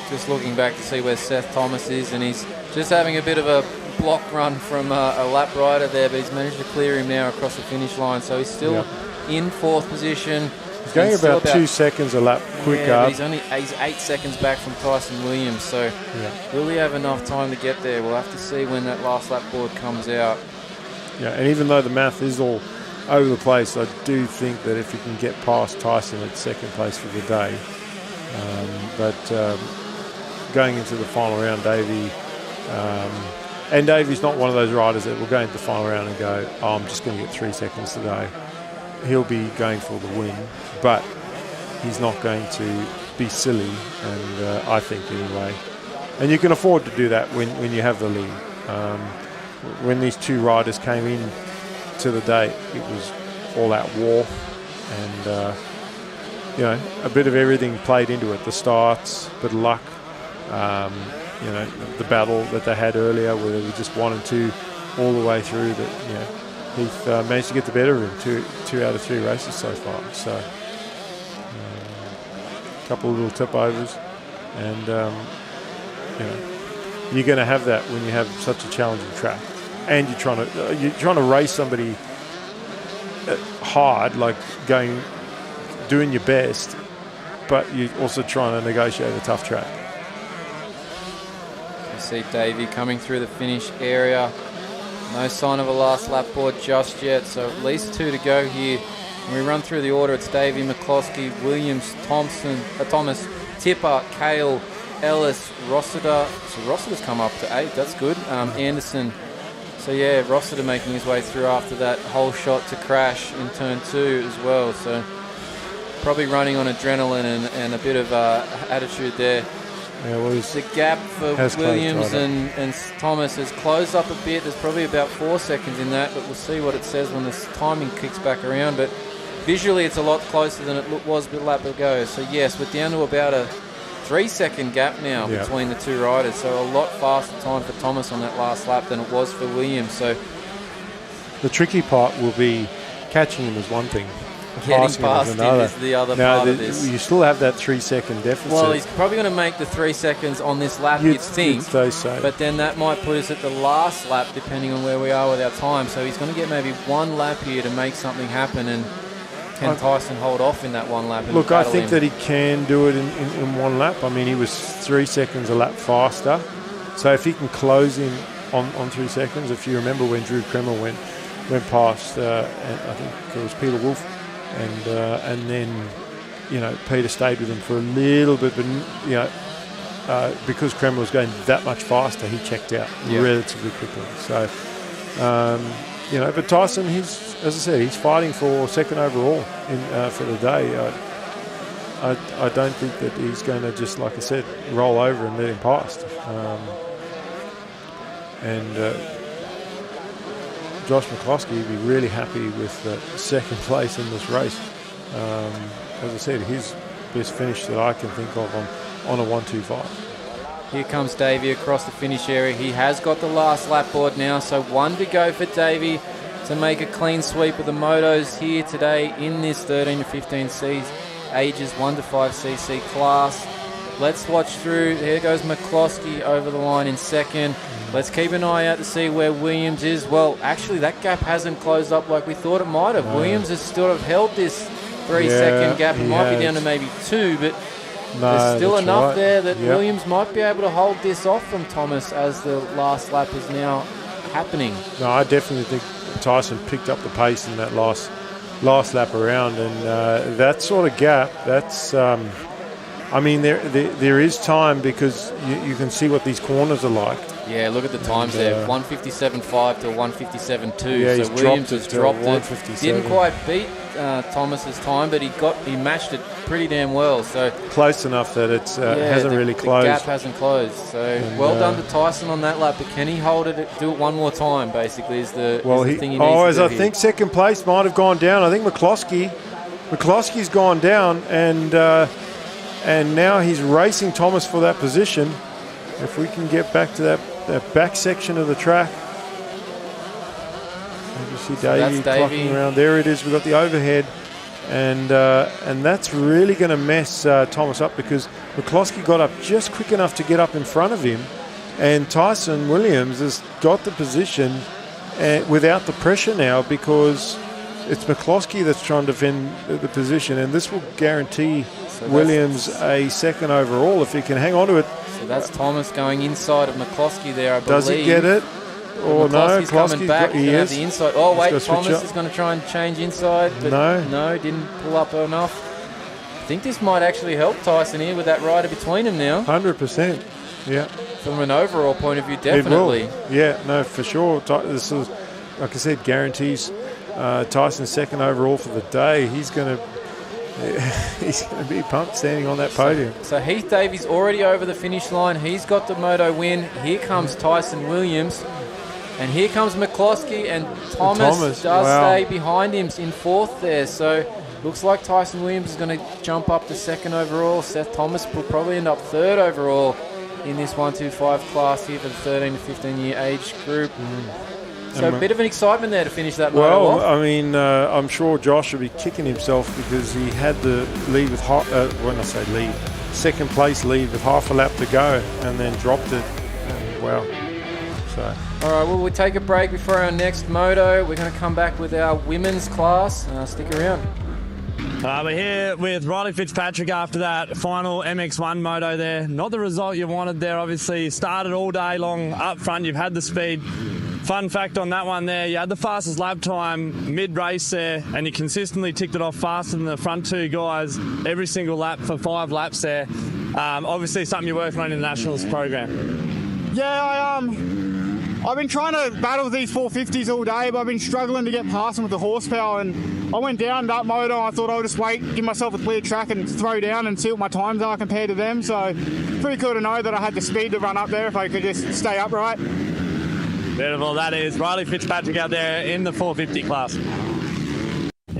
Just looking back to see where Seth Thomas is, and he's just having a bit of a block run from a lap rider there, but he's managed to clear him now across the finish line, so he's still in 4th position. He's going about 2 seconds a lap quicker. Yeah, but he's 8 seconds back from Tyson Williams, so will he have enough time to get there? We'll have to see when that last lap board comes out. Yeah, and even though the math is all over the place, I do think that if you can get past Tyson at 2nd place for the day, going into the final round, Davey, and Davey's not one of those riders that will go into the final round and go, I'm just going to get 3 seconds today. He'll be going for the win, but he's not going to be silly, and I think anyway. And you can afford to do that when you have the lead. When these 2 riders came in to the day, it was all-out war, and a bit of everything played into it. The starts, a bit of luck, the battle that they had earlier where they were just 1 and 2 all the way through. That Heath managed to get the better of him 2 out of 3 races so far. So a couple of little tip overs, and you're going to have that when you have such a challenging track, and you're trying to race somebody hard, like doing your best, but you're also trying to negotiate a tough track. You see Davey coming through the finish area. No sign of a last lap board just yet, so at least 2 to go here. When we run through the order, it's Davey, McCloskey, Williams, Thomas, Tipper, Kale, Ellis, Rossiter. So Rossiter's come up to 8, that's good. Anderson. So yeah, Rossiter making his way through after that whole shot to crash in turn 2 as well. So probably running on adrenaline and a bit of attitude there. Yeah, well, the gap for Williams and Thomas has closed up a bit. There's probably about 4 seconds in that, but we'll see what it says when this timing kicks back around. But visually, it's a lot closer than it was a lap ago. So yes, we're down to about a 3-second gap now between the 2 riders. So a lot faster time for Thomas on that last lap than it was for Williams. So the tricky part will be catching him is one thing. Getting past him is the other part of this. You still have that 3-second deficit. Well, he's probably going to make the 3 seconds on this lap, you'd think. So. But then that might put us at the last lap, depending on where we are with our time. So he's going to get maybe 1 lap here to make something happen. And can Tyson hold off in that 1 lap? Look, I think that he can do it in 1 lap. I mean, he was 3 seconds a lap faster. So if he can close in on 3 seconds, if you remember when Drew Kremer went past, and I think it was Peter Wolf, and then Peter stayed with him for a little bit, but because Kremer was going that much faster, he checked out relatively quickly. So but Tyson, as I said, he's fighting for 2nd overall for the day. I don't think that he's going to just, like I said, roll over and let him past. Josh McCloskey would be really happy with 2nd place in this race. As I said, his best finish that I can think of on a 1:25. Here comes Davey across the finish area. He has got the last lap board now, so 1 to go for Davey to make a clean sweep of the motos here today in this 13 to 15 Cs, ages 1 to 5 cc class. Let's watch through. Here goes McCloskey over the line in second. Let's keep an eye out to see where Williams is. Well, actually, that gap hasn't closed up like we thought it might have. Williams has sort of held this 3-second gap. It might be down to maybe 2, but there's still enough there that Williams might be able to hold this off from Thomas as the last lap is now happening. No, I definitely think Tyson picked up the pace in that last lap around, and that sort of gap, that's... I mean, there is time because you can see what these corners are like. Yeah, look at the times there. 157.5 to 157.2. Yeah, so Williams has dropped it. 157. Didn't quite beat Thomas's time, but he matched it pretty damn well. So close enough that it hasn't really closed. The gap hasn't closed. So well done to Tyson on that lap. But can he hold it? Do it one more time. Basically, is the thing he needs to do. I think second place might have gone down. I think McCloskey's gone down, and now he's racing Thomas for that position. If we can get back to that back section of the track. You see Davey clocking around. There it is. We've got the overhead. And that's really going to mess Thomas up because McCloskey got up just quick enough to get up in front of him. And Tyson Williams has got the position without the pressure now because it's McCloskey that's trying to defend the position. And this will guarantee Williams a second overall if he can hang on to it. So that's Thomas going inside of McCloskey there, I believe. Does he get it? Or no? McCloskey's coming back. He is. The inside. Oh, wait, Thomas is going to try and change inside. But no, didn't pull up enough. I think this might actually help Tyson here with that rider between them now. 100%. Yeah. From an overall point of view, definitely. It will. Yeah, no, for sure. This is, like I said, guarantees Tyson second overall for the day. He's going to be pumped standing on that podium. So Heath Davies already over the finish line. He's got the moto win. Here comes Tyson Williams. And here comes McCloskey, and Thomas does stay behind him in fourth there. So looks like Tyson Williams is going to jump up to second overall. Seth Thomas will probably end up third overall in this 125 class here for the 13 to 15 year age group. So a bit of an excitement there to finish that moto off. I mean, I'm sure Josh will be kicking himself because he had the lead with second place lead with half a lap to go and then dropped it. Wow. So. All right, well, we'll take a break before our next moto. We're going to come back with our women's class. Stick around. We're here with Riley Fitzpatrick after that final MX1 moto there. Not the result you wanted there, obviously. You started all day long up front. You've had the speed. Fun fact on that one there, you had the fastest lap time mid-race there, and you consistently ticked it off faster than the front two guys every single lap for 5 laps there. Obviously something you're working on in the Nationals program. Yeah, I've been trying to battle these 450s all day, but I've been struggling to get past them with the horsepower, and I went down that motor. I thought I would just wait, give myself a clear track and throw down and see what my times are compared to them. So pretty cool to know that I had the speed to run up there if I could just stay upright. Beautiful, that is Riley Fitzpatrick out there in the 450 class.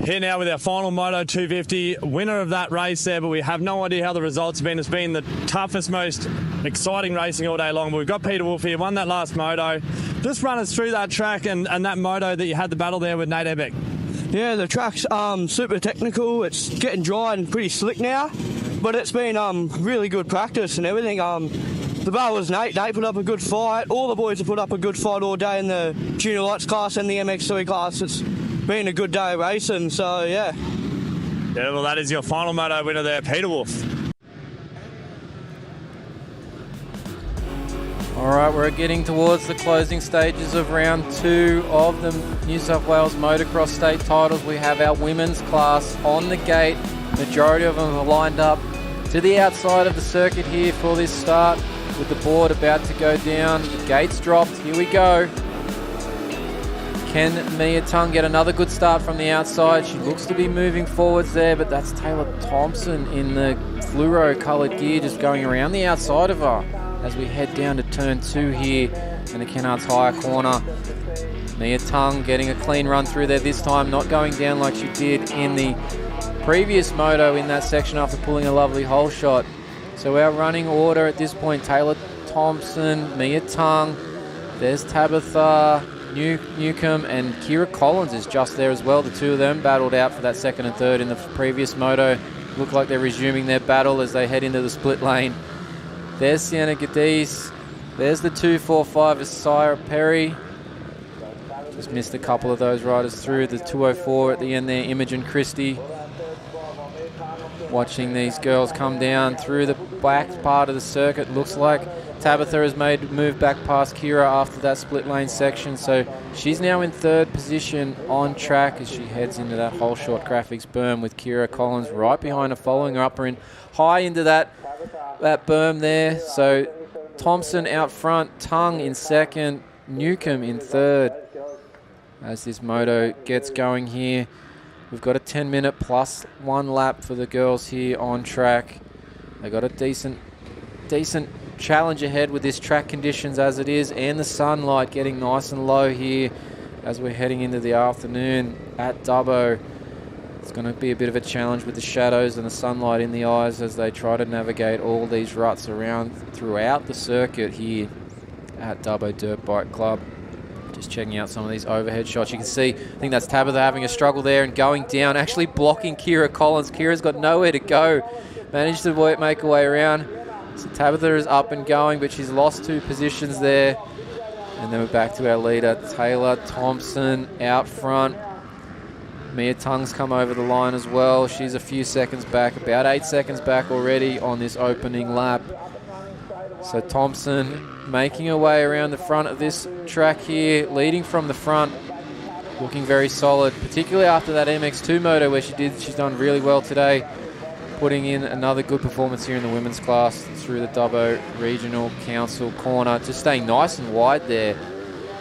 Here now with our final Moto 250, winner of that race there, but we have no idea how the results have been. It's been the toughest, most exciting racing all day long. But we've got Peter Wolf here, won that last moto. Just run us through that track and that moto that you had the battle there with Nate Ebeck. Yeah, the track's super technical. It's getting dry and pretty slick now, but it's been really good practice and everything. The battle was Nate. Nate put up a good fight. All the boys have put up a good fight all day in the Junior Lights class and the MX3 class. It's been a good day of racing, so yeah. Yeah, well, that is your final moto winner there, Peter Wolf. All right, we're getting towards the closing stages of round 2 of the New South Wales Motocross State titles. We have our women's class on the gate. Majority of them are lined up to the outside of the circuit here for this start, with the board about to go down. The gates dropped. Here we go. Can Mia Tung get another good start from the outside? She looks to be moving forwards there, but that's Taylor Thompson in the fluoro coloured gear just going around the outside of her as we head down to turn 2 here in the Kennards Hire corner. Mia Tung getting a clean run through there this time, not going down like she did in the previous moto in that section after pulling a lovely hole shot. So our running order at this point, Taylor Thompson, Mia Tung. There's Tabitha Newcomb, and Kira Collins is just there as well. The two of them battled out for that second and third in the previous moto. Look like they're resuming their battle as they head into the split lane. There's Sienna Gadis. There's the 245 of Syrah Perry. Just missed a couple of those riders through. The 204 at the end there, Imogen Christie. Watching these girls come down through the back part of the circuit. Looks like Tabitha has moved back past Kira after that split lane section. So she's now in third position on track as she heads into that whole short graphics berm with Kira Collins right behind her, following her up and high into that berm there. So Thompson out front, Tung in second, Newcomb in third. As this moto gets going here, we've got a 10-minute plus 1 lap for the girls here on track. They got a decent challenge ahead with this track conditions as it is, and the sunlight getting nice and low here as we're heading into the afternoon at Dubbo. It's going to be a bit of a challenge with the shadows and the sunlight in the eyes as they try to navigate all these ruts around throughout the circuit here at Dubbo Dirt Bike Club. Just checking out some of these overhead shots. You can see, I think that's Tabitha having a struggle there and going down, actually blocking Kira Collins. Kira's got nowhere to go. Managed to make her way around. So Tabitha is up and going, but she's lost 2 positions there. And then we're back to our leader, Taylor Thompson out front. Mia Tung's come over the line as well. She's a few seconds back, about 8 seconds back already on this opening lap. So Thompson making her way around the front of this track here, leading from the front, looking very solid, particularly after that MX2 moto where she's done really well today, putting in another good performance here in the women's class through the Dubbo Regional Council corner, just staying nice and wide there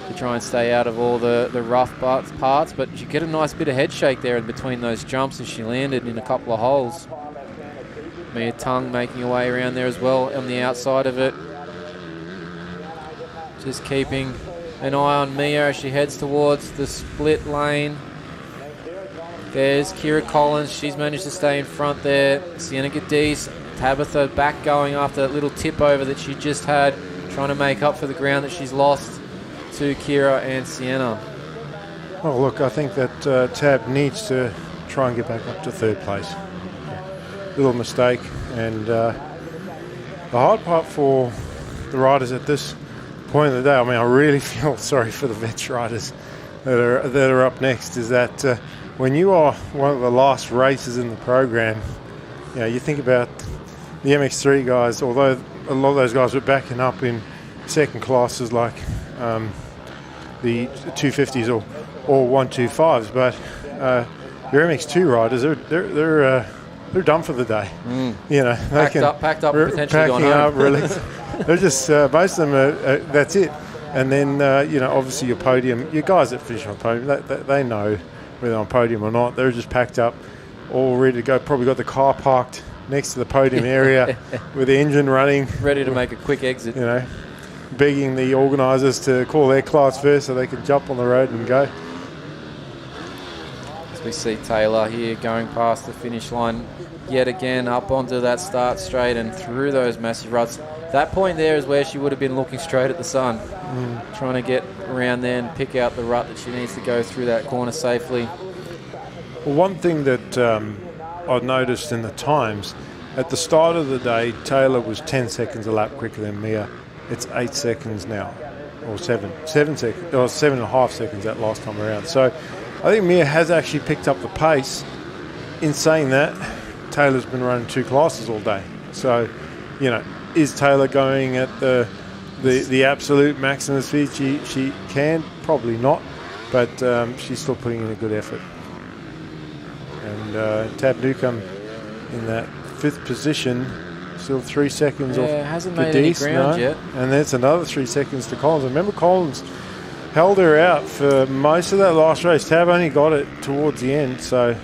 to try and stay out of all the rough parts, but you get a nice bit of head shake there in between those jumps as she landed in a couple of holes. Mia Tung making her way around there as well on the outside of it. Just keeping an eye on Mia as she heads towards the split lane. There's Kira Collins. She's managed to stay in front there. Sienna Gadis, Tabitha back going after that little tip over that she just had, trying to make up for the ground that she's lost to Kira and Sienna. Well, look, I think that Tab needs to try and get back up to third place. Little mistake, and the hard part for the riders at this point of the day, I mean, I really feel sorry for the vets riders that are up next, is that when you are one of the last races in the program, you know, you think about the MX3 guys, although a lot of those guys were backing up in second classes like the 250s or 125s, but your MX2 riders, they're done for the day. You know, they packed up, potentially gone home. Really, they're just most of them. That's it. And then you know, obviously your podium, your guys that finish on podium, they know whether on podium or not. They're just packed up, all ready to go. Probably got the car parked next to the podium area with the engine running, ready to make a quick exit. You know, begging the organisers to call their class first so they can jump on the road and go. We see Taylor here going past the finish line yet again, up onto that start straight and through those massive ruts. That point there is where she would have been looking straight at the sun, trying to get around there and pick out the rut that she needs to go through that corner safely. Well, one thing that I've noticed in the times, at the start of the day, Taylor was 10 seconds a lap quicker than Mia. It's 8 seconds now, or 7 seconds, or 7.5 seconds that last time around. So I think Mia has actually picked up the pace. In saying that, Taylor's been running 2 classes all day. So, you know, is Taylor going at the absolute maximum speed she can? Probably not, but she's still putting in a good effort. And Tab Newcomb in that 5th position, still 3 seconds off. Hasn't made any ground yet. And that's another 3 seconds to Collins. Remember, Collins held her out for most of that last race. Tab only got it towards the end, so,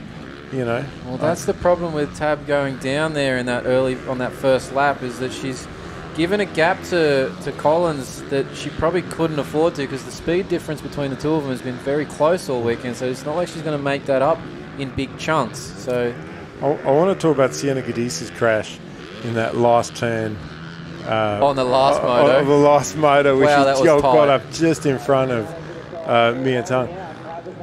you know. Well, that's the problem with Tab going down there in that on that first lap, is that she's given a gap to Collins that she probably couldn't afford to, because the speed difference between the two of them has been very close all weekend, so it's not like she's going to make that up in big chunks. So I want to talk about Sienna Gadis's crash in that last turn On the last moto. On the last moto, which Wow, that was got tight. up just in front of Mia Tung.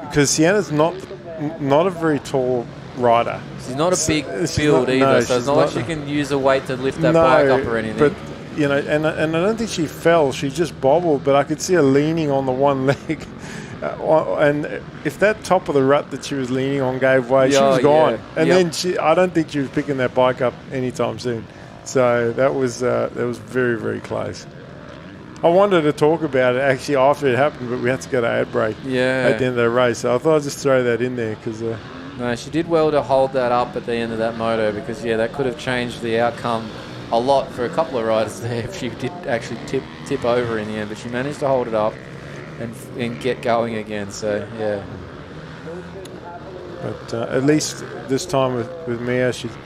Because Sienna's not a very tall rider. She's not a big build either, no, so it's not like she can use her weight to lift that no, bike up or anything. But, you know, and I don't think she fell. She just bobbled, but I could see her leaning on the one leg. And if that top of the rut that she was leaning on gave way, she was gone. Yeah. And then I don't think she was picking that bike up anytime soon. So that was very, very close. I wanted to talk about it actually after it happened, but we had to go to ad break at the end of the race. So I thought I'd just throw that in there because. No, she did well to hold that up at the end of that moto because, that could have changed the outcome a lot for a couple of riders there if she did actually tip over in the end. But she managed to hold it up and get going again. So, yeah. But at least this time with Mia, she's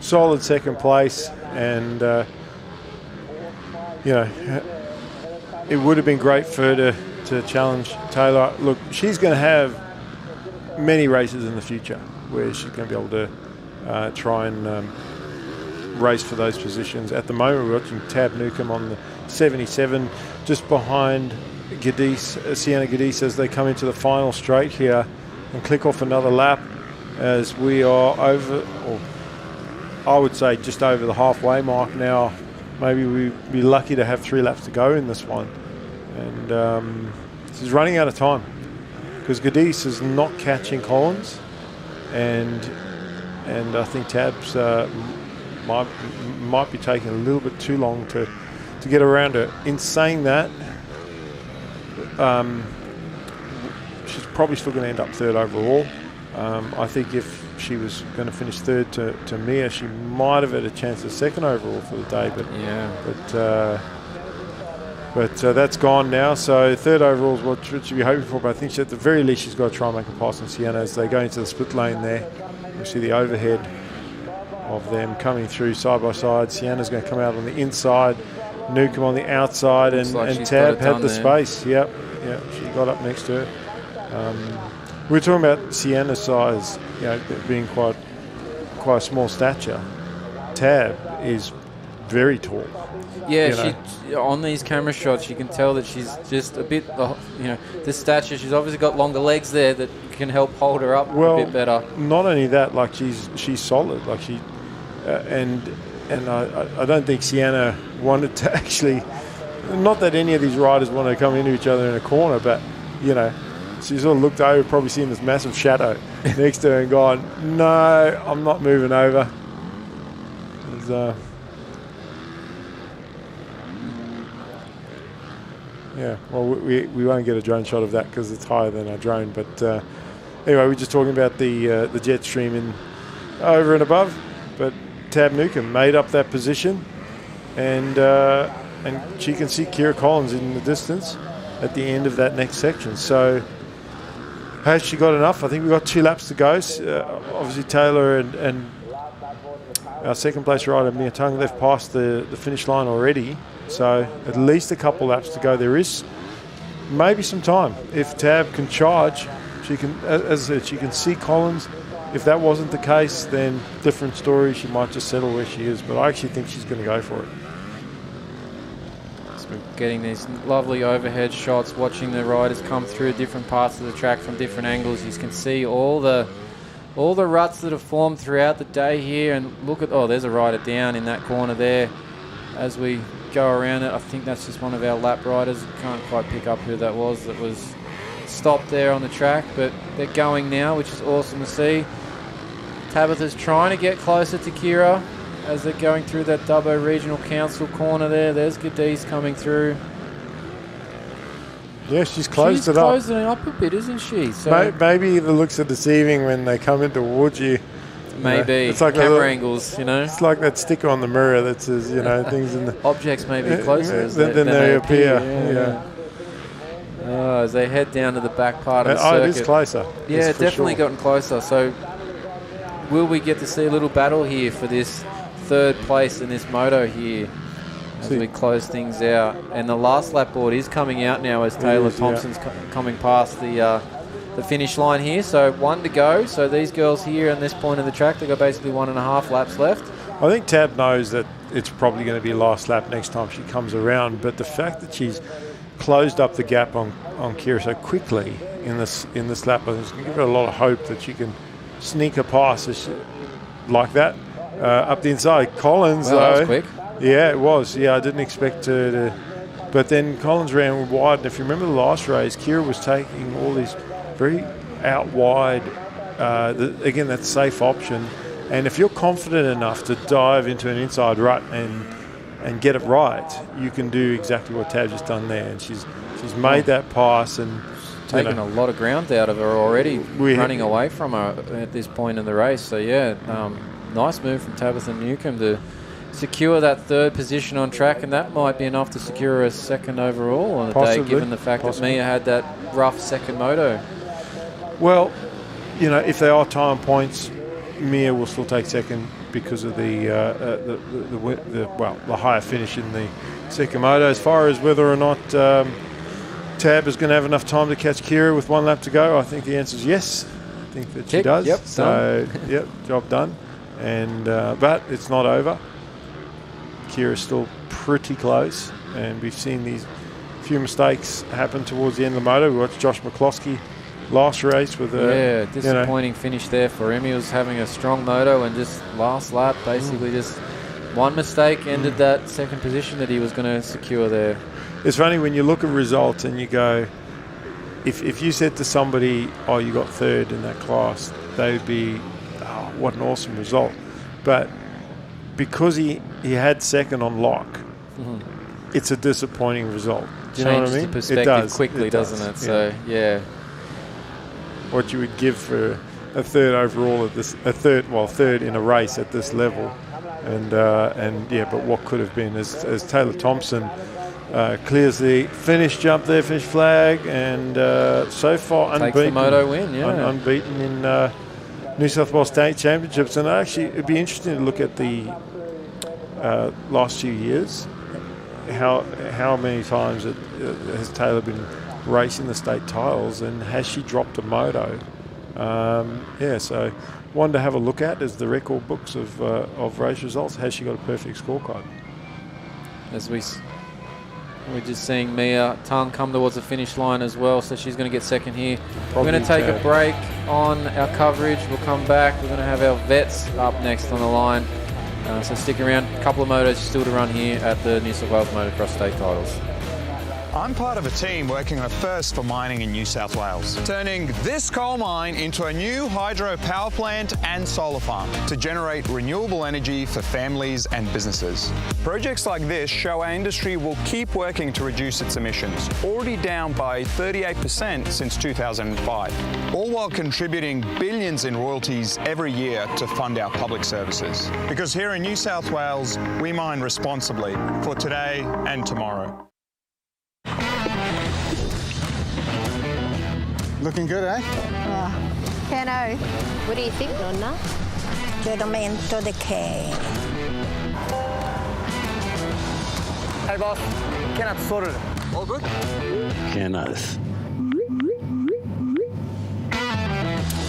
solid second place. And, it would have been great for her to challenge Taylor. Look, she's going to have many races in the future where she's going to be able to try and race for those positions. At the moment, we're watching Tab Newcomb on the 77, just behind Sienna Gadis as they come into the final straight here and click off another lap as we are over, or I would say just over the halfway mark now. Maybe we'd be lucky to have 3 laps to go in this one. And she's running out of time because Gadis is not catching Collins, and I think Tabs might be taking a little bit too long to get around her. In saying that, she's probably still going to end up third overall. I think if she was going to finish third to Mia, she might have had a chance at second overall for the day. But that's gone now. So third overall is what she'd be hoping for. But I think at the very least she's got to try and make a pass on Sienna as they go into the split lane there. You see the overhead of them coming through side by side. Sienna's going to come out on the inside, Newcomb on the outside, and Tab had the space. Yep, she got up next to her. We were talking about Sienna's size, being quite a small stature. Tab is very tall. Yeah, she on these camera shots, you can tell that she's just a bit, the stature. She's obviously got longer legs there that can help hold her up a bit better. Not only that, like she's solid. Like she, and I don't think Sienna wanted to actually. Not that any of these riders want to come into each other in a corner, but she sort of looked over, probably seen this massive shadow next to her and gone, "No, I'm not moving over." Well, we won't get a drone shot of that because it's higher than our drone. But anyway, we're just talking about the jet stream in over and above. But Tab Newcomb made up that position, and she can see Kira Collins in the distance at the end of that next section. So has she got enough? I think we've got 2 laps to go. Obviously, Taylor and our second place rider, Mia Tung, they've passed the finish line already. So at least a couple laps to go. There is maybe some time. If Tab can charge, she can, as I said, she can see Collins. If that wasn't the case, then different story. She might just settle where she is. But I actually think she's going to go for it. So we're getting these lovely overhead shots, watching the riders come through different parts of the track from different angles. You can see all the ruts that have formed throughout the day here. And look at, there's a rider down in that corner there as we go around it. I think that's just one of our lap riders. Can't quite pick up who that was stopped there on the track, but they're going now, which is awesome to see. Tabitha's trying to get closer to Kira as they're going through that Dubbo Regional Council corner there. There's Gadis coming through. Yeah, she's closed it up. She's closing it up a bit, isn't she? So maybe the looks are deceiving when they come in towards you. Maybe. It's like camera angles, It's like that sticker on the mirror that says, things in the... Objects may be closer than they appear. As they head down to the back part of the circuit. It is closer. Yeah, definitely gotten closer. So will we get to see a little battle here for this third place in this moto here as we close things out? And the last lap board is coming out now as Taylor Thompson's coming past the finish line here. So 1 to go. So these girls here on this point of the track, they've got basically 1.5 laps left. I think Tab knows that it's probably going to be last lap next time she comes around. But the fact that she's closed up the gap on Kira so quickly in this lap, I think it's going to give her a lot of hope that she can sneak a pass like that up the inside. Collins, well, though, that was quick. Yeah, it was. Yeah, I didn't expect her to. But then Collins ran wide, and if you remember the last race, Kira was taking all these very out wide. Again, that's safe option. And if you're confident enough to dive into an inside rut and get it right, you can do exactly what Tab just done there. And she's made that pass and taken a lot of ground out of her already, running away from her at this point in the race. So yeah, nice move from Tabitha Newcombe to secure that third position on track, and that might be enough to secure a second overall on the day, given the fact that Mia had that rough second moto. Well, if they are time points, Mia will still take second because of the higher finish in the second moto. As far as whether or not Tab is going to have enough time to catch Kira with 1 lap to go, I think the answer is yes. I think that she does. Yep, so, yep, job done. And but it's not over. Kira's still pretty close, and we've seen these few mistakes happen towards the end of the moto. We watched Josh McCloskey last race with a disappointing finish there for him. He was having a strong moto, and just last lap, basically just one mistake ended that second position that he was going to secure there. It's funny when you look at results and you go, if you said to somebody, oh, you got third in that class, they would be, oh, what an awesome result. But because he had second on lock, it's a disappointing result. Do you know what I mean? The perspective quickly, doesn't it? So, yeah. What you would give for a third overall at this, third in a race at this level, and but what could have been as Taylor Thompson clears the finish flag, and so far unbeaten. Takes the moto win, unbeaten in New South Wales State Championships. And actually, it'd be interesting to look at the last few years, how many times has Taylor been racing the state titles, and has she dropped a moto? So one to have a look at is the record books of race results. Has she got a perfect scorecard? As we're just seeing Mia Tung come towards the finish line as well, so she's going to get second here. We're going to take a break on our coverage. We'll come back. We're going to have our vets up next on the line. So stick around. A couple of motos still to run here at the New South Wales Motocross State Titles. I'm part of a team working on a first for mining in New South Wales, turning this coal mine into a new hydro power plant and solar farm to generate renewable energy for families and businesses. Projects like this show our industry will keep working to reduce its emissions, already down by 38% since 2005, all while contributing billions in royalties every year to fund our public services. Because here in New South Wales, we mine responsibly for today and tomorrow. Looking good, eh? Cano, what do you think, Nonna? Giornamento de che? Hey, boss. Kenneth sorted it. All good? Kenneth.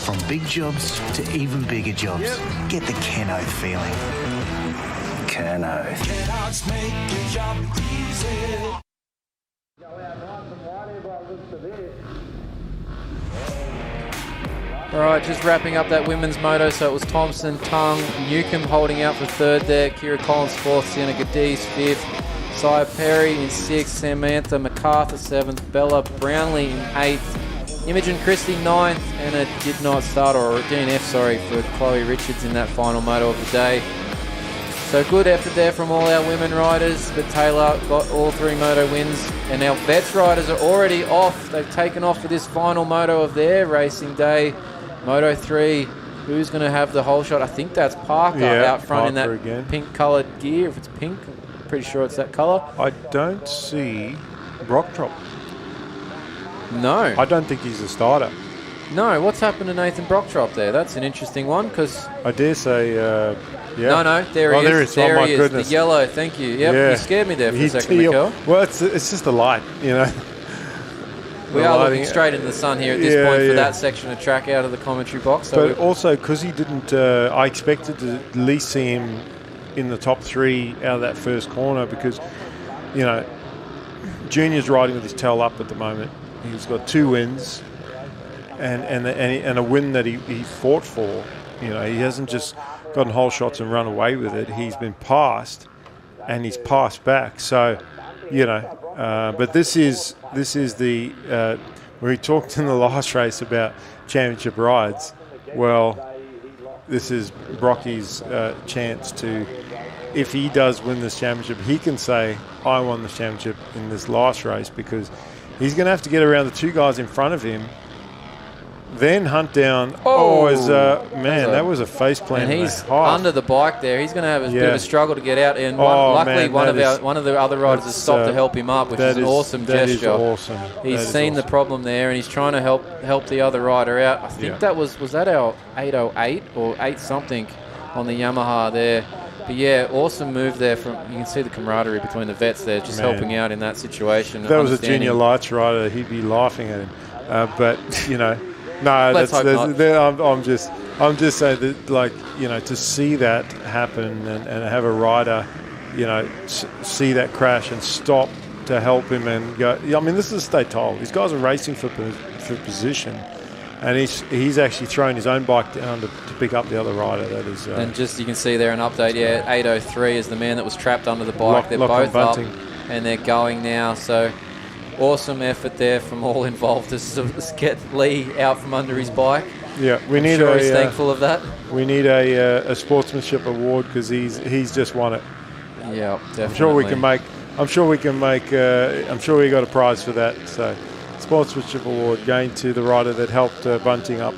From big jobs to even bigger jobs, get the Kenneth feeling. Kenneth. Kenneth's make your job easy. All right, just wrapping up that women's moto. So it was Thompson, Tung, Newcombe holding out for third there. Kira Collins fourth, Sienna Cadiz fifth, Sia Perry in sixth, Samantha MacArthur seventh, Bella Brownlee in eighth, Imogen Christie ninth, and a did not start, or DNF, sorry, for Chloe Richards in that final moto of the day. So good effort there from all our women riders, but Taylor got all three moto wins, and our vets riders are already off. They've taken off for this final moto of their racing day. Moto 3, who's going to have the whole shot? I think that's Parker out front Parker in that pink coloured gear. If it's pink, I'm pretty sure it's that colour. I don't see Brocktrop. No. I don't think he's a starter. No, what's happened to Nathan Brocktrop there? That's an interesting one, because... I dare say, No, there he is. There he is. The yellow, thank you. Yep, yeah. You scared me there for a second, Mikel. Well, it's just the light, you know. We are looking straight into the sun here at this point for that section of track out of the commentary box. So but also, because he didn't... I expected to at least see him in the top 3 out of that first corner because, you know, Junior's riding with his tail up at the moment. He's got 2 wins and a win that he fought for. You know, he hasn't just gotten whole shots and run away with it. He's been passed and he's passed back. So, you know, but this is the where he talked in the last race about championship rides. Well, this is Brocky's chance to, if he does win this championship, he can say, I won the championship in this last race, because he's going to have to get around the 2 guys in front of him, then hunt down. That was a face plant. And he's under the bike there. He's going to have a bit of a struggle to get out. And luckily, one of the other riders has stopped to help him up, which is an awesome gesture. That is awesome. He's seen the problem there, and he's trying to help the other rider out. I think that was that our 808 or 8 something on the Yamaha there. But yeah, awesome move there. You can see the camaraderie between the vets there, just helping out in that situation. If that was a junior lights rider, he'd be laughing at him. But you know. No, I'm just saying that, like, you know, to see that happen and have a rider, you know, see that crash and stop to help him and go. I mean, this is a state title. These guys are racing for position, and he's actually thrown his own bike down to pick up the other rider. That is. And just you can see there an update. Yeah, 803 is the man that was trapped under the bike. They're both up and they're going now. So. Awesome effort there from all involved to sort of get Lee out from under his bike. Yeah, he's thankful of that. We need a sportsmanship award because he's just won it. Yeah, definitely. I'm sure we got a prize for that. So, sportsmanship award going to the rider that helped Bunting up.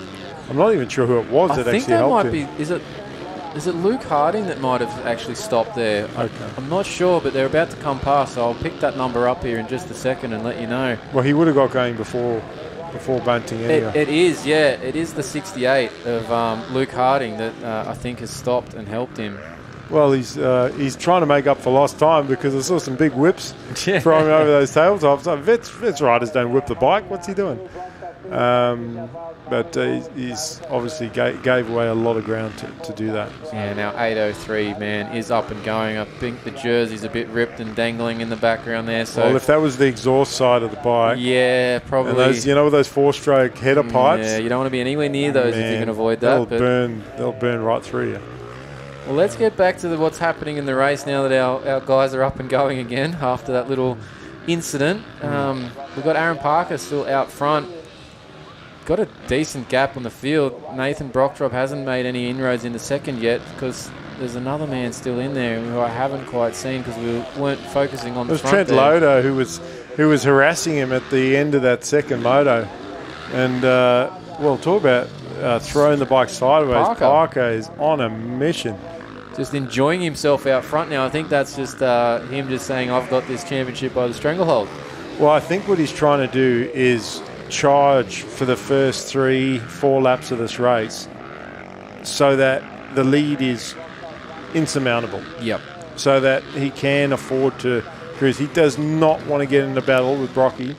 I'm not even sure who it was that actually helped him. Is it Luke Harding that might have actually stopped there? Okay. I'm not sure, but they're about to come past, so I'll pick that number up here in just a second and let you know. Well, he would have got going before Bunting anyway. It is, yeah. It is the 68 of Luke Harding that I think has stopped and helped him. Well, he's trying to make up for lost time because I saw some big whips from him over those tabletops. Vets riders don't whip the bike. What's he doing? But he's obviously gave away a lot of ground to do that. Yeah, now 803, man, is up and going. I think the jersey's a bit ripped and dangling in the background there. So, well, if that was the exhaust side of the bike. Yeah, probably. And those, you know, with those 4-stroke header pipes. Yeah, you don't want to be anywhere near those if you can avoid that. They'll burn right through you. Well, let's get back to what's happening in the race now that our guys are up and going again after that little incident. We've got Aaron Parker still out front. Got a decent gap on the field. Nathan Brockdrop hasn't made any inroads into second yet because there's another man still in there who I haven't quite seen because we weren't focusing on the front. It was Trent Lodo who was harassing him at the end of that second moto. And, talk about throwing the bike sideways. Parker is on a mission. Just enjoying himself out front now. I think that's just him just saying, I've got this championship by the stranglehold. Well, I think what he's trying to do is charge for the first 3-4 laps of this race so that the lead is insurmountable. Yep. So that he can afford to cruise. He does not want to get in a battle with Brocky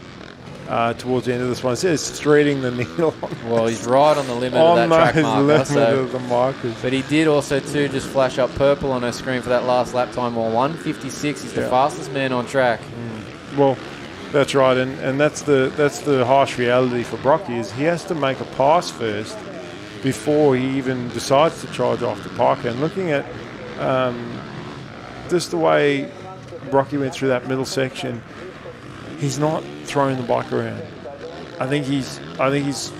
towards the end of this one. It's threading the needle. Well, he's right on the limit of that track marker. But he did also too just flash up purple on her screen for that last lap time. Well, 1:56. He's the fastest man on track. Well, that's right, and that's the harsh reality for Brocky is he has to make a pass first before he even decides to charge off the Parker. And looking at just the way Brocky went through that middle section, he's not throwing the bike around. I think he's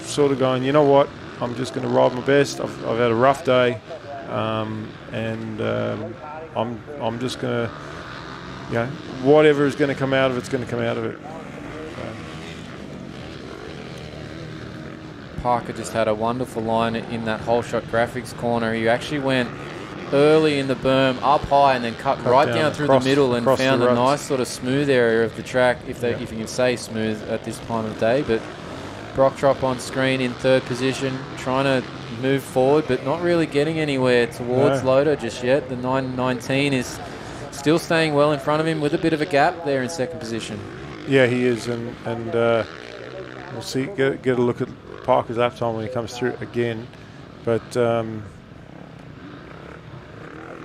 sort of going, you know what? I'm just going to ride my best. I've had a rough day, and I'm just going to. You know, whatever is going to come out of it's going to come out of it. Parker just had a wonderful line in that whole shot graphics corner. He actually went early in the berm, up high, and then cut right down through the middle and found a nice sort of smooth area of the track, if you can say smooth at this time of day. But Brockdrop on screen in third position, trying to move forward, but not really getting anywhere towards Lodo just yet. The 919 is still staying well in front of him with a bit of a gap there in second position. Yeah, he is, and we'll see. Get a look at Parker's lap time when he comes through again. But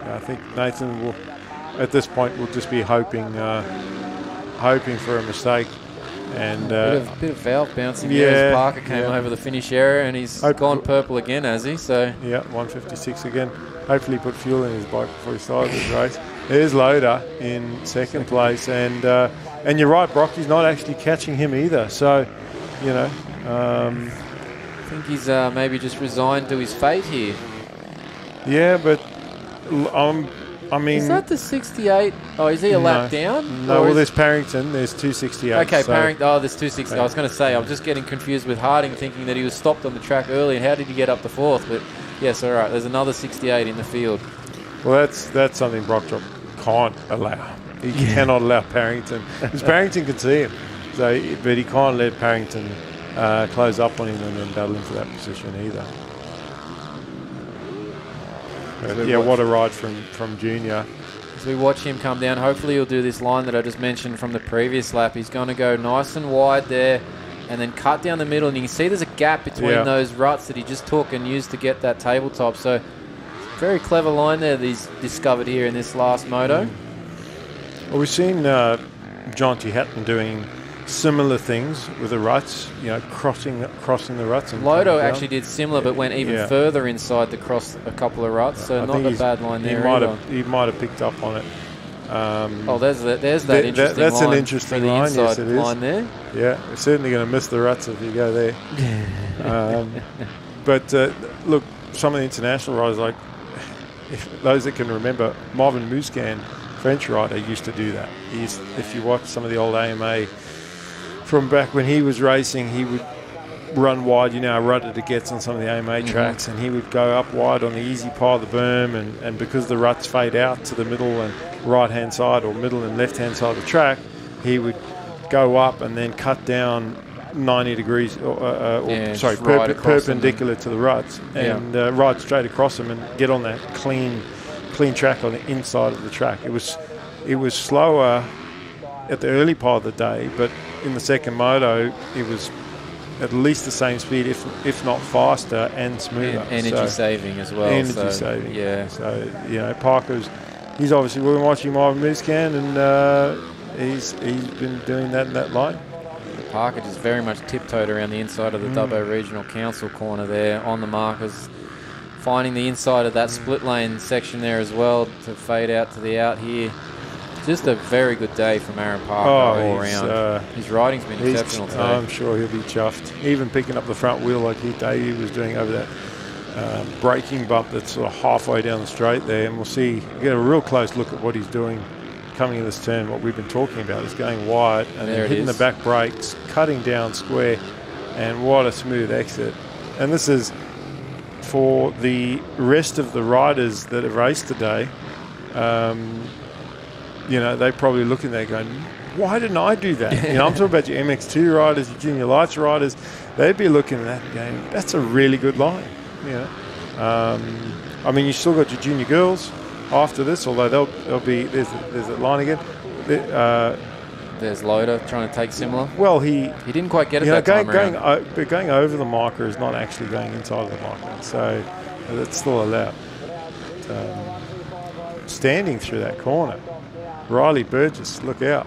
I think Nathan will, at this point, will just be hoping for a mistake. And bit of valve bouncing there as Parker came over the finish area, and he's gone purple again, has he? So yeah, 156 again. Hopefully he put fuel in his bike before he started this race. There's Loader in second place, and you're right, Brocky's not actually catching him either. So, you know, I think he's maybe just resigned to his fate here. Yeah, but I mean, is that the 68? Oh, is he a lap down? No, well, there's Parrington. There's 268. Okay, so Parrington. Oh, there's 260. I was going to say, I was just getting confused with Harding, thinking that he was stopped on the track early. And how did he get up to fourth? But yes, all right. There's another 68 in the field. Well, that's something Brock Drop can't allow. He cannot allow Parrington, because Parrington can see him. So, but he can't let Parrington close up on him and then battle him for that position either. Yeah, what a ride from Junior. As we watch him come down, hopefully he'll do this line that I just mentioned from the previous lap. He's going to go nice and wide there and then cut down the middle. And you can see there's a gap between those ruts that he just took and used to get that tabletop. So, very clever line there that he's discovered here in this last moto. Well, we've seen Jonty Hatton doing similar things with the ruts, you know, crossing the ruts. And Lodo actually did similar, but went even further inside to cross a couple of ruts. So not a bad line there. He might have picked up on it. There's that interesting that's line. An interesting the line. Inside yes, it is. line there. Yeah, you're certainly going to miss the ruts if you go there. But look, some of the international riders, like those that can remember, Marvin Muscan, French rider, used to do that. If you watch some of the old AMA from back when he was racing, he would run wide, you know how rutted it gets on some of the AMA tracks, and he would go up wide on the easy part of the berm, and because the ruts fade out to the middle and right-hand side or middle and left-hand side of the track, he would go up and then cut down 90 degrees, perpendicular to the ruts, and ride straight across them and get on that clean track on the inside of the track. It was slower at the early part of the day, but in the second moto, it was at least the same speed, if not faster and smoother. And energy saving as well. Energy saving. Yeah. So, you know, he's obviously been watching Marvin Muscan, and he's been doing that in that line. Parker just very much tiptoed around the inside of the Dubbo Regional Council corner there on the markers, finding the inside of that split lane section there as well to fade out to the out here. Just a very good day from Aaron Parker all around. His riding's been exceptional today. I'm sure he'll be chuffed. Even picking up the front wheel like Davey was doing over that braking bump that's sort of halfway down the straight there. And we'll get a real close look at what he's doing coming in this turn. What we've been talking about is going wide and then hitting the back brakes, cutting down square, and what a smooth exit. And this is for the rest of the riders that have raced today. You know, they're probably looking there going, why didn't I do that? You know, I'm talking about your MX2 riders, your Junior Lights riders. They'd be looking at that and going, that's a really good line. You know, I mean, you still got your Junior Girls after this, although they'll be, there's that line again. There's Loader trying to take similar. Well, he didn't quite get it that time around. But going over the marker is not actually going inside of the marker, so that's still allowed. Standing through that corner, Riley Burgess, look out.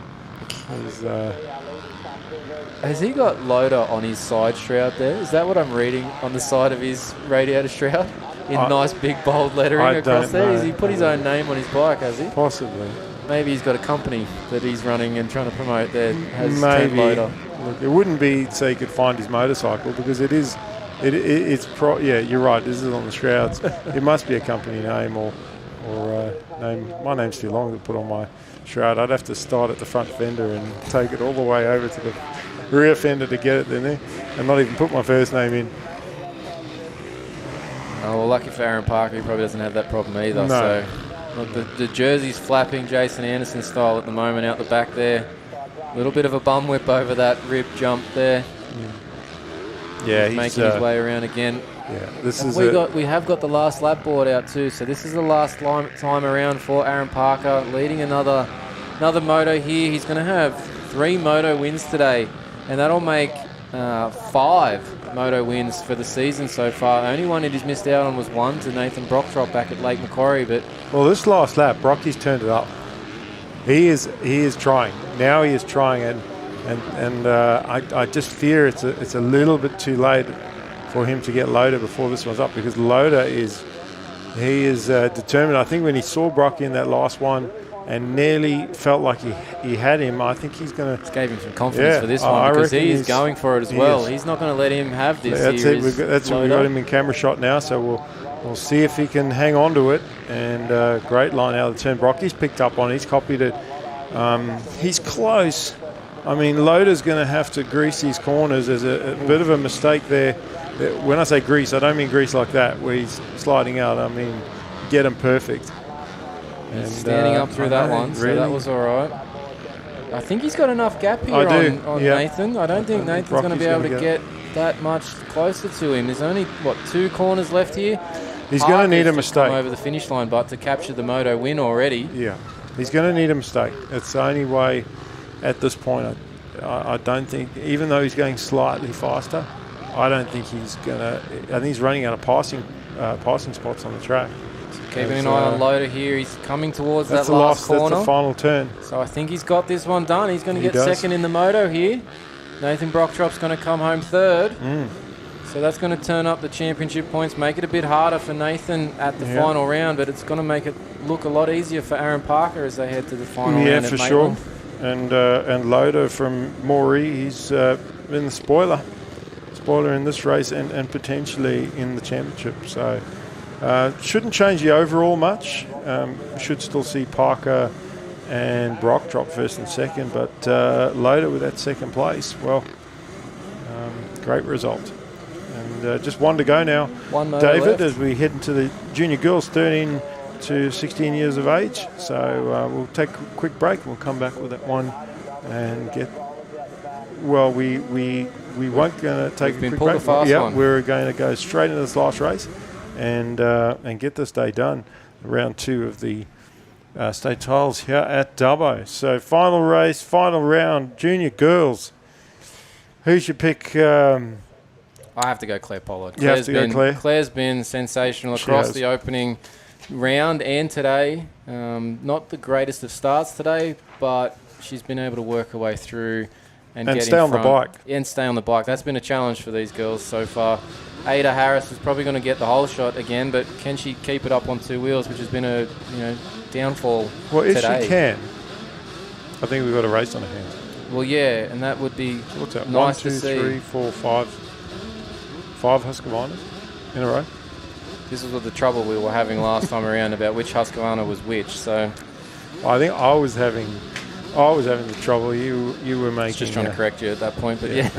Has he got Loader on his side shroud there? Is that what I'm reading on the side of his radiator shroud? In nice big bold lettering across there? Has he put his own name on his bike, has he? Possibly. Maybe he's got a company that he's running and trying to promote that has Maybe. Loader. Look, it wouldn't be so he could find his motorcycle, because it's you're right, this is on the shrouds. It must be a company name or name. My name's too long to put on my shroud. I'd have to start at the front fender and take it all the way over to the rear fender to get it in there, and not even put my first name in. Oh, well, lucky for Aaron Parker, he probably doesn't have that problem either. No. So look, the jersey's flapping Jason Anderson style at the moment out the back there. A little bit of a bum whip over that rib jump there. Yeah, he's making his way around again. Yeah, we have got the last lap board out too, so this is the last time around for Aaron Parker, leading another moto here. He's going to have 3 moto wins today, and that'll make 5 moto wins for the season so far. The only one he's missed out on was one to Nathan Brocktrop back at Lake Macquarie. But well, this last lap, Brocky's turned it up. He is trying. Now he is trying, and I just fear it's a little bit too late for him to get Loader before this one's up, because Loader is determined. I think when he saw Brocky in that last one and nearly felt like he had him, I think he's going to... Gave him some confidence for this one, because he is going for it as well. He's not going to let him have this. That's it. We've got him in camera shot now, so we'll see if he can hang on to it. And great line out of the turn. Brocky's picked up on it. He's copied it. He's close. I mean, Loader's going to have to grease these corners. There's a bit of a mistake there. When I say grease, I don't mean grease like that, where he's sliding out. I mean, get him perfect. He's standing up through that one, so that was all right. I think he's got enough gap here on Nathan. I don't think Nathan's going to be able to get that much closer to him. There's only, 2 corners left here? He's going to need a mistake. Come over the finish line, but to capture the moto win already. Yeah, he's going to need a mistake. It's the only way at this point. I don't think, even though he's going slightly faster, I don't think he's going to... I think he's running out of passing spots on the track. Keeping an eye on Loader here. He's coming towards that last corner. That's the final turn. So I think he's got this one done. He's going to get second in the moto here. Nathan Brockdrop's going to come home third. So that's going to turn up the championship points, make it a bit harder for Nathan at the final round, but it's going to make it look a lot easier for Aaron Parker as they head to the final round. Yeah, for sure. And Loader from Moree, he's in the spoiler in this race and potentially in the championship. So shouldn't change the overall much. Should still see Parker and Brockdrop first and second, but Loader with that second place. Well, great result. And just one to go now, David, left, as we head into the junior girls, 13 to 16 years of age. So we'll take a quick break. We'll come back with that one and get... Well, we weren't going to take a quick break. We're going to go straight into this last race and get this day done. Round 2 of the state titles here at Dubbo. So final race, final round, junior girls. Who's your pick? I have to go Claire Pollard. You have to go Claire? Claire's been sensational across the opening round and today. Not the greatest of starts today, but she's been able to work her way through and get stay on the bike. And stay on the bike. That's been a challenge for these girls so far. Ada Harris is probably going to get the whole shot again, but can she keep it up on 2 wheels, which has been a downfall Well, today. if she can, I think we've got a race on our hands. Well, yeah, and that would be What's that? nice 1, 2, to see. 3, 4, 5 Husqvarnas in a row. This was the trouble we were having last time around about which Husqvarna was which. So I think I was having the trouble. You were making. Just trying to correct you at that point, but yeah.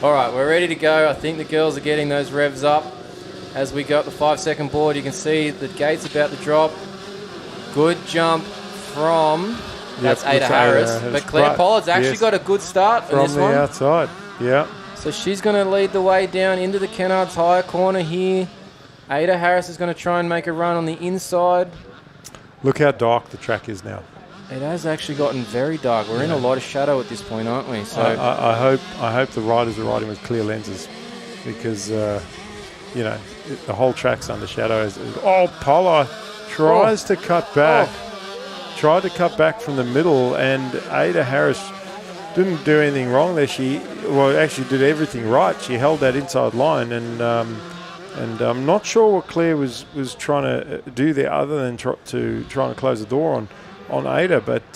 All right, we're ready to go. I think the girls are getting those revs up. As we got the 5-second board, you can see the gate's about to drop. Good jump from that's Ada Harris, but Claire Pollard's actually got a good start from this one. From the outside, yeah. So she's going to lead the way down into the Kennards higher corner here. Ada Harris is going to try and make a run on the inside. Look how dark the track is now. It has actually gotten very dark. We're in a lot of shadow at this point, aren't we? So I hope the riders are riding with clear lenses, because the whole track's under shadow. Pollard tries to cut back. Tried to cut back from the middle, and Ada Harris didn't do anything wrong there. She actually did everything right. She held that inside line, and I'm not sure what Claire was trying to do there, other than trying to close the door on Ada. But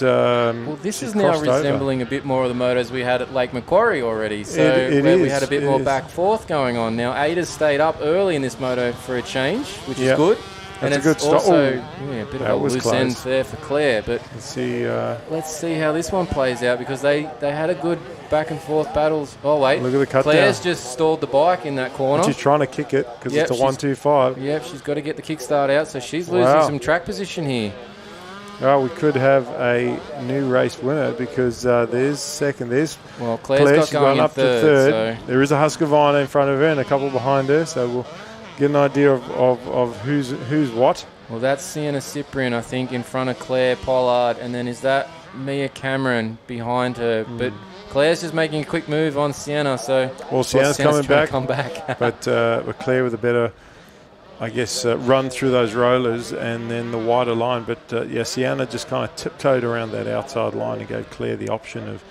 this is now resembling a bit more of the motos we had at Lake Macquarie already. So we had a bit more back forth going on. Now Ada's stayed up early in this moto for a change, which is good. That's and a good start. A bit of a loose end there for Claire. But let's see how this one plays out, because they had a good back and forth battles. Oh wait, look at the cut Claire's down. Just stalled the bike in that corner. And she's trying to kick it because it's a 1-2-5. Yep, she's got to get the kickstart out, so she's losing some track position here. Well, we could have a new race winner, because there's second. There's Claire's she's gone up to third. So. There is a Husqvarna in front of her and a couple behind her, so we'll get an idea of who's what. Well, that's Sienna Cyprian, I think, in front of Claire Pollard, and then is that Mia Cameron behind her? But Claire's just making a quick move on Sienna, so... Well, Sienna's coming back. Come back. but Claire with a better, I guess, run through those rollers and then the wider line. But, Sienna just kind of tiptoed around that outside line and gave Claire the option of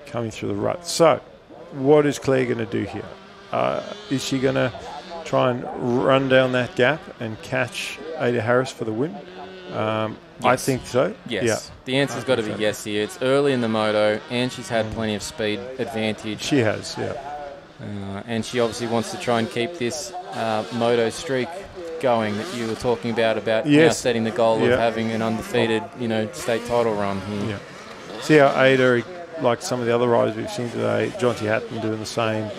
coming through the rut. So, what is Claire going to do here? Is she going to try and run down that gap and catch Ada Harris for the win? I think so. Yes. Yeah. The answer's got to be yes here. It's early in the moto, and she's had plenty of speed advantage. She has, yeah. And she obviously wants to try and keep this moto streak going that you were talking about now setting the goal of having an undefeated, state title run here. Yeah. See how Ada, like some of the other riders we've seen today, Jonty Hatton doing the same,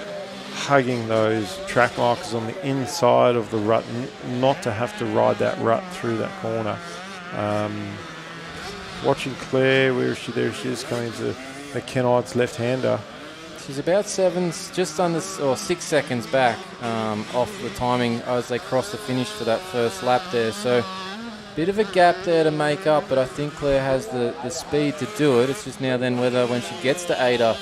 hugging those track markers on the inside of the rut, not to have to ride that rut through that corner. Watching Claire, where is she? There she is, coming to McKenna's left-hander. She's about 6 seconds back off the timing as they cross the finish for that first lap there. So bit of a gap there to make up, but I think Claire has the speed to do it. It's just now then whether when she gets to Ada,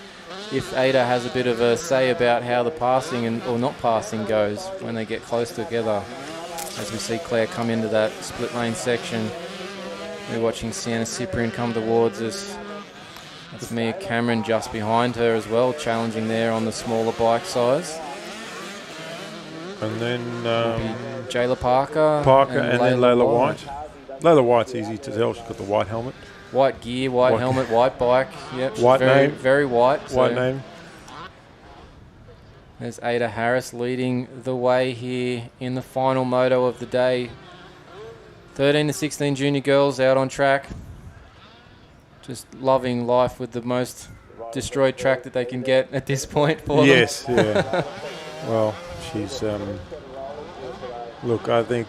if Ada has a bit of a say about how the passing or not passing goes when they get close together. As we see Claire come into that split lane section, we're watching Sienna Cyprian come towards us. That's Mia Cameron just behind her as well, challenging there on the smaller bike size. And then Jayla Parker and then Layla White. Layla White's easy to tell. She's got the white helmet. White gear, white helmet, white bike. Yep, white very, name. very white. White name. There's Ada Harris leading the way here in the final moto of the day. 13 to 16 junior girls out on track. Just loving life with the most destroyed track that they can get at this point for them. Yes, yeah. Well, she's... look, I think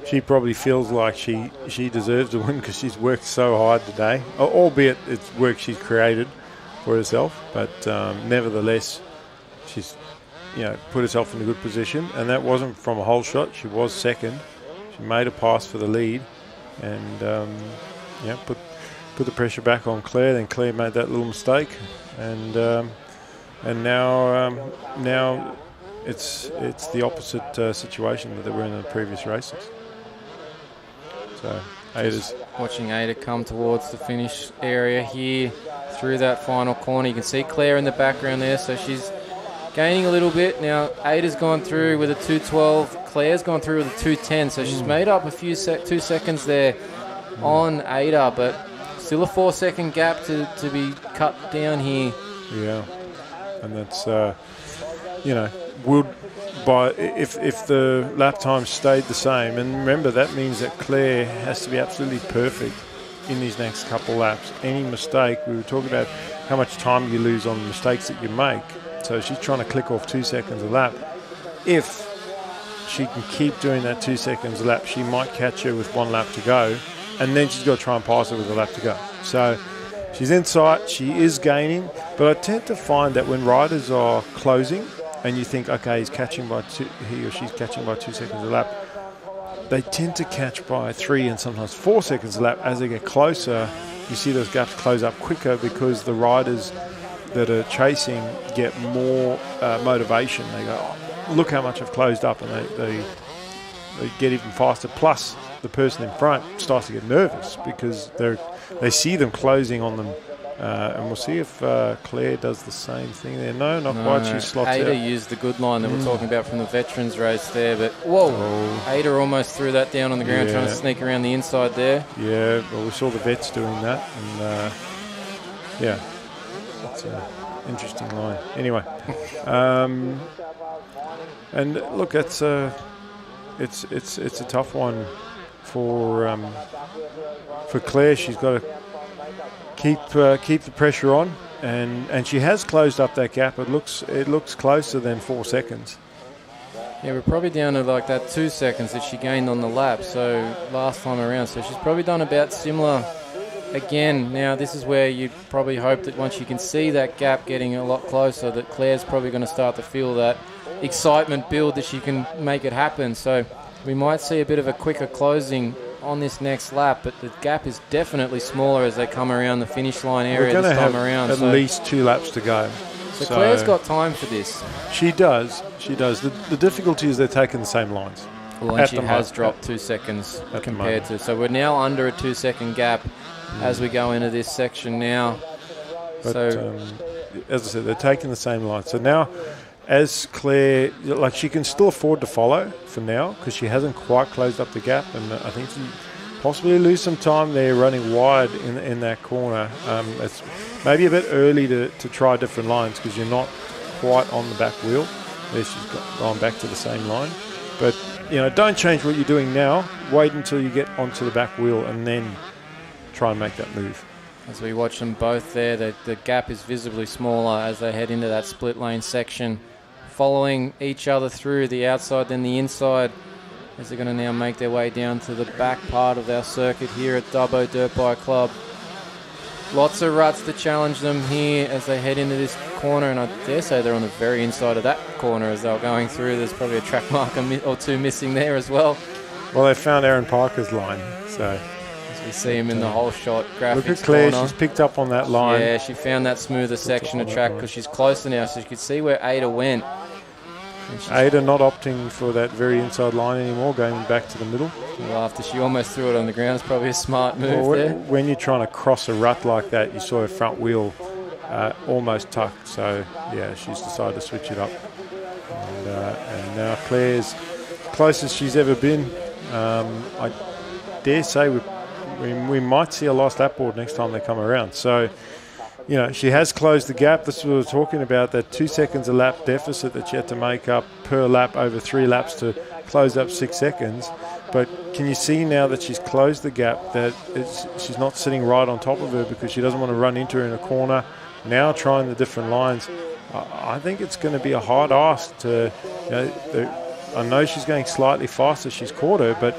she probably feels like she deserves to win because she's worked so hard today, albeit it's work she's created for herself, but nevertheless, she's put herself in a good position, and that wasn't from a whole shot. She was second. She made a pass for the lead, and put the pressure back on Claire. Then Claire made that little mistake, and now it's the opposite situation that they were in the previous races. So Ada's watching Ada come towards the finish area here through that final corner. You can see Claire in the background there, so she's gaining a little bit. Now Ada's gone through with a 2:12. Claire's gone through with a 2:10, so she's made up a few 2 seconds there on Ada, but still a 4-second gap to be cut down here. Yeah, and that's if the lap time stayed the same, and remember that means that Claire has to be absolutely perfect in these next couple laps. Any mistake, we were talking about how much time you lose on mistakes that you make. So she's trying to click off 2 seconds a lap. If she can keep doing that 2 seconds a lap, she might catch her with 1 lap to go, and then she's got to try and pass her with a lap to go. So she's in sight, she is gaining, but I tend to find that when riders are closing and you think, okay, he or she's catching by 2 seconds a lap, they tend to catch by 3 and sometimes 4 seconds a lap. As they get closer, you see those gaps close up quicker because the riders that are chasing get more motivation. They go, oh, look how much I've closed up, and they get even faster. Plus, the person in front starts to get nervous because they see them closing on them. And we'll see if Claire does the same thing there. No, not quite. She slots out. Ada used the good line that we're talking about from the veterans race there, but Ada almost threw that down on the ground, trying to sneak around the inside there. Yeah, well, we saw the vets doing that, and that's an interesting line. Anyway, and look, it's a tough one for Claire. She's got to keep the pressure on, and she has closed up that gap. It looks closer than 4 seconds. Yeah, we're probably down to like that 2 seconds that she gained on the lap, so last time around. So she's probably done about similar again. Now this is where you probably hope that once you can see that gap getting a lot closer, that Claire's probably going to start to feel that excitement build that she can make it happen. So we might see a bit of a quicker closing on this next lap, but the gap is definitely smaller as they come around the finish line area We're this going to time have around. at least 2 laps to go. So Claire's got time for this. She does. She does. The difficulty is they're taking the same lines. Well, and she has dropped 2 seconds compared to. So we're now under a 2-second gap as we go into this section now. But, so, as I said, they're taking the same line. So now, as Claire, like, she can still afford to follow for now because she hasn't quite closed up the gap, and I think she possibly lose some time there running wide in that corner. It's maybe a bit early to try different lines because you're not quite on the back wheel. There she's gone back to the same line. But, don't change what you're doing now. Wait until you get onto the back wheel and then try and make that move. As we watch them both there, the gap is visibly smaller as they head into that split lane section, following each other through the outside, then the inside, as they're going to now make their way down to the back part of our circuit here at Dubbo Dirt Bike Club. Lots of ruts to challenge them here as they head into this corner, and I dare say they're on the very inside of that corner as they're going through. There's probably a track marker or two missing there as well. Well, they found Aaron Parker's line, so... We see him in the whole shot graphics. Look at Claire, corner. she's picked up on that line. Yeah, she found that smoother section of track because she's closer now, so she could see where Ada went. Ada not opting for that very inside line anymore, going back to the middle. Well, after she almost threw it on the ground, it's probably a smart move there. When you're trying to cross a rut like that, you saw her front wheel almost tucked, so yeah, she's decided to switch it up. And now Claire's closest she's ever been. I dare say we might see a last lap board next time they come around. So, she has closed the gap. This is what we were talking about, that 2 seconds a lap deficit that she had to make up per lap over 3 laps to close up 6 seconds. But can you see now that she's closed the gap, that she's not sitting right on top of her because she doesn't want to run into her in a corner. Now trying the different lines. I think it's going to be a hard ask to, I know she's going slightly faster. She's caught her, but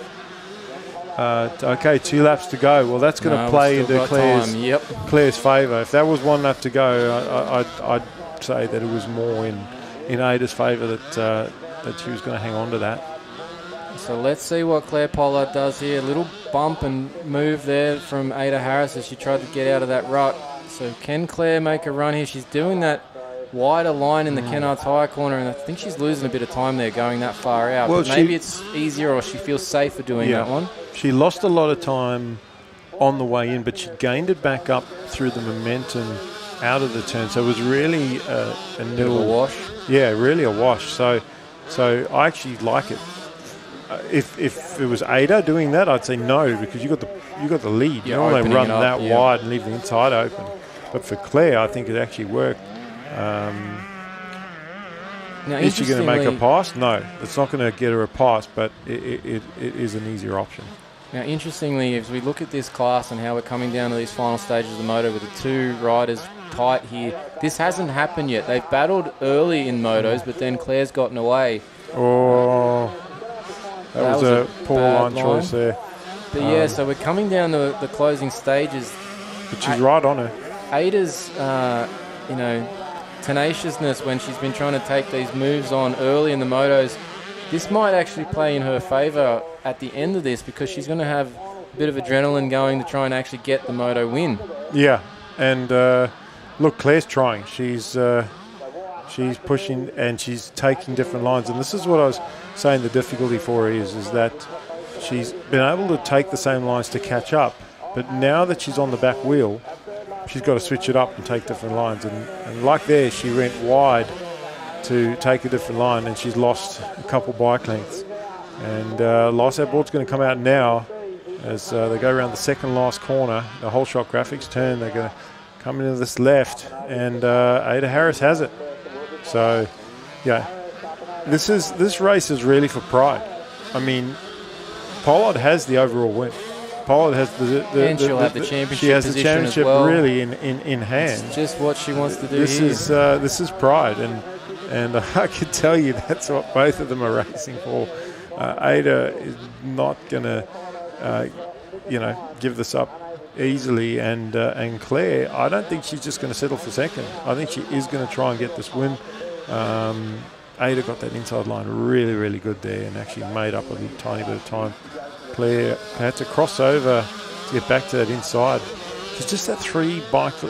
okay, 2 laps to go. Well, that's going to play into Claire's favour. If that was 1 lap to go, I'd say that it was more in Ada's favour that she was going to hang on to that. So let's see what Claire Pollard does here. A little bump and move there from Ada Harris as she tried to get out of that rut. So can Claire make a run here? She's doing that wider line in the Kennard's high corner, and I think she's losing a bit of time there going that far out. Well, but maybe it's easier, or she feels safer doing that one. She lost a lot of time on the way in, but she gained it back up through the momentum out of the turn. So it was really a bit of a wash. Yeah, really a wash. So I actually like it. If it was Ada doing that, I'd say no, because you got the lead. You don't want to run that wide and leave the inside open. But for Claire, I think it actually worked. Now, is she going to make a pass? No, it's not going to get her a pass, but it is an easier option. Now, interestingly, as we look at this class and how we're coming down to these final stages of the moto with the 2 riders tight here, this hasn't happened yet. They've battled early in motos, but then Claire's gotten away. Oh, that was a poor line choice there. But yeah, so we're coming down to the closing stages. But she's right on her. Ada's, tenaciousness when she's been trying to take these moves on early in the motos, this might actually play in her favour at the end of this, because she's going to have a bit of adrenaline going to try and actually get the moto win. Yeah, and look, Claire's trying. She's pushing and she's taking different lines, and this is what I was saying the difficulty for her is that she's been able to take the same lines to catch up, but now that she's on the back wheel, she's got to switch it up and take different lines. And like there, she went wide to take a different line, and she's lost a couple bike lengths. And last lap board's going to come out now as they go around the second last corner. The whole shot graphics turn. They're going to come into this left, and Ada Harris has it. So, yeah, this race is really for pride. I mean, Pollard has the overall win. Pollard has and she'll have the championship. She has the championship as well. really in hand. It's just what she wants to do. This is pride, and I can tell you that's what both of them are racing for. Ada is not going to, give this up easily, and Claire, I don't think she's just going to settle for second. I think she is going to try and get this win. Ada got that inside line really, really good there, and actually made up a tiny bit of time. Claire had to cross over to get back to that inside. It's just that 3-4 bike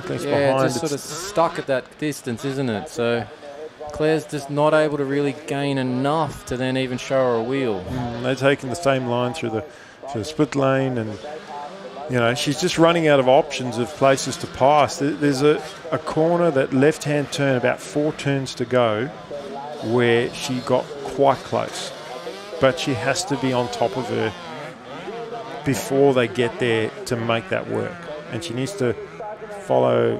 lengths behind. Just sort of stuck at that distance, isn't it? So Claire's just not able to really gain enough to then even show her a wheel. They're taking the same line through the split lane, and you know, she's just running out of options of places to pass. There's a corner, that left-hand turn, about 4 turns to go, where she got quite close. But she has to be on top of her before they get there to make that work. And she needs to follow,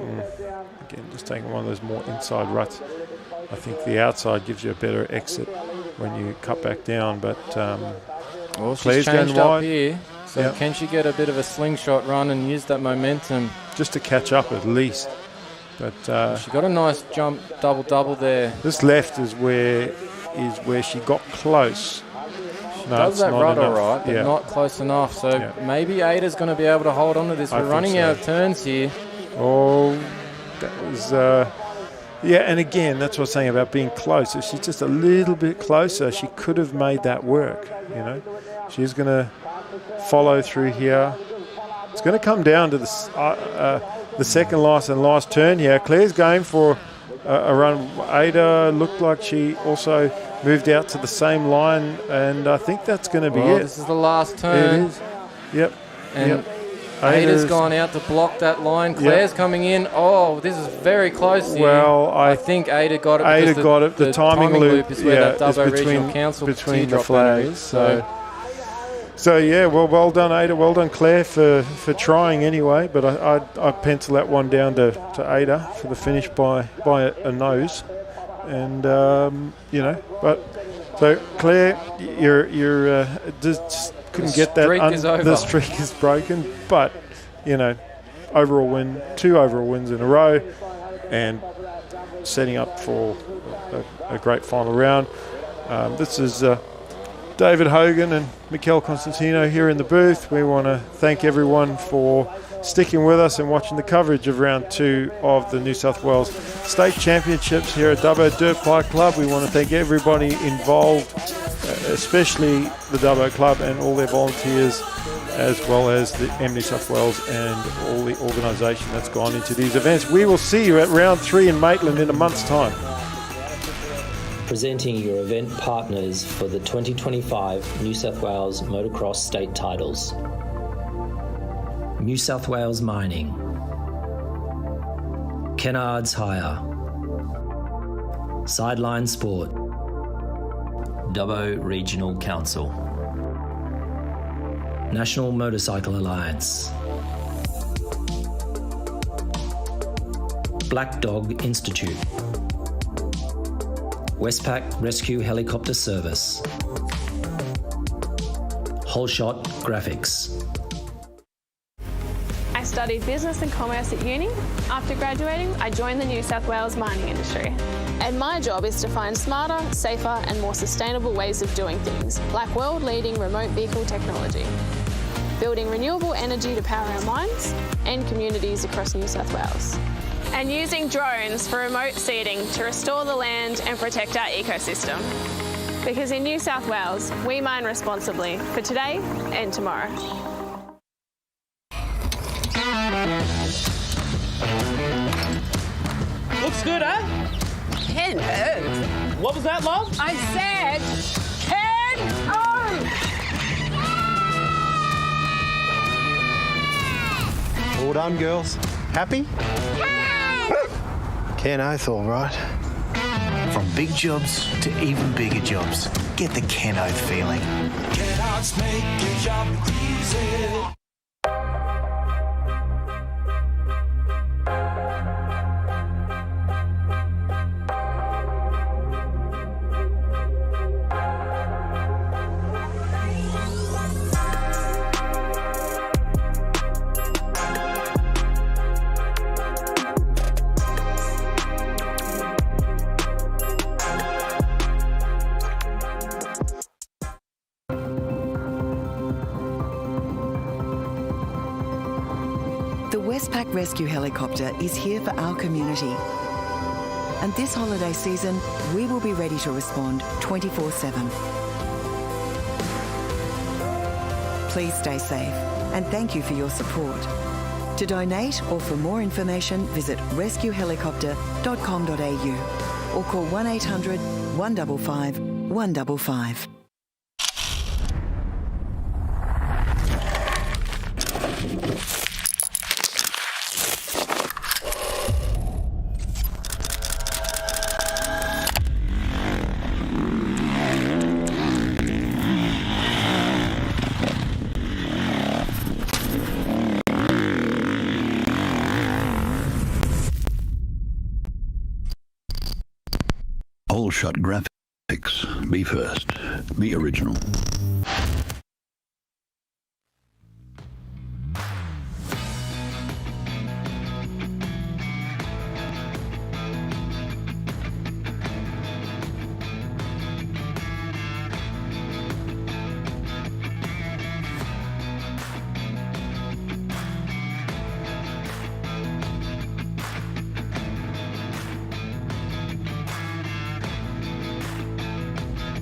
again, just taking one of those more inside ruts. I think the outside gives you a better exit when you cut back down. But well, Claire's she's changed going up wide here. So can she get a bit of a slingshot run and use that momentum? Just to catch up at least. But she got a nice jump double there. This left is where she got close. Does that rut all right, but not close enough. So maybe Ada's going to be able to hold on to this. We're running out of turns here. Oh, that was... and again, that's what I was saying about being close. If she's just a little bit closer, she could have made that work, you know. She's going to follow through here. It's going to come down to the second last turn here. Claire's going for a run. Ada looked like she also moved out to the same line, and I think that's going to be it. This is the last turn. It is. Yep. And Ada's gone out to block that line. Claire's coming in. Oh, this is very close here. Well, I think Ada got it. Ada got it. The timing loop is where that Dubbo Regional Council between the flags. So well done, Ada. Well done, Claire, for trying anyway. But I pencil that one down to Ada for the finish by a nose. And but so Claire, you're just couldn't get that. The streak is broken, but overall win, 2 overall wins in a row, and setting up for a great final round. This is David Hogan and Mikel Constantino here in the booth. We want to thank everyone for sticking with us and watching the coverage of round 2 of the New South Wales State Championships here at Dubbo Dirt Bike Club. We want to thank everybody involved, especially the Dubbo Club and all their volunteers, as well as the New South Wales and all the organisation that's gone into these events. We will see you at round 3 in Maitland in a month's time. Presenting your event partners for the 2025 New South Wales Motocross State Titles. New South Wales Mining, Kennards Hire, Sideline Sport, Dubbo Regional Council, National Motorcycle Alliance, Black Dog Institute, Westpac Rescue Helicopter Service, Wholeshot Graphics. I studied business and commerce at uni. After graduating, I joined the New South Wales mining industry. And my job is to find smarter, safer and more sustainable ways of doing things, like world-leading remote vehicle technology, building renewable energy to power our mines and communities across New South Wales, and using drones for remote seeding to restore the land and protect our ecosystem. Because in New South Wales, we mine responsibly for today and tomorrow. Looks good, eh? Ken Earth. What was that, love? I said Ken Earth. All done, girls. Happy? Ken Oath, all right. From big jobs to even bigger jobs, get the Ken Oath feeling. Kenards make your job easy. The Westpac Rescue Helicopter is here for our community. And this holiday season, we will be ready to respond 24/7. Please stay safe, and thank you for your support. To donate or for more information, visit rescuehelicopter.com.au or call 1800 155 155. All shot graphics. Be first. Be original.